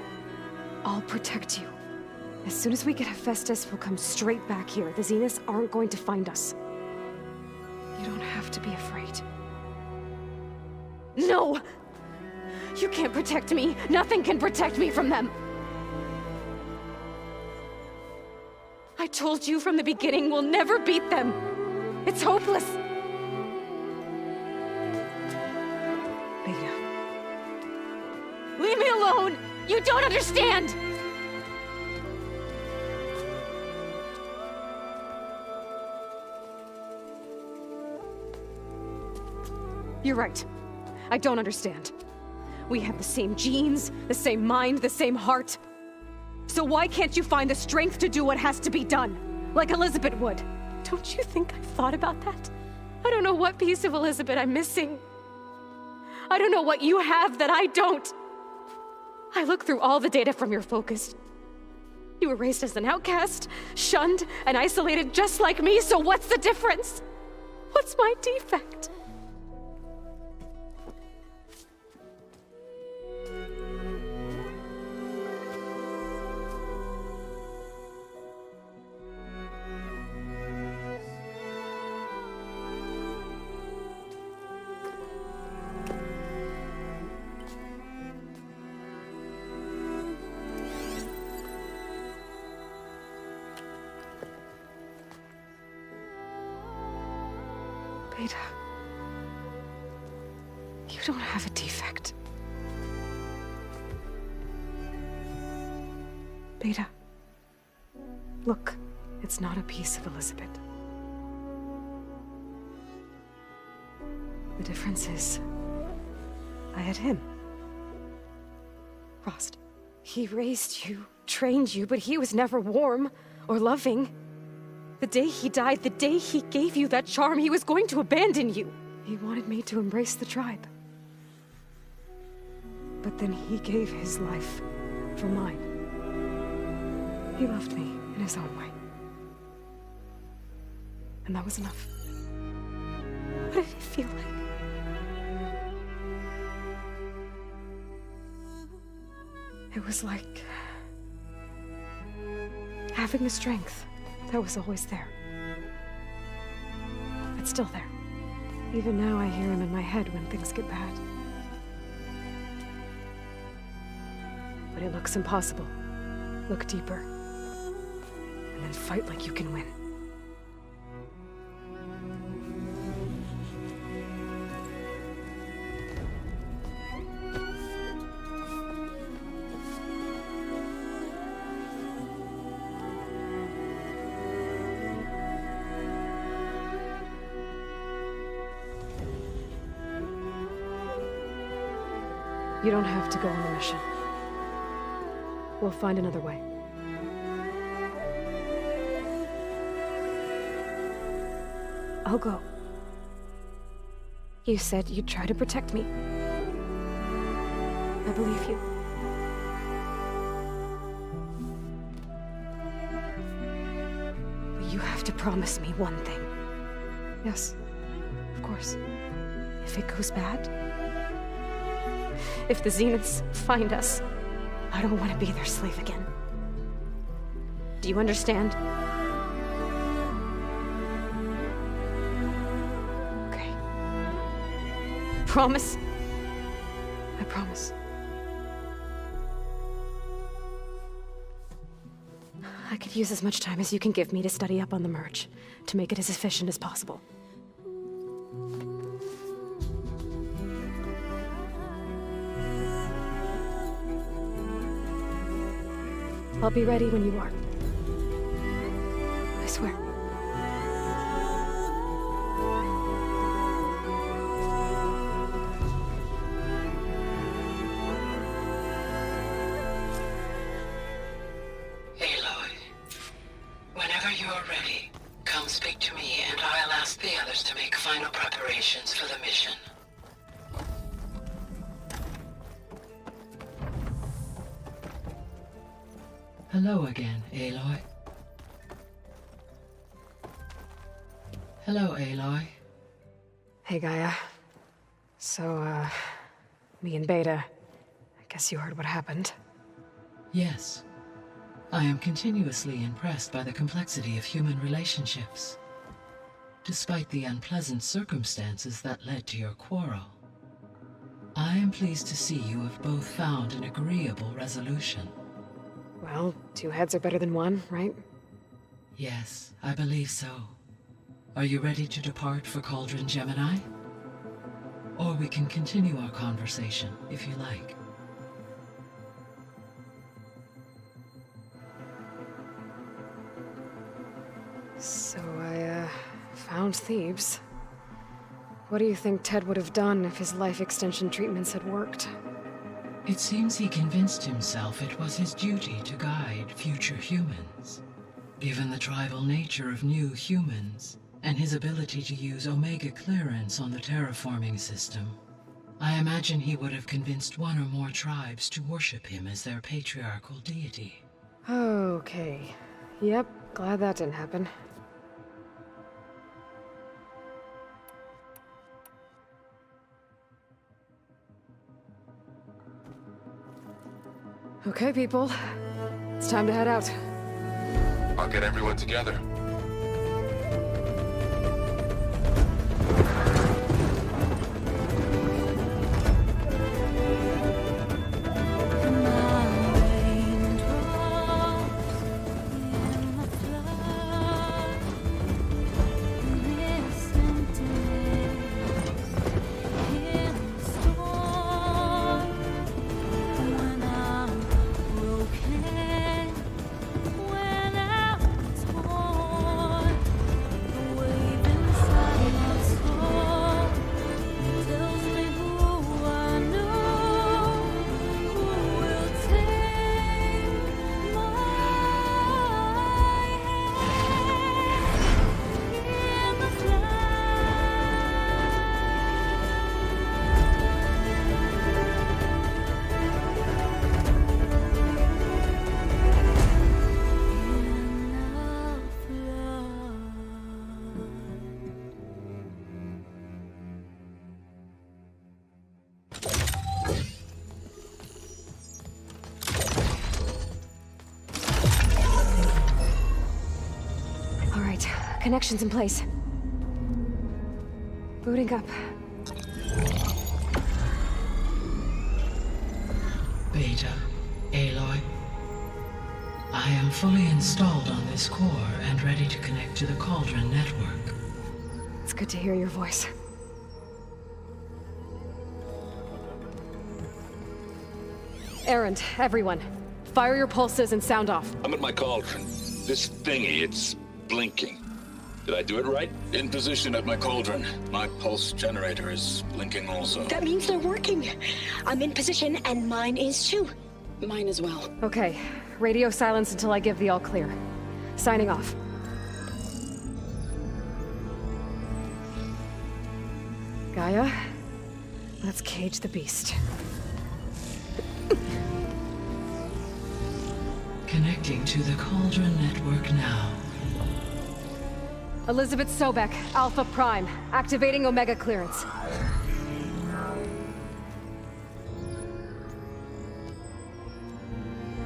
[SPEAKER 2] I'll protect you. As soon as we get Hephaestus, we'll come straight back here. The Zeniths aren't going to find us. You don't have to be afraid. No! You can't protect me. Nothing can protect me from them. I told you from the beginning we'll never beat them. It's hopeless. Beta. Leave me alone! You don't understand! You're right. I don't understand. We have the same genes, the same mind, the same heart. So why can't you find the strength to do what has to be done? Like Elizabeth would. Don't you think I've thought about that? I don't know what piece of Elizabeth I'm missing. I don't know what you have that I don't. I look through all the data from your focus. You were raised as an outcast, shunned, and isolated just like me, so what's the difference? What's my defect? Beta, you don't have a defect. Beta, look, it's not a piece of Elizabeth. The difference is, I had him. Rost. He raised you, trained you, but he was never warm or loving. The day he died, the day he gave you that charm, he was going to abandon you. He wanted me to embrace the tribe. But then he gave his life for mine. He loved me in his own way. And that was enough. What did it feel like? It was like having the strength that was always there. It's still there. Even now I hear him in my head when things get bad. But it looks impossible. Look deeper. And then fight like you can win.
[SPEAKER 21] You don't have to go on the mission. We'll find another way. I'll go. You said you'd try to protect me. I believe you. But you have to promise me one thing. Yes, of course. If it goes bad, if the Zeniths find us, I don't want to be their slave again. Do you understand? Okay. Promise? I promise. I could use as much time as you can give me to study up on the merge, to make it as efficient as possible. I'll be ready when you are. I swear.
[SPEAKER 12] Aloy, whenever you are ready, come speak to me and I'll ask the others to make final preparations for the mission.
[SPEAKER 4] Hello again, Aloy. Hello, Aloy.
[SPEAKER 21] Hey, Gaia. So, me and Beta, I guess you heard what happened.
[SPEAKER 4] Yes. I am continuously impressed by the complexity of human relationships. Despite the unpleasant circumstances that led to your quarrel, I am pleased to see you have both found an agreeable resolution.
[SPEAKER 21] Well, 2 heads are better than 1, right?
[SPEAKER 4] Yes, I believe so. Are you ready to depart for Cauldron Gemini? Or we can continue our conversation, if you like.
[SPEAKER 21] So I, found Thebes. What do you think Ted would have done if his life extension treatments had worked?
[SPEAKER 4] It seems he convinced himself it was his duty to guide future humans. Given the tribal nature of new humans, and his ability to use Omega clearance on the terraforming system, I imagine he would have convinced 1 or more tribes to worship him as their patriarchal deity.
[SPEAKER 21] Okay. Yep, glad that didn't happen. Okay, people. It's time to head out.
[SPEAKER 16] I'll get everyone together.
[SPEAKER 21] Connections in place. Booting up.
[SPEAKER 4] Beta, Aloy. I am fully installed on this core and ready to connect to the Cauldron network.
[SPEAKER 21] It's good to hear your voice. Errand, everyone. Fire your pulses and sound off.
[SPEAKER 13] I'm at my cauldron. This thingy, it's blinking.
[SPEAKER 8] Did I do it right? In position at my cauldron. My pulse generator is blinking also.
[SPEAKER 1] That means they're working. I'm in position, and mine is too.
[SPEAKER 12] Mine as well.
[SPEAKER 21] Okay. Radio silence until I give the all clear. Signing off. Gaia, let's cage the beast.
[SPEAKER 4] Connecting to the Cauldron network now.
[SPEAKER 21] Elizabeth Sobek, Alpha Prime, activating Omega clearance.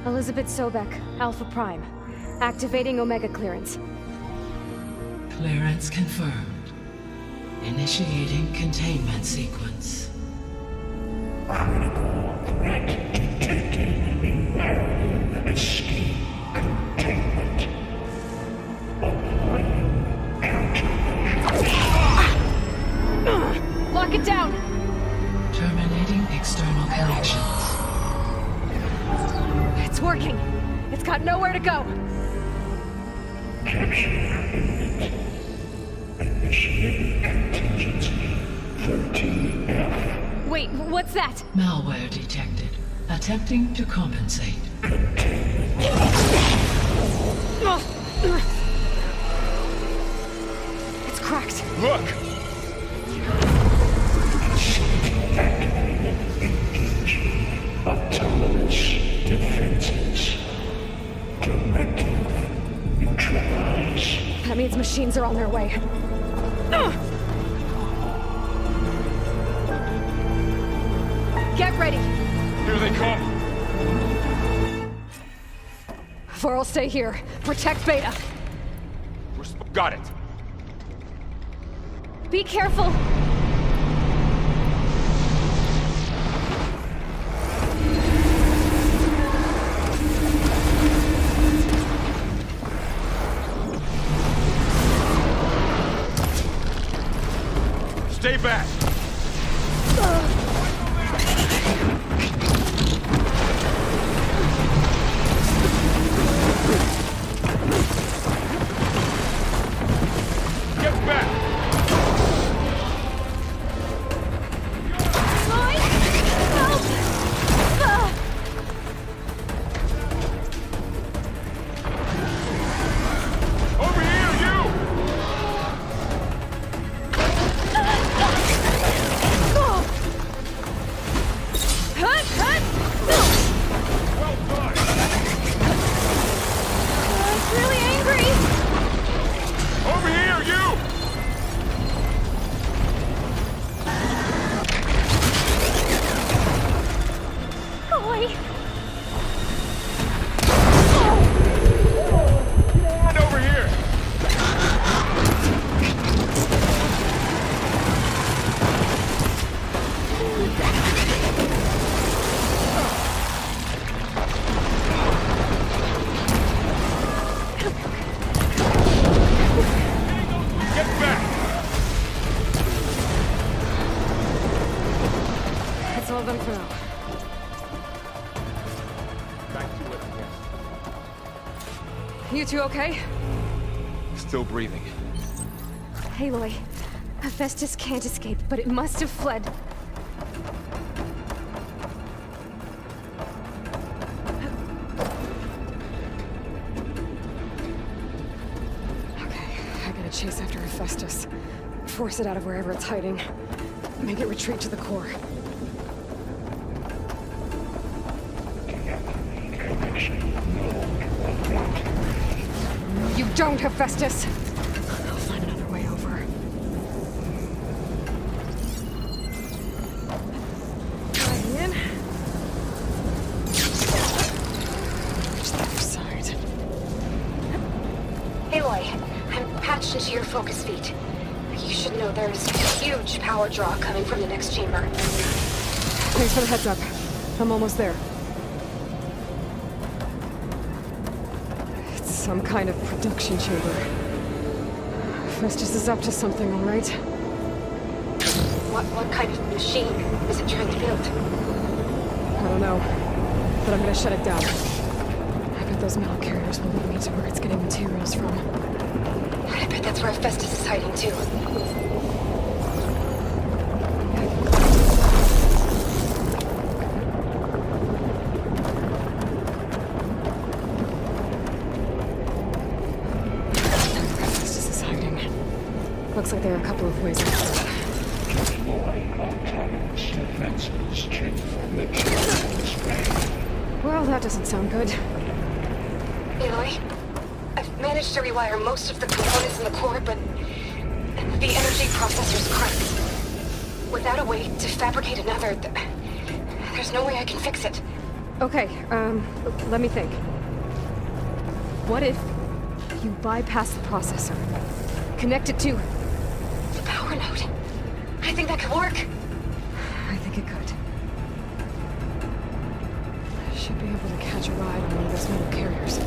[SPEAKER 21] Elizabeth Sobek, Alpha Prime, activating Omega clearance.
[SPEAKER 4] Clearance confirmed. Initiating containment sequence.
[SPEAKER 14] Critical threat detected. Escape containment.
[SPEAKER 21] Lock it down!
[SPEAKER 4] Terminating external connections.
[SPEAKER 21] It's working! It's got nowhere to go!
[SPEAKER 14] Initiating contingency 13F.
[SPEAKER 21] Wait, what's that?
[SPEAKER 4] Malware detected. Attempting to compensate.
[SPEAKER 21] It's cracked.
[SPEAKER 8] Look!
[SPEAKER 14] Autonomous defenses. Directive neutralize.
[SPEAKER 21] That means machines are on their way. Get ready!
[SPEAKER 8] Here they come!
[SPEAKER 21] Faro, stay here. Protect Beta.
[SPEAKER 8] Got it!
[SPEAKER 21] Be careful!
[SPEAKER 8] Stay back! Get back! Over here, you! Well done!
[SPEAKER 21] It's really angry!
[SPEAKER 8] Over here, you!
[SPEAKER 21] Golly!
[SPEAKER 8] And over here! Get back!
[SPEAKER 21] It's all done for now.
[SPEAKER 8] Back to it again.
[SPEAKER 21] You two okay?
[SPEAKER 7] Still breathing.
[SPEAKER 21] Aloy, Hephaestus can't escape, but it must have fled. Okay, I gotta chase after Hephaestus. Force it out of wherever it's hiding. Make it retreat to the core. You don't, Hephaestus! I'll find another way over. Going in. There's the other side.
[SPEAKER 1] Aloy, I'm patched into your focus feed. You should know there's a huge power draw coming from the next chamber.
[SPEAKER 21] Thanks for the heads up. I'm almost there. It's some kind of production chamber. Festus is up to something, all right?
[SPEAKER 1] What kind of machine is it trying to build?
[SPEAKER 21] I don't know, but I'm gonna shut it down. I bet those metal carriers will lead me to where it's getting materials from.
[SPEAKER 1] I bet that's where Hephaestus is hiding too.
[SPEAKER 2] Hephaestus is hiding. Looks like there are a couple of ways out. Well, that doesn't sound good.
[SPEAKER 1] Aloy, I've managed to rewire most of the components in the core, but the energy processor's cracked. Without a way to fabricate another, there's no way I can fix it.
[SPEAKER 2] Okay, let me think. What if you bypass the processor? Connect it to
[SPEAKER 1] the power node. I think that could work.
[SPEAKER 2] I think it could. I should be able to catch a ride on one of those metal carriers.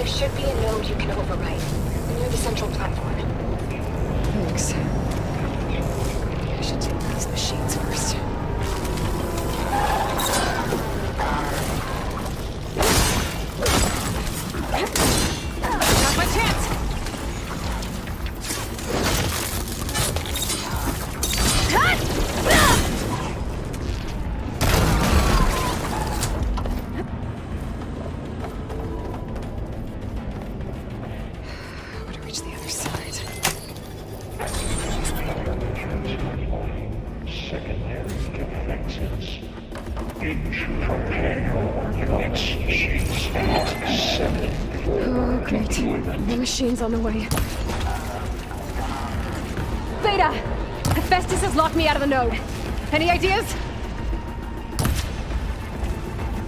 [SPEAKER 1] Should be a node you can override near the central platform.
[SPEAKER 2] Thanks. I should take these machines first. Now's my chance! Oh, great. The machine's on the way. Beta! Hephaestus has locked me out of the node. Any ideas?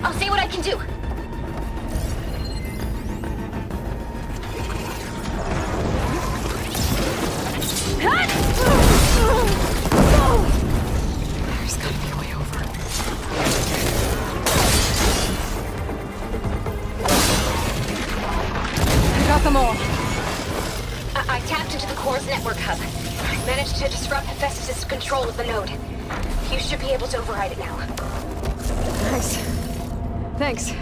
[SPEAKER 1] I'll see what I can do.
[SPEAKER 2] There's gotta be a way over. I got them all.
[SPEAKER 1] I tapped into the core's network hub. I managed to disrupt Hephaestus' control of the node. You should be able to override it now.
[SPEAKER 2] Nice. Thanks.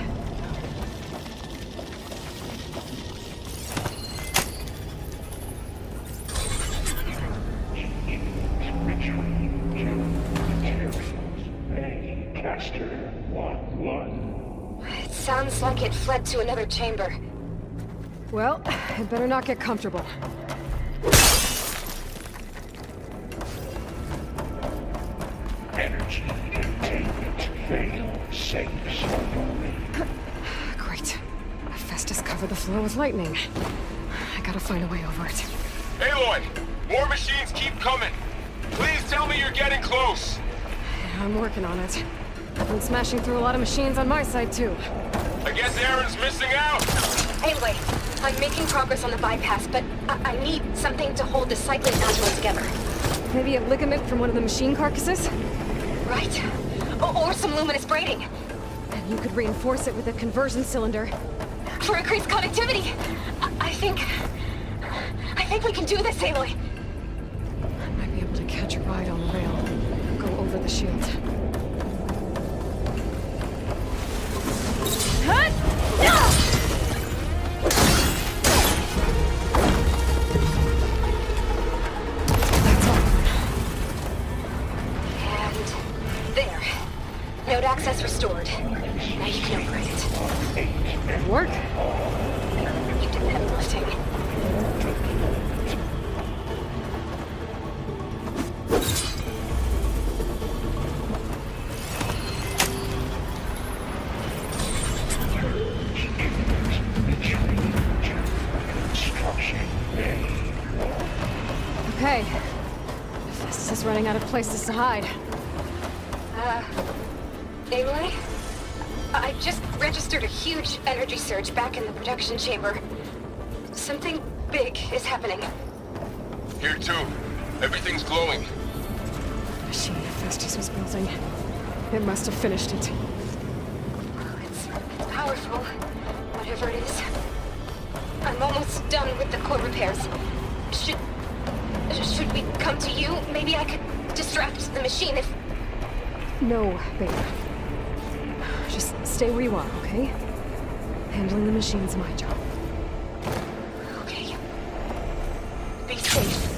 [SPEAKER 1] It sounds like it fled to another chamber.
[SPEAKER 2] Well, it better not get comfortable.
[SPEAKER 14] Energy containment fail. Safe
[SPEAKER 2] Great. Hephaestus covered the floor with lightning. I gotta find a way over it.
[SPEAKER 23] Aloy! More machines keep coming! Please tell me you're getting close!
[SPEAKER 2] Yeah, I'm working on it. I've been smashing through a lot of machines on my side, too.
[SPEAKER 23] I guess Aaron's missing out!
[SPEAKER 1] Anyway, I'm making progress on the bypass, but I need something to hold the cycling module together.
[SPEAKER 2] Maybe a ligament from one of the machine carcasses?
[SPEAKER 1] Right. Or some luminous braiding.
[SPEAKER 2] And you could reinforce it with a conversion cylinder.
[SPEAKER 1] For increased connectivity! I think we can do this, Aloy.
[SPEAKER 2] I might be able to catch a ride on the rail. Go over the shield.
[SPEAKER 1] And there. Node access restored. Now you can override it.
[SPEAKER 2] Work?
[SPEAKER 1] You did the heavy lifting.
[SPEAKER 2] Okay. Hephaestus is running out of places to hide.
[SPEAKER 1] Aloy? I just registered a huge energy surge back in the production chamber. Something big is happening.
[SPEAKER 23] Here too. Everything's glowing.
[SPEAKER 2] The machine Hephaestus was building. It must have finished it.
[SPEAKER 1] powerful, whatever it is. I'm almost done with the core repairs. Should we come to you? Maybe I could distract the machine if...
[SPEAKER 2] No, Beta. Just stay where you are, okay? Handling the machine's my job.
[SPEAKER 1] Okay. Be safe.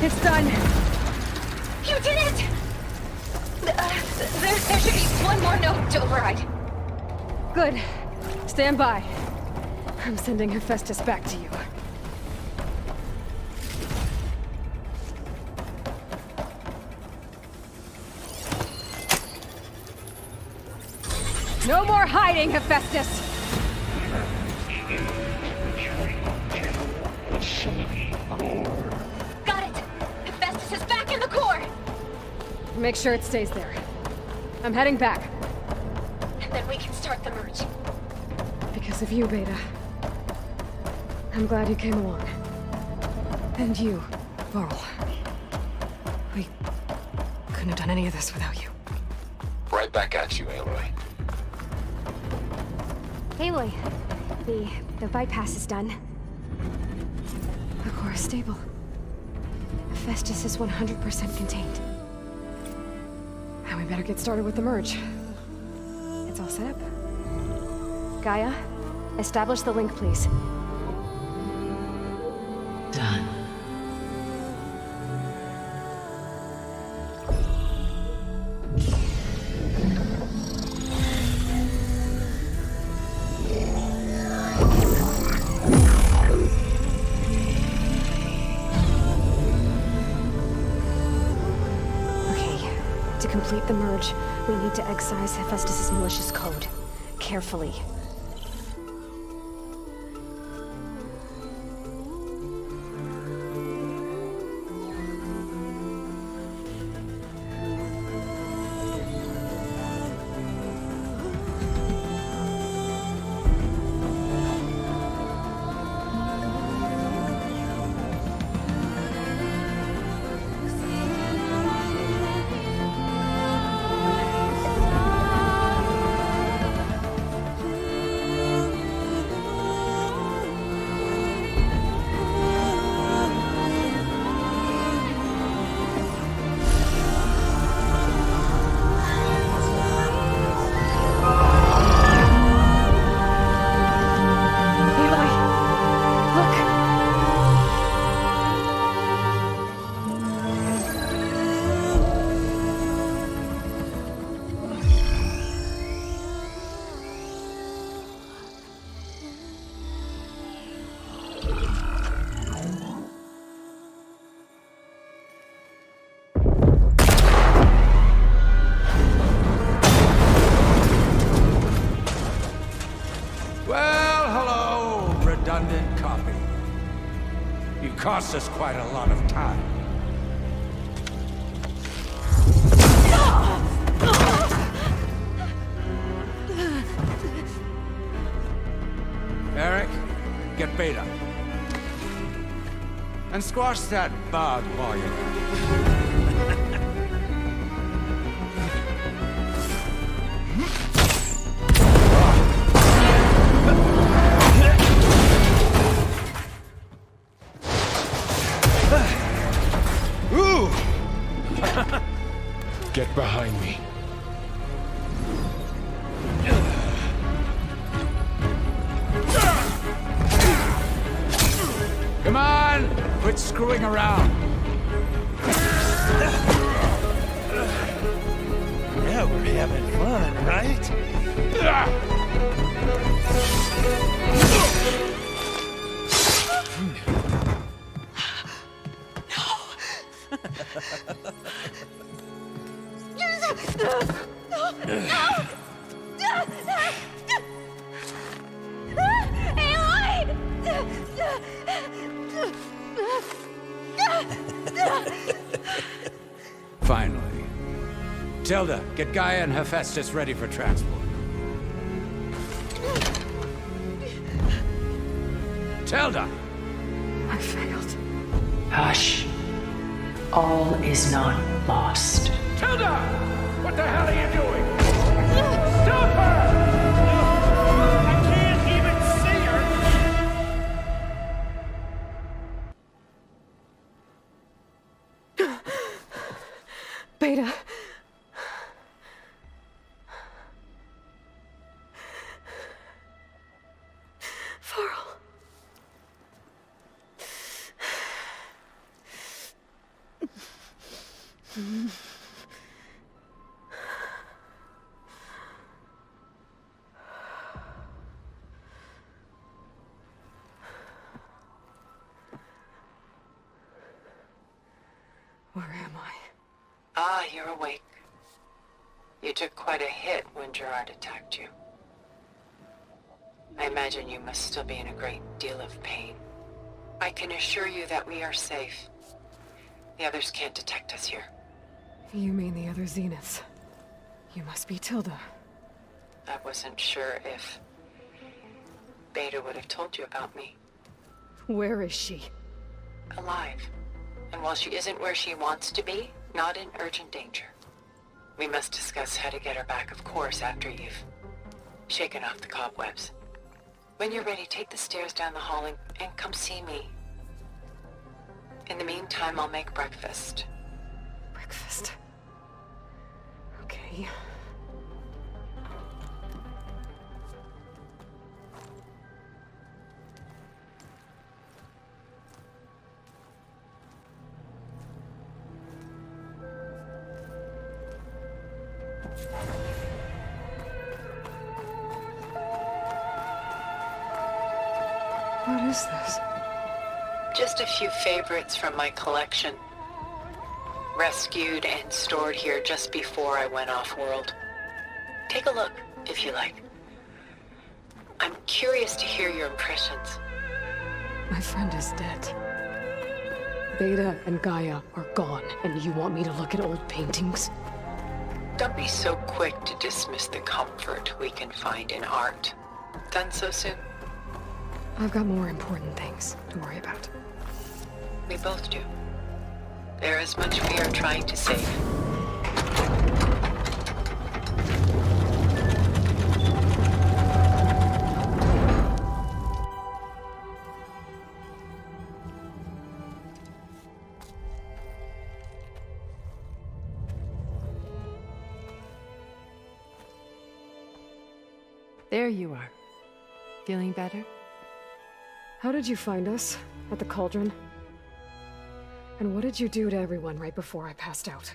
[SPEAKER 2] It's done.
[SPEAKER 1] You did it! There should be one more note to override.
[SPEAKER 2] Good. Stand by. I'm sending Hephaestus back to you. No more hiding, Hephaestus!
[SPEAKER 1] Got it! Hephaestus is back in the core!
[SPEAKER 2] Make sure it stays there. I'm heading back.
[SPEAKER 1] And then we can start the merge.
[SPEAKER 2] Because of you, Beta. I'm glad you came along. And you, Varl. We couldn't have done any of this without you.
[SPEAKER 16] Right back at you, Aloy.
[SPEAKER 21] Aloy, the bypass is done.
[SPEAKER 2] The core is stable. Hephaestus is 100% contained. And we better get started with the merge. It's all set up.
[SPEAKER 21] Gaia, establish the link, please.
[SPEAKER 4] Done.
[SPEAKER 21] To complete the merge, we need to excise Hephaestus' malicious code. Carefully.
[SPEAKER 14] Redundant copy. You cost us quite a lot of time.
[SPEAKER 5] get Beta. And squash that bug while you're at it.
[SPEAKER 11] Ooh! Get behind me.
[SPEAKER 5] Come on! Quit screwing around.
[SPEAKER 3] Yeah, we're having fun, right?
[SPEAKER 5] Finally. Tilda, get Gaia and Hephaestus ready for transport. Tilda!
[SPEAKER 12] I failed. Hush. All is not lost.
[SPEAKER 5] Tilda! What the hell are you doing? Stop her! I can't even see her!
[SPEAKER 2] Beta.
[SPEAKER 1] Faro.
[SPEAKER 2] Where am I?
[SPEAKER 12] Ah, you're awake. You took quite a hit when Gerard attacked you. I imagine you must still be in a great deal of pain. I can assure you that we are safe. The others can't detect us here.
[SPEAKER 2] You mean the other Zeniths? You must be Tilda.
[SPEAKER 12] I wasn't sure if Beta would have told you about me.
[SPEAKER 2] Where is she?
[SPEAKER 12] Alive. And while she isn't where she wants to be, not in urgent danger. We must discuss how to get her back, of course, after you've shaken off the cobwebs. When you're ready, take the stairs down the hall and come see me. In the meantime, I'll make breakfast.
[SPEAKER 2] Breakfast? Okay. What is this?
[SPEAKER 12] Just a few favorites from my collection. Rescued and stored here just before I went off-world. Take a look, if you like. I'm curious to hear your impressions.
[SPEAKER 2] My friend is dead. Beta and Gaia are gone, and you want me to look at old paintings?
[SPEAKER 12] Don't be so quick to dismiss the comfort we can find in art. Done so soon?
[SPEAKER 2] I've got more important things to worry about.
[SPEAKER 12] We both do. There is much we are trying to save.
[SPEAKER 18] There you are. Feeling better?
[SPEAKER 2] How did you find us? At the cauldron? And what did you do to everyone right before I passed out?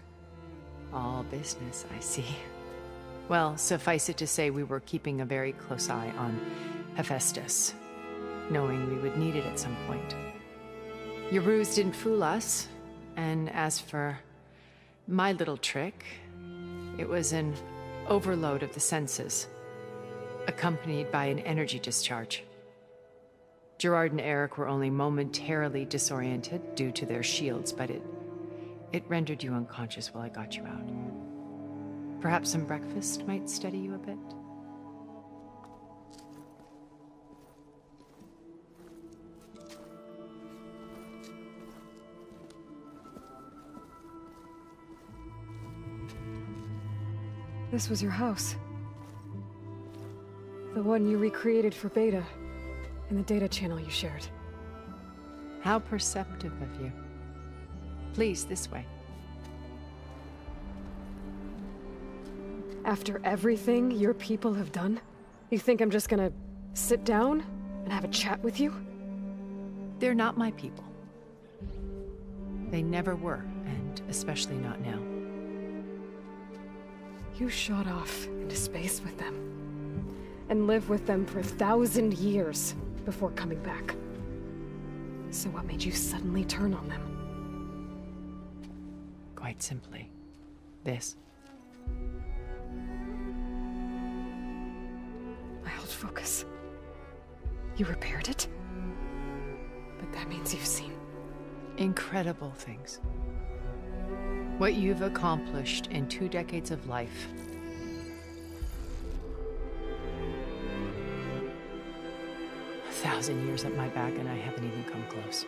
[SPEAKER 18] All business, I see. Well, suffice it to say we were keeping a very close eye on Hephaestus, knowing we would need it at some point. Your ruse didn't fool us, and as for my little trick, it was an overload of the senses, accompanied by an energy discharge. Gerard and Eric were only momentarily disoriented due to their shields, but it rendered you unconscious while I got you out. Perhaps some breakfast might steady you a bit?
[SPEAKER 2] This was your house. The one you recreated for Beta, in the data channel you shared.
[SPEAKER 18] How perceptive of you. Please, this way.
[SPEAKER 2] After everything your people have done, you think I'm just gonna sit down and have a chat with you?
[SPEAKER 18] They're not my people. They never were, and especially not now.
[SPEAKER 2] You shot off into space with them, and lived with them for 1,000 years before coming back. So what made you suddenly turn on them?
[SPEAKER 18] Quite simply, this.
[SPEAKER 2] I held focus. You repaired it? But that means you've seen
[SPEAKER 18] incredible things. What you've accomplished in 2 decades of life. A 1,000 years at my back and I haven't even come close.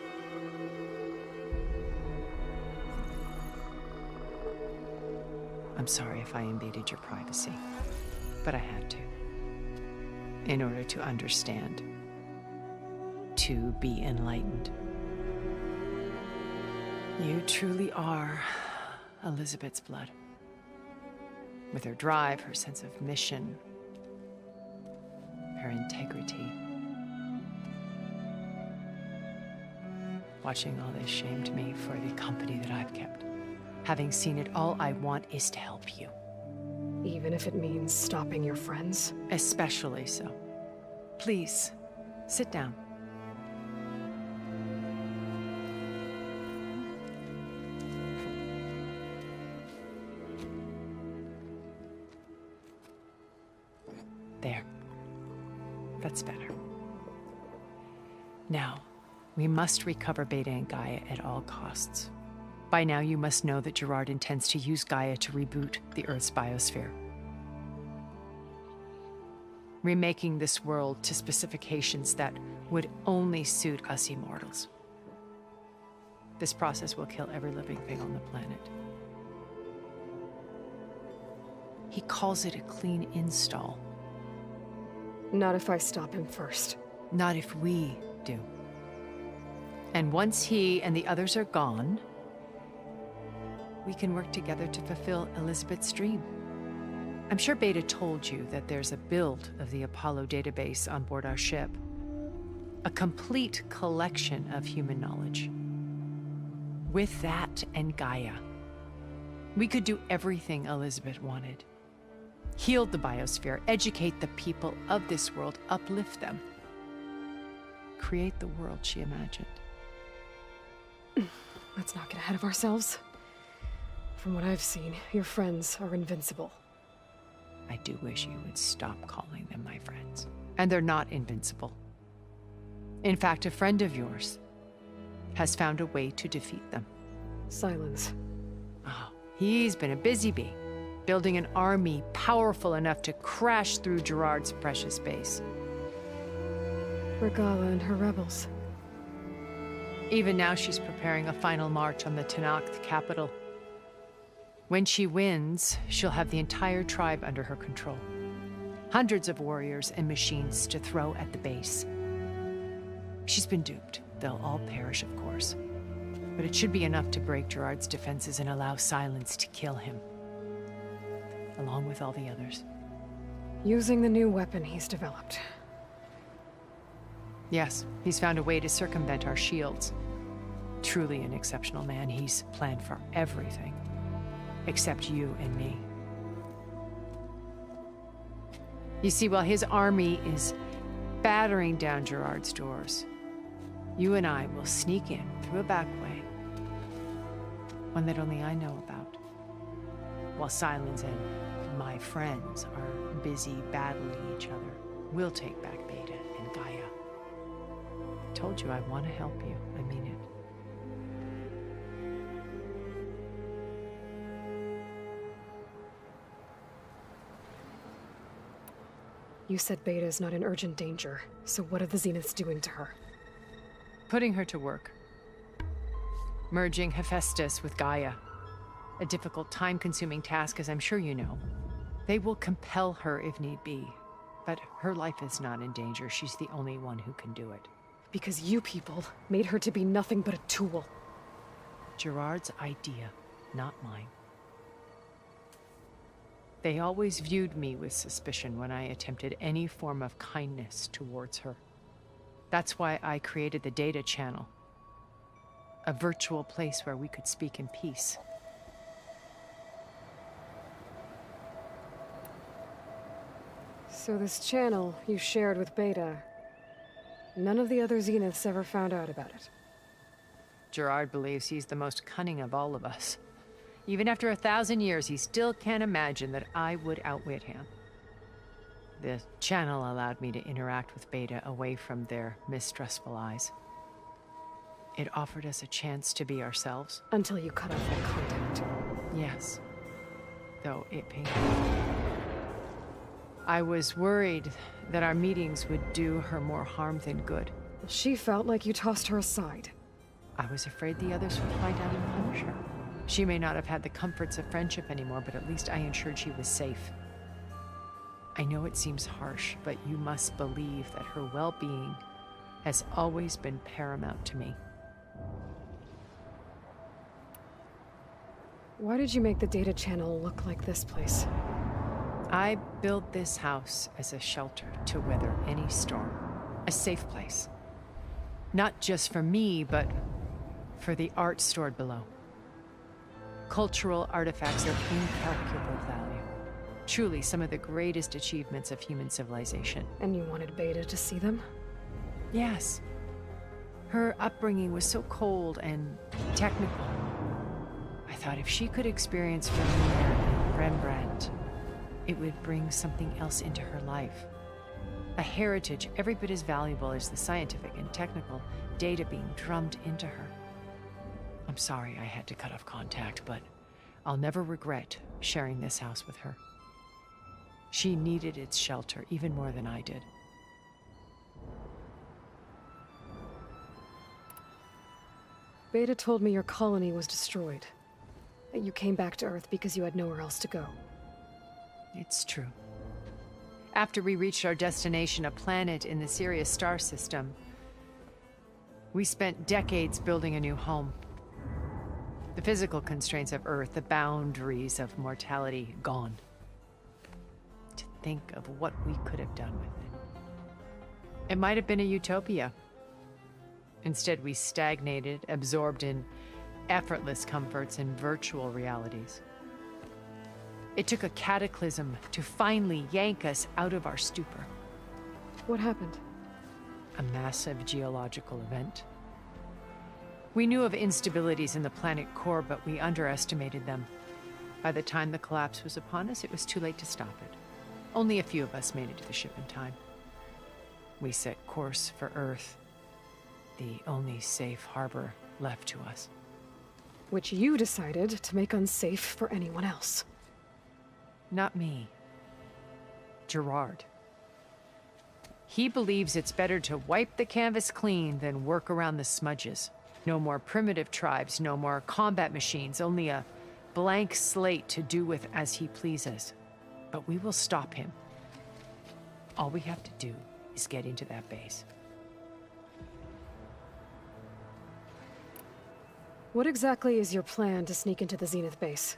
[SPEAKER 18] I'm sorry if I invaded your privacy, but I had to. In order to understand. To be enlightened. You truly are Elizabeth's blood. With her drive, her sense of mission, her integrity. Watching all this shamed me for the company that I've kept. Having seen it, all I want is to help you.
[SPEAKER 2] Even if it means stopping your friends?
[SPEAKER 18] Especially so. Please, sit down. There. That's better. Now, we must recover Beta and Gaia at all costs. By now, you must know that Gerard intends to use Gaia to reboot the Earth's biosphere. Remaking this world to specifications that would only suit us immortals. This process will kill every living thing on the planet. He calls it a clean install.
[SPEAKER 2] Not if I stop him first.
[SPEAKER 18] Not if we do. And once he and the others are gone, we can work together to fulfill Elizabeth's dream. I'm sure Beta told you that there's a build of the Apollo database on board our ship. A complete collection of human knowledge. With that and Gaia, we could do everything Elizabeth wanted. Heal the biosphere, educate the people of this world, uplift them. Create the world she imagined.
[SPEAKER 2] Let's not get ahead of ourselves. From what I've seen, your friends are invincible.
[SPEAKER 18] I do wish you would stop calling them my friends. And they're not invincible. In fact, a friend of yours has found a way to defeat them.
[SPEAKER 2] Silence.
[SPEAKER 18] Oh, he's been a busy bee, building an army powerful enough to crash through Gerard's precious base.
[SPEAKER 2] Regala and her rebels.
[SPEAKER 18] Even now, she's preparing a final march on the Tenakth capital. When she wins, she'll have the entire tribe under her control. Hundreds of warriors and machines to throw at the base. She's been duped. They'll all perish, of course. But it should be enough to break Gerard's defenses and allow Silence to kill him. Along with all the others.
[SPEAKER 2] Using the new weapon he's developed.
[SPEAKER 18] Yes, he's found a way to circumvent our shields. Truly an exceptional man. He's planned for everything. Except you and me. You see, while his army is battering down Gerard's doors, you and I will sneak in through a back way. One that only I know about. While Silence and my friends are busy battling each other, we'll take back Beta and Gaia. I told you I want to help you. I mean it.
[SPEAKER 2] You said Beta is not in urgent danger, so what are the Zeniths doing to her?
[SPEAKER 18] Putting her to work. Merging Hephaestus with Gaia. A difficult, time-consuming task, as I'm sure you know. They will compel her if need be. But her life is not in danger. She's the only one who can do it.
[SPEAKER 2] Because you people made her to be nothing but a tool.
[SPEAKER 18] Gerard's idea, not mine. They always viewed me with suspicion when I attempted any form of kindness towards her. That's why I created the data channel. A virtual place where we could speak in peace.
[SPEAKER 2] So this channel you shared with Beta, none of the other Zeniths ever found out about it.
[SPEAKER 18] Gerard believes he's the most cunning of all of us. Even after 1,000 years, he still can't imagine that I would outwit him. The channel allowed me to interact with Beta away from their mistrustful eyes. It offered us a chance to be ourselves.
[SPEAKER 2] Until you cut off that contact.
[SPEAKER 18] Yes. Though it pained me. I was worried that our meetings would do her more harm than good.
[SPEAKER 2] She felt like you tossed her aside.
[SPEAKER 18] I was afraid the others would find out and punish her. She may not have had the comforts of friendship anymore, but at least I ensured she was safe. I know it seems harsh, but you must believe that her well-being has always been paramount to me.
[SPEAKER 2] Why did you make the data channel look like this place?
[SPEAKER 18] I built this house as a shelter to weather any storm. A safe place. Not just for me, but for the art stored below. Cultural artifacts of incalculable value. Truly some of the greatest achievements of human civilization.
[SPEAKER 2] And you wanted Beta to see them?
[SPEAKER 18] Yes. Her upbringing was so cold and technical. I thought if she could experience Vermeer and Rembrandt, it would bring something else into her life. A heritage every bit as valuable as the scientific and technical data being drummed into her. I'm sorry I had to cut off contact, but I'll never regret sharing this house with her. She needed its shelter even more than I did.
[SPEAKER 2] Beta told me your colony was destroyed. That you came back to Earth because you had nowhere else to go.
[SPEAKER 18] It's true. After we reached our destination, a planet in the Sirius star system, we spent decades building a new home. The physical constraints of Earth, the boundaries of mortality, gone. To think of what we could have done with it. It might have been a utopia. Instead, we stagnated, absorbed in effortless comforts and virtual realities. It took a cataclysm to finally yank us out of our stupor.
[SPEAKER 2] What happened?
[SPEAKER 18] A massive geological event. We knew of instabilities in the planet core, but we underestimated them. By the time the collapse was upon us, it was too late to stop it. Only a few of us made it to the ship in time. We set course for Earth, the only safe harbor left to us.
[SPEAKER 2] Which you decided to make unsafe for anyone else.
[SPEAKER 18] Not me. Gerard. He believes it's better to wipe the canvas clean than work around the smudges. No more primitive tribes, no more combat machines, only a blank slate to do with as he pleases. But we will stop him. All we have to do is get into that base.
[SPEAKER 2] What exactly is your plan to sneak into the Zenith base?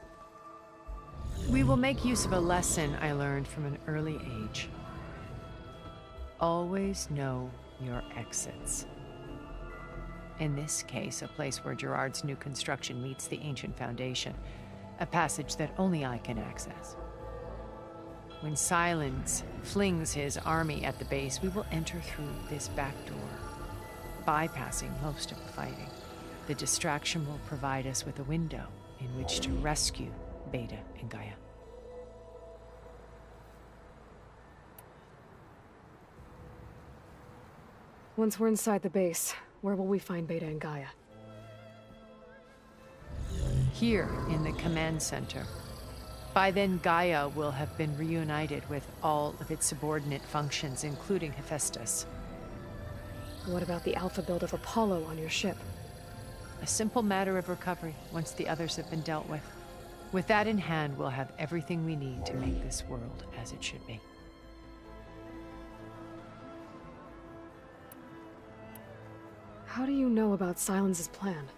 [SPEAKER 18] We will make use of a lesson I learned from an early age. Always know your exits. In this case, a place where Gerard's new construction meets the ancient foundation, a passage that only I can access. When Silence flings his army at the base, we will enter through this back door, bypassing most of the fighting. The distraction will provide us with a window in which to rescue Beta and Gaia.
[SPEAKER 2] Once we're inside the base, where will we find Beta and Gaia?
[SPEAKER 18] Here in the command center. By then, Gaia will have been reunited with all of its subordinate functions, including Hephaestus.
[SPEAKER 2] What about the alpha build of Apollo on your ship?
[SPEAKER 18] A simple matter of recovery once the others have been dealt with. With that in hand, we'll have everything we need to make this world as it should be.
[SPEAKER 2] How do you know about Silence's plan?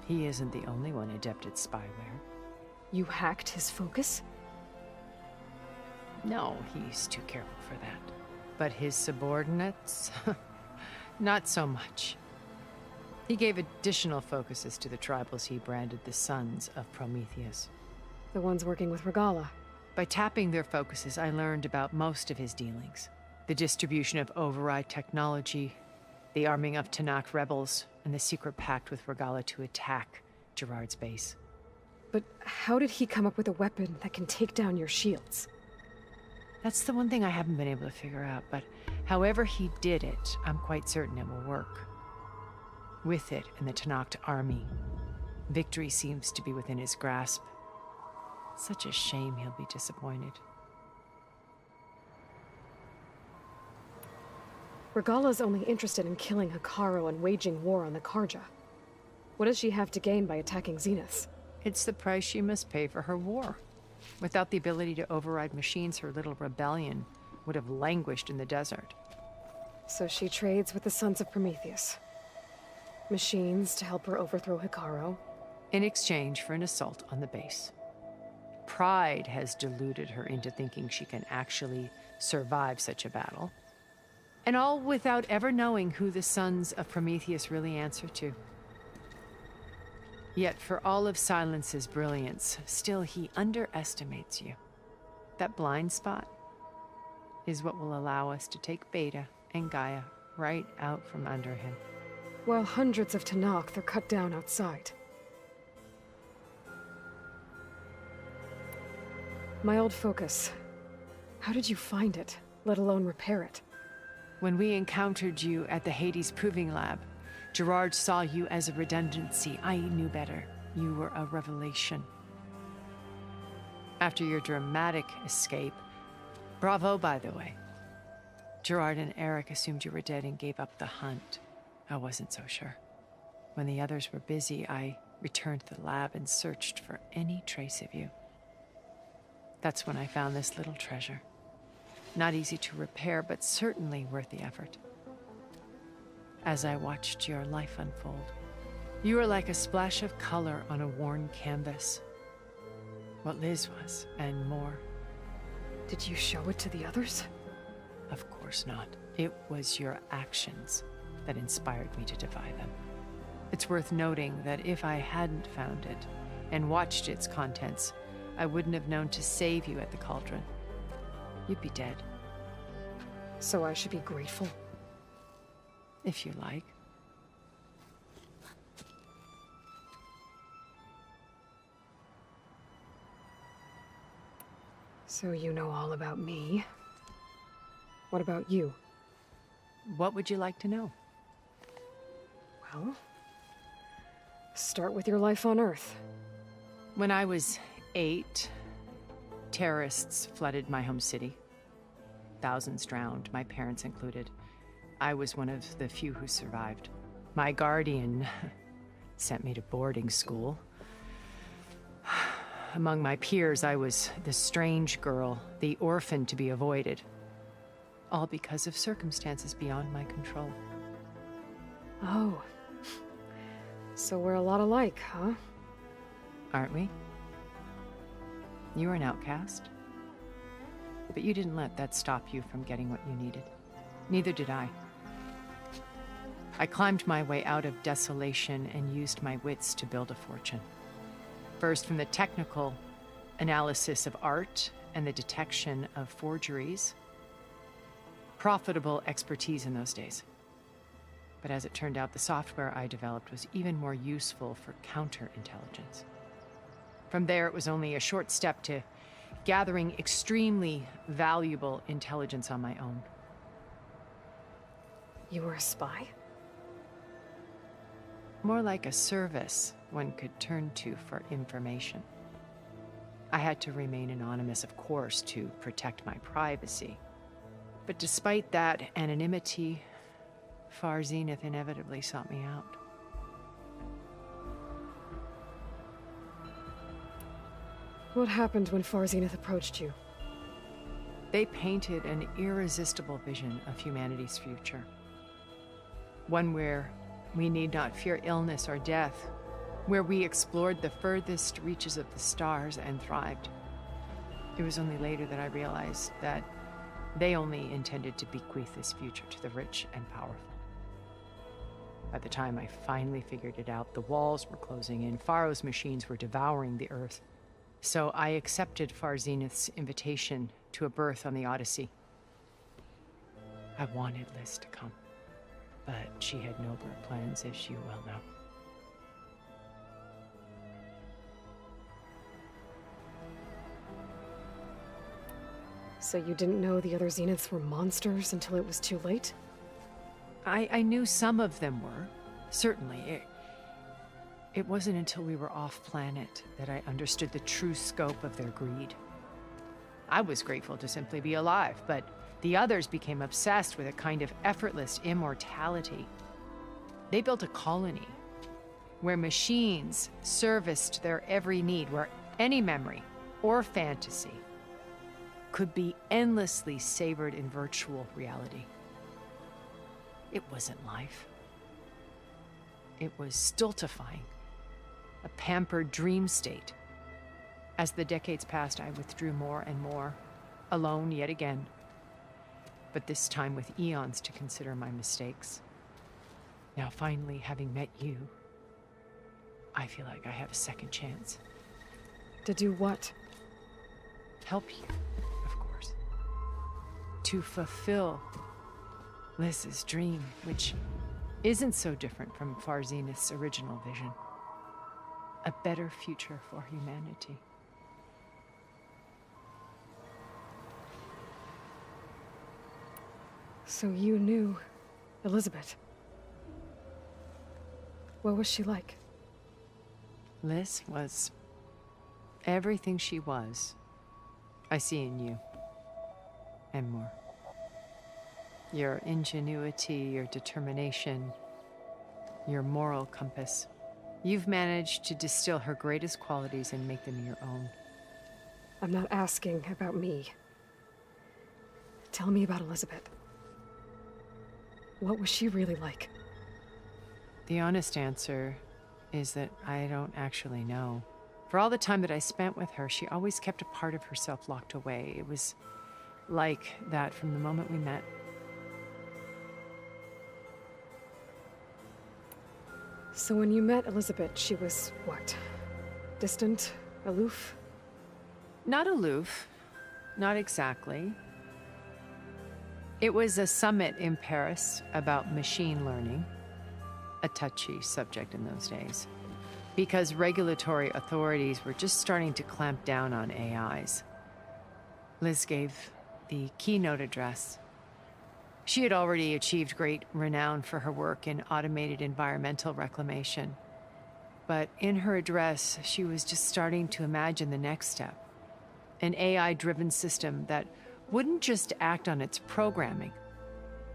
[SPEAKER 18] He isn't the only one adept at spyware.
[SPEAKER 2] You hacked his focus?
[SPEAKER 18] No, he's too careful for that. But his subordinates? Not so much. He gave additional focuses to the tribals he branded the Sons of Prometheus.
[SPEAKER 2] The ones working with Regala.
[SPEAKER 18] By tapping their focuses, I learned about most of his dealings. The distribution of override technology, the arming of Tanakh rebels, and the secret pact with Regala to attack Gerard's base.
[SPEAKER 2] But how did he come up with a weapon that can take down your shields?
[SPEAKER 18] That's the one thing I haven't been able to figure out, but however he did it, I'm quite certain it will work. With it and the Tanakh army, victory seems to be within his grasp. Such a shame he'll be disappointed.
[SPEAKER 2] Regala's only interested in killing Hekarro and waging war on the Karja. What does she have to gain by attacking Zenith?
[SPEAKER 18] It's the price she must pay for her war. Without the ability to override machines, her little rebellion would have languished in the desert.
[SPEAKER 2] So she trades with the Sons of Prometheus. Machines to help her overthrow Hekarro.
[SPEAKER 18] In exchange for an assault on the base. Pride has deluded her into thinking she can actually survive such a battle. And all without ever knowing who the Sons of Prometheus really answer to. Yet for all of Silence's brilliance, still he underestimates you. That blind spot is what will allow us to take Beta and Gaia right out from under him.
[SPEAKER 2] While hundreds of Tanakh are cut down outside. My old focus. How did you find it, let alone repair it?
[SPEAKER 18] When we encountered you at the Hades Proving Lab, Gerard saw you as a redundancy. I knew better. You were a revelation. After your dramatic escape, bravo, by the way. Gerard and Eric assumed you were dead and gave up the hunt. I wasn't so sure. When the others were busy, I returned to the lab and searched for any trace of you. That's when I found this little treasure. Not easy to repair, but certainly worth the effort. As I watched your life unfold, you were like a splash of color on a worn canvas. What Liz was, and more.
[SPEAKER 2] Did you show it to the others?
[SPEAKER 18] Of course not. It was your actions that inspired me to defy them. It's worth noting that if I hadn't found it and watched its contents, I wouldn't have known to save you at the cauldron. You'd be dead.
[SPEAKER 2] So I should be grateful?
[SPEAKER 18] If you like.
[SPEAKER 2] So you know all about me. What about you?
[SPEAKER 18] What would you like to know?
[SPEAKER 2] Well, start with your life on Earth.
[SPEAKER 18] When I was 8, terrorists flooded my home city. Thousands drowned, my parents included. I was one of the few who survived. My guardian sent me to boarding school. Among my peers, I was the strange girl, the orphan to be avoided. All because of circumstances beyond my control.
[SPEAKER 2] Oh. So we're a lot alike, huh?
[SPEAKER 18] Aren't we? You were an outcast. But you didn't let that stop you from getting what you needed. Neither did I. I climbed my way out of desolation and used my wits to build a fortune. First from the technical analysis of art and the detection of forgeries. Profitable expertise in those days. But as it turned out, the software I developed was even more useful for counterintelligence. From there, it was only a short step to gathering extremely valuable intelligence on my own.
[SPEAKER 2] You were a spy?
[SPEAKER 18] More like a service one could turn to for information. I had to remain anonymous, of course, to protect my privacy. But despite that anonymity, Far Zenith inevitably sought me out.
[SPEAKER 2] What happened when Far Zenith approached you?
[SPEAKER 18] They painted an irresistible vision of humanity's future. One where we need not fear illness or death, where we explored the furthest reaches of the stars and thrived. It was only later that I realized that they only intended to bequeath this future to the rich and powerful. By the time I finally figured it out, the walls were closing in, Faro's machines were devouring the Earth. So I accepted Far Zenith's invitation to a berth on the Odyssey. I wanted Liz to come, but she had nobler plans, as you well know.
[SPEAKER 2] So you didn't know the other Zeniths were monsters until it was too late?
[SPEAKER 18] I knew some of them were, certainly. It wasn't until we were off-planet that I understood the true scope of their greed. I was grateful to simply be alive, but the others became obsessed with a kind of effortless immortality. They built a colony where machines serviced their every need, where any memory or fantasy could be endlessly savored in virtual reality. It wasn't life. It was stultifying, a pampered dream state. As the decades passed, I withdrew more and more, alone yet again, but this time with eons to consider my mistakes. Now finally, having met you, I feel like I have a second chance.
[SPEAKER 2] To do what?
[SPEAKER 18] Help you, of course. To fulfill Liz's dream, which isn't so different from Far Zenith's original vision. A better future for humanity.
[SPEAKER 2] So you knew Elizabeth. What was she like?
[SPEAKER 18] Liz was everything she was. I see in you. And more. Your ingenuity, your determination, your moral compass. You've managed to distill her greatest qualities and make them your own.
[SPEAKER 2] I'm not asking about me. Tell me about Elizabeth. What was she really like?
[SPEAKER 18] The honest answer is that I don't actually know. For all the time that I spent with her, she always kept a part of herself locked away. It was like that from the moment we met.
[SPEAKER 2] So when you met Elizabeth, she was what? Distant? Aloof?
[SPEAKER 18] Not aloof. Not exactly. It was a summit in Paris about machine learning. A touchy subject in those days. Because regulatory authorities were just starting to clamp down on AIs. Liz gave the keynote address. She had already achieved great renown for her work in automated environmental reclamation. But in her address, she was just starting to imagine the next step. An AI-driven system that wouldn't just act on its programming,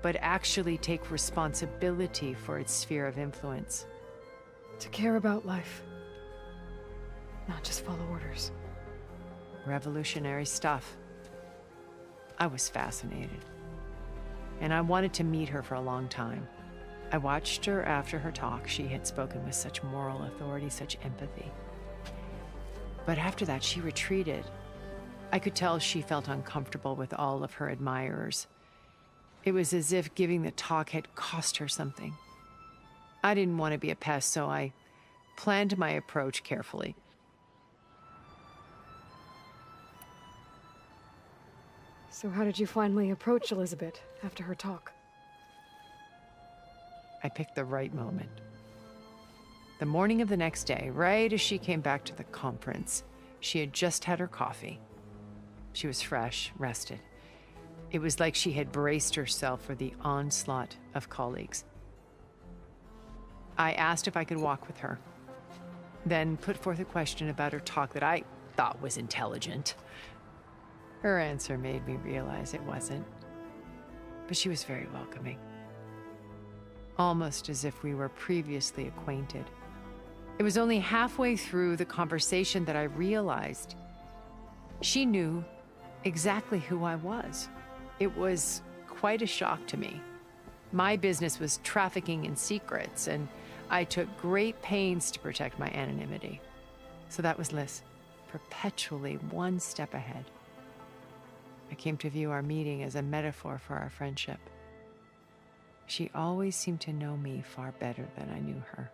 [SPEAKER 18] but actually take responsibility for its sphere of influence.
[SPEAKER 2] To care about life. Not just follow orders.
[SPEAKER 18] Revolutionary stuff. I was fascinated. And I wanted to meet her for a long time. I watched her after her talk. She had spoken with such moral authority, such empathy. But after that, she retreated. I could tell she felt uncomfortable with all of her admirers. It was as if giving the talk had cost her something. I didn't want to be a pest, so I planned my approach carefully.
[SPEAKER 2] So how did you finally approach Elizabeth after her talk?
[SPEAKER 18] I picked the right moment. The morning of the next day, right as she came back to the conference, she had just had her coffee. She was fresh, rested. It was like she had braced herself for the onslaught of colleagues. I asked if I could walk with her, then put forth a question about her talk that I thought was intelligent. Her answer made me realize it wasn't, but she was very welcoming. Almost as if we were previously acquainted. It was only halfway through the conversation that I realized She knew exactly who I was. It was quite a shock to me. My business was trafficking in secrets, and I took great pains to protect my anonymity. So that was Liz, perpetually one step ahead. I came to view our meeting as a metaphor for our friendship. She always seemed to know me far better than I knew her.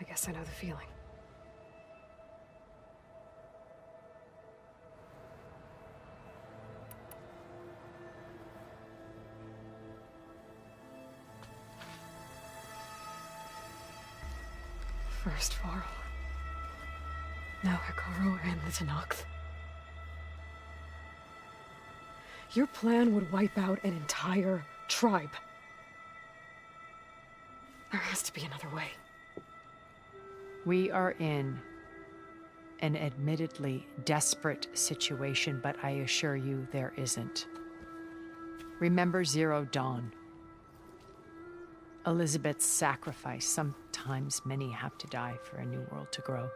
[SPEAKER 2] I guess I know the feeling. First Faro. Now Hikaru and the Tenakth. Your plan would wipe out an entire tribe. There has to be another way.
[SPEAKER 18] We are in an admittedly desperate situation, but I assure you there isn't. Remember Zero Dawn. Elizabeth's sacrifice. Sometimes many have to die for a new world to grow.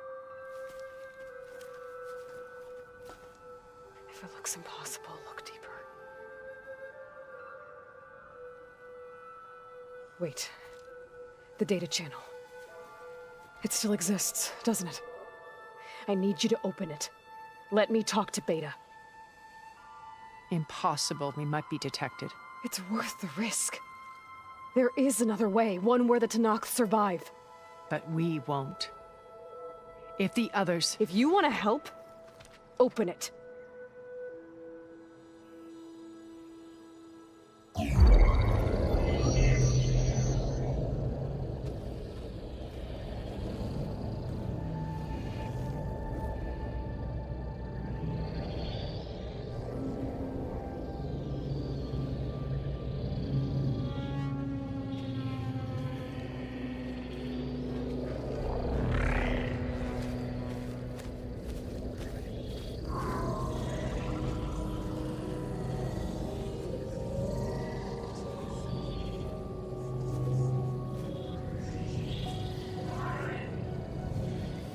[SPEAKER 2] If it looks impossible, look deeper. Wait. The data channel. It still exists, doesn't it? I need you to open it. Let me talk to Beta.
[SPEAKER 18] Impossible. We might be detected.
[SPEAKER 2] It's worth the risk. There is another way, one where the Tenakth survive.
[SPEAKER 18] But we won't. If the others...
[SPEAKER 2] If you want to help, open it.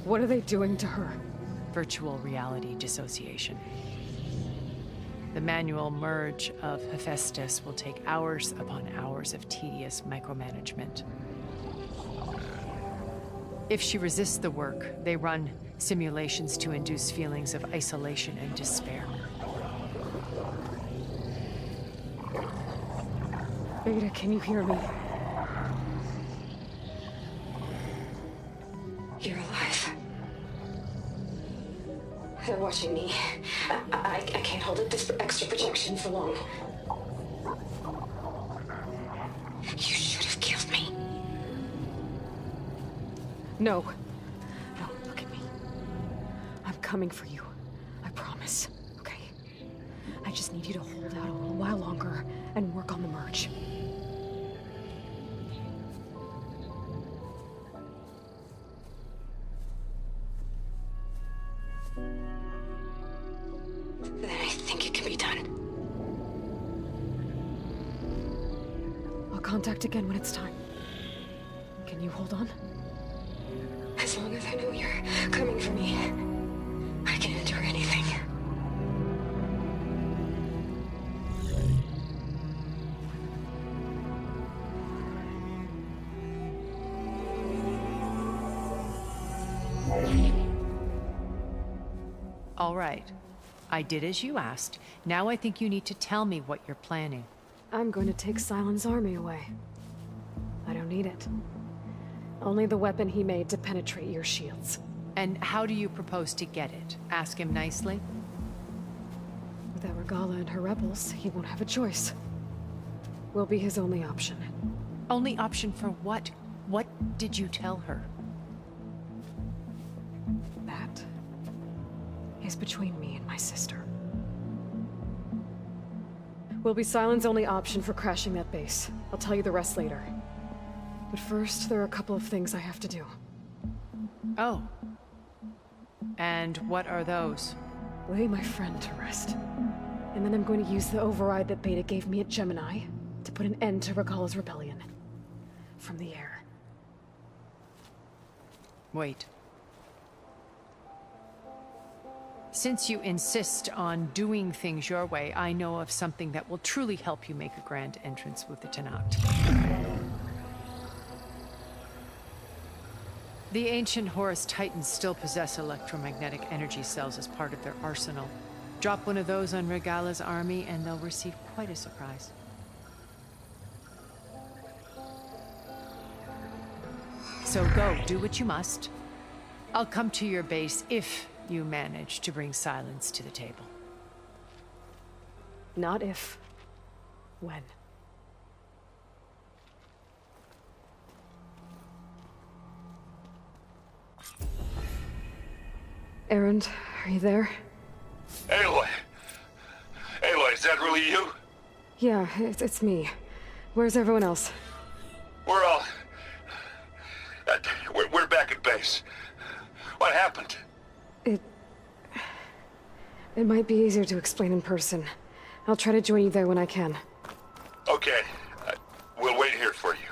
[SPEAKER 2] What are they doing to her?
[SPEAKER 18] Virtual reality dissociation. The manual merge of Hephaestus will take hours upon hours of tedious micromanagement. If she resists the work, they run simulations to induce feelings of isolation and despair.
[SPEAKER 2] Beta, can you hear me?
[SPEAKER 1] You're alive. They're watching me. I can't hold up this extra projection for long. You should have killed me.
[SPEAKER 2] No. No, look at me. I'm coming for you. I promise. Okay? I just need you to hold out a little while longer and work on the merge.
[SPEAKER 1] Then I think it can be done.
[SPEAKER 2] I'll contact again when it's time. Can you hold on?
[SPEAKER 1] As long as I know you're coming for me, I can endure anything.
[SPEAKER 18] All right. I did as you asked. Now I think you need to tell me what you're planning.
[SPEAKER 2] I'm going to take Sylens' army away. I don't need it. Only the weapon he made to penetrate your shields.
[SPEAKER 18] And how do you propose to get it? Ask him nicely?
[SPEAKER 2] Without Regala and her rebels, he won't have a choice. We'll be his only option.
[SPEAKER 18] Only option for what? What did you tell her?
[SPEAKER 2] That is between me and my sister. Will be Sylens' only option for crashing that base. I'll tell you the rest later. But first, there are a couple of things I have to do.
[SPEAKER 18] Oh. And what are those?
[SPEAKER 2] Lay my friend to rest. And then I'm going to use the override that Beta gave me at Gemini to put an end to Regala's rebellion. From the air.
[SPEAKER 18] Wait. Since you insist on doing things your way, I know of something that will truly help you make a grand entrance with the Tenat. The ancient Horus Titans still possess electromagnetic energy cells as part of their arsenal. Drop one of those on Regala's army and they'll receive quite a surprise. So go, do what you must. I'll come to your base if you manage to bring silence to the table.
[SPEAKER 2] Not if. When. Erend, are you there?
[SPEAKER 8] Aloy! Aloy, is that really you?
[SPEAKER 2] Yeah, it's me. Where's everyone else?
[SPEAKER 8] We're all... we're back at base. What happened?
[SPEAKER 2] It might be easier to explain in person. I'll try to join you there when I can.
[SPEAKER 8] Okay. We'll wait here for you.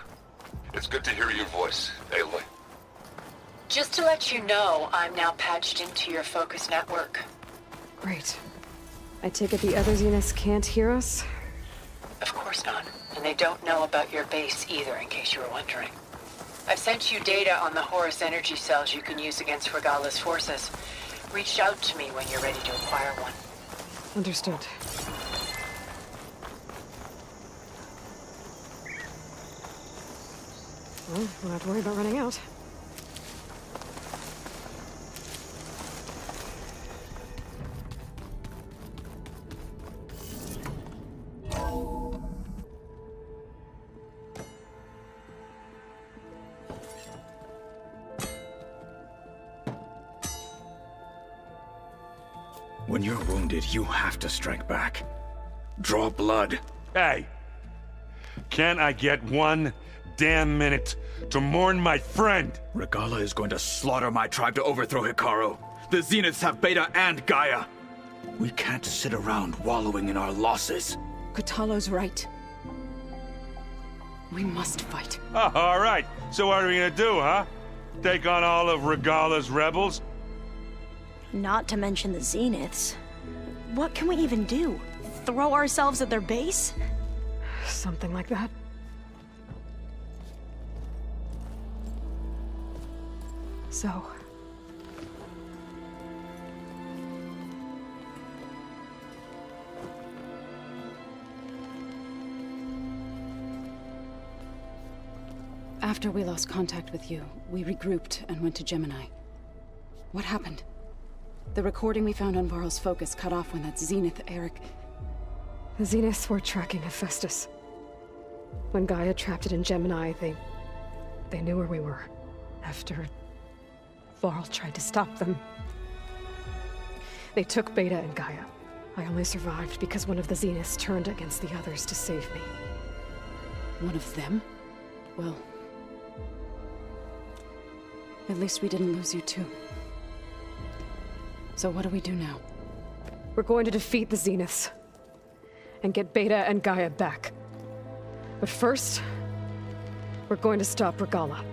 [SPEAKER 8] It's good to hear your voice, Aloy.
[SPEAKER 12] Just to let you know, I'm now patched into your focus network.
[SPEAKER 2] Great. I take it the other Zeniths can't hear us?
[SPEAKER 12] Of course not. And they don't know about your base either, in case you were wondering. I've sent you data on the Horus energy cells you can use against Regala's forces. Reach out to me when you're ready to acquire one.
[SPEAKER 2] Understood. Well, we'll have to worry about running out.
[SPEAKER 9] When you're wounded, you have to strike back. Draw blood.
[SPEAKER 13] Hey! Can't I get one damn minute to mourn my friend?
[SPEAKER 9] Regala is going to slaughter my tribe to overthrow Hikaru. The Zeniths have Beta and Gaia. We can't sit around wallowing in our losses.
[SPEAKER 10] Kotallo's right. We must fight.
[SPEAKER 13] Oh, all right. So what are we gonna do, huh? Take on all of Regala's rebels?
[SPEAKER 6] Not to mention the Zeniths. What can we even do? Throw ourselves at their base?
[SPEAKER 2] Something like that. So...
[SPEAKER 10] After we lost contact with you, we regrouped and went to Gemini. What happened? The recording we found on Varl's focus cut off when that Zenith, Eric...
[SPEAKER 2] The Zeniths were tracking Hephaestus. When Gaia trapped it in Gemini, they knew where we were. After Varl tried to stop them. They took Beta and Gaia. I only survived because one of the Zeniths turned against the others to save me.
[SPEAKER 10] One of them? Well... at least we didn't lose you too. So what do we do now?
[SPEAKER 2] We're going to defeat the Zeniths. And get Beta and Gaia back. But first, we're going to stop Regala.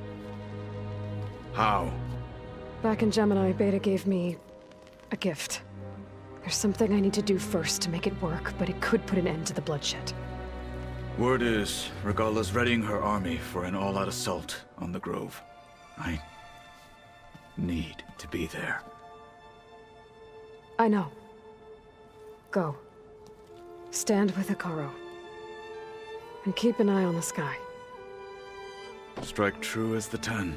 [SPEAKER 9] How?
[SPEAKER 2] Back in Gemini, Beta gave me a gift. There's something I need to do first to make it work, but it could put an end to the bloodshed.
[SPEAKER 9] Word is, Regala's readying her army for an all-out assault on the Grove. I need to be there.
[SPEAKER 2] I know. Go. Stand with Hikaru. And keep an eye on the sky.
[SPEAKER 9] Strike true as the 10.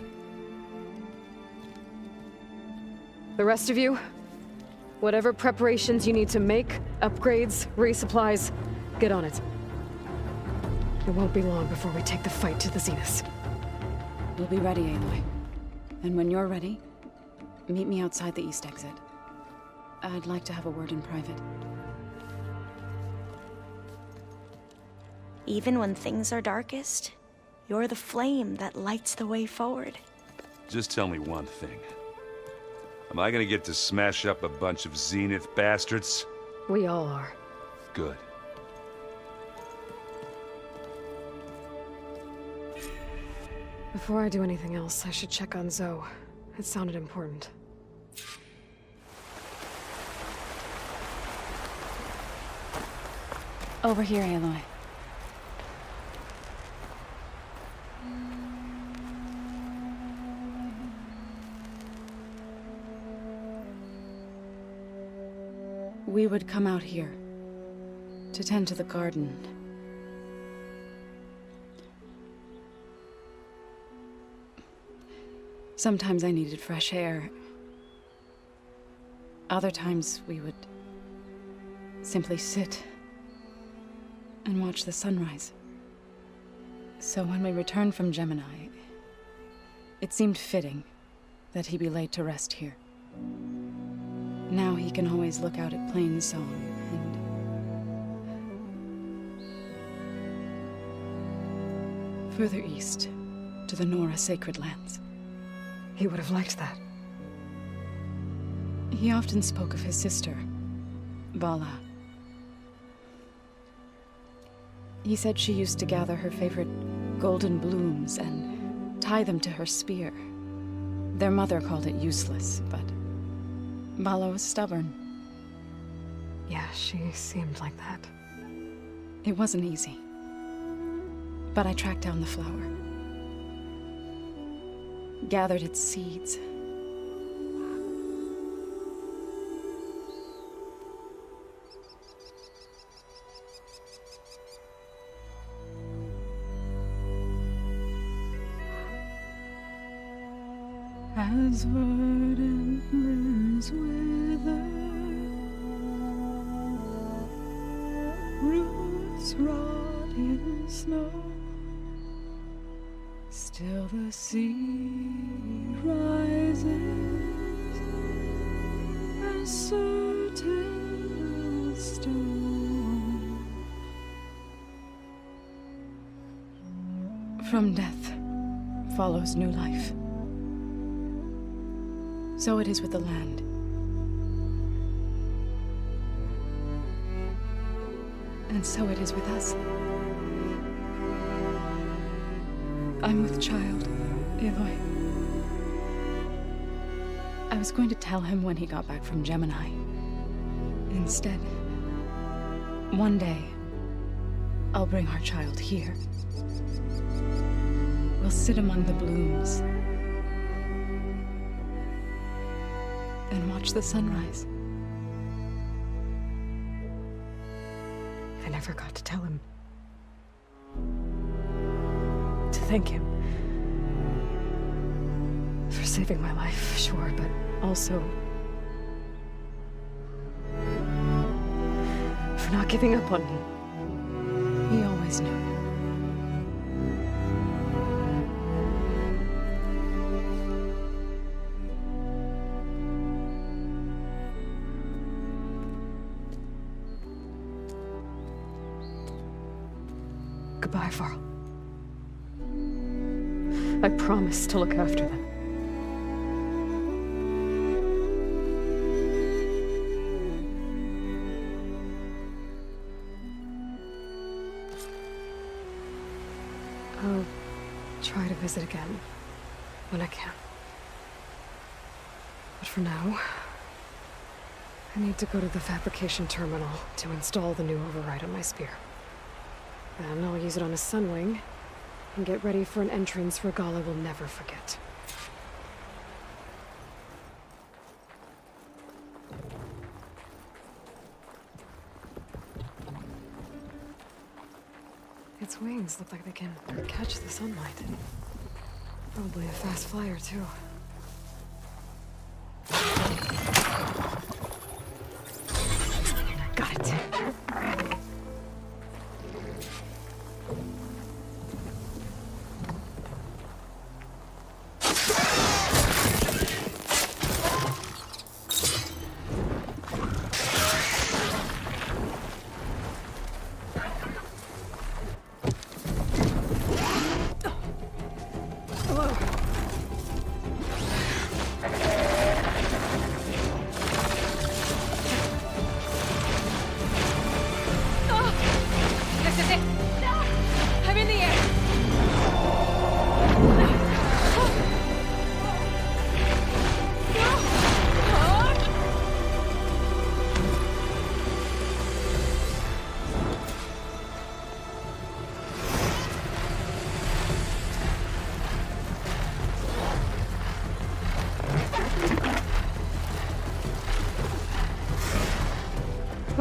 [SPEAKER 2] The rest of you, whatever preparations you need to make, upgrades, resupplies, get on it. It won't be long before we take the fight to the Zeniths.
[SPEAKER 10] We'll be ready, Aloy. And when you're ready, meet me outside the east exit. I'd like to have a word in private.
[SPEAKER 6] Even when things are darkest, you're the flame that lights the way forward.
[SPEAKER 13] Just tell me one thing. Am I gonna get to smash up a bunch of Zenith bastards?
[SPEAKER 2] We all are.
[SPEAKER 13] Good.
[SPEAKER 2] Before I do anything else, I should check on Zoe. It sounded important.
[SPEAKER 10] Over here, Aloy. We would come out here to tend to the garden. Sometimes I needed fresh air. Other times we would simply sit and watch the sunrise. So when we returned from Gemini, it seemed fitting that he be laid to rest here. Now he can always look out at Plainsong and further east to the Nora Sacred Lands.
[SPEAKER 2] He would have liked that.
[SPEAKER 10] He often spoke of his sister, Vala. He said she used to gather her favorite golden blooms and tie them to her spear. Their mother called it useless, but Vala was stubborn.
[SPEAKER 2] Yeah, she seemed like that.
[SPEAKER 10] It wasn't easy. But I tracked down the flower. Gathered its seeds. As verdant limbs wither, roots rot in snow, still the sea rises, as certain as stone. From death follows new life. So it is with the land. And so it is with us. I'm with child, Aloy. I was going to tell him when he got back from Gemini. Instead, one day, I'll bring our child here. We'll sit among the blooms and watch the sunrise.
[SPEAKER 2] I never got to tell him. To thank him. For saving my life, sure, but also for not giving up on me.
[SPEAKER 10] He always knew.
[SPEAKER 2] Goodbye, Faro. I promise to look after them. I'll try to visit again when I can. But for now, I need to go to the fabrication terminal to install the new override on my spear. Then I'll use it on a sunwing and get ready for an entrance Regalla will never forget. Its wings look like they can catch the sunlight. Probably a fast flyer, too. Got it.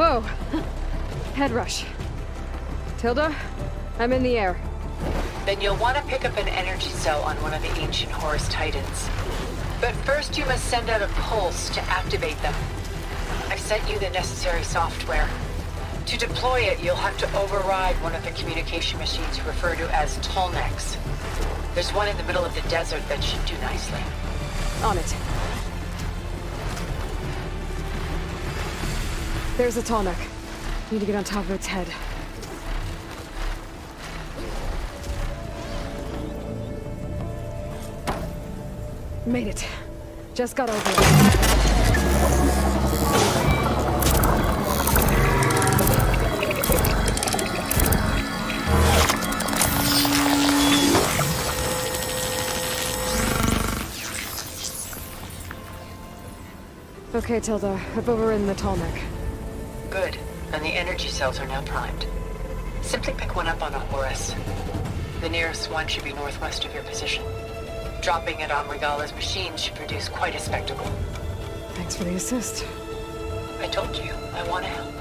[SPEAKER 2] Whoa! Head rush. Tilda, I'm in the air.
[SPEAKER 12] Then you'll want to pick up an energy cell on one of the ancient Horus Titans. But first you must send out a pulse to activate them. I've sent you the necessary software. To deploy it, you'll have to override one of the communication machines referred to as Tolnecs. There's one in the middle of the desert that should do nicely.
[SPEAKER 2] On it. There's a Tolnec. Need to get on top of its head. Made it. Just got over it. Okay, Tilda. I've overridden the Tolnec.
[SPEAKER 12] Good. And the energy cells are now primed. Simply pick one up on a Horus. The nearest one should be northwest of your position. Dropping it on Regala's machine should produce quite a spectacle.
[SPEAKER 2] Thanks for the assist.
[SPEAKER 12] I told you, I want to help.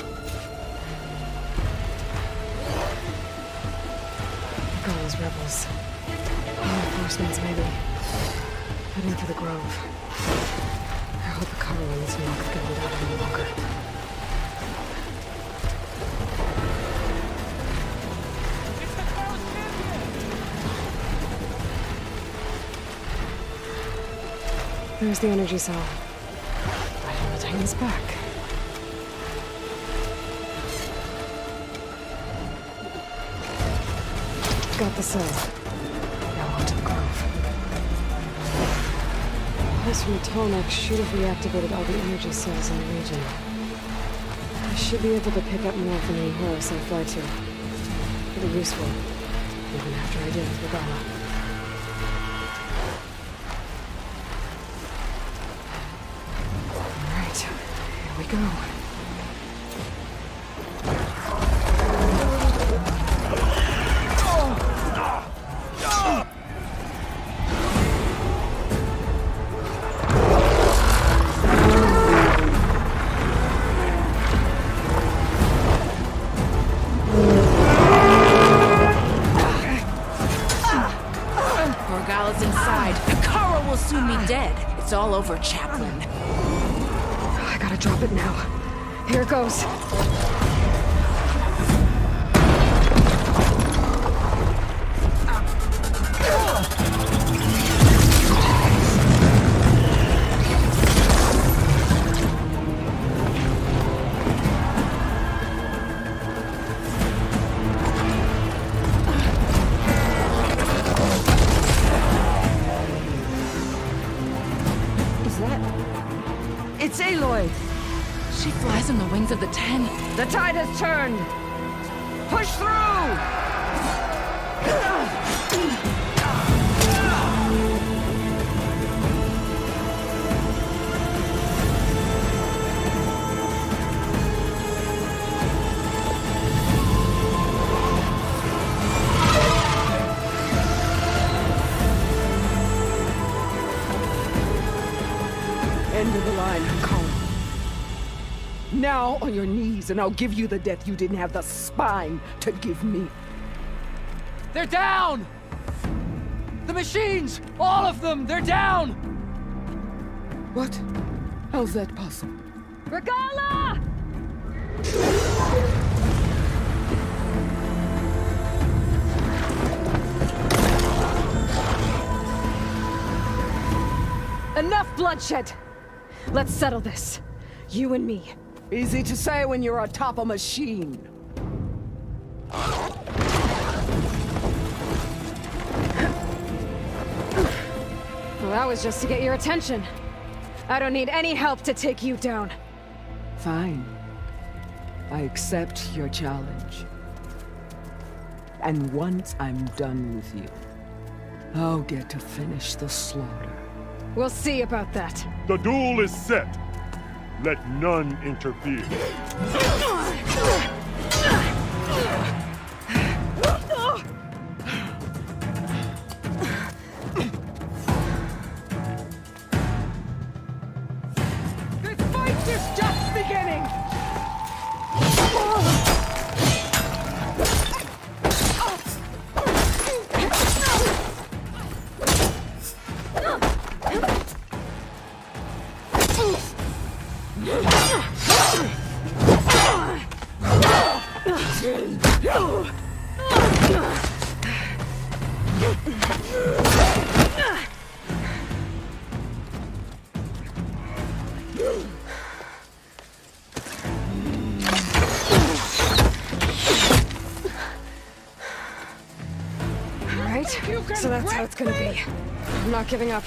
[SPEAKER 2] Regala's rebels. Reinforcements, maybe. Heading for the Grove. I hope the Karolans not get it out any longer. There's the energy cell. I don't know, take this back. Got the cell. Now on to the Grove. Pulse from the Tolnec should have reactivated all the energy cells in the region. I should be able to pick up more from any Horus I fly to. It'll be useful, even after I deal with Regala. Here we go.
[SPEAKER 19] Regala's inside. Kara will soon be dead. It's all over, Chaplain.
[SPEAKER 2] I gotta drop it now. Here it goes.
[SPEAKER 19] It's Aloy! She flies on the wings of the Ten.
[SPEAKER 20] The tide has turned! Push through!
[SPEAKER 22] End of the line, Colin. Now on your knees, and I'll give you the death you didn't have the spine to give me.
[SPEAKER 24] They're down! The machines! All of them! They're down!
[SPEAKER 22] What? How's that possible?
[SPEAKER 20] Regala!
[SPEAKER 2] Enough bloodshed! Let's settle this. You and me.
[SPEAKER 22] Easy to say when you're atop a machine.
[SPEAKER 2] Well, that was just to get your attention. I don't need any help to take you down.
[SPEAKER 22] Fine. I accept your challenge. And once I'm done with you, I'll get to finish the slaughter.
[SPEAKER 2] We'll see about that.
[SPEAKER 5] The duel is set. Let none interfere.
[SPEAKER 22] This fight is just beginning!
[SPEAKER 2] So that's how it's gonna be. I'm not giving up.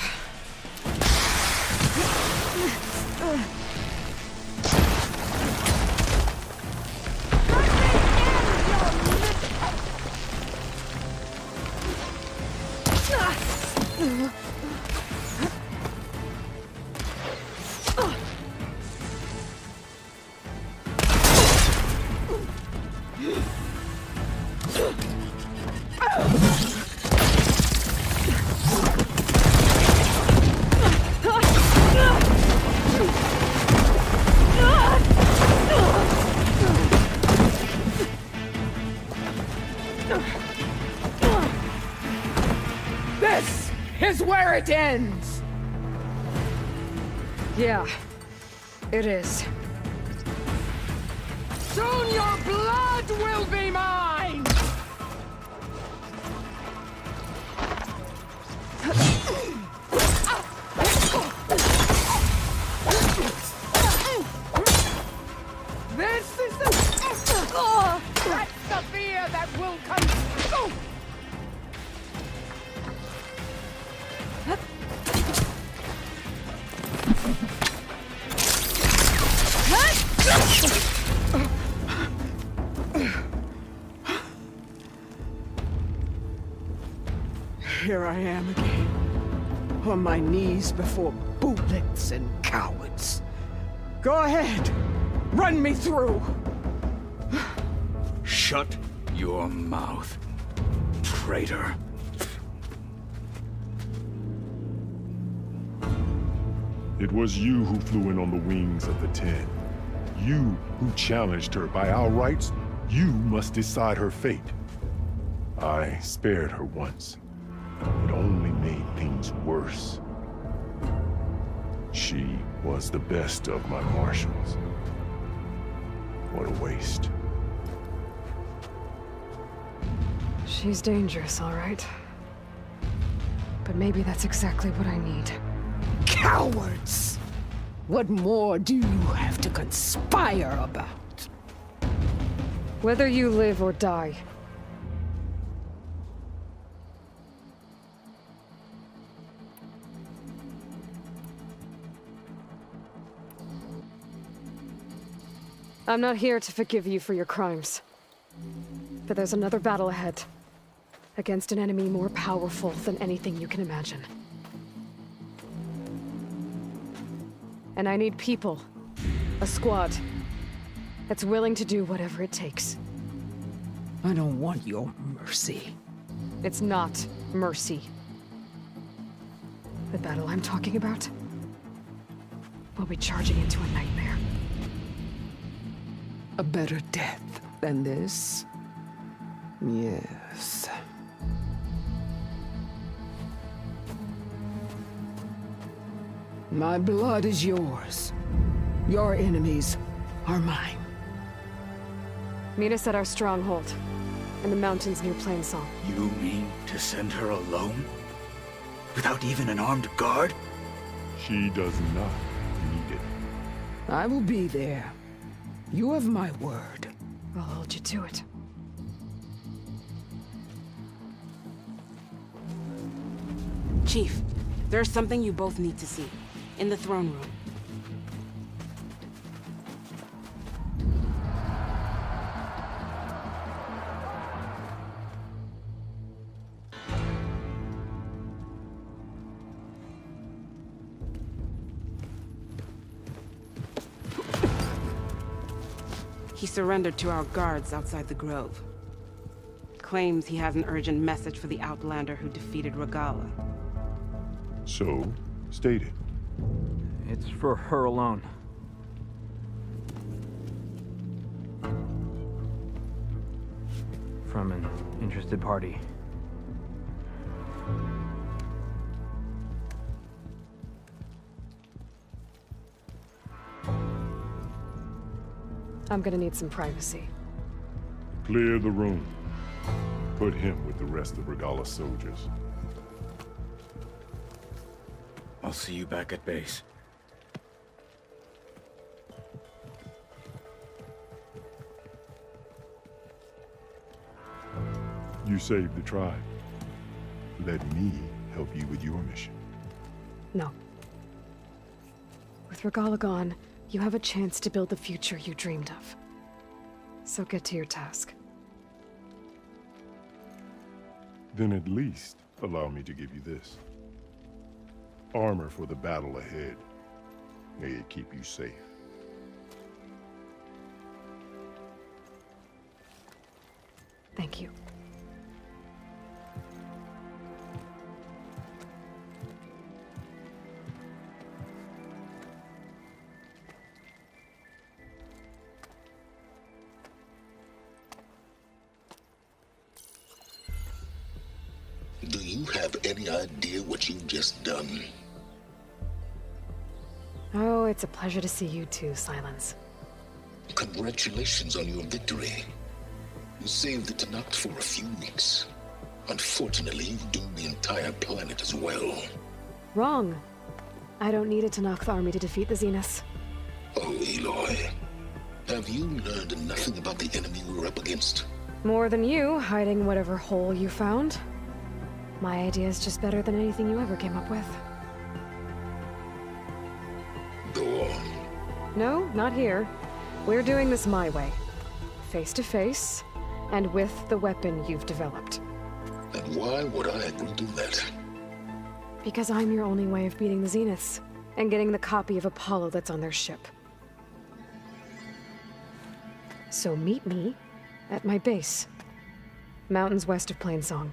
[SPEAKER 20] This is where it ends!
[SPEAKER 2] Yeah, it is.
[SPEAKER 20] Soon your blood will be mine! This is the... That's the fear that will consume! Here I am again, on my knees before bootlets and cowards. Go ahead, run me through.
[SPEAKER 9] Shut your mouth, traitor.
[SPEAKER 7] It was you who flew in on the wings of the 10. You who challenged her. By our rights, you must decide her fate. I spared her once. It only made things worse. She was the best of my marshals. What a waste.
[SPEAKER 2] She's dangerous, all right. But maybe that's exactly what I need.
[SPEAKER 20] Cowards! What more do you have to conspire about?
[SPEAKER 2] Whether you live or die. I'm not here to forgive you for your crimes. But there's another battle ahead. Against an enemy more powerful than anything you can imagine. And I need people. A squad. That's willing to do whatever it takes.
[SPEAKER 20] I don't want your mercy.
[SPEAKER 2] It's not mercy. The battle I'm talking about will be charging into a nightmare.
[SPEAKER 20] A better death than this? Yes. My blood is yours. Your enemies are mine.
[SPEAKER 2] Meet us at our stronghold, in the mountains near Plainsong.
[SPEAKER 9] You mean to send her alone? Without even an armed guard?
[SPEAKER 7] She does not need it.
[SPEAKER 20] I will be there. You have my word.
[SPEAKER 2] I'll hold you to it.
[SPEAKER 15] Chief, there's something you both need to see. In the throne room. He surrendered to our guards outside the grove. Claims he has an urgent message for the Outlander who defeated Regala.
[SPEAKER 7] So, state it.
[SPEAKER 17] It's for her alone. From an interested party.
[SPEAKER 2] I'm gonna need some privacy.
[SPEAKER 7] Clear the room. Put him with the rest of Regala's soldiers.
[SPEAKER 9] I'll see you back at base.
[SPEAKER 7] You saved the tribe. let me help you with your mission.
[SPEAKER 2] No. With Regalla gone, you have a chance to build the future you dreamed of. So get to your task.
[SPEAKER 7] Then at least allow me to give you this. Armor for the battle ahead. May it keep you safe.
[SPEAKER 2] Thank you.
[SPEAKER 4] Do you have any idea what you've just done?
[SPEAKER 2] Oh, it's a pleasure to see you too, Silence.
[SPEAKER 4] Congratulations on your victory. You saved the Tenakth for a few weeks. Unfortunately, you've doomed the entire planet as well.
[SPEAKER 2] Wrong. I don't need a Tenakth army to defeat the Zeniths.
[SPEAKER 4] Oh, Aloy. Have you learned nothing about the enemy we're up against?
[SPEAKER 2] More than you, hiding whatever hole you found. My idea is just better than anything you ever came up with.
[SPEAKER 4] Go on.
[SPEAKER 2] No, not here. We're doing this my way. Face to face, and with the weapon you've developed.
[SPEAKER 4] And why would I agree to that?
[SPEAKER 2] Because I'm your only way of beating the Zeniths, and getting the copy of Apollo that's on their ship. So meet me at my base. Mountains west of Plainsong.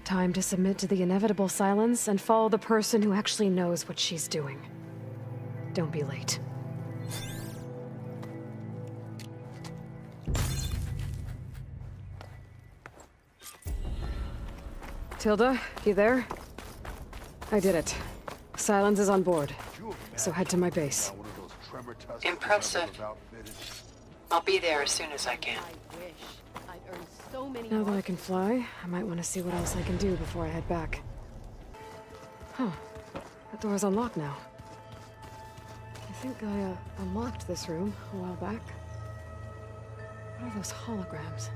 [SPEAKER 2] Time to submit to the inevitable silence and follow the person who actually knows what she's doing. Don't be late. Tilda, you there? I did it. Silence is on board. So head to my base.
[SPEAKER 12] Impressive. I'll be there as soon as I can.
[SPEAKER 2] Now that I can fly, I might want to see what else I can do before I head back. Huh. That door's unlocked now. I think I unlocked this room a while back. What are those holograms?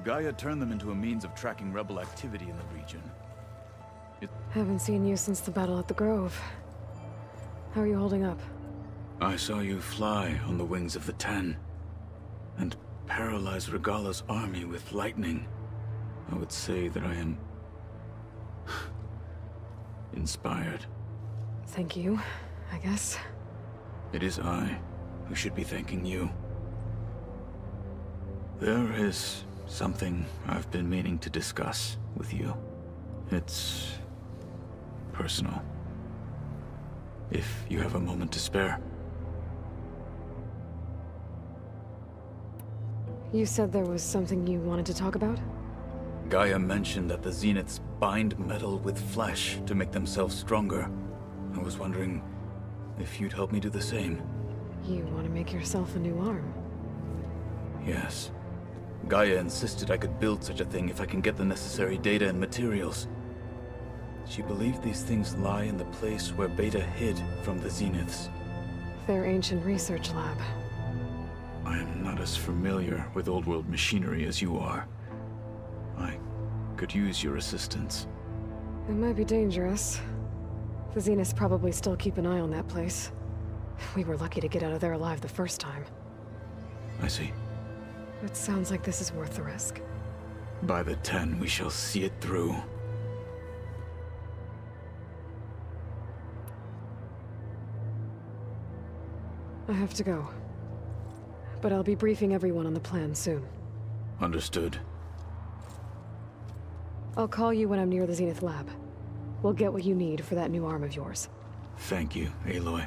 [SPEAKER 9] Gaia turned them into a means of tracking rebel activity in the region.
[SPEAKER 2] Haven't seen you since the battle at the Grove. How are you holding up?
[SPEAKER 9] I saw you fly on the wings of the Ten, and paralyze Regalla's army with lightning. I would say that I am inspired.
[SPEAKER 2] Thank you, I guess.
[SPEAKER 9] It is I who should be thanking you. There is something I've been meaning to discuss with you. It's personal. If you have a moment to spare.
[SPEAKER 2] You said there was something you wanted to talk about?
[SPEAKER 9] Gaia mentioned that the Zeniths bind metal with flesh to make themselves stronger. I was wondering if you'd help me do the same.
[SPEAKER 2] You want to make yourself a new arm?
[SPEAKER 9] Yes. Gaia insisted I could build such a thing if I can get the necessary data and materials. She believed these things lie in the place where Beta hid from the Zeniths.
[SPEAKER 2] Their ancient research lab.
[SPEAKER 9] I am not as familiar with old-world machinery as you are. I could use your assistance.
[SPEAKER 2] It might be dangerous. The Zeniths probably still keep an eye on that place. We were lucky to get out of there alive the first time.
[SPEAKER 9] I see.
[SPEAKER 2] It sounds like this is worth the risk.
[SPEAKER 9] By the 10, we shall see it through.
[SPEAKER 2] I have to go. But I'll be briefing everyone on the plan soon.
[SPEAKER 9] Understood.
[SPEAKER 2] I'll call you when I'm near the Zenith lab. We'll get what you need for that new arm of yours.
[SPEAKER 9] Thank you, Aloy.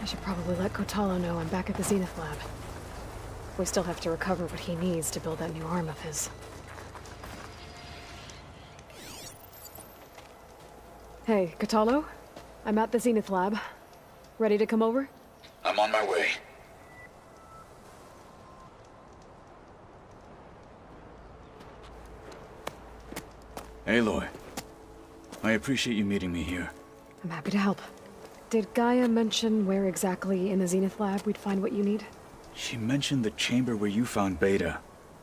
[SPEAKER 2] I should probably let Kotalo know I'm back at the Zenith lab. We still have to recover what he needs to build that new arm of his. Hey, Kotalo? I'm at the Zenith lab. Ready to come over?
[SPEAKER 4] I'm on my way.
[SPEAKER 9] Aloy, I appreciate you meeting me here.
[SPEAKER 2] I'm happy to help. Did Gaia mention where exactly in the Zenith lab we'd find what you need?
[SPEAKER 9] She mentioned the chamber where you found Beta,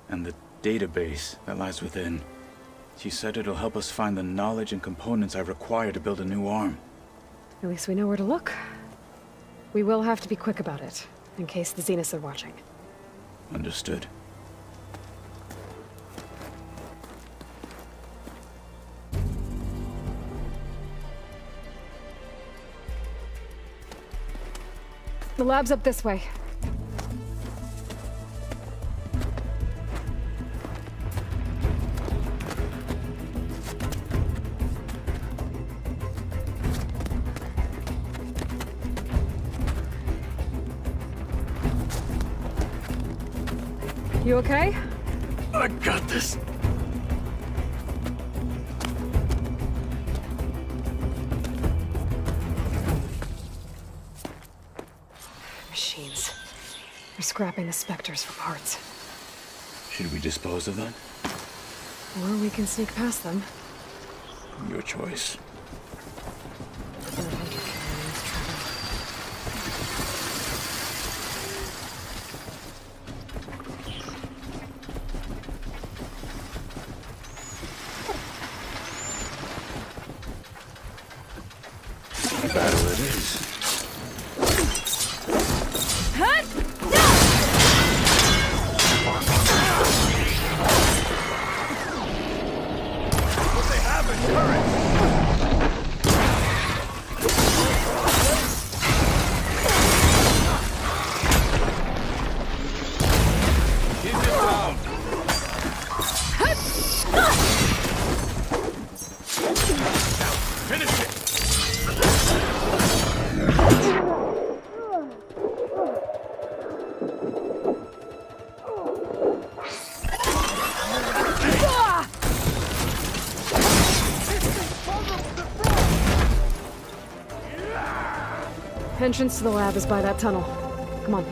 [SPEAKER 9] and the database that lies within. She said it'll help us find the knowledge and components I require to build a new arm.
[SPEAKER 2] At least we know where to look. We will have to be quick about it, in case the Zeniths are watching.
[SPEAKER 9] Understood.
[SPEAKER 2] The lab's up this way. You okay?
[SPEAKER 9] I got this.
[SPEAKER 2] Machines. They're scrapping the Spectres for parts.
[SPEAKER 9] Should we dispose of them?
[SPEAKER 2] Or we can sneak past them.
[SPEAKER 9] Your choice. Battle it is.
[SPEAKER 5] What they have is courage! Keep it down! Now, finish it!
[SPEAKER 2] Entrance to the lab is by that tunnel. Come on.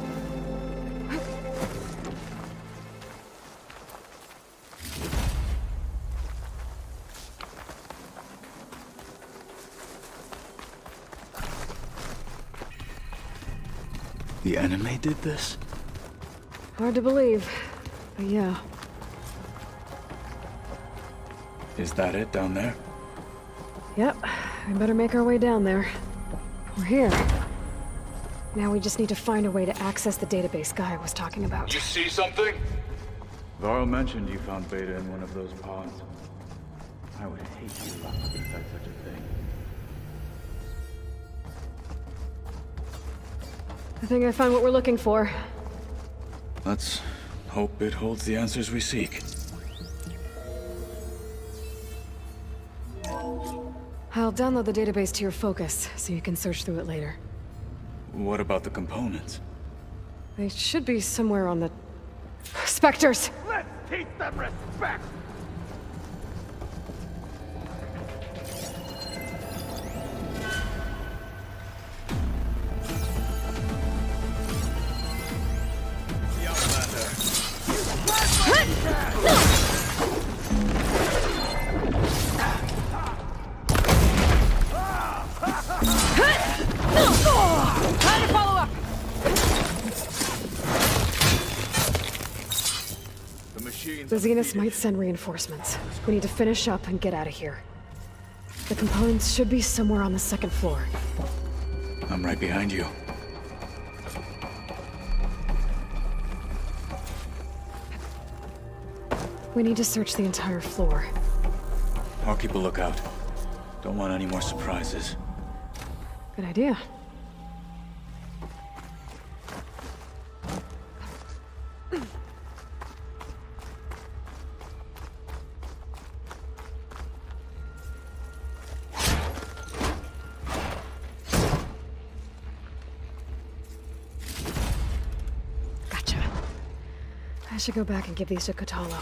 [SPEAKER 9] The enemy did this?
[SPEAKER 2] Hard to believe, but yeah.
[SPEAKER 9] Is that it down there?
[SPEAKER 2] Yep, we better make our way down there. We're here. Now we just need to find a way to access the database Guy was talking about.
[SPEAKER 8] You see something?
[SPEAKER 9] Varl mentioned you found Beta in one of those pods. I would hate you locked up inside such a thing.
[SPEAKER 2] I think I found what we're looking for.
[SPEAKER 9] Let's hope it holds the answers we seek.
[SPEAKER 2] I'll download the database to your Focus, so you can search through it later.
[SPEAKER 9] What about the components?
[SPEAKER 2] They should be somewhere on the... Spectres!
[SPEAKER 5] Let's teach them respect! The Outlander!
[SPEAKER 24] Time to follow up!
[SPEAKER 2] The Zeniths might send reinforcements. We need to finish up and get out of here. The components should be somewhere on the second floor.
[SPEAKER 9] I'm right behind you.
[SPEAKER 2] We need to search the entire floor.
[SPEAKER 9] I'll keep a lookout. Don't want any more surprises.
[SPEAKER 2] Good idea. Gotcha. I should go back and give these to Kotalo.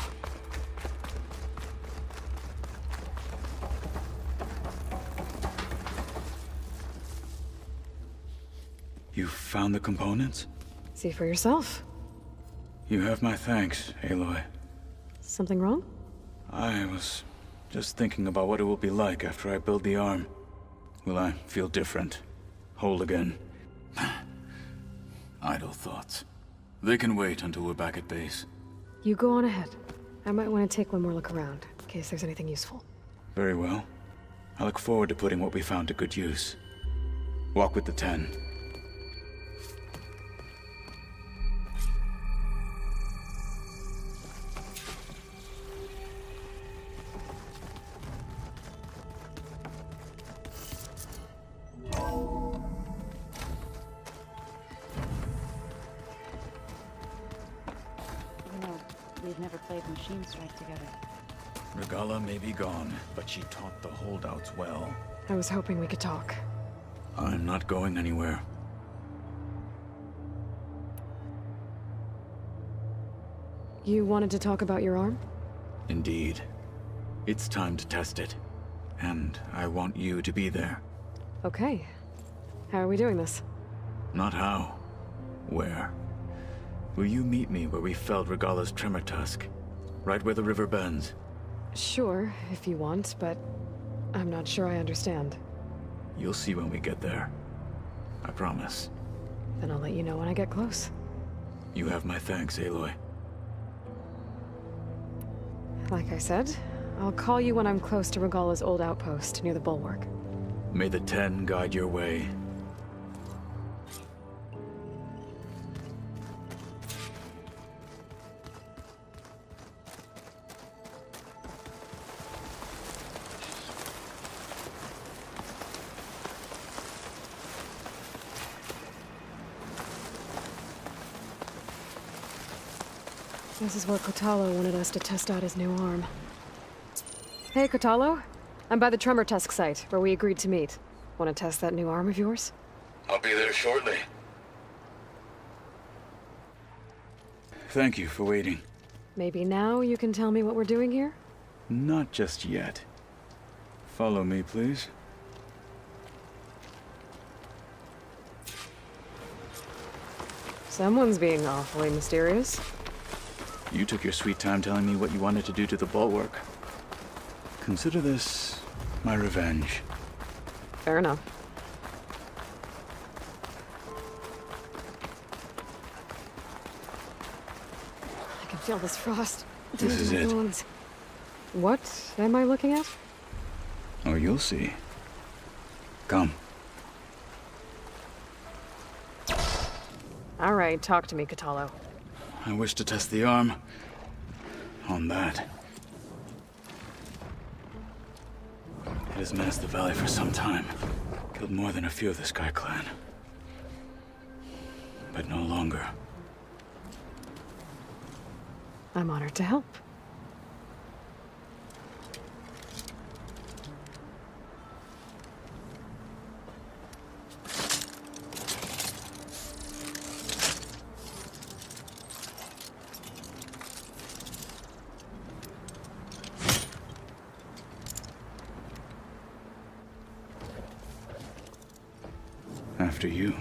[SPEAKER 9] You found the components?
[SPEAKER 2] See for yourself.
[SPEAKER 9] You have my thanks, Aloy.
[SPEAKER 2] Something wrong?
[SPEAKER 9] I was just thinking about what it will be like after I build the arm. Will I feel different? Whole again? Idle thoughts. They can wait until we're back at base.
[SPEAKER 2] You go on ahead. I might want to take one more look around, in case there's anything useful.
[SPEAKER 9] Very well. I look forward to putting what we found to good use. Walk with the 10.
[SPEAKER 10] We've never played Machine Strike together.
[SPEAKER 9] Regala may be gone, but she taught the holdouts well.
[SPEAKER 2] I was hoping we could talk.
[SPEAKER 9] I'm not going anywhere.
[SPEAKER 2] You wanted to talk about your arm?
[SPEAKER 9] Indeed. It's time to test it. And I want you to be there.
[SPEAKER 2] Okay. How are we doing this?
[SPEAKER 9] Not how. Where? Will you meet me where we felled Regala's tremor tusk? Right where the river bends?
[SPEAKER 2] Sure, if you want, but I'm not sure I understand.
[SPEAKER 9] You'll see when we get there. I promise.
[SPEAKER 2] Then I'll let you know when I get close.
[SPEAKER 9] You have my thanks, Aloy.
[SPEAKER 2] Like I said, I'll call you when I'm close to Regala's old outpost near the bulwark.
[SPEAKER 9] May the 10 guide your way.
[SPEAKER 2] This is where Kotalo wanted us to test out his new arm. Hey, Kotalo. I'm by the Tremor Tusk site, where we agreed to meet. Want to test that new arm of yours?
[SPEAKER 9] I'll be there shortly. Thank you for waiting.
[SPEAKER 2] Maybe now you can tell me what we're doing here?
[SPEAKER 9] Not just yet. Follow me, please.
[SPEAKER 2] Someone's being awfully mysterious.
[SPEAKER 9] You took your sweet time telling me what you wanted to do to the bulwark. Consider this my revenge.
[SPEAKER 2] Fair enough. I can feel this frost.
[SPEAKER 9] This is it.
[SPEAKER 2] Bones. What am I looking at?
[SPEAKER 9] Oh, you'll see. Come.
[SPEAKER 2] All right, talk to me, Kotalo.
[SPEAKER 9] I wish to test the arm on that. It has menaced the valley for some time. Killed more than a few of the Sky Clan. But no longer.
[SPEAKER 2] I'm honored to help.
[SPEAKER 9] After you.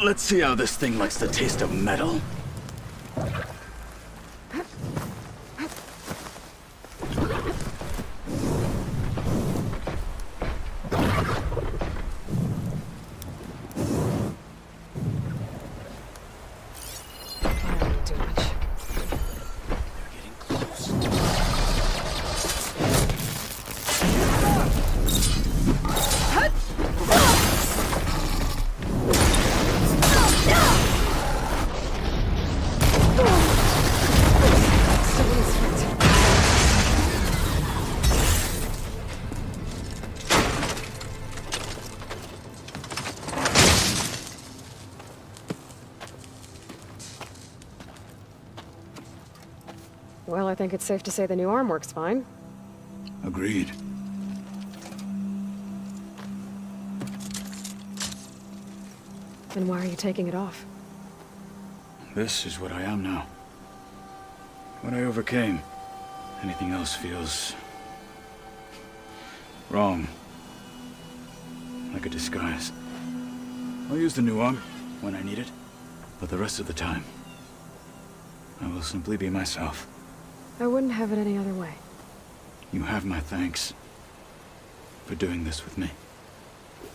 [SPEAKER 9] Let's see how this thing likes the taste of metal. Well, I think it's safe to say the new arm works fine. Agreed.
[SPEAKER 2] Then why are you taking it off?
[SPEAKER 9] This is what I am now. What I overcame. Anything else feels wrong. Like a disguise. I'll use the new arm when I need it, but the rest of the time, I will simply be myself.
[SPEAKER 2] I wouldn't have it any other way.
[SPEAKER 9] You have my thanks for doing this with me.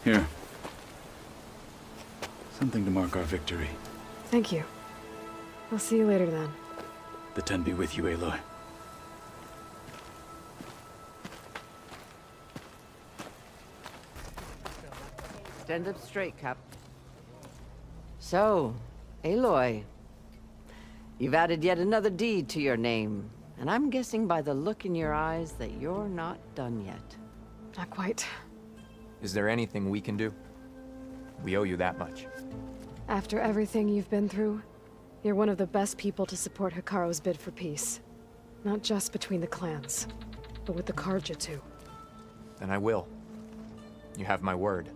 [SPEAKER 9] Here. Something to mark our victory.
[SPEAKER 2] Thank you. I'll see you later then.
[SPEAKER 9] The Ten be with you, Aloy.
[SPEAKER 14] Stand up straight, Cap. So, Aloy, you've added yet another deed to your name, and I'm guessing by the look in your eyes that you're not done yet.
[SPEAKER 2] Not quite.
[SPEAKER 16] Is there anything we can do? We owe you that much.
[SPEAKER 2] After everything you've been through, you're one of the best people to support Hikaru's bid for peace. Not just between the clans, but with the Carja too.
[SPEAKER 16] Then I will. You have my word.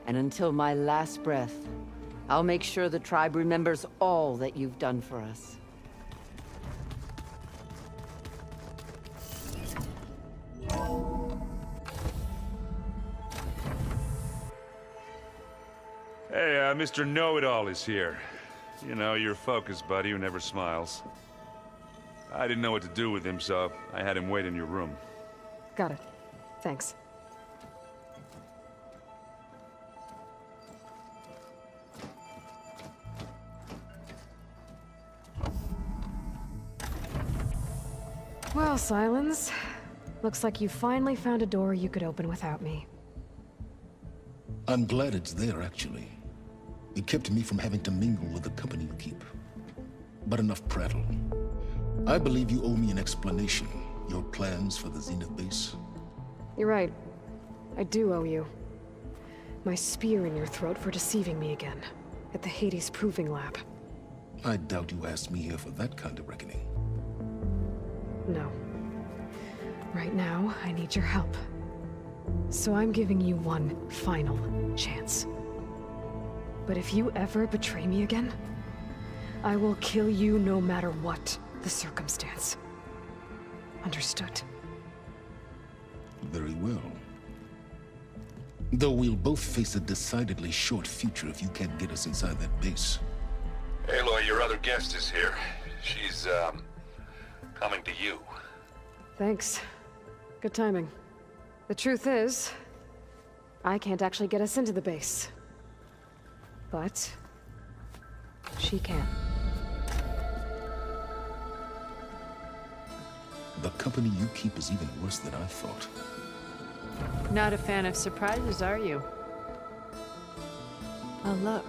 [SPEAKER 14] And until my last breath, I'll make sure the tribe remembers all that you've done for us.
[SPEAKER 13] Hey, Mr. Know-It-All is here. You know, your focus buddy who never smiles. I didn't know what to do with him, so I had him wait in your room.
[SPEAKER 2] Got it. Thanks. Well, Silence. Looks like you finally found a door you could open without me.
[SPEAKER 4] I'm glad it's there, actually. It kept me from having to mingle with the company you keep. But enough prattle. I believe you owe me an explanation. Your plans for the Zenith base?
[SPEAKER 2] You're right. I do owe you. My spear in your throat for deceiving me again. At the Hades Proving Lab.
[SPEAKER 4] I doubt you asked me here for that kind of reckoning.
[SPEAKER 2] No. Right now, I need your help. So I'm giving you one final chance. But if you ever betray me again, I will kill you no matter what the circumstance. Understood?
[SPEAKER 4] Very well. Though we'll both face a decidedly short future if you can't get us inside that base.
[SPEAKER 8] Aloy, your other guest is here. She's, coming to you.
[SPEAKER 2] Thanks. Good timing. The truth is, I can't actually get us into the base. But she can.
[SPEAKER 4] The company you keep is even worse than I thought.
[SPEAKER 18] Not a fan of surprises, are you? Oh, look.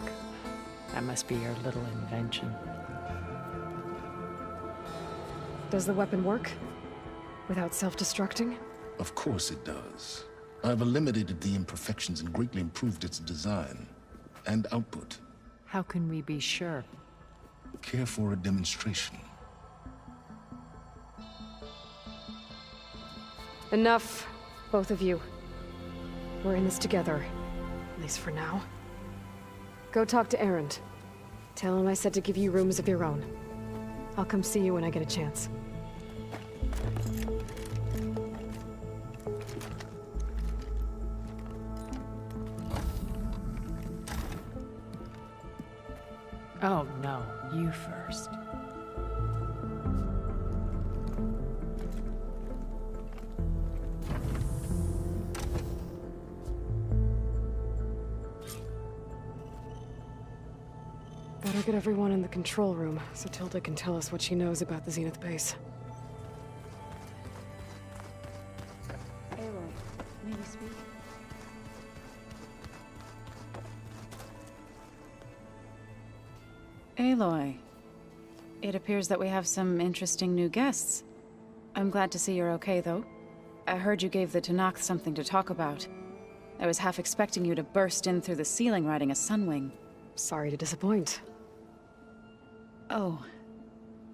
[SPEAKER 18] That must be your little invention.
[SPEAKER 2] Does the weapon work? Without self-destructing?
[SPEAKER 4] Of course it does. I've eliminated the imperfections and greatly improved its design and output.
[SPEAKER 18] How can we be sure?
[SPEAKER 4] Care for a demonstration?
[SPEAKER 2] Enough, both of you. We're in this together, at least for now. Go talk to Erend. Tell him I said to give you rooms of your own. I'll come see you when I get a chance.
[SPEAKER 18] Oh, no. You first.
[SPEAKER 2] Better get everyone in the control room, so Tilda can tell us what she knows about the Zenith base.
[SPEAKER 10] Aloy, may we speak? Aloy, it appears that we have some interesting new guests. I'm glad to see you're okay, though. I heard you gave the Tenakth something to talk about. I was half expecting you to burst in through the ceiling riding a sunwing.
[SPEAKER 2] Sorry to disappoint.
[SPEAKER 10] Oh,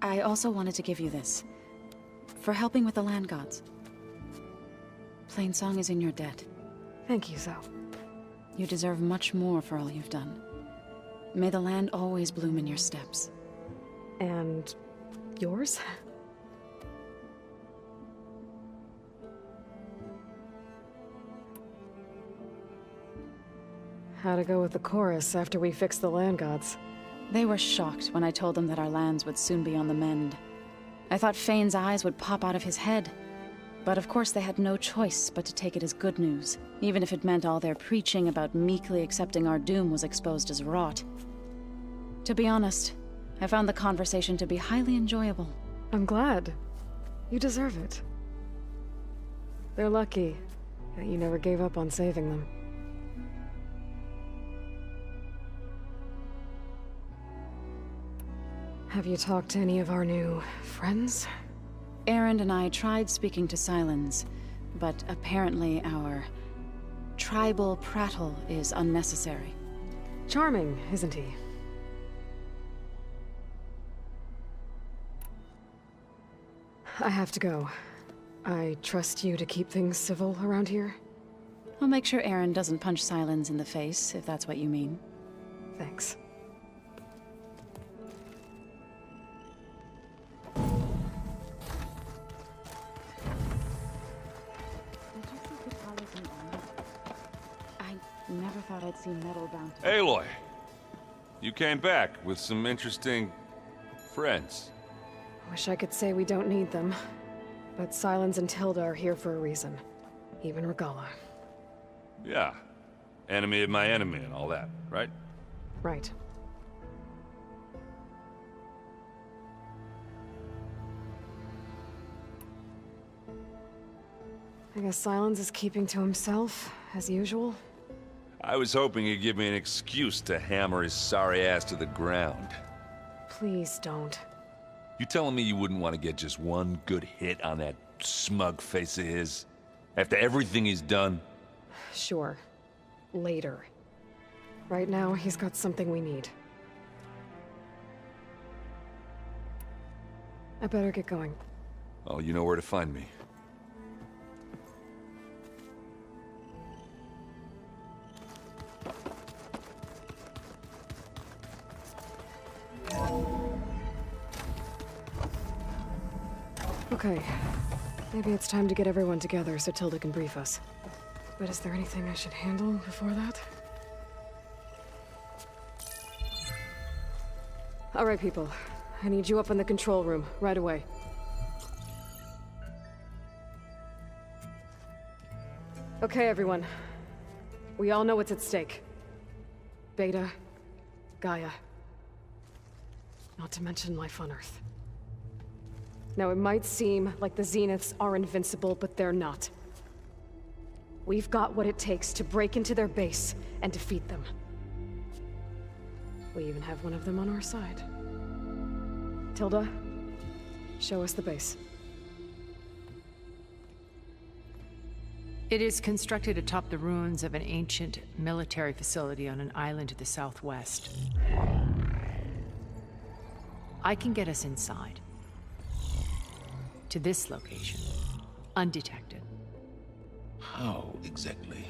[SPEAKER 10] I also wanted to give you this. For helping with the land gods. Plainsong is in your debt.
[SPEAKER 2] Thank you, Zoe.
[SPEAKER 10] You deserve much more for all you've done. May the land always bloom in your steps.
[SPEAKER 2] And yours? How'd it go with the chorus after we fixed the land gods?
[SPEAKER 10] They were shocked when I told them that our lands would soon be on the mend. I thought Fane's eyes would pop out of his head. But of course they had no choice but to take it as good news, even if it meant all their preaching about meekly accepting our doom was exposed as rot. To be honest, I found the conversation to be highly enjoyable.
[SPEAKER 2] I'm glad. You deserve it. They're lucky that you never gave up on saving them. Have you talked to any of our new friends?
[SPEAKER 10] Erend and I tried speaking to Silence, but apparently our tribal prattle is unnecessary.
[SPEAKER 2] Charming, isn't he? I have to go. I trust you to keep things civil around here?
[SPEAKER 10] I'll make sure Erend doesn't punch Silence in the face, if that's what you mean.
[SPEAKER 2] Thanks.
[SPEAKER 10] I never thought I'd see metal bound to...
[SPEAKER 13] Aloy! You came back with some interesting... friends.
[SPEAKER 2] Wish I could say we don't need them. But Silence and Tilda are here for a reason. Even Regala.
[SPEAKER 13] Yeah. Enemy of my enemy and all that, right?
[SPEAKER 2] Right. I guess Silence is keeping to himself, as usual.
[SPEAKER 13] I was hoping he'd give me an excuse to hammer his sorry ass to the ground.
[SPEAKER 2] Please don't.
[SPEAKER 13] You telling me you wouldn't want to get just one good hit on that smug face of his? After everything he's done?
[SPEAKER 2] Sure. Later. Right now, he's got something we need. I better get going.
[SPEAKER 13] Oh, you know where to find me.
[SPEAKER 2] Okay. Maybe it's time to get everyone together so Tilda can brief us. But is there anything I should handle before that? All right, people. I need you up in the control room, right away. Okay, everyone. We all know what's at stake. Beta, Gaia. Not to mention life on Earth. Now, it might seem like the Zeniths are invincible, but they're not. We've got what it takes to break into their base and defeat them. We even have one of them on our side. Tilda, show us the base.
[SPEAKER 12] It is constructed atop the ruins of an ancient military facility on an island to the southwest. I can get us inside. To this location, undetected.
[SPEAKER 4] How exactly?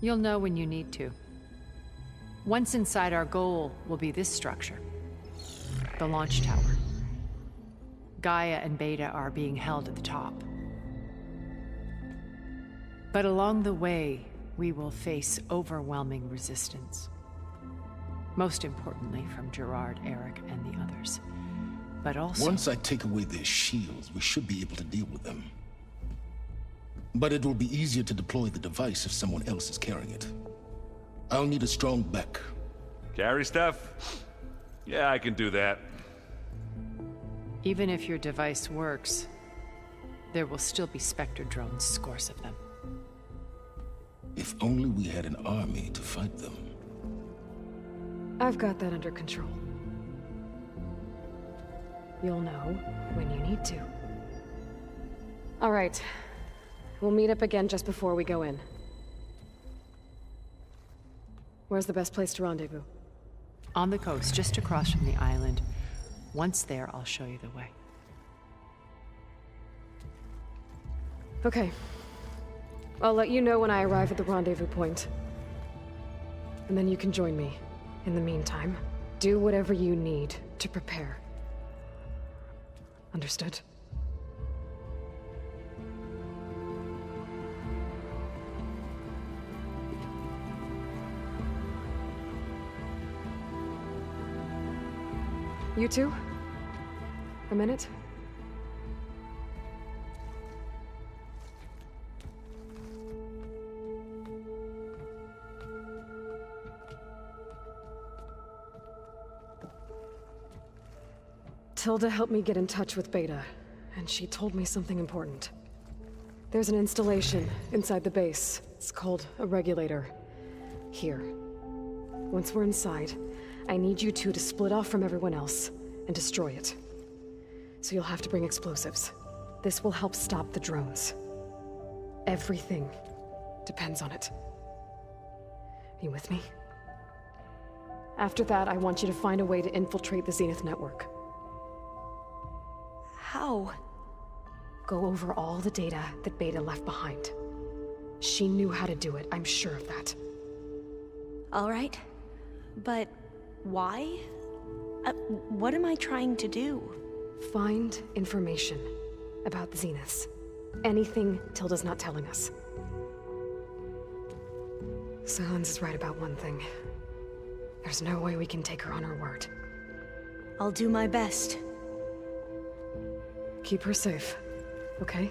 [SPEAKER 12] You'll know when you need to. Once inside, our goal will be this structure. The launch tower. Gaia and Beta are being held at the top. But along the way, we will face overwhelming resistance. Most importantly, from Gerard, Eric, and the others. But also...
[SPEAKER 4] Once I take away their shields, we should be able to deal with them. But it will be easier to deploy the device if someone else is carrying it. I'll need a strong back.
[SPEAKER 13] Carry stuff? Yeah, I can do that.
[SPEAKER 12] Even if your device works, there will still be Spectre drones, scores of them.
[SPEAKER 4] If only we had an army to fight them.
[SPEAKER 2] I've got that under control. You'll know when you need to. All right. We'll meet up again just before we go in. Where's the best place to rendezvous?
[SPEAKER 12] On the coast, just across from the island. Once there, I'll show you the way.
[SPEAKER 2] Okay. I'll let you know when I arrive at the rendezvous point. And then you can join me. In the meantime, do whatever you need to prepare. Understood? You two? A minute? Tilda helped me get in touch with Beta, and she told me something important. There's an installation inside the base. It's called a regulator. Here. Once we're inside, I need you two to split off from everyone else and destroy it. So you'll have to bring explosives. This will help stop the drones. Everything depends on it. Are you with me? After that, I want you to find a way to infiltrate the Zenith network.
[SPEAKER 6] How?
[SPEAKER 2] Go over all the data that Beta left behind. She knew how to do it, I'm sure of that.
[SPEAKER 6] All right. But why? What am I trying to do?
[SPEAKER 2] Find information about the Zeniths. Anything Tilda's not telling us. Silence is right about one thing. There's no way we can take her on her word.
[SPEAKER 6] I'll do my best.
[SPEAKER 2] Keep her safe, okay?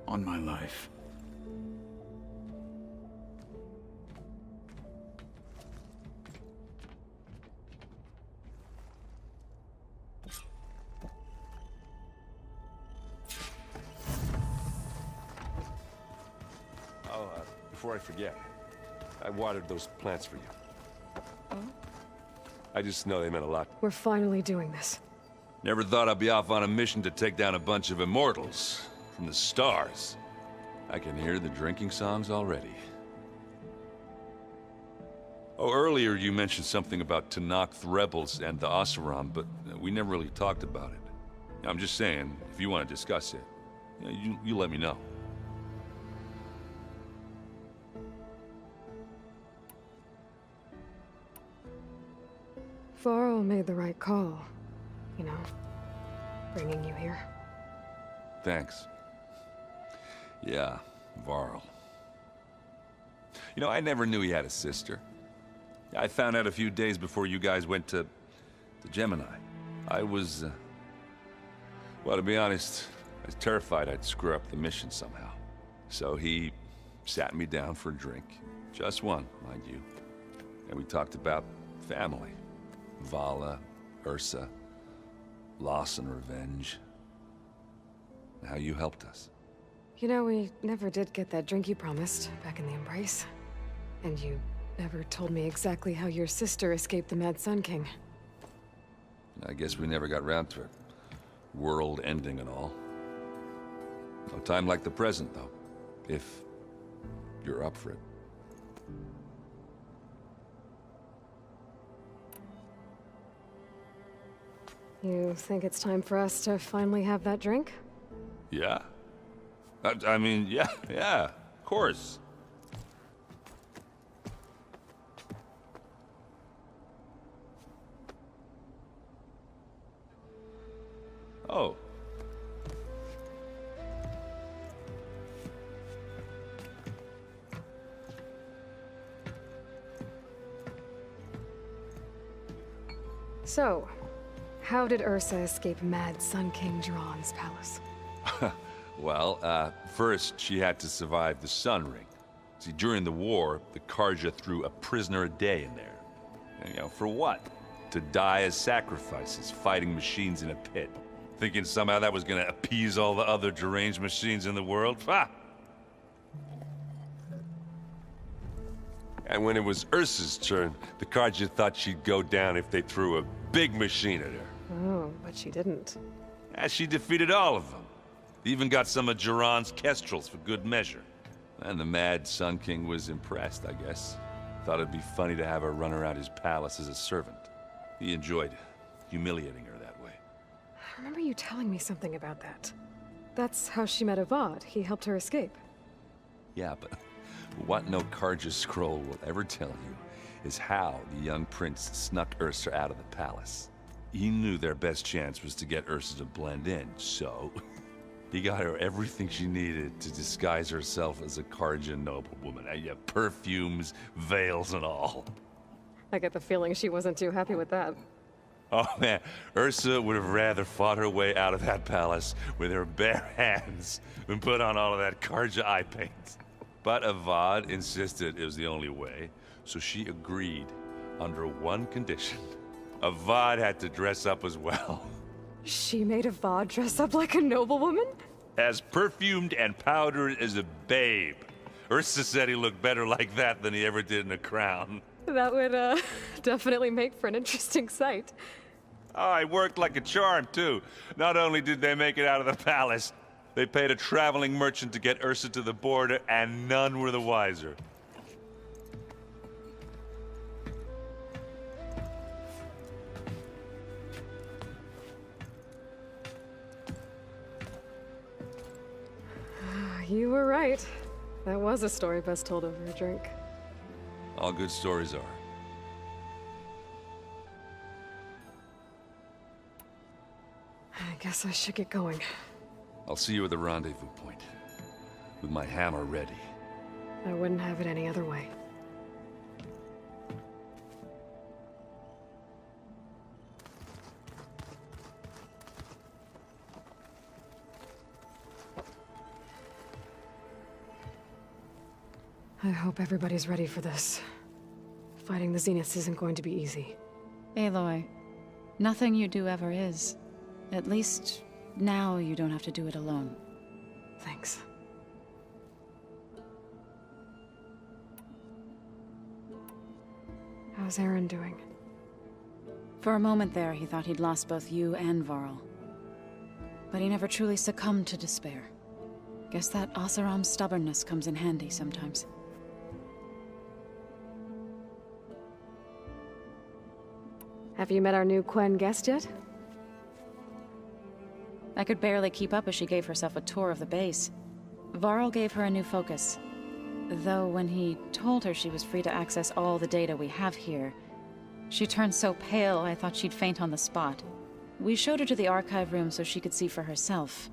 [SPEAKER 9] On my life.
[SPEAKER 3] Before I forget, I watered those plants for you.
[SPEAKER 2] Oh?
[SPEAKER 3] I just know they meant a lot.
[SPEAKER 2] We're finally doing this.
[SPEAKER 13] Never thought I'd be off on a mission to take down a bunch of immortals from the stars. I can hear the drinking songs already. Oh, earlier you mentioned something about Tenakth rebels and the Oseram, but we never really talked about it. I'm just saying, if you want to discuss it, you let me know.
[SPEAKER 2] Faro made the right call. You know, bringing you here.
[SPEAKER 13] Thanks. Yeah, Varl. You know, I never knew he had a sister. I found out a few days before you guys went to Gemini. I was, well, to be honest, I was terrified I'd screw up the mission somehow. So he sat me down for a drink. Just one, mind you. And we talked about family. Vala, Ursa, loss and revenge. And how you helped us.
[SPEAKER 2] You know, we never did get that drink you promised back in the Embrace. And you never told me exactly how your sister escaped the Mad Sun King.
[SPEAKER 13] I guess we never got round to it. World ending and all. No time like the present, though. If you're up for it.
[SPEAKER 2] You think it's time for us to finally have that drink?
[SPEAKER 13] Yeah? I mean, yeah, of course. Oh.
[SPEAKER 2] So, how did Ursa escape Mad Sun King Jiran's palace?
[SPEAKER 13] Well, first she had to survive the Sun Ring. See, during the war, the Karja threw a prisoner a day in there. And, you know, for what? To die as sacrifices, fighting machines in a pit. Thinking somehow that was gonna appease all the other deranged machines in the world? Ha!
[SPEAKER 3] And when it was Ursa's turn, the Karja thought she'd go down if they threw a big machine at her.
[SPEAKER 2] Oh, but she didn't.
[SPEAKER 13] And she defeated all of them. Even got some of Jiran's kestrels for good measure. And the Mad Sun King was impressed, I guess. Thought it'd be funny to have her run around his palace as a servant. He enjoyed humiliating her that way.
[SPEAKER 2] I remember you telling me something about that. That's how she met Avad. He helped her escape.
[SPEAKER 13] Yeah, but what no Karja scroll will ever tell you is how the young prince snuck Ursa out of the palace. He knew their best chance was to get Ursa to blend in, so he got her everything she needed to disguise herself as a Karja noblewoman. Yeah, perfumes, veils, and all.
[SPEAKER 2] I get the feeling she wasn't too happy with that.
[SPEAKER 13] Oh man, Ursa would have rather fought her way out of that palace with her bare hands than put on all of that Karja eye paint. But Avad insisted it was the only way, so she agreed under one condition.
[SPEAKER 3] Avad had to dress up as well.
[SPEAKER 2] She made Avad dress up like a noblewoman?
[SPEAKER 3] As perfumed and powdered as a babe. Ursa said he looked better like that than he ever did in a crown.
[SPEAKER 2] That would, definitely make for an interesting sight.
[SPEAKER 3] Oh, it worked like a charm, too. Not only did they make it out of the palace, they paid a traveling merchant to get Ursa to the border, and none were the wiser.
[SPEAKER 2] You were right. That was a story best told over a drink.
[SPEAKER 13] All good stories are.
[SPEAKER 2] I guess I should get going.
[SPEAKER 13] I'll see you at the rendezvous point, with my hammer ready.
[SPEAKER 2] I wouldn't have it any other way. I hope everybody's ready for this. Fighting the Zeniths isn't going to be easy.
[SPEAKER 10] Aloy, nothing you do ever is. At least, now you don't have to do it alone.
[SPEAKER 2] Thanks. How's Aaron doing?
[SPEAKER 10] For a moment there, he thought he'd lost both you and Varl. But he never truly succumbed to despair. Guess that Oseram's stubbornness comes in handy sometimes.
[SPEAKER 2] Have you met our new Quen guest yet?
[SPEAKER 10] I could barely keep up as she gave herself a tour of the base. Varl gave her a new focus. Though when he told her she was free to access all the data we have here, she turned so pale I thought she'd faint on the spot. We showed her to the archive room so she could see for herself.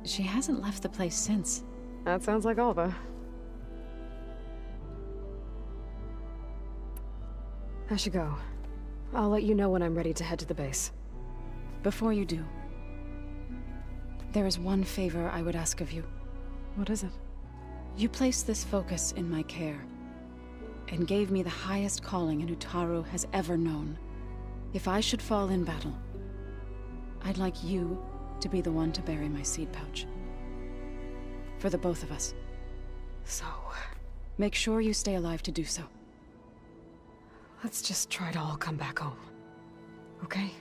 [SPEAKER 10] She hasn't left the place since.
[SPEAKER 2] That sounds like Alva. I should go. I'll let you know when I'm ready to head to the base.
[SPEAKER 10] Before you do, there is one favor I would ask of you.
[SPEAKER 2] What is it?
[SPEAKER 10] You placed this focus in my care, and gave me the highest calling an Utaru has ever known. If I should fall in battle, I'd like you to be the one to bury my seed pouch. For the both of us.
[SPEAKER 2] So...
[SPEAKER 10] make sure you stay alive to do so.
[SPEAKER 2] Let's just try to all come back home. Okay?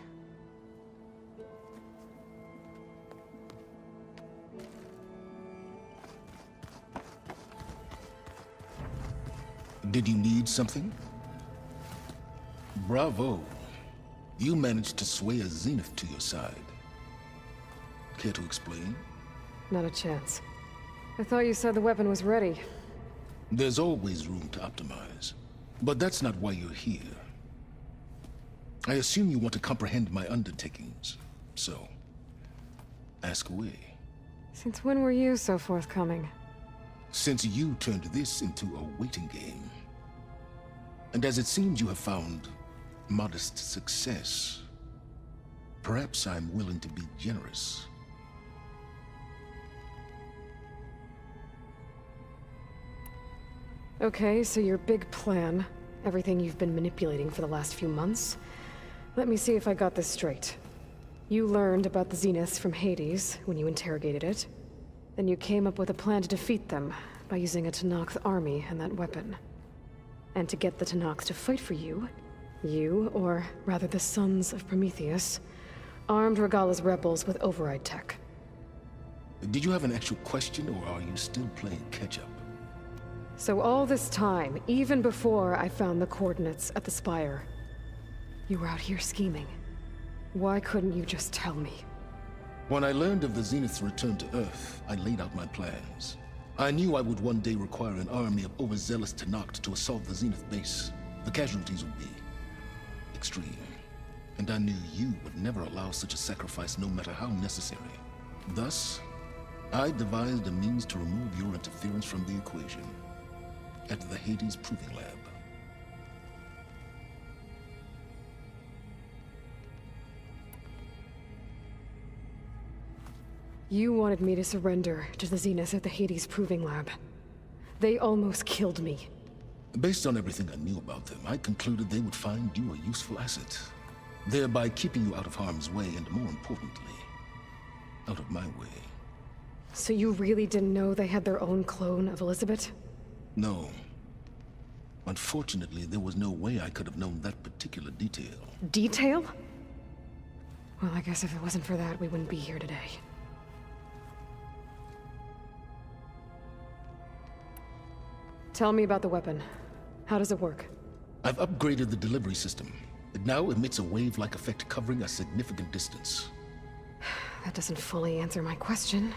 [SPEAKER 4] Did you need something? Bravo. You managed to sway a Zenith to your side. Care to explain?
[SPEAKER 2] Not a chance. I thought you said the weapon was ready.
[SPEAKER 4] There's always room to optimize. But that's not why you're here. I assume you want to comprehend my undertakings. So, ask away.
[SPEAKER 2] Since when were you so forthcoming?
[SPEAKER 4] Since you turned this into a waiting game. And as it seems you have found modest success, perhaps I'm willing to be generous.
[SPEAKER 2] Okay, so your big plan, everything you've been manipulating for the last few months. Let me see if I got this straight. You learned about the Zeniths from Hades when you interrogated it. Then you came up with a plan to defeat them by using a Tenakth army and that weapon. And to get the Tenakth to fight for you, or rather the Sons of Prometheus, armed Regalla's rebels with override tech.
[SPEAKER 4] Did you have an actual question, or are you still playing catch-up?
[SPEAKER 2] So all this time, even before I found the coordinates at the Spire, you were out here scheming. Why couldn't you just tell me?
[SPEAKER 4] When I learned of the Zenith's return to Earth, I laid out my plans. I knew I would one day require an army of overzealous Tenakth to assault the Zenith base. The casualties would be extreme. And I knew you would never allow such a sacrifice, no matter how necessary. Thus, I devised a means to remove your interference from the equation. At the Hades Proving Lab.
[SPEAKER 2] You wanted me to surrender to the Zeniths at the Hades Proving Lab. They almost killed me.
[SPEAKER 4] Based on everything I knew about them, I concluded they would find you a useful asset, thereby keeping you out of harm's way and, more importantly, out of my way.
[SPEAKER 2] So you really didn't know they had their own clone of Elizabeth?
[SPEAKER 4] No. Unfortunately, there was no way I could have known that particular detail.
[SPEAKER 2] Detail? Well, I guess if it wasn't for that, we wouldn't be here today. Tell me about the weapon. How does it work?
[SPEAKER 4] I've upgraded the delivery system. It now emits a wave-like effect covering a significant distance.
[SPEAKER 2] That doesn't fully answer my question.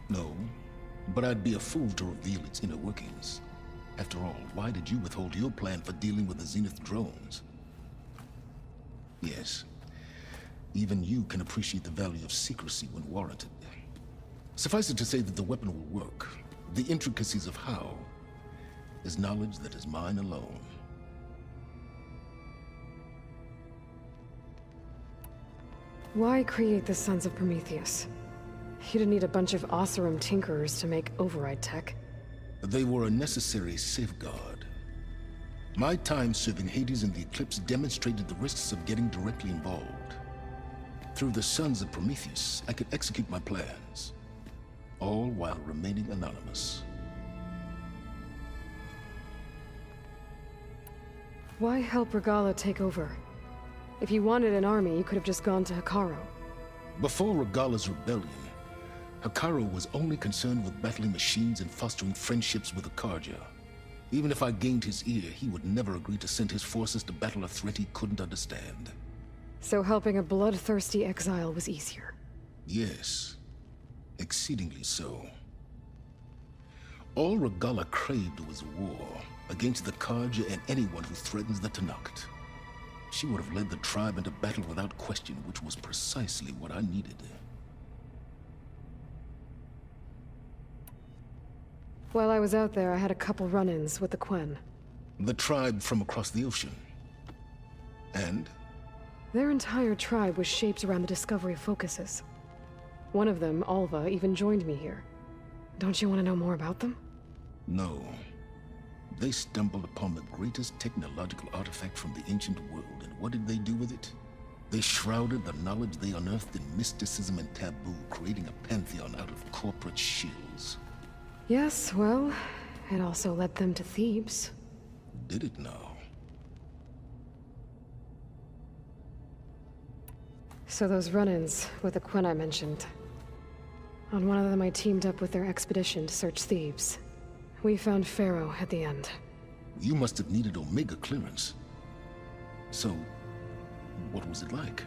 [SPEAKER 4] No, but I'd be a fool to reveal its inner workings. After all, why did you withhold your plan for dealing with the Zenith drones? Yes, even you can appreciate the value of secrecy when warranted. Suffice it to say that the weapon will work. The intricacies of how is knowledge that is mine alone.
[SPEAKER 2] Why create the Sons of Prometheus? You didn't need a bunch of Oseram tinkerers to make override tech.
[SPEAKER 4] They were a necessary safeguard. My time serving Hades and the Eclipse demonstrated the risks of getting directly involved. Through the Sons of Prometheus, I could execute my plans, all while remaining anonymous.
[SPEAKER 2] Why help Regala take over? If you wanted an army, you could have just gone to Hekarro.
[SPEAKER 4] Before Regala's rebellion, Hekarro was only concerned with battling machines and fostering friendships with the Karja. Even if I gained his ear, he would never agree to send his forces to battle a threat he couldn't understand.
[SPEAKER 2] So helping a bloodthirsty exile was easier?
[SPEAKER 4] Yes, exceedingly so. All Regala craved was war against the Karja and anyone who threatens the Tenakth. She would have led the tribe into battle without question, which was precisely what I needed.
[SPEAKER 2] While I was out there, I had a couple run-ins with the Quen.
[SPEAKER 4] The tribe from across the ocean. And?
[SPEAKER 2] Their entire tribe was shaped around the discovery of focuses. One of them, Alva, even joined me here. Don't you want to know more about them?
[SPEAKER 4] No. They stumbled upon the greatest technological artifact from the ancient world, and what did they do with it? They shrouded the knowledge they unearthed in mysticism and taboo, creating a pantheon out of corporate shills.
[SPEAKER 2] Yes, well, it also led them to Thebes.
[SPEAKER 4] Did it now?
[SPEAKER 2] So those run-ins with the Quen I mentioned. On one of them I teamed up with their expedition to search Thebes. We found Faro at the end.
[SPEAKER 4] You must have needed Omega clearance. So, what was it like?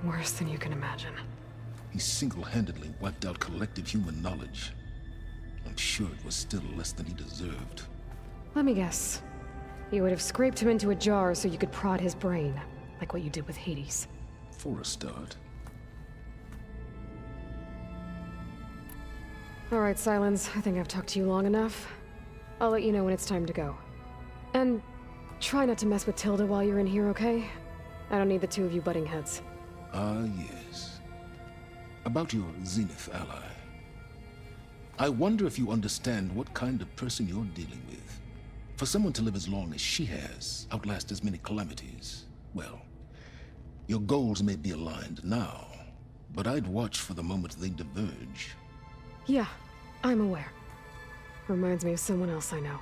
[SPEAKER 2] Worse than you can imagine.
[SPEAKER 4] He single-handedly wiped out collective human knowledge. I'm sure it was still less than he deserved.
[SPEAKER 2] Let me guess. You would have scraped him into a jar so you could prod his brain, like what you did with Hades.
[SPEAKER 4] For a start.
[SPEAKER 2] All right, Silence. I think I've talked to you long enough. I'll let you know when it's time to go. And try not to mess with Tilda while you're in here, okay? I don't need the two of you butting heads.
[SPEAKER 4] Ah, yes. About your Zenith ally. I wonder if you understand what kind of person you're dealing with. For someone to live as long as she has, outlast as many calamities, well, your goals may be aligned now, but I'd watch for the moment they diverge.
[SPEAKER 2] Yeah, I'm aware. Reminds me of someone else I know.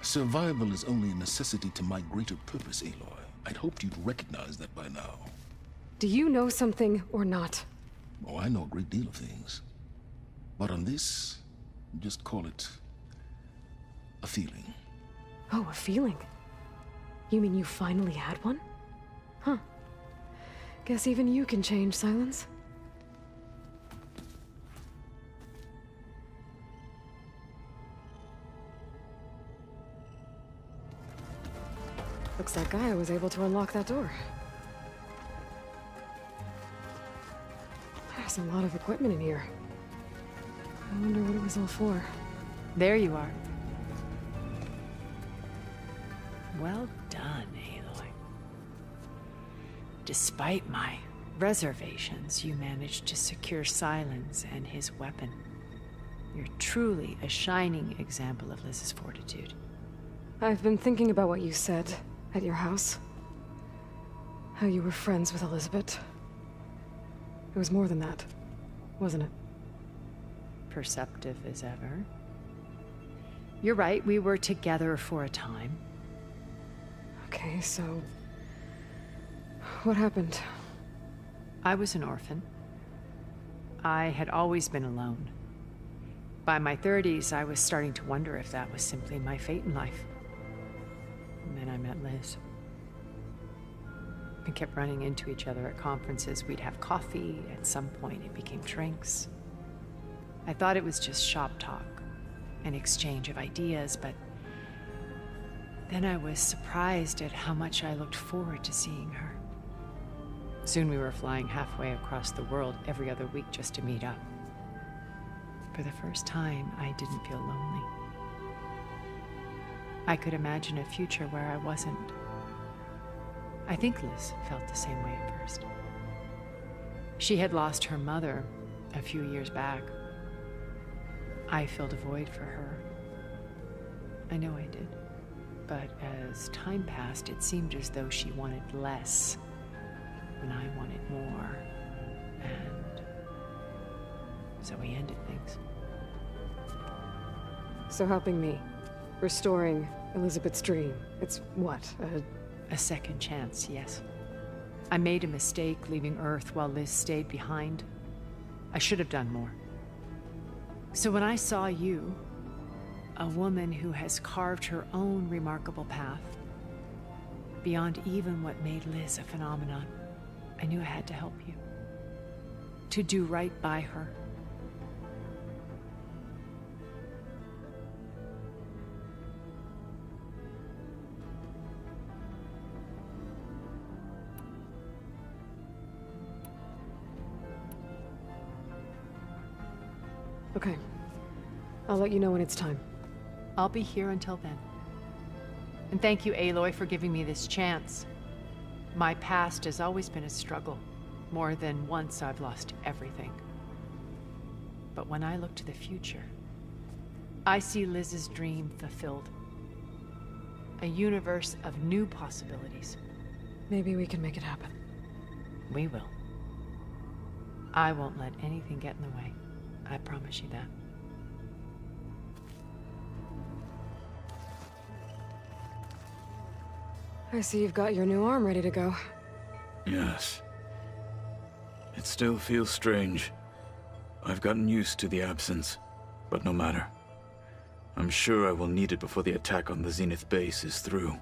[SPEAKER 4] Survival is only a necessity to my greater purpose, Aloy. I'd hoped you'd recognize that by now.
[SPEAKER 2] Do you know something or not?
[SPEAKER 4] Oh, I know a great deal of things. But on this, just call it a feeling.
[SPEAKER 2] Oh, a feeling? You mean you finally had one? Huh. Guess even you can change, Silence. Looks like Gaia was able to unlock that door. There's a lot of equipment in here. I wonder what it was all for.
[SPEAKER 18] There you are. Well done, Aloy. Despite my reservations, you managed to secure Silence and his weapon. You're truly a shining example of Liz's fortitude.
[SPEAKER 2] I've been thinking about what you said at your house. How you were friends with Elizabeth. It was more than that, wasn't it?
[SPEAKER 18] Perceptive as ever. You're right, we were together for a time.
[SPEAKER 2] Okay, so... what happened?
[SPEAKER 18] I was an orphan. I had always been alone. By my 30s, I was starting to wonder if that was simply my fate in life. And then I met Liz. We kept running into each other at conferences. We'd have coffee. At some point, it became drinks. I thought it was just shop talk, an exchange of ideas, but then I was surprised at how much I looked forward to seeing her. Soon we were flying halfway across the world every other week just to meet up. For the first time, I didn't feel lonely. I could imagine a future where I wasn't. I think Liz felt the same way at first. She had lost her mother a few years back. I filled a void for her. I know I did. But as time passed, it seemed as though she wanted less, and I wanted more. And so we ended things.
[SPEAKER 2] So helping me, restoring Elizabeth's dream, it's what,
[SPEAKER 18] a second chance, yes. I made a mistake leaving Earth while Liz stayed behind. I should have done more. So when I saw you, a woman who has carved her own remarkable path, beyond even what made Liz a phenomenon, I knew I had to help you. To do right by her.
[SPEAKER 2] Okay. I'll let you know when it's time.
[SPEAKER 18] I'll be here until then. And thank you, Aloy, for giving me this chance. My past has always been a struggle. More than once I've lost everything. But when I look to the future, I see Liz's dream fulfilled. A universe of new possibilities.
[SPEAKER 2] Maybe we can make it happen.
[SPEAKER 18] We will. I won't let anything get in the way. I promise you that.
[SPEAKER 2] I see you've got your new arm ready to go.
[SPEAKER 9] Yes. It still feels strange. I've gotten used to the absence, but no matter. I'm sure I will need it before the attack on the Zenith base is through.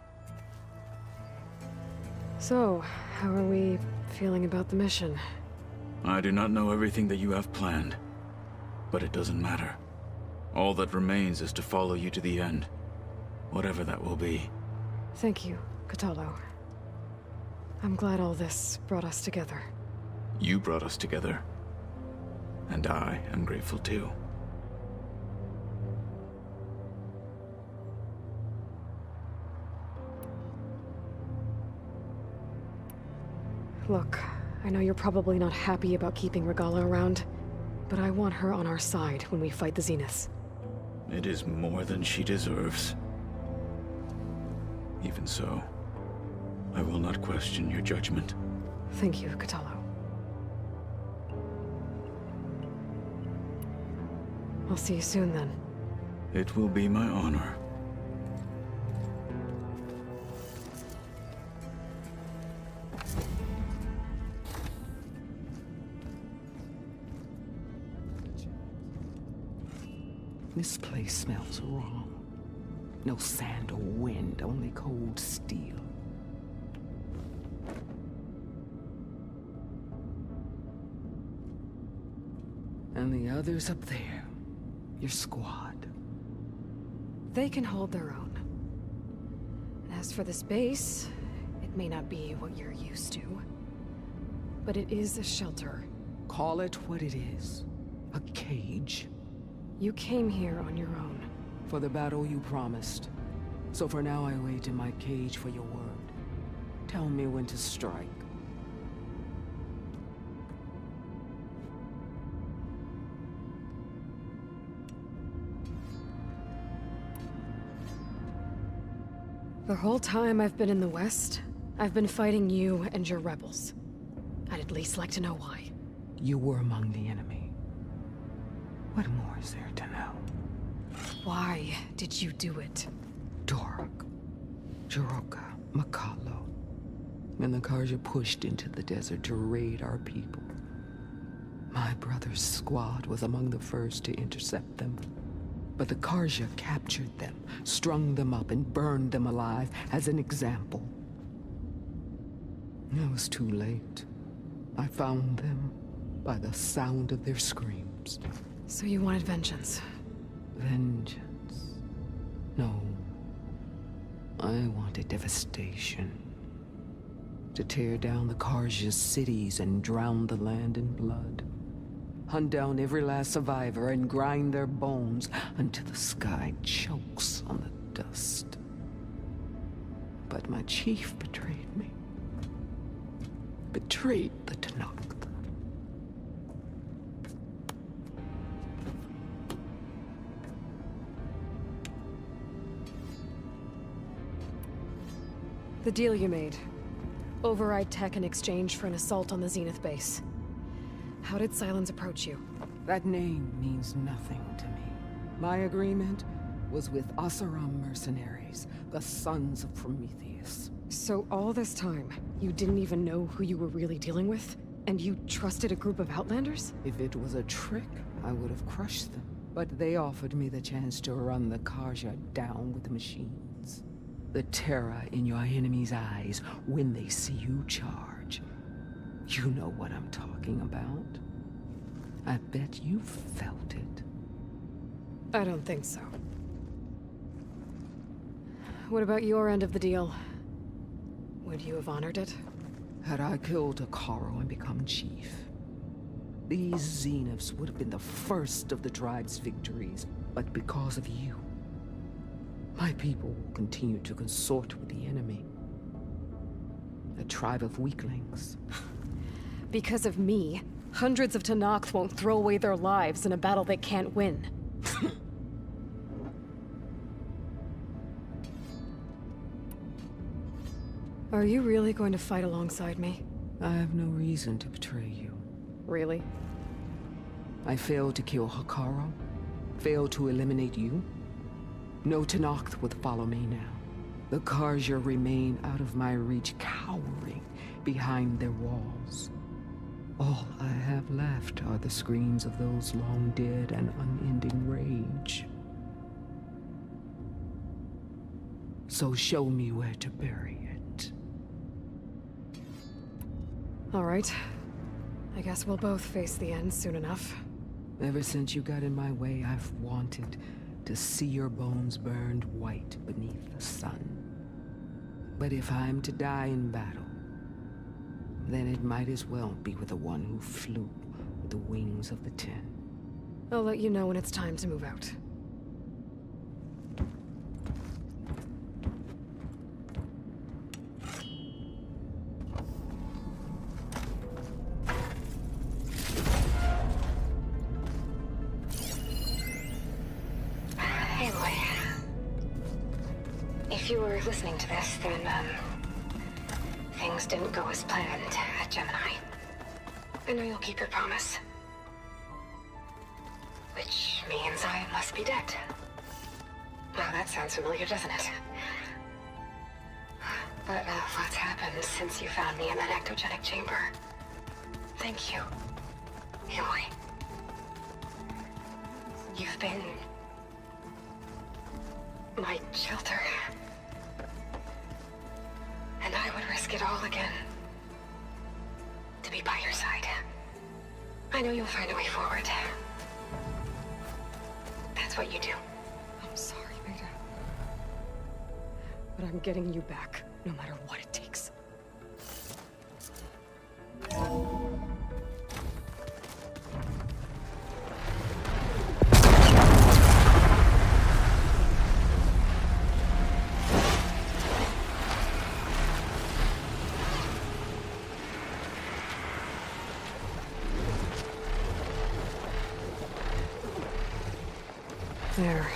[SPEAKER 2] So, how are we feeling about the mission?
[SPEAKER 9] I do not know everything that you have planned, but it doesn't matter. All that remains is to follow you to the end, whatever that will be.
[SPEAKER 2] Thank you, Kotallo. I'm glad all this brought us together.
[SPEAKER 9] You brought us together, and I am grateful too.
[SPEAKER 2] Look, I know you're probably not happy about keeping Regala around, but I want her on our side when we fight the Zeniths.
[SPEAKER 9] It is more than she deserves. Even so, I will not question your judgment.
[SPEAKER 2] Thank you, Kotallo. I'll see you soon then.
[SPEAKER 9] It will be my honor.
[SPEAKER 20] This place smells wrong. No sand or wind, only cold steel. And the others up there, your squad.
[SPEAKER 2] They can hold their own. As for this base, it may not be what you're used to, but it is a shelter.
[SPEAKER 20] Call it what it is. A cage.
[SPEAKER 2] You came here on your own.
[SPEAKER 20] For the battle you promised. So for now I wait in my cage for your word. Tell me when to strike.
[SPEAKER 2] The whole time I've been in the West, I've been fighting you and your rebels. I'd at least like to know why.
[SPEAKER 22] You were among the enemy. What more is there to know?
[SPEAKER 2] Why did you do it?
[SPEAKER 22] Dork, Jiroka, Makalo, and the Karja pushed into the desert to raid our people. My brother's squad was among the first to intercept them. But the Karja captured them, strung them up, and burned them alive as an example. It was too late. I found them by the sound of their screams.
[SPEAKER 2] So you wanted vengeance?
[SPEAKER 22] Vengeance? No. I wanted devastation. To tear down the Karja's cities and drown the land in blood. Hunt down every last survivor and grind their bones until the sky chokes on the dust. But my chief betrayed me. Betrayed the Tanakh.
[SPEAKER 2] The deal you made. Override tech in exchange for an assault on the Zenith base. How did Silence approach you?
[SPEAKER 22] That name means nothing to me. My agreement was with Asaram mercenaries, the sons of Prometheus.
[SPEAKER 2] So all this time, you didn't even know who you were really dealing with? And you trusted a group of Outlanders?
[SPEAKER 22] If it was a trick, I would have crushed them. But they offered me the chance to run the Karja down with the machines. The terror in your enemy's eyes when they see you charge. You know what I'm talking about. I bet you felt it.
[SPEAKER 2] I don't think so. What about your end of the deal? Would you have honored it?
[SPEAKER 22] Had I killed Akaro and become chief, these Zeniths would have been the first of the tribe's victories. But because of you, my people will continue to consort with the enemy. A tribe of weaklings.
[SPEAKER 2] Because of me, hundreds of Tanakh won't throw away their lives in a battle they can't win. Are you really going to fight alongside me?
[SPEAKER 22] I have no reason to betray you.
[SPEAKER 2] Really?
[SPEAKER 22] I failed to kill Hakaro, failed to eliminate you. No Tanakh would follow me now. The Karja remain out of my reach, cowering behind their walls. All I have left are the screams of those long dead and unending rage. So show me where to bury it.
[SPEAKER 2] All right. I guess we'll both face the end soon enough.
[SPEAKER 22] Ever since you got in my way, I've wanted to see your bones burned white beneath the sun. But if I'm to die in battle, then it might as well be with the one who flew with the wings of the 10.
[SPEAKER 2] I'll let you know when it's time to move out.
[SPEAKER 1] Hey, Lloyd. If you were listening to this, then, things didn't go as planned at Gemini. I know you'll keep your promise. Which means I must be dead. Well, that sounds familiar, doesn't it? But lots happened since you found me in that ectogenic chamber. Thank you, Aloy. You've been my shelter. And I would risk it all again to be by your side. I know you'll find a way forward. That's what you do.
[SPEAKER 2] I'm sorry, Beta. But I'm getting you back, no matter what it takes. There.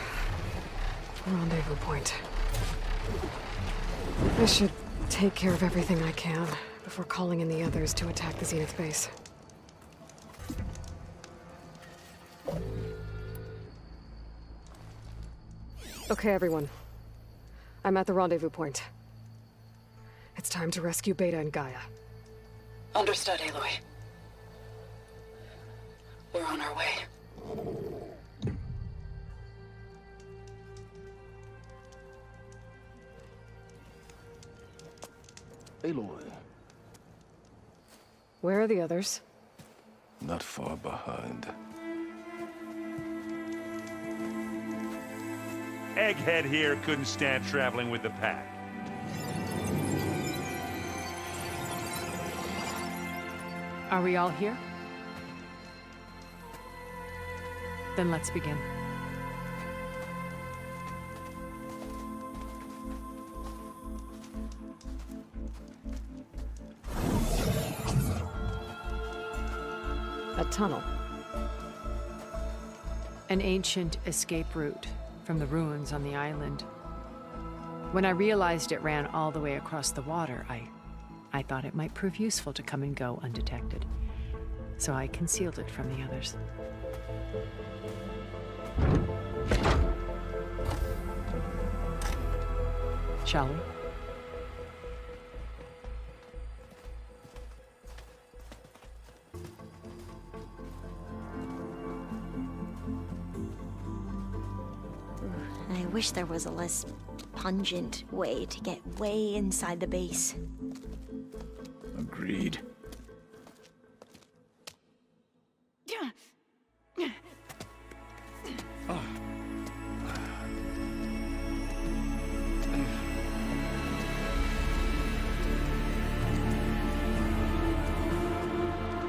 [SPEAKER 2] Rendezvous point. I should take care of everything I can before calling in the others to attack the Zenith base. Okay, everyone. I'm at the rendezvous point. It's time to rescue Beta and Gaia.
[SPEAKER 12] Understood, Aloy. We're on our way.
[SPEAKER 4] Aloy.
[SPEAKER 2] Where are the others?
[SPEAKER 4] Not far behind.
[SPEAKER 3] Egghead here couldn't stand traveling with the pack.
[SPEAKER 18] Are we all here? Then let's begin.
[SPEAKER 2] A tunnel.
[SPEAKER 18] An ancient escape route from the ruins on the island. When I realized it ran all the way across the water, I thought it might prove useful to come and go undetected. So I concealed it from the others. Shall we?
[SPEAKER 11] I wish there was a less pungent way to get way inside the base.
[SPEAKER 9] Agreed.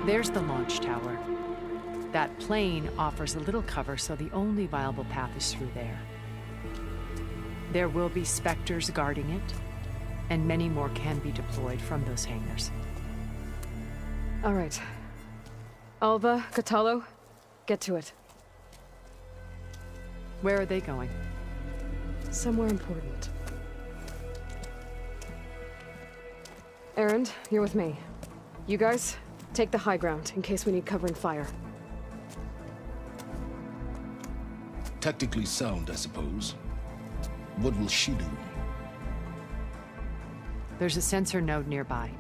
[SPEAKER 18] There's the launch tower. That plane offers a little cover, so the only viable path is through there. There will be Spectres guarding it, and many more can be deployed from those hangars.
[SPEAKER 2] All right. Alva, Catalo, get to it.
[SPEAKER 18] Where are they going?
[SPEAKER 2] Somewhere important. Erend, you're with me. You guys, take the high ground in case we need cover and fire.
[SPEAKER 4] Tactically sound, I suppose. What will she do?
[SPEAKER 18] There's a sensor node nearby.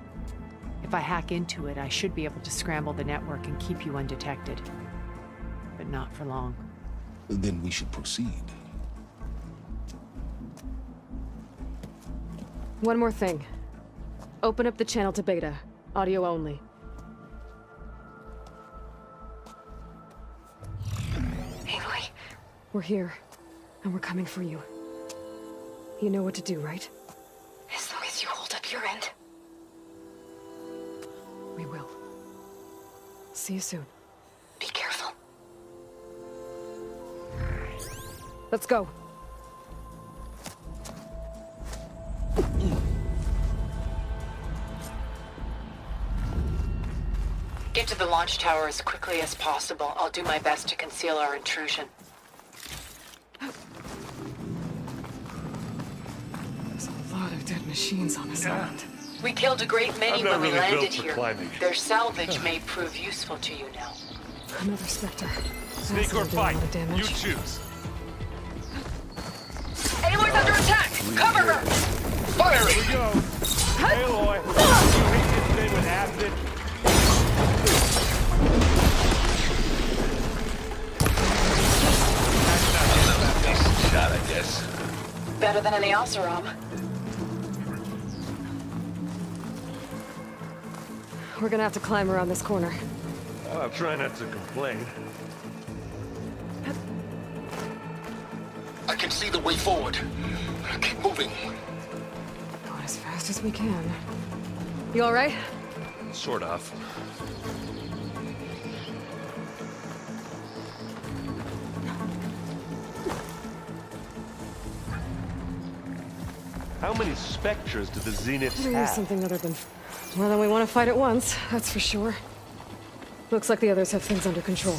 [SPEAKER 18] If I hack into it, I should be able to scramble the network and keep you undetected. But not for long.
[SPEAKER 4] Then we should proceed.
[SPEAKER 2] One more thing. Open up the channel to Beta. Audio only.
[SPEAKER 1] Aloy.
[SPEAKER 2] We're here, and we're coming for you. You know what to do, right?
[SPEAKER 1] As long as you hold up your end.
[SPEAKER 2] We will. See you soon.
[SPEAKER 1] Be careful.
[SPEAKER 2] Let's go.
[SPEAKER 12] Get to the launch tower as quickly as possible. I'll do my best to conceal our intrusion.
[SPEAKER 2] There's a lot of dead machines on this island.
[SPEAKER 12] We killed a great many
[SPEAKER 3] I'm not
[SPEAKER 12] when we
[SPEAKER 3] really
[SPEAKER 12] landed
[SPEAKER 3] built for
[SPEAKER 12] here.
[SPEAKER 3] climbing.
[SPEAKER 12] Their salvage may prove useful to you now.
[SPEAKER 2] Another Spectre.
[SPEAKER 3] Sneak or fight, you choose.
[SPEAKER 12] Aloy's under attack! Cover her!
[SPEAKER 3] Fire! Here we go. Aloy, you hit this thing with acid. Shot, I guess.
[SPEAKER 12] Better than any Oseram.
[SPEAKER 2] We're gonna have to climb around this corner.
[SPEAKER 3] I'll try not to complain.
[SPEAKER 4] I can see the way forward. Keep moving.
[SPEAKER 2] Going as fast as we can. You all right?
[SPEAKER 3] Sort of. How many Spectres do the Zeniths
[SPEAKER 2] Maybe
[SPEAKER 3] have?
[SPEAKER 2] something other than... Well, then we want to fight at once, that's for sure. Looks like the others have things under control.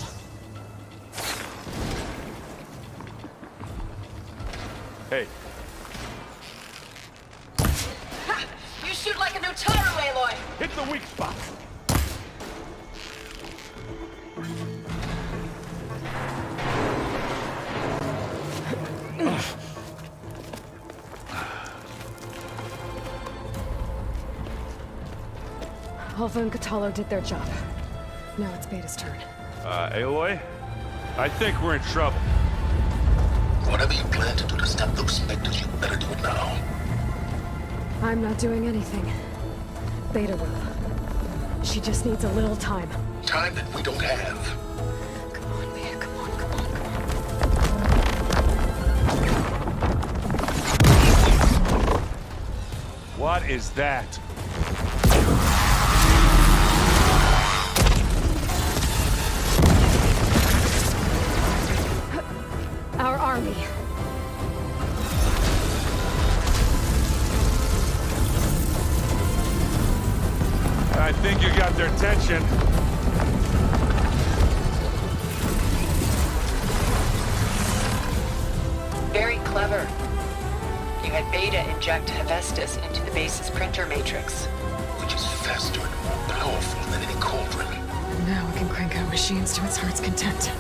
[SPEAKER 3] Hey.
[SPEAKER 5] our weak spot.
[SPEAKER 2] Alpha and Cthulhu did their job. Now it's Beta's turn.
[SPEAKER 3] Aloy? I think we're in trouble.
[SPEAKER 4] Whatever you plan to do to stop those specters, you better do it now.
[SPEAKER 2] I'm not doing anything. Beta will. She just needs a little time.
[SPEAKER 4] Time that we don't have.
[SPEAKER 2] Come on, Beta, come on, come on, come on.
[SPEAKER 3] What is that?
[SPEAKER 2] Our army.
[SPEAKER 3] I think you got their attention.
[SPEAKER 12] Very clever. You had Beta inject Hephaestus into the base's printer matrix.
[SPEAKER 4] Which is faster and more powerful than any cauldron.
[SPEAKER 2] Now we can crank out machines to its heart's content.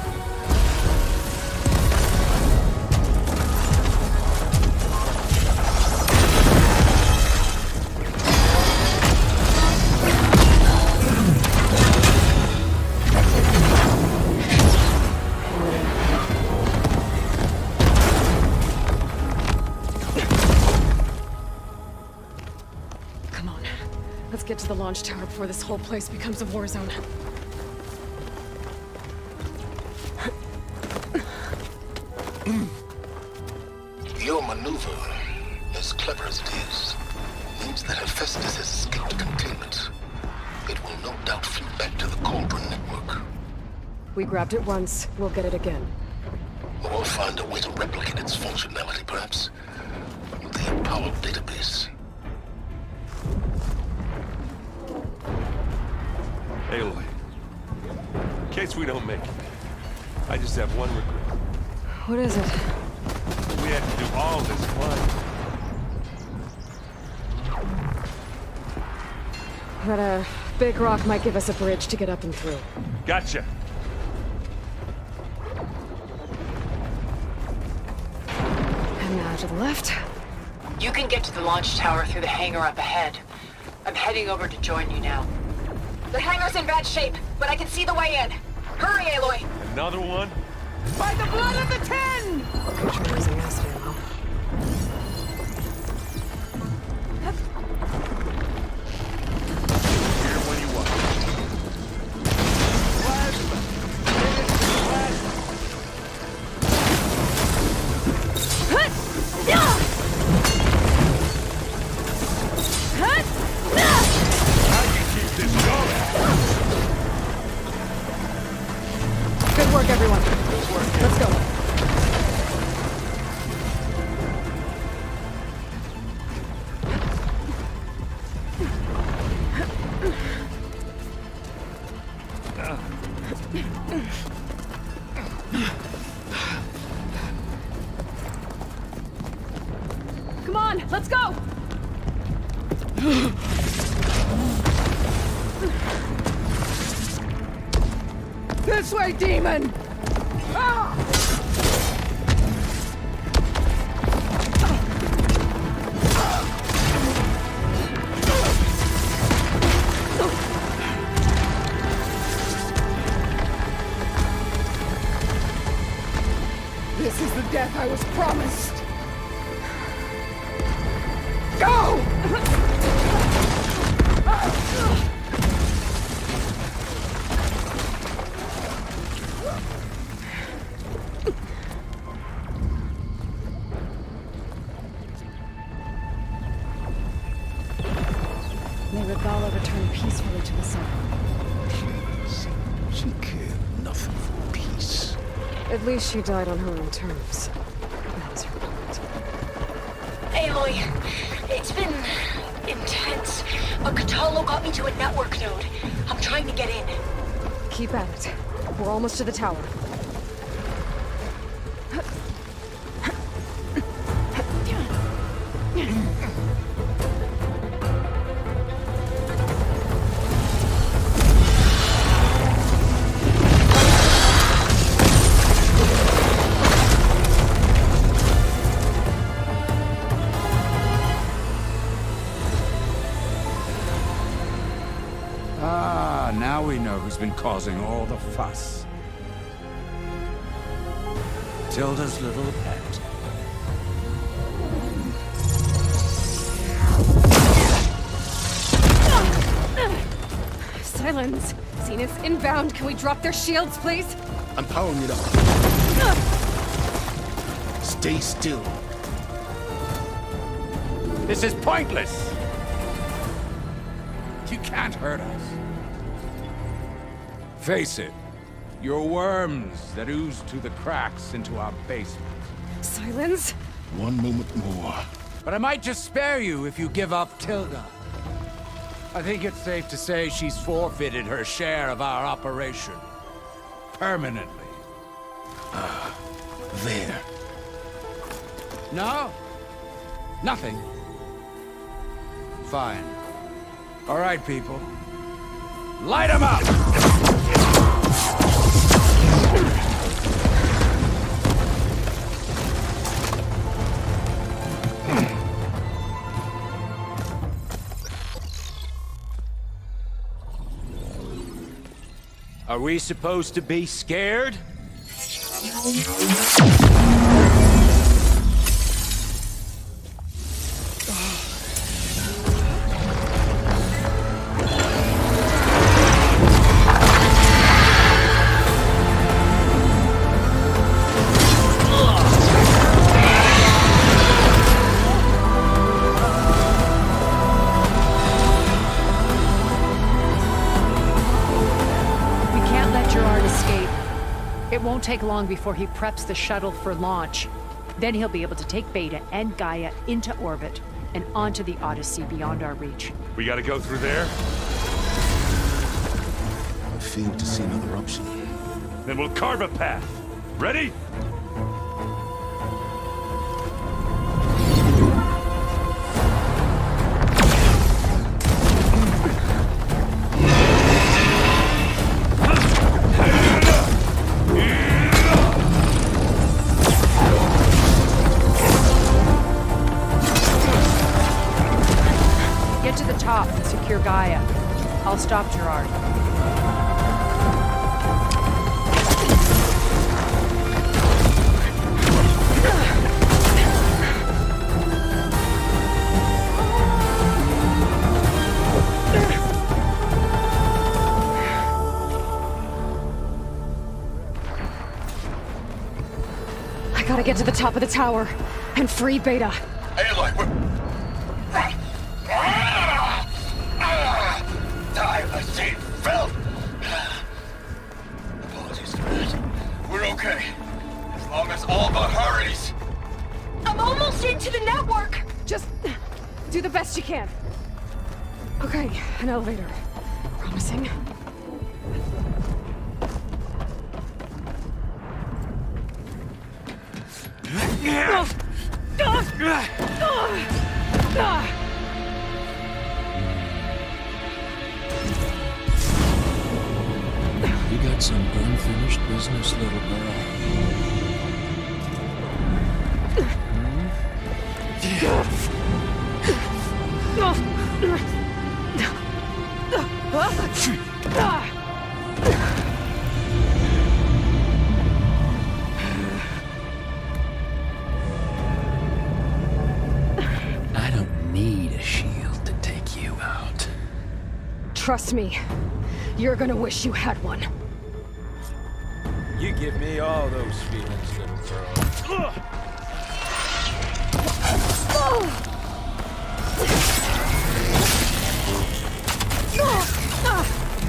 [SPEAKER 2] Get to the launch tower before this whole place becomes a war zone.
[SPEAKER 4] Your maneuver, as clever as it is, means that Hephaestus has escaped containment. It will no doubt flew back to the Cauldron network.
[SPEAKER 2] We grabbed it once, we'll get it again.
[SPEAKER 4] Or find a way to replicate its functionality, perhaps. The Apollo database.
[SPEAKER 3] Aloy, in case we don't make it, I just have one regret.
[SPEAKER 2] What is it?
[SPEAKER 3] We had to do all this climbing.
[SPEAKER 2] But a big rock might give us a bridge to get up and through.
[SPEAKER 3] Gotcha.
[SPEAKER 2] And now to the left.
[SPEAKER 12] You can get to the launch tower through the hangar up ahead. I'm heading over to join you now.
[SPEAKER 1] The hangar's in bad shape, but I can see the way in. Hurry, Aloy!
[SPEAKER 3] Another one?
[SPEAKER 20] By the blood of the Ten!
[SPEAKER 2] Picture using acid ammo.
[SPEAKER 3] Here when you want.
[SPEAKER 2] Good work, everyone. Let's go. Come on, let's go!
[SPEAKER 20] This way, demon! Ah! This is the death I was promised. Go!
[SPEAKER 2] May Regala return peacefully to the sun.
[SPEAKER 4] She cared nothing for peace.
[SPEAKER 2] At least she died on her own terms. That is her point.
[SPEAKER 1] Aloy, it's been intense. A Cthulhu got me to a network node. I'm trying to get in.
[SPEAKER 2] Keep at it. We're almost to the tower.
[SPEAKER 5] Ah, now we know who's been causing all the fuss. Tilda's little pet.
[SPEAKER 2] Silence. Zenith's inbound. Can we drop their shields, please?
[SPEAKER 4] I'm powering it up. Stay still.
[SPEAKER 5] This is pointless! You can't hurt us. Face it, you're worms that ooze through the cracks into our basement.
[SPEAKER 2] Silence?
[SPEAKER 4] One moment more.
[SPEAKER 5] But I might just spare you if you give up Tilda. I think it's safe to say she's forfeited her share of our operation. Permanently.
[SPEAKER 4] There.
[SPEAKER 5] No? Nothing. Fine. All right, people. Light 'em up! Are we supposed to be scared?
[SPEAKER 18] It won't take long before he preps the shuttle for launch. Then he'll be able to take Beta and Gaia into orbit and onto the Odyssey beyond our reach.
[SPEAKER 3] We gotta go through there?
[SPEAKER 4] I fail to see another option.
[SPEAKER 3] Then we'll carve a path. Ready?
[SPEAKER 18] Secure Gaia. I'll stop Gerard.
[SPEAKER 2] I gotta get to the top of the tower and free Beta.
[SPEAKER 8] Aloy, I see Phil! Apologies for that. We're okay. As long as Alba hurries.
[SPEAKER 6] I'm almost into the network!
[SPEAKER 2] Just do the best you can. Okay, an elevator. Promising.
[SPEAKER 15] You got some unfinished business, little girl. I don't need a shield to take you out.
[SPEAKER 2] Trust me, you're gonna wish you had one.
[SPEAKER 19] You give me all those feelings, little girl.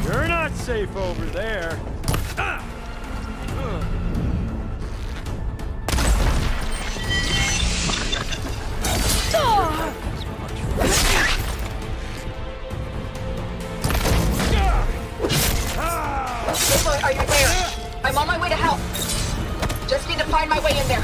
[SPEAKER 19] You're not safe over there.
[SPEAKER 1] Aloy, are you there? I'm on my way to help. Just need to find my way in there.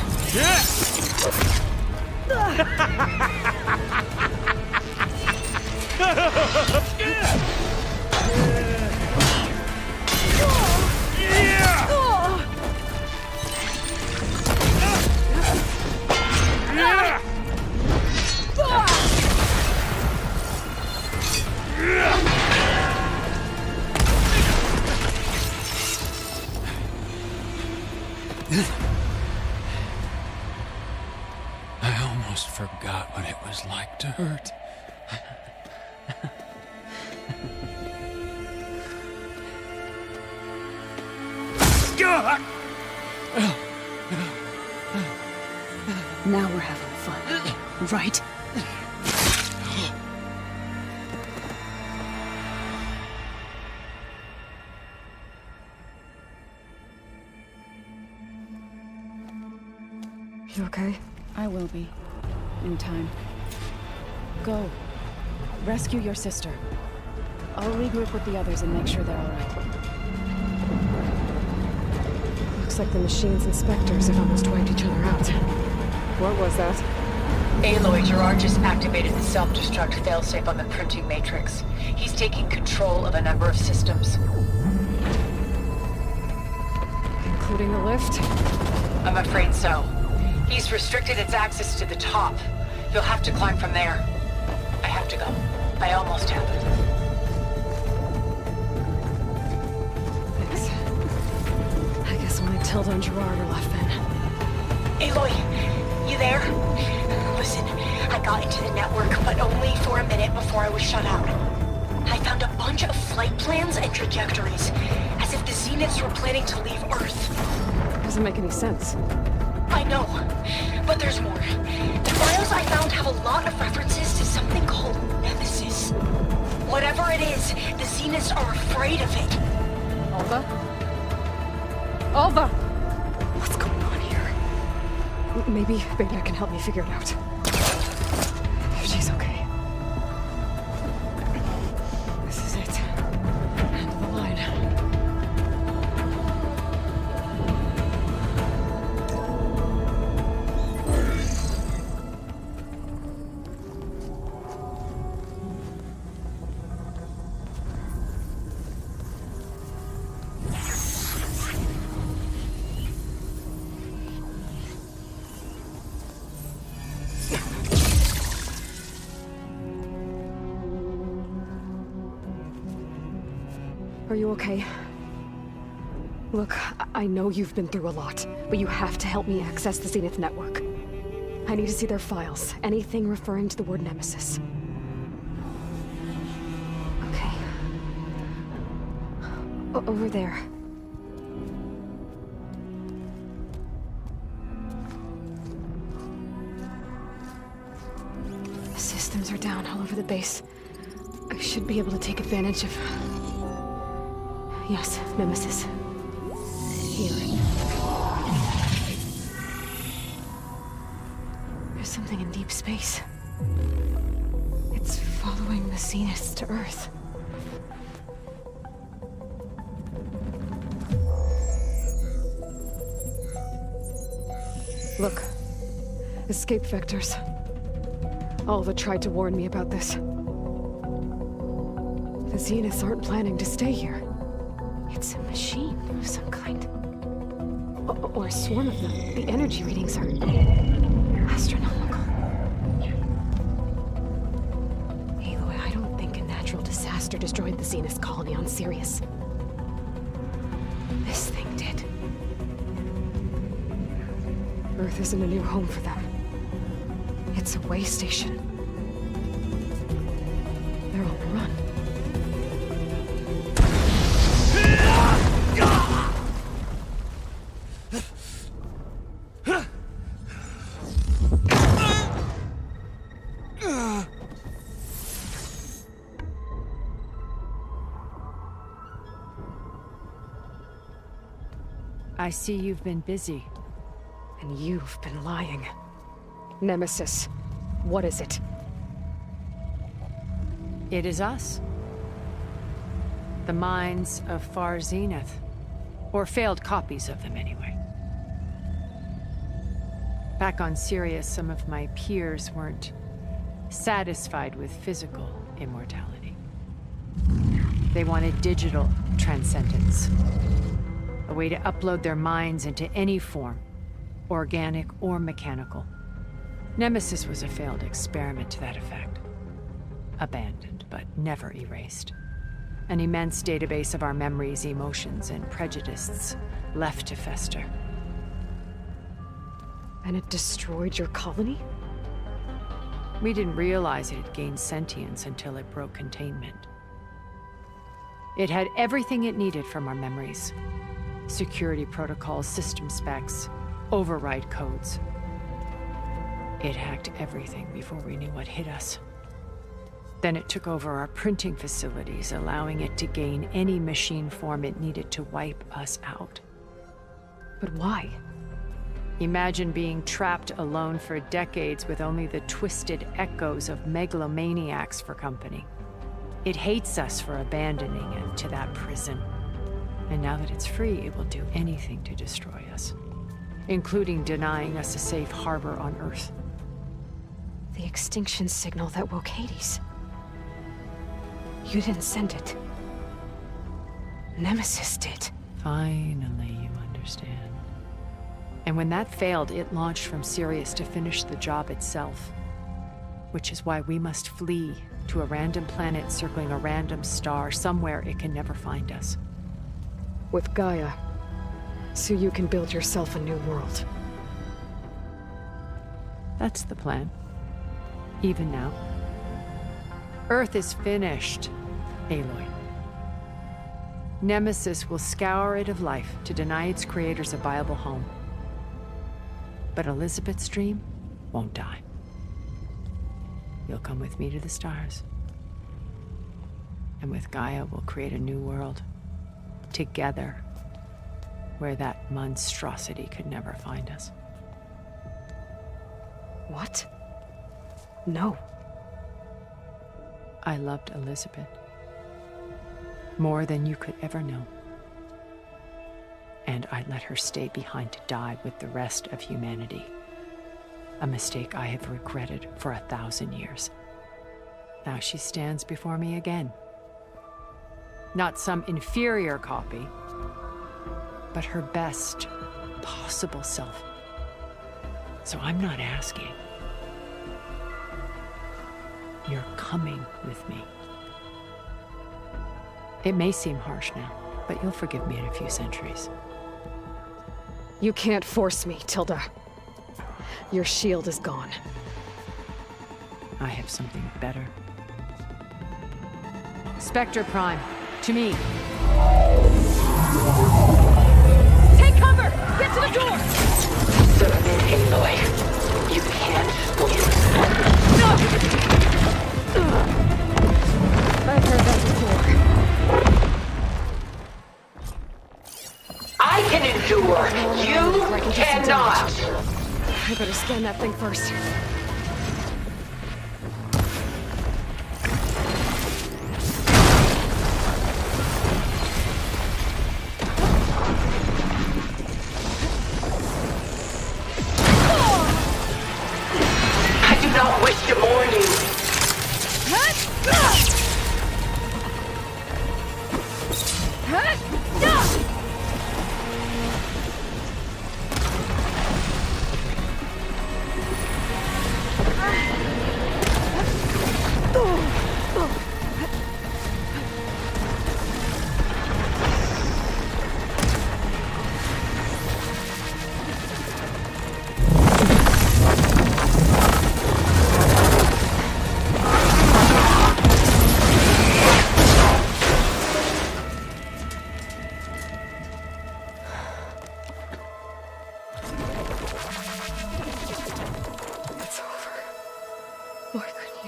[SPEAKER 15] almost forgot what it was like to hurt.
[SPEAKER 6] Now we're having fun, right?
[SPEAKER 2] You okay?
[SPEAKER 10] I will be. In time. Go. Rescue your sister. I'll regroup with the others and make sure they're alright.
[SPEAKER 2] Looks like the machine's inspectors have almost wiped each other out. What was that?
[SPEAKER 12] Aloy, Gerard just activated the self-destruct failsafe on the printing matrix. He's taking control of a number of systems.
[SPEAKER 2] Including the lift?
[SPEAKER 12] I'm afraid so. He's restricted its access to the top. You'll have to climb from there. I have to go. I almost have it.
[SPEAKER 2] Thanks. I guess only Tilda and Gerard are left then.
[SPEAKER 6] Aloy, you there? Listen, I got into the network, but only for a minute before I was shut out. I found a bunch of flight plans and trajectories, as if the Zeniths were planning to leave Earth.
[SPEAKER 2] Doesn't make any sense.
[SPEAKER 6] I know, but there's more. The files I found have a lot of references to something called Nemesis. Whatever it is, the Zeniths are afraid of it.
[SPEAKER 2] Alva? Alva! What's going on here? Maybe I can help me figure it out. She's okay. This is it. End of the line. Are you okay? Look, I know you've been through a lot, but you have to help me access the Zenith network. I need to see their files, anything referring to the word Nemesis. Okay. Over there. The systems are down all over the base. I should be able to take advantage of... Yes, Nemesis. Here. There's something in deep space. It's following the Zeniths to Earth. Look. Escape vectors. Alva tried to warn me about this. The Zeniths aren't planning to stay here. It's a machine of some kind. Or a swarm of them. The energy readings are... astronomical. Aloy, I don't think a natural disaster destroyed the Zenith colony on Sirius. This thing did. Earth isn't a new home for them. It's a way station. They're on the run.
[SPEAKER 18] I see you've been busy.
[SPEAKER 2] And you've been lying. Nemesis, what is it?
[SPEAKER 18] It is us. The minds of Far Zenith. Or failed copies of them, anyway. Back on Sirius, some of my peers weren't satisfied with physical immortality. They wanted digital transcendence. A way to upload their minds into any form, organic or mechanical. Nemesis was a failed experiment to that effect. Abandoned, but never erased. An immense database of our memories, emotions, and prejudices left to fester.
[SPEAKER 2] And it destroyed your colony?
[SPEAKER 18] We didn't realize it had gained sentience until it broke containment. It had everything it needed from our memories. Security protocols, system specs, override codes. It hacked everything before we knew what hit us. Then it took over our printing facilities, allowing it to gain any machine form it needed to wipe us out.
[SPEAKER 2] But why?
[SPEAKER 18] Imagine being trapped alone for decades with only the twisted echoes of megalomaniacs for company. It hates us for abandoning it to that prison. And now that it's free, it will do anything to destroy us, including denying us a safe harbor on Earth.
[SPEAKER 2] The extinction signal that woke Hades. You didn't send it. Nemesis did.
[SPEAKER 18] Finally, you understand. And when that failed, it launched from Sirius to finish the job itself. Which is why we must flee to a random planet circling a random star, somewhere it can never find us.
[SPEAKER 2] With Gaia, so you can build yourself a new world.
[SPEAKER 18] That's the plan. Even now. Earth is finished, Aloy. Nemesis will scour it of life to deny its creators a viable home. But Elizabeth's dream won't die. You'll come with me to the stars. And with Gaia, we'll create a new world. Together. Where that monstrosity could never find us.
[SPEAKER 2] What? No.
[SPEAKER 18] I loved Elizabeth. More than you could ever know. And I let her stay behind to die with the rest of humanity. A mistake I have regretted for 1,000 years. Now she stands before me again. Not some inferior copy, but her best possible self. So I'm not asking. You're coming with me. It may seem harsh now, but you'll forgive me in a few centuries.
[SPEAKER 2] You can't force me, Tilda. Your shield is gone.
[SPEAKER 18] I have something better. Spectre Prime, to me.
[SPEAKER 2] Take cover! Get to the door!
[SPEAKER 12] Submit, Aloy. You can't win.
[SPEAKER 2] I've heard that before.
[SPEAKER 12] I can endure. You cannot.
[SPEAKER 2] I better scan that thing first.
[SPEAKER 12] I do not wish to mourn you.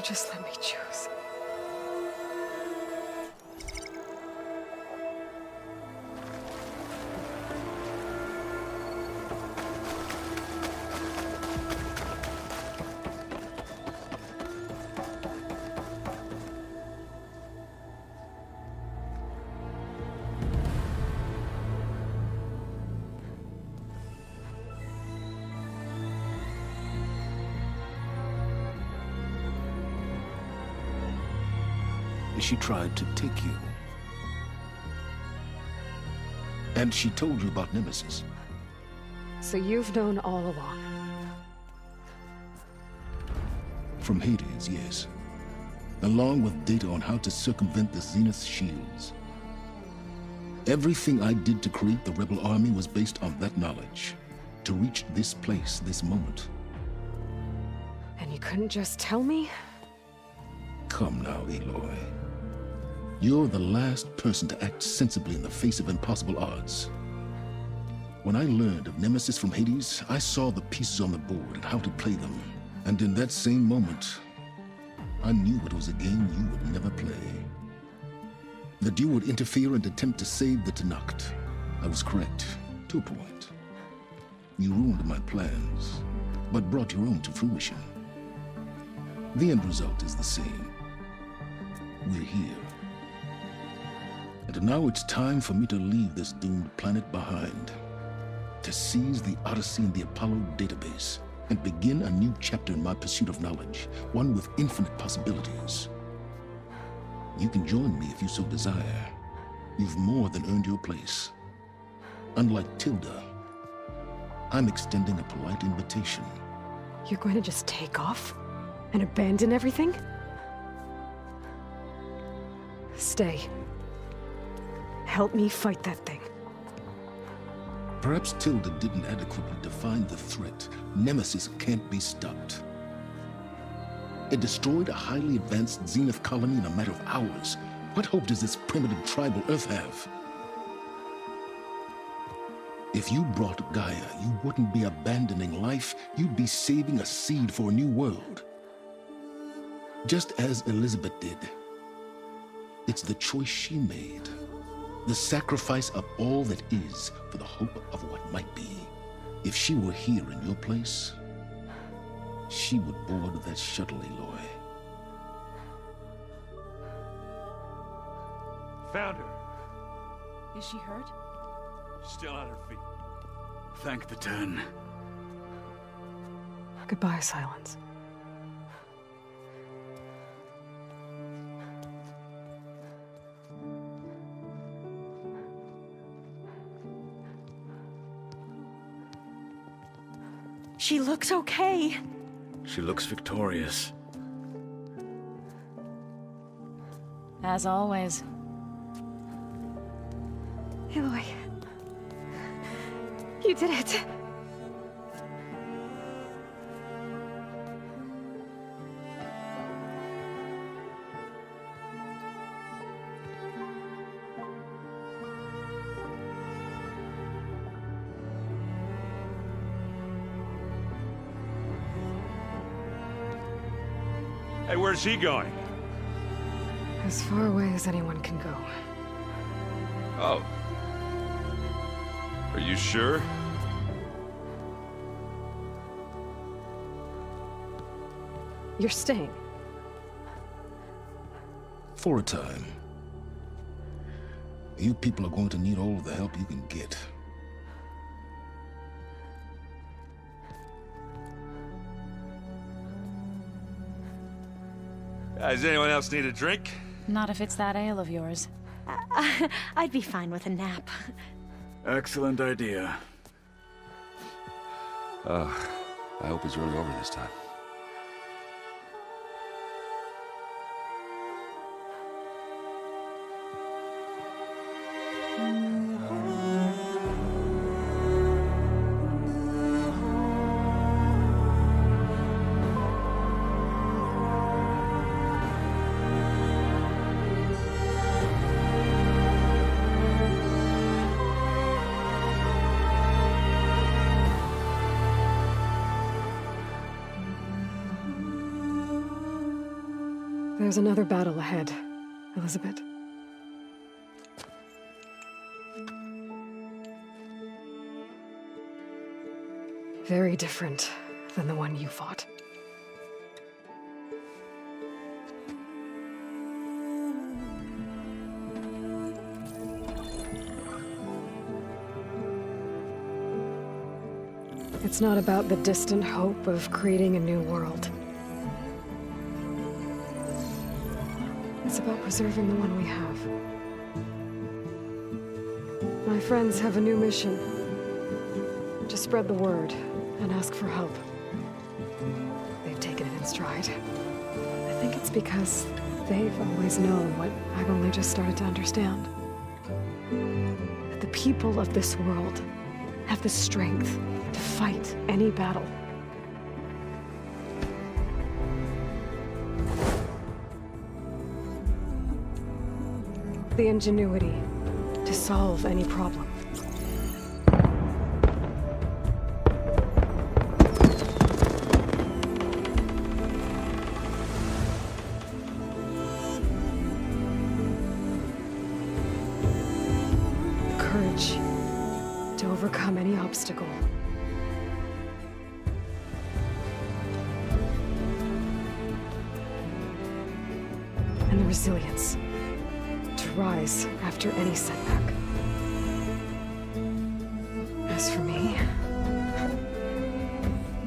[SPEAKER 2] Just let me choose.
[SPEAKER 4] She tried to take you. And she told you about Nemesis.
[SPEAKER 2] So you've known all along.
[SPEAKER 4] From Hades, yes. Along with data on how to circumvent the Zenith shields. Everything I did to create the Rebel Army was based on that knowledge. To reach this place, this moment.
[SPEAKER 2] And You couldn't just tell me?
[SPEAKER 4] Come now, Aloy. You're the last person to act sensibly in the face of impossible odds. When I learned of Nemesis from Hades, I saw the pieces on the board and how to play them. And in that same moment, I knew it was a game you would never play. That you would interfere and attempt to save the Tenakth. I was correct, to a point. You ruined my plans, but brought your own to fruition. The end result is the same. We're here. And now it's time for me to leave this doomed planet behind. To seize the Odyssey and the Apollo database, and begin a new chapter in my pursuit of knowledge, one with infinite possibilities. You can join me if you so desire. You've more than earned your place. Unlike Tilda, I'm extending a polite invitation.
[SPEAKER 2] You're going to just take off? And abandon everything? Stay. Help me fight that thing.
[SPEAKER 4] Perhaps Tilda didn't adequately define the threat. Nemesis can't be stopped. It destroyed a highly advanced Zenith colony in a matter of hours. What hope does this primitive tribal Earth have? If you brought Gaia, you wouldn't be abandoning life, you'd be saving a seed for a new world. Just as Elizabeth did. It's the choice she made. The sacrifice of all that is for the hope of what might be. If she were here in your place, she would board that shuttle, Aloy.
[SPEAKER 3] Found her.
[SPEAKER 10] Is she hurt?
[SPEAKER 3] Still on her feet.
[SPEAKER 9] Thank the Ten.
[SPEAKER 2] Goodbye, Silence.
[SPEAKER 6] She looks okay.
[SPEAKER 9] She looks victorious.
[SPEAKER 10] As always.
[SPEAKER 2] Aloy. You did it.
[SPEAKER 3] Hey, where's he going?
[SPEAKER 2] As far away as anyone can go.
[SPEAKER 13] Oh. Are you sure?
[SPEAKER 2] You're staying.
[SPEAKER 4] For a time. You people are going to need all of the help you can get.
[SPEAKER 3] Does anyone else need a drink?
[SPEAKER 10] Not if it's that ale of yours.
[SPEAKER 6] I'd be fine with a nap.
[SPEAKER 9] Excellent idea.
[SPEAKER 13] I hope he's really over this time.
[SPEAKER 2] There's another battle ahead, Elizabeth. Very different than the one you fought. It's not about the distant hope of creating a new world. It's about preserving the one we have. My friends have a new mission. To spread the word and ask for help. They've taken it in stride. I think it's because they've always known what I've only just started to understand. That the people of this world have the strength to fight any battle. the ingenuity to solve any problem. Courage to overcome any obstacle. And the resilience to rise after any setback. As for me,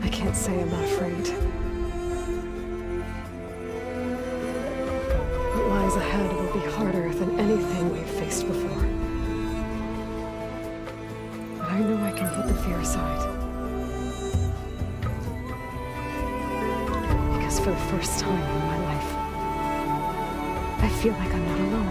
[SPEAKER 2] I can't say I'm not afraid. What lies ahead will be harder than anything we've faced before. But I know I can put the fear aside. Because for the first time in my life, I feel like I'm not alone.